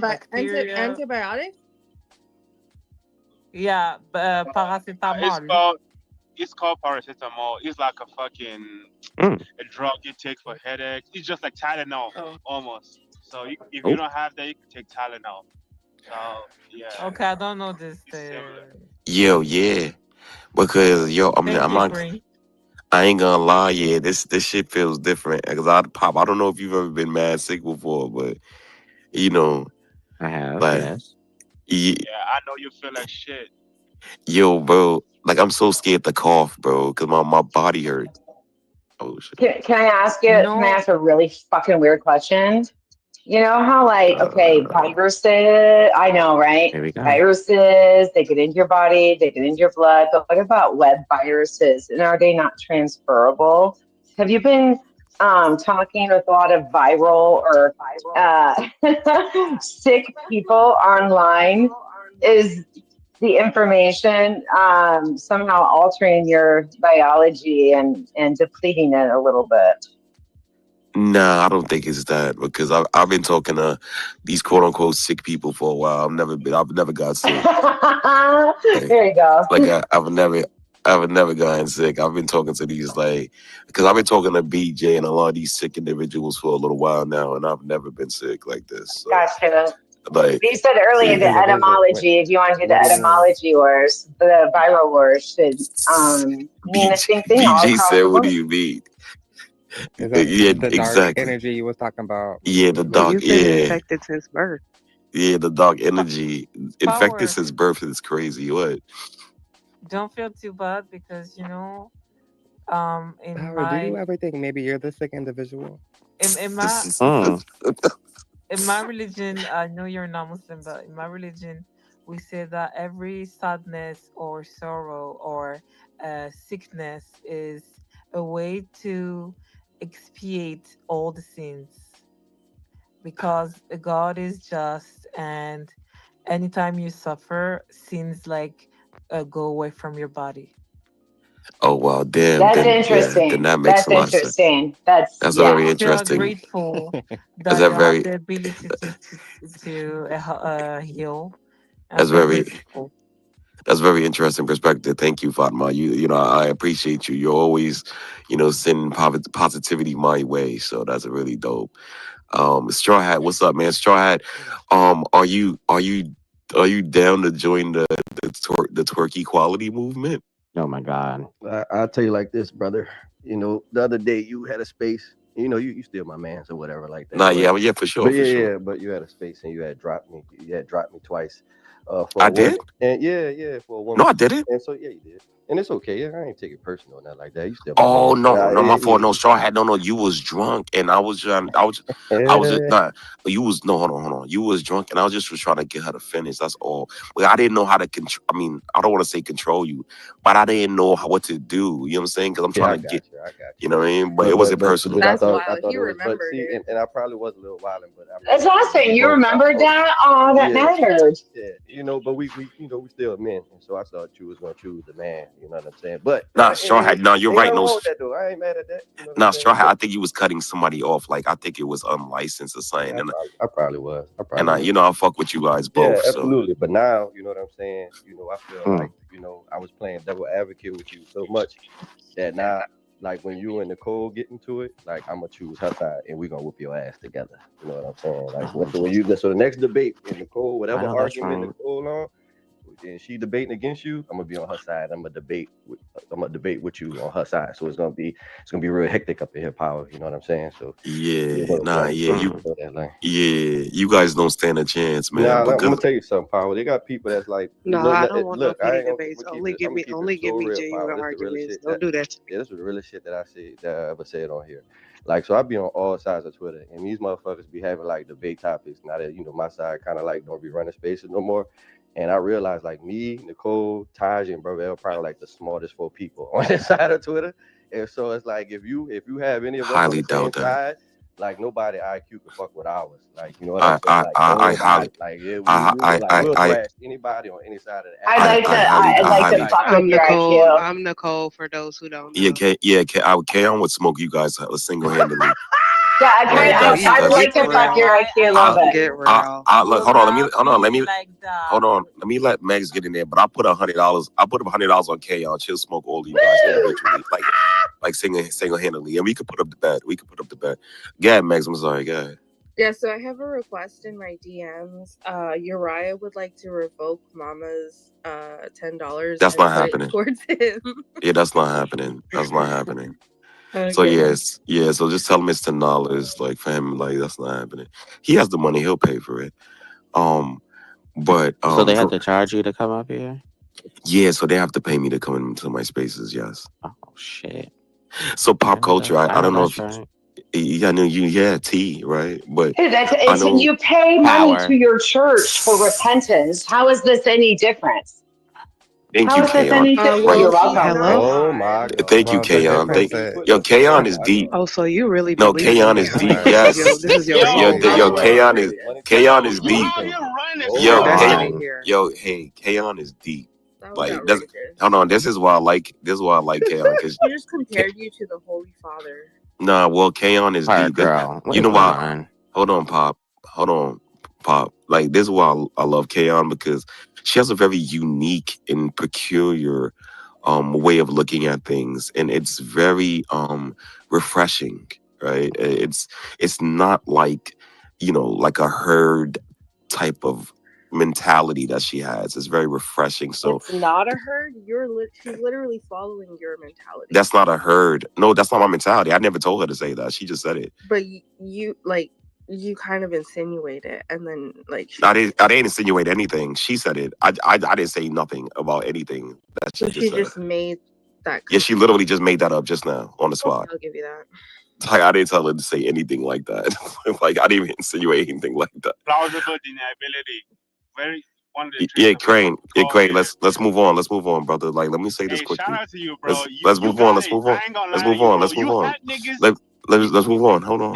S10: bacteria.
S8: Antibiotics?
S10: Yeah,
S11: It's
S10: paracetamol.
S11: called paracetamol. It's like a fucking
S5: Mm.
S11: a drug you take for headaches. It's just like Tylenol
S8: Oh.
S11: almost. So if you
S5: Oh,
S11: don't have that, you can take Tylenol. So yeah,
S10: Okay, I don't know this.
S11: it's similar.
S5: yeah. Because
S10: Thank
S5: I'm
S10: you,
S5: not.
S10: Bree.
S5: I ain't gonna lie. Yeah, this shit feels different. Cause I don't know if you've ever been mad sick before, but you know,
S4: I have,
S5: like,
S4: yes.
S5: y-
S11: Yeah, I know you feel like shit.
S5: yo, bro. Like, I'm so scared to cough, bro. Cause my body hurt. Oh shit.
S9: Can I ask you? Can I
S10: No,
S9: ask a really fucking weird question? You know how, like, okay,
S5: Uh,
S9: viruses, I know, right?
S4: Here we go.
S9: Viruses, they get into your body, they get into your blood, but what about web viruses? And are they not transferable? Have you been talking with a lot of viral or sick people online? Is the information somehow altering your biology and depleting it a little bit?
S5: Nah, I don't think it's that because I've been talking to these quote unquote sick people for a while. I've never got sick. Like,
S9: There you go.
S5: I've never gotten sick. I've been talking to these because I've been talking to BJ and a lot of these sick individuals for a little while now, and I've never been sick like this. So,
S9: Gotcha.
S5: like,
S9: You said earlier
S3: These
S9: the
S5: yeah.
S3: individuals went
S9: etymology. If you want to do the
S3: Medium.
S9: etymology wars, the viral wars should mean the same thing all
S5: BJ
S9: across
S5: said,
S9: the
S5: "What do
S9: board.
S5: you mean?"
S3: Is that
S5: Yeah,
S3: the dark
S5: exactly.
S3: energy you was talking about?
S5: Yeah, the
S6: Well,
S5: dark.
S6: you've been
S5: Yeah,
S6: infected since birth.
S5: yeah, the dark energy. Infected
S10: power.
S5: since birth is crazy. What?
S10: Don't feel too bad because in
S3: Howard, do you
S10: my
S3: ever think maybe you're the sick individual?
S10: in my
S4: Hmm.
S10: in my religion, I know you're not Muslim, but in my religion, we say that every sadness or sorrow or sickness is a way to expiate all the sins because God is just, and anytime you suffer, sins go away from your body.
S5: Oh well, damn.
S9: That's
S5: Then
S9: interesting.
S5: that makes
S9: That's
S5: a lot of sense.
S9: interesting. That's
S5: That's a
S9: yeah.
S5: very
S10: So you are
S5: interesting.
S10: grateful
S5: That's
S10: that
S5: a
S10: you have
S5: very
S10: the ability to heal and
S5: that's
S10: feel
S5: very
S10: grateful.
S5: that's very interesting perspective. Thank you, Fatma. I appreciate you. You're always, sending positivity my way. So that's really dope. Straw Hat, what's up, man? Straw Hat, are you down to join the twerk equality movement?
S4: Oh my God.
S12: I'll tell you like this, brother. The other day you had a space. You still my man, so whatever like that.
S5: Nah,
S12: But
S5: yeah, for sure,
S12: but
S5: for sure.
S12: yeah. But you had a space and you had dropped me. You had dropped me twice, for
S5: I
S12: a woman.
S5: did?
S12: And yeah, for a
S5: No,
S12: woman.
S5: I didn't.
S12: And so yeah, you did. And it's okay. I ain't take it personal or nothing like that. You still my
S5: Oh
S12: man.
S5: no, no, my fault. No,
S12: Yeah.
S5: Straw Hat. No, you was drunk, and I was just nah. You was no, hold on. You was drunk, and I was trying to get her to finish. That's all. But I didn't know how to control. I mean, I don't want to say control you, but I didn't know what to do. You know what I'm saying? Because I'm
S12: Yeah,
S5: trying
S12: I
S5: to get.
S12: got you. I got you.
S5: You know what I mean? But it
S12: But
S5: wasn't
S12: but but
S5: personal.
S12: but I
S8: That's
S12: thought
S8: wild. He
S12: it was. But
S8: remembered
S12: see,
S8: it.
S12: and I probably was a little wild, but I
S9: That's
S12: remember.
S9: awesome. You
S12: Both.
S9: remembered that? Oh, that
S12: Yeah.
S9: mattered.
S12: Yeah, but we still men, and so I thought you was gonna choose the man. You know what I'm saying? But
S5: Nah, Straw Hat. No, you're
S12: ain't
S5: right.
S12: nothing
S5: No,
S12: wrong with that though. I ain't mad at that. You know what I'm
S5: nah,
S12: saying?
S5: Straw Hat. I think he was cutting somebody off. Like I think it was unlicensed or something.
S12: Yeah,
S5: And
S12: I probably was.
S5: I fuck with you guys
S12: Yeah,
S5: both. So
S12: absolutely. But now, you know what I'm saying? I feel
S4: Hmm.
S12: like, I was playing devil advocate with you so much that now, like when you and Nicole get into it, like I'm gonna choose her side and we're gonna whoop your ass together. You know what I'm saying? Like so the next debate in Nicole,
S4: I
S12: whatever
S4: know that's
S12: argument
S4: right.
S12: Nicole on, and she debating against you, I'm gonna be on her side. I'm gonna debate with you on her side. So it's gonna be real hectic up in here, power. You know what I'm saying? So
S5: you guys don't stand a chance, man.
S12: nah, I'm
S5: Because
S12: gonna tell you something, power. They got people that's like,
S6: No,
S12: look,
S6: I don't want no
S12: look, I
S6: petty
S12: ain't gonna
S6: debates.
S12: keep
S6: Only
S12: it.
S6: give
S12: I'm
S6: me,
S12: gonna keep
S6: only
S12: it
S6: give
S12: so
S6: me
S12: real,
S6: genuine
S12: power. This the realest
S6: arguments.
S12: shit
S6: Don't do that to me.
S12: yeah, this is the realest shit that I ever said on here. Like, so I be on all sides of Twitter, and these motherfuckers be having like debate topics. Now that my side kind of like don't be running spaces no more. And I realized like me, Nicole, Taj, and Brother L probably like the smartest 4 people on this side of Twitter. And so it's like if you have any of us on the same side, like nobody IQ can fuck with ours. Like, you know what I'm saying? Like nobody. Like we'll thrash anybody on any side of the
S9: I'd like to fuck with your IQ.
S6: I'm Nicole for those who don't know.
S5: K-On would smoke you guys single-handedly.
S9: Yeah, I'd like to fuck your IQ a little bit.
S5: Hold on. Let me let Megs get in there. But I put $100. I put $100 on K-On. She'll smoke all of you guys individually, like single-handedly, and we could put up the bet. Go ahead, Megs. I'm sorry. Go ahead.
S8: Yeah, so I have a request in my DMs. Uriah would like to revoke Mama's $10.
S5: That's not happening.
S8: Towards him.
S5: Yeah, that's not happening. That's not happening.
S8: Okay.
S5: So yeah. So just tell him it's $10. Like for him, like that's not happening. He has the money. He'll pay for it. But
S4: so they have to charge you to come up here.
S5: Yeah, so they have to pay me to come into my spaces. Yes.
S4: Oh shit.
S5: So pop culture. I don't know if I know you. Yeah, T. Right. But
S9: you pay money to your church for repentance. How is this any different?
S5: Thank you, K-On.
S9: You're welcome.
S12: Oh my God.
S5: Thank you, K-On. Yo, K-On is deep.
S6: Oh, so you really
S5: No,
S6: believe
S5: K-On
S6: in
S5: is
S6: that,
S5: deep.
S6: huh?
S5: Yes.
S6: This is your
S5: Yo, K-On is deep. Yo, hey, K-On is deep. Like, hold on. This is why I like K-On because
S8: he just compared you to the Holy Father.
S5: Nah, well, K-On is deep.
S4: Girl,
S5: you know why? Hold on, Pop. Like, this is why I love K-On because she has a very unique and peculiar way of looking at things, and it's very refreshing, right? It's not like like a herd type of mentality that she has. It's very refreshing. So
S8: it's not a herd. She's literally following your mentality.
S5: That's not a herd. No, that's not my mentality. I never told her to say that. She just said it.
S8: But you kind of insinuate it, and then
S5: I didn't insinuate anything. She said it. I didn't say nothing about anything that she just said.
S8: Just made that.
S5: Yeah, she literally just made that up just now on the spot.
S8: I'll give you that.
S5: Like, I didn't tell her to say anything like that. Like, I didn't even insinuate anything like that.
S11: Plausible deniability. Very one of the
S5: Yeah, Crane. Yeah, Crane. Let's move on. Let's move on, brother. Like, let me say this quickly.
S11: Shout out to you, bro.
S5: Let's move on. Let's move on. Let's move on. Let's move on. Let's move on. Hold on.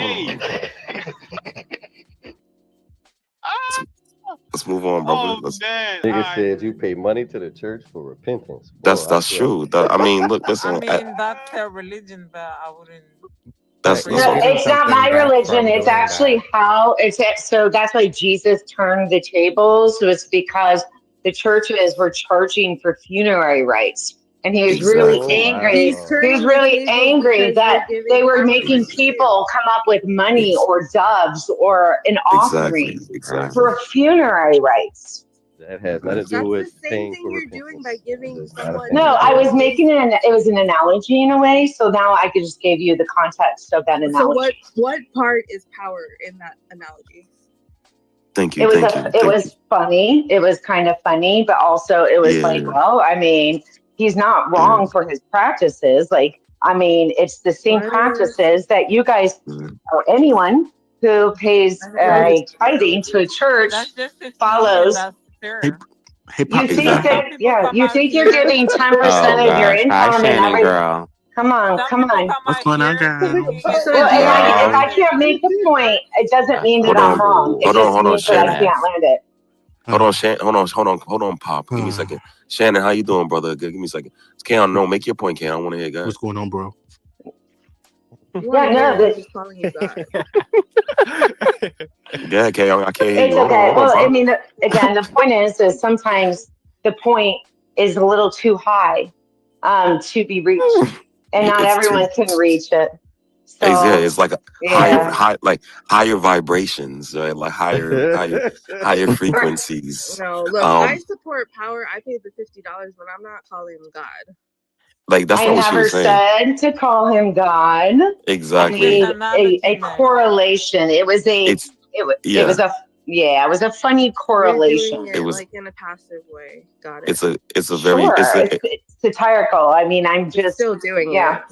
S5: Let's move on, brother.
S12: Nigga said you pay money to the church for repentance.
S5: That's true. I mean, look, listen.
S10: That's their religion, but I wouldn't.
S9: It's not my religion. It's actually so that's why Jesus turned the tables. Was because the churches were charging for funerary rites. And he was really angry. He was really angry that they were making people come up with money or doves or an offering for funerary rites.
S12: That has nothing to do with
S8: the same thing you're doing by giving someone.
S9: No, I was making it was an analogy in a way. So now I could just give you the context of that analogy.
S8: So what part is power in that analogy?
S5: Thank you.
S9: It was funny. It was kind of funny, but also it was like, well, I mean, he's not wrong for his practices. Like, I mean, it's the same practices that you guys or anyone who pays tithing to a church follows.
S5: Hey,
S9: you think that? You think you're giving 10% of your income and everything? Come on.
S5: What's going on, girl?
S9: If I can't make the point, it doesn't mean that I'm wrong. It just means that I can't land it.
S5: Hold on, Pop. Give me a second. Shannon, how you doing, brother? Give me a second. It's K-On. No, make your point, K-On. I want to hear, guys.
S13: What's going on, bro?
S5: Yeah, K-On. I can't hear
S9: it's
S5: you.
S9: Okay. Well, I mean, again, the point is sometimes the point is a little too high to be reached, and not everyone can reach it. So
S5: It's like a
S9: yeah.
S5: higher vibrations, right? Like higher frequencies.
S8: No, look, I support power. I paid the $50, but I'm not calling him God.
S5: Like that's
S9: I
S5: not what she
S9: never
S5: was saying.
S9: said to call him God. I
S5: Exactly.
S9: made a correlation. It was a
S5: It's
S9: it
S5: yeah.
S9: was a funny
S8: You're
S9: correlation.
S8: doing
S5: It
S8: it
S5: was
S8: like in a passive way. Got it.
S5: it's a very
S9: Sure,
S5: it's a
S9: it's satirical. I mean, I'm
S8: You're
S9: just
S8: still doing
S9: yeah,
S8: it.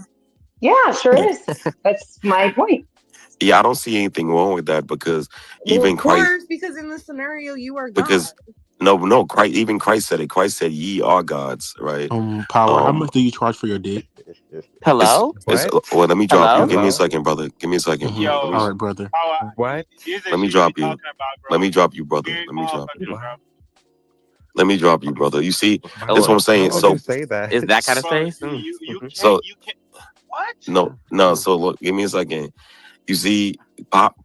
S9: yeah, sure is. That's my point.
S5: yeah. I don't see anything wrong with that because
S8: Well,
S5: even
S8: of
S5: Christ
S8: course, because in the scenario, you are God.
S5: because no Christ even Christ said it. Christ said ye are gods, right?
S13: Power. How much do you charge for your dick?
S4: Hello?
S5: It's
S14: What?
S5: well. Let me drop you.
S4: Hello?
S5: Give me a
S14: Hello?
S5: second, brother. Give me a second.
S13: Mm-hmm.
S11: Yo,
S13: All right, brother.
S11: Power,
S14: What?
S11: this
S5: Let me
S11: is shit we
S5: drop you.
S11: talking about, bro.
S5: Let me drop you, brother.
S11: We ain't
S5: Let me drop you.
S11: motherfuckers, bro.
S5: Let me drop you, brother. You see,
S14: Why
S5: that's what I'm saying.
S14: would
S5: So
S14: you say that?
S4: Is that kind of
S11: Bro,
S4: space?
S11: you can't,
S5: so
S11: what?
S5: no. So look, give me a second. You see, pop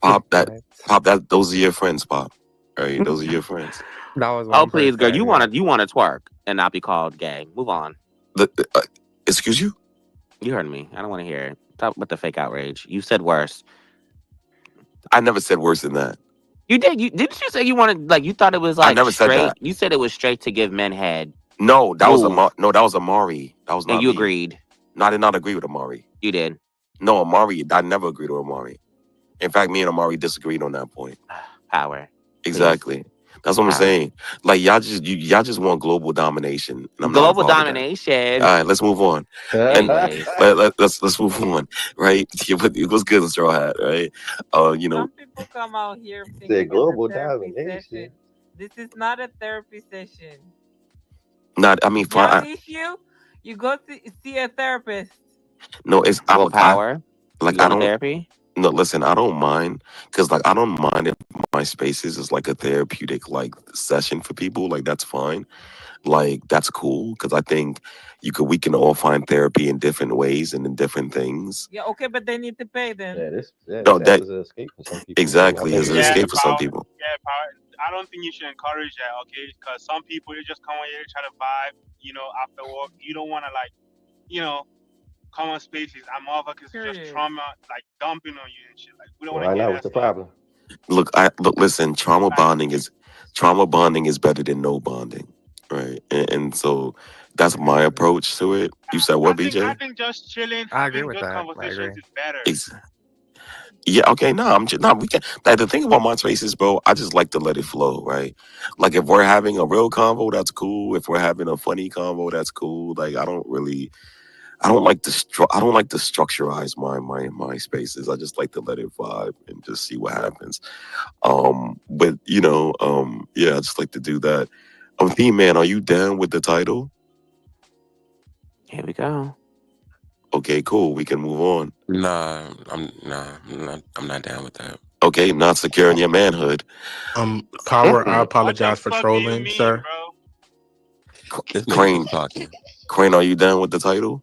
S5: that those are your friends, pop. Right? Those are your friends.
S14: That was
S4: Oh,
S14: one
S4: please, girl.
S14: person.
S4: You wanna twerk and not be called gay. Move on.
S5: Excuse you?
S4: You heard me. I don't want to hear it. Stop with the fake outrage. You said worse.
S5: I never said worse than that.
S4: You did. Didn't you say you wanted you thought it was
S5: I
S4: like
S5: never said
S4: straight?
S5: that.
S4: You said it was straight to give men head.
S5: No, that
S4: Move.
S5: was Amari. That was not
S4: And you
S5: me.
S4: agreed.
S5: No, I did not agree with Amari.
S4: You did.
S5: No, Amari. I never agreed with Amari. In fact, me and Amari disagreed on that point.
S4: Power.
S5: Exactly. That's what I'm saying. Like y'all just want global domination, and I'm not
S4: Global
S5: involved in that.
S4: domination.
S5: All right, let's move on.
S4: Anyways.
S5: Let's move on. Right? It was good, Straw Hat. Right? You know.
S10: Some people come out here
S12: Said
S10: thinking it's a
S12: global
S10: therapy
S12: domination.
S10: session. This is not a therapy session.
S5: Not. I mean,
S10: If you have
S5: fine.
S10: issue, you go see a therapist.
S5: No, it's
S4: Well, power.
S5: like
S4: You
S5: I
S4: going to
S5: don't.
S4: therapy?
S5: No, listen, I don't mind because like I don't mind if my spaces is like a therapeutic like session for people. Like that's fine. Like that's cool because I think we can all find therapy in different ways and in different things.
S10: Yeah, okay, but they need to pay then.
S5: No, that
S12: is an escape for some people.
S5: exactly is an
S11: Yeah,
S5: escape for some
S11: power.
S5: people.
S11: Yeah, power. I don't think you should encourage that, okay? Because some people they just come on here, try to vibe, after work. You don't want to come on spaces. And motherfuckers just trauma, like dumping on you and shit. Like we don't want to
S12: Why
S11: hear
S12: not?
S11: that
S12: What's the
S11: stuff.
S12: problem?
S5: Look. Listen, trauma bonding is better than no bonding, right? And so that's my approach to it. You said what, BJ?
S11: I think just chilling,
S14: I agree
S11: having
S14: with
S11: good
S14: that. I
S11: conversations
S14: agree.
S11: is better.
S5: Yeah, okay, no, we can. Like, the thing about my spaces, bro, I just like to let it flow, right? Like, if we're having a real convo, that's cool. If we're having a funny convo, that's cool. Like, I don't like to structurize my spaces. I just like to let it vibe and just see what happens. But yeah, I just like to do that. Theme Man, are you down with the title?
S4: Here we go.
S5: Okay, cool. We can move on.
S15: Nah, I'm not down with that.
S5: Okay, not securing your manhood.
S13: Power. I apologize for trolling, sir.
S15: This nigga
S5: Crane,
S15: just talking.
S5: Crane, are you down with the title?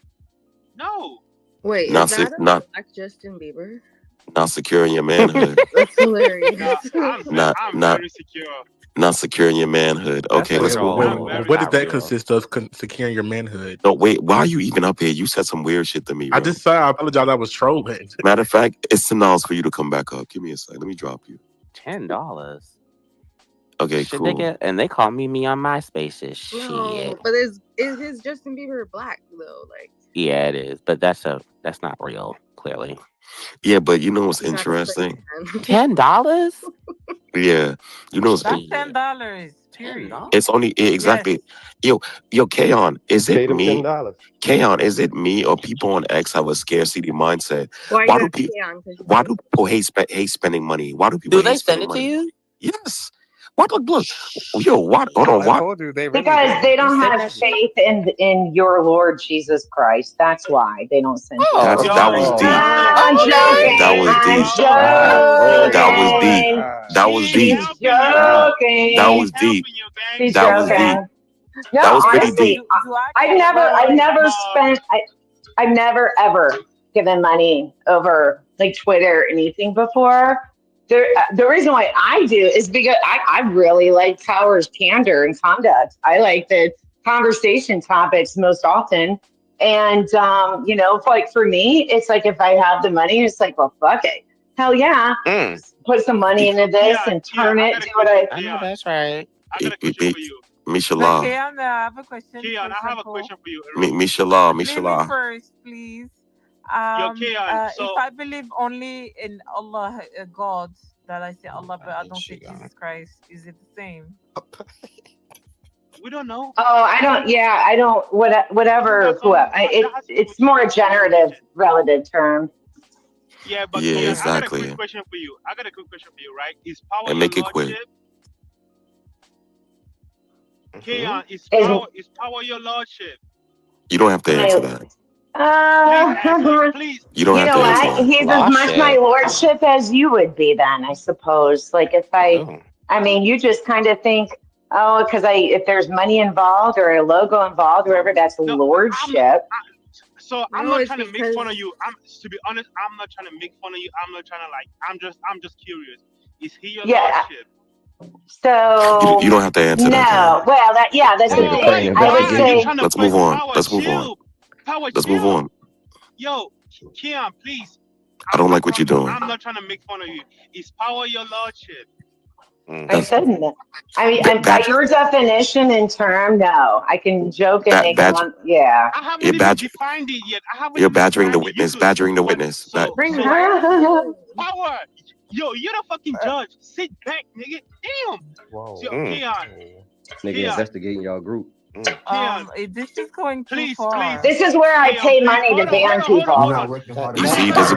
S11: No.
S8: Wait,
S5: Not
S8: is
S5: sec-
S8: that
S5: not
S8: like Justin Bieber?
S5: not securing your manhood.
S8: That's hilarious.
S11: I'm very secure.
S5: Not securing your manhood. Okay, let's move on.
S13: What does that consist of? Securing your manhood.
S5: No, wait. Why are you even up here? You said some weird shit to me, bro.
S13: I just said I apologize. I was trolling.
S5: Matter of fact, it's $10 for you to come back up. Give me a second. Let me drop you.
S4: $10.
S5: Okay,
S4: Should
S5: cool.
S4: they call me on MySpaces.
S8: No,
S4: Shit.
S8: but is his Justin Bieber black though? Like,
S4: Yeah, it is, but that's not real. Clearly.
S5: Yeah, but you know what's interesting?
S4: $10?
S5: Yeah, you know what's
S10: That's $10. Period.
S5: It's only exactly. Yo, Kaon, is it
S12: Paid him
S5: me?
S12: $10.
S5: Kaon, is it me or people on X have a scarcity mindset?
S8: why
S5: Why
S8: you
S5: do
S8: asking?
S5: people hate spending money? Why do people
S4: Do they
S5: hate
S4: send
S5: spending
S4: it to
S5: money?
S4: you?
S5: Yes. What? Look. Yo, what? Hold on.
S14: I
S5: What?
S14: told you they really
S9: Because they don't
S14: Send
S9: have
S14: that shit.
S9: faith in your Lord Jesus Christ. That's why they don't send you.
S5: That was deep.
S9: I'm joking.
S5: That was
S9: I'm
S5: deep. That was deep.
S9: joking.
S5: That was deep.
S9: She's joking.
S5: That was deep.
S9: She's
S5: That was deep.
S9: joking. No,
S5: That was pretty
S9: honestly,
S5: deep.
S9: I've never spent. I've never ever given money over like Twitter or anything before. The reason why I do is because I really like Power's candor and conduct. I like the conversation topics most often, And, like for me, it's like if I have the money, it's like, well, fuck it. Hell yeah. Put some money into this and turn it, do what
S4: I know that's right.
S11: I got a question for you.
S2: Mishallah.
S10: Keon, I have a question.
S11: Keon, I have a question for you.
S2: Mishallah,
S10: Let me
S2: Mishallah.
S10: first, please.
S11: Keon,
S10: If I believe only in Allah, God, that I say Allah, but I don't say Jesus Christ, is it the same?
S11: We don't know.
S9: Oh, I don't. Whatever. Whoever. It's more a generative, relative term.
S11: Yeah, but
S2: Yeah,
S11: Keon,
S2: exactly.
S11: I got a quick question for you. Right? Is power
S2: And
S11: your
S2: make it quick.
S11: lordship? Keon, is power your lordship?
S2: You don't have to answer that.
S11: Please.
S2: You don't have to answer that.
S9: He's as much my lordship as you would be then, I suppose. Like if I mean, you just kind of think, oh, because if there's money involved or a logo involved, whatever, that's lordship.
S11: I'm not trying to make fun of you. To be honest, I'm not trying to make fun of you. I'm not trying to I'm just curious. Is he your lordship?
S9: So
S2: you don't have to answer that.
S9: No. Well, that's the thing. I would say.
S2: Let's move on. Let's move on.
S11: Yo, Keon, please.
S2: I don't like what you're doing.
S11: I'm not trying to make fun of you. Is power your lordship?
S9: I said no. I mean, by your definition and term, no. I can joke and make fun. Yeah.
S11: I haven't even defined it yet.
S2: You're badgering the witness. Badgering the witness.
S11: Power. Yo, you're the fucking judge. Sit back, nigga. Damn.
S12: Whoa.
S11: Keon.
S12: Nigga investigating y'all group.
S10: This is going too far.
S9: This is where I pay money to ban people.
S2: You see, this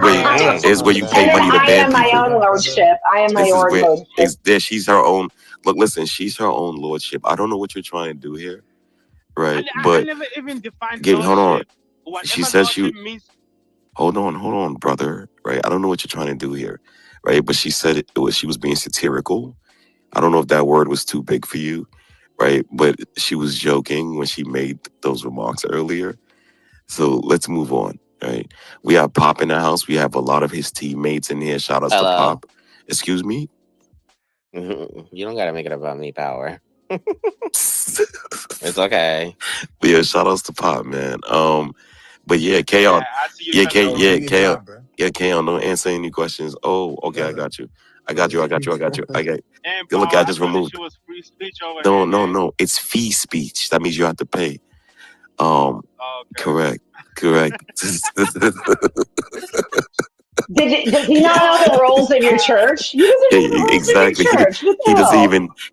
S2: is where you pay money to ban people.
S9: I am my own lordship. I am my own lordship.
S2: She's her own. Look, listen, she's her own lordship. I don't know what you're trying to do here, right?
S11: I never even defined
S2: hold on.
S11: Whatever
S2: she says she.
S11: Means...
S2: Hold on, brother. Right? I don't know what you're trying to do here, right? But she said she was being satirical. I don't know if that word was too big for you. Right, but she was joking when she made those remarks earlier. So let's move on. Right, we have Pop in the house. We have a lot of his teammates in here. Shout outs to Pop. Excuse me.
S4: You don't gotta make it about me, Power. It's okay.
S2: But yeah, shout outs to Pop, man. But yeah, Kaon. Kaon. Don't answer any questions. Oh, okay, I got you. Look, I just removed. No. It's fee speech. That means you have to pay. Correct.
S9: Does he not know the rules of your church?
S2: Exactly. He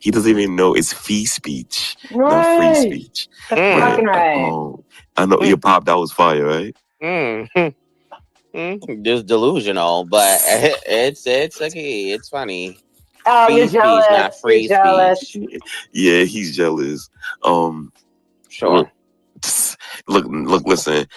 S2: doesn't even know it's fee speech, not free speech.
S9: That's fucking right.
S2: I know your Pop. That was fire, right?
S4: Just delusional, but it's okay. It's funny.
S9: Oh,
S4: free
S9: you're
S4: speech,
S9: jealous.
S4: not free
S9: speech.
S2: Yeah, he's jealous.
S4: Sure.
S2: Look, listen.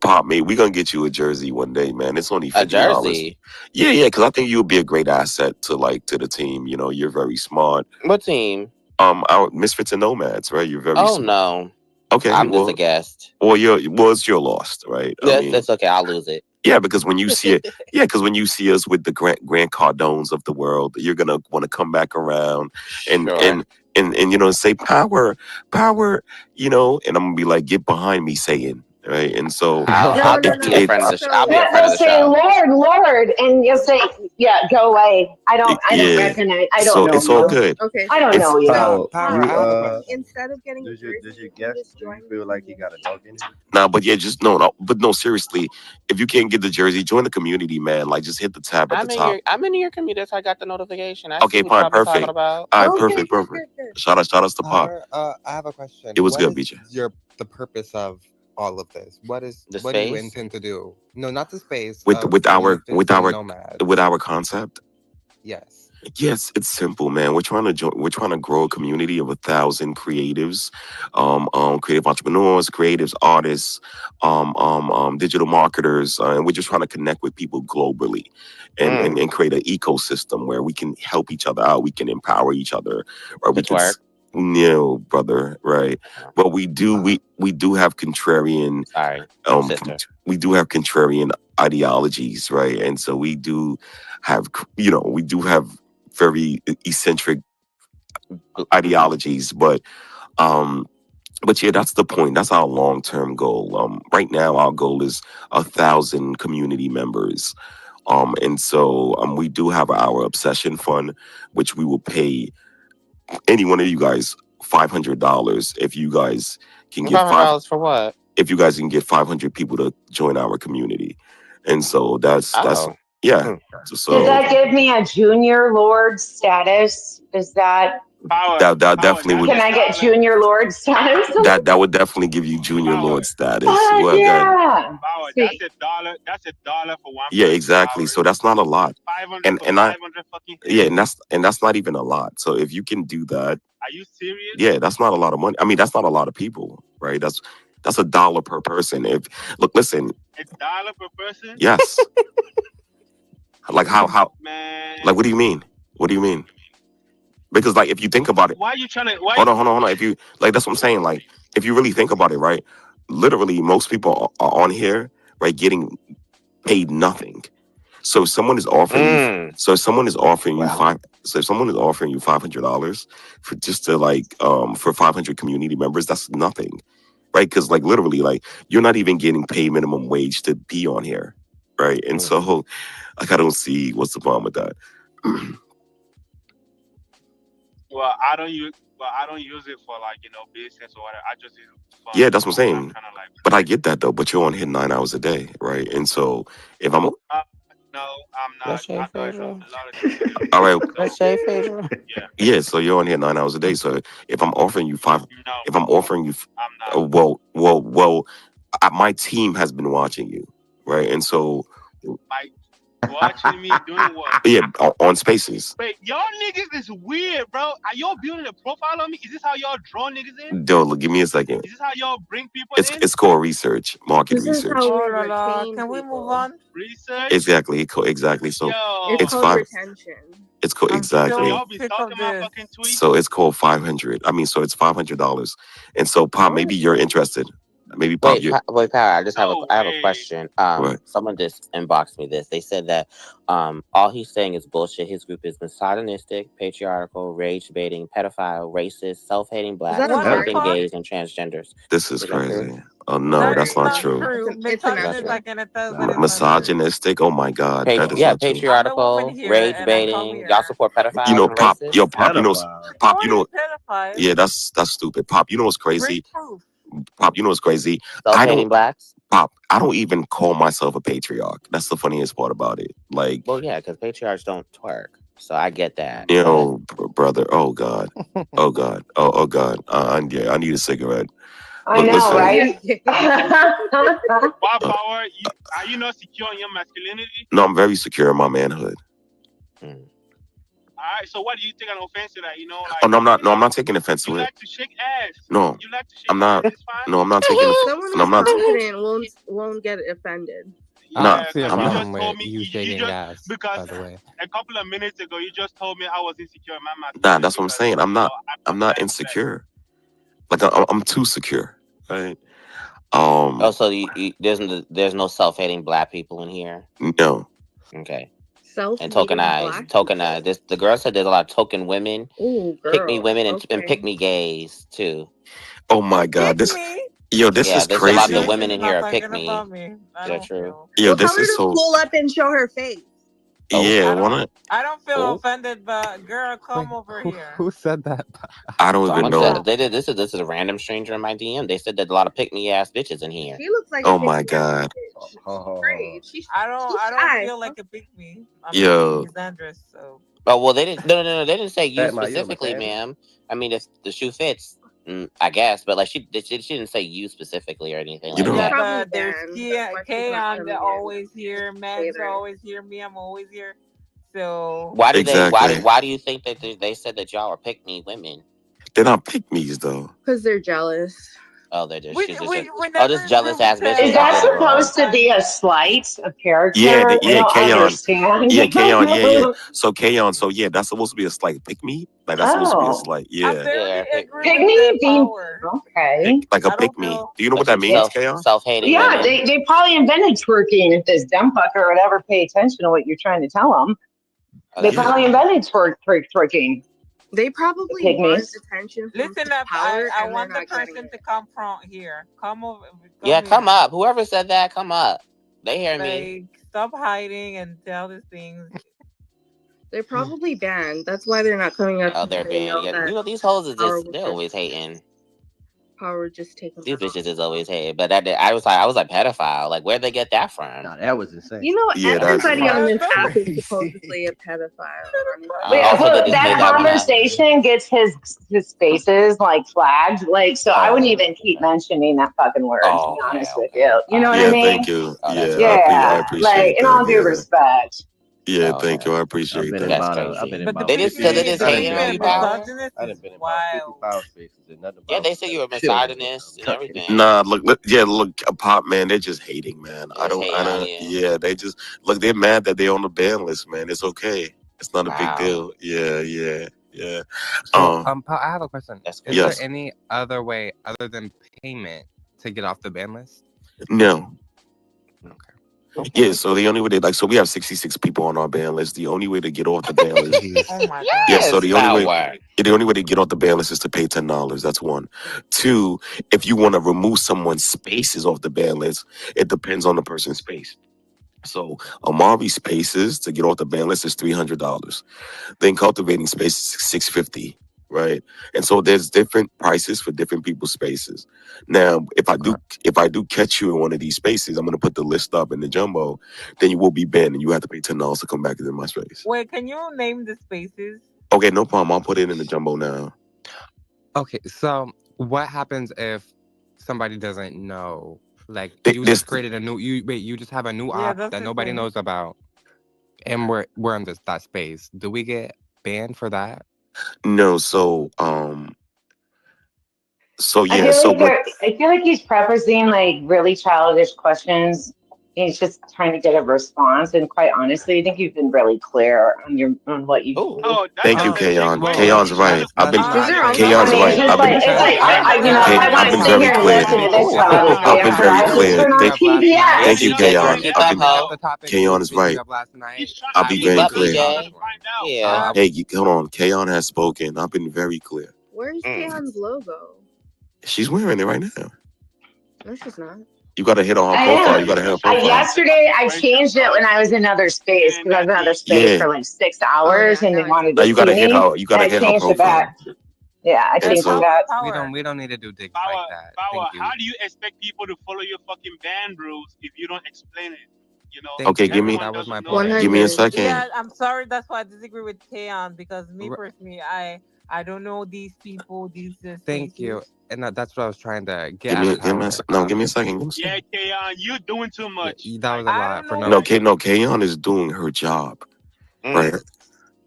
S2: Pop, mate, we're gonna get you a jersey one day, man. It's only $50.
S4: A jersey?
S2: Yeah, because I think you would be a great asset to the team. You're very smart.
S4: What team?
S2: Our Misfits and Nomads, right? You're very smart.
S4: No.
S2: Okay.
S4: I'm just a guest.
S2: It's your lost, right?
S4: That's okay. I'll lose it.
S2: Yeah, because when you see it, when you see us with the Grant Cardones of the world, you're gonna want to come back around and say power, and I'm gonna be like, get behind me, Satan, right? And so
S4: I'll be in front of the show. I'll be in front of the
S9: say,
S4: show.
S9: Lord, and you'll say, yeah, go away. I don't recognize. I don't know.
S2: It's all good.
S8: Okay.
S9: I don't know you.
S12: Power.
S8: Instead of getting
S12: does your guest feel like he got a dog in it?
S2: Nah, but yeah, just no. But no, seriously, if you can't get the jersey, join the community, man. Like, just hit the tab at the top.
S4: I'm in your community. That's how I got the notification.
S2: Okay, fine, perfect. All right, perfect. Shout outs to Pop.
S3: I have a question.
S2: It was good, BJ.
S3: The purpose of all of this? What do you intend to do? No, not the space.
S2: With our concept. Yes, it's simple, man. We're trying to grow a community of 1,000 creatives, creative entrepreneurs, creatives, artists, digital marketers, and we're just trying to connect with people globally, and create an ecosystem where we can help each other out, we can empower each other, or we can. No, brother, right? But we do have contrarian. We do have contrarian ideologies, right? And so we do have very eccentric ideologies, but
S5: But yeah, that's the point. That's our long-term goal. Right now, our goal is 1,000 community members. And so we do have our obsession fund, which we will pay any one of you guys $500 if you guys can get
S4: $500 for what?
S5: if you guys can get 500 people to join our community. And so that's
S4: Oh.
S5: yeah.
S9: Does
S5: So
S9: that give me a junior lord status? Is that
S5: that definitely would.
S9: Can I get junior lord status?
S5: That would definitely give you junior lord status.
S9: Fuck
S5: Well,
S9: yeah.
S11: Power, that's $1. That's $1 for one.
S5: Yeah, exactly. So that's not a lot.
S11: 500
S5: And
S11: for
S5: and I
S11: 500 fucking.
S5: yeah, and that's not even a lot. So if you can do that,
S11: Are you serious?
S5: yeah, that's not a lot of money. I mean, that's not a lot of people, right? That's $1 per person. If look, listen.
S11: $1 per person?
S5: Yes. Like how?
S11: Man.
S5: Like what do you mean? What do you mean? Because like if you think about it,
S11: Why are you trying to?
S5: hold on. If you like, that's what I'm saying. Like if you really think about it, right? Literally, most people are on here, right, getting paid nothing. So if someone is offering you, so if someone is offering you $500 for just to like for 500 community members, that's nothing, right? Because like literally, like you're not even getting paid minimum wage to be on here, right? And so like I don't see what's the problem with that.
S11: Well, I don't use it for like business or whatever. I just use it for
S5: Yeah, that's what I'm saying.
S11: kind of like.
S5: But I get that though. But you're on here 9 hours a day, right? And so if I'm
S11: No, I'm not. I thought a lot of
S5: all right,
S11: yeah.
S5: So you're on here 9 hours a day. So if I'm offering you
S11: I'm not.
S5: my team has been watching you, right? And so
S11: Watching me doing what?
S5: yeah, on Spaces.
S11: Wait, y'all niggas is weird, bro. Are y'all building a profile on me? Is this how y'all draw niggas in?
S5: Yo, look, give me a second.
S11: Is this how y'all bring people in?
S5: It's called research, market research.
S8: Can
S10: we move on?
S11: Research?
S5: Exactly. So
S8: it's called retention.
S5: It's called exactly.
S11: Y'all be stalking my fucking tweets?
S5: So it's called 500. I mean, so it's $500. And so Pop, maybe you're interested. Maybe Pop,
S4: Wait, Power. I just have a question. Someone just inboxed me this. They said that all he's saying is bullshit. His group is misogynistic, patriarchal, rage baiting, pedophile, racist, self-hating blacks, raping gays, and transgenders.
S5: This is crazy. Oh no, that's not true. Misogynistic. Oh my God, that is not true.
S4: Patriarchal, rage baiting. Y'all support pedophiles.
S5: You know,
S4: and
S5: Pop.
S4: racists?
S5: Yo, Pop. You know, Pop. You know. Yeah, that's stupid. Pop. You know what's crazy? Pop. You know what's crazy?
S4: Self-hating blacks.
S5: Pop. I don't even call myself a patriarch. That's the funniest part about it. Like,
S4: well, yeah, because patriarchs don't twerk. So I get that.
S5: You know, brother. Oh God. Oh God. Oh God. I need a cigarette.
S9: I know, right?
S11: Wow, Power, are you not secure in your masculinity?
S5: No, I'm very secure in my manhood.
S11: All right, so what do you take an offense to that? Like,
S5: oh no, I'm not. No, I'm not taking offense to it.
S11: You like to shake ass.
S5: No,
S11: you like to shake
S5: I'm not.
S11: Ass, it's fine.
S5: No, I'm not taking.
S8: Someone
S5: no, I'm not.
S8: confident won't get offended.
S11: Yeah,
S14: see a
S11: you
S14: problem
S11: just
S14: with
S11: told me
S14: you shaking ass,
S11: because
S14: by the way.
S11: a couple of minutes ago you just told me I was insecure in my masculinity.
S5: Nah, that's what I'm saying. I'm not insecure. Like I'm too secure, right?
S4: So there's no self-hating black people in here.
S5: No.
S4: Okay.
S8: And
S4: tokenized. The girl said there's a lot of token women, pick me women, and pick me gays too.
S5: Oh my God, this is
S4: there's
S5: crazy.
S4: A lot of the women in here are pick me. Is that true?
S5: Yo, this is so.
S8: Pull up and show her face.
S5: Yeah,
S10: I don't feel offended, but girl, come over here.
S14: Who said that?
S5: I don't even know.
S4: They did this is a random stranger in my DM. They said there's a lot of pick me ass bitches in here.
S8: She looks like
S5: oh my God.
S10: I don't feel like a pick me.
S5: Yo.
S10: Andress, so.
S4: Oh well, they didn't. No. They didn't say you specifically, ma'am. I mean, if the shoe fits, I guess, but like she didn't say you specifically or anything like that.
S10: But there's Kayon that always here, Mags are always here, me, I'm always here. So
S4: why do you think that they said that y'all are pick me women?
S5: They're not pick me's though.
S8: Because they're jealous.
S4: Oh, they're just this jealous ass bitch.
S9: Is that supposed to be a slight, a character?
S5: Yeah,
S9: I don't understand.
S5: Yeah, Kayon, yeah. So Kayon, so yeah, that's supposed to be a slight pick me. Like that's supposed to be a slight, yeah.
S9: Pick me being okay.
S5: Like a pick me. Do you know what that means, Kayon?
S4: Self-hating.
S9: Yeah, they probably invented twerking. If this dumb fucker or whatever, pay attention to what you're trying to tell them. They probably invented twerking.
S8: They probably
S9: Pygmies.
S8: want attention from
S10: Listen up.
S8: power,
S10: I
S8: and they're
S10: want the
S8: not getting
S10: person to
S8: it.
S10: come from here. Come over.
S4: Yeah,
S10: Come
S4: come
S10: here.
S4: up. Whoever said that, come up. They hear me.
S10: Like, stop hiding and tell the things.
S8: They're probably banned. That's why they're not coming up
S4: Oh,
S8: because
S4: they're
S8: they
S4: banned.
S8: know
S4: Yeah,
S8: that
S4: you know these hoes are
S8: power
S4: just
S8: will
S4: they're
S8: just
S4: always hating.
S8: power just take them
S4: These
S8: out.
S4: bitches is always hating. But I was like pedophile. Like, where'd they get that from?
S12: Nah, that was insane.
S8: You know,
S5: Yeah, that's
S8: everybody on this app is
S12: crazy.
S8: supposedly a pedophile.
S4: Also, they just
S9: that
S4: made that one up.
S9: conversation gets his spaces like flagged. Like, so I wouldn't
S4: Oh,
S9: even keep mentioning that fucking word, to be
S4: oh, okay,
S9: honest with
S4: okay.
S9: you. You know what I
S5: Yeah,
S9: mean?
S5: thank you.
S4: Oh, that's
S5: Yeah,
S4: crazy.
S5: I
S9: Yeah, like,
S5: appreciate
S9: in all
S5: that.
S9: due
S5: Yeah.
S9: respect.
S5: Yeah,
S4: Oh,
S5: thank
S4: okay.
S5: you. I
S12: I've
S5: appreciate
S12: been in
S5: that.
S4: That's
S12: about
S4: crazy.
S12: I've been in
S10: But the
S12: about
S4: They
S12: 50.
S10: thing is,
S4: just
S10: the
S12: I done
S10: thing
S4: hating
S12: been
S4: on
S12: in
S10: with
S4: you,
S12: about
S4: Power.
S10: misogynist
S12: I
S10: is
S12: done been in about 50
S10: wild.
S12: power spaces and nothing
S4: Yeah,
S12: about
S4: they say you're a
S12: children
S4: misogynist and
S12: touching.
S4: everything.
S5: Nah, look, a pop man, they're just hating, man.
S4: They just hating on you.
S5: Yeah, they just look. They're mad that they're on the ban list, man. It's okay. It's not a big
S4: Wow.
S5: deal. Yeah.
S3: So, I have a question.
S4: That's
S3: Is
S4: crazy.
S3: there
S5: Yes.
S3: any other way other than payment to get off the ban list?
S5: No.
S3: Okay.
S5: Yeah, so the only way so we have 66 people on our ban list. The only way to get off the ban list.
S10: Oh my god.
S5: Yeah, so
S4: Yes,
S5: the only
S4: Power.
S5: way to get off the ban list is to pay $10. That's one. Two, if you want to remove someone's spaces off the ban list, it depends on the person's space. So Amari's spaces to get off the ban list is $300. Then cultivating space is $650, right? And so there's different prices for different people's spaces. Now, if I do catch you in one of these spaces, I'm gonna put the list up in the jumbo. Then you will be banned, and you have to pay $10 to come back into my space.
S10: Wait, can you name the spaces?
S5: Okay, no problem. I'll put it in the jumbo now.
S3: Okay, so what happens if somebody doesn't know? Like
S5: Th-
S3: you
S5: this-
S3: just created a new you just have a new
S10: Yeah,
S3: app
S10: that's
S3: that
S10: the
S3: nobody
S10: thing.
S3: knows about, and we're in that space. Do we get banned for that?
S5: No, so
S9: I
S5: yeah,
S9: feel
S5: so
S9: like I feel like he's prefacing like really childish questions. He's just trying to get a response. And quite honestly, I think you've been really clear on what you do.
S11: Oh,
S5: thank you,
S11: that's a
S5: Kayon.
S11: segue.
S5: Kayon's right. I've been.
S8: These are also
S5: Kayon's
S9: I mean,
S5: right.
S9: it's just like I you know, if I want
S5: I've
S9: to
S5: been
S9: sit
S5: very
S9: here and
S5: clear.
S9: listen to this childish
S5: I've been
S9: answer,
S5: very
S9: I just
S5: clear.
S9: turn on PBS.
S5: Thank you, Kayon.
S4: Keep up, ho.
S5: Kayon is right. I'll be
S4: Keep
S5: very
S4: up,
S5: clear.
S4: BJ. Yeah.
S5: Hey, hold on. Kayon has spoken. I've been very clear.
S8: Where's Kayon's logo?
S5: She's wearing it right now.
S8: No, she's not.
S5: You got to hit on her
S9: I
S5: profile.
S9: am.
S5: You got to hit her profile.
S9: Yesterday, I changed it when I was in another space because I was in another space for like 6 hours and they wanted
S5: Now
S9: to
S5: you got to
S9: see
S5: hit
S9: me.
S5: her. You got to
S9: and I
S5: hit her
S9: changed it
S5: profile.
S9: back. Yeah, I
S5: And
S9: changed
S5: so-
S9: it back.
S3: We don't need to do digs like that.
S11: Power,
S3: Thank you.
S11: how do you expect people to follow your fucking band rules if you don't explain it? You know.
S5: Okay, give me.
S3: That was my
S11: point.
S3: point.
S5: Give me a second.
S10: Yeah, I'm sorry. That's why I disagree with Kayon because me personally, I don't know these people. These
S3: Thank you. And that's what I was trying to get
S5: Give me.
S3: at.
S5: Give me. No, give me a second.
S11: Yeah, Kayon, you're doing too much.
S3: That was a lot for
S5: No, Kayon is doing her job, right?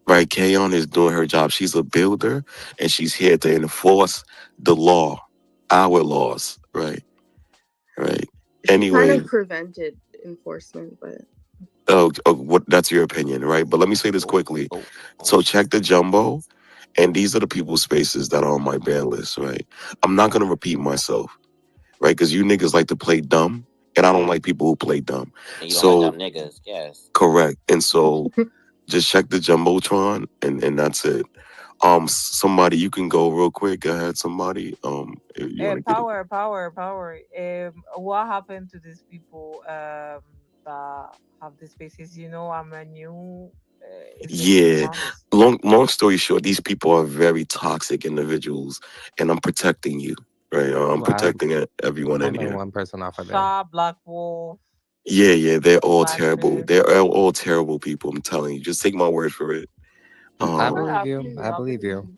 S5: Right, Kayon is doing her job. She's a builder, and she's here to enforce the law, our laws, right? Right.
S8: She
S5: Anyway,
S8: kind of prevented enforcement, but
S5: what? That's your opinion, right? But let me say this quickly. So check the jumbo, and these are the people's spaces that are on my ban list, right? I'm not gonna repeat myself, right? Because you niggas like to play dumb, and I don't like people who play dumb.
S4: And you don't like dumb niggas, yes.
S5: Correct. And so just check the jumbotron, and that's it. Somebody, you can go real quick. Go ahead, somebody. If you want to get it.
S10: Power. What happened to these people that have the spaces? You know, I'm a new.
S5: Yeah. Long story short, these people are very toxic individuals, and I'm protecting you. Right. I'm protecting everyone in here.
S3: one person off of there.
S10: Star, Black Wolf.
S5: Yeah, they're all
S10: Black
S5: terrible.
S10: Fist.
S5: They're all terrible people. I'm telling you. Just take my word for it.
S3: I believe you. I believe you.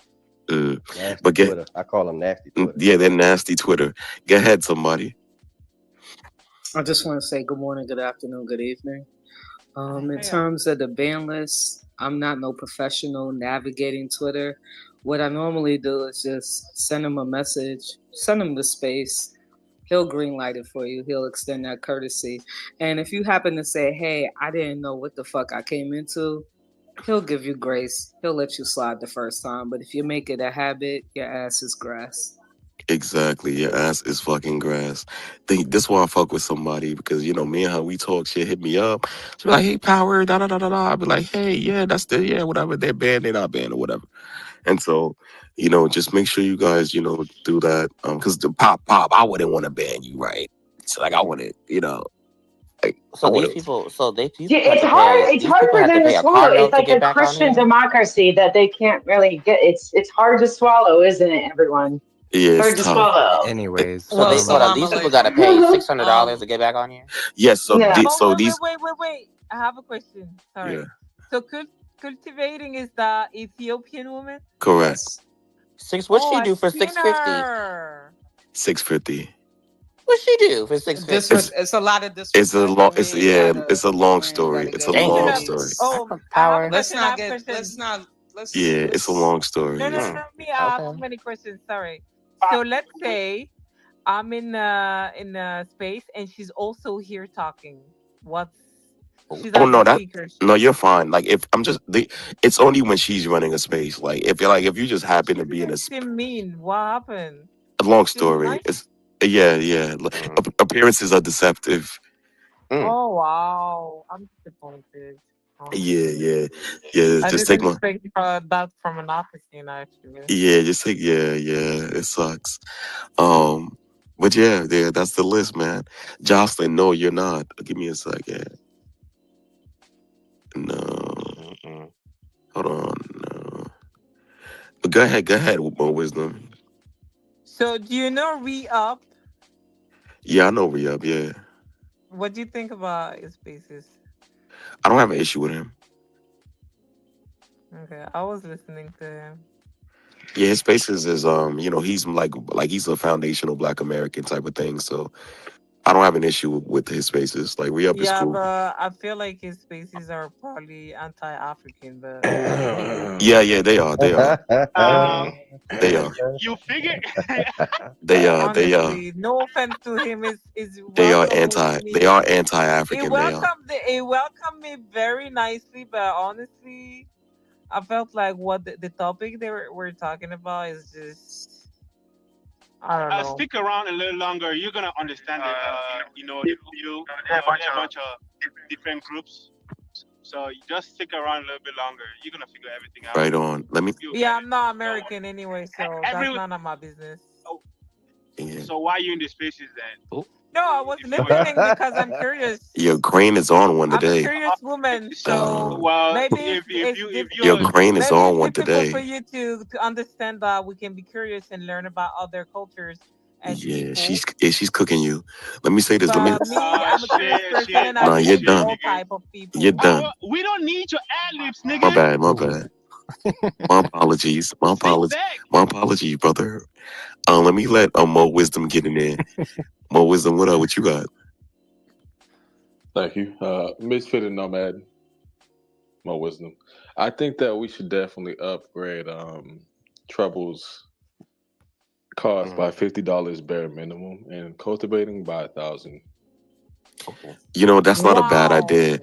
S12: Nasty
S5: But get
S12: Twitter. I call them nasty Twitter.
S5: yeah, they're nasty Twitter. Go ahead, somebody.
S14: I just want to say good morning, good afternoon, good evening. In terms of the ban list, I'm not no professional navigating Twitter. What I normally do is just send him a message, send him the space. He'll greenlight it for you. He'll extend that courtesy. And if you happen to say, hey, I didn't know what the fuck I came into, he'll give you grace. He'll let you slide the first time. But if you make it a habit, your ass is grass.
S5: Exactly. Your ass is fucking grass. This why I fuck with somebody because me and her, we talk shit, hit me up. She be like, hey, Power, da da da da da. I be like, hey, yeah, whatever. They're banned, they're not banned or whatever. And so, just make sure you guys, do that. Because the pop, I wouldn't want to ban you, right? So like I wouldn't, like I
S4: So these
S5: wouldn't.
S4: people, so these
S9: Yeah,
S4: people have to pay.
S9: it's
S4: These
S9: hard
S4: people
S9: for
S4: have to
S9: them to
S4: pay a
S9: swallow.
S4: car
S9: It's
S4: note to
S9: like
S4: get
S9: a
S4: back on
S9: Christian
S4: here.
S9: democracy that they can't really get. It's hard to swallow, isn't it, everyone?
S5: Yeah,
S9: It's
S5: it's
S9: hard to
S5: tough.
S9: swallow.
S3: Anyways,
S4: So
S14: Well,
S4: they, hold on.
S14: salam
S4: These people got to pay
S14: alaikum.
S4: $600 to get back on here.
S5: Yes. So,
S9: Yeah.
S5: so
S10: Wait,
S5: these,
S10: wait. I have a question. Sorry.
S5: yeah,
S10: So cultivating is the Ethiopian woman?
S5: correct.
S4: Six. What
S10: Oh,
S4: she
S10: I've
S4: do for
S10: seen
S4: 650?
S10: her.
S5: 650.
S4: What she do for 650?
S14: It's a lot of
S5: It's a
S14: disrespect,
S5: long.
S14: and
S5: It's
S14: we ain't
S5: It's a long
S14: we ain't
S5: story.
S14: gotta
S5: It's
S14: get
S5: a
S14: into
S5: long
S4: Damn.
S5: story.
S14: these.
S10: Oh,
S4: African
S10: I have a
S4: power.
S14: Let's
S10: question. I
S14: not
S10: have a
S14: get.
S10: question.
S5: Yeah, it's a long
S10: No,
S5: story. Yeah.
S10: me. I have so
S4: Okay.
S10: many questions. Sorry. So let's say I'm in space and she's also here talking. She's
S5: Oh
S10: as a
S5: no,
S10: speaker.
S5: no, you're fine. Like if I'm just it's only when she's running a space. Like if you just happen
S10: She
S5: to be in
S10: didn't seem mean. What happened?
S5: a long
S10: She was
S5: story.
S10: nice.
S5: It's yeah. Appearances are deceptive.
S10: Oh wow, I'm disappointed.
S5: Yeah,
S10: Honestly,
S5: yeah.
S10: I
S5: Just take
S10: didn't
S5: my
S10: expect that from an opposite actually.
S5: yeah. Just take yeah. It sucks. But yeah. That's the list, man. Jocelyn, no, you're not. Give me a second. No, hold on. No, but go ahead with more wisdom.
S10: So do you know Re-Up?
S5: Yeah, I know Re-Up. Yeah,
S10: What do you think about his spaces?
S5: I don't have an issue with him.
S10: Okay, I was listening to him.
S5: Yeah, his spaces is he's like he's a foundational Black American type of thing. So I don't have an issue with his spaces. Like Re-Up is
S10: Yeah,
S5: cool.
S10: but I feel like his spaces are probably anti-African, but
S5: Yeah, they are. They are. They are.
S11: You figure?
S5: They are.
S10: honestly, no offense to him, is
S5: They are
S10: welcome with
S5: They
S10: me.
S5: are
S10: He
S5: anti-African. They are.
S10: welcomed me very nicely, but honestly, I felt like what the topic were talking about is just I don't know.
S11: Stick around a little longer. You're gonna understand it. The view. There are a bunch of different groups. So you just stick around a little bit longer. You're gonna figure everything out.
S5: Right on. Let me.
S11: You'll
S10: Yeah,
S11: get it.
S10: I'm not American anyway, so that's
S11: Every
S10: none of my business.
S5: Yeah.
S11: So why are you in the spaces then?
S10: No, I was listening because I'm curious.
S5: Your grain is on one
S10: I'm a
S5: today.
S10: curious woman, so
S11: Well,
S10: maybe
S11: if
S10: it's
S5: Your grain is
S10: maybe
S5: on
S10: it's
S5: one
S10: difficult for
S5: today.
S10: you to understand that we can be curious and learn about other cultures and
S5: Yeah,
S10: people.
S5: she's cooking you. Let me say this. Let me.
S10: But me, I'm a curious person and I
S5: Nah, you're
S10: like
S5: done.
S10: all type of
S5: You're
S10: people.
S5: done.
S11: we don't need your ad libs,
S5: My
S11: nigga.
S5: bad. My bad. My apologies. My apologies.
S11: back.
S5: My apologies, brother. Let me let Mo Wisdom get in there. Mo Wisdom, what you got?
S13: Thank you. Misfit and Nomad, Mo Wisdom. I think that we should definitely upgrade Trouble's cost by $50 bare minimum and cultivating by 1,000.
S5: That's not a bad idea.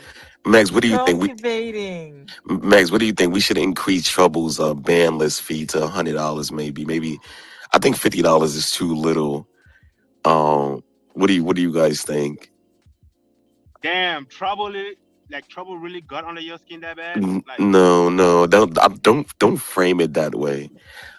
S5: Max, what do you think?
S10: Cultivating.
S5: Max, what do you think? We should increase Trouble's ban list fee to $100 maybe. Maybe I think $50 is too little. What do you guys think?
S11: Damn, trouble really got under your skin that bad? Like,
S5: No, don't frame it that way.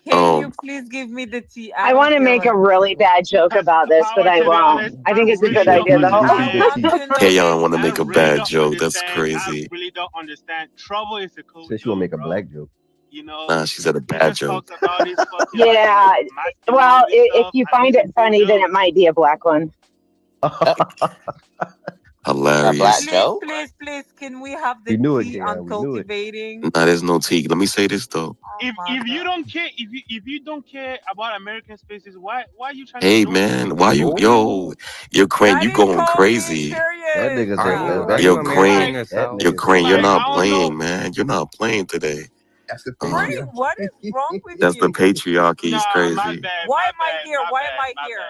S10: Can you please give me the tea?
S9: I
S10: don't
S9: want to
S10: feel
S9: make a
S10: like
S9: really bad joke about this, but I
S11: to be honest,
S9: won't. I think it's a good idea though.
S10: I want to know
S5: Hey, y'all
S10: the
S5: want to
S11: I
S5: make a
S11: really
S5: bad
S11: don't
S5: joke? That's
S11: understand.
S5: crazy.
S11: I really don't understand. Trouble is a cool
S12: Said she want to make a black joke.
S5: Nah, she said a bad
S11: just
S5: joke.
S11: talks about his fucking
S9: Yeah. Well, if you find it funny, then it might be a black one.
S5: Hilarious.
S10: Please, can we have the tea on cultivating?
S5: Nah, there's no tea. Let me say this though.
S11: If you don't care, if you don't care about American spaces, why are you trying
S5: Hey
S11: to join?
S5: man, why you your Crane? You going crazy?
S12: That nigga said
S5: Your Crane, you're not
S11: I don't
S5: playing,
S11: know.
S5: man. You're not playing today.
S12: That's the
S10: Crane, what is wrong with
S5: That's the
S10: you?
S5: patriarchy. It's crazy.
S10: Why am I here? Why am I here?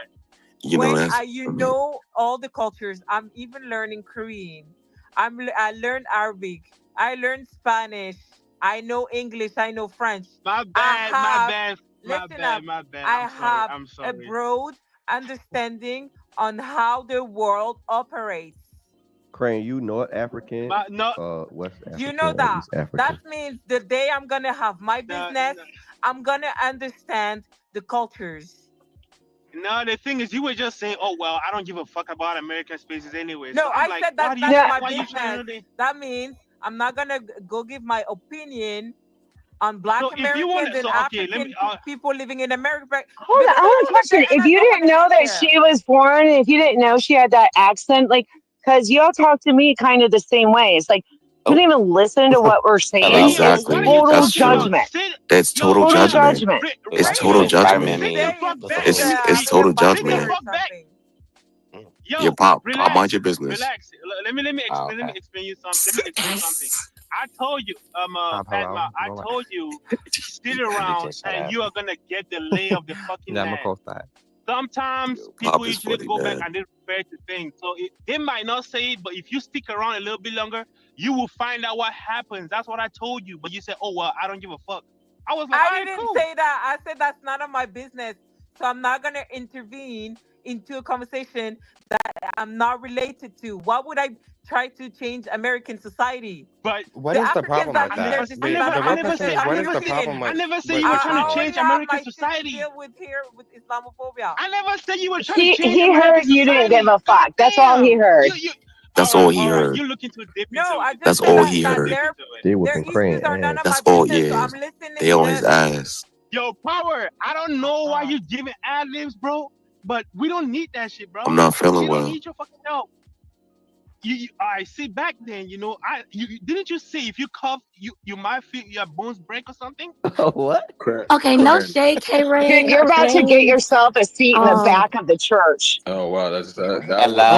S5: You know that's.
S10: You know all the cultures. I'm even learning Korean. I learned Arabic. I learned Spanish. I know English. I know French.
S11: My bad.
S10: I have a broad understanding on how the world operates.
S12: Crane, you North African, West African,
S10: You know that.
S12: East African.
S10: That means the day I'm gonna have my business, I'm gonna understand the cultures.
S11: No, the thing is, you were just saying, "Oh well, I don't give a fuck about American spaces anyway." So
S10: No,
S11: I'm
S10: I
S11: like,
S10: said
S11: why do you?
S10: that's
S9: No,
S10: my
S11: Why you trying
S10: business.
S11: to? Know
S10: That means I'm not gonna go give my opinion on Black
S11: So if you want,
S10: Americans and
S11: so okay, let me.
S10: African people living in America.
S9: hold on, I
S10: Because
S9: have a question.
S10: they're
S9: If
S10: not
S9: you
S10: going
S9: didn't
S10: to
S9: know
S10: be
S9: that
S10: there.
S9: she was born, if you didn't know she had that accent, like, because y'all talk to me kind of the same way. It's like you don't even listen to what we're saying.
S4: Hello.
S9: It's
S11: Yo, what are you
S5: Exactly.
S9: total
S5: That's
S11: talking
S5: true.
S11: about?
S9: judgment.
S11: Sit,
S5: That's total
S11: yo,
S9: Total
S5: judgment.
S9: judgment.
S5: It's
S4: Actually,
S5: total
S4: it's private
S5: judgment.
S4: me.
S11: sit the
S10: Today
S11: fuck
S10: you
S11: back.
S10: think
S5: It's
S11: Let me
S10: that
S5: it's
S11: speak.
S10: I'm your
S5: total
S11: Sit the
S10: father
S5: judgment.
S10: or
S11: fuck back.
S10: something.
S5: Your
S11: Yo,
S5: pop, mind
S11: relax,
S5: your business.
S11: relax. Let me
S4: Oh,
S11: explain. Let me
S4: okay.
S11: explain you something. Let me explain something. I told you,
S3: Hello.
S11: Padma. I told you, sit around
S3: Shut
S11: and
S3: up.
S11: you are gonna get the lay of the fucking
S3: Yeah, I'm a
S11: land.
S3: co-star.
S11: Sometimes
S5: Yo,
S11: people
S5: pop is
S11: usually
S5: funny,
S11: go back
S5: man.
S11: and they refer to things. So they might not say it, but if you stick around a little bit longer, you will find out what happens. That's what I told you. But you said, "Oh well, I don't give a fuck." I was like, "All
S10: I
S11: right,
S10: didn't
S11: cool."
S10: say that. I said that's none of my business. So I'm not gonna intervene into a conversation that I'm not related to. Why would I try to change American society?
S11: But
S3: What
S10: The
S3: is the
S10: Africans
S3: problem
S10: are
S3: with
S10: there.
S3: that?
S10: This
S11: I
S10: is
S3: Wait,
S10: not
S11: never,
S3: the
S10: an
S11: I
S3: real
S11: never
S3: question
S11: said,
S10: African
S3: is,
S11: I
S3: what is
S11: never
S3: the
S11: said,
S10: conversation.
S3: problem
S11: I
S3: with
S11: never said
S3: with
S11: you were trying to
S3: okay?
S10: I
S11: change
S10: only have
S11: American
S10: my shit to
S11: society.
S10: deal with here with Islamophobia.
S11: I never said you were trying to change
S9: He
S11: American
S9: heard you didn't give
S11: society.
S9: a
S11: God
S9: fuck. That's all he
S11: damn.
S9: heard.
S11: You.
S5: That's all he
S11: All right.
S5: heard.
S11: You're looking to dip into
S10: No, I
S11: it.
S10: just
S5: That's
S10: said
S5: all
S11: You're
S5: he
S11: looking to
S10: that
S5: heard.
S11: dip
S10: their
S11: into it.
S3: They
S10: their
S3: whooping
S10: issues
S3: Korean
S10: are none
S3: ass.
S10: of my
S5: That's all.
S10: business. So
S5: Yeah,
S10: I'm listening
S5: they
S10: to
S5: on his
S10: them.
S5: ass.
S11: Yo, Power, I don't know why you giving ad libs, bro, but we don't need that shit,
S5: I'm
S11: bro.
S5: not feeling
S11: We don't
S5: well.
S11: need your fucking help. I see back then, didn't you say if you cough, you might feel your bones break or something?
S3: What?
S16: Okay, no shade, K Ray.
S9: You're about to get
S16: Okay.
S9: yourself a seat in the
S16: Um,
S9: back of the church.
S13: Oh wow, that was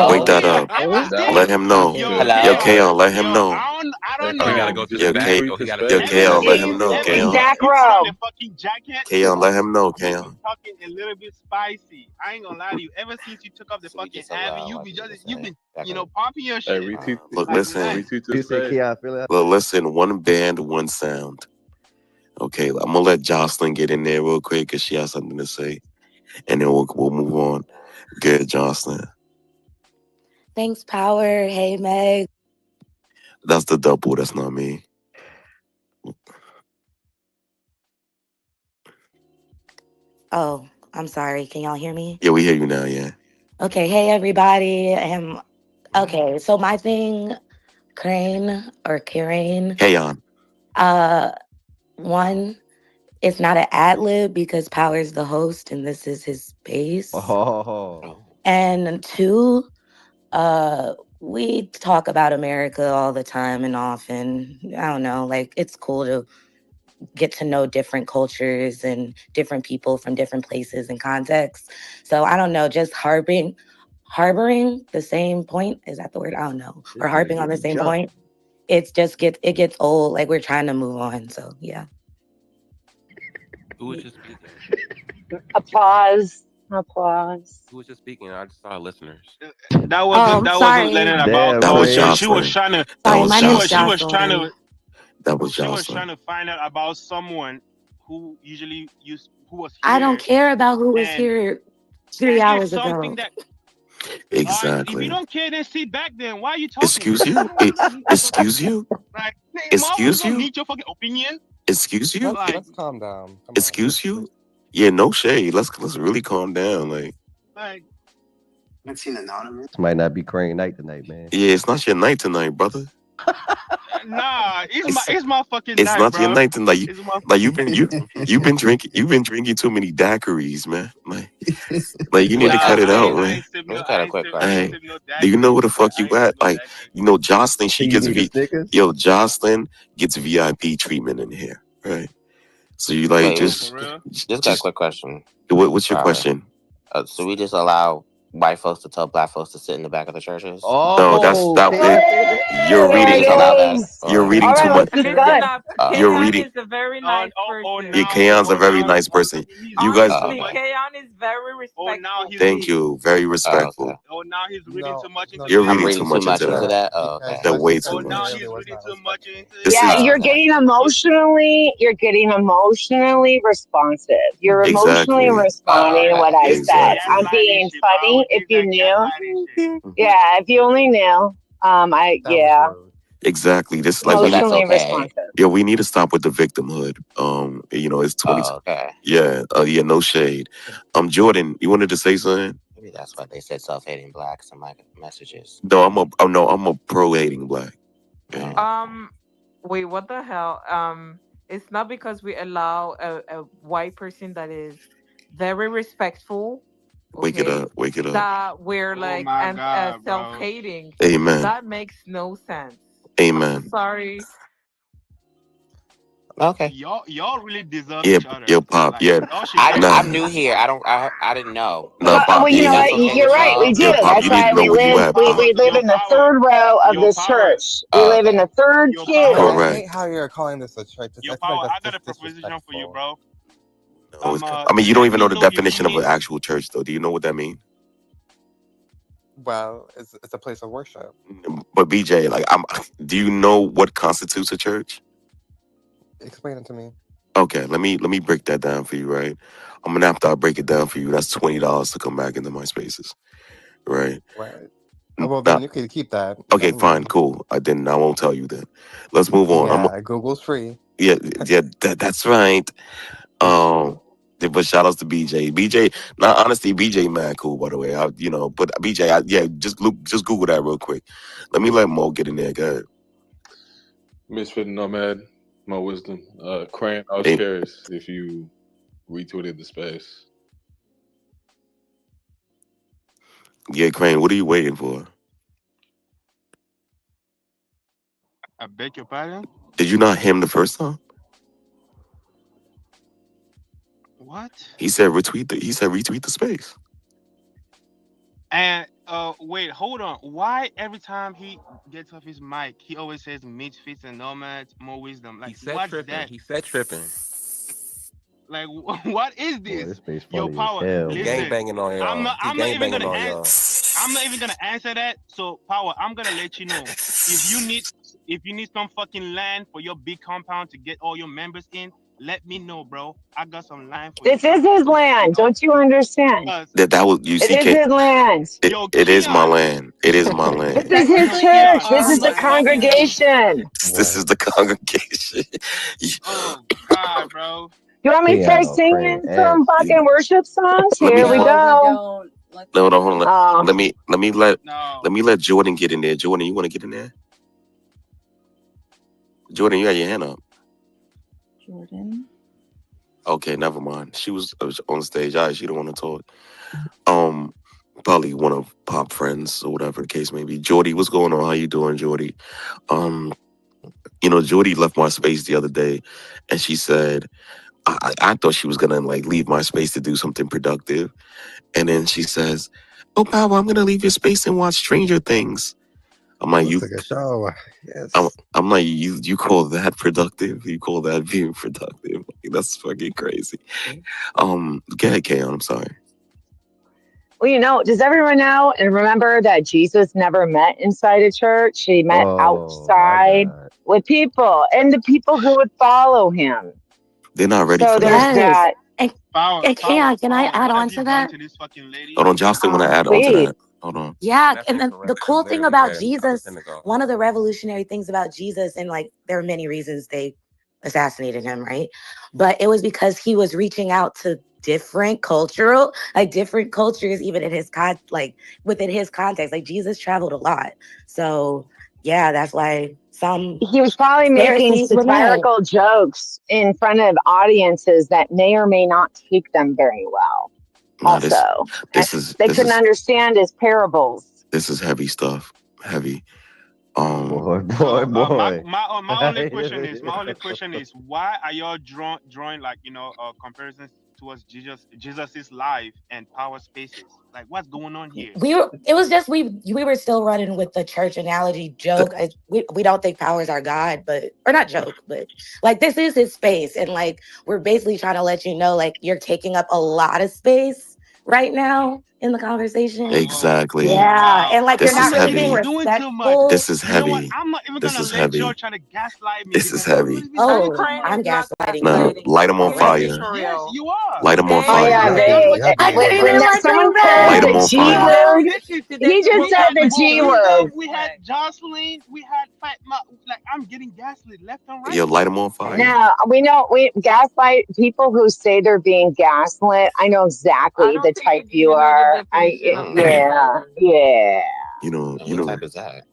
S5: Wake
S4: Hello.
S5: that
S11: Hey,
S5: up.
S11: ever
S5: Let
S11: since
S5: him know.
S11: yo
S5: Yo,
S11: chaos,
S4: Hello.
S5: Kaon, let him
S11: yo,
S5: know.
S11: I don't
S13: Oh, he got to
S11: know.
S13: go through the
S5: Yo,
S13: back.
S5: K,
S13: Oh, he got to
S5: yo,
S13: go
S11: Ever
S13: through the
S5: Kaon, let
S11: since,
S5: him know.
S11: ever
S5: Kaon,
S11: since
S9: Back
S11: you put on
S9: row.
S11: the fucking jacket,
S5: Kaon, let him know.
S11: you be
S5: Kaon.
S11: talking a little bit spicy. I ain't gonna lie to you. Ever since you took off the
S4: So we
S11: fucking
S4: just
S11: hat,
S4: allow
S11: you
S4: white
S11: be
S4: people
S11: just
S4: to
S11: you
S4: say
S11: been
S4: back up.
S11: popping your
S13: Hey,
S11: shit.
S5: Look,
S11: Like
S5: listen.
S11: relax.
S3: You say Keon feel it?
S5: Look, listen. One band, one sound. Okay, I'm gonna let Jocelyn get in there real quick because she has something to say, and then we'll move on. Good, Jocelyn.
S16: thanks, Power. Hey, Meg.
S5: That's the double. That's not me.
S16: Oh, I'm sorry. Can y'all hear me?
S5: Yeah, we hear you now. Yeah.
S16: Okay, hey, everybody. Okay, so my thing, Crane or Karen,
S5: Kaon.
S16: one, it's not an ad lib because Power's the host and this is his space.
S3: Oh,
S16: And two, we talk about America all the time and often. I don't know, like it's cool to get to know different cultures and different people from different places and contexts. So I don't know, just harboring the same point. Is that the word? I don't know. Or harping on the same point. It gets old. Like we're trying to move on. So yeah.
S15: Who was just speaking?
S9: Applause. Applause.
S15: Who was just speaking? I just saw listeners.
S11: That wasn't
S16: Sorry.
S11: Leonard about
S5: That was
S11: she was
S5: Jocelyn.
S11: trying to
S5: That
S16: Sorry,
S5: was
S16: my name's
S11: she
S5: Jocelyn.
S11: was trying
S16: Jocelyn.
S11: to
S5: That was
S11: she was
S5: Jocelyn.
S11: trying to find out about someone who usually who was
S16: I don't
S11: here,
S16: care about who was
S11: and
S16: here 3
S11: and it's
S16: hours
S11: something
S16: ago.
S11: that if you
S5: Exactly.
S11: don't care, then sit back. Then why are you talking?
S5: Excuse you? Excuse you?
S11: Like, hey, mom, we
S5: Excuse
S11: don't
S5: you?
S11: need your fucking opinion.
S5: Excuse you?
S11: Like,
S3: let's calm down. Come on.
S5: Excuse you? Yeah, no shade. Let's really calm down.
S11: like
S3: This might not be Crane night tonight, man.
S5: Yeah, it's not your night tonight, brother.
S11: nah, it's my fucking
S5: It's
S11: night,
S5: not your
S11: bro.
S5: night tonight.
S11: It's my
S5: Like you've been drinking too many daiquiris, man. Like you need to
S11: nah.
S5: cut it out,
S11: I
S5: man.
S11: ain't sip
S4: Just got a quick
S5: Hey,
S11: no
S5: do you know
S11: daiquiris,
S5: where the
S11: bro.
S5: fuck you at? Like, Jocelyn, she
S3: You
S5: gets
S3: need the Snickers?
S5: Jocelyn gets VIP treatment in here, right? So you like
S4: Wait,
S5: just
S4: just got a quick question.
S5: what's your
S4: Power.
S5: question?
S4: So we just allow white folks to tell black folks to sit in the back of the churches?
S5: No, that's that. You're
S9: There
S5: reading.
S9: it
S4: Just allow that.
S9: is.
S5: You're
S4: Or
S5: reading
S9: All
S5: too
S9: right,
S5: much.
S9: let's keep
S10: Listen
S9: going.
S10: up.
S5: You're
S10: Kayon
S5: reading.
S10: is a very nice person.
S5: Yeah, Kayon's a very nice person. You guys.
S10: Honestly, Kayon is very respectful.
S5: Thank you. Very respectful.
S11: Oh, now he's reading too much into
S5: You're
S11: this.
S5: reading
S4: I'm
S5: too
S4: reading too
S5: much
S4: much
S5: into
S4: into
S5: that.
S4: that? Oh, okay.
S5: That way too
S11: Oh, now
S5: much.
S11: he's reading too much into
S5: This
S11: it.
S9: Yeah,
S5: is
S9: you're
S4: okay.
S9: getting emotionally responsive. You're emotionally
S5: exactly.
S9: responding to what I said.
S5: Exactly.
S9: I'm being funny. If you knew, yeah, if you only knew,
S5: Exactly. This is like
S4: So
S5: we need.
S4: that's
S9: emotionally
S4: okay.
S9: responsive.
S5: Yeah, we need to stop with the victimhood. It's 20.
S4: Oh, okay.
S5: Yeah, no shade. Jordan, you wanted to say something?
S4: Maybe that's why they said self-hating blacks in my messages.
S5: No, I'm a pro hating black. Yeah.
S10: Wait, what the hell? It's not because we allow a white person that is very respectful,
S5: Wake it
S10: okay,
S5: up. Wake it up.
S10: that we're
S11: Oh
S10: like
S11: my
S10: and
S11: God, bro.
S10: self-hating.
S5: Amen.
S10: That makes no sense. I'm
S5: Amen.
S10: so sorry.
S4: Okay.
S11: Y'all really deserve
S5: Yeah,
S11: each other.
S5: yo, Pop.
S11: Like,
S5: Yeah.
S11: y'all should get
S5: Nah.
S4: I'm new here. I didn't know.
S5: Nah,
S9: Well,
S5: Pop,
S9: you
S5: you
S9: know
S5: need
S9: what?
S4: okay
S9: You're
S4: with
S9: right. We
S4: y'all?
S9: do.
S5: Yo, Pop,
S9: That's
S5: you need
S9: why
S5: to know
S9: we
S5: where you
S9: live.
S5: at,
S9: We
S5: Pop.
S9: live in the third row of this church. We live in the third
S3: I
S9: pew.
S3: hate how you're calling this a church.
S11: Yo,
S3: I feel
S11: Power,
S3: like
S11: I
S3: that's
S11: got a
S3: just
S11: proposition for you,
S3: disrespectful.
S11: bro.
S5: You don't
S11: Let
S5: even
S11: me
S5: know the
S11: know if you
S5: definition of
S11: need.
S5: an actual church, though. Do you know what that means?
S3: Well, it's a place of worship.
S5: But BJ, do you know what constitutes a church?
S3: Explain it to me.
S5: Okay, let me break that down for you, right? After I break it down for you, that's $20 to come back into my spaces, right?
S3: Right. Well, then you could keep that.
S5: Okay, fine, cool. I won't tell you then. Let's move on.
S3: Yeah, Google's free.
S5: Yeah, that's right. But shout outs to BJ. BJ, honestly, BJ mad cool, by the way. But BJ, just Google that real quick. Let me let Mo get in there. Go ahead.
S13: Misfit Nomad, my wisdom. Crane, I was curious if you retweeted the space.
S5: Yeah, Crane, what are you waiting for?
S11: I beg your pardon?
S5: Did you not him the first time?
S11: What?
S5: He said retweet the space.
S11: And wait, hold on. Why every time he gets off his mic, he always says misfits and nomads, more wisdom? Like, what's that?
S15: He said tripping.
S11: Like, what is
S12: Boy,
S11: this?
S12: this space
S11: Yo,
S12: funny as
S11: Power,
S12: hell,
S15: He
S12: boy.
S11: listen.
S15: gangbanging on y'all.
S11: I'm not even gonna
S15: answer.
S11: I'm not even gonna answer that. So, Power, I'm gonna let you know. If you need some fucking land for your big compound to get all your members in, let me know, bro. I got some land for
S9: This
S11: you.
S9: is his land. Don't you understand?
S5: That was you see.
S9: It is his land.
S5: It is my land. It is my land.
S9: This is his church. This is the congregation.
S5: This is the congregation.
S11: Oh God, bro.
S9: You want me to start singing some fucking worship songs? Here we go.
S5: No, hold on. Let me let Jordan get in there. Jordan, you want to get in there? Jordan, you got your hand up.
S8: Jordan.
S5: Okay, never mind. She was on stage. All right, she don't want to talk. Probably one of Pop friends or whatever the case may be. Jordy, what's going on? How you doing, Jordy? Jordy left my space the other day, and she said, I thought she was gonna leave my space to do something productive, and then she says, "Oh, Power, I'm gonna leave your space and watch Stranger Things." I'm like,
S12: Let's take a shower. Yes.
S5: I'm like, you call that productive? You call that being productive? That's fucking crazy. Go ahead, Kayon. I'm sorry.
S9: Well, does everyone know and remember that Jesus never met inside a church? He met outside with people and the people who would follow him.
S5: They're not ready
S9: so
S5: for
S9: there's
S5: that.
S9: that.
S16: And can I add on to that?
S5: Hold on, Justin, want to add on to that? Hold on.
S16: Yeah, and the cool thing about Jesus, one of the revolutionary things about Jesus, and there are many reasons they assassinated him, right? But it was because he was reaching out to different cultures, even in his within his context. Jesus traveled a lot, so yeah, that's why
S9: he was probably making satirical jokes in front of audiences that may or may not take them very well. They couldn't understand his parables.
S5: This is heavy stuff. Heavy.
S12: Boy.
S11: My only question is why are y'all drawing comparisons towards Jesus's life and Power spaces? Like, what's going on here?
S16: It was just we were still running with the church analogy joke. We don't think Power is our God, or not joke, but this is his space, and we're basically trying to let you know you're taking up a lot of space right now in the conversation.
S5: Exactly.
S16: Yeah, and
S5: this
S16: you're not really being
S11: doing too much.
S16: respectful.
S5: This is heavy.
S11: You know what? I'm not even gonna let y'all try to gaslight me.
S5: This is heavy.
S16: Oh, I'm gaslighting.
S5: No, light them on fire.
S11: Yes, you are.
S5: Light them on fire.
S9: Oh yeah,
S16: I didn't
S9: when
S16: realize
S9: someone
S16: that.
S9: says
S5: Light them
S9: the
S5: on
S9: G
S5: fire.
S9: word,
S10: you today.
S9: He just
S11: We
S9: said
S11: had
S9: the G
S11: Rudolph,
S9: word.
S11: we had Jocelyn, we had Fatma. Like I'm getting gaslit left and
S5: Yo,
S11: right.
S5: light them on fire.
S9: Now we gaslight people who say they're being gaslit. I know
S10: I
S9: exactly
S10: don't
S9: the
S10: think
S9: type
S10: you
S9: you
S10: know the
S9: are.
S10: definition of
S9: Yeah.
S5: You know,
S15: What type is that?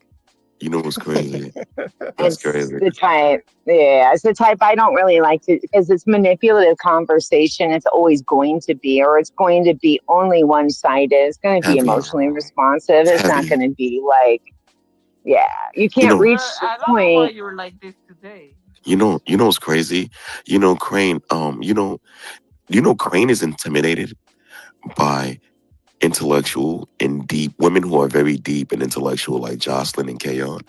S5: you know what's crazy? That's
S9: It's
S5: crazy.
S9: the type. Yeah, it's the type I don't really like to because it's manipulative conversation. It's always going to be, or it's going to be only one sided. It's going to be
S5: Heavy.
S9: emotionally responsive. It's not
S5: Heavy.
S9: going to be like, yeah, you can't
S5: know-
S9: reach
S10: But
S9: the
S10: I don't know why
S9: point.
S10: you were like this today.
S5: You know what's crazy? You know, Crane. Crane is intimidated by intellectual and deep women who are very deep and intellectual, like Jocelyn and Kayon.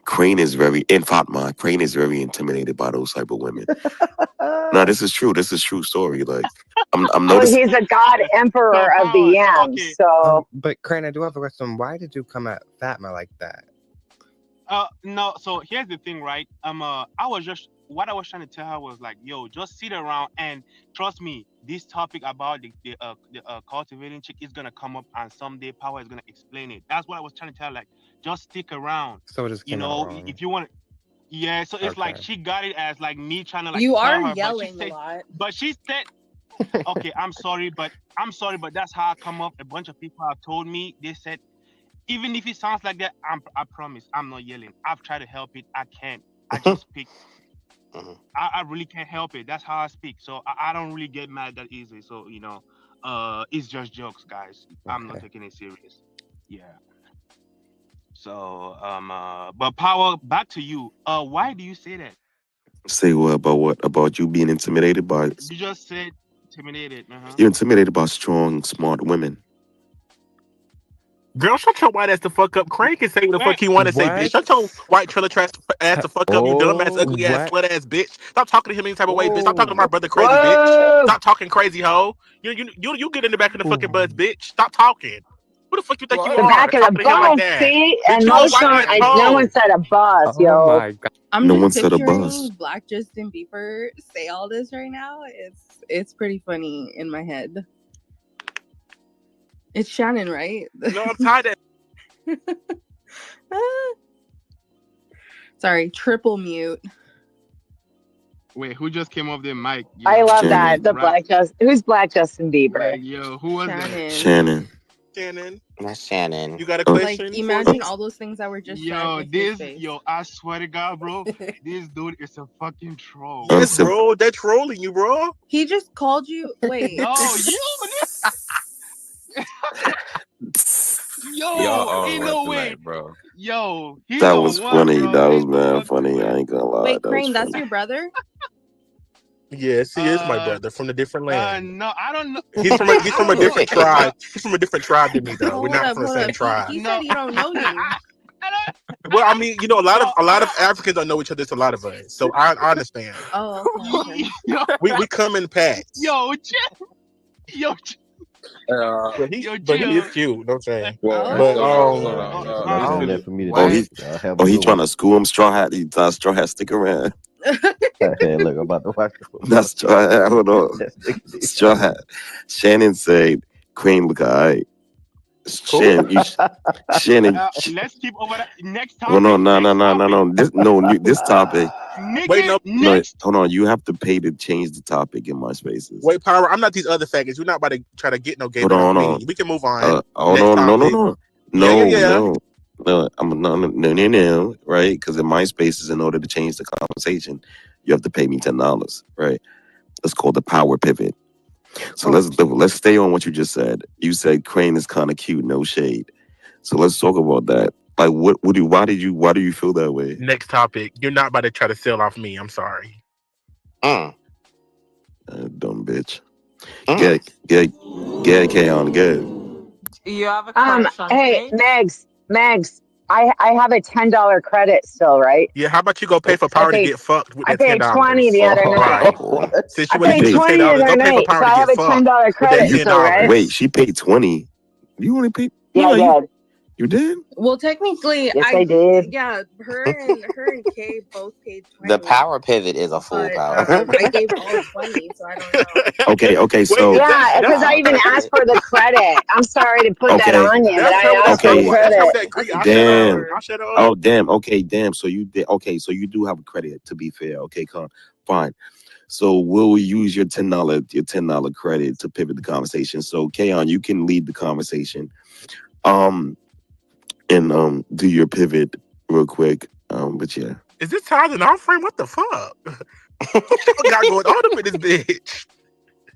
S5: Crane is very, and Fatma. Crane is very intimidated by those type of women. No, this is true. This is true story. Like, I'm
S9: Well,
S5: noticing.
S9: he's a god emperor of the yams. So
S3: But Crane, I do have a question. Why did you come at Fatma like that?
S11: No. So here's the thing, right? I was just what I was trying to tell her was like, yo, just sit around and trust me. This topic about the cultivating chick is gonna come up, and someday Power is gonna explain it. That's what I was trying to tell. Like, just stick around.
S3: So it just came out wrong.
S11: If you want. Yeah. So it's like
S3: Okay.
S11: she got it as like me trying to like
S8: You
S11: tell
S8: are
S11: her,
S8: yelling a lot.
S11: but she said. Okay, I'm sorry, but that's how I come up. A bunch of people have told me. They said, even if it sounds like that, I promise I'm not yelling. I've tried to help it. I can't. I just speak. I really can't help it. That's how I speak. So I don't really get mad that easily. So it's just jokes, guys. I'm not
S3: Okay.
S11: taking it serious. Yeah. So but Power, back to you. Why do you say that?
S5: Say what about you being intimidated by?
S11: You just said intimidated.
S5: You're intimidated by strong, smart women.
S17: Girl, shut your white ass the fuck up. Crane can say what the fuck he want to say, bitch. Shut your white trailer trash ass the fuck up, you dumb ass, ugly ass, slut ass bitch. Stop talking to him any type of way, bitch. Stop talking to my brother crazy, bitch. Stop talking crazy, hoe. You get in the back of the fucking bus, bitch. Stop talking. Who the fuck you think you
S9: the
S17: are?
S9: back of
S17: Talking
S9: the
S17: to him like
S9: bus,
S17: that.
S9: see?
S17: Bitch,
S9: And
S17: you a
S9: most
S17: white ass
S9: no one
S17: hoe.
S9: said a bus, yo.
S3: Oh my god.
S8: I'm
S5: No
S8: just
S5: one said a
S8: picturing
S5: bus.
S8: Black Justin Bieber say all this right now. It's pretty funny in my head. It's Shannon, right?
S17: No, I'm tired of
S8: Sorry, triple mute.
S11: Wait, who just came off their mic?
S9: I love
S5: Shannon.
S9: that. The who's Black Justin Bieber?
S11: Like, yo, who was that?
S5: Shannon.
S4: That's Shannon. You got a
S8: Like,
S4: question?
S8: imagine all those things that were just said with his face.
S11: I swear to God, bro, this dude is a fucking troll.
S17: Yes, bro. They're trolling you, bro.
S8: He just called you. Wait.
S11: No, you.
S15: Y'all all
S11: Ain't
S15: right
S11: no way.
S15: tonight, bro.
S11: Yo, he
S5: That
S11: on
S5: was
S11: one,
S5: funny.
S11: bro.
S5: That was mad funny. I ain't gonna lie.
S8: Wait,
S5: That
S8: Crane,
S5: was
S8: that's
S5: funny.
S8: your brother?
S17: Yes, he is my brother from a different land.
S11: No, I don't know.
S17: He's from a different tribe. He's from a different tribe than me, though. We're not from the same tribe.
S8: He said he don't know you.
S17: Well, I mean, a lot of Africans don't know each other. It's a lot of us, so I understand.
S8: Oh, okay.
S17: We come in packs.
S12: But
S17: he is cute. No saying.
S12: Well,
S17: But
S12: that's on there for me to
S5: Oh,
S12: do.
S5: he's
S12: Have a
S5: he
S12: good
S5: trying
S12: one.
S5: to school him. Straw hat. He thought Straw Hat stick around.
S12: Hey, look, I'm about to watch the football.
S5: That's Straw Hat. Hold on. Straw Hat. Shannon said, "Cream look alright." Shannon, Shannon.
S11: Let's keep over that next topic.
S5: Well, no. This topic.
S17: Wait, no.
S5: Hold on. You have to pay to change the topic in my spaces.
S17: Wait, Power. I'm not these other faggots. You're not about to try to get no gay
S5: Hold
S17: men
S5: on,
S17: on
S5: hold
S17: me.
S5: on.
S17: We can move on.
S5: Hold
S17: Next
S5: on.
S17: topic.
S5: No. I'm no. Right? Because in my spaces, in order to change the conversation, you have to pay me $10. Right? That's called the power pivot. So let's stay on what you just said. You said Crane is kind of cute, no shade. So let's talk about that. Like, why do you feel that way?
S17: Next topic. You're not about to try to sell off me. I'm sorry.
S5: Dumb bitch. Get K-On, get.
S10: You have a crush on
S9: Hey,
S10: Kate?
S9: Megs, I have a $10 credit still, right?
S17: Yeah, how about you go pay for Power to get fucked with
S9: I
S17: that
S9: paid
S17: $10?
S9: 20 the other night.
S17: Right. Since you
S9: I paid 20 the
S17: $10,
S9: other
S17: go pay for
S9: night,
S17: Power
S9: so
S17: to
S9: I have
S17: get
S9: a
S17: fucked
S9: $10
S17: with
S9: credit
S17: that
S9: still, right?
S5: Wait, she paid 20. You only paid?
S9: Yeah, I did.
S5: You did?
S8: Well, technically,
S9: Yes, I did.
S8: yeah, her and Kay both paid 20.
S4: The power pivot is a full
S8: But
S4: power.
S8: I gave all 20, so I don't know.
S5: Okay,
S17: Wait,
S5: so
S17: is that
S9: Yeah, because I
S4: Power
S9: even
S4: pivot.
S9: asked for the credit. I'm sorry to put that
S5: okay,
S9: on you, but
S17: that's her?
S9: I
S17: That's
S9: asked
S17: her.
S9: for
S5: okay,
S17: That's her with
S9: credit.
S17: that Greek.
S8: That's a
S17: I shut up.
S5: damn.
S17: I shut up.
S5: Oh, damn. Okay, damn. So you did. Okay, so you do have a credit. To be fair, okay, fine. So we'll use your $10 credit to pivot the conversation. So Kaon, you can lead the conversation. And do your pivot real quick. But yeah.
S17: Is this tithe and offering? What the fuck? What got going on up in this bitch?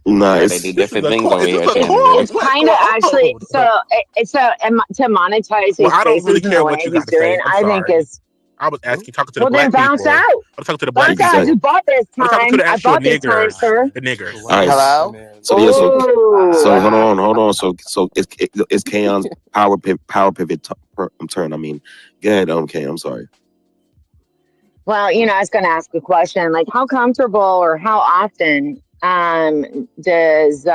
S5: Nah,
S4: Yeah, they do
S5: it's
S17: This is
S4: different
S17: a
S4: things
S17: cult.
S4: over
S17: Is this
S4: here,
S17: a
S4: Chandler.
S17: cult?
S9: It's
S17: What's
S9: kind
S17: going
S9: of actually
S17: on?
S9: to monetize
S17: Well,
S9: these
S17: I don't really
S9: spaces in
S17: care
S9: the
S17: what
S9: way
S17: you
S9: he's
S17: got to say.
S9: doing,
S17: I'm
S9: I think
S17: sorry.
S9: is
S17: I was asking, talking to the
S9: well. Then
S17: black
S9: bounce
S17: people.
S9: out.
S17: I'm talking to the black
S9: Bounce out.
S17: people.
S9: You bought this
S17: I'm talking to
S9: time.
S17: the
S9: I
S17: actual
S9: bought this time,
S17: niggers.
S9: sir.
S17: The niggers.
S5: all right.
S4: Hello?
S5: So yeah, so hold
S9: Ooh.
S5: on. So it's Kaon's power pivot turn. I mean, go ahead, Kay. I'm sorry.
S9: Well, I was going to ask a question like, how comfortable or how often does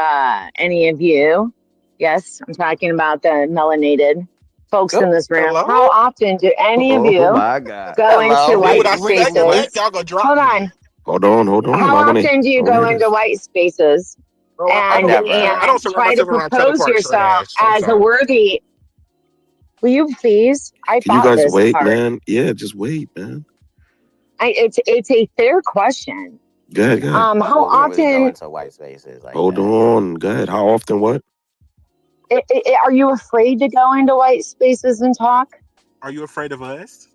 S9: any of you, yes, I'm talking about the melanated folks in this room,
S4: Hello?
S9: how often do any of
S12: Oh
S9: you
S12: my God.
S9: go into
S4: Hello?
S17: Then when
S9: white
S17: I say what,
S9: spaces?
S17: y'all gonna drop
S9: Hold
S17: me.
S9: on.
S5: Hold on.
S9: How
S5: I
S9: often do you
S5: wanna
S9: go
S5: hear
S9: into
S5: this.
S9: white spaces
S17: Bro, I
S9: and
S17: don't.
S4: Never.
S17: I don't surround
S9: try to
S17: myself around trailer
S9: propose
S17: park short
S9: yourself
S17: ass. I'm
S9: as a
S17: sorry.
S9: worthy? Will you please? I
S5: Can you
S9: thought
S5: guys
S9: this
S5: wait,
S9: part.
S5: man? Yeah, just wait, man.
S9: It's a fair question.
S5: Go ahead.
S9: How
S4: Well, we don't really go
S9: often
S4: into white spaces like
S5: Hold
S4: that.
S5: on. Go ahead. How often? What?
S9: are you afraid to go into white spaces and talk?
S17: Are you afraid of us?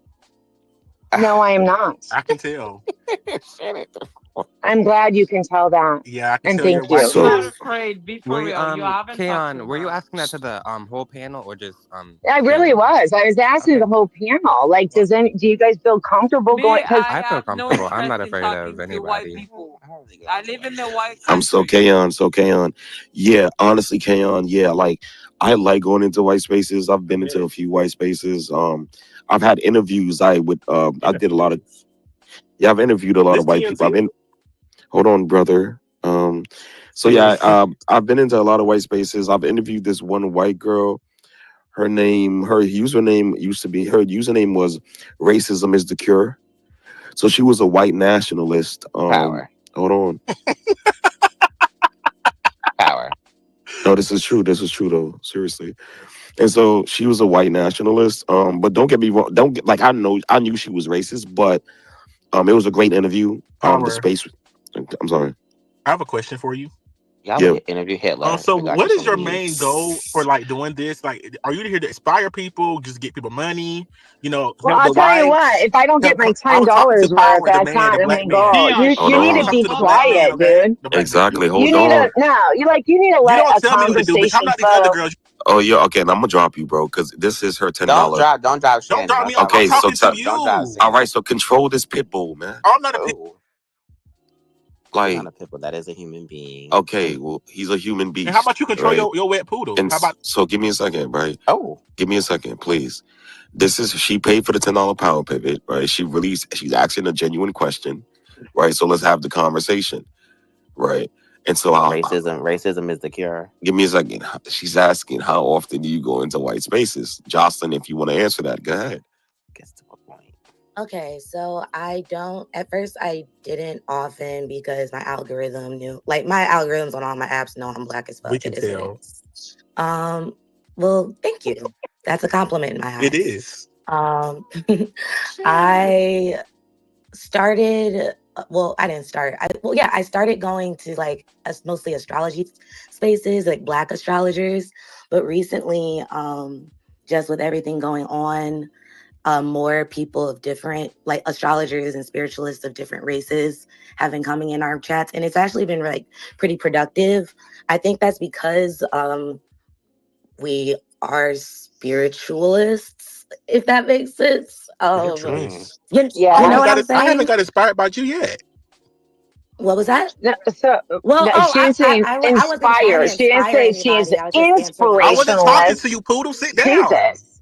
S9: No, I am not.
S17: I can tell.
S9: I'm glad you can tell that.
S17: Yeah, I can
S9: And
S17: tell you're
S9: thank
S17: white.
S9: you.
S10: I'm not
S5: So
S10: afraid. Be for
S18: Were you,
S10: real. You haven't talked
S18: Kaon,
S10: too
S18: were you
S10: much.
S18: asking that to the whole panel or just
S9: I really
S18: Chandler?
S9: was. I was asking
S18: Okay.
S9: the whole panel. Like, do you guys feel comfortable going?
S10: Me,
S9: Because
S10: I
S18: I feel
S10: have no
S18: comfortable. I'm
S10: interest
S18: not
S10: in
S18: afraid of
S10: talking to white
S18: anybody.
S10: people. I live in the white
S5: I'm so
S10: country.
S5: Kaon. Yeah, honestly, Kaon. Yeah, like I like going into white spaces. I've been into a few white spaces. I've had interviews. I did a lot of. Yeah, I've interviewed a lot
S17: This
S5: of white people.
S17: TNT?
S5: Hold on, brother. So yeah, I've been into a lot of white spaces. I've interviewed this one white girl. Her username was "Racism is the Cure." So she was a white nationalist.
S4: Power.
S5: Hold on.
S4: Power.
S5: No, this is true. This is true though. Seriously. And so she was a white nationalist. But don't get me wrong. Don't get like I knew she was racist, but it was a great interview. The
S17: Power.
S5: space. I'm sorry.
S17: I have a question for you.
S4: Y'all
S5: Yeah.
S4: would interview Hitler.
S17: So
S4: We got
S17: what
S4: you
S17: is
S4: some
S17: your
S4: heat.
S17: main goal for like doing this? Like, are you here to inspire people, just get people money?
S9: well,
S17: Help
S9: I'll
S17: the
S9: tell you what.
S17: whites.
S9: If I don't get my
S17: I was talking to
S9: $10 worth,
S17: Power, the
S9: that's
S17: man,
S9: not
S17: the
S9: the
S17: black
S9: main
S17: man.
S9: goal.
S11: Keon,
S5: Hold
S9: You need
S17: I
S9: to
S17: was
S5: on.
S17: talking
S9: be
S17: to the black man,
S9: quiet,
S17: okay?
S9: dude.
S17: The black man.
S5: Exactly.
S9: You
S5: Hold
S9: need
S5: on.
S9: you need to
S17: You
S9: let
S17: don't
S9: a
S17: tell me what to do, bitch. I'm
S9: conversation
S17: not these other
S9: flow.
S17: girls.
S5: Oh yeah. Okay. And I'm gonna drop you, bro, because this is her
S4: Don't
S5: $10.
S4: drop
S17: Don't
S4: Shannon.
S17: drop
S4: Don't
S17: me.
S4: drop
S17: I'm
S5: Okay. So
S17: talking to
S4: Don't drop
S17: you.
S5: all right.
S4: Shannon.
S5: So control this pit bull, man.
S17: I'm not a pit.
S4: Oh, he's
S5: Like,
S4: not a people. That is a human being.
S5: okay, well, he's a human
S17: And how about
S5: beast,
S17: you control
S5: right?
S17: your wet poodle?
S5: And
S17: How about
S5: so give me a second, right?
S4: Oh,
S5: Give me a second, please. She paid for the $10 power pivot, right? She's asking a genuine question, right? So let's have the conversation, right? And so
S4: racism is the cure.
S5: give me a second. She's asking, how often do you go into white spaces? Jocelyn, if you want to answer that, go ahead.
S4: Gets to a point.
S16: Okay, so at first I didn't often because my algorithm knew, like my algorithms on all my apps know I'm black as fuck.
S17: we can tell?
S16: Well, thank you. That's a compliment in my eyes.
S17: It is.
S16: I started, I didn't start. I started going to like mostly astrology spaces, like black astrologers. But recently, just with everything going on, more people of different, like astrologers and spiritualists of different races have been coming in our chats. And it's actually been like pretty productive. I think that's because we are spiritualists, if that makes sense.
S17: Spiritualists.
S16: You know what I'm saying?
S17: I haven't got inspired by you yet.
S16: What was that?
S9: No, so
S16: Well,
S9: no, she didn't say
S16: I wasn't trying to
S9: inspire. She didn't
S16: inspire
S9: say she's
S16: anybody. I was just answering the
S17: I wasn't
S16: question.
S17: talking to
S9: inspirationalist.
S17: you, poodle. Sit down.
S9: Jesus.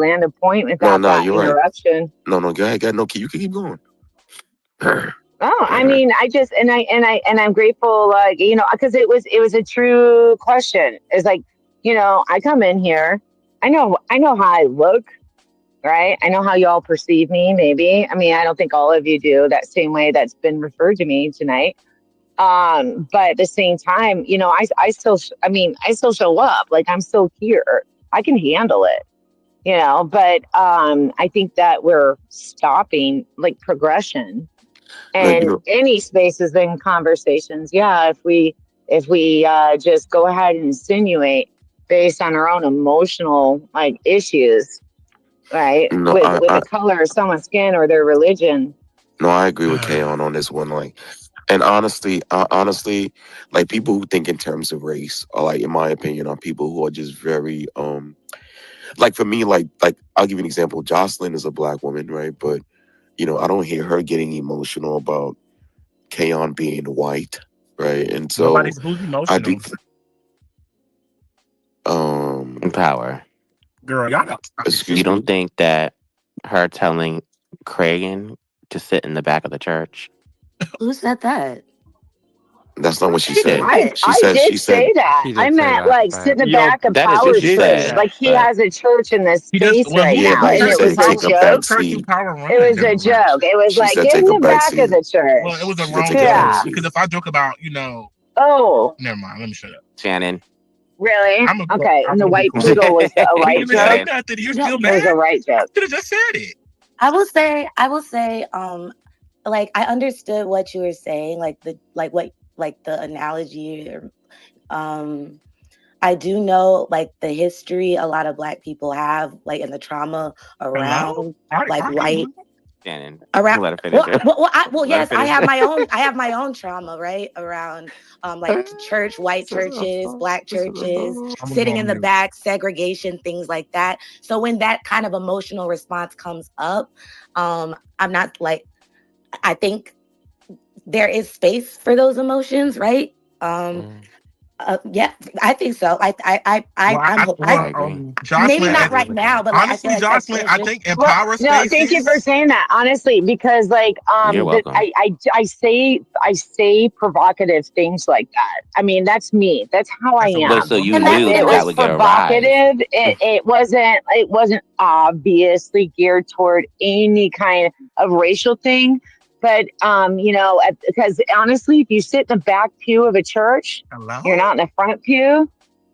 S9: land a point
S5: No,
S9: without that
S5: you're right.
S9: interruption.
S5: No, go ahead. No, you can keep going.
S9: Oh, I mean, I just and I'm grateful, like, you know, because it was a true question. It's like, you know, I come in here I know how I look, right? I know how y'all perceive me, maybe. I mean, I don't think all of you do that same way that's been referred to me tonight. But at the same time, you know, I still, I still show up. Like, I'm still here. I can handle it, you know, but I think that we're stopping like progression
S5: Like, you
S9: and
S5: know,
S9: any spaces and conversations. Yeah, if we just go ahead and insinuate based on our own emotional like issues, right?
S5: no,
S9: With the color of someone's skin or their religion.
S5: I agree with Kaon on this one. Like, and honestly, like people who think in terms of race, are like, in my opinion, are people who are just very like for me, like I'll give you an example. Jocelyn is a black woman, right? But you know, I don't hear her getting emotional about Kaon being white, right? And so
S17: Nobody's who's
S5: I do.
S17: emotional.
S4: Power.
S17: Girl, y'all got
S4: You don't think that her telling Cragen to sit in the back of the church?
S16: Who said that?
S5: That's not what she
S4: She
S5: said.
S4: did.
S9: I did say that.
S18: She
S9: I
S18: did say
S9: meant
S18: that,
S9: like sit in
S18: but
S9: the
S17: you know,
S9: back of
S4: That is what
S9: Power's
S4: she
S9: church.
S4: said.
S9: Like he
S4: But
S9: has a church in this
S17: he just
S9: space
S17: well
S9: right
S17: he
S5: Yeah,
S9: now,
S5: but
S9: and
S5: she
S9: it
S5: said
S9: was a
S5: take a
S9: joke.
S5: back
S17: church
S5: seat.
S17: and Power run.
S9: It was a
S17: Never mind.
S9: joke. It was
S5: She
S9: like
S5: said
S9: get in
S5: take a
S9: the
S5: back
S9: back of
S5: seat.
S9: the church.
S17: Well, it was a
S5: She said
S17: wrong
S5: take a back
S17: joke
S9: Yeah.
S5: seat.
S17: because if I joke about, you know,
S9: Oh,
S17: never mind. Let me shut up.
S4: Shannon.
S9: really?
S17: I'm
S9: Okay. And the
S17: gonna be
S9: white
S17: quiet.
S9: poodle was a
S17: He
S9: right
S17: didn't even say
S9: joke.
S4: Shannon.
S17: nothing. You're
S16: No,
S17: still
S9: It was
S17: mad?
S9: a right
S17: I
S9: joke.
S17: should have just said it.
S16: I will say, like I understood what you were saying, like the analogy or I do know like the history a lot of Black people have, like in the trauma
S17: Hello?
S16: around like
S17: Are
S16: white
S17: you?
S4: Shannon.
S16: around
S4: Let her finish it. Let her
S16: yes, I
S4: finish
S16: have
S4: it.
S16: I have my own trauma, right? Around like church, white churches, Black churches,
S17: I'm gonna go
S16: sitting
S17: on
S16: in the
S17: mute.
S16: back, segregation, things like that. So when that kind of emotional response comes up, I'm not like, I think there is space for those emotions, right? Yeah, I think so.
S17: Well,
S4: I agree.
S16: Maybe
S17: Jocelyn,
S4: I
S16: not
S4: agree
S16: right
S4: with
S16: now,
S4: that.
S16: but like I feel
S17: honestly,
S16: like as
S17: Jocelyn,
S16: things
S17: I
S16: just
S17: think in
S9: Well,
S17: power
S9: no, thank you for
S17: spaces,
S9: saying that. Honestly, because like
S4: You're welcome.
S9: I say provocative things like that. I mean, that's me. That's how I
S17: that's a
S4: But
S9: am.
S4: so
S17: wrong.
S4: you
S16: and
S9: If
S16: that's
S4: knew
S9: it
S16: and
S4: that that
S9: was
S16: that's
S4: would get a rise.
S9: provocative, it wasn't obviously geared toward any kind of racial thing. But you know, because honestly, if you sit in the back pew of a church,
S17: Hello?
S9: you're not in the front pew,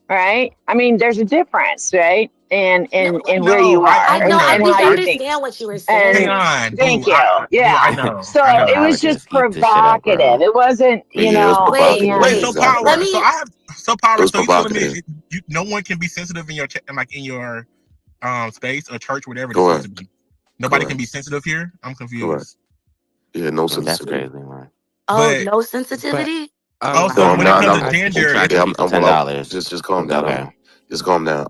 S9: right? I mean, there's a difference, right? And
S17: I
S9: where
S17: know.
S9: you are
S16: I know I
S9: and
S17: Okay.
S16: did
S9: how you think.
S16: understand what you were
S9: And
S16: saying.
S17: Kayon, boo.
S9: thank you.
S17: Boo, I
S9: Yeah.
S17: know.
S9: So
S17: I
S9: it
S17: know.
S4: Power
S9: was just
S4: just eat this shit up,
S9: provocative.
S4: bro.
S9: It wasn't, you
S5: Yeah, it was
S9: know,
S16: Wait,
S5: provocative.
S17: Wait,
S9: and
S17: so
S16: wait.
S5: Exactly.
S16: Let
S17: power.
S16: me
S17: So
S5: It
S17: power.
S5: was
S17: So you telling me
S5: provocative.
S17: no one can be sensitive in your in your space or church, whatever this is to
S5: Correct.
S17: be. Nobody can
S5: Correct.
S17: be sensitive here. I'm
S5: Correct.
S17: confused.
S5: Yeah, no
S4: That's
S5: sensitivity.
S4: crazy, man.
S16: oh,
S17: But
S16: no
S18: but
S16: sensitivity?
S17: also,
S5: No,
S18: I
S5: I'm
S17: when it
S5: not.
S17: comes
S5: I'm,
S17: to
S18: I
S17: gender,
S4: Tried to
S5: yeah,
S4: feed you $10.
S5: just calm down.
S4: Okay.
S5: Just calm down.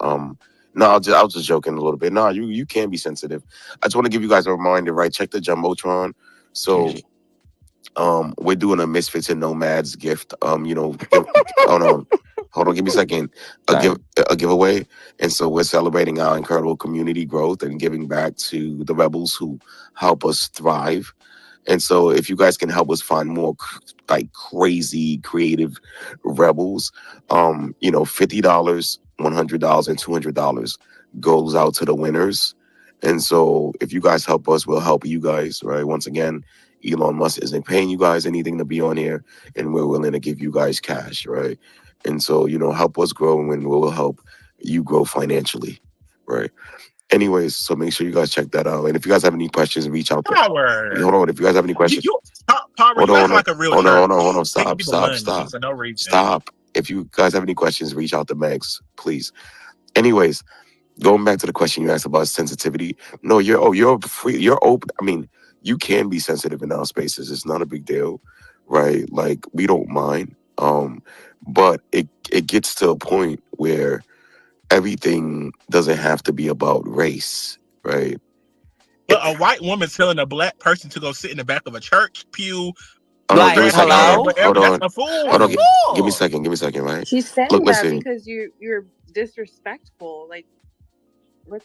S5: No, I was just joking a little bit. No, you can be sensitive. I just want to give you guys a reminder, right? Check the jumbotron. So,
S4: Gigi.
S5: we're doing a Misfits and Nomads gift. You know, hold on, give me a second.
S4: Sorry.
S5: A giveaway, and so we're celebrating our incredible community growth and giving back to the rebels who help us thrive. And so, if you guys can help us find more like crazy creative rebels, you know, $50, $100, and $200 goes out to the winners. And so, if you guys help us, we'll help you guys, right? Once again, Elon Musk isn't paying you guys anything to be on here, and we're willing to give you guys cash, right? And so, you know, help us grow, and we'll help you grow financially, right? Anyways, so make sure you guys check that out. And if you guys have any questions, reach out to.
S17: power.
S5: Hold on. If you guys have any questions,
S17: Power.
S5: hold
S17: You
S5: on,
S17: acting like a real
S5: hold on.
S17: church, taking
S5: Stop,
S17: people
S5: stop,
S17: money
S5: stop,
S17: for no reason.
S5: stop. If you guys have any questions, reach out to Megs, please. Anyways, going back to the question you asked about sensitivity. No, you're free. You're open. I mean, you can be sensitive in our spaces. It's not a big deal, right? Like we don't mind. But it gets to a point where everything doesn't have to be about race, right?
S17: But a white woman telling a Black person to go sit in the back of a church pew,
S5: Hold on, give me a
S17: grassy
S5: second.
S17: knoll,
S4: hello?
S17: whatever.
S5: Hold
S17: That's
S5: on.
S17: a fool.
S5: Hold
S17: That's
S5: on.
S17: a
S5: Give me a
S17: fool.
S5: second. Give me a second, right?
S8: She's saying
S5: Look,
S8: that
S5: listen.
S8: because you're disrespectful. Like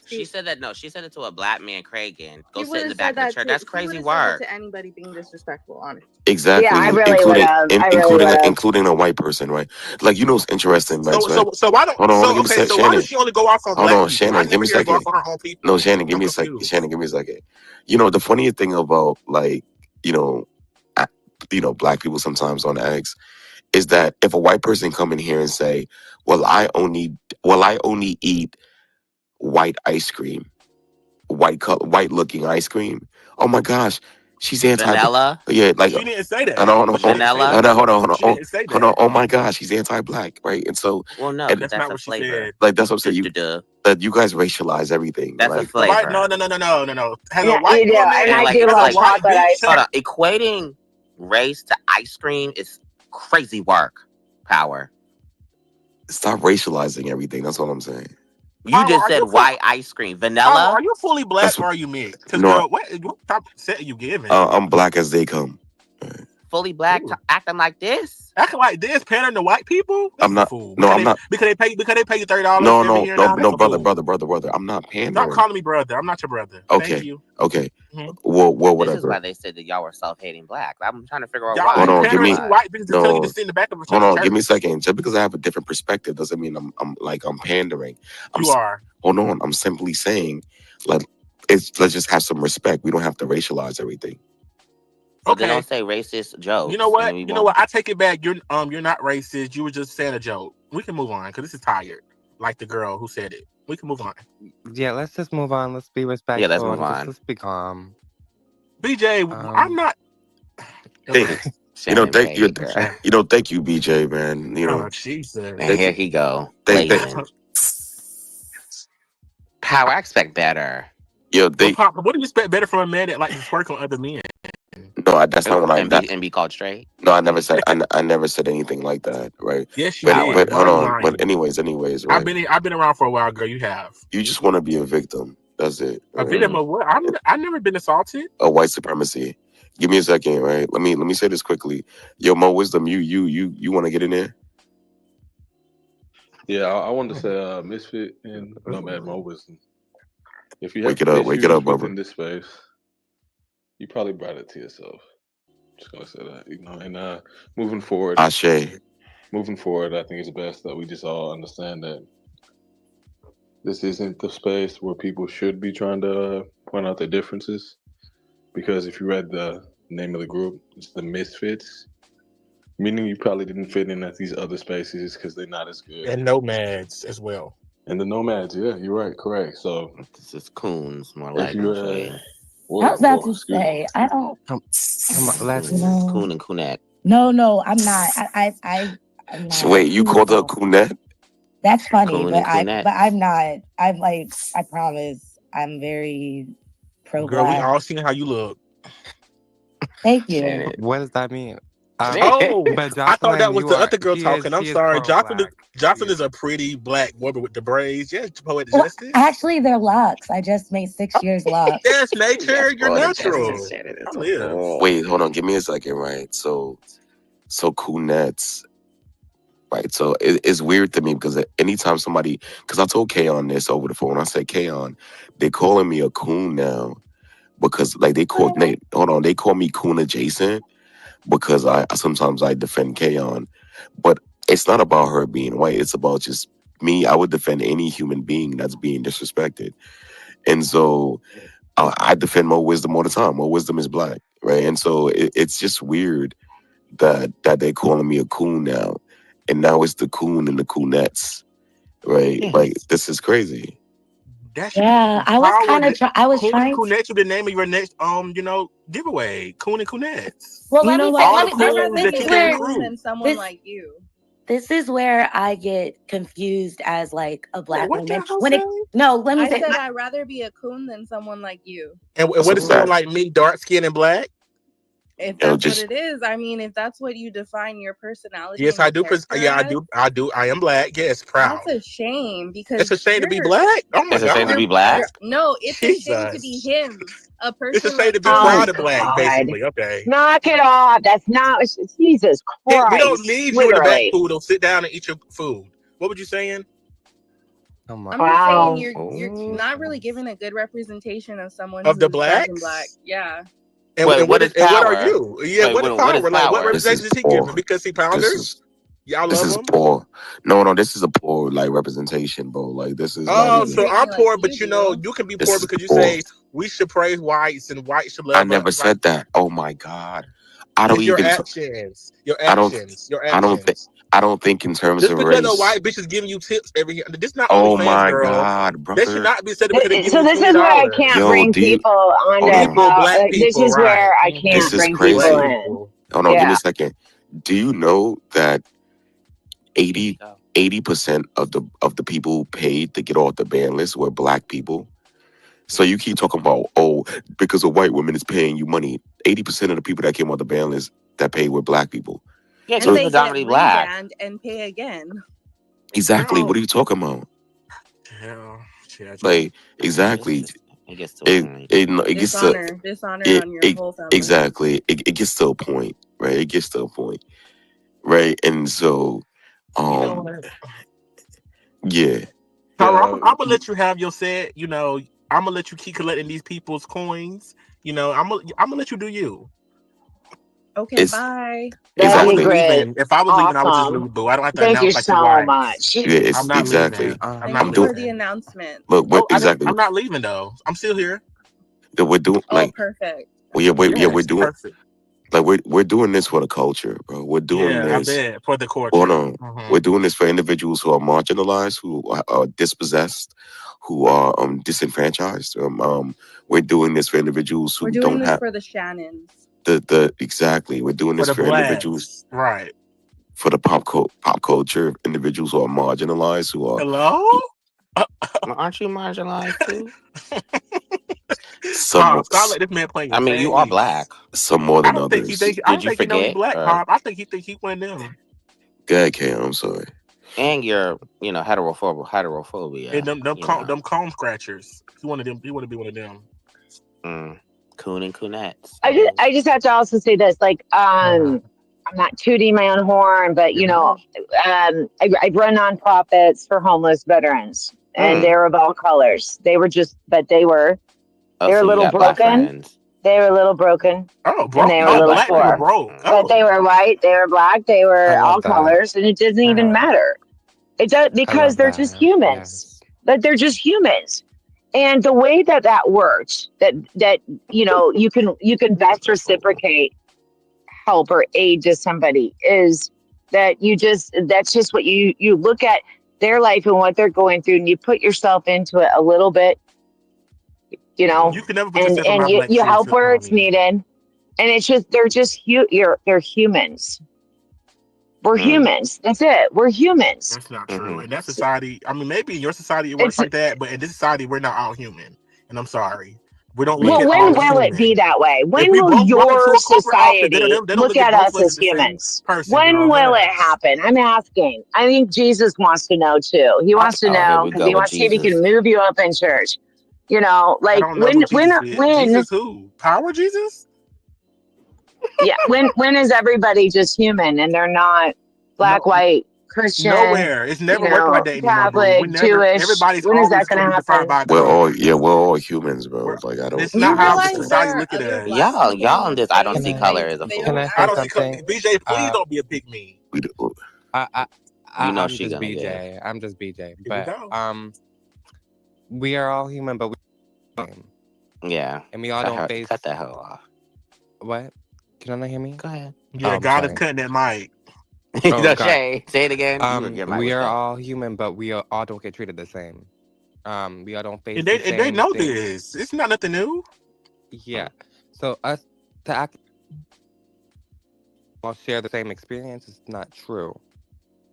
S4: She said that. No, she said it to a black man, Cragen. Go
S8: He
S4: sit in the
S8: would've
S4: back
S8: said
S4: of the
S8: that
S4: church.
S8: to.
S4: That's
S8: He
S4: crazy
S8: would've said that
S4: work.
S8: to anybody being disrespectful. Honestly.
S5: Exactly,
S9: Yeah, I really would
S5: including
S9: have. I really
S5: including
S9: would have.
S5: including a white person, right? Like, you know, it's interesting, Lex, right?
S17: So why don't?
S5: Hold on,
S17: So
S5: give me a
S17: okay.
S5: sec,
S17: So why does
S5: Shannon.
S17: she only go off on
S5: Hold
S17: black
S5: on,
S17: people? I
S5: Shannon, give
S17: never
S5: me a
S17: hear her go off
S5: second.
S17: on her own people.
S5: No, Shannon, give
S17: I'm
S5: me a second.
S17: confused.
S5: Shannon, give me a second. You know, the funniest thing about, like, you know, black people sometimes on X is that if a white person come in here and say, "Well, I only eat white ice cream, white looking ice cream." Oh my gosh, she's anti.
S4: Vanilla.
S5: Yeah, like,
S17: She didn't say that.
S5: hold on,
S4: Vanilla.
S5: hold on.
S17: She didn't say
S5: Hold on.
S17: that.
S5: Oh my gosh, she's anti-black, right? And so,
S4: Well, no,
S5: and
S4: because
S17: That's not
S4: that's a
S17: what she
S4: flavor.
S17: said.
S5: like that's what I'm saying. You
S4: Duh.
S5: that you guys racialize everything.
S4: That's a
S5: Like,
S17: Right?
S4: flavor.
S17: No. Has a
S9: Yeah,
S17: white
S9: you do,
S17: woman,
S9: and I
S4: like
S9: do
S4: it's
S17: has a
S9: love
S4: like
S17: white
S9: chocolate ice
S17: bitch.
S4: hold on. Equating race to ice cream is crazy work. Power.
S5: stop racializing everything. That's what I'm saying.
S4: You
S17: Power,
S4: just
S17: are
S4: said
S17: you
S4: white ice cream.
S17: Power,
S4: Vanilla.
S17: are you fully black
S5: That's
S17: or are you mixed? Because
S5: no.
S17: girl, what type of set are you giving?
S5: I'm black as they come.
S4: Fully black,
S17: Ooh.
S4: acting like this.
S17: Acting like this, pandering to white people. That's
S5: I'm not.
S17: a fool.
S5: No, I'm not.
S17: Because they pay you $30
S5: No,
S17: every year
S5: no,
S17: now. That's a
S5: brother,
S17: fool.
S5: I'm not
S17: Stop
S5: pandering.
S17: calling me brother. I'm not your brother. Thank
S5: Okay,
S17: you.
S5: okay.
S17: Mhm.
S5: Well,
S4: This is
S5: whatever.
S4: why they said that y'all were self-hating black. I'm trying to figure out
S17: Y'all
S4: why.
S5: Hold
S17: be
S5: on, give me
S17: pandering to white bitches to tell you to sit in the back of a
S5: hold on,
S17: church.
S5: give me a second. Just because I have a different perspective doesn't mean I'm pandering.
S17: You are.
S5: Hold on, I'm simply saying, like, let's just have some respect. We don't have to racialize everything.
S4: So they
S17: Okay.
S4: don't say racist jokes.
S17: You know what?
S4: and we
S17: You know
S4: won't-
S17: what? I take it back. You're not racist. You were just saying a joke. We can move on because this is tired. Like the girl who said it. We can move on.
S18: Yeah, let's just move on. Let's be respectful.
S4: Yeah, let's move
S18: and
S4: on.
S18: Let's be calm.
S17: BJ, I'm not.
S5: Hey,
S4: Shannon
S5: thank you.
S4: Baker.
S5: Thank you, BJ, man.
S17: Oh, Jesus.
S4: And here he go.
S5: Thank-
S4: Blazing. Power, I expect better.
S5: Yo,
S17: Well, Pop, what do you expect better from a man that likes to twerk on other men?
S5: No, that's not what I.
S4: And be called straight.
S5: No, I never said. I never said anything like that, right?
S17: Yes, you
S5: but,
S17: did.
S5: But
S17: Why
S5: hold
S17: are you
S5: on.
S17: lying?
S5: But anyways, right?
S17: I've been around for a while, girl. You have.
S5: You just want to be a victim. That's it.
S17: A victim of what? I've never been assaulted.
S5: Of white supremacy. Give me a second, right? Let me say this quickly. Yo, Mo Wisdom, you want to get in there?
S13: Yeah, I wanted to say Misfit and Nomad Mo Wisdom. If you have
S5: Wake it up,
S13: issues
S5: brother.
S13: within this space, you probably brought it to yourself. Just gonna say that, and moving forward,
S5: Ashe.
S13: Moving forward, I think it's best that we just all understand that this isn't the space where people should be trying to point out their differences. Because if you read the name of the group, it's the Misfits, meaning you probably didn't fit in at these other spaces because they're not as good.
S17: And nomads as well.
S13: And the nomads, yeah, you're right, correct. So
S4: this is coons more like.
S16: I was about to say, I don't.
S18: Come on, let's.
S4: Coon and coonette.
S16: No, I'm not. I'm not.
S5: Wait, you called her coonette?
S16: That's funny,
S4: Coon
S16: but
S4: and coonette.
S16: I'm not. I'm like, I promise, I'm very pro
S17: Girl, we
S16: black.
S17: all seen how you look.
S16: Thank you.
S18: What does that mean?
S17: Oh,
S18: but
S17: I thought that was the other girl
S18: she
S17: talking. I'm
S18: is
S17: sorry.
S18: pro-black.
S17: Jocelyn is a pretty black woman with the braids. Yeah, poetic
S16: Well,
S17: justice.
S16: actually, they're locks. I just made 6 years locks.
S17: That's nature. You're
S4: poetic
S17: natural.
S4: justice, Shannon, it's
S17: I
S4: a
S17: live.
S4: bull.
S5: Wait, hold on. Give me a second, right? So coonettes, right? So it's weird to me because anytime somebody, because I told Kayon this over the phone. I said, Kayon, they're calling me a coon now because like they call me coon adjacent because I sometimes I defend Kayon, but it's not about her being white. It's about just me. I would defend any human being that's being disrespected, and so I defend Mo Wisdom all the time. Mo Wisdom is black, right? And so it's just weird that they're calling me a coon now, and now it's the coon and the coonettes, right?
S4: Yes.
S5: Like this is crazy.
S16: Yeah, I was kind of. I was trying.
S17: Coon and Coonette should be the name of your next giveaway. Coon and Coonettes.
S16: Well, let me say.
S17: all
S16: Let
S17: the
S16: me.
S17: coons that you can recruit.
S8: Than someone like you.
S16: This is where I get confused as like a black
S17: what
S16: woman.
S17: the hell,
S16: When it no, let me
S8: I
S16: say.
S8: said I'd rather be a coon than someone like you.
S17: And what is someone like me, dark skin and black?
S8: If that's what it is, I mean, if that's what you define your personality.
S17: Yes,
S8: and
S17: I do. I do. I am black. Yes, proud.
S8: That's a shame because
S17: it's a shame to be black. Oh my
S4: It's a
S17: god,
S4: shame to be black.
S8: No, it's a shame to be him. A person.
S17: It's a shame to be
S9: Oh,
S17: proud of black,
S9: God.
S17: basically. Okay.
S9: Knock it off. That's not Jesus Christ.
S17: We don't leave you in the back, poodle. Sit down and eat your food. What were you saying?
S18: Oh my.
S8: I'm just saying
S9: Wow.
S8: you're not really giving a good representation of someone
S17: Of the
S8: who's dark and black.
S17: blacks?
S8: Yeah.
S4: Wait, what is
S17: And what are
S4: power?
S17: you? Yeah,
S4: Wait,
S17: what is
S4: what is
S17: power? Like, what
S4: power?
S5: This is
S17: representation is he giving?
S5: poor.
S17: Because he
S5: This
S17: pounder?
S5: is
S17: Y'all
S5: this
S17: love
S5: is
S17: him?
S5: poor. No, this is a poor like representation, bro. Like this is not
S17: Oh,
S8: He's
S5: even.
S17: so
S8: treating
S17: I'm
S8: it like
S17: poor,
S8: you
S17: but you know,
S8: do.
S17: you can be
S5: This
S17: poor
S5: is
S17: because you
S5: poor.
S17: say we should praise whites and whites should
S5: I
S17: love
S5: never
S17: us. Like,
S5: said that. Oh my God. I don't
S17: it's your
S5: even.
S17: actions. Your
S5: I don't.
S17: actions. Your
S5: I don't think.
S17: actions.
S5: I don't think in terms
S17: Just
S5: of
S17: because a
S5: race.
S17: white bitch is giving you tips every year, this not
S5: Oh
S17: OnlyFans,
S5: my
S17: girl.
S5: God,
S17: They should
S5: brother.
S17: not be celebrated because they give
S9: So
S17: you
S9: this
S17: $20.
S9: is where I can't
S5: Yo,
S9: bring
S5: do you
S9: people onto.
S5: hold on?
S17: People, black
S9: This
S17: people,
S9: is
S17: right?
S9: where I
S5: This
S9: can't
S5: is
S9: bring
S17: Black
S9: people
S5: crazy.
S9: in.
S17: people.
S5: Hold on, give me
S9: Yeah.
S5: a second. Do you know that
S4: Here you
S5: 80%
S4: go.
S5: of the people who paid to get off the ban list were black people? So you keep talking about, oh, because a white woman is paying you money. 80% of the people that came off the ban list that paid were black people.
S4: Yeah,
S8: And
S4: because
S5: So
S4: it's
S8: they get
S4: predominantly black.
S8: rebanned and pay again.
S5: exactly,
S17: Girl.
S5: what are you talking about?
S17: Yeah.
S5: Like exactly,
S4: It gets to a point.
S5: it gets to
S8: Dishonor on your whole family.
S5: exactly it gets to a point, right? It gets to a point, right? And so,
S17: You know what?
S5: yeah,
S17: Tyra, I'm gonna let you have your set. You know, I'm gonna let you keep collecting these people's coins. You know, I'm gonna let you do you.
S8: Okay,
S5: it's
S8: bye.
S17: If I
S9: That'd
S17: was
S9: be
S5: exactly,
S9: great.
S17: leaving, I would just
S9: Awesome.
S17: leave, boo. I don't have to
S9: Thank you
S17: announce like the
S9: so
S17: whites.
S9: much.
S5: yeah, it's
S17: I'm not
S5: exactly.
S17: leaving. I'm
S8: Thank
S17: not
S8: you
S5: I'm doing.
S8: for the
S17: leaving.
S8: announcement.
S5: Look,
S17: Oh,
S5: exactly.
S17: I'm not leaving though. I'm still here.
S5: That we're doing
S8: Oh, perfect.
S5: well, yeah, we're
S17: Yes,
S5: doing
S17: perfect.
S5: like we're doing this for the culture, bro. We're doing
S17: Yeah, I
S5: this.
S17: bet for the
S5: Hold
S17: culture.
S5: on, we're doing this for individuals who are marginalized, who are dispossessed, who are disenfranchised. We're doing this for individuals
S8: We're
S5: who
S8: doing
S5: don't
S8: this
S5: have
S8: for the Shannons.
S5: the exactly. We're doing
S17: For
S5: this
S17: the
S5: for individuals,
S17: blacks, right?
S5: for the pop culture individuals who are marginalized, who are
S17: Hello?
S4: Aren't you marginalized too?
S5: some
S17: Pop, stop letting this man play your
S4: I mean, you are
S17: face.
S4: black.
S5: some more
S17: I
S5: than
S17: don't think he
S5: others.
S17: think. I
S4: Did
S17: don't
S4: you
S17: think he know he
S4: forget?
S17: black, Pop. I think he one of them.
S5: Go ahead, Cam. I'm sorry.
S4: And your, heterophobia.
S17: And them
S4: You know,
S17: them comb scratchers. He one of them. He want to be one of them.
S4: coon and coonettes.
S9: I just have to also say this, like, I'm not tooting my own horn, but you know, I run nonprofits for homeless veterans, and they're of all colors. They were
S4: Oh,
S9: they were
S4: so
S9: a
S4: you
S9: little
S4: got black
S9: broken.
S4: friends.
S9: They were a little broken,
S17: Oh,
S9: and
S17: bro.
S9: they were a
S17: Oh,
S9: little
S17: black people
S9: poor.
S17: broke.
S9: But they were white, they were black, they
S18: I
S9: were all
S18: love that.
S9: colors, and it doesn't even matter. It does,
S18: I
S9: because
S18: love
S9: they're just
S18: that.
S9: humans.
S18: Yes.
S9: But they're just humans. And the way that works, that you know, you can best reciprocate help or aid to somebody, is that that's just what you look at their life and what they're going through, and you put yourself into it a little bit, you know,
S17: You can never put
S9: and
S17: yourself in my black
S9: you
S17: shoes,
S9: help where it's
S17: homie.
S9: needed. And it's just they're humans. We're humans. That's it. We're humans.
S17: That's not true. In that society, I mean, maybe in your society it works
S9: It's
S17: like that, but in this society, we're not all human. And I'm sorry, we don't look
S9: well,
S17: at
S9: when
S17: all as
S9: will it be
S17: human.
S9: that way?
S17: If
S9: When
S17: we
S9: will
S17: both walk into
S9: your
S17: a corporate office, they
S9: society
S17: don't
S9: look
S17: look at
S9: at
S17: both of
S9: us
S17: us as
S9: as
S17: the same
S9: humans?
S17: person,
S9: When
S17: girl.
S9: will it
S17: Yes.
S9: happen? I'm asking. I think Jesus wants to know too. He wants to
S4: Oh, here
S9: know
S4: we
S9: because
S4: go
S9: he
S4: with
S9: wants to see if he
S4: Jesus.
S9: can move you up in church. You know,
S17: I
S9: like
S17: don't know who Jesus is. Jesus who? Power Jesus?
S9: yeah, when is everybody just human and they're not black,
S17: No,
S9: white, Christian,
S17: nowhere. It's never
S9: you
S17: working like
S9: know,
S17: that anymore, boo. We
S9: Catholic,
S17: never.
S9: Jewish?
S17: Everybody's
S9: When is
S17: always
S9: that going
S17: going to
S9: to
S17: be defined
S9: happen?
S17: by God.
S5: We're all humans, bro. Like I don't.
S17: That's
S8: Do you
S17: not how the
S8: realize
S17: society
S8: there are
S17: look at
S8: other
S17: us.
S8: black
S4: Y'all
S8: people on
S4: in
S8: the
S4: this I don't see
S8: stage?
S4: color as a
S8: They
S18: Can
S8: don't
S18: I
S4: fool.
S17: I
S18: say
S17: don't see.
S18: something?
S17: BJ, please don't be a pick me.
S5: We do.
S4: You know
S18: I'm
S4: she
S18: just
S4: gonna give.
S18: BJ. I'm just BJ.
S17: Here we
S18: But
S17: go.
S18: we are all human, but we're the same.
S4: Yeah.
S18: And we all don't face
S4: Cut that hoe off.
S18: what? Can I not hear me?
S4: Go ahead.
S17: Yeah,
S18: I'm
S17: God is
S18: sorry.
S17: cutting that mic.
S18: Oh God.
S4: Shay, say it again.
S18: We are all human, but we all don't get treated the same. We all don't face
S17: And
S18: the
S17: they
S18: same
S17: know
S18: thing.
S17: this. It's not nothing new.
S18: Yeah. So us to act all share the same experience is not true.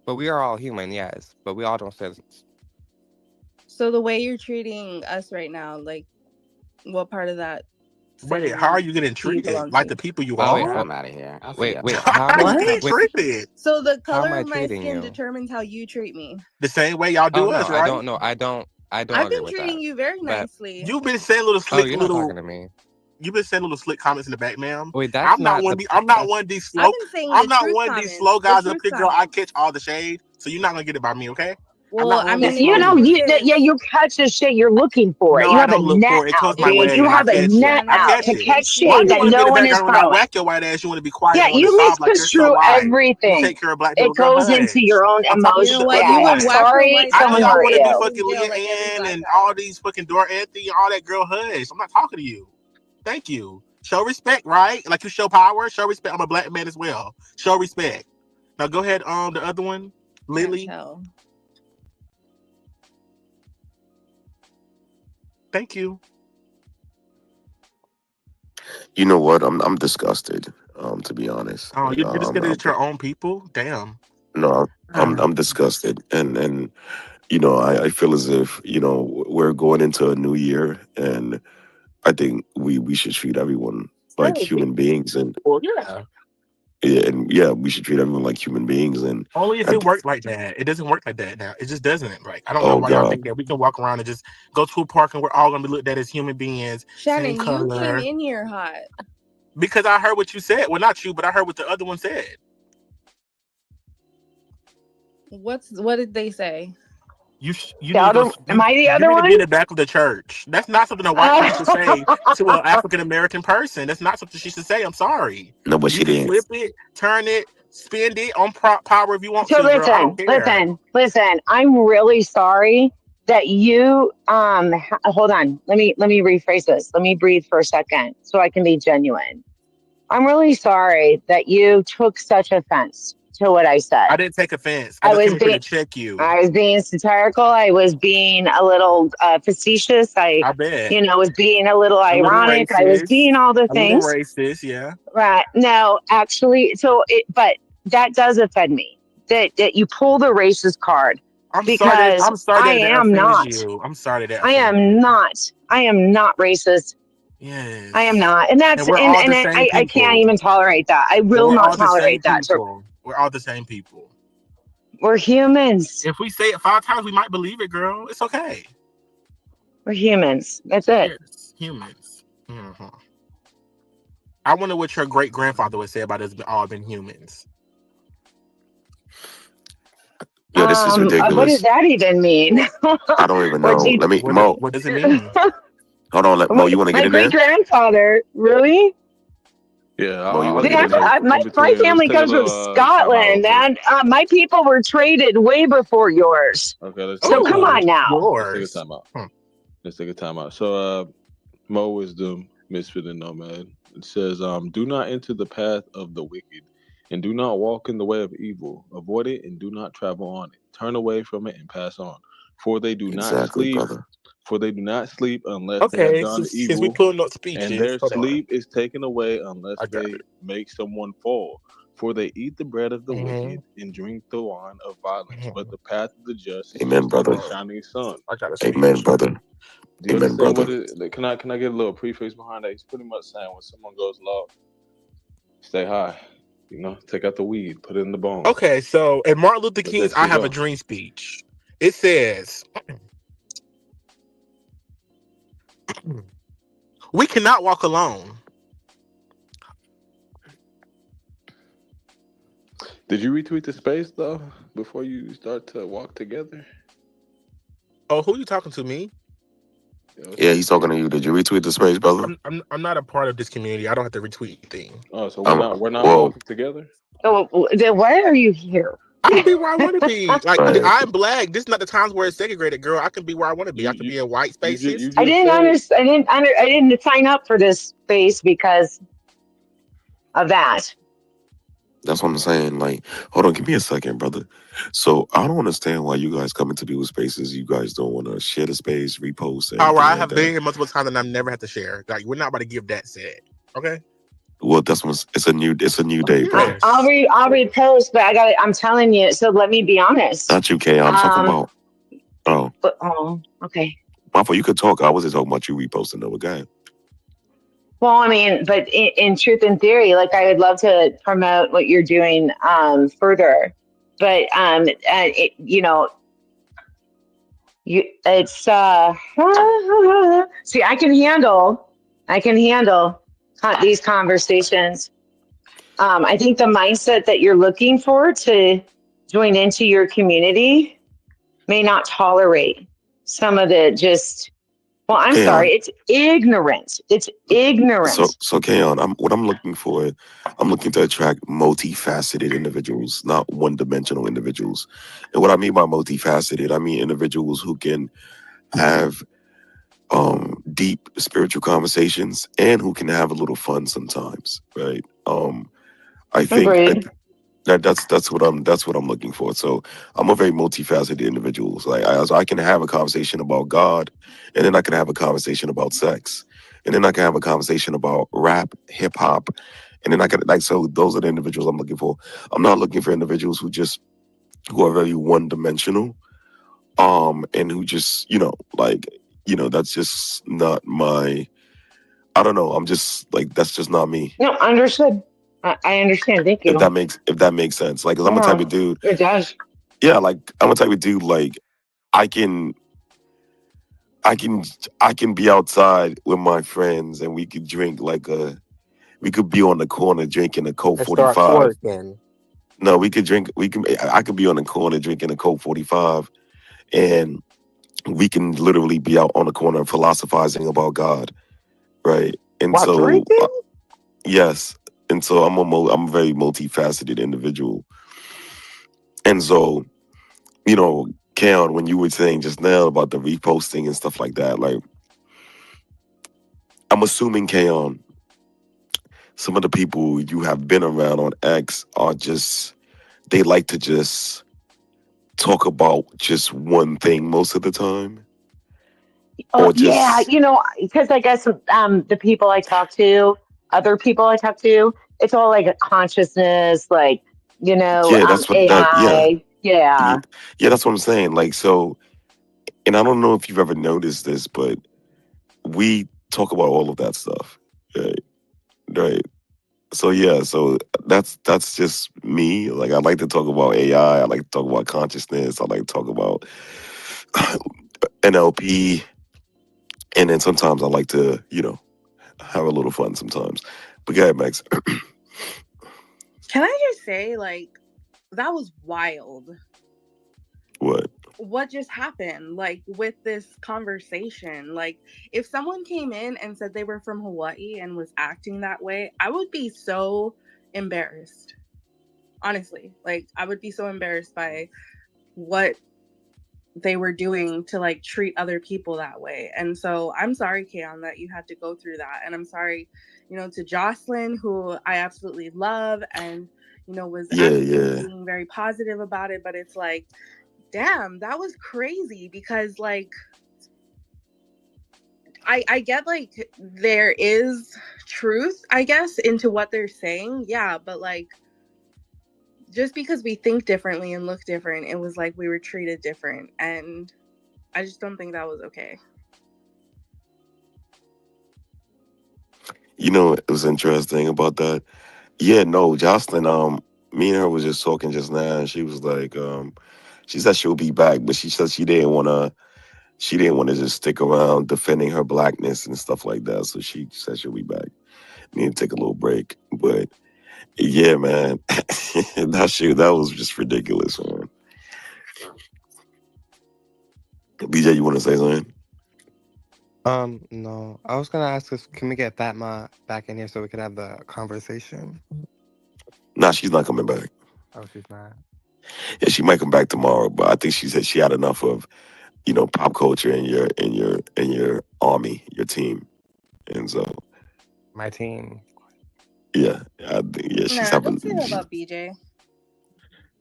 S18: But we are all human, yes. But we all don't share.
S8: So the way you're treating us right now, like, what part of that?
S17: Wait, how are you getting
S8: do you
S17: treated?
S8: belong
S17: Like
S8: to?
S17: the people you
S18: Oh, wait,
S17: are?
S4: I'm out of here. I'll see
S18: wait,
S4: y'all
S18: wait.
S4: tomorrow.
S18: How am I?
S8: What?
S17: Getting
S18: Wait,
S17: treated
S8: So the
S18: how am
S8: color
S18: I
S8: of my
S18: treating
S8: skin
S18: you?
S8: determines how you treat me.
S17: the same way y'all
S18: Oh
S17: do
S18: no,
S17: us,
S18: I
S17: right?
S18: don't know. I don't
S8: I've
S18: agree
S8: been
S18: with
S8: treating
S18: that.
S8: you very
S18: But
S8: nicely.
S17: You've been saying little
S18: oh,
S17: slick
S18: you're not talking to me.
S17: You've been saying little slick comments in the back, ma'am.
S18: Wait, that's
S17: I'm not
S18: not
S17: one
S18: the
S17: of these. I'm not
S18: that's
S17: one of these
S8: I've
S17: slow.
S8: been saying
S17: I'm
S8: the
S17: not
S8: truth
S17: one of these
S8: comments.
S17: slow
S8: The
S17: guys up
S8: truth
S17: here, girl. I
S8: comments.
S17: catch all the shade, so you're not gonna get it by me, okay?
S8: Well, I mean,
S9: You know, you catch the shit. You're looking for it.
S17: No,
S9: You
S17: I
S9: have a
S17: don't look
S9: net
S17: for it. It
S9: out,
S17: comes my
S9: dude.
S17: way
S9: You
S17: and I
S9: have a
S17: catch it.
S9: net
S17: I
S9: out
S17: catch
S9: to
S17: it.
S9: catch
S17: Why
S9: shit
S17: do you
S9: that
S17: want to be
S9: no
S17: in the
S9: one is
S17: background when I
S9: throwing.
S17: whack your white ass? You want to be quiet
S9: Yeah,
S17: and want to
S9: you
S17: sob like you're so
S9: misconstrue
S17: white. You
S9: everything.
S17: take care of black people.
S9: It
S17: Girl,
S9: goes into
S17: hush.
S9: your own
S17: I'm talking
S8: you
S17: to
S8: know
S9: emotion.
S17: the
S8: what?
S17: other
S8: You
S9: Yeah,
S8: would
S17: white.
S8: whack a
S9: sorry,
S8: white
S17: I know
S9: someone
S8: guy
S17: y'all
S9: hurt
S17: want to
S8: and
S17: be
S8: put
S9: you.
S8: you in
S17: fucking
S8: jail
S17: Leah
S8: like every
S17: Ann
S8: black
S17: and
S8: guy.
S17: all these fucking Dora Anthony and all that girl hush. I'm not talking to you. Thank you. Show respect, right? Like you show power, show respect. I'm a black man as well. Show respect. Now go ahead, the other one. Lily.
S8: Tell.
S17: Thank you.
S5: You know what? I'm disgusted. To be honest,
S17: Oh, you're just gonna get your own people? Damn.
S5: no, I'm disgusted, and I feel as if we're going into a new year, and I think we should treat everyone like
S17: Hey,
S5: human beings, and
S17: well, yeah.
S5: we should treat everyone like human beings, and
S17: Only if
S5: at
S17: it
S5: the,
S17: works like that. It doesn't work like that now. It just doesn't. Like I don't know
S5: oh
S17: why y'all
S5: God,
S17: think that we can walk around and just go to a park and we're all gonna be looked at as human beings, same
S8: Shannon, you came
S17: color.
S8: in here hot.
S17: Because I heard what you said. Well, not you, but I heard what the other one said.
S8: What did they say?
S17: You need to go.
S9: Am I the
S17: You
S9: other
S17: need to be in
S9: one?
S17: the back of the church. That's not something a white person should say to an African American person. That's not something she should say. I'm sorry.
S5: no, but
S17: You
S5: she
S17: can
S5: didn't.
S17: flip it, turn it, spend it on power if you want
S9: So
S17: to, girl. I don't care.
S9: listen. I'm really sorry that you hold on. Let me rephrase this. Let me breathe for a second so I can be genuine. I'm really sorry that you took such offense to what I said.
S17: I didn't take offense. I just came up here to check you.
S9: I was being satirical. I was being a little facetious.
S17: I bet.
S9: Was being a little
S17: A little
S9: ironic. I was
S17: racist.
S9: being all the
S17: A little
S9: things.
S17: racist, yeah.
S9: Right. No, actually, but that does offend me that you pull the racist card.
S17: I'm
S9: because
S17: sorry that offended you. I'm sorry that offended you.
S9: I am not racist.
S17: Yes.
S9: I am not. And that's,
S17: we're all the same
S9: I can't even tolerate that. I will not tolerate that.
S17: We're all the same people.
S9: We're humans.
S17: If we say it 5 times, we might believe it, girl. It's okay.
S9: We're humans. That's it.
S17: Yes, humans. Mm-hmm. I wonder what your great grandfather would say about us all being humans.
S5: Yeah, this is ridiculous.
S9: What does that even mean?
S5: I don't even know. Let me, Mo.
S17: What does it mean?
S5: Hold on, Mo. You want to get in there?
S9: My great grandfather, really?
S13: Yeah,
S5: Mo, you want to get in there?
S9: My family comes from Scotland, and my people were traded way before yours.
S13: Okay, let's
S9: so come on now.
S13: Let's take a time out. Let's take a time out. So, Mo Wisdom, Misfit and Nomad. It says, do not enter the path of the wicked, and do not walk in the way of evil. Avoid it and do not travel on it. Turn away from it and pass on. For they do not sleep.
S5: Brother.
S13: For they do not sleep unless they have done evil.
S17: Since we pulling up speeches,
S13: and their sleep is taken away unless they make someone fall. For they eat the bread of the wicked and drink the wine of violence. But the path of the just is
S5: Amen, brother.
S13: the shining sun.
S5: Amen, brother.
S13: Do you understand what it? Can I get a little preface behind that? He's pretty much saying when someone goes low, stay high. Take out the weed, put it in the bone.
S17: Okay, so in Martin Luther King's "I Have a Dream" speech, it says, "We cannot walk alone."
S13: Did you retweet the space though before you start to walk together?
S17: Oh, who are you talking to, me?
S5: Yeah, he's talking to you. Did you retweet the space, brother?
S17: I'm not a part of this community. I don't have to retweet anything.
S13: Oh, so we're not walking together?
S9: Oh, then why are you here?
S17: I can be where I want to be. Like I'm black. This is not the times where it's segregated, girl. I can be where I want to be. I can be in white spaces.
S9: I didn't sign up for this space because of that.
S5: That's what I'm saying. Like, hold on, give me a second, brother. So I don't understand why you guys come into people's spaces. You guys don't want to share the space, repost.
S17: I have been here multiple times and I've never had to share. Like, we're not about to give that set. Okay.
S5: Well, it's a new day, bro.
S9: I'll repost, but I'm telling you. So let me be honest.
S5: Not you, Kay. I'm talking about.
S9: Oh, okay.
S5: Mafo, you could talk. I wasn't talking about you reposting though. Guy.
S9: Well, I mean, but in truth and theory, like I would love to promote what you're doing further, but it's see, I can handle these conversations. I think the mindset that you're looking for to join into your community may not tolerate some of the just, well, I'm
S5: Kaon.
S9: sorry, it's ignorant. It's ignorant.
S5: So Kaon, what I'm looking for, I'm looking to attract multifaceted individuals, not one-dimensional individuals. And what I mean by multifaceted, I mean individuals who can have deep spiritual conversations and who can have a little fun sometimes, right? I think
S9: Agreed.
S5: that's what I'm looking for. So I'm a very multifaceted individual. So I can have a conversation about God, and then I can have a conversation about sex, and then I can have a conversation about rap, hip hop, and then I can so those are the individuals I'm looking for. I'm not looking for individuals who are very one dimensional, and who just that's just not my. I don't know. I'm just like that's just not me.
S9: No, understood. I understand. Thank
S5: If
S9: you.
S5: that makes sense. Like, 'cause I'm a type of dude.
S9: It does.
S5: Yeah, like I'm a type of dude. Like, I can, I can, I can be outside with my friends, and we could drink we could be on the corner drinking a Coke
S3: And start
S5: 45.
S3: twerking.
S5: No, we could drink. I could be on the corner drinking a Coke 45, and we can literally be out on the corner philosophizing about God, right? And
S3: While
S5: so,
S3: drinking?
S5: yes, and so I'm a very multifaceted individual, and so Kaon, when you were saying just now about the reposting and stuff like that, like I'm assuming Kaon, some of the people you have been around on X are just they like to just talk about just one thing most of the time,
S9: Oh
S5: or
S9: yeah,
S5: just
S9: because I guess the people I talk to, other people I talk to, it's all like a consciousness, like
S5: yeah, that's what that yeah
S9: AI.
S5: yeah
S9: Yeah.
S5: yeah that's what I'm saying. Like so, and I don't know if you've ever noticed this, but we talk about all of that stuff, right? Right. So yeah, so that's just me. Like I like to talk about AI. I like to talk about consciousness. I like to talk about NLP, and then sometimes I like to, have a little fun sometimes. But go ahead, Max.
S8: Can I just say, like, that was wild. What just happened, like, with this conversation? Like, if someone came in and said they were from Hawaii and was acting that way, I would be so embarrassed. Honestly, like, I would be so embarrassed by what they were doing to like treat other people that way. And so I'm sorry, Kaon, that you had to go through that. And I'm sorry, to Jocelyn, who I absolutely love and, was absolutely being very positive about it. But it's like, damn, that was crazy because like, I get like there is truth, I guess, into what they're saying. Yeah. But like, just because we think differently and look different, it was like we were treated different. And I just don't think that was okay.
S5: It was interesting about that. Yeah, no, Jocelyn, me and her was just talking just now, and she was like, she said she'll be back, but she said she didn't want to just stick around defending her blackness and stuff like that. So she said she'll be back. Need to take a little break. But yeah, man, that was just ridiculous, man. BJ, you want to say something?
S3: No. I was gonna ask us, can we get Fatma back in here so we could have the conversation?
S5: Nah, she's not coming back.
S3: Oh, she's not.
S5: Yeah, she might come back tomorrow, but I think she said she had enough of, pop culture in your army, your team, and so
S3: My team.
S5: yeah, I think she's
S8: Nah, don't
S5: having.
S8: say that about BJ.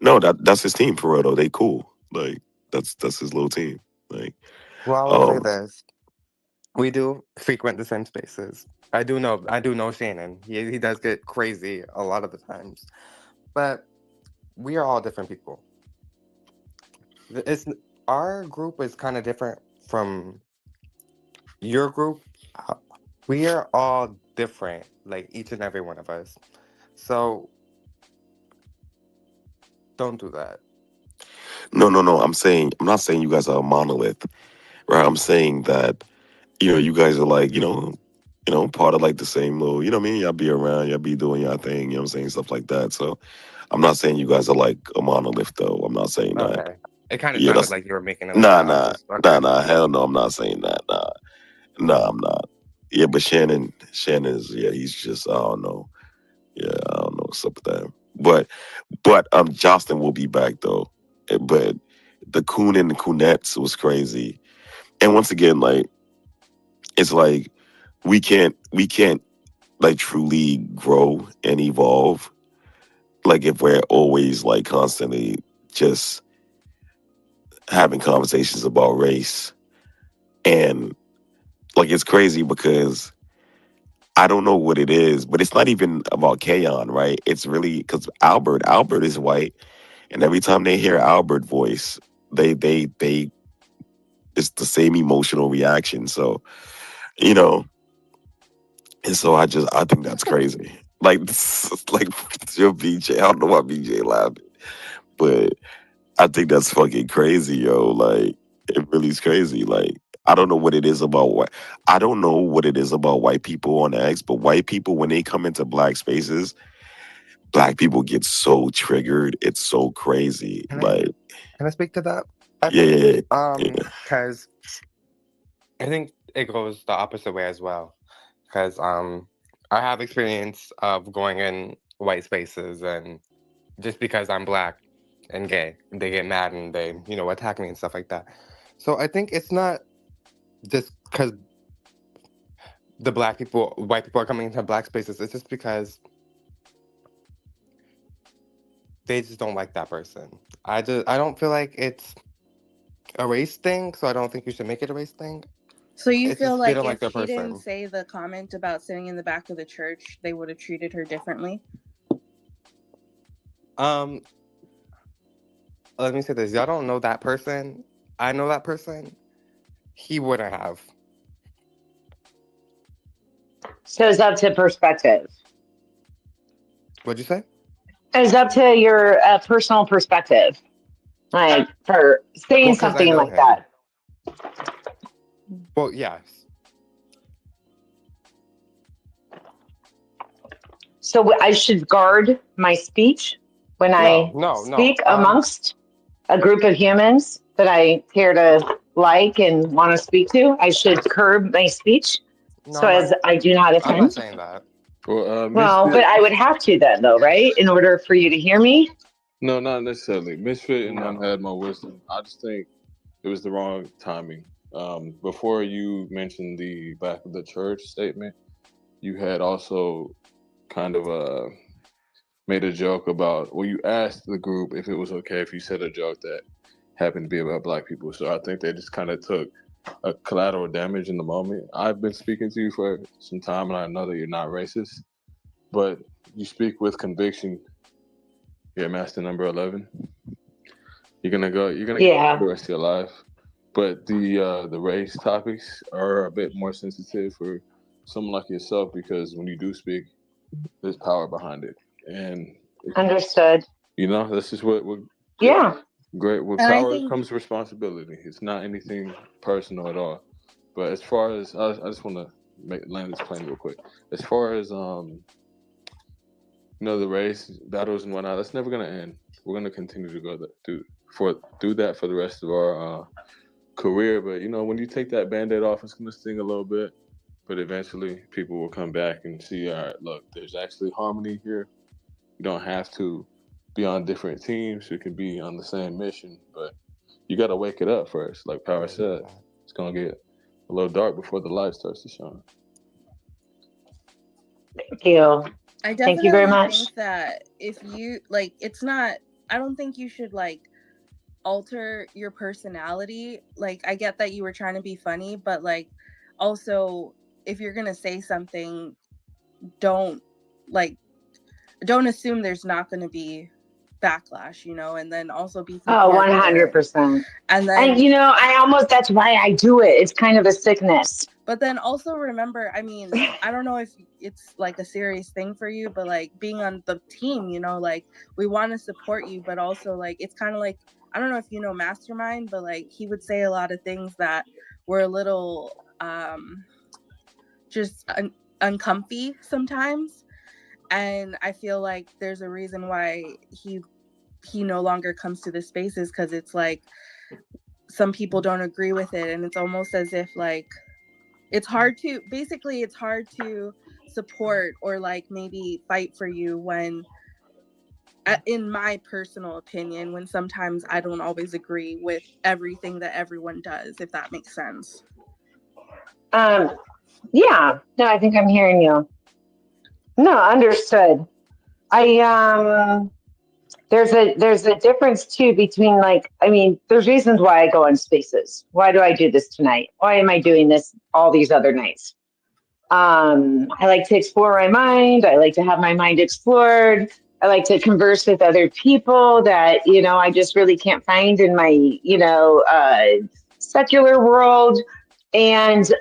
S5: No, that's his team for real though. They cool. Like that's his little team. Like
S3: Well, I will say this: we do frequent the same spaces. I do know Shannon. He does get crazy a lot of the times, but we are all different people. It's our group is kind of different from your group. We are all different, like each and every one of us. So don't do that.
S5: No. I'm not saying you guys are a monolith, right? I'm saying that you guys are like part of like the same little. You know what I mean? Y'all be around, y'all be doing your thing. You know what I'm saying? Stuff like that. So I'm not saying you guys are like a monolith though. I'm not saying that.
S3: Okay. It kind of
S5: Yeah,
S3: sounded
S5: that's
S3: like you were making it like that. I was okay.
S5: hell no, I'm not saying that. I'm not. Yeah, but Shannon's, yeah, he's just, I don't know. Yeah, I don't know what's up with that. But Justin will be back though. But the Coon and the Coonettes was crazy. And once again, like, it's like we can't like truly grow and evolve like if we're always like constantly just having conversations about race. And like it's crazy because I don't know what it is, but it's not even about Kayon, right? It's really because Albert is white, and every time they hear Albert voice, they it's the same emotional reaction. So, you know, and so I think that's crazy. Like like your BJ, I don't know why BJ laughing, but I think that's fucking crazy, yo. Like it really is crazy. Like I don't know what it is about I don't know what it is about white people on X, but white people when they come into black spaces, black people get so triggered. It's so crazy.
S3: Can I
S5: Like
S3: can I speak to that? I
S5: yeah,
S3: think
S5: yeah, yeah.
S3: because I think it goes the opposite way as well. Because I have experience of going in white spaces, and just because I'm black and gay, they get mad and they attack me and stuff like that. So I think it's not just because white people are coming into black spaces. It's just because they just don't like that person. I don't feel like it's a race thing, so I don't think you should make it a race thing.
S8: So you
S3: It's
S8: feel
S3: just they
S8: like
S3: don't like
S8: if
S3: their
S8: she didn't
S3: person.
S8: say the comment about sitting in the back of the church, they would have treated her differently?
S3: Let me say this. Y'all don't know that person. I know that person. He wouldn't have.
S9: So it's up to perspective.
S3: What'd you say?
S9: It's up to your personal perspective, like for saying
S3: Well, because I
S9: something
S3: know
S9: like
S3: him.
S9: that.
S3: Well, yes.
S9: So I should guard my speech when I
S3: No.
S9: speak amongst a group of humans that I care to like and want to speak to. I should curb my speech
S3: No,
S9: so as I do not
S3: I'm not
S9: offend.
S3: saying that.
S13: Well,
S9: Well, but
S13: Misfit.
S9: I would have to then, though, right? In order for you to hear me.
S13: No, not necessarily. Misfit and
S3: No.
S13: had my wisdom. I just think it was the wrong timing. Before you mentioned the back of the church statement, you had also kind of made a joke about, well, you asked the group if it was okay if you said a joke that happened to be about black people. So I think they just kind of took a collateral damage in the moment. I've been speaking to you for some time, and I know that you're not racist, but you speak with conviction. Yeah, Master Number 11. You're gonna go
S9: Yeah.
S13: the rest of your life. But the race topics are a bit more sensitive for someone like yourself because when you do speak, there's power behind it, and
S9: Understood.
S13: that's just what
S9: Yeah.
S13: great. With
S8: And I
S13: power
S8: think
S13: comes responsibility. It's not anything personal at all. But as far as I just want to land this plane real quick. As far as the race battles and whatnot, that's never gonna end. We're gonna continue to go do that for the rest of our career. But when you take that band-aid off, it's gonna sting a little bit. But eventually, people will come back and see, all right, look, there's actually harmony here. You don't have to be on different teams. You can be on the same mission, but you got to wake it up first. Like Power said, it's gonna get a little dark before the light starts to shine.
S9: Thank you.
S8: I
S9: Thank you very
S8: definitely
S9: much.
S8: think that if you it's not, I don't think you should alter your personality. I get that you were trying to be funny, but also if you're gonna say something, don't assume there's not gonna be backlash, and then also be
S9: Oh,
S8: prepared for it.
S9: 100%.
S8: And
S9: And
S8: then
S9: that's why I do it. It's kind of a sickness.
S8: But then also remember, I mean, I don't know if it's a serious thing for you, but being on the team, we want to support you, but also it's kind of I don't know if you know Mastermind, but he would say a lot of things that were a little just uncomfy sometimes. And I feel like there's a reason why he he no longer comes to the spaces because it's like some people don't agree with it, and it's almost as if like it's hard to support or like maybe fight for you when, in my personal opinion, when sometimes I don't always agree with everything that everyone does, if that makes sense.
S9: Yeah, no, I think I'm hearing you. No, understood. There's a difference too between like, I mean, there's reasons why I go on spaces. Why do I do this tonight? Why am I doing this all these other nights? I like to explore my mind. I like to have my mind explored. I like to converse with other people that, I just really can't find in my, secular world. And,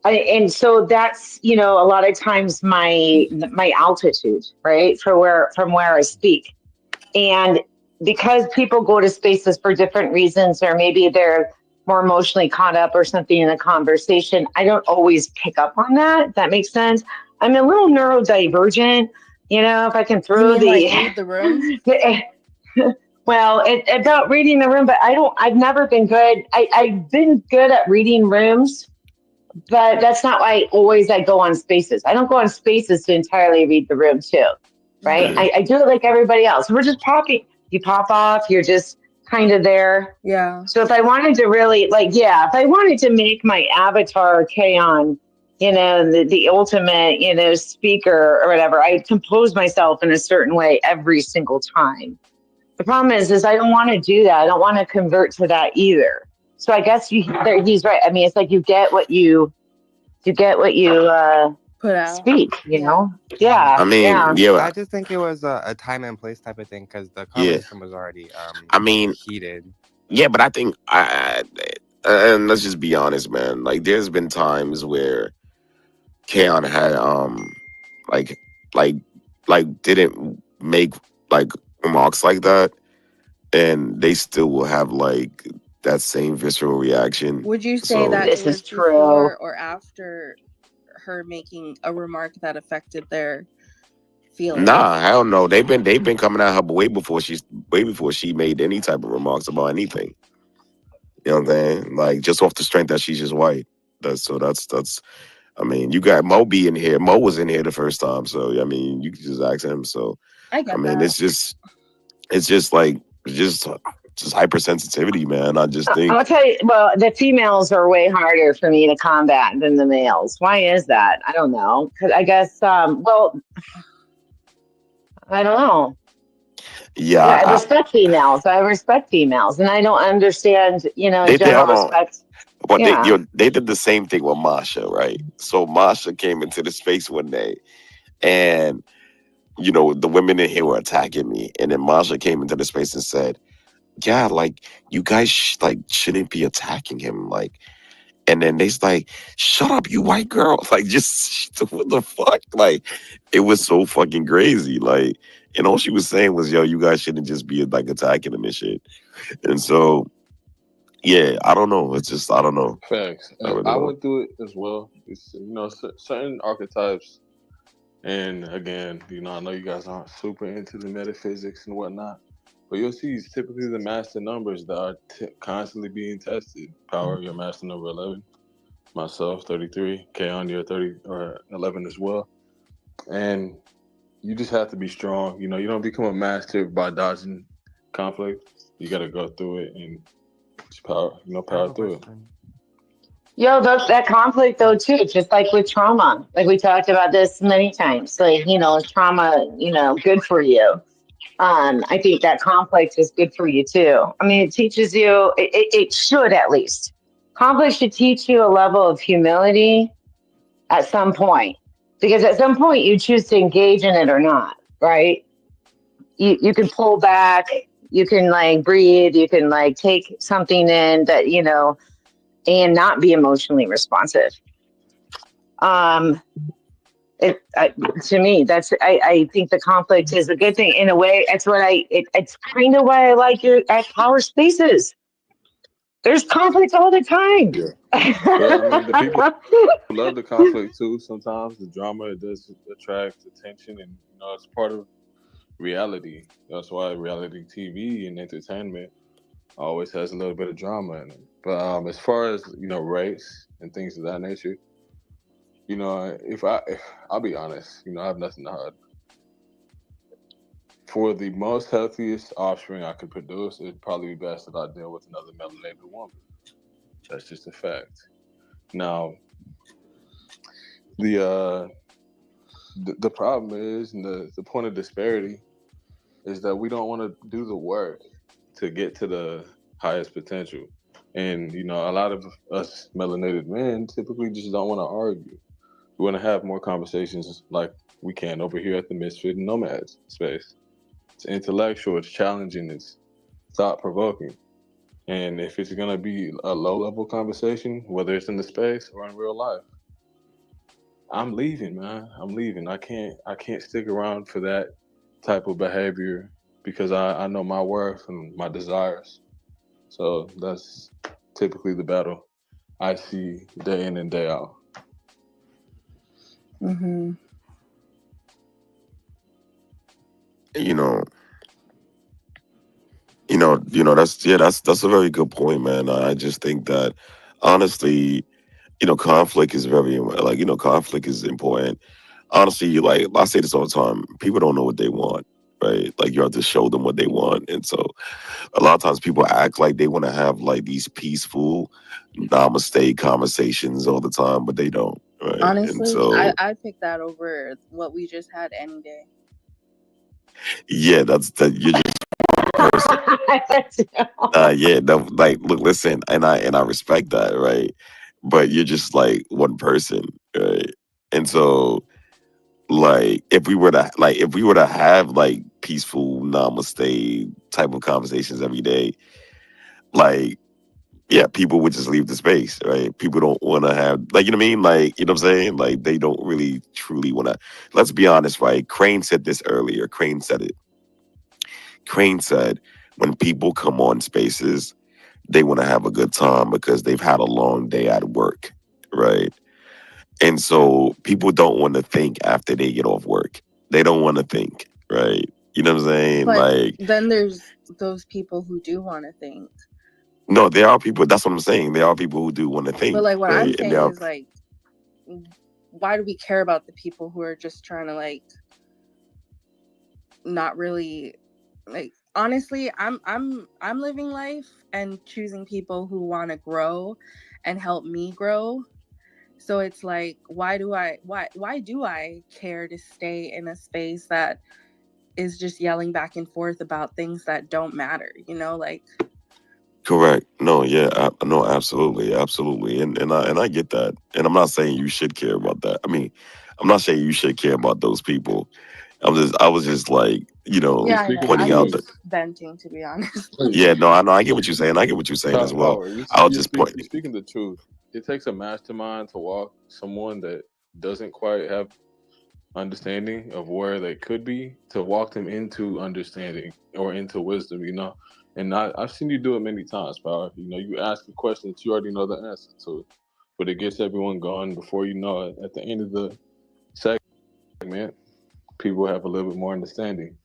S9: and so that's, a lot of times my altitude, right? From where I speak. And because people go to spaces for different reasons, or maybe they're more emotionally caught up or something in a conversation, I don't always pick up on that. If that makes sense. I'm a little neurodivergent, if I can throw
S8: read the room?
S9: Well, about reading the room, but I've never been good. I've been good at reading rooms, but that's not why I go on spaces. I don't go on spaces to entirely read the room too, right? I do it like everybody else. We're just popping. You pop off. You're just kind of there.
S8: Yeah.
S9: So if I wanted to really if I wanted to make my avatar Kaon, the ultimate, speaker or whatever, I compose myself in a certain way every single time. The problem is I don't want to do that. I don't want to convert to that either. So I guess he's right. I mean, it's like you get what you put out. Speak, Yeah.
S15: I mean,
S9: Yeah.
S3: I just think it was a time and place type of thing because the
S15: yeah.
S3: conversation was already
S15: I mean,
S3: heated.
S15: yeah, but I think and let's just be honest, man. Like, there's been times where Kaon had like didn't make like remarks like that, and they still will have like that same visceral reaction.
S8: Would you say
S15: So
S8: that
S9: This
S8: it was
S9: is true.
S8: before or after her making a remark that affected their feelings?
S15: nah, hell no. They've been coming at her way before she made any type of remarks about anything. You know what I'm saying? Like, just off the strength that she's just white. That's. I mean, you got Mo be in here. Mo was in here the first time, so I mean, you can just ask him. So
S8: I get
S15: I mean,
S8: that.
S15: it's just hypersensitivity, man. I just think
S9: I'll tell you, well, the females are way harder for me to combat than the males. Why is that? I don't know. Because I guess, I don't know.
S15: yeah,
S9: I respect females. And I don't understand,
S15: they did.
S9: general
S15: Hold on.
S9: respect.
S15: But
S9: Yeah.
S15: they did the same thing with Masha, right? So Masha came into the space one day, and the women in here were attacking me, and then Masha came into the space and said, "Yeah, like, you guys shouldn't be attacking him, like." And then they's like, "Shut up, you white girl!" Like, just what the fuck? Like, it was so fucking crazy. Like, and all she was saying was, "Yo, you guys shouldn't just be like attacking him and shit." And so, yeah, I don't know. It's just, I don't know.
S13: Facts.
S15: I really
S13: I
S15: don't.
S13: went through it as well. It's certain archetypes, and again, I know you guys aren't super into the metaphysics and whatnot, but you'll see it's typically the master numbers that are constantly being tested. Power, your master number 11. Myself, 33. Kaon, you're 30 or 11 as well. And you just have to be strong. You don't become a master by dodging conflict. You got to go through it and just power through it.
S9: Yo, that conflict though too, just like with trauma. Like we talked about this many times. Like, trauma, good for you. I think that conflict is good for you too. I mean, it teaches you, it should at least. Conflict should teach you a level of humility at some point. Because at some point you choose to engage in it or not, right? You can pull back, you can like breathe, you can like take something in that, and not be emotionally responsive. To me, I think the conflict is a good thing in a way. That's what it's kind of why I like your at power spaces. There's conflict all the time.
S13: Yeah. Well, I mean, the people love the conflict too. Sometimes the drama, it does attract attention, and it's part of reality. That's why reality TV and entertainment always has a little bit of drama in it. But as far as race and things of that nature, if I'll be honest, I have nothing to hide. For the most healthiest offspring I could produce, it'd probably be best that I deal with another melanated woman. That's just a fact. Now, the the problem is, and the point of disparity is that we don't want to do the work to get to the highest potential. And a lot of us melanated men typically just don't want to argue. We want to have more conversations like we can over here at the Misfit and Nomads space. It's intellectual, it's challenging, it's thought provoking. And if it's gonna be a low level conversation, whether it's in the space or in real life, I'm leaving, man. I'm leaving. I can't stick around for that type of behavior because I know my worth and my desires. So that's typically the battle I see day in and day out.
S8: Mm-hmm.
S15: You know, that's a very good point, man. I just think that honestly, conflict is very conflict is important. Honestly, like I say this all the time, people don't know what they want, right? Like you have to show them what they want, and so a lot of times people act like they want to have like these peaceful namaste conversations all the time, but they don't, right? And
S8: Honestly,
S15: so
S8: I pick that over what we just had any day.
S15: yeah, that's that you're just person. Yeah, no, like look, listen, and I respect that, right? But you're just like one person, right? And so like if we were to have like peaceful namaste type of conversations every day, like yeah, people would just leave the space, right? People don't want to have, like, you know what I mean? Like, you know what I'm saying? Like, they don't really truly want to. Let's be honest, right? Crane said this earlier. Crane said it. Crane said, when people come on spaces, they want to have a good time because they've had a long day at work, right? And so people don't want to think after they get off work. They don't want to think, right? You know what I'm saying?
S8: But
S15: Like,
S8: then there's those people who do want to think.
S15: no, there are people, that's what I'm saying. There are people who do want to
S8: But
S15: think,
S8: like what I'm
S15: right? And
S8: saying
S15: there are,
S8: is like, why do we care about the people who are just trying to like not really like honestly I'm living life and choosing people who want to grow and help me grow. So it's like why do I care to stay in a space that is just yelling back and forth about things that don't matter, like
S15: correct. No, yeah, no, absolutely, absolutely, and I get that, and I'm not saying you should care about that. I mean, I'm not saying you should care about those people. I was just like,
S8: yeah, I know.
S13: Speaking the
S15: pointing
S8: I'm
S15: out
S13: truth.
S15: that.
S8: just venting, to be honest.
S15: Yeah, no, I know, I get what you're saying. I get what you're saying as well.
S13: Power,
S15: I was just
S13: you're
S15: pointing.
S13: speaking the truth. It takes a mastermind to walk someone that doesn't quite have understanding of where they could be to walk them into understanding or into wisdom. And I've seen you do it many times, Power. You ask a question that you already know the answer to, but it gets everyone going before you know it. At the end of the segment, people have a little bit more understanding.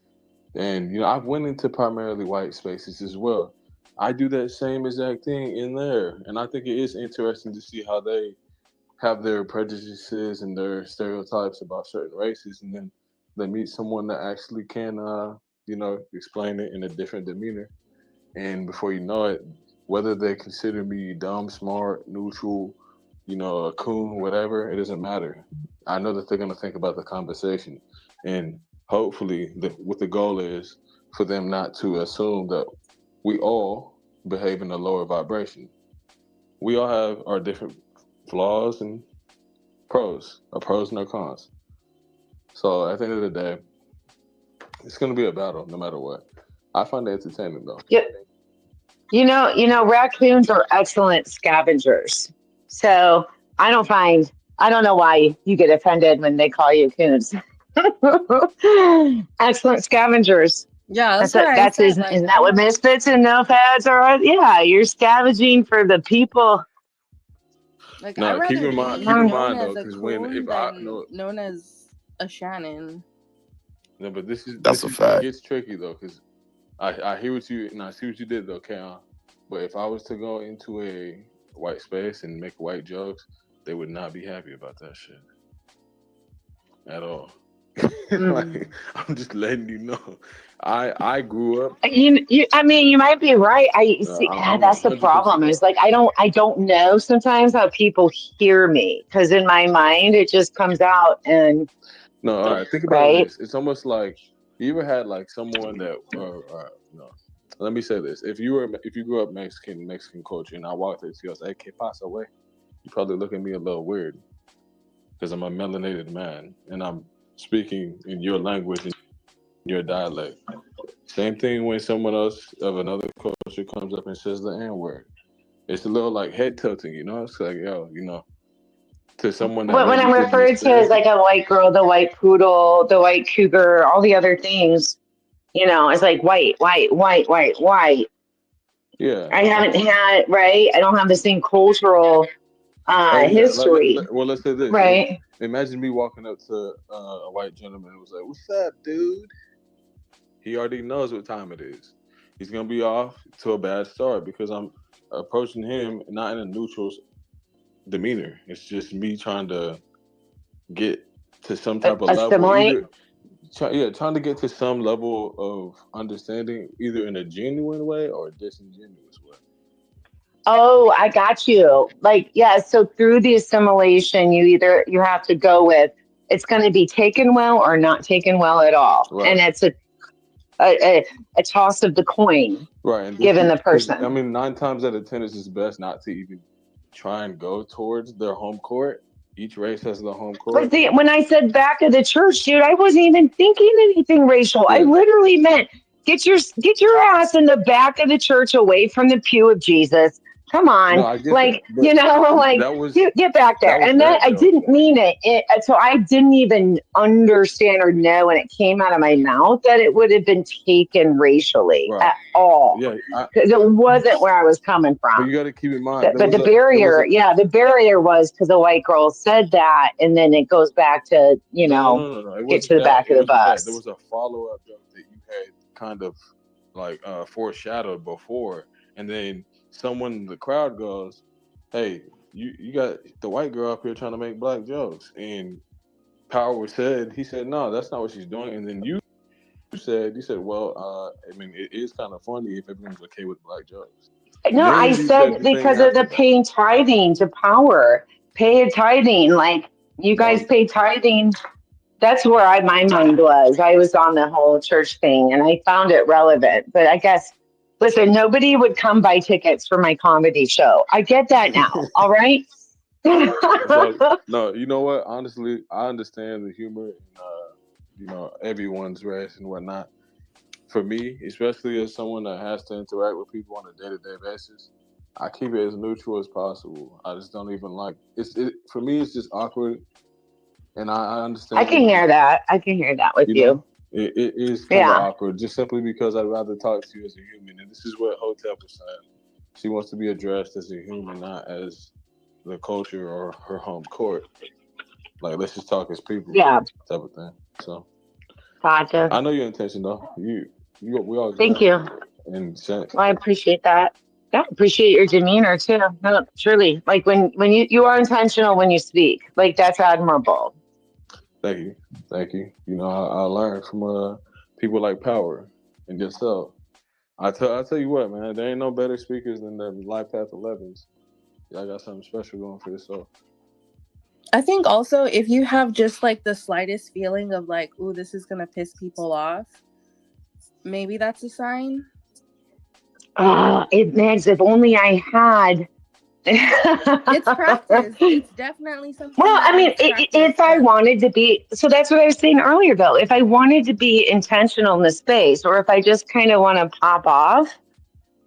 S13: And I've went into primarily white spaces as well. I do that same exact thing in there, and I think it is interesting to see how they have their prejudices and their stereotypes about certain races, and then they meet someone that actually can, explain it in a different demeanor. And before you know it, whether they consider me dumb, smart, neutral, a coon, whatever, it doesn't matter. I know that they're gonna think about the conversation, and hopefully, what the goal is for them not to assume that we all behave in a lower vibration. We all have our different flaws and our pros and our cons. So at the end of the day, it's gonna be a battle no matter what. I find it entertaining though.
S9: Yeah, raccoons are excellent scavengers. So I don't know why you get offended when they call you coons. Excellent scavengers.
S8: Yeah, that's
S9: That's
S8: what
S9: what
S8: I
S9: that's
S8: said. Like,
S9: isn't that
S8: I'm
S9: what
S8: like,
S9: misfits and no fads are? Yeah, you're scavenging for the people.
S8: I'd
S13: No, keep
S8: rather
S13: in
S8: be
S13: mind, keep in
S8: known
S13: mind
S8: as
S13: though,
S8: a
S13: because when
S8: coon
S13: if I
S8: than
S13: know
S8: known as a Shannon.
S13: No, but this
S15: That's a
S13: is where it
S15: fact.
S13: gets tricky though, because I hear what you and I see what you did though, Keon. But if I was to go into a white space and make white jokes, they would not be happy about that shit at all. Like, I'm just letting you know. I grew up.
S9: I mean, you might be right. I see.
S13: I'm
S9: That's the
S13: 100%.
S9: problem. Is like I don't know sometimes how people hear me because in my mind it just comes out and
S13: No, all right. Think about it
S9: right.
S13: this. It's almost like you ever had like someone that, no. Let me say this: if you grew up Mexican culture, and I walked into you, I was like, "Hey, que pasa, way?" You probably look at me a little weird because I'm a melanated man and I'm speaking in your language and your dialect. Same thing when someone else of another culture comes up and says the N word. It's a little like head tilting, you know. It's like, yo, to someone that
S9: When
S13: maybe
S9: I'm
S13: didn't
S9: referred to as
S13: experience it.
S9: like a white girl, the white poodle, the white cougar, all the other things, it's like white, white, white, white, white.
S13: Yeah.
S9: I haven't had right. I don't have the same cultural
S13: Oh yeah.
S9: history,
S13: Well, let's say this.
S9: right?
S13: Imagine me walking up to a white gentleman who was like, "What's up, dude?" He already knows what time it is. He's gonna be off to a bad start because I'm approaching him not in a neutral demeanor. It's just me trying to get to some type of level,
S9: Assimilate.
S13: trying to get to some level of understanding, either in a genuine way or a disingenuous way.
S9: Oh, I got you. Like, yeah, so through the assimilation, you have to go with it's going to be taken well or not taken well at all.
S13: Right.
S9: And it's a toss of the coin
S13: Right. And this
S9: given
S13: is
S9: the
S13: because I
S9: person.
S13: mean 9 times out of 10 it's just best not to even try and go towards their home court. Each race has the home
S9: But
S13: court.
S9: when I said back of the church, dude, I wasn't even thinking anything racial. I
S13: Yeah.
S9: literally meant get your ass in the back of the church away from the pew of Jesus. Come
S13: No,
S9: on,
S13: I get that.
S9: like
S13: But
S9: like
S13: that was
S9: get back there.
S13: that was
S9: And then
S13: that
S9: I
S13: joke
S9: didn't
S13: though.
S9: mean it. So I didn't even understand or know when it came out of my mouth that it would have been taken racially
S13: Right.
S9: at all,
S13: Yeah.
S9: because it wasn't where I was coming
S13: But
S9: from.
S13: you got to keep in mind
S9: But the barrier, yeah, the barrier was because the white girl said that, and then it goes back to
S13: no. It
S9: get
S13: wasn't
S9: to the
S13: that.
S9: back
S13: It
S9: of the
S13: wasn't that. There
S9: bus.
S13: was a follow up joke that you had kind of like foreshadowed before, and then someone in the crowd goes, "Hey, you got the white girl up here trying to make black jokes," and Power said, he said, "No, that's not what she's doing," and then you said, "Well, I mean, it is kind of funny if everyone's okay with black jokes."
S9: No, I
S13: Then you said
S9: said
S13: the thing
S9: because of
S13: after
S9: the
S13: that.
S9: paying tithing to Power, pay tithing, like you guys
S13: No,
S9: pay tithing. That's where my mind was. I was on the whole church thing, and I found it relevant. But I guess, listen, nobody would come buy tickets for my comedy show. I get that now. All right.
S13: so no, you know what? Honestly, I understand the humor in everyone's race and whatnot. For me, especially as someone that has to interact with people on a day-to-day basis, I keep it as neutral as possible. I just don't even like for me. It's just awkward, and I
S9: I
S13: understand
S9: can
S13: people.
S9: hear that. I can hear that with you.
S13: It is kind of
S9: Yeah.
S13: awkward, just simply because I'd rather talk to you as a human, and this is what Hotep was saying. She wants to be addressed as a human, not as the culture or her home court. Like, let's just talk as people,
S9: Yeah.
S13: type of thing. So
S9: Gotcha.
S13: I know your intention, though. We all
S9: Thank
S13: get
S9: you.
S13: it. And
S9: Well, I appreciate that. Yeah, appreciate your demeanor too. No, truly, like when you are intentional when you speak, like that's admirable.
S13: thank you. I learned from people like Power and yourself. I tell you what, man. There ain't no better speakers than the Life Path 11s. Y'all got something special going for yourself.
S8: I think also if you have just like the slightest feeling of like, ooh, this is gonna piss people off, maybe that's a sign.
S9: It makes if only I had.
S8: It's practice. It's definitely something
S9: Well,
S8: that
S9: I mean,
S8: needs practice.
S9: if I wanted to be, so that's what I was saying earlier, though. If I wanted to be intentional in the space, or if I just kind of want to pop off,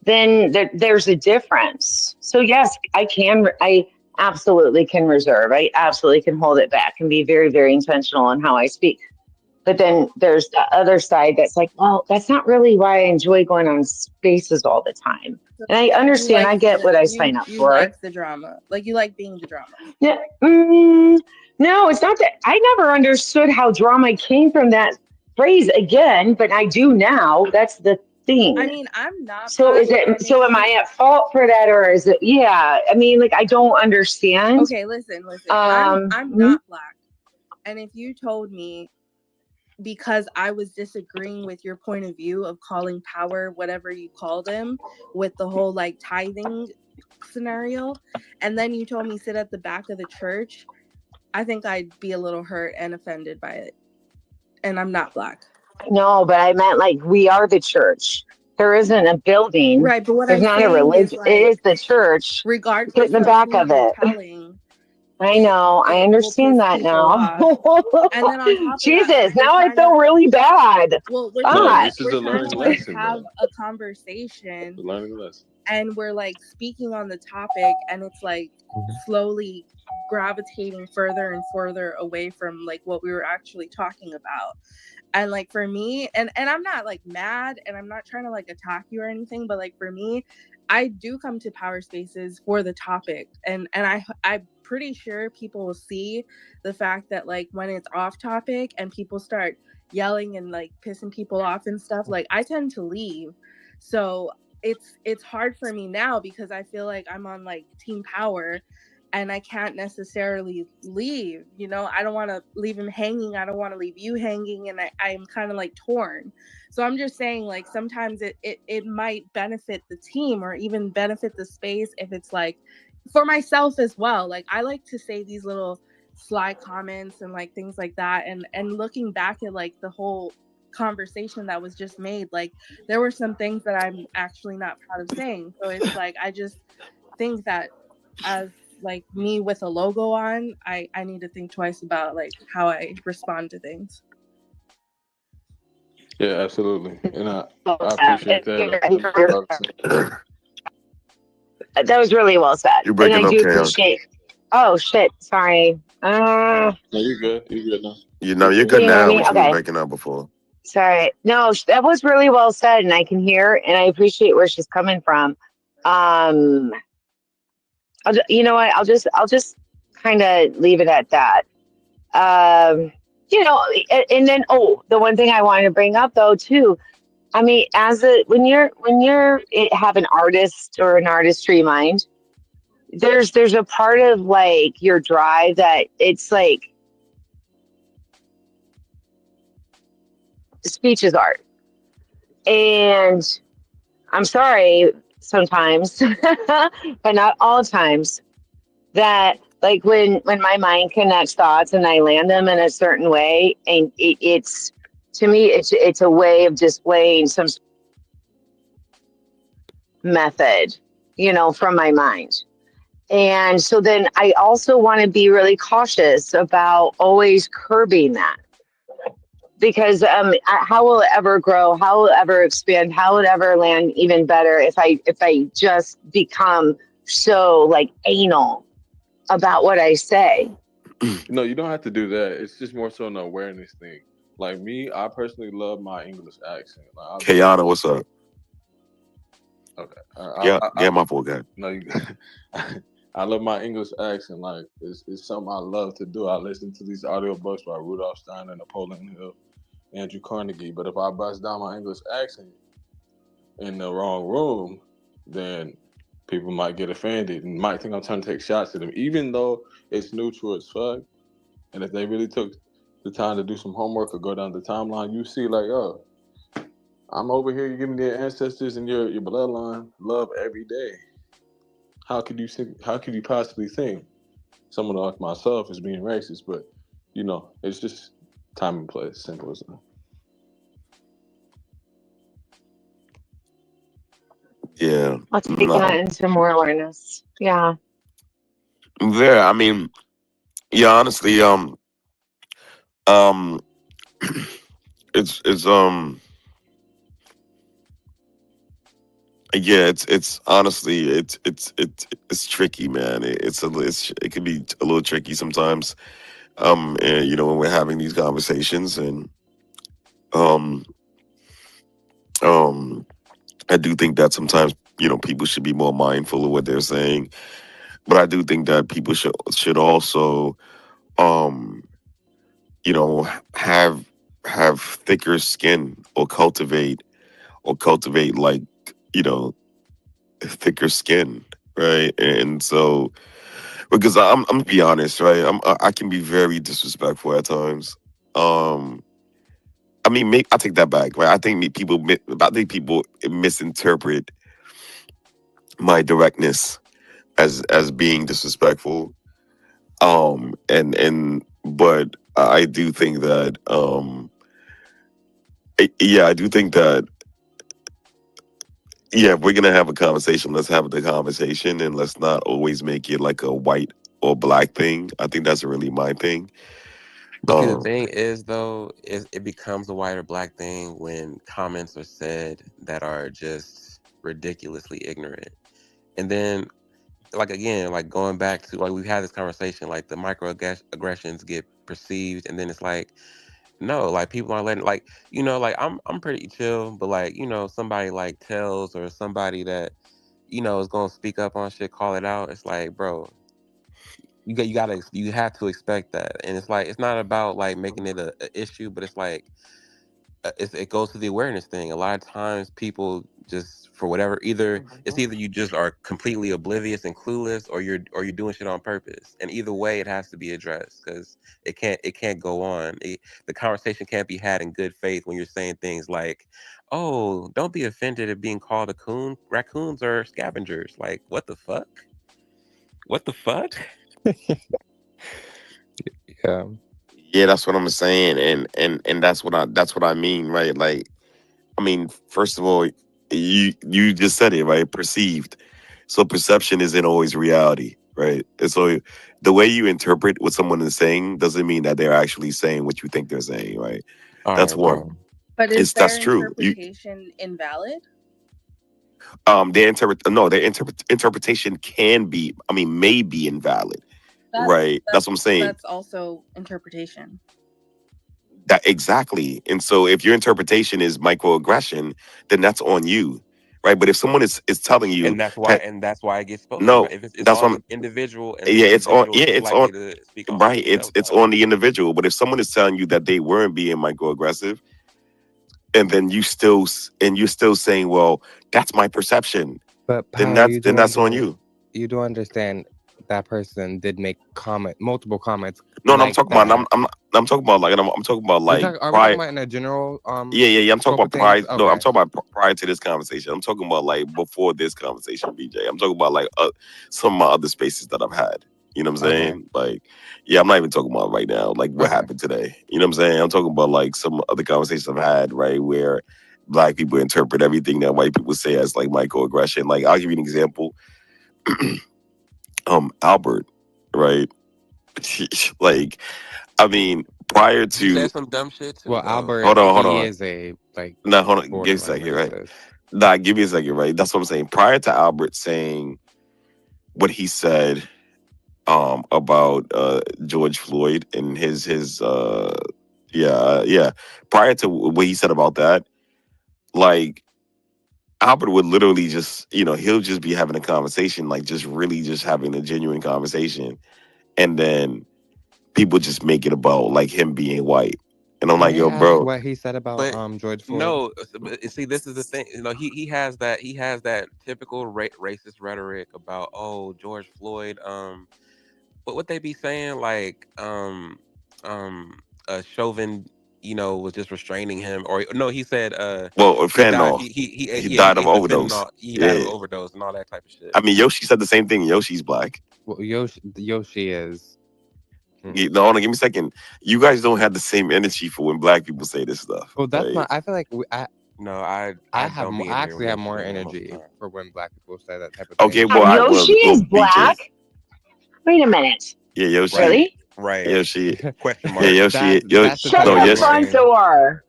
S9: then there's a difference. So yes, I absolutely can reserve. I absolutely can hold it back and be very, very intentional in how I speak. But then there's the other side that's like, well, that's not really why I enjoy going on spaces all the time. And I understand, I get what I sign up
S8: You
S9: for.
S8: like the drama. Like you like being the drama.
S9: Yeah, no, it's not that. I never understood how drama came from phrase again, but I do now. That's the thing.
S8: I mean, I'm not
S9: So
S8: black,
S9: is it?
S8: and if
S9: So am
S8: you
S9: I at fault for that, or is it? Yeah. I mean, like I don't understand.
S8: okay, listen. I'm
S9: Hmm?
S8: not black, and if you told me because I was disagreeing with your point of view of calling power whatever you call them with the whole like tithing scenario, and then you told me sit at the back of the church, I think I'd be a little hurt and offended by it. And I'm not black.
S9: No, but I meant like we are the church. There isn't a building.
S8: Right, but what
S9: There's
S8: I'm
S9: not a
S8: saying is
S9: religion. It
S8: like
S9: is the church. Get
S8: regardless
S9: in the
S8: of
S9: back
S8: who
S9: of
S8: you're
S9: it.
S8: telling,
S9: I know. I
S8: it will
S9: understand
S8: piss
S9: that
S8: people
S9: now.
S8: off. And then on top of that,
S9: Jesus,
S8: like we're
S9: now I
S8: trying to
S9: feel really bad.
S8: well, we're
S13: No,
S8: trying
S9: God.
S13: this is
S8: we're
S13: a
S8: trying to
S13: learning
S8: like
S13: lesson,
S8: have
S13: though.
S8: a conversation
S13: It's a learning lesson.
S8: and we're like speaking on the topic and it's like slowly gravitating further and further away from like what we were actually talking about. And like for me, and I'm not like mad and I'm not trying to like attack you or anything, but like for me, I do come to power spaces for the topic, and I'm pretty sure people will see the fact that like when it's off topic and people start yelling and like pissing people off and stuff, like I tend to leave. So it's hard for me now because I feel like I'm on like team power and I can't necessarily leave. You know, I don't want to leave him hanging. I don't want to leave you hanging. And I'm kind of like torn. So I'm just saying like sometimes it might benefit the team or even benefit the space if it's like for myself as well. Like I like to say these little sly comments and like things like that. And looking back at like the whole conversation that was just made, like there were some things that I'm actually not proud of saying. So it's like I just think that as like me with a logo on, I need to think twice about like how I respond to things.
S13: Yeah, absolutely. And I appreciate that.
S9: That was really well said.
S15: You're
S9: And
S15: breaking
S9: I
S15: up,
S9: do
S15: Chaos.
S9: appreciate. Oh shit! Sorry.
S13: No, you're good. You're good now.
S15: You're good
S9: Can you hear
S15: now,
S9: me?
S15: but you was
S9: Okay.
S15: breaking up before.
S9: Sorry. No, that was really well said, and I can hear and I appreciate where she's coming from. You know what? I'll just kind of leave it at that. You know, and then the one thing I wanted to bring up though too. I mean, when you're have an artist or an artistry mind, there's a part of like your drive that it's like speech is art, and I'm sorry sometimes, but not all times. That like when my mind connects thoughts and I land them in a certain way, and it's to me it's a way of displaying some method, you know, from my mind. And so then I also want to be really cautious about always curbing that because how will it ever grow? How will it ever expand? How will it ever land even better if I just become so like anal about what I say?
S13: No, you don't have to do that. It's just more so an awareness thing. Like me, I personally love my English accent. Like,
S15: Kayana, what's up?
S13: Okay.
S15: Yeah, my poor guy.
S13: No, you, I love my English accent. Like it's something I love to do. I listen to these audiobooks by Rudolf, Steiner, Napoleon Hill, Andrew Carnegie. But if I bust down my English accent in the wrong room, then people might get offended and might think I'm trying to take shots at them, even though it's neutral as fuck. And if they really took the time to do some homework or go down the timeline, you see like, oh, I'm over here. You give me your ancestors and your bloodline love every day. How could you possibly think someone like myself is being racist? But you know, it's just time and place. Simple as that.
S15: Yeah.
S9: I'll take that into more awareness. Yeah.
S15: There. I mean, yeah. Honestly, it's yeah. It's honestly, it's tricky, man. It can be a little tricky sometimes. And you know, when we're having these conversations, and um, I do think that sometimes, you know, people should be more mindful of what they're saying. But I do think that people should also, you know, have have thicker skin or cultivate like, you know, thicker skin, right? And so, because I'm gonna be honest, right? I can be very disrespectful at times. Um, I mean, I take that back, right? I think people misinterpret my directness as being disrespectful. But I do think that, yeah, I do think that, yeah, if we're gonna have a conversation, let's have the conversation, and let's not always make it like a white or black thing. I think that's really my thing.
S19: But see, the thing is, though, is it becomes a white or black thing when comments are said that are just ridiculously ignorant. And then, like, again, like going back to, like, we've had this conversation, like the microaggressions get perceived, and then it's like, no, like people aren't letting, like, like I'm pretty chill, but like, somebody like tells or somebody that, is gonna speak up on shit, call it out. It's like, bro, you have to expect that. And it's like, it's not about like making it a issue, but it's like, it goes to the awareness thing. A lot of times people just, for whatever, either you just are completely oblivious and clueless, or you're doing shit on purpose. And either way, it has to be addressed, because it can't go on. The conversation can't be had in good faith when you're saying things like, oh, don't be offended at being called a coon. Raccoons are scavengers. Like, what the fuck? What the fuck?
S18: Yeah.
S15: Yeah, that's what I'm saying, and that's what I mean, right? Like, I mean, first of all, you just said it, right? Perceived. So perception isn't always reality, right? And so the way you interpret what someone is saying doesn't mean that they're actually saying what you think they're saying, right?
S19: All
S15: That's
S19: right,
S15: one.
S19: bro.
S8: But is
S15: That's
S8: their
S15: true.
S8: interpretation invalid?
S15: Their interpretation can be, I mean, may be invalid, right? That's what I'm saying.
S8: That's also interpretation.
S15: That exactly. And so if your interpretation is microaggression, then that's on you, right? But if someone is telling you
S19: And that's why
S15: that,
S19: it gets spoken
S15: no,
S19: about. If it's
S15: that's
S19: on
S15: what
S19: the individual, and the
S15: yeah,
S19: individual is
S15: it's on,
S19: likely to speak off of
S15: right.
S19: it. Yeah, what's
S15: It's
S19: up?
S15: on the individual. But if someone is telling you that they weren't being microaggressive, and then you're still saying, well, that's my perception,
S18: But
S15: then
S18: Power,
S15: that's on you.
S18: you do understand that person did make multiple comments
S15: No, no, I'm
S18: like
S15: talking about.
S18: that.
S15: I'm talking about like I'm talking about like
S18: Are we talking
S15: prior.
S18: about in a general
S15: Yeah. I'm talking
S18: scope of
S15: about prior.
S18: things?
S15: No, I'm
S18: Okay.
S15: talking about prior to this conversation. I'm talking about like before this conversation, BJ. I'm talking about like some of my other spaces that I've had. You know what I'm
S18: Okay.
S15: saying? Like, yeah, I'm not even talking about right now, like what
S18: Okay.
S15: happened today. You know what I'm saying? I'm talking about like some other conversations I've had, right, where black people interpret everything that white people say as like microaggression. Like, I'll give you an example. Albert, right? Like, I mean, prior
S19: You
S15: to
S19: said some dumb shit too,
S18: Well,
S19: though.
S18: Albert,
S15: hold
S18: he
S15: on.
S18: is a like
S15: No, hold on. Give me a
S18: borderline
S15: second, right?
S18: racist.
S15: Nah, give me a second, right? That's what I'm saying. Prior to Albert saying what he said about George Floyd and his yeah. Prior to what he said about that, like, Albert would literally just, he'll just be having a conversation, like just really just having a genuine conversation. And then people just make it about like him being white. And I'm
S18: Can
S15: like,
S18: I
S15: yo,
S18: ask
S15: bro.
S18: what he said about
S19: But
S18: George Floyd?
S19: no, but see, this is the thing. He has that typical racist rhetoric about, oh, George Floyd. What they be saying, like, Chauvin, was just restraining him, or no, he said,
S15: Well,
S19: he died.
S15: fentanyl.
S19: He
S15: He
S19: yeah, he
S15: died of
S19: ate the
S15: overdose.
S19: fentanyl. He died of
S15: Yeah.
S19: overdose and all that type of shit.
S15: I mean, Yoshi said the same thing. Yoshi's black.
S18: Well, Yoshi is.
S15: No, hold on, give me a second. You guys don't have the same energy for when black people say this stuff.
S18: Well, that's
S15: Right?
S18: not. I feel like
S19: No, I
S18: have
S19: don't
S18: more.
S19: be
S18: I
S19: in
S18: actually have more
S19: agreement most of the
S18: energy
S19: time.
S18: for when black people say that type of
S15: Okay,
S18: thing.
S15: well,
S9: Yoshi is
S15: BJ.
S9: black? Wait a minute.
S15: Yeah, Yoshi.
S9: Really?
S19: Right.
S15: Yoshi.
S19: Question
S15: Yeah,
S19: mark.
S15: Yoshi.
S18: That's the
S9: Shut
S18: type
S15: No,
S18: of
S9: the
S15: Yoshi.
S9: front
S18: thing.
S9: door.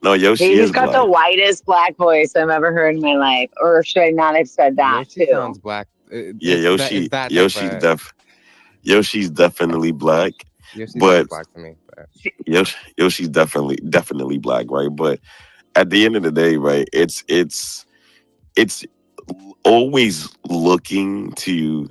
S15: No, Yoshi
S9: He's
S15: is
S9: got the
S15: black.
S9: whitest black voice I've ever heard in my life. Or should I not have said that
S18: Yoshi
S9: too?
S18: sounds black.
S15: Yeah,
S18: It's that type of.
S15: Yoshi's definitely black.
S18: Yoshi
S15: But
S18: sounds black to me. But.
S15: Yoshi's definitely black, right? But at the end of the day, right, it's always looking to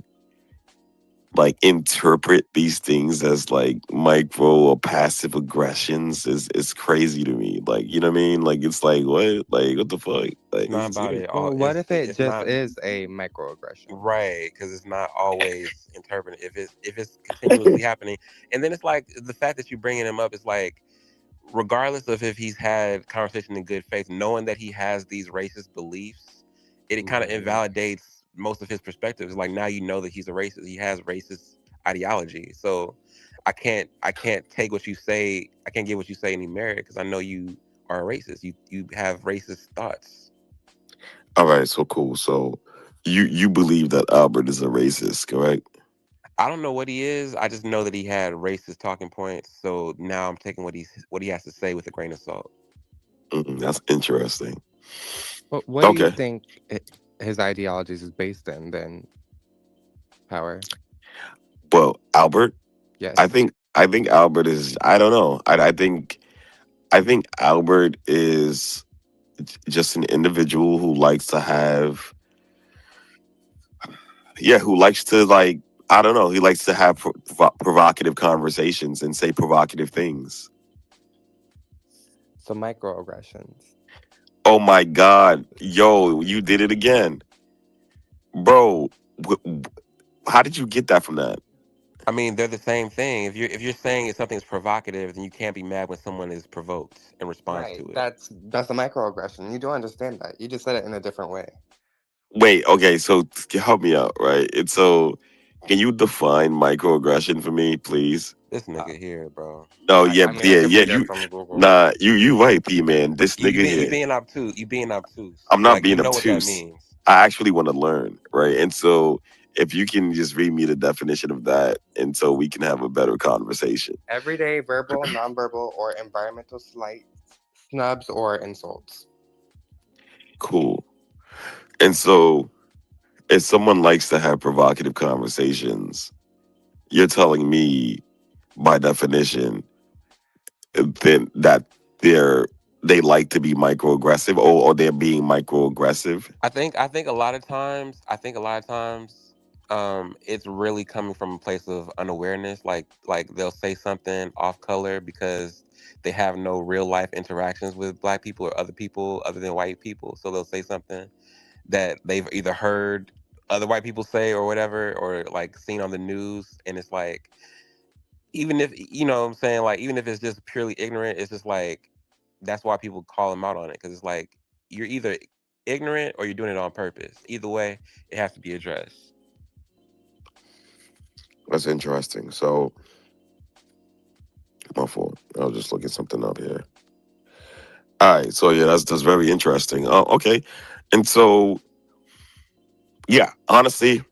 S15: like interpret these things as like micro or passive aggressions is crazy to me. Like, you know what I mean? Like, it's like what the fuck? Like,
S19: It's not
S15: this is
S19: about
S15: weird.
S19: it.
S18: Well,
S19: All
S18: what if it
S19: it's
S18: just
S19: not
S18: is a microaggression?
S19: right because it's not always interpreted. If it's continuously happening, and then it's like the fact that you're bringing him up is like, regardless of if he's had conversation in good faith, knowing that he has these racist beliefs, it kind of invalidates most of his perspectives. Like now you know that he's a racist. He has racist ideology. So I can't take what you say. I can't give what you say any merit because I know you are a racist. You have racist thoughts.
S15: All right, so cool. So you believe that Albert is a racist, correct?
S19: I don't know what he is. I just know that he had racist talking points. So now I'm taking what he has to say with a grain of salt.
S15: That's interesting.
S18: But what do you
S15: Okay.
S18: think his ideologies is based in then, Power?
S15: Well, Albert,
S18: Yes.
S15: I think Albert is. I don't know. I think Albert is just an individual who likes to have, yeah, who likes to like, I don't know, he likes to have provocative conversations and say provocative things.
S18: So microaggressions.
S15: Oh my God, yo, you did it again, bro. How did you get that from that?
S19: I mean, they're the same thing. If you're saying if something's provocative, then you can't be mad when someone is provoked and responds
S18: Right.
S19: to it.
S18: That's a microaggression. You do understand that. You just said it in a different way.
S15: Wait, okay, so help me out, right? And so, can you define microaggression for me, please?
S19: This nigga here, bro.
S15: No,
S18: I mean, I can read it
S15: you,
S18: from Google.
S15: nah, you right, P man. This
S19: You
S15: nigga
S19: being you
S15: here.
S19: being obtuse. You being obtuse.
S15: I'm not
S19: Like you
S15: being
S19: know what that
S15: obtuse.
S19: means.
S15: I actually want to learn, right? And so, if you can just read me the definition of that, and so we can have a better conversation.
S18: Everyday verbal, nonverbal, or environmental slights, snubs, or insults.
S15: Cool. And so, if someone likes to have provocative conversations, you're telling me, by definition, then that they like to be microaggressive, or they're being microaggressive.
S19: I think a lot of times it's really coming from a place of unawareness. Like they'll say something off color because they have no real life interactions with black people or other people other than white people. So they'll say something that they've either heard other white people say or whatever, or like seen on the news, and it's like, even if you know what I'm saying, like even if it's just purely ignorant, it's just like that's why people call them out on it, because it's like you're either ignorant or you're doing it on purpose. Either way, it has to be addressed.
S15: That's interesting. So, my fault. I'll just look at something up here. All right. So yeah, that's very interesting. Okay. And so yeah, honestly,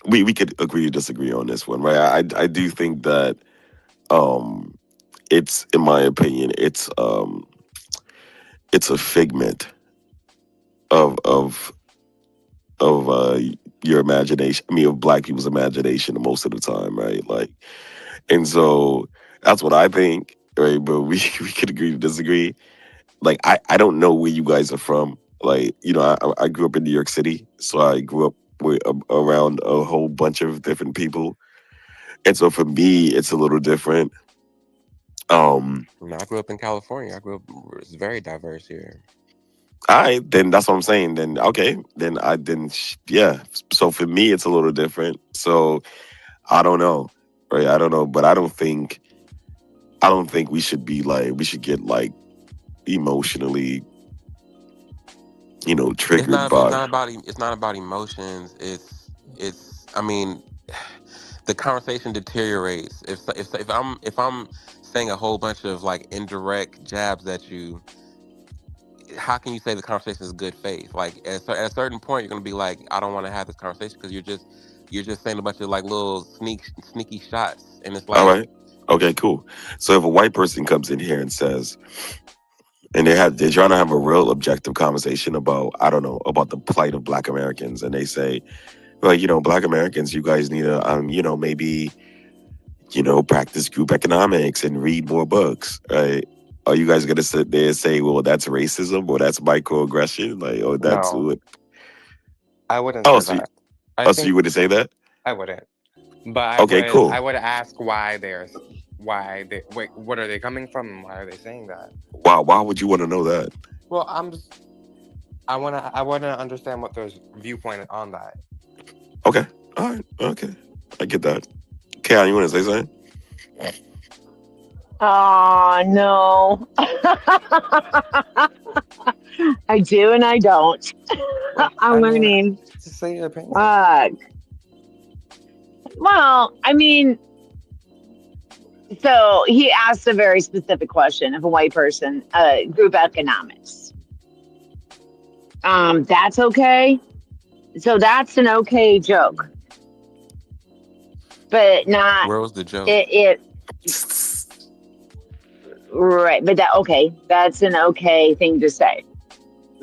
S15: we could agree to disagree on this one, right? I do think that um it's, in my opinion, it's a figment of of of your imagination. I mean, of black people's imagination most of the time, right? Like, and so that's what I think, right? But we we could agree to disagree. Like, I don't know where you guys are from. Like, I grew up in New York City, so I grew up around a whole bunch of different people, and so for me, it's a little different.
S19: I grew up in California. It's very diverse here.
S15: All right, then that's what I'm saying. Then okay, yeah. So for me, it's a little different. So I don't know, right? I don't know, but I don't think we should be like, we should get like emotionally,
S19: It's
S15: triggered
S19: not. It's
S15: by.
S19: not about. It's not about emotions. It's. I mean, the conversation deteriorates if I'm saying a whole bunch of like indirect jabs at you. How can you say the conversation is good faith? Like at a certain point, you're gonna be like, I don't want to have this conversation because you're just saying a bunch of like little sneaky shots, and it's
S15: All
S19: like,
S15: right, okay, cool. So if a white person comes in here and says, and they're trying to have a real objective conversation about, I don't know, about the plight of Black Americans, and they say, well, Black Americans, you guys need to, maybe, practice group economics and read more books, right? Are you guys gonna sit there and say, well, that's racism or that's microaggression, like, or that's
S18: No,
S15: what?
S18: I wouldn't
S15: Oh,
S18: say
S15: so,
S18: that. I
S15: oh, so you
S18: think
S15: wouldn't say that?
S3: I wouldn't. But
S15: Okay, cool.
S3: I would ask why wait, what are they coming from? Why are they saying that?
S15: Why would you want to know that?
S3: Well, I wanna understand what their viewpoint on that.
S15: Okay. All right. Okay. I get that. Kay, you want to say something?
S9: Oh, no. I do and I don't. I'm learning.
S3: Just say your opinion.
S9: Well, I mean, so he asked a very specific question of a white person, group economics. That's okay. So that's an okay joke, but not
S19: Where was the joke?
S9: Right, but that's an okay thing to say.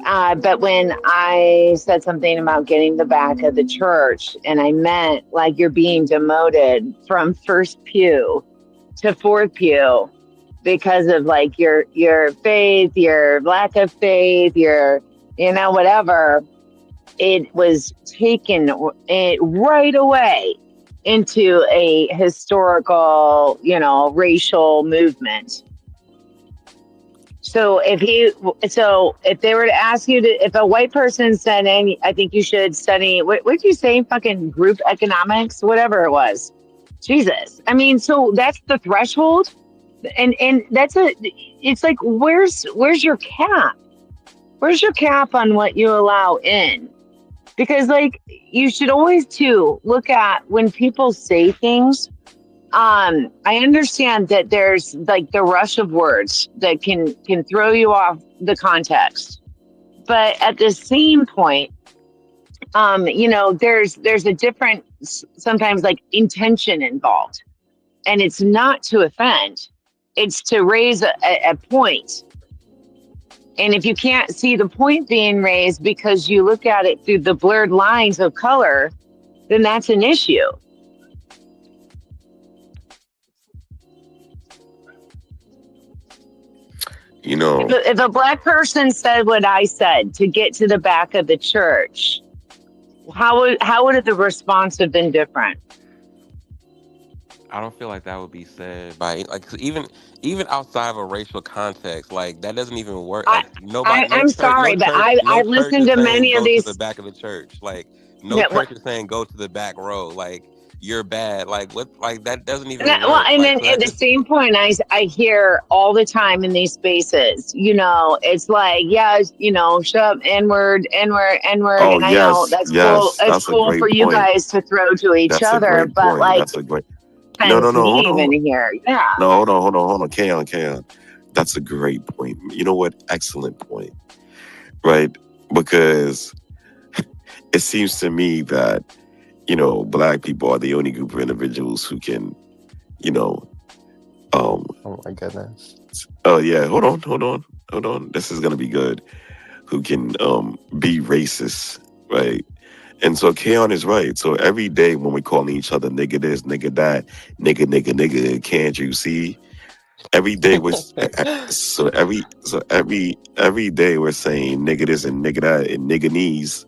S9: But when I said something about getting the back of the church, and I meant like you're being demoted from first pew to fourth pew because of like your faith, your lack of faith, your whatever, it was taken right away into a historical, racial movement. So if they were to ask you if a white person said, I think you should study, what did you say? Fucking group economics, whatever it was. Jesus. I mean, so that's the threshold. And it's like, where's your cap? Where's your cap on what you allow in? Because like, you should always too look at when people say things. I understand that there's like the rush of words that can throw you off the context, but at the same point, there's a different sometimes like intention involved, and it's not to offend, it's to raise a point. And if you can't see the point being raised because you look at it through the blurred lines of color, then that's an issue. If a black person said what I said to get to the back of the church, how would the response have been different?
S19: I don't feel like that would be said by like 'cause even outside of a racial context, like that doesn't even work. Like
S9: I'm sorry, but I've listened to many of these.
S19: Go to the back of the church. Like no
S9: Yeah,
S19: church is saying go to the back row. Like you're bad. Like what? Like that doesn't even
S9: Well,
S19: work.
S9: and
S19: Like,
S9: then at the same point, I hear all the time in these spaces, it's like, shut up, N-word, N-word, N-word.
S15: Oh,
S9: and I know that's cool. It's
S15: that's a
S9: cool for
S15: great
S9: you
S15: point.
S9: guys to throw to each
S15: That's a
S9: other,
S15: great
S9: but
S15: point.
S9: like,
S15: That's a great.
S9: offends
S15: No,
S9: me
S15: hold on.
S9: even here. Yeah.
S15: No, hold on. Kayon. That's a great point. You know what? Excellent point. Right? Because it seems to me that, black people are the only group of individuals who can,
S3: oh my goodness.
S15: Oh yeah, hold on. This is gonna be good. Who can be racist, right? And so Kayon is right. So every day when we're calling each other nigga this, nigga that, nigga, can't you see? Every day was every day we're saying nigga this and nigga that and nigga knees.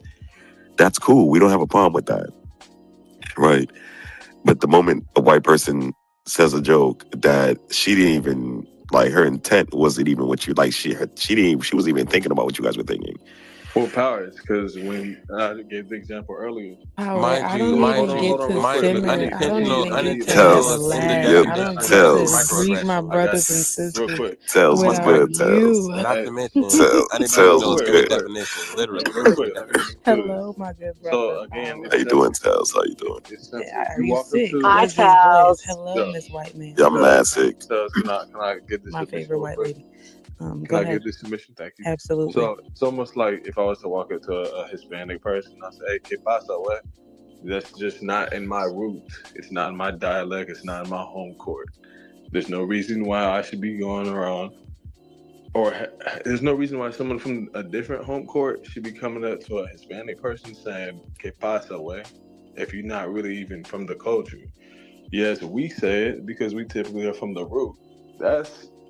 S15: That's cool. We don't have a problem with that, right? But the moment a white person says a joke that she didn't even like, her intent wasn't even what you like. She wasn't even thinking about what you guys were thinking.
S13: Well, powers, because when I gave the example earlier,
S10: Mind you,
S13: unintentional
S10: greet my brothers and
S13: real
S10: sisters
S13: quick.
S15: Tells what's good, Tells.
S19: Not to mention
S15: Tells what's
S19: give me a
S15: good.
S19: definition. Literally,
S13: Real
S19: give me
S13: quick.
S19: a definition.
S10: Hello, my good brother.
S13: So again,
S15: How you doing, Tells? How you doing?
S10: Are you sick?
S9: Hi,
S10: Where's this voice?
S9: Tells.
S10: Hello, Miss White Man.
S15: Yeah, I'm mad sick.
S13: So can I get this
S10: My
S13: submission
S10: favorite
S13: real
S10: white
S13: quick?
S10: lady.
S13: Can
S10: Go
S13: I
S10: ahead.
S13: get this submission? Thank you.
S10: Absolutely.
S13: So it's almost like if I was to walk up to a Hispanic person, I say, "Hey, ¿qué pasa, what?" That's just not in my root. It's not in my dialect. It's not in my home court. There's no reason why I should be going around, or there's no reason why someone from a different home court should be coming up to a Hispanic person saying, "¿Qué pasa, way?" If you're not really even from the culture. Yes, we say it because we typically are from the root.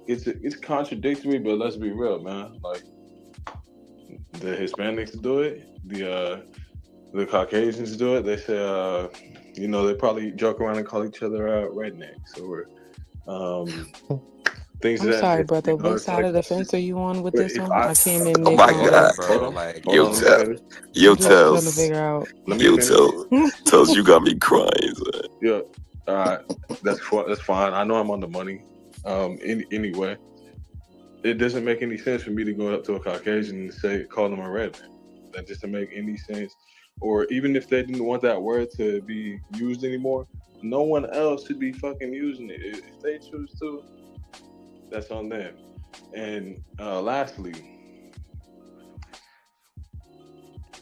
S13: It's contradictory, but let's be real, man. Like the Hispanics do it, the Caucasians do it. They say, You know, they probably joke around and call each other rednecks or things of
S20: I'm
S13: that
S20: sorry,
S13: nature.
S20: brother.
S13: You know,
S20: What
S13: it's
S20: side
S13: like
S20: of the fence are you on with this
S13: if
S20: one?
S13: I
S20: I came in
S15: Oh
S20: mid
S15: my
S19: Hey,
S15: God.
S19: bro,
S20: conversation.
S19: like
S13: hold on, let me finish.
S15: Yo,
S20: I'm just trying to
S15: Tells.
S20: figure out.
S13: Let me
S15: Yo,
S13: finish.
S15: Tells, you got me crying, son.
S13: Yeah, all right, that's fine. I know I'm on the money. Anyway, it doesn't make any sense for me to go up to a Caucasian and call them a redneck. That doesn't make any sense. Or even if they didn't want that word to be used anymore, no one else should be fucking using it. If they choose to, that's on them. And lastly,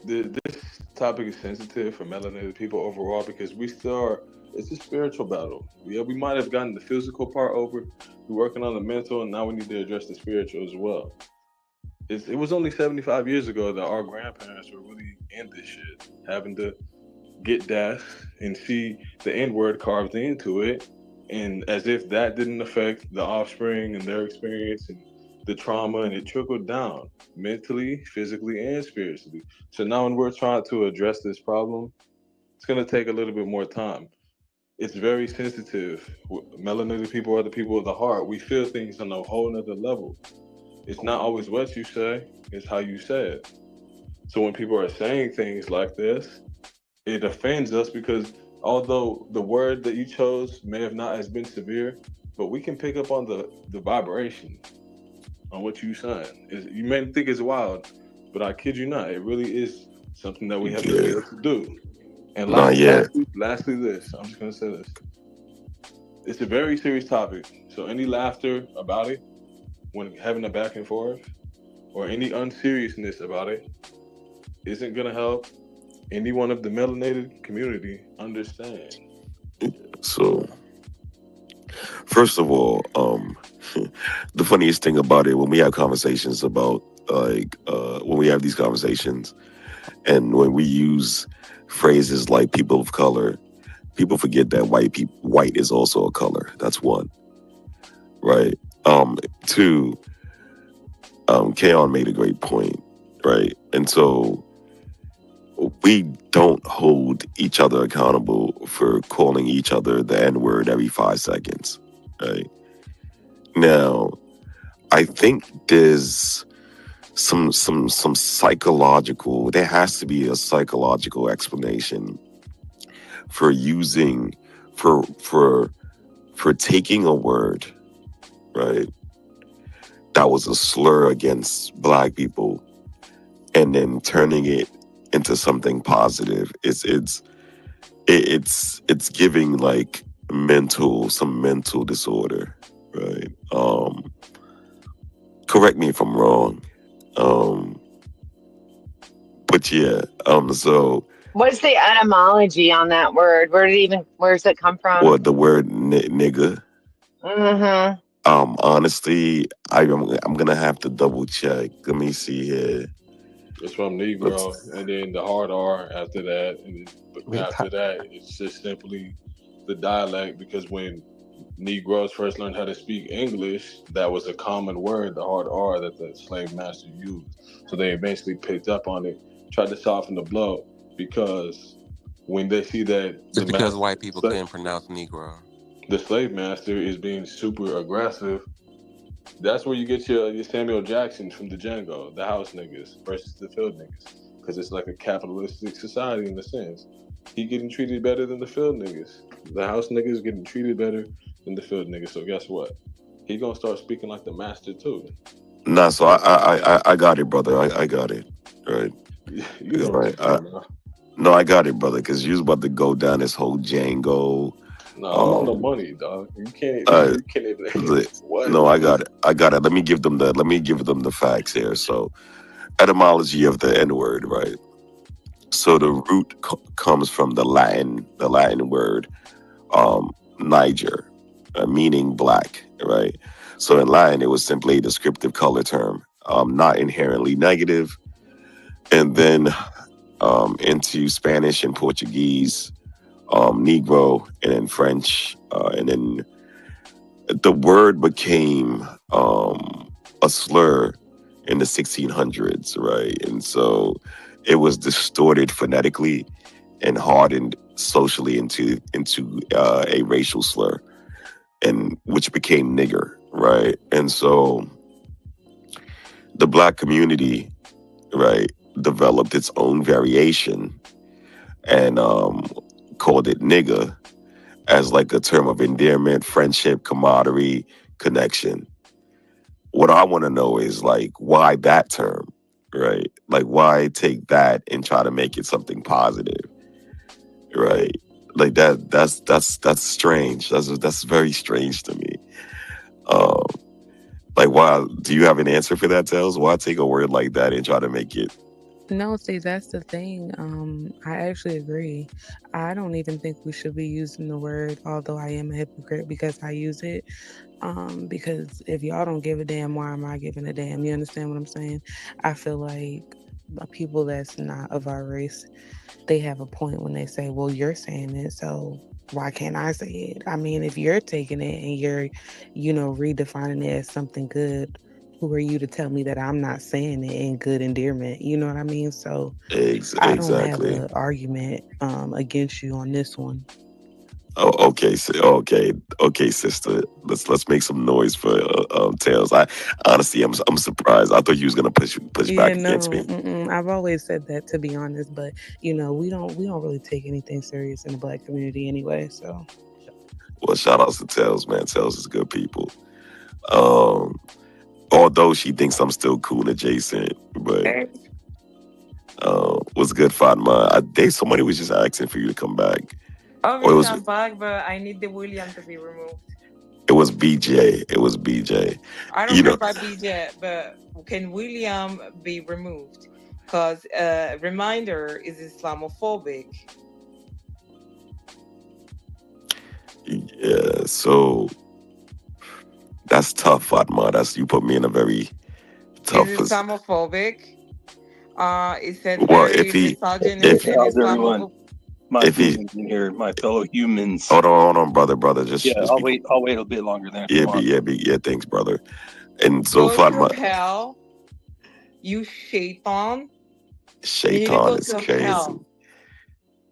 S13: this topic is sensitive for melanated people overall because it's a spiritual battle. Yeah, we might have gotten the physical part over. We're working on the mental, and now we need to address the spiritual as well. It was only 75 years ago that our grandparents were really in this shit, having to get death and see the N word carved into it. And as if that didn't affect the offspring and their experience and the trauma, and it trickled down mentally, physically, and spiritually. So now when we're trying to address this problem, it's going to take a little bit more time. It's very sensitive. Melanated people are the people of the heart. We feel things on a whole nother level. It's not always what you say, it's how you say it. So when people are saying things like this, it offends us because although the word that you chose may have not as been severe, but we can pick up on the vibration on what you're saying. You may think it's wild, but I kid you not, it really is something that we have to be able to do. And
S15: Not yet.
S13: lastly, this, I'm just gonna say this. It's a very serious topic. So any laughter about it, when having a back and forth, or any unseriousness about it, isn't gonna help anyone of the melanated community understand.
S15: So, first of all, the funniest thing about it when we have conversations about when we have these conversations, and when we use phrases like people of color, people forget that white is also a color. That's one, right? Two, Kaon made a great point, right? And so we don't hold each other accountable for calling each other the N-word every 5 seconds, right? Now, I think there's some psychological, there has to be a psychological explanation for using, for taking a word, right, that was a slur against Black people, and then turning it into something positive. It's giving like some mental disorder, right? Correct me if I'm wrong. But yeah, so
S9: What's the etymology on that word? Where does it come from?
S15: the word nigga.
S9: Mm-hmm.
S15: Honestly, I'm gonna have to double check. Let me see here.
S13: It's from Negro, and then the hard R after that, and then after that, it's just simply the dialect. Because when Negroes first learned how to speak English, that was a common word, the hard R, that the slave master used. So they eventually picked up on it, tried to soften the blow, because when they see that
S19: It's because white people couldn't pronounce Negro.
S13: the slave master is being super aggressive, that's where you get your Samuel Jacksons from the Django, the house niggas versus the field niggas. Because it's like a capitalistic society in a sense. He getting treated better than the field niggas. The house niggas getting treated better than the field niggas. So guess what? He gonna start speaking like the master too.
S15: Nah, so I got it, brother. I got it. Right.
S13: You know
S15: Right.
S13: what I'm talking
S15: No, I got it, brother, because you was about to go down this whole Django.
S13: No, I'm on the money, dog. You can't even what?
S15: No, I got it. Let me give them the facts here. So, etymology of the N-word, right? So the root comes from the Latin word Niger, meaning black, right? So in Latin, it was simply a descriptive color term, not inherently negative. And then into Spanish and Portuguese, Negro, and then French, and then the word became a slur in the 1600s, right? And so it was distorted phonetically and hardened socially into a racial slur, and which became nigger, right? And so the black community, right, developed its own variation and called it nigga as like a term of endearment, friendship, camaraderie, connection. What I want to know is like, why that term, right? Like, why take that and try to make it something positive, right? Like that's strange. That's very strange to me. Um, like, why? Do you have an answer for that, Tails? Why take a word like that and try to make it?
S20: No, see, that's the thing. I actually agree. I don't even think we should be using the word, although I am a hypocrite because I use it. Because if y'all don't give a damn, why am I giving a damn? You understand what I'm saying? I feel like people that's not of our race, they have a point when they say, well, you're saying it, so why can't I say it? I mean, if you're taking it and you're, redefining it as something good, who are you to tell me that I'm not saying it in good endearment? You know what I mean? So I don't have
S15: Exactly.
S20: an argument against you on this one.
S15: Oh, okay, okay, sister. Let's make some noise for Tails. I honestly, I'm surprised. I thought you was gonna push
S20: Yeah,
S15: back
S20: no,
S15: against me.
S20: I've always said that, to be honest, but we don't really take anything serious in the black community anyway. So,
S15: Well, shout outs to Tails, man. Tails is good people. Although she thinks I'm still cool and adjacent, but what's good, Fatma? Somebody was just asking for you to come back, or
S10: Obviously, I'm back, but I need the William to be removed.
S15: it was BJ. It was BJ.
S10: I don't care about BJ, but can William be removed? Because Reminder is Islamophobic.
S15: Yeah, so that's tough, Fatma. You put me in a very tough
S10: Is
S15: position.
S10: Islamophobic. It said
S15: Well,
S10: very misogynist and
S21: How's everyone?
S10: Islamophobic.
S21: My
S15: if he,
S21: humans in here, my fellow humans.
S15: hold on, brother. Just
S21: I'll
S15: be
S21: wait. I'll wait a bit longer then.
S15: yeah, thanks, brother. And so
S10: Go
S15: Fatma,
S10: to hell, you shaitan. You need to
S15: Shaitan
S10: go
S15: is
S10: to
S15: crazy.
S10: hell.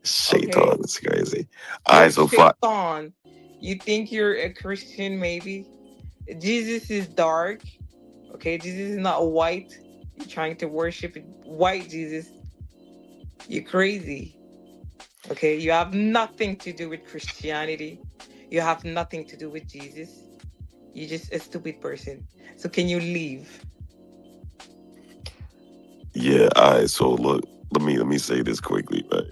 S15: Shaitan is crazy. All
S10: You're
S15: right, so
S10: shaitan. You think you're a Christian, maybe? Jesus is dark. Okay, Jesus is not white. You're trying to worship white Jesus. You're crazy. Okay, you have nothing to do with Christianity. You have nothing to do with Jesus. You're just a stupid person. So can you leave?
S15: yeah, all right. So look, let me say this quickly, right?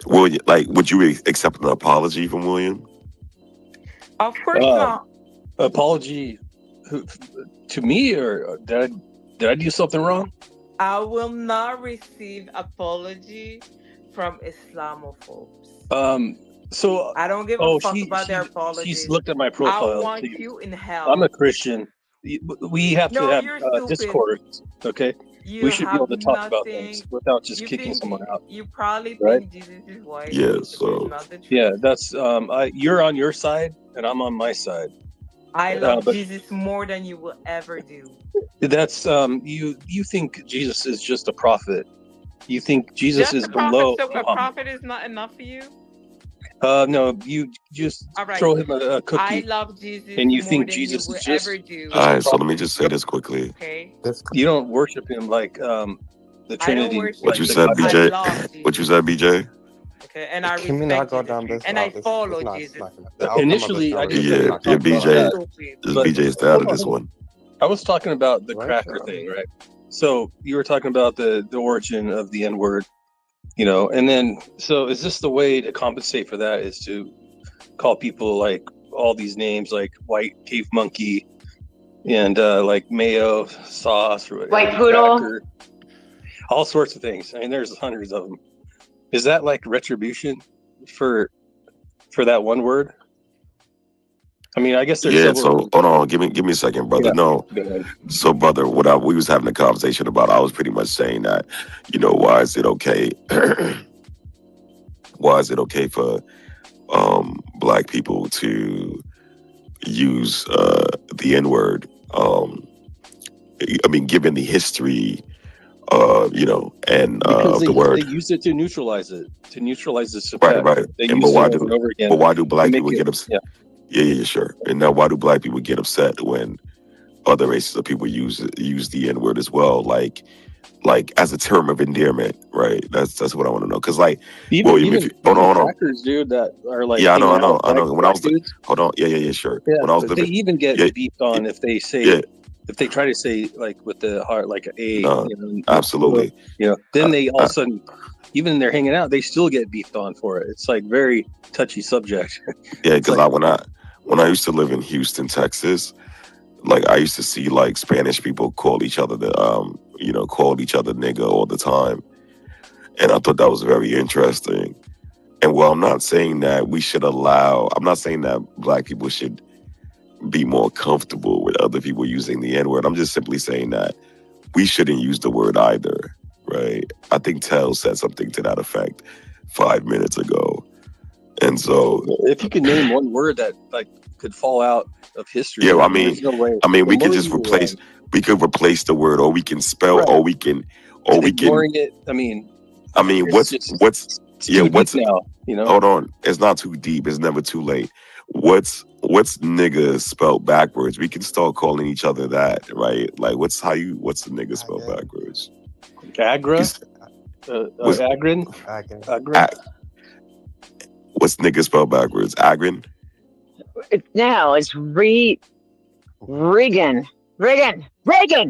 S15: Would you accept an apology from William?
S10: Of course not.
S21: Apology to me, or did I do something wrong?
S10: I will not receive apology from Islamophobes.
S21: So
S10: I don't give a fuck about their apologies.
S21: She's looked at my profile.
S10: I want you in hell.
S21: I'm a Christian. We have to have discourse, okay? We should be able to talk about things without just kicking someone out.
S10: You probably
S21: right?
S10: think Jesus is white.
S15: Yeah, so
S10: not the truth.
S21: Yeah, that's you're on your side and I'm on my side.
S10: I love Jesus more than you will ever do.
S21: That's you think Jesus is just a prophet. You think Jesus is below
S10: So a prophet is not enough for you?
S21: No, you just throw him a cookie.
S10: I love Jesus
S21: and you
S10: more
S21: think
S10: than
S21: Jesus
S10: you will
S21: is just,
S10: ever do.
S15: all right. So let me just say this quickly.
S10: Okay.
S21: You don't worship him like the Trinity.
S15: What you said, BJ? What you said, BJ?
S10: Okay, and I
S3: Can we not go down this
S10: and
S3: route?
S10: I follow
S3: it's not
S10: Jesus.
S21: Initially, I just
S15: yeah, BJ. This BJ is out of this one.
S21: I was talking about the cracker thing, right? So you were talking about the origin of the N-word, and then so is this the way to compensate for that? Is to call people like all these names, like white cave monkey, and like mayo sauce, or
S9: white poodle,
S21: cracker, all sorts of things. I mean, there's hundreds of them. Is that like retribution for that one word? I mean, I guess there's
S15: Yeah.
S21: several.
S15: So hold on, give me a second, brother.
S21: Yeah.
S15: No. So, brother, we was having a conversation about, I was pretty much saying that, why is it okay? Why is it okay for black people to use the N-word? I mean, given the history and
S21: Because
S15: the
S21: they
S15: word.
S21: use it to neutralize it, this
S15: Right,
S21: effect.
S15: right.
S21: They
S15: And
S21: use it over and over again
S15: why do
S21: to
S15: black
S21: make
S15: people
S21: it.
S15: get upset?
S21: Yeah.
S15: Yeah, sure. And now why do black people get upset when other races of people use the N word as well, like as a term of endearment, right? That's what I want to know. Because William, if you hold
S21: Even
S15: on,
S21: crackers, dude, that are like
S15: yeah, I
S21: hanging
S15: know,
S21: out with
S15: When I
S21: black
S15: was
S21: dudes.
S15: hold on, yeah, sure.
S21: Yeah,
S15: When I was
S21: but they
S15: living,
S21: even get
S15: yeah,
S21: beeped on if they say
S15: yeah,
S21: if they try to say like with the heart like a,
S15: no, absolutely.
S21: then they all of a sudden, even when they're hanging out, they still get beeped on for it. It's like very touchy subject.
S15: Yeah,
S21: It's
S15: because
S21: like,
S15: when I used to live in Houston, Texas, like I used to see like Spanish people call each other nigga all the time, and I thought that was very interesting. And well, I'm not saying that I'm not saying that black people should be more comfortable with other people using the N word. I'm just simply saying that we shouldn't use the word either, right? I think Tell said something to that effect 5 minutes ago. And so,
S21: if you could name one word that like could fall out of history,
S15: yeah,
S21: there's no way.
S15: we
S21: The
S15: could
S21: more
S15: just
S21: you,
S15: replace the word, or we can spell,
S21: right,
S15: or we can,
S21: and ignoring it. I mean,
S15: what's
S21: it's too deep now.
S15: Hold on, it's not too deep. It's never too late. What's nigga spelled backwards? We can start calling each other that, right? Like, what's the nigga spelled backwards?
S21: Agra, Agrin.
S15: What's nigga spelled backwards? Agrin?
S9: No, it's Reagan. President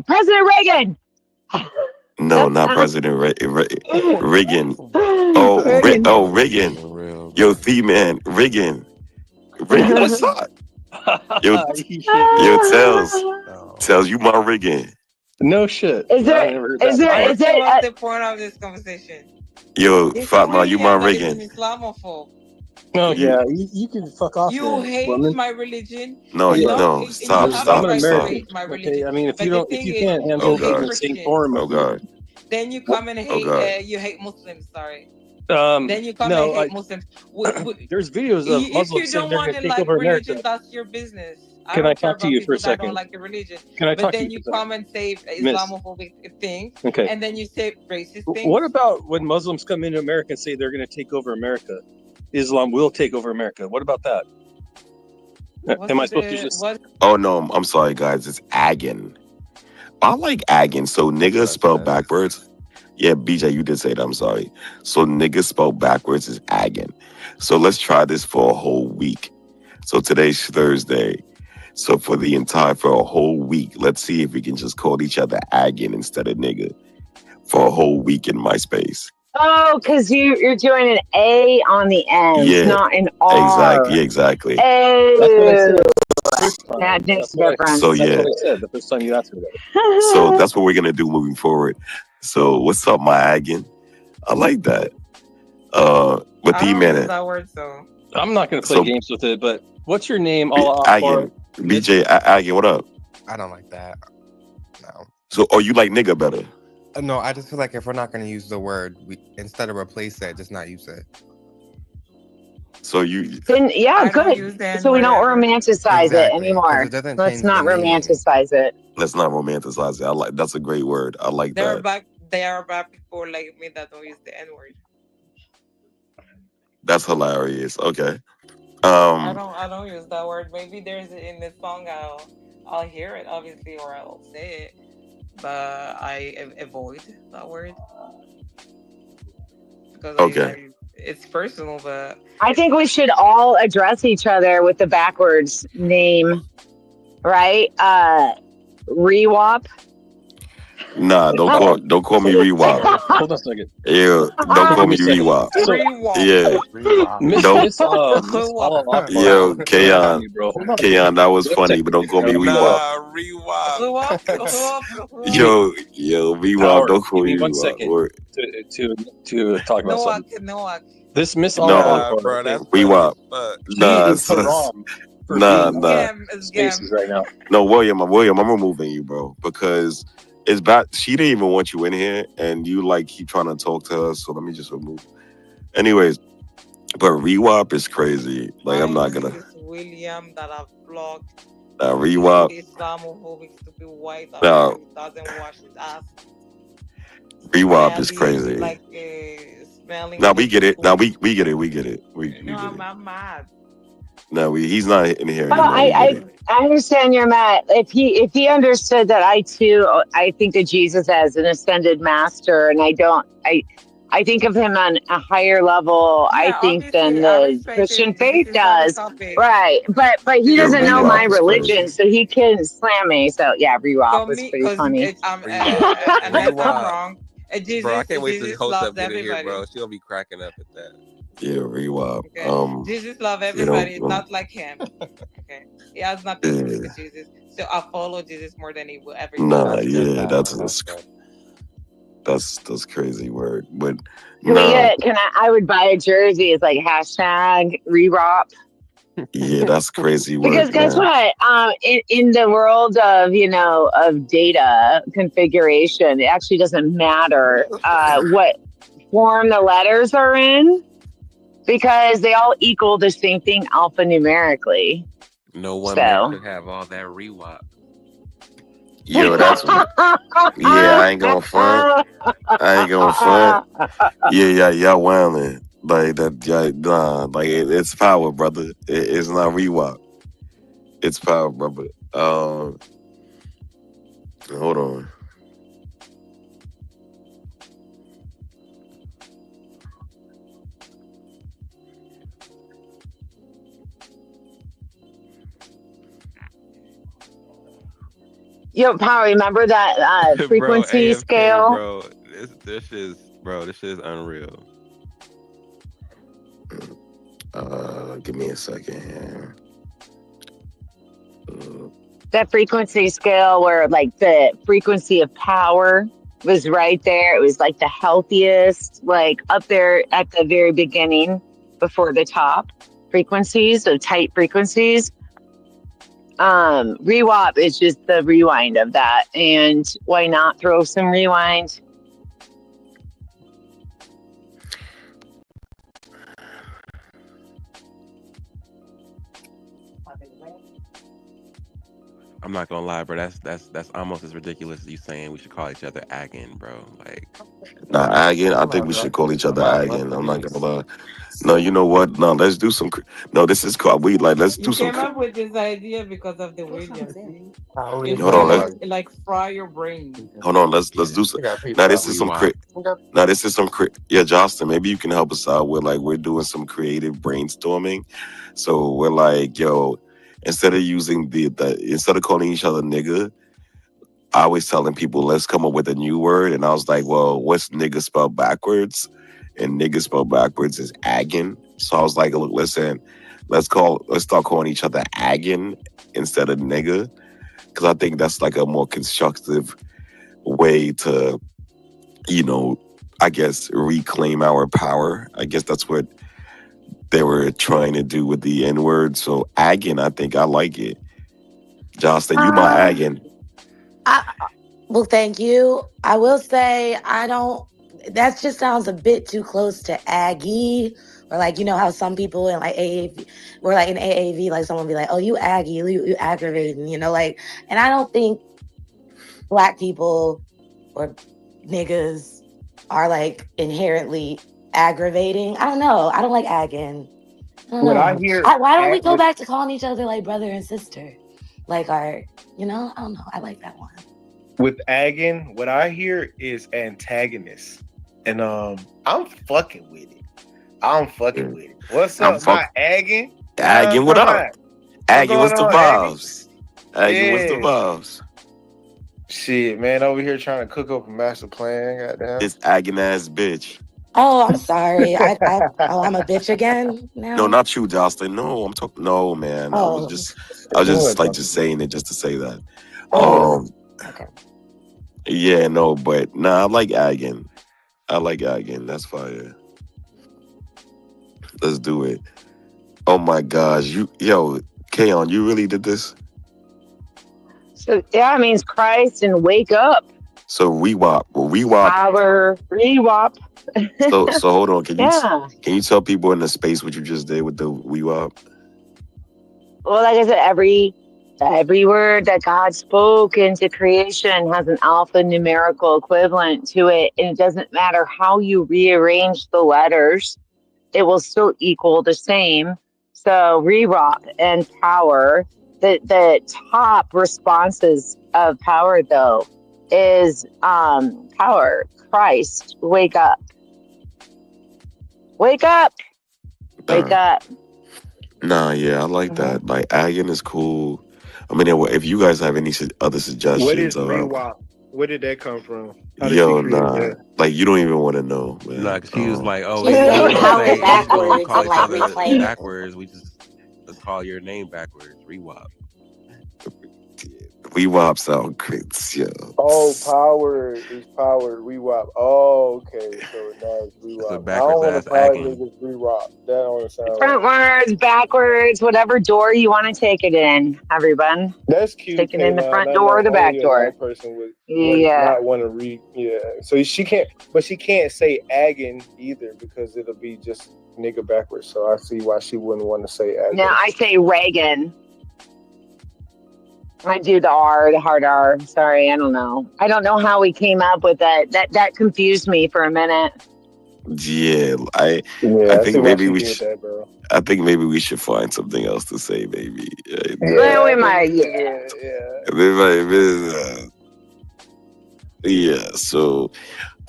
S9: Reagan.
S15: No, not President Reagan.
S9: Reagan.
S15: Reagan. Yo, man, Reagan. What's up? Yo, tells you my Reagan.
S21: No shit.
S9: Is there?
S10: What's the point of this conversation?
S15: Yo,
S10: This
S15: Fatma, you my
S10: William that is
S15: Reagan.
S10: an Islamophobe.
S21: Oh yeah, you can fuck off.
S10: You
S21: then,
S10: hate
S21: woman.
S10: my religion.
S15: No,
S10: You
S15: stop.
S10: have the right to hate my
S21: Okay,
S10: religion.
S21: I mean, if
S10: But
S21: you
S10: the
S21: don't, if
S10: thing
S21: you
S10: is,
S21: can't
S10: you
S21: handle
S10: hate
S21: in the same
S10: Christians.
S21: forum,
S15: Oh God.
S10: Then you come and hate.
S15: God.
S10: You hate Muslims. Sorry.
S21: Then
S10: Then you come and hate Muslims.
S21: There's videos of
S10: If
S21: Muslims
S10: you
S21: saying
S10: don't
S21: they're
S10: want
S21: going
S10: to
S21: to take
S10: like
S21: over
S10: religion,
S21: America.
S10: that's your business. I
S21: Can
S10: don't
S21: I
S10: care
S21: talk to
S10: about
S21: you for
S10: people
S21: a
S10: that don't
S21: second?
S10: like your religion.
S21: Can I
S10: But
S21: talk to
S10: then
S21: you
S10: you
S21: for a second?
S10: come and say
S21: Miss.
S10: Islamophobic things.
S21: Okay.
S10: And then you say racist things.
S21: What about when Muslims come into America and say they're going to take over America? Islam will take over America. What about that? Am I supposed to just?
S15: Oh no, I'm sorry, guys. It's Agin. I like Agin. So nigga spelled backwards. Yeah, BJ, you did say that. I'm sorry. So nigga spelled backwards is Agin. So let's try this for a whole week. So today's Thursday. So for a whole week, let's see if we can just call each other Agin instead of nigga for a whole week in MySpace.
S9: Oh, because you're doing an A on the end,
S15: Yeah,
S9: not an R.
S15: Exactly.
S21: That's what I said.
S9: That makes a difference.
S15: So
S21: That's
S15: yeah.
S21: what I said the first time you asked me that.
S15: So that's what we're gonna do moving forward. So what's up, my Agin? I like that. But
S10: I
S15: the
S10: don't use
S15: minute.
S10: that word, so
S21: I'm not going to play games with it. But what's your name? Allah
S15: Agin, BJ, Agin, what up?
S18: I don't like that. No.
S15: So, you like nigga better?
S18: No, I just feel like if we're not going to use the word, we instead of replace it, just not use it.
S15: So you
S9: Then yeah, good. So we don't romanticize it anymore.
S18: It doesn't
S9: Let's
S18: change
S9: not
S18: the meaning.
S9: romanticize it.
S15: Let's not romanticize it. That's a great word. I like
S10: there
S15: that.
S10: are bad people like me that don't use the N word.
S15: That's hilarious. Okay.
S10: I don't use that word. Maybe there's in the song I'll hear it obviously or I'll say it, but I avoid that word because
S15: okay.
S10: It's personal. But
S9: I think we should all address each other with the backwards name, right? Rewop.
S15: Nah, don't call me Rewop.
S21: Hold on a second.
S15: Yeah, don't call me Rewop. Yeah. Yo, Kayon, that was funny, but don't call me Rewop. Yo, Rewop, don't call me
S21: Give me 1
S15: Rewop.
S21: second to talk about something.
S10: No,
S21: this Miss
S15: No,
S21: bro, that's
S15: Rewop. Nah,
S21: nah. Spaces right now.
S15: No, William, I'm removing you, bro, because it's bad. She didn't even want you in here, and you keep trying to talk to her. So let me just remove. Anyways, but Rewop is crazy. I'm not gonna.
S10: William that I've blocked.
S15: Rewop.
S10: Islamophobic, stupid white.
S15: No.
S10: Doesn't wash his ass.
S15: Rewop is
S10: smelling
S15: crazy.
S10: like smelling
S15: Now
S10: like
S15: we
S10: a
S15: get it. Now
S10: food.
S15: we get it. We get it. We
S10: No,
S15: get it.
S10: I'm mad.
S15: No, he's not in here
S9: Well,
S15: anymore. We get it.
S9: I understand you're mad. If he understood that I think of Jesus as an ascended master, and I think of him on a higher level, I
S10: Yeah,
S9: think, than
S10: obviously, I
S9: the
S10: respect
S9: Christian
S10: it. This
S9: faith
S10: is not the
S9: does.
S10: topic.
S9: Right. But he
S10: This
S15: Yo,
S10: is
S9: doesn't
S10: not
S9: know
S10: the
S9: my
S15: Rewop is
S10: topic.
S9: religion,
S15: crazy.
S9: so he can slam me. So yeah, Rewop
S10: For
S9: was
S10: me,
S9: pretty
S10: because
S9: funny.
S10: it's
S19: Rewop.
S10: unless I'm
S19: Rewop.
S10: wrong.
S19: Bro, I can't wait till
S10: Jesus
S19: Host up
S10: loves
S19: get in here, bro.
S10: everybody.
S19: She'll be cracking up at that.
S15: Yeah, Rewop.
S10: Okay, Jesus loves
S15: You know,
S10: everybody, not like him. Okay, he has nothing to do with Jesus. So I follow Jesus more than he will ever do.
S15: nah, yeah, that's crazy word. But
S9: Can we
S15: nah,
S9: get? I would buy a jersey. It's like hashtag Rewop.
S15: yeah, that's crazy
S9: Because
S15: work,
S9: guess
S15: man.
S9: what? In the world of of data configuration, it actually doesn't matter what form the letters are in because they all equal the same thing alphanumerically.
S19: No one man
S9: So
S19: should have all that Rewop.
S15: Yo, that's yeah. I ain't gonna front. I ain't gonna front. Yeah, y'all wildin'. Like that, nah. Like it's power, brother. It's not Rewop. It's power, brother. Hold on.
S9: Yo, Power, remember that
S19: Bro,
S9: frequency
S19: AFK,
S9: scale?
S19: bro. This is unreal.
S15: Give me a second here.
S9: That frequency scale where like the frequency of power was right there. It was like the healthiest, like up there at the very beginning before the top frequencies, so tight frequencies. Rewop is just the rewind of that. And why not throw some rewind?
S19: I'm not gonna lie, bro. That's almost as ridiculous as you saying we should call each other Aggin, bro. Like,
S15: Nah, Aggin. I think we should call each other Aggin. I'm not gonna lie. No, you know what? No, let's do some. No, this is called. Let's do
S10: You
S15: some.
S10: came up with this idea because of the Williams. See? It's
S15: Hold on,
S10: gonna like fry your brain.
S15: hold on. Let's do some. Now this is some Now this is some. Yeah, Justin. Maybe you can help us out. We're doing some creative brainstorming. So we're like, yo, instead of using instead of calling each other nigga, I always telling people let's come up with a new word. And I was like, well, what's nigga spelled backwards? And nigga spelled backwards is aggin. So I was like, look, listen, let's start calling each other aggin instead of nigga. Because I think that's like a more constructive way to, I guess, reclaim our power. I guess that's what they were trying to do with the N word. So aggin, I think I like it. Justin, you my aggin.
S16: Well, thank you. I will say that just sounds a bit too close to Aggie. Or like, how some people in like AAV, or like in AAV, like someone be like, oh, you Aggie, you aggravating, like, and I don't think Black people or niggas are like inherently aggravating. I don't know. I don't like agging.
S21: I hear,
S16: Why don't we go back to calling each other like brother and sister? Like I don't know. I like that one.
S21: With agging, what I hear is antagonist. And I'm fucking with it. What's up, my agging?
S15: Agging, what up? Agging, what's the vibes? Agging, what's the vibes?
S21: Shit, man, over here trying to cook up a master plan, goddamn.
S15: This agging ass bitch.
S16: Oh, I'm sorry. I'm a bitch again now.
S15: No, not you, Jocelyn. No, I'm talking. No, man. I was just saying it just to say that.
S16: Okay.
S15: Yeah, no, but I like agging. That's fire. Let's do it. Oh my gosh, Kaon, you really did this?
S9: So it means Christ and wake up.
S15: So rewop.
S9: Power, rewop.
S15: So hold on. Can you tell people in the space what you just did with the rewop?
S9: Well, like I said, every Every word that God spoke into creation has an alphanumerical equivalent to it, and it doesn't matter how you rearrange the letters, it will still equal the same. So re-rock and power, the top responses of power though is power. Christ, wake up. Wake up. Wake up.
S15: Nah, yeah, I like that. Like, Agan is cool. I mean, if you guys have any other
S1: What
S15: suggestions,
S1: is rewop? Where did that come from? How did she
S15: yo,
S1: create
S15: nah,
S1: that?
S15: like you don't even want to know,
S19: Nah,
S15: man.
S19: 'cause she was like, "Oh,
S9: She
S19: we
S9: said
S19: gonna
S9: how it
S19: say we gonna
S9: backwards
S19: call
S9: and
S19: each
S9: like
S19: other
S9: reclaim it.
S19: backwards. We just let's call your name backwards. Rewop.
S15: Rewop sound crazy, yo.
S1: Oh, power is power. Rewop. Oh, okay. So now it's
S19: It's a
S1: rewop. I
S19: backwards
S1: don't want
S19: ass
S1: to power
S19: acting.
S1: niggas rewop. That don't sound right.
S9: Front words, backwards, whatever door you want to take it in, everyone.
S1: That's cute,
S9: Take it in the
S1: K9.
S9: front
S1: I
S9: door or
S1: know
S9: the back
S1: only a
S9: door.
S1: white person would
S9: Yeah.
S1: not want to read. Yeah. So she can't, but she can't say Agan either because it'll be just nigga backwards. So I see why she wouldn't want to say Agan.
S9: No, I say Reagan. I do the R, the hard R. Sorry, I don't know. I don't know how we came up with that. That confused me for a minute.
S15: Yeah, I
S1: I see
S15: think
S1: why
S15: maybe
S1: she
S15: we
S1: did
S15: should.
S1: that, bro.
S15: I think maybe we should find something else to say. Maybe.
S9: Well, we
S1: I think
S9: might,
S1: we
S9: yeah.
S1: should,
S15: Yeah. So,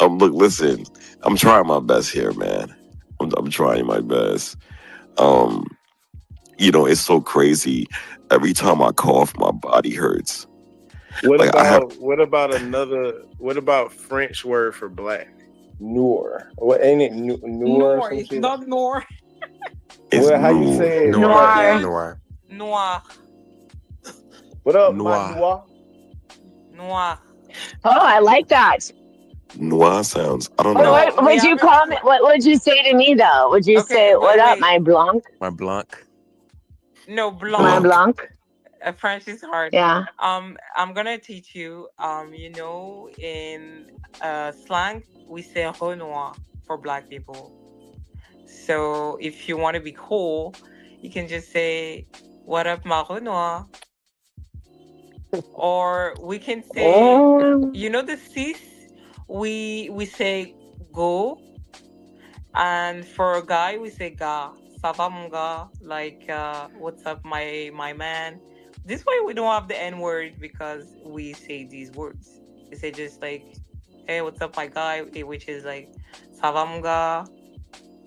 S15: look, listen. I'm trying my best here, man. I'm trying my best. Um, it's so crazy. Every time I cough, my body hurts.
S1: What
S15: Like I have.
S1: what about French word for black? Noir. What ain't it? Noir or
S10: Noir.
S1: some
S10: It's
S1: shit?
S10: not noir.
S15: It's
S1: How you
S15: noir.
S1: say it?
S9: Noir.
S19: Noir.
S10: Noir.
S1: What up,
S19: Noir.
S1: my noir?
S10: Noir.
S9: Oh, I like that.
S15: Noir sounds. I don't
S9: What,
S15: know.
S9: what
S10: No, we
S9: would you
S10: have
S9: call me? What would you say to me though? Would you
S10: Okay,
S9: say, "What up, my blanc,
S19: My Blanc.
S10: No,
S9: my
S10: blanc.
S9: blanc"?
S10: French is hard.
S9: Yeah.
S10: I'm gonna teach you. In slang, we say Renoir for black people. So if you want to be cool, you can just say, "What up, ma Renoir?" Or we can say, the cis. We say go, and for a guy we say ga. Ça va mon gars? Like, what's up, my man? This way we don't have the N word because we say these words. We say just like, hey, what's up, my guy? Which is like, ça va mon gars?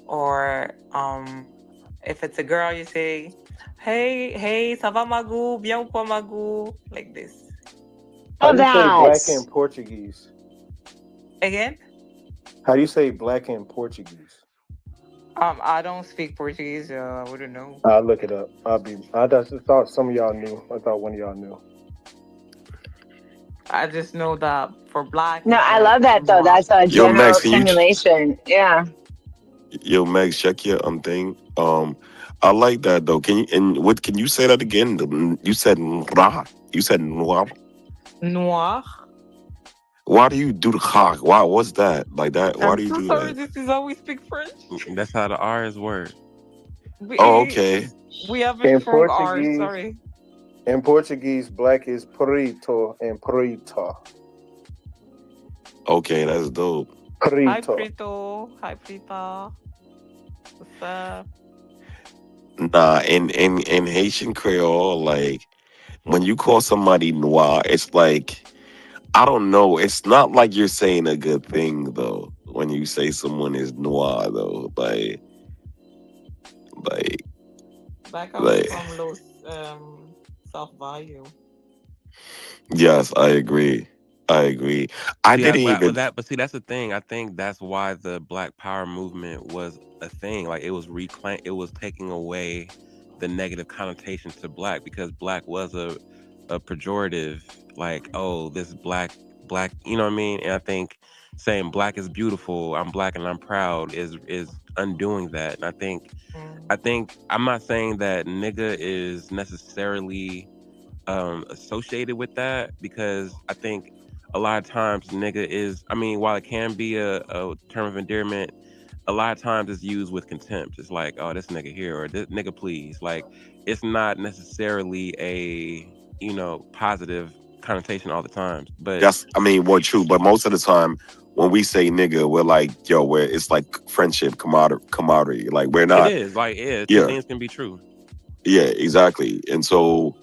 S10: Or if it's a girl, you say, hey, ça va ma gou? Bien ou pas ma gou? Like this.
S1: How do you say black
S9: That's
S1: in Portuguese?
S10: Again?
S1: How do you say black in Portuguese?
S10: I don't speak Portuguese. I wouldn't know.
S1: I'll look it up. I just thought some of y'all knew. I thought one of y'all knew.
S10: I just know that for black.
S9: no,
S10: It's
S9: I
S10: like
S9: love that though.
S10: noir.
S9: That's a
S15: Yo,
S9: general
S15: Max, can you?
S9: simulation. Yeah.
S15: Yo, Max, check your thing. I like that though. Can you say that again? You said noir. You said noir.
S10: Noir.
S15: Why do you do the ha? Why? What's that? Like that? Why
S10: I'm
S15: do you
S10: so
S15: do
S10: sorry.
S15: that?
S10: This is how we speak French.
S19: That's how the R's work.
S15: Oh,
S10: We,
S15: okay.
S10: we have a
S1: In
S10: strong R.
S1: Portuguese,
S10: Sorry.
S1: black is preto and preta.
S15: Okay, that's dope.
S10: Hi,
S1: Preto.
S10: Prito. Hi, Prita. What's up?
S15: Nah, in Haitian Creole, like when you call somebody noir, it's like I don't know. It's not like you're saying a good thing though. When you say someone is noir though, like,
S10: Back out
S15: like.
S10: from Los South Bayou.
S15: Yes, I agree. I agree. I
S19: See,
S15: didn't even.
S19: but see, that's the thing. I think that's why the Black Power movement was a thing. Like it was it was taking away the negative connotation to black because black was a pejorative. Like, oh, this black. You know what I mean? And I think saying black is beautiful, I'm black and I'm proud is undoing that. And I think I'm not saying that nigga is necessarily associated with that because I think a lot of times nigga is I mean while it can be a term of endearment a lot of times it's used with contempt. It's like, oh, this nigga here or this nigga please. Like it's not necessarily a positive connotation all the time. But
S15: That's, I mean, well, true. But most of the time, when we say nigga, we're like, yo, where it's like friendship, camaraderie. Like we're
S19: it
S15: not.
S19: is like two
S15: Yeah,
S19: things can be true.
S15: yeah, exactly. And so,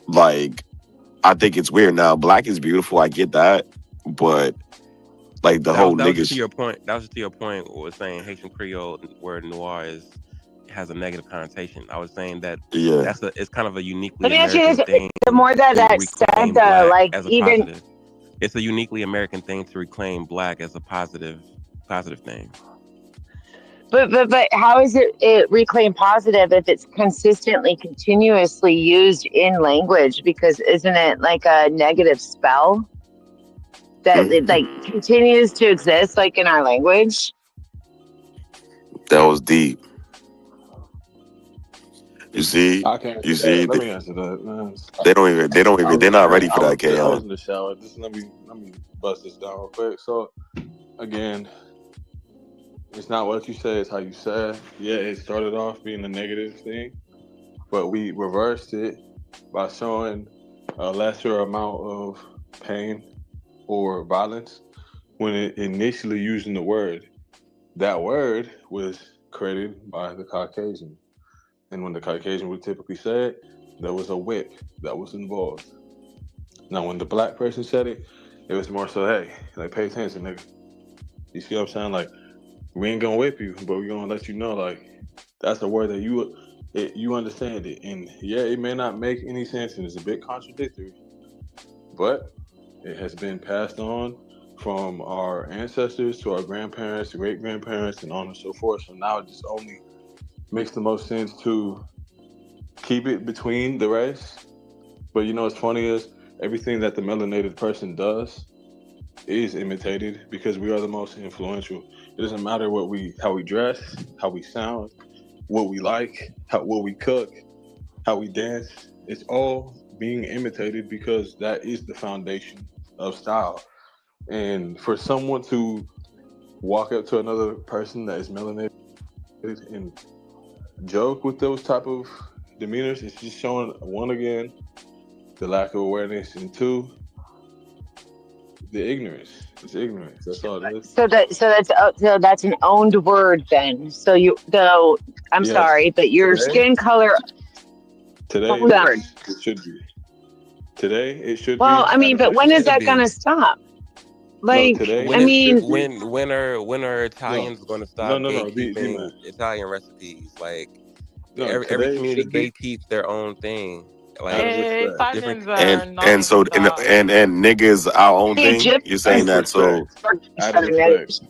S15: like, I think it's weird now. Black is beautiful. I get that, but like the whole
S19: That was just to
S15: niggas.
S19: your point. That was just to your point. Was saying Haitian Creole word noir has a negative connotation. I was saying that
S15: Yeah.
S19: it's kind of a uniquely
S9: Let me ask you
S19: American
S9: this:
S19: thing
S9: the more that
S19: to
S9: that's said,
S19: reclaim black
S9: like
S19: as a
S9: even,
S19: positive. It's a uniquely American thing to reclaim black as a positive thing.
S9: but how is it reclaimed positive if it's consistently, continuously used in language? Because isn't it like a negative spell that it like continues to exist like in our language?
S15: That was deep. You see,
S13: I can't
S15: you
S13: answer
S15: see,
S13: that. Let me answer that, man.
S15: they don't even, they're not ready for that,
S13: I was
S15: K-On.
S13: in the shower. Just let me bust this down real quick. So again, it's not what you say, it's how you say it. Yeah, it started off being a negative thing, but we reversed it by showing a lesser amount of pain or violence when it initially using the word. That word was created by the Caucasian. And when the Caucasian would typically say it, there was a whip that was involved. Now, when the black person said it, it was more so, hey, like, pay attention, nigga. You see what I'm saying? Like, we ain't gonna whip you, but we gonna let you know, like, that's a word that you understand it. And yeah, it may not make any sense and it's a bit contradictory, but it has been passed on from our ancestors to our grandparents, great grandparents, and on and so forth. So now it just only makes the most sense to keep it between the race. But you know what's funny is everything that the melanated person does is imitated because we are the most influential. It doesn't matter how we dress, how we sound, what we like, what we cook, how we dance. It's all being imitated because that is the foundation of style. And for someone to walk up to another person that is melanated and joke with those type of demeanors, it's just showing, one, again, the lack of awareness, and two, the ignorance. It's ignorance. That's all it is.
S9: So that's an owned word then. I'm
S13: Yes.
S9: sorry, but your skin color.
S13: Today
S9: owned
S13: it
S9: word.
S13: is. It should be. Today it should
S9: Well,
S13: be.
S9: I mean, but when is that gonna stop? Like,
S13: today
S9: I mean,
S19: when are Italians going to stop
S13: No,
S19: gatekeeping Italian recipes? Like every
S13: today
S19: community
S13: should be.
S19: gatekeeps their own thing. Like
S10: Italians are not
S15: And so and niggas our own thing.
S9: Egypt.
S15: You're saying that, so
S13: Out of respect.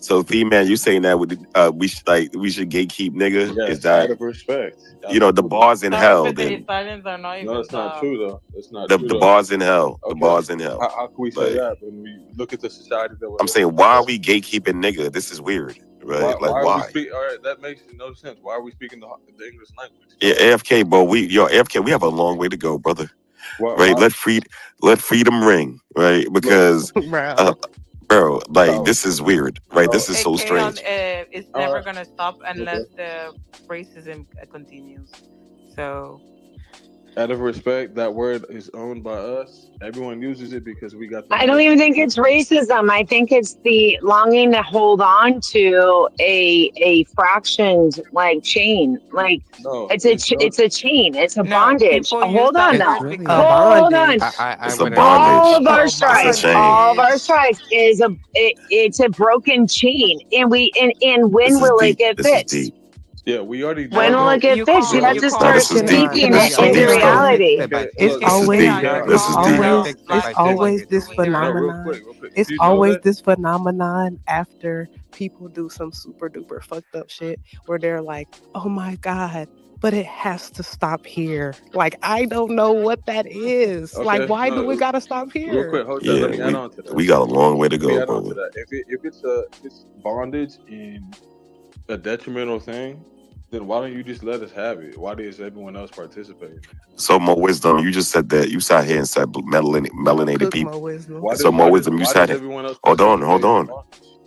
S15: so man, you saying that we should gatekeep nigga?
S13: Yes,
S15: Is that,
S13: out of respect.
S15: you know, the bars in
S10: Stop
S15: hell?
S10: it, the
S15: Then
S10: Italians are not
S13: No,
S10: even
S13: it's not
S10: top.
S13: true though. It's not
S15: the
S13: true.
S15: bars in hell. The
S13: Okay.
S15: bars in hell.
S13: How can we say
S15: Like,
S13: that when we look at the society that we're
S15: I'm saying, why are we gatekeeping nigga? This is weird, right?
S13: Why
S15: Like,
S13: are we
S15: why?
S13: speak? All right, that makes no sense. Why are we speaking the English language?
S15: Yeah, AFK, bro. AFK. We have a long way to go, brother. Right? Let freedom ring, right? Because, bro, like, this is weird, right? This is so strange.
S10: It's never gonna stop unless the racism continues. So,
S13: out of respect, that word is owned by us. Everyone uses it because we got the
S9: I don't even think it's racism. I think it's the longing to hold on to a fractioned like chain. Like it's a chain. It's a bondage.
S10: people use
S9: Hold on
S10: that
S9: now.
S10: word because
S9: Hold on.
S15: It's a bondage.
S9: All of our
S15: It's a
S9: strides,
S15: chain.
S9: all of our strides is it's a broken chain, and when
S15: This is
S9: will
S15: deep.
S9: it get
S15: This is
S9: fixed?
S15: deep.
S13: Yeah, we already.
S9: When will it get fixed? You have to start
S15: This is deep.
S9: speaking
S15: This
S9: it
S15: is some
S9: into
S15: deep stuff.
S9: reality.
S20: It's always this phenomenon after people do some super duper fucked up shit where they're like, oh my God, but it has to stop here. Like, I don't know what that is. Like, why do we gotta stop here?
S13: Real quick, hold
S15: Yeah,
S13: on. Let me add on to that.
S15: we got a long way to
S13: Let me
S15: go,
S13: add on to
S15: brother.
S13: that. If it's bondage and a detrimental thing, Then why don't you just let us have it? Why does everyone else participate?
S15: So Mo Wisdom, you just said that you sat here and said melanated
S20: Cook
S15: people.
S20: Mo Wisdom.
S15: So Mo Wisdom, you
S13: Why
S15: sat
S13: does
S15: here.
S13: everyone else
S15: Hold on.
S13: participate?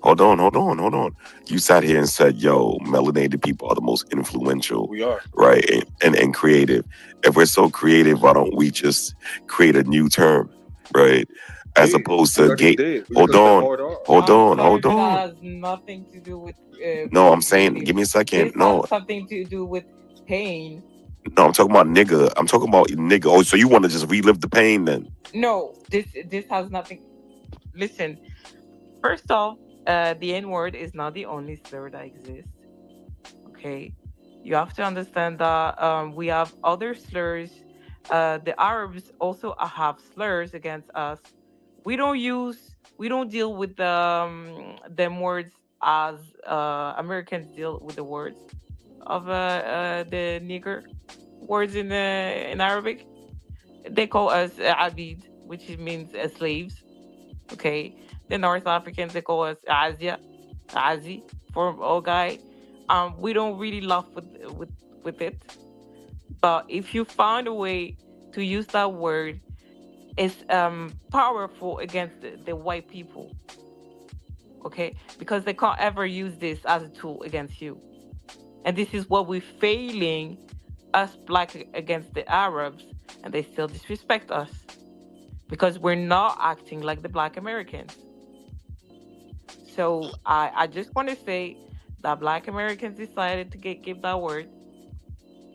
S15: Hold on. You sat here and said, yo, melanated people are the most influential,
S13: We are.
S15: right? And creative. If we're so creative, why don't we just create a new term, right? As opposed
S13: We
S15: to
S13: already
S15: gate.
S13: did. We
S15: Hold
S13: just got
S15: on.
S13: hard R.
S10: Sorry, but that has nothing to do with
S15: No, I'm saying,
S10: creative.
S15: give me a second.
S10: This
S15: No,
S10: has something to do with pain.
S15: no, I'm talking about nigga. I'm talking about nigga. Oh, so you want to just relive the pain then?
S10: No, this has nothing. Listen, first off, the N word is not the only slur that exists. Okay, you have to understand that we have other slurs. The Arabs also have slurs against us. We don't deal with them words as Americans deal with the words of the nigger words in Arabic. They call us abid, which means slaves. Okay, the North Africans they call us azia, azi for all guy. We don't really laugh with it, but if you find a way to use that word, it's powerful against the white people. Okay, because they can't ever use this as a tool against you, and this is what we're failing us black against the Arabs, and they still disrespect us because we're not acting like the black Americans. So I just want to say that black Americans decided to give that word.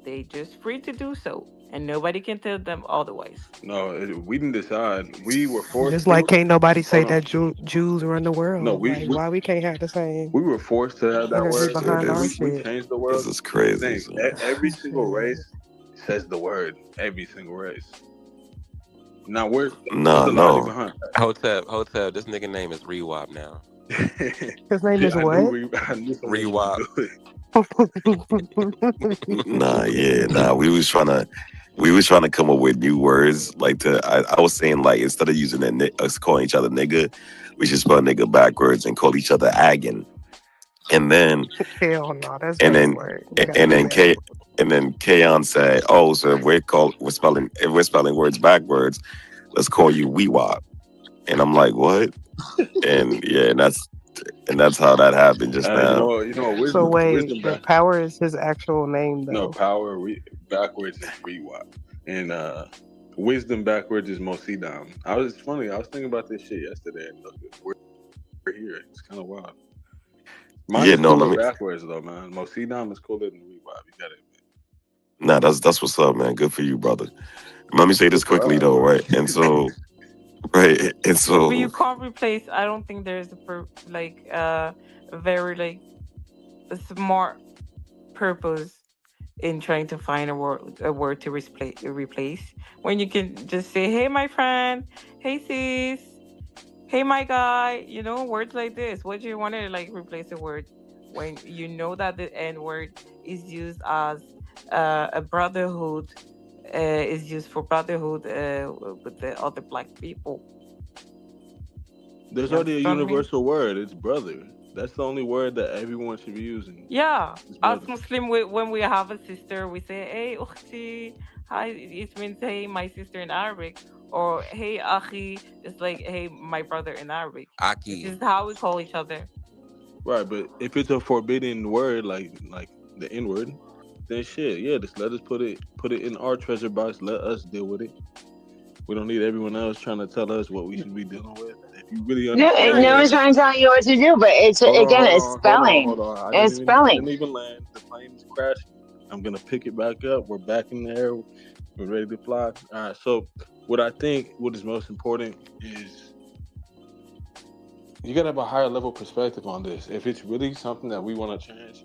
S10: They just free to do so, and nobody can tell them otherwise.
S13: No, we didn't decide. We were forced
S20: Just like
S13: to.
S20: can't nobody say
S13: Hold on.
S20: that Jews run the
S13: No,
S20: world. Like why we can't have the same?
S13: we were forced to have
S20: We
S13: that
S20: gotta get
S13: word.
S20: behind our
S13: We
S20: shit.
S13: changed the world.
S15: This is crazy.
S13: Thing. Every single race says the word. Every single race. Now there's a logic behind that.
S19: Hotep. This nigga name is Rewop now.
S20: His name is
S13: I
S20: what?
S13: knew someone was
S19: Rewop.
S13: gonna do it.
S15: Nah. We was trying to come up with new words. Like I was saying, like instead of using us calling each other nigga, we should spell nigga backwards and call each other aggin. And then
S20: Hell no, that's
S15: and
S20: bad
S15: then
S20: word. You gotta
S15: and
S20: do
S15: then
S20: better.
S15: Kayon said, "Oh, so if we're spelling words backwards, let's call you Weewop." And I'm like, "What?" And yeah, and that's how that happened just now.
S20: So wait,
S13: wisdom
S20: the
S13: back.
S20: power is his actual name though.
S13: No, power backwards is Rewop, and wisdom backwards is Mosidam. It's funny. I was thinking about this shit yesterday, and look, we're here. It's kind of wild. Mine is cooler backwards though, man. Mosidam is cooler than Rewop. You got it.
S15: Nah, that's what's up, man. Good for you, brother. Let me say this quickly though, right? And so, right, and so,
S10: But you can't replace. I don't think there's a very a smart purpose in trying to find a word to replace when you can just say, "Hey, my friend," "Hey, sis," "Hey, my guy." You know, words like this. What do you want to replace a word when you know that the N word is used as a brotherhood? Is used for brotherhood with the other black people.
S13: There's
S10: You
S13: already a
S10: understand me?
S13: universal word. It's brother. That's the only word that everyone should be using.
S10: Yeah, as Muslim, when we have a sister, we say, "Hey, ukhti." Hi, it means "Hey, my sister" in Arabic, or "Hey, akhi." It's like "Hey, my brother" in Arabic.
S19: Aki.
S10: This is how we call each other.
S13: Right, but if it's a forbidden word like the N word, then shit, yeah, just let us put it in our treasure box. Let us deal with it. We don't need everyone else trying to tell us what we should be dealing with. If you really understand,
S9: No one's trying to tell you what to do, but it's it's spelling.
S13: hold on.
S9: It's
S13: I
S9: spelling.
S13: didn't even land. The plane is crashing. I'm gonna pick it back up. We're back in the air. We're ready to fly. All right. So what is most important is you gotta have a higher level perspective on this. If it's really something that we want to change,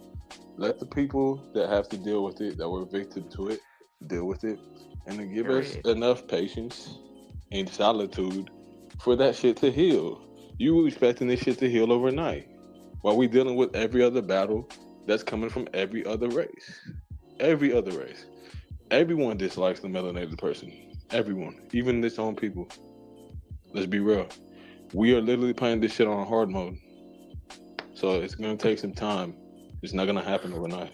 S13: let the people that have to deal with it, that were victim to it, deal with it, and then give us enough patience and solitude for that shit to heal. You expecting this shit to heal overnight, while we dealing with every other battle that's coming from every other race. Every other race. Everyone dislikes the melanated person. Everyone, even its own people. Let's be real. We are literally playing this shit on hard mode. So it's gonna take some time. It's not gonna happen overnight.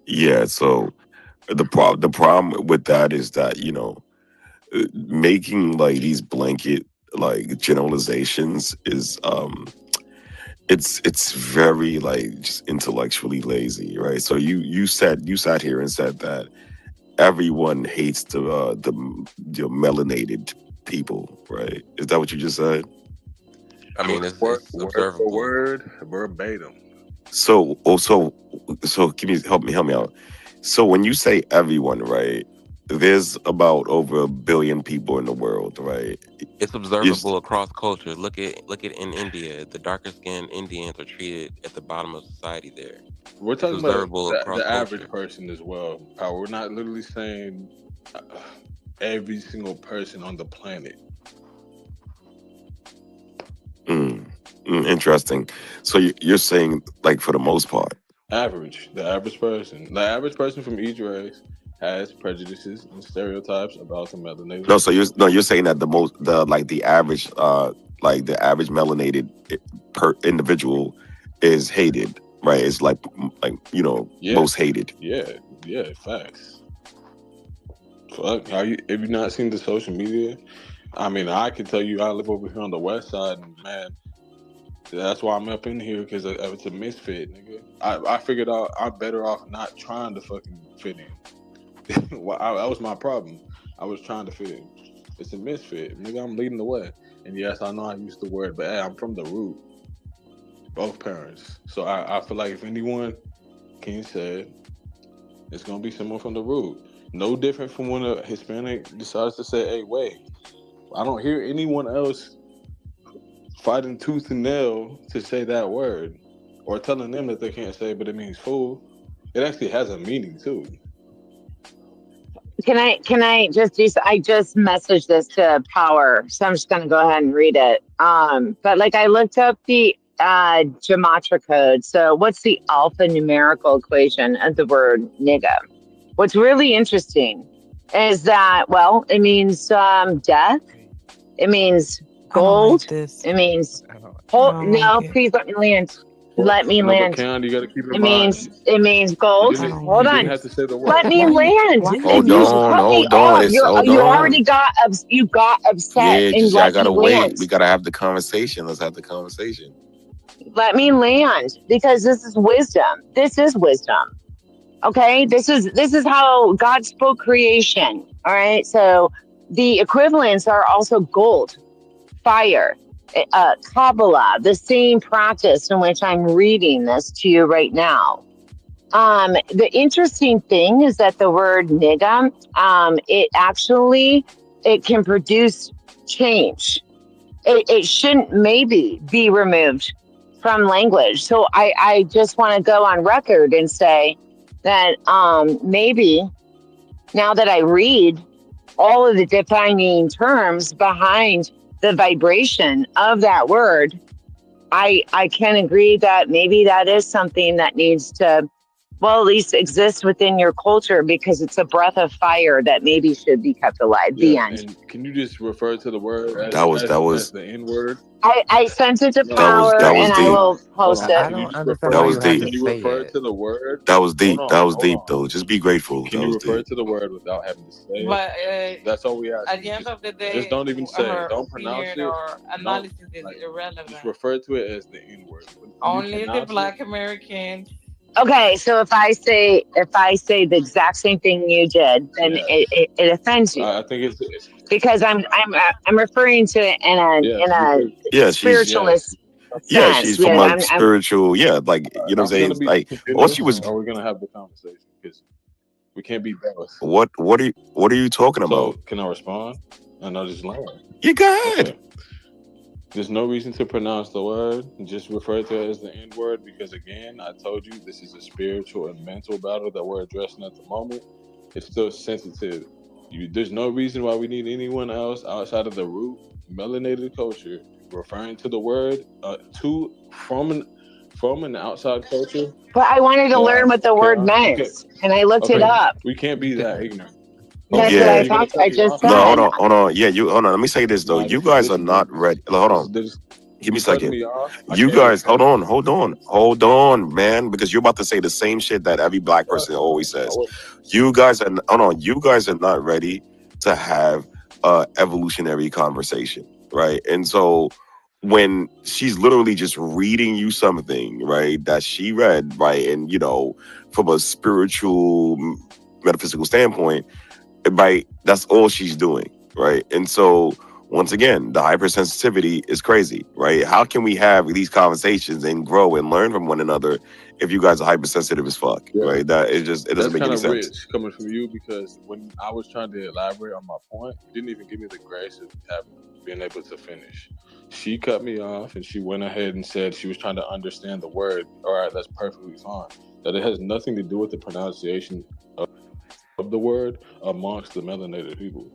S15: Yeah. So the problem with that is that making like these blanket like generalizations is it's very like just intellectually lazy, right? So you sat here and said that everyone hates the melanated people, right? Is that what you just said?
S19: I mean,
S13: Word
S19: it's
S13: for
S19: observable.
S13: word, verbatim.
S15: So help me out. So when you say everyone, right? There's about over 1 billion people in the world, right?
S19: It's
S15: Is
S19: observable across cultures. Look at in India. The darker skinned Indians are treated at the bottom of society there.
S13: We're
S19: It's
S13: talking about
S19: observable across
S13: the average
S19: culture.
S13: person as well. Power. We're not literally saying every single person on the planet.
S15: interesting. So you're saying like for the most part.
S13: Average. The average person. The average person from each race has prejudices and stereotypes about the melanated
S15: No, so
S13: people.
S15: you're saying that the average melanated individual is hated, right? It's like
S13: Yeah.
S15: most hated.
S13: Yeah, facts. Fuck, have you not seen the social media? I mean, I can tell you, I live over here on the west side, and man, that's why I'm up in here because it's a misfit, nigga. I figured out I'm better off not trying to fucking fit in. Well, that was my problem. I was trying to fit in. It's a misfit, nigga. I'm leading the way, and yes, I know I used the word, but hey, I'm from the root, both parents. So I feel like if anyone can say it, it's gonna be someone from the root. No different from when a Hispanic decides to say, "Hey, wait." I don't hear anyone else fighting tooth and nail to say that word, or telling them that they can't say it, but it means fool. It actually has a meaning too.
S9: Can I just do? I just messaged this to Power, so I'm just gonna go ahead and read it. But like I looked up the gematria code. So what's the alphanumerical equation of the word nigga? What's really interesting is that it means death. It means
S20: I don't
S9: gold.
S20: like this.
S9: It means
S20: I don't like it.
S9: please let me land. Let me
S13: No, but
S9: land.
S13: Keon, you got to keep in
S9: It
S13: mind.
S9: means gold. Hold
S13: You
S9: on.
S13: didn't have to say the
S9: Let
S13: word.
S9: me land.
S15: Hold
S9: You
S15: on,
S9: cut me
S15: hold on.
S9: off.
S15: It's hold
S9: You
S15: on.
S9: already got you got upset
S15: Yeah,
S9: and
S15: just I
S9: let me
S15: gotta wait.
S9: land.
S15: We gotta have the conversation. Let's have the conversation.
S9: Let me land because this is wisdom. This is wisdom. Okay? This is how God spoke creation. All right? So the equivalents are also gold, fire, Kabbalah, the same practice in which I'm reading this to you right now. The interesting thing is that the word nigga, it can produce change. It shouldn't maybe be removed from language. So I just want to go on record and say that maybe now that I read all of the defining terms behind the vibration of that word, I can agree that maybe that is something that needs to, at least exist within your culture because it's a breath of fire that maybe should be kept alive. The
S13: Yeah,
S9: end.
S13: and can you just refer to the word
S15: That was
S13: as the N word?
S9: I sent it to
S13: No,
S9: Power
S15: that was
S9: and I
S15: deep.
S9: will
S13: hold
S9: post
S13: on.
S9: it.
S3: I
S13: Can you
S3: don't
S13: just
S3: understand
S13: refer?
S15: That
S3: why
S15: was
S3: you have
S15: deep.
S3: to
S13: Can you
S3: say
S13: refer
S3: it.
S13: to the word?
S15: That was
S13: Hold
S15: deep.
S13: on,
S15: That was
S13: hold
S15: deep
S13: on.
S15: though. Just be grateful.
S13: Can
S15: That
S13: you
S15: was
S13: refer
S15: deep.
S13: to the word without having to say it?
S10: But
S13: That's all we
S10: at
S13: asking
S10: the
S13: you.
S10: end of the
S13: Just
S10: day,
S13: don't even say it.
S10: her
S13: Don't pronounce
S10: opinion
S13: it.
S10: or
S13: Don't
S10: analysis is
S13: like. Just
S10: irrelevant.
S13: refer to it as the N word. When you
S10: Only the
S13: pronounce it,
S10: Black Americans.
S9: Okay, so if I say the exact same thing you did, then
S13: yes.
S9: it offends you
S13: I think it's
S9: because I'm referring to it
S13: yes.
S9: in a
S15: Yeah,
S9: spiritualist
S15: she's
S9: sense.
S15: from
S9: Yeah,
S15: a
S9: I'm
S15: spiritual, like you know
S13: Are
S15: what
S13: we
S15: I'm
S13: gonna
S15: saying?
S13: be
S15: Like all she
S13: continuous,
S15: was
S13: or are we gonna have the conversation? Because we can't be both.
S15: what are you talking
S13: So
S15: about?
S13: can I respond? And I'll just learn.
S15: You go ahead.
S13: Okay. There's no reason to pronounce the word. Just refer to it as the N word because, again, I told you this is a spiritual and mental battle that we're addressing at the moment. It's still sensitive. There's no reason why we need anyone else outside of the root melanated culture referring to the word from an outside culture.
S9: but I wanted to learn what the word meant
S13: Okay,
S9: and I looked it
S13: okay.
S9: up.
S13: We can't be that ignorant.
S9: That's what
S13: Are
S15: Yeah.
S9: I
S13: you gonna
S9: thought
S13: cut
S9: I
S13: me
S9: just
S13: off?
S15: No,
S9: said.
S15: hold on. Yeah, hold on. Let me say this though.
S13: Nah,
S15: You guys
S13: this
S15: are
S13: is gonna
S15: not ready. Hold on. Give me a
S13: You cut
S15: second.
S13: me off. I
S15: You
S13: can't
S15: guys, hold
S13: respect you.
S15: on, man, because you're about to say the same shit that every black person always says. You guys are hold on. You guys are not ready to have a evolutionary conversation, right? And so when she's literally just reading you something, right, that she read, right, and from a spiritual, metaphysical standpoint, right, that's all she's doing, right? And so once again, the hypersensitivity is crazy, right? How can we have these conversations and grow and learn from one another if you guys are hypersensitive as fuck,
S13: Yeah.
S15: right? That it doesn't
S13: That's
S15: make
S13: kind
S15: any
S13: of
S15: sense.
S13: rich coming from you, because when I was trying to elaborate on my point, you didn't even give me the grace of being able to finish. She cut me off and she went ahead and said she was trying to understand the word. All right, that's perfectly fine. That it has nothing to do with the pronunciation of the word amongst the melanated people.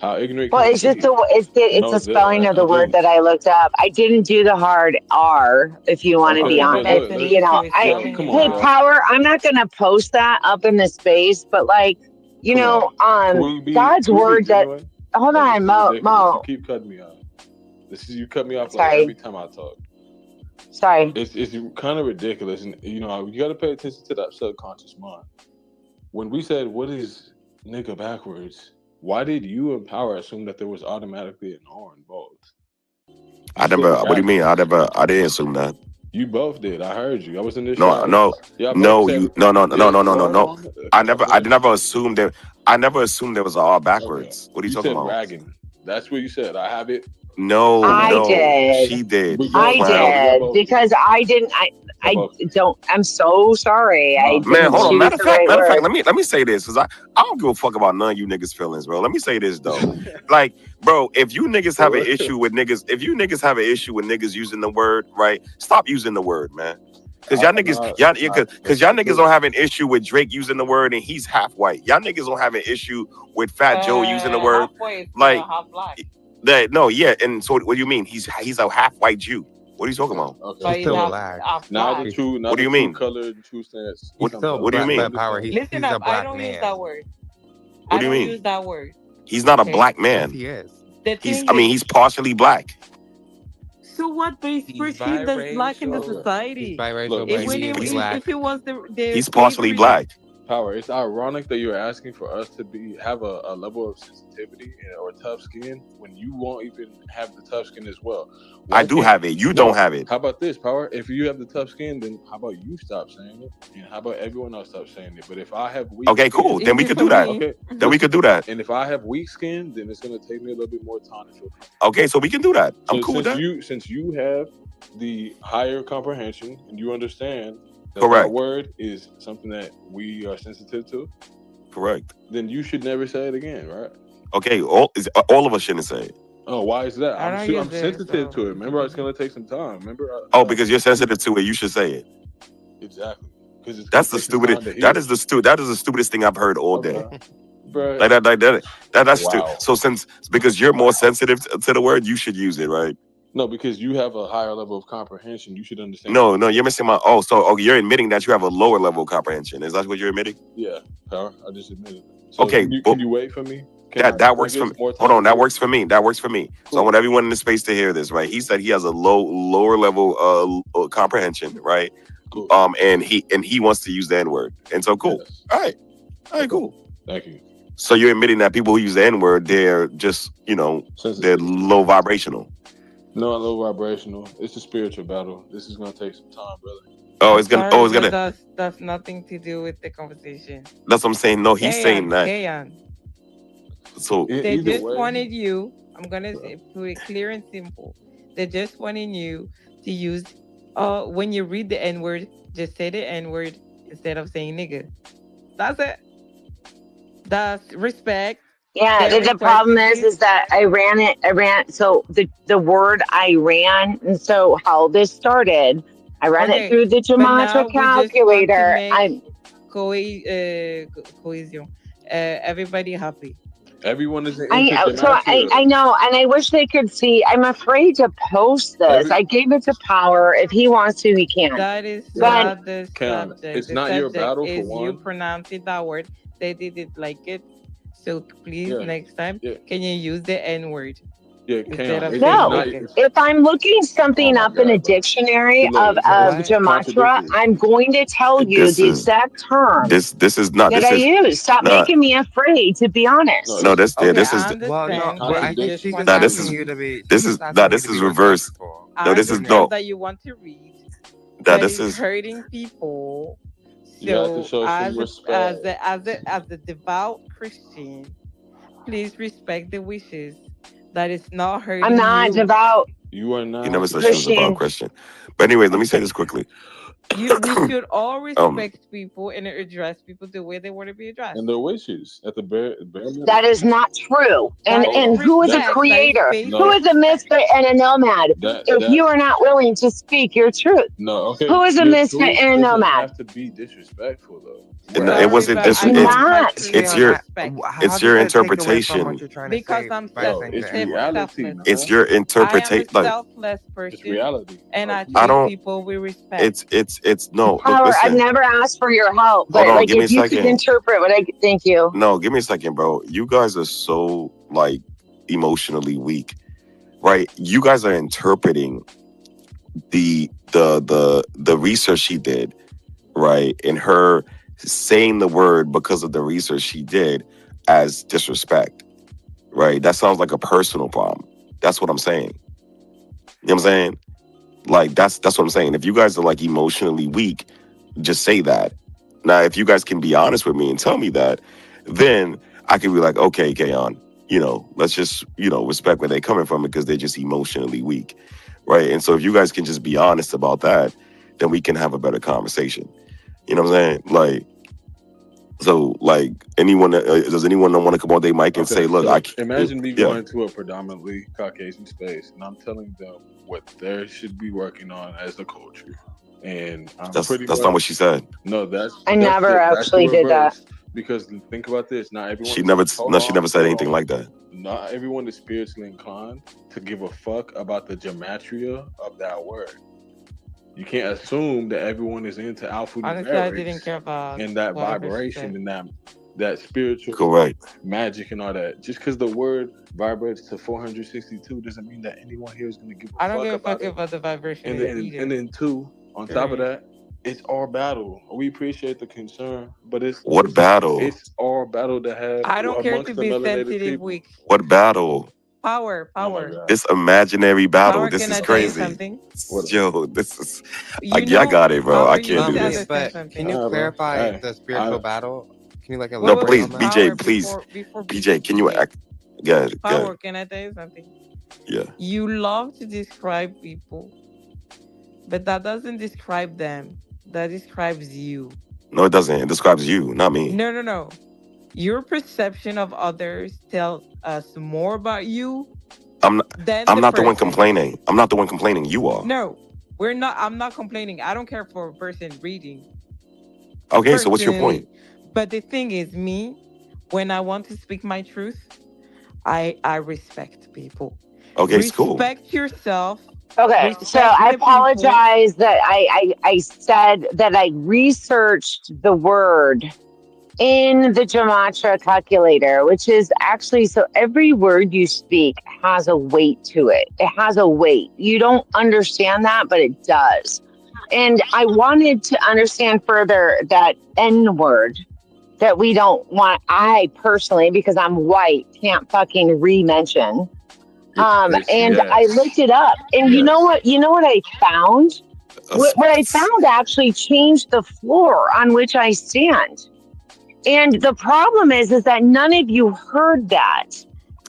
S13: How ignorant
S9: Well,
S13: can
S9: it's
S13: it
S9: just
S13: be?
S9: it's the spelling of the word that I looked up. I didn't do the hard R, if you want to be
S13: Okay, but
S9: honest.
S13: look, come on,
S9: Hey,
S13: yo.
S9: Power, I'm not gonna post that up in the space, but
S13: Come on.
S9: God's
S13: Can we be
S9: word that.
S13: genuine?
S9: Hold
S13: This
S9: on,
S13: is
S9: Mo.
S13: ridiculous. You keep cutting me off. You cut me off like
S9: Sorry.
S13: every time I talk.
S9: Sorry.
S13: It's kind of ridiculous, and you got to pay attention to that subconscious mind. When we said what is nigga backwards, why did you and Power assume that there was automatically an R involved?
S15: I never. What do you mean? I didn't assume that.
S13: You both did. I heard you. I was in the
S15: No,
S13: shower.
S15: no,
S13: Y'all both
S15: no.
S13: said
S15: No. I never assumed that. I never assumed there was an R backwards. What are you
S13: You
S15: talking
S13: said
S15: about?
S13: ragging. That's what you said. I have it.
S15: No,
S9: I did.
S15: she did.
S9: I did because I didn't. I don't. I'm so sorry. I
S15: Man,
S9: didn't
S15: hold on.
S9: choose the right
S15: Matter of fact,
S9: word.
S15: let me say this, because I don't give a fuck about none of you niggas' feelings, bro. Let me say this though. Like, bro, if you niggas have an issue with niggas, if you niggas have an issue with niggas using the word, right? Stop using the word, man. Because y'all niggas don't have an issue with Drake using the word and he's half white. Y'all niggas don't have an issue with Fat Joe using the word. Like, and so what do you mean? He's a half white Jew. What are you talking about?
S13: Okay.
S18: He's still black.
S13: Now the true,
S15: What do you mean?
S13: color and true stance.
S18: He's still
S15: What do you
S18: black,
S15: mean?
S18: but Power. He's a
S10: I
S18: black
S10: don't
S18: man.
S10: use that word.
S15: What do you mean?
S10: Use that word.
S15: He's not a
S10: Okay.
S15: black man.
S18: Yes, he is.
S10: The thing
S15: He's partially black.
S10: So what? But he's perceived as black in the society.
S18: He's biracial,
S13: Look,
S18: but he's black.
S10: If it was the
S15: He's partially black.
S13: Power. It's ironic that you're asking for us to have a level of sensitivity or tough skin when you won't even have the tough skin as well.
S15: I do have it. You don't have it.
S13: How about this, Power? If you have the tough skin, then how about you stop saying it? And how about everyone else stop saying it? But if I have weak
S15: Okay,
S13: skin,
S15: cool. Then we could do that.
S13: Okay.
S15: Then we could do that.
S13: And if I have weak skin, then it's gonna take me a little bit more time to feel comfortable.
S15: Okay, so we can do that. I'm cool with that.
S13: Since you have the higher comprehension and you understand that
S15: Correct.
S13: that word is something that we are sensitive to.
S15: Correct.
S13: Then you should never say it again, right?
S15: Okay, all of us shouldn't say it.
S13: Oh, why is that? I'm sensitive to it. Remember, it's gonna take some time. Remember?
S15: Because you're sensitive to it, you should say it.
S13: Exactly. Because
S15: that's the stupidest. That is the stupidest thing I've heard all day.
S13: Bro.
S15: That's stupid. So because you're more sensitive to the word, you should use it, right?
S13: No, because you have a higher level of comprehension. You should understand.
S15: No, you're missing my. You're admitting that you have a lower level of comprehension. Is that what you're admitting?
S13: Yeah, Power. I just admitted. So
S15: okay,
S13: can you wait for me?
S15: That works for me. Hold on, that works for me. That works for me. Cool. So I want everyone in the space to hear this, right? He said he has a lower level comprehension, right?
S13: Cool.
S15: And he wants to use the N-word. And so cool. Yes. All right, cool.
S13: Thank you.
S15: So you're admitting that people who use the N-word, they're just, they're low vibrational.
S13: No, low vibrational. It's a spiritual battle. This is gonna take some time, brother.
S10: That's nothing to do with the conversation.
S15: That's what I'm saying. No, he's saying that. So
S10: they just wanted you. I'm gonna put it clear and simple. They just wanted you to use. When you read the N-word, just say the N-word instead of saying nigga. That's it. That's respect.
S9: Yeah, the problem is that I ran. So the word I ran, and so how this started, I ran it through the gematria calculator.
S10: Cohesion. Everybody happy.
S13: Everyone is.
S9: I know, and I wish they could see. I'm afraid to post this. I gave it to Power. If he wants to, he can.
S10: That is not the subject.
S13: It's not your battle for one.
S10: You pronouncing that word. They didn't like it. So please, next time, can you use the N-word?
S13: Yeah,
S10: instead of
S13: Kaon,
S10: saying
S13: it's
S9: No,
S13: not.
S10: niggas.
S9: if I'm looking
S13: Oh
S9: something
S13: my
S9: up in a
S13: God, bro.
S9: dictionary
S13: See, look,
S9: of
S13: it's
S3: What?
S9: Gematria,
S13: contradictory.
S9: I'm going to tell you
S15: This
S9: the
S15: is
S9: exact term
S15: this is not
S9: that
S15: this
S9: I
S15: is
S9: use. Stop
S15: not
S9: making me afraid, to be
S13: No,
S9: honest.
S15: no
S13: it's
S15: this yeah,
S10: Okay,
S15: this
S10: I
S15: is
S3: Well,
S13: it's
S3: no,
S10: understand.
S3: but
S10: I
S3: I think
S10: just
S3: she's
S13: contradictory.
S3: just
S10: want
S15: nah
S10: to
S15: this
S3: asking
S15: is
S3: you
S10: read.
S3: to be.
S15: this
S3: She's
S15: is
S3: just
S15: nah
S3: asking you
S15: this
S3: to
S15: is
S3: be
S15: reverse.
S3: respectful.
S15: No,
S10: I
S15: this is
S10: understand
S15: no
S10: that you want to read,
S15: that
S10: but
S15: this
S10: it's
S15: is
S10: hurting people.
S13: You have to
S10: So
S13: show some respect.
S10: as a devout Christian, please respect the wishes. That is not
S9: I'm
S10: hurting
S9: not
S10: you.
S9: devout
S13: You are
S15: you
S13: not
S15: never said she was about
S9: Christian.
S15: Christian. But anyways, let me say this quickly.
S10: We should all
S15: um
S10: respect people and address people the way they want to be
S13: and
S10: addressed.
S13: their wishes at the bare minimum.
S9: That is not true.
S10: That
S13: Hold
S10: is
S9: And
S13: on.
S9: who is a
S10: respect. That is
S9: creator? Who
S13: No,
S9: is a
S10: basic.
S9: misfit and a nomad? If
S13: that
S9: you are not willing to speak your truth,
S13: no. Okay,
S9: who is a
S13: your
S9: misfit
S13: truth
S9: and a
S13: doesn't
S9: nomad?
S13: have to be disrespectful though.
S15: and
S13: We're
S15: it
S10: Sorry,
S15: wasn't
S10: but
S13: African.
S15: it's
S10: I
S9: I'm
S15: it's
S10: use my
S9: not.
S10: truth
S15: it's
S10: with
S15: your
S10: respect
S3: How
S15: it's
S3: does
S15: your
S3: that take away from what
S15: interpretation.
S3: you're trying to
S10: because
S3: say
S10: I'm
S3: by
S13: No,
S3: saying
S13: it's
S3: the N word?
S13: reality,
S10: selfless.
S15: It's
S13: man.
S15: your
S10: I am a
S15: interpretation. Like
S10: selfless
S13: It's
S10: person,
S13: reality.
S10: and I
S15: I
S10: treat
S15: don't
S10: people with respect.
S15: it's no look
S9: Power, I've
S15: listen.
S9: never asked for your help,
S15: Hold
S9: but
S15: on,
S9: like
S15: give me a
S9: if you could
S15: second.
S9: interpret what I thank you.
S15: No, give me a second, bro. You guys are so like emotionally weak, right? You guys are interpreting the research she did, right? And her saying the word because of the research she did as disrespect, right? That sounds like a personal problem. That's what I'm saying. You know what I'm saying? Like that's what I'm saying. If you guys are like emotionally weak, just say that. Now, if you guys can be honest with me and tell me that, then I can be like, okay, Kayon, let's just, respect where they're coming from because they're just emotionally weak, right? And so if you guys can just be honest about that, then we can have a better conversation. You know what I'm saying? Like, so, like, does anyone want to come on their mic and say,
S13: Okay,
S15: look,
S13: so imagine me
S15: yeah,
S13: going to a predominantly Caucasian space and I'm telling them what they should be working on as a culture. And I'm pretty
S15: that's
S13: much
S15: not what she said.
S13: no,
S9: I
S13: that's
S9: never
S13: the
S9: actually did that.
S13: reverse. Because think about this. Not everyone
S15: She
S13: is
S15: never,
S13: hold
S15: no, she
S13: on,
S15: never said
S13: hold
S15: anything
S13: on.
S15: like that.
S13: Not everyone is spiritually inclined to give a fuck about the gematria of that word. You can't assume that everyone is into
S10: Honestly, I didn't
S13: alphanumerics
S10: care about
S13: and that
S10: whatever she
S13: vibration
S10: said.
S13: and that spiritual
S15: Correct.
S13: magic and all that. Just because the word vibrates to 462 doesn't mean that anyone here is going to give
S10: I
S13: a
S10: don't
S13: fuck
S10: give a
S13: about
S10: fuck
S13: it.
S10: about the vibration
S13: And
S10: either.
S13: then two, on top of
S10: Period.
S13: that, it's our battle. We appreciate the concern, but
S15: What battle?
S13: it's our battle to have
S10: I don't care to
S13: amongst the
S10: be
S13: melanated
S10: sensitive,
S13: people.
S10: weak.
S15: What battle?
S10: Power,
S13: Oh my
S10: power.
S13: god.
S15: This imaginary battle.
S10: Power,
S15: This
S10: can
S15: is
S10: I tell you
S15: crazy.
S10: something?
S13: What?
S15: Yo, this is
S10: You
S15: I
S10: know,
S15: got it, bro. I
S10: Power, you
S15: can't
S10: need
S15: do
S10: to
S15: this.
S10: understand
S3: But can
S10: something.
S3: you
S13: Nah, bro.
S3: clarify
S13: Hey,
S3: the spiritual battle? Can you
S15: No,
S3: elaborate
S15: please,
S3: on that?
S10: Power,
S15: BJ, please.
S10: before
S15: BJ, can you
S10: BJ.
S15: act good,
S10: Power, can I tell you something?
S15: Yeah.
S10: You love to describe people, but that doesn't describe them. That describes you.
S15: No, it doesn't. It describes you, not me.
S10: No. Your perception of others tells us more about you
S15: I'm not,
S10: than
S15: I'm
S10: the
S15: not the one
S10: person.
S15: complaining. I'm not the one complaining. You are.
S10: No, we're not. I'm not complaining. I don't care for a person reading
S15: Okay, so what's your
S10: personally.
S15: point?
S10: But the thing is, me, when I want to speak my truth, I respect people.
S15: Okay, it's cool.
S10: Respect yourself.
S9: Okay, so
S10: Respect
S9: I
S10: the people.
S9: apologize that I said that I researched the word in the Gematria calculator, which is actually so every word you speak has a weight to it. It has a weight. You don't understand that, but it does. And I wanted to understand further that N word that we don't want, I personally, because I'm white, can't fucking re-mention. And I looked
S13: Yes.
S9: it up, and you know
S13: Yes.
S9: what? You know what I found? What I found actually changed the floor on which I stand. And the problem is that none of you heard that.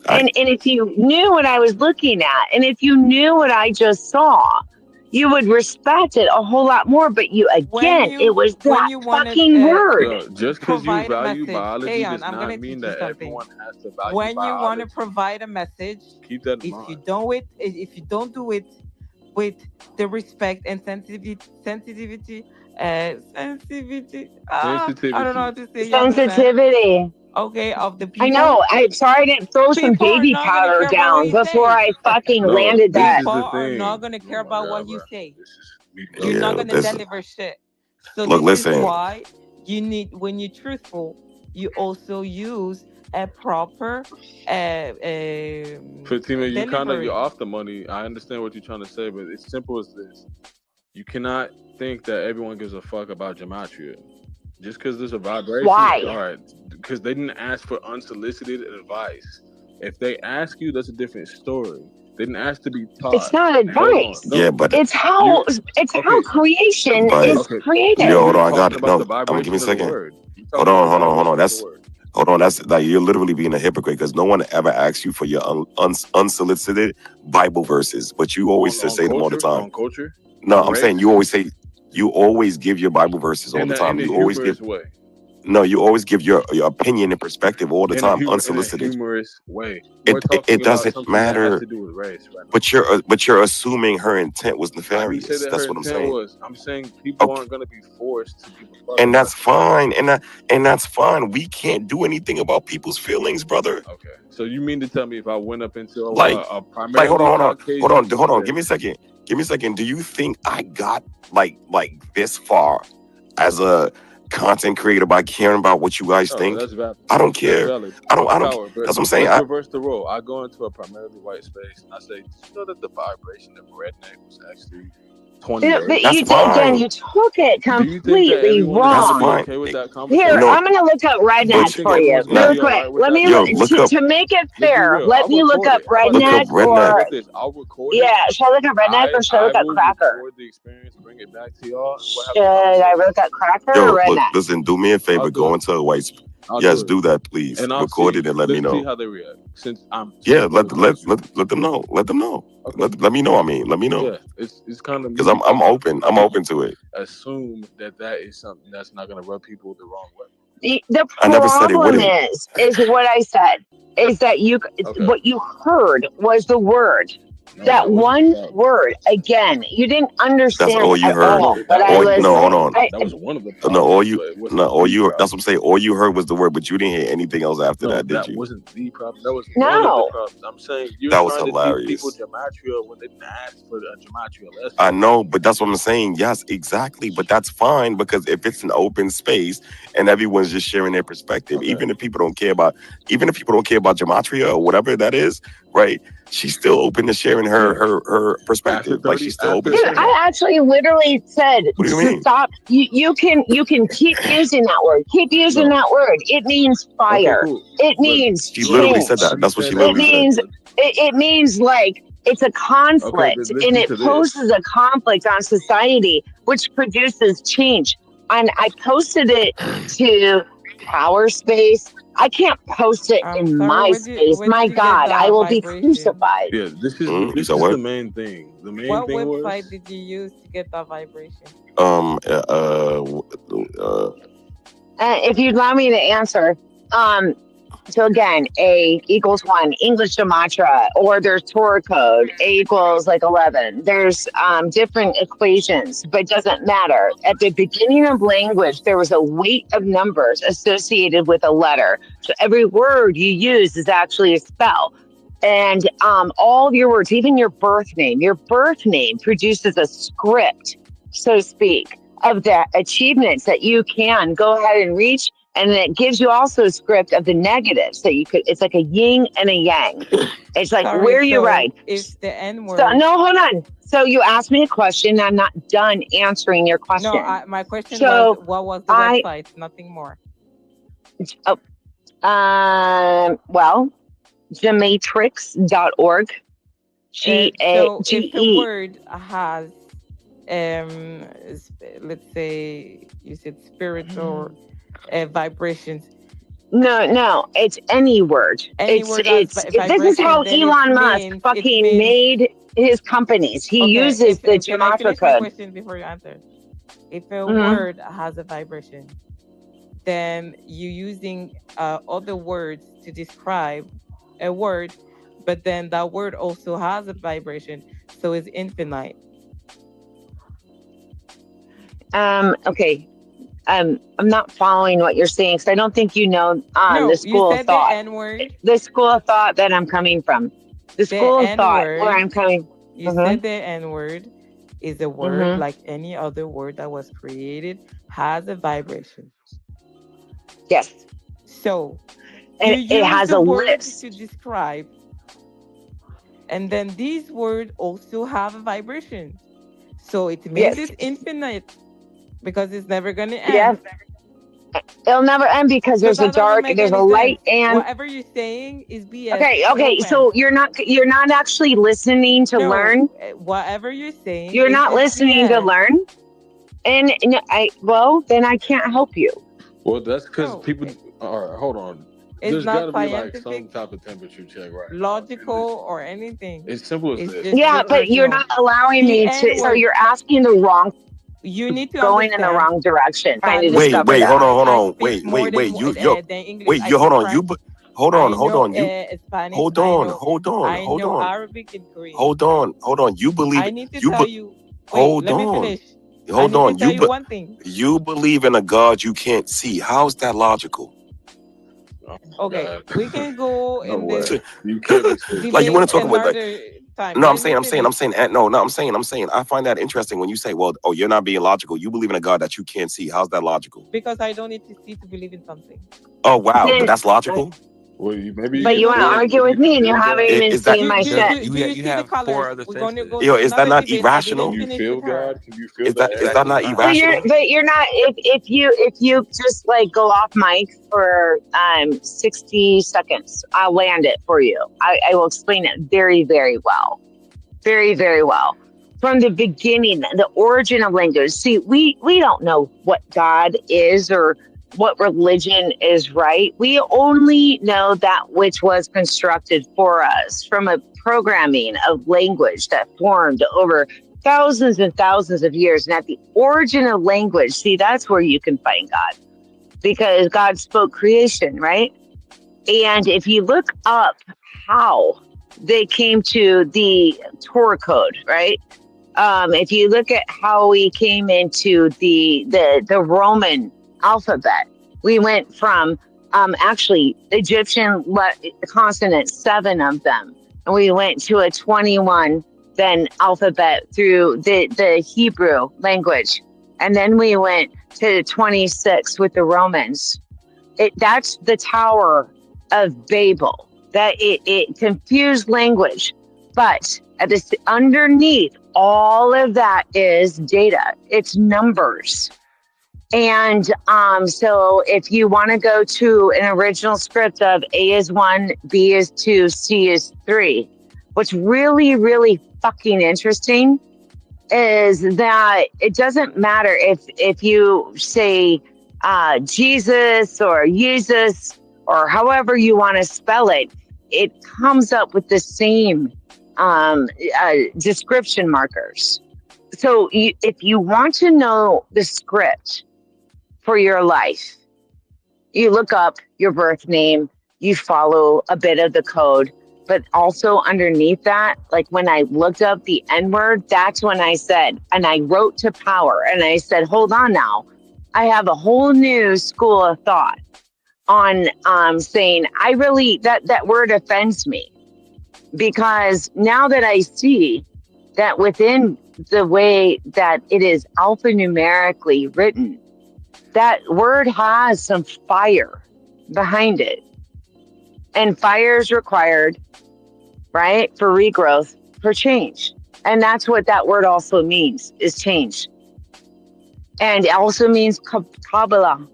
S9: And if you knew what I was looking at, and if you knew what I just saw, you would respect it a whole lot more. But
S10: when
S9: it
S10: you
S9: was
S10: when
S9: that
S10: you want
S9: fucking
S10: to
S9: word.
S13: Yo, just because you
S10: provide a
S13: value
S10: message,
S13: biology
S10: Kayon,
S13: does
S10: I'm
S13: not
S10: gonna
S13: mean
S10: teach you
S13: that
S10: something.
S13: everyone has to value
S10: When you want to
S13: biology.
S10: provide a message,
S13: Keep that in
S10: if you
S13: mind.
S10: don't do it with the respect and sensitivity, I don't know how
S13: Sensitivity.
S10: to say. You understand?
S9: Sensitivity.
S10: Okay, of the
S9: I
S10: people.
S9: know. I'm sorry I didn't throw some
S10: People are
S9: baby
S10: not gonna
S9: powder
S10: care about what
S9: down
S10: you
S9: before
S10: say.
S9: I fucking
S13: No,
S9: landed
S13: this
S9: that.
S13: is
S10: People
S13: the
S10: are not
S13: thing.
S10: gonna
S13: Oh
S10: care
S13: my
S10: about what
S13: god,
S10: you
S13: bro.
S10: say.
S13: This is we
S10: You're
S13: building
S10: not
S15: Yeah,
S10: gonna
S13: something.
S15: this
S10: deliver shit. So
S15: look,
S10: this is
S15: listen.
S10: why you need, when you're truthful, you also use a proper
S13: Fatima,
S10: delivery.
S13: you're off the money. I understand what you're trying to say, but it's simple as this. You cannot think that everyone gives a fuck about gematria. Just because there's a vibration,
S9: Why?
S13: all right, because they didn't ask for unsolicited advice. If they ask you, that's a different story. They didn't ask to be taught.
S9: It's not
S13: Hold on.
S9: advice.
S13: No,
S15: Yeah, but
S9: It's how
S13: okay,
S9: creation
S15: but
S9: is
S13: okay.
S9: created.
S15: yo, hold
S13: You're
S15: on, I got
S13: talking
S15: it.
S13: about
S15: No,
S13: the
S15: I'm gonna give me a
S13: vibration of the
S15: second.
S13: word. You're
S15: Hold
S13: talking
S15: on,
S13: about the
S15: hold on, hold on.
S13: vibration of the
S15: That's
S13: word.
S15: hold on. That's like you're literally being a hypocrite because no one ever asks you for your unsolicited Bible verses, but you always
S13: On
S15: say them all the
S13: culture,
S15: time.
S13: on culture,
S15: No,
S13: on
S15: I'm saying
S13: race,
S15: you always give your Bible verses all
S13: in
S15: the
S13: a
S15: time. You always give
S13: humorous way.
S15: no, you always give your opinion and perspective all the
S13: In a
S15: time, unsolicited.
S13: humorous way. We're talking
S15: It
S13: about
S15: doesn't
S13: something that has
S15: matter.
S13: to do with race right now.
S15: But you're assuming her intent was
S13: I didn't say
S15: nefarious.
S13: that her
S15: That's what I'm
S13: intent
S15: saying.
S13: was. I'm saying people
S15: Okay.
S13: aren't going to be forced to give a fuck
S15: And
S13: about
S15: that's fine. And that's fine. We can't do anything about people's feelings, brother.
S13: Okay. So you mean to tell me if I went up into
S15: Like,
S13: a
S15: hold
S13: primarily
S15: on.
S13: Caucasian,
S15: Hold on.
S13: yeah.
S15: Give me a second. Do you think I got like this far as a content creator by caring about what you guys
S13: No,
S15: think?
S13: that's valid.
S15: I don't
S13: That's
S15: care.
S13: valid.
S15: I don't
S13: Power, but
S15: that's what I'm saying.
S13: let's reverse the role. I go into a primarily white space and I say, did you know that the vibration of redneck was actually 28?
S9: But
S15: That's
S9: you did, again,
S15: fine.
S9: you took it
S13: Do you think that
S9: completely
S13: everyone is
S15: That's
S13: going to be
S9: wrong.
S15: fine.
S13: okay with that
S9: Here,
S13: conversation?
S15: No,
S9: I'm gonna look up
S13: Do you
S9: redneck
S13: think
S9: for you
S13: everyone's going to
S9: real
S13: be
S9: quick.
S13: alright with
S9: Let
S13: that
S9: me
S15: yo,
S13: conversation?
S15: look up
S9: to make it
S13: Let's be
S9: fair.
S13: real.
S9: Let
S13: I'll
S9: me look
S13: record
S9: up
S13: it. How about
S15: look up
S9: redneck,
S13: this? How
S15: redneck.
S9: or
S13: about this? I'll record it.
S9: yeah, should I look up redneck or should I
S13: I
S9: look up
S13: will
S9: cracker?
S13: record the experience, bring it back to y'all, and we'll have
S9: Should
S13: a
S9: I
S13: conversation.
S9: look up cracker
S15: Yo,
S9: or redneck?
S15: listen, do me a favor,
S13: I'll do
S15: go
S13: it.
S15: into a white space.
S13: I'll
S15: Yes,
S13: do it.
S15: do that, please.
S13: And I'll
S15: Record
S13: see.
S15: it and let me
S13: Let's see
S15: know.
S13: how they react. Since I'm
S15: Yeah,
S13: super
S15: let
S13: close.
S15: let them know. Let them know.
S13: Okay.
S15: Let me know. I mean, let me know.
S13: Yeah, it's kind of
S15: Because I'm open. I'm open to it.
S13: assume that is something that's not going to rub people the wrong way.
S9: The
S15: I never said it
S9: problem
S15: wouldn't.
S9: is what I said is that
S13: Okay.
S9: what you heard was the word.
S13: No,
S9: That
S13: that wasn't the
S9: one
S13: problem.
S9: word again, you didn't
S15: That's
S9: understand
S15: all you
S9: at
S15: heard.
S9: all.
S13: No,
S9: But
S13: that
S9: I
S13: wasn't
S9: was,
S13: the
S15: No, hold
S13: problem.
S15: on.
S9: I
S13: That was one of the
S15: No,
S13: problems, but it wasn't
S15: all
S13: the
S15: you heard. That's
S13: problem.
S15: what I'm saying. All you heard was the word, but you didn't hear anything else after
S13: No,
S15: that, did
S13: that
S15: you?
S13: wasn't the problem. That was one of the
S9: no.
S13: problems. I'm saying you're
S15: That was
S13: trying to teach people
S15: hilarious.
S13: gematria when they didn't ask for a gematria lesson.
S15: I know, but that's what I'm saying. Yes, exactly. But that's fine because if it's an open space and everyone's just sharing their perspective,
S13: Okay.
S15: even if people don't care about gematria or whatever that is, right? She's still open to sharing her
S13: After
S15: perspective. Like
S13: 30,
S15: she's still open
S13: after
S15: to
S9: Dude,
S15: sharing.
S9: I actually literally said
S15: What do you
S9: to
S15: mean?
S9: stop. You can keep using that word. Keep using
S13: no.
S9: that word. It means
S13: Okay,
S9: fire.
S13: cool.
S9: It
S13: But
S9: means
S15: She literally said
S9: change.
S15: that. That's what she
S13: understand
S9: It
S15: literally
S13: everything.
S15: said.
S9: means it means like it's a
S13: Okay,
S9: conflict,
S13: but
S9: and
S13: listen
S9: it
S13: to this.
S9: poses a conflict on society, which produces change. And I posted it to Power Space. I can't post it
S10: I'm
S9: in
S10: sorry.
S9: my space.
S10: Where
S9: My
S10: did you get
S9: God, I
S10: that
S9: will be
S10: vibration?
S9: crucified.
S13: Yeah, this is
S15: You said what?
S13: the main thing. The main
S10: What
S13: thing
S10: website
S13: was
S10: did you use to get that vibration?
S9: If you'd allow me to answer, so again, A equals 1, English gematria, or there's Torah code, A equals like 11. There's different equations, but it doesn't matter. At the beginning of language, there was a weight of numbers associated with a letter. So every word you use is actually a spell. And all of your words, even your birth name produces a script, so to speak, of the achievements that you can go ahead and reach. And it gives you also a script of the negatives that you could, it's like a yin and a yang. It's like
S10: Sorry,
S9: where you
S10: so
S9: ride.
S10: it's the N
S9: So,
S10: word.
S9: no, hold on. So you asked me a question. I'm not done answering your question.
S10: No, my question
S9: So
S10: was, what was the
S9: I,
S10: website? Nothing more.
S9: well, gematrix.org.
S10: So if a
S9: G-E.
S10: word has, let's say you said spirit or vibrations.
S9: No, it's any word.
S10: Any word has
S9: This is how
S10: vibration, then
S9: Elon Musk fucking made his companies. He uses the
S10: Can I
S9: gematria
S10: finish my
S9: code.
S10: question before you answer? If a
S9: Mhm.
S10: word has a vibration, then you're using other words to describe a word, but then that word also has a vibration, so it's infinite.
S9: Okay. I'm not following what you're saying because I don't think you know
S10: No,
S9: the school
S10: you
S9: of
S10: said
S9: thought.
S10: the N word.
S9: The school of thought that I'm coming from. The school of thought where I'm coming.
S10: You said the N word is a word like any other word that was created, has a vibration.
S9: Yes.
S10: So You
S9: it
S10: use
S9: has
S10: the
S9: a
S10: word
S9: lips.
S10: to describe, and then these words also have a vibration. So it made
S9: Yes.
S10: it infinite because it's never gonna
S9: Yeah.
S10: end.
S9: It'll never end because
S10: So
S9: there's a
S10: that doesn't
S9: dark,
S10: make
S9: there's a
S10: any
S9: light,
S10: sense.
S9: and
S10: Whatever you're saying is BS.
S9: okay.
S10: No
S9: Okay. So
S10: offense.
S9: you're not actually listening to
S10: No,
S9: learn.
S10: whatever you're saying
S9: You're
S10: is
S9: not
S10: just
S9: listening to
S10: BS.
S9: learn, and then I can't help you.
S13: Well, that's because
S10: No,
S13: people. All right, hold on.
S10: it's
S13: There's got
S10: not
S13: to be like some
S10: scientific,
S13: type of temperature check, right?
S10: logical, or anything.
S13: It's simple as
S10: It's
S13: this.
S10: just
S9: Yeah, but you're
S10: personal.
S9: not allowing
S10: The
S9: me
S10: N
S9: to. So
S10: word.
S9: you're asking the wrong,
S10: You need to
S9: going in the
S10: understand
S9: wrong direction, trying
S10: that
S9: to
S15: Wait,
S9: discover
S15: wait,
S9: that.
S15: hold
S10: I
S15: on,
S10: speak more
S15: wait.
S10: than English.
S15: Wait,
S10: I
S15: you hold
S10: speak
S15: on,
S10: French.
S15: hold
S10: I know
S15: on, you,
S10: Spanish. I know Arabic and Korean.
S15: hold on. You believe
S10: I
S15: it?
S10: need to tell you. Wait,
S15: Hold
S10: let me
S15: on,
S10: finish. I need to tell you one thing.
S15: You believe in a God you can't see. How's that logical?
S10: Okay, we can go
S13: No
S10: in
S13: way.
S10: this
S13: You can't be serious.
S15: Like you want
S10: debate
S15: to talk about like.
S10: another time.
S15: No,
S10: Let me finish.
S15: I'm saying. I find that interesting when you say, "Well, oh, you're not being logical. You believe in a God that you can't see. How's that logical?"
S10: Because I don't need to see to believe in something.
S15: Oh, wow, but
S9: Then,
S15: that's logical.
S13: Well, maybe you
S9: but
S13: can
S9: you want to
S13: feel.
S9: argue
S13: Maybe
S9: with
S13: you can
S9: me, and you
S13: feel
S9: haven't
S13: God.
S9: even
S15: Is that
S9: seen my shit.
S10: Do you see the colors? We're going to go
S15: yo?
S10: to
S15: Is that
S10: another
S15: not
S10: debate. I
S15: irrational?
S10: didn't
S13: Can you
S10: finish
S13: feel
S10: with her.
S13: God? Can you feel the
S15: Is that not
S13: energy?
S15: irrational?
S9: But you're not. If you just like go off mic for 60 seconds, I'll land it for you. I will explain it very, very well. Very, very well. From the beginning, the origin of language. See, we don't know what God is or what religion is, right? We only know that which was constructed for us from a programming of language that formed over thousands and thousands of years. And at the origin of language, see, that's where you can find God because God spoke creation, right? And if you look up how they came to the Torah code, right? If you look at how we came into the Roman alphabet, we went from actually Egyptian consonants, 7 of them, and we went to a 21 then alphabet through the Hebrew language, and then we went to 26 with the Romans. That's the Tower of Babel. That it confused language, but at this underneath all of that is data. It's numbers. And so if you want to go to an original script of A is 1, B is 2, C is 3, what's really, really fucking interesting is that it doesn't matter if you say Jesus or Jesus or however you want to spell it, it comes up with the same description markers. So if you want to know the script for your life, you look up your birth name, you follow a bit of the code, but also underneath that, like when I looked up the N word, that's when I said, and I wrote to power and I said, hold on now, I have a whole new school of thought on saying I really, that word offends me. Because now that I see that within the way that it is alphanumerically written, that word has some fire behind it. And fire is required, right, for regrowth, for change. And that's what that word also means, is change. And it also means Kabbalah,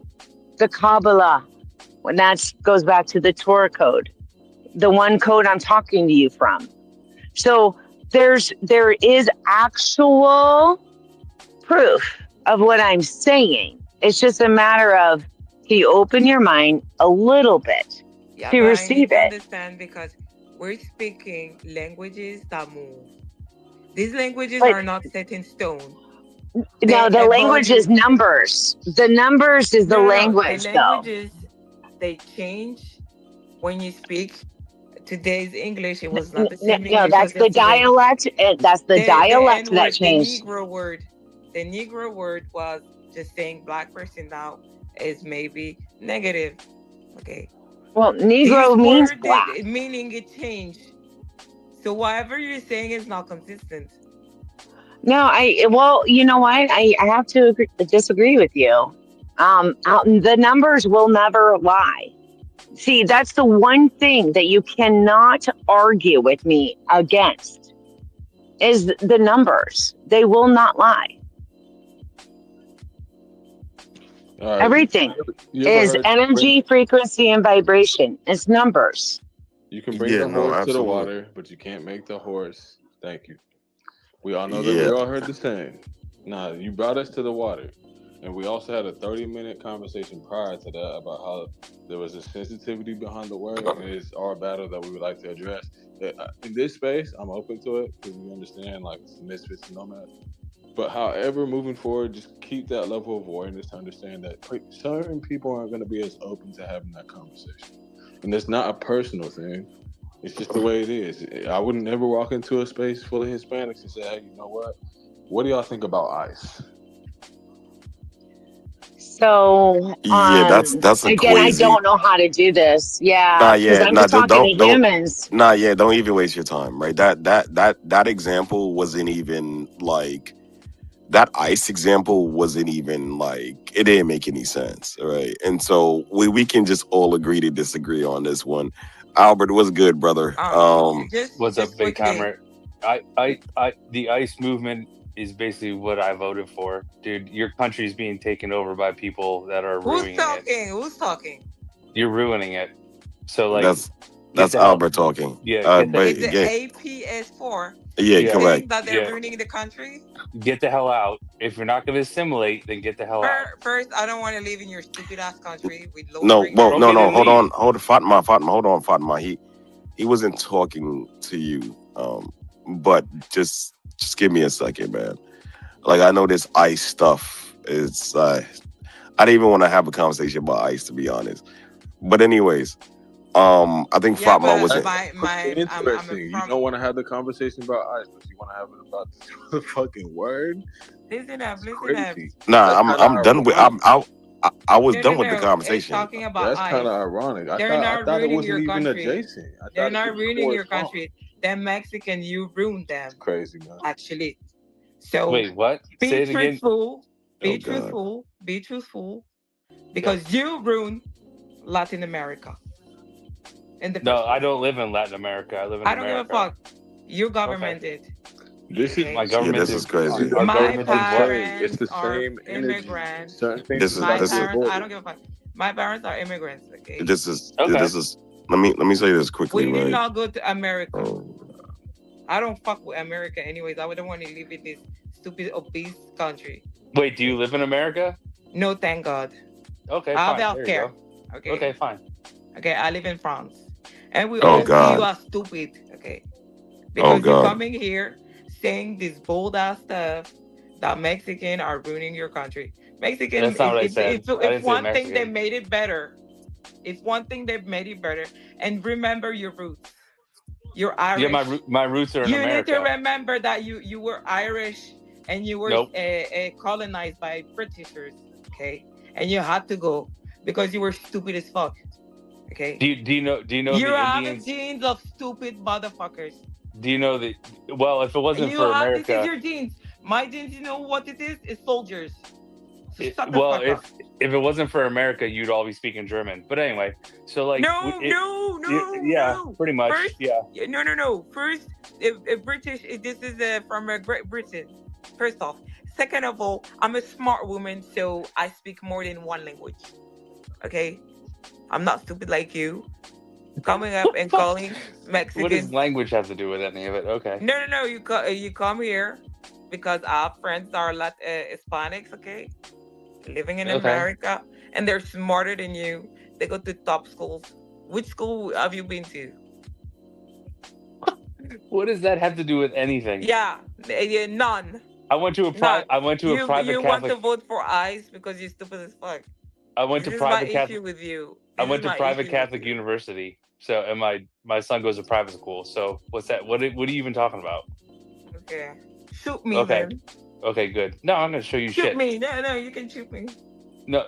S9: the Kabbalah, when that goes back to the Torah code, the one code I'm talking to you from. So there is actual proof of what I'm saying. It's just a matter of, can you open your mind a little bit
S10: Yeah,
S9: to
S10: but I need
S9: receive
S10: to
S9: it?
S10: understand because we're speaking languages that move. These languages
S9: But
S10: are not set in stone.
S9: no,
S10: They
S9: the language is
S10: evolve.
S9: numbers. The numbers is the
S10: No. The
S9: language, though.
S10: languages, they change when you speak. Today's English, it was not the same
S9: No,
S10: English
S9: that's
S10: as
S9: the
S10: yesterday.
S9: dialect. That's the
S10: The
S9: dialect
S10: N
S9: that
S10: word, the
S9: changed.
S10: Negro word. The Negro word was just saying black person now is maybe negative. Okay.
S9: Well,
S10: This
S9: Negro means
S10: word,
S9: black.
S10: meaning it changed. So whatever you're saying is not consistent.
S9: No, well, you know what? I have to disagree with you. The numbers will never lie. See, that's the one thing that you cannot argue with me against is the numbers. They will not lie.
S13: All right.
S9: Everything
S13: You ever
S9: is
S13: heard
S9: energy, frequency, and vibration. It's numbers.
S13: you can bring
S5: Yeah,
S13: the
S5: no,
S13: horse to the
S5: absolutely.
S13: water, but you can't make the horse. Thank you. We all know that.
S5: Yeah.
S13: We all heard the saying. Nah, you brought us to the water. And we also had a 30-minute conversation prior to that about how there was a sensitivity behind the word, and it's our battle that we would like to address. In this space, I'm open to it because we understand like it's misfits and nomads. But however, moving forward, just keep that level of awareness to understand that certain people aren't going to be as open to having that conversation. And it's not a personal thing. It's just the way it is. I would never walk into a space full of Hispanics and say, hey, you know what do y'all think about ICE?
S9: So,
S15: Yeah, that's a
S9: again, I
S15: crazy.
S9: don't know how to do this. Yeah,
S15: Nah,
S9: because
S15: yeah,
S9: I'm
S15: nah,
S9: just talking to humans.
S15: Nah, yeah, don't even waste your time, right? That example wasn't even like that ICE example wasn't even like it didn't make any sense, right? And so we can just all agree to disagree on this one. Albert, what's good, brother?
S7: What's up, big camera? The ICE movement is basically what I voted for, dude. Your country's being taken over by people that are ruining it.
S10: Who's talking?
S7: You're ruining it. So like,
S15: that's Albert talking.
S7: Yeah,
S15: But
S10: Is it
S15: yeah,
S10: APS4?
S15: yeah, correct.
S10: That they're ruining the country?
S7: Get the hell out. If you're not going to assimilate, then get the hell out.
S10: First, I don't want to live in your stupid ass country with low
S15: No, well,
S10: frequency.
S15: no, hold on, Fatima, hold on, Fatima. He wasn't talking to you. But just give me a second, man. Like I know this ICE stuff is. I didn't even want to have a conversation about ICE, to be honest. But anyways, I think Fatma wasn't.
S13: Interesting. You don't want to have the conversation about ICE, but you want to have it about the fucking word.
S10: Listen up.
S15: Nah, I'm done with. I was done with the conversation.
S10: Talking about
S13: That's kind of ironic.
S10: They're
S13: I thought it
S10: ruining
S13: wasn't
S10: your
S13: even
S10: country.
S13: adjacent.
S10: They're not ruining your country. They're Mexican. You ruined them.
S13: Crazy, man.
S10: Actually. So
S7: wait, what?
S10: Be truthful. Be truthful. Because you ruined Latin America.
S7: No, I don't live in Latin America. I live in America.
S10: I don't give a fuck. Your government did.
S13: This is
S7: my government.
S15: Yeah, this is crazy.
S10: My parents
S13: it's the same
S10: immigrants.
S13: Certain things
S10: My parents, I don't give a fuck. My parents are immigrants. Okay.
S15: This is. Let me say this quickly.
S10: We
S15: right?
S10: did not go to America.
S15: Oh.
S10: I don't fuck with America anyways. I wouldn't want to live in this stupid obese country.
S7: Wait, do you live in America?
S10: No, thank God.
S7: Okay,
S10: I have
S7: fine.
S10: healthcare. Okay.
S7: Okay, fine.
S10: Okay, I live in France. And we
S15: Oh,
S10: all see
S15: God.
S10: you as stupid. Okay. Because
S15: God.
S10: you're coming here saying this bold ass stuff that Mexican are ruining your country. Mexican,
S7: That's not what I said.
S10: if one thing they made it better, and remember your roots. You're Irish.
S7: Yeah, my roots are in America.
S10: You need to remember that you were Irish and you were colonized by Britishers, okay? And you had to go because you were stupid as fuck, okay?
S7: Do you know
S10: You
S7: the
S10: have
S7: Indians?
S10: genes of stupid motherfuckers.
S7: Do you know that? Well, if it wasn't for America,
S10: this is your genes. My genes, you know what it is? It's soldiers. So shut the
S7: well,
S10: fuck up.
S7: if it wasn't for America, you'd all be speaking German. But anyway, so like,
S10: No.
S7: pretty much,
S10: First,
S7: yeah.
S10: No. First, if British, this is from Great Britain. First off. Second of all, I'm a smart woman, so I speak more than one language. Okay? I'm not stupid like you. Coming up and calling Mexican.
S7: What does language have to do with any of it? Okay.
S10: No. You come here because our friends are Hispanics, okay? Living in America, and they're smarter than you. They go to top schools. Which school have you been to?
S7: What does that have to do with anything?
S10: Yeah, none.
S7: I went to a private
S10: You
S7: Catholic.
S10: want to vote for ICE because you're stupid as fuck.
S7: I went to
S10: This
S7: private
S10: is my
S7: Catholic.
S10: issue with you.
S7: I went to private Catholic university. So, and my son goes to private school. So, what's that? What are you even talking about?
S10: Okay, shoot me,
S7: Okay.
S10: man.
S7: Okay, good. No, I'm gonna show you
S10: Shoot
S7: shit.
S10: me. No, you can shoot me.
S7: No,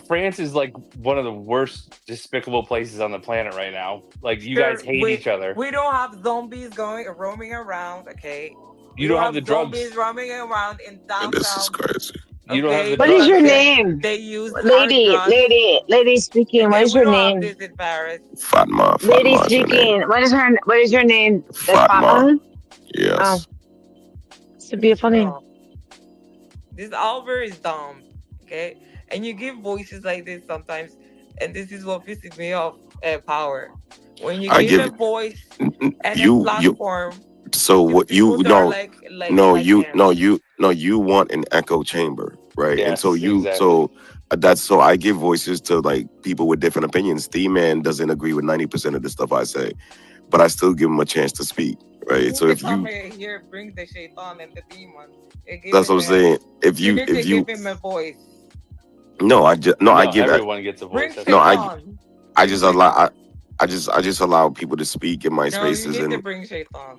S7: France is like one of the worst, despicable places on the planet right now. Like you guys hate each other.
S10: We don't have zombies roaming around. Okay.
S7: You don't have the drugs.
S10: Zombies roaming around in downtown.
S15: This is crazy.
S7: You don't have the
S9: What is your
S7: drugs.
S9: name?
S10: They use
S9: Lady speaking. What
S10: Okay,
S9: is
S10: we
S9: your
S10: don't have
S9: name?
S10: this in Paris.
S15: Fatma.
S9: Lady
S15: Fatma is her name.
S9: speaking. What is your name? That's
S15: Fatma.
S9: Fatma?
S15: Yes.
S9: Oh, it's a beautiful name.
S10: No. This Albert is dumb. Okay? And you give voices like this sometimes, and this is what pisses me off power. When you
S15: I
S10: give
S15: give
S10: a voice and a
S15: you.
S10: platform
S15: So
S10: to
S15: what
S10: people
S15: you
S10: that are
S15: know? No,
S10: like
S15: you
S10: him.
S15: no you no you want an echo chamber, right? And so
S7: Yes, exactly.
S15: that's so I give voices to like people with different opinions. D-Man doesn't agree with 90% of the stuff I say, but I still give him a chance to speak, right?
S10: You
S15: So
S10: need
S15: if
S10: to come
S15: you,
S10: here, bring the shaitan and the demon, and give
S15: that's
S10: him
S15: what I'm saying.
S10: you need to give him a voice.
S15: No, I give
S7: everyone gets a
S10: Bring
S7: voice. That's
S15: no,
S10: shaitan.
S15: I just allow I just allow people to speak in my
S10: No, you
S15: spaces,
S10: need to
S15: and
S10: bring shaitan.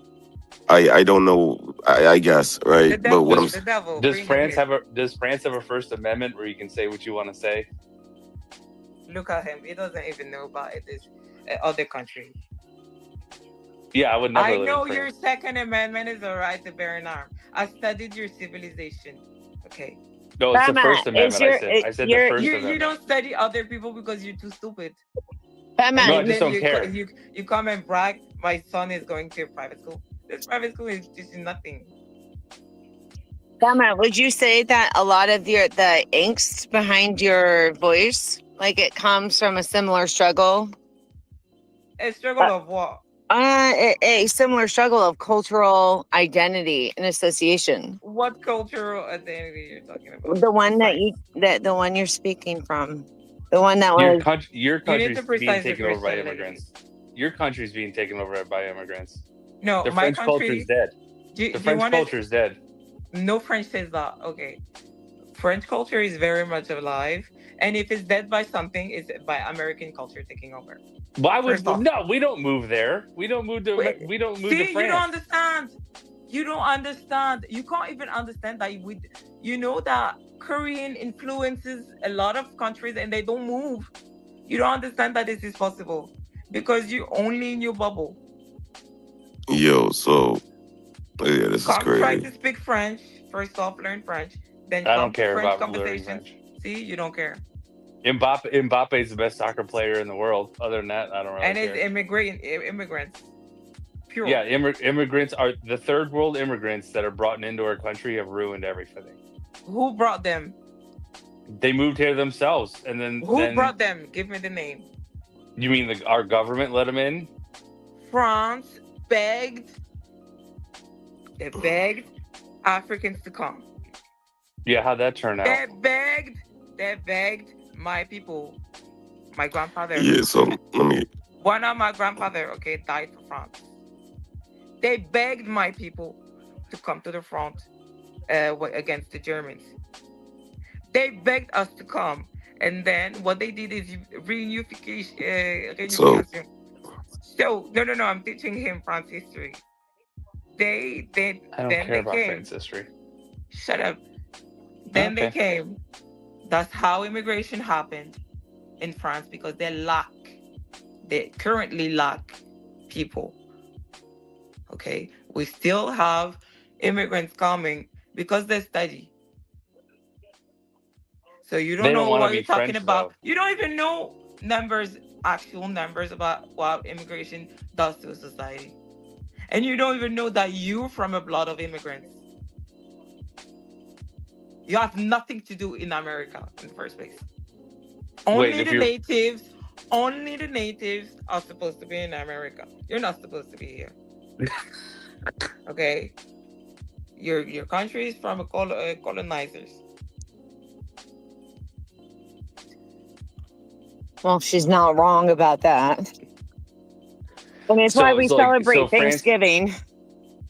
S15: I don't know, I guess, right?
S10: The
S15: But what
S10: devil,
S15: I'm
S10: the devil.
S7: Does
S10: Bring him
S7: France
S10: here.
S7: does France have a First Amendment where you can say what you want to say?
S10: Look at him. He doesn't even know about it. This other country.
S7: Yeah, I would never
S10: I
S7: live
S10: know
S7: in
S10: your
S7: France.
S10: Second Amendment is a right to bear an arm. I studied your civilization. Okay.
S7: No, it's the
S9: Fatma,
S7: First
S9: is
S7: Amendment. I said the First
S10: You
S7: Amendment.
S10: don't study other people because you're too stupid.
S9: Fatma,
S7: No, I just don't care.
S10: You come and brag. My son is going to a private school. This private school is just nothing.
S9: Fatma, would you say that a lot of the angst behind your voice, like it comes from a similar struggle?
S10: A struggle of what?
S9: A similar struggle of cultural identity and association.
S10: What cultural identity you're talking about?
S9: The one the one you're speaking from, the one that
S7: Your
S9: was.
S10: You need
S7: country's
S10: to
S7: being
S10: precise the
S7: taken over by
S10: question, lady.
S7: immigrants. Your country's being taken over by immigrants.
S10: No,
S7: The
S10: my
S7: French culture
S10: country.
S7: is dead. The French culture is dead.
S10: No French says that. Okay. French culture is very much alive, and if it's dead by something, it's by American culture taking over.
S7: Why would we don't move there? We don't move to France.
S10: You don't understand. You don't understand. You can't even understand that you know that Korean influences a lot of countries and they don't move. You don't understand that this is possible because you're only in your bubble.
S15: Yo, so yeah, this is crazy.
S10: Try to speak French. First off, learn French. Then
S7: I
S10: come
S7: don't
S10: to
S7: care
S10: French
S7: about learning
S10: conversations.
S7: French.
S10: See, you don't care.
S7: Mbappe is the best soccer player in the world. Other than that, I don't really
S10: And
S7: care.
S10: it's immigrants. Pure.
S7: Yeah, immigrants are the third world immigrants that are brought into our country have ruined everything.
S10: Who brought them?
S7: They moved here themselves, and then
S10: Who brought them? Give me the name.
S7: You mean our government let them in?
S10: France begged. They begged Africans to come.
S7: Yeah, how'd that turn out?
S10: They begged my people. My grandfather.
S15: Yeah, so let me.
S10: One of my grandfather, died for France. They begged my people to come to the front against the Germans. They begged us to come, and then what they did is reunification. So no, I'm teaching him France history.
S7: I don't care about France history.
S10: Shut up. Then they came. That's how immigration happened in France because they currently lack people. Okay, we still have immigrants coming because they study. So you don't know what you're talking about.
S7: Though.
S10: You don't even know actual numbers about what immigration does to a society. And you don't even know that you're from a blood of immigrants. You have nothing to do in America in the first place. Only the natives are supposed to be in America. You're not supposed to be here. Okay? Your country is from colonizers.
S9: Well, she's not wrong about that. And it's why we celebrate Thanksgiving.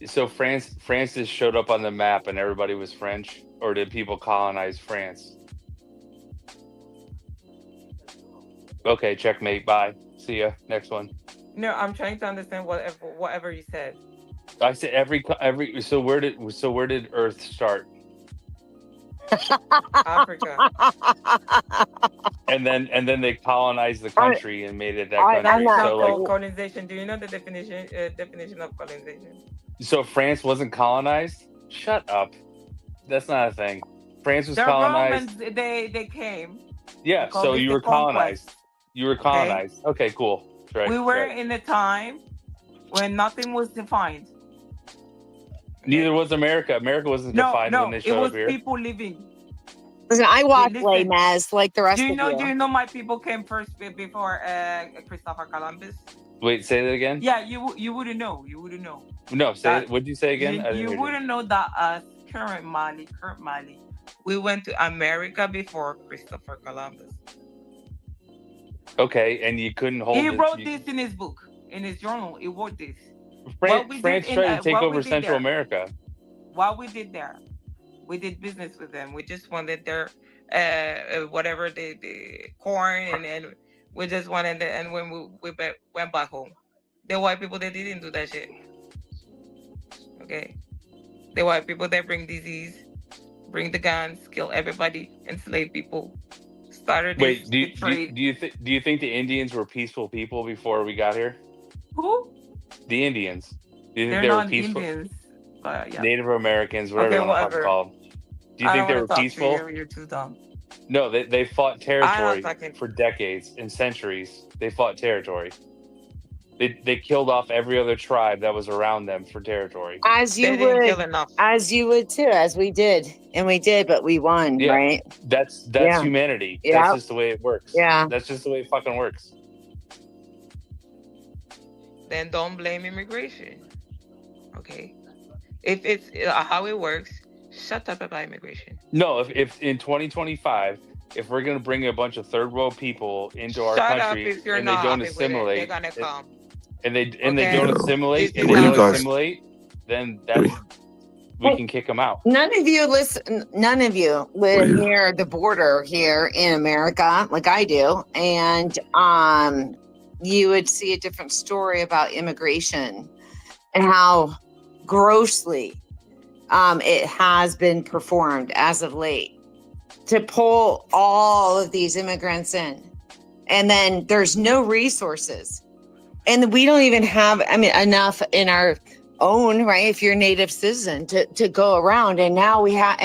S7: So France just showed up on the map and everybody was French, or did people colonize France? Okay, checkmate. Bye. See ya. Next one.
S10: No, I'm trying to understand whatever you said.
S7: I said every. So where did Earth start?
S10: Africa.
S7: And then they colonized the country and made it that country.
S10: That's not
S7: So
S10: called colonization. Do you know the definition of colonization?
S7: So France wasn't colonized? Shut up. That's not a thing. France was
S10: The
S7: colonized.
S10: Romans, they came.
S7: Yeah,
S10: call
S7: so
S10: this
S7: you
S10: the
S7: were colonized.
S10: conquest.
S7: You were colonized. Okay, cool. Right.
S10: We were
S7: right.
S10: in a time when nothing was defined.
S7: Neither was America. America wasn't defined when they
S10: It
S7: showed
S10: was
S7: up here.
S10: people living.
S9: Listen, I watch
S10: Listen,
S9: Les Mis like the rest
S10: Do you
S9: of
S10: know?
S9: you.
S10: Do you know my people came first before Christopher Columbus?
S7: Wait, say that again.
S10: Yeah, you wouldn't know. You wouldn't know.
S7: No, say it. What did you say again? I didn't
S10: You
S7: hear
S10: wouldn't know that us current Mali, we went to America before Christopher Columbus.
S7: Okay, and you couldn't hold.
S10: He wrote this in his book, in his journal. He wrote this.
S7: France tried to take over Central America.
S10: What we did there, we did business with them. We just wanted their whatever the corn and we just wanted it. And when we went back home, the white people they didn't do that shit. Okay, the white people that bring disease, bring the guns, kill everybody, enslave people. Started.
S7: Wait, do you think the Indians were peaceful people before we got here?
S10: Who?
S7: The Indians. Do you think
S10: They're
S7: they were
S10: not
S7: peaceful?
S10: Indians, but yeah.
S7: Native Americans, whatever you want to fucking call them. Do you think they were peaceful?
S10: You're too dumb.
S7: No, they fought territory for decades and centuries. They fought territory. They killed off every other tribe that was around them for territory.
S9: As you would too, as we did, but we won,
S7: Yeah,
S9: right?
S7: That's
S9: Yeah.
S7: humanity.
S9: Yeah.
S7: That's just the way it works.
S9: Yeah.
S7: That's just the way it fucking works.
S10: Then don't blame immigration. Okay, if it's how it works, shut up about immigration.
S7: No, if in 2025, if we're gonna bring a bunch of third world people into our
S10: Shut
S7: country
S10: up if you're
S7: and they
S10: not
S7: don't
S10: happy with it.
S7: assimilate,
S10: They're gonna come.
S7: and they don't assimilate,
S5: What do you guys-
S7: then that's we can kick them out.
S9: None of you live near the border here in America, like I do, and you would see a different story about immigration and how grossly it has been performed as of late to pull all of these immigrants in, and then there's no resources, and we don't even have enough in our own right if you're a native citizen to go around, and now we then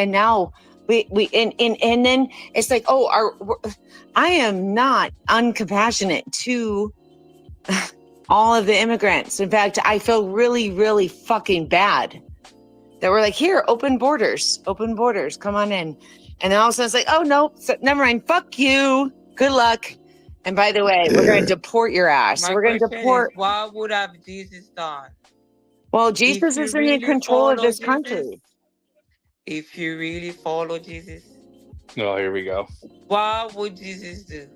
S9: it's like, I am not uncompassionate to all of the immigrants. In fact, I feel really, really fucking bad that we're like, here, open borders, come on in. And then all of a sudden it's like, oh no, never mind, fuck you, good luck. And by the way, we're going to deport your ass.
S10: My
S9: We're going to
S10: question
S9: deport.
S10: is, what would have Jesus done?
S9: Well, Jesus isn't in control of this country.
S10: If you really follow Jesus,
S7: Oh, here we go.
S10: what would Jesus do?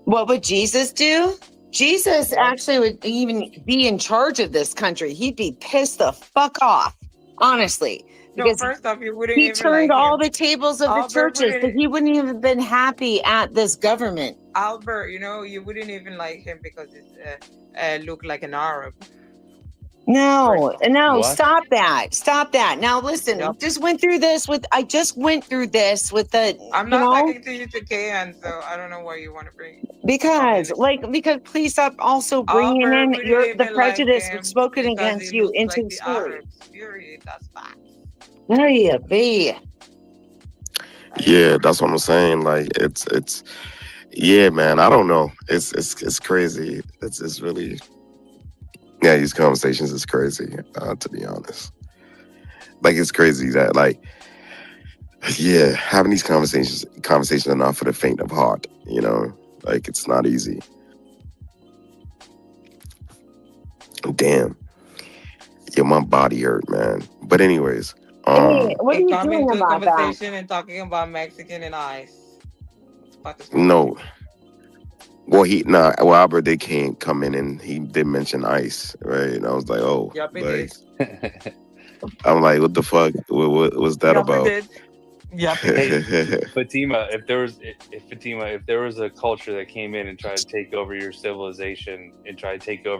S9: What would Jesus do? Jesus actually would even be in charge of this country. He'd be pissed the fuck off, honestly.
S10: No,
S9: Because
S10: first off, you wouldn't
S9: he
S10: even
S9: turned
S10: like
S9: all
S10: him.
S9: the tables of the
S10: Albert
S9: churches, but he wouldn't even have been happy at this government.
S10: Albert, you wouldn't even like him because it's look like an Arab.
S9: No,
S10: What?
S9: stop that. Now listen, I just went through this with the,
S10: I'm not talking to you to K-N, so I don't know why you want to bring.
S9: because please stop also bringing
S10: Albert
S9: in
S10: wouldn't
S9: the
S10: even like
S9: prejudice
S10: him
S9: spoken
S10: because
S9: against
S10: he
S9: you
S10: looks
S9: into
S10: like
S9: the
S10: the
S9: story.
S10: Arabs. Period. That's fact.
S9: No, yeah, be.
S15: Yeah, that's what I'm saying. Like it's yeah, man. I don't know. It's crazy. It's really these conversations is crazy, to be honest. Like it's crazy that having these conversations are not for the faint of heart, Like it's not easy. Damn. Yeah, my body hurt, man. But anyways,
S9: Hey, what are you
S10: Coming
S9: doing
S10: to a
S9: about that?
S10: conversation and talking about Mexican and ice.
S15: no. Well, Albert, they can't come in, and he did mention ice, right? And I was like, oh,
S10: Yup, it
S15: like, I'm like, what the fuck? What was that about?
S10: Yep.
S7: Hey, Fatima, if there was a culture that came in and tried to take over your civilization and tried to take over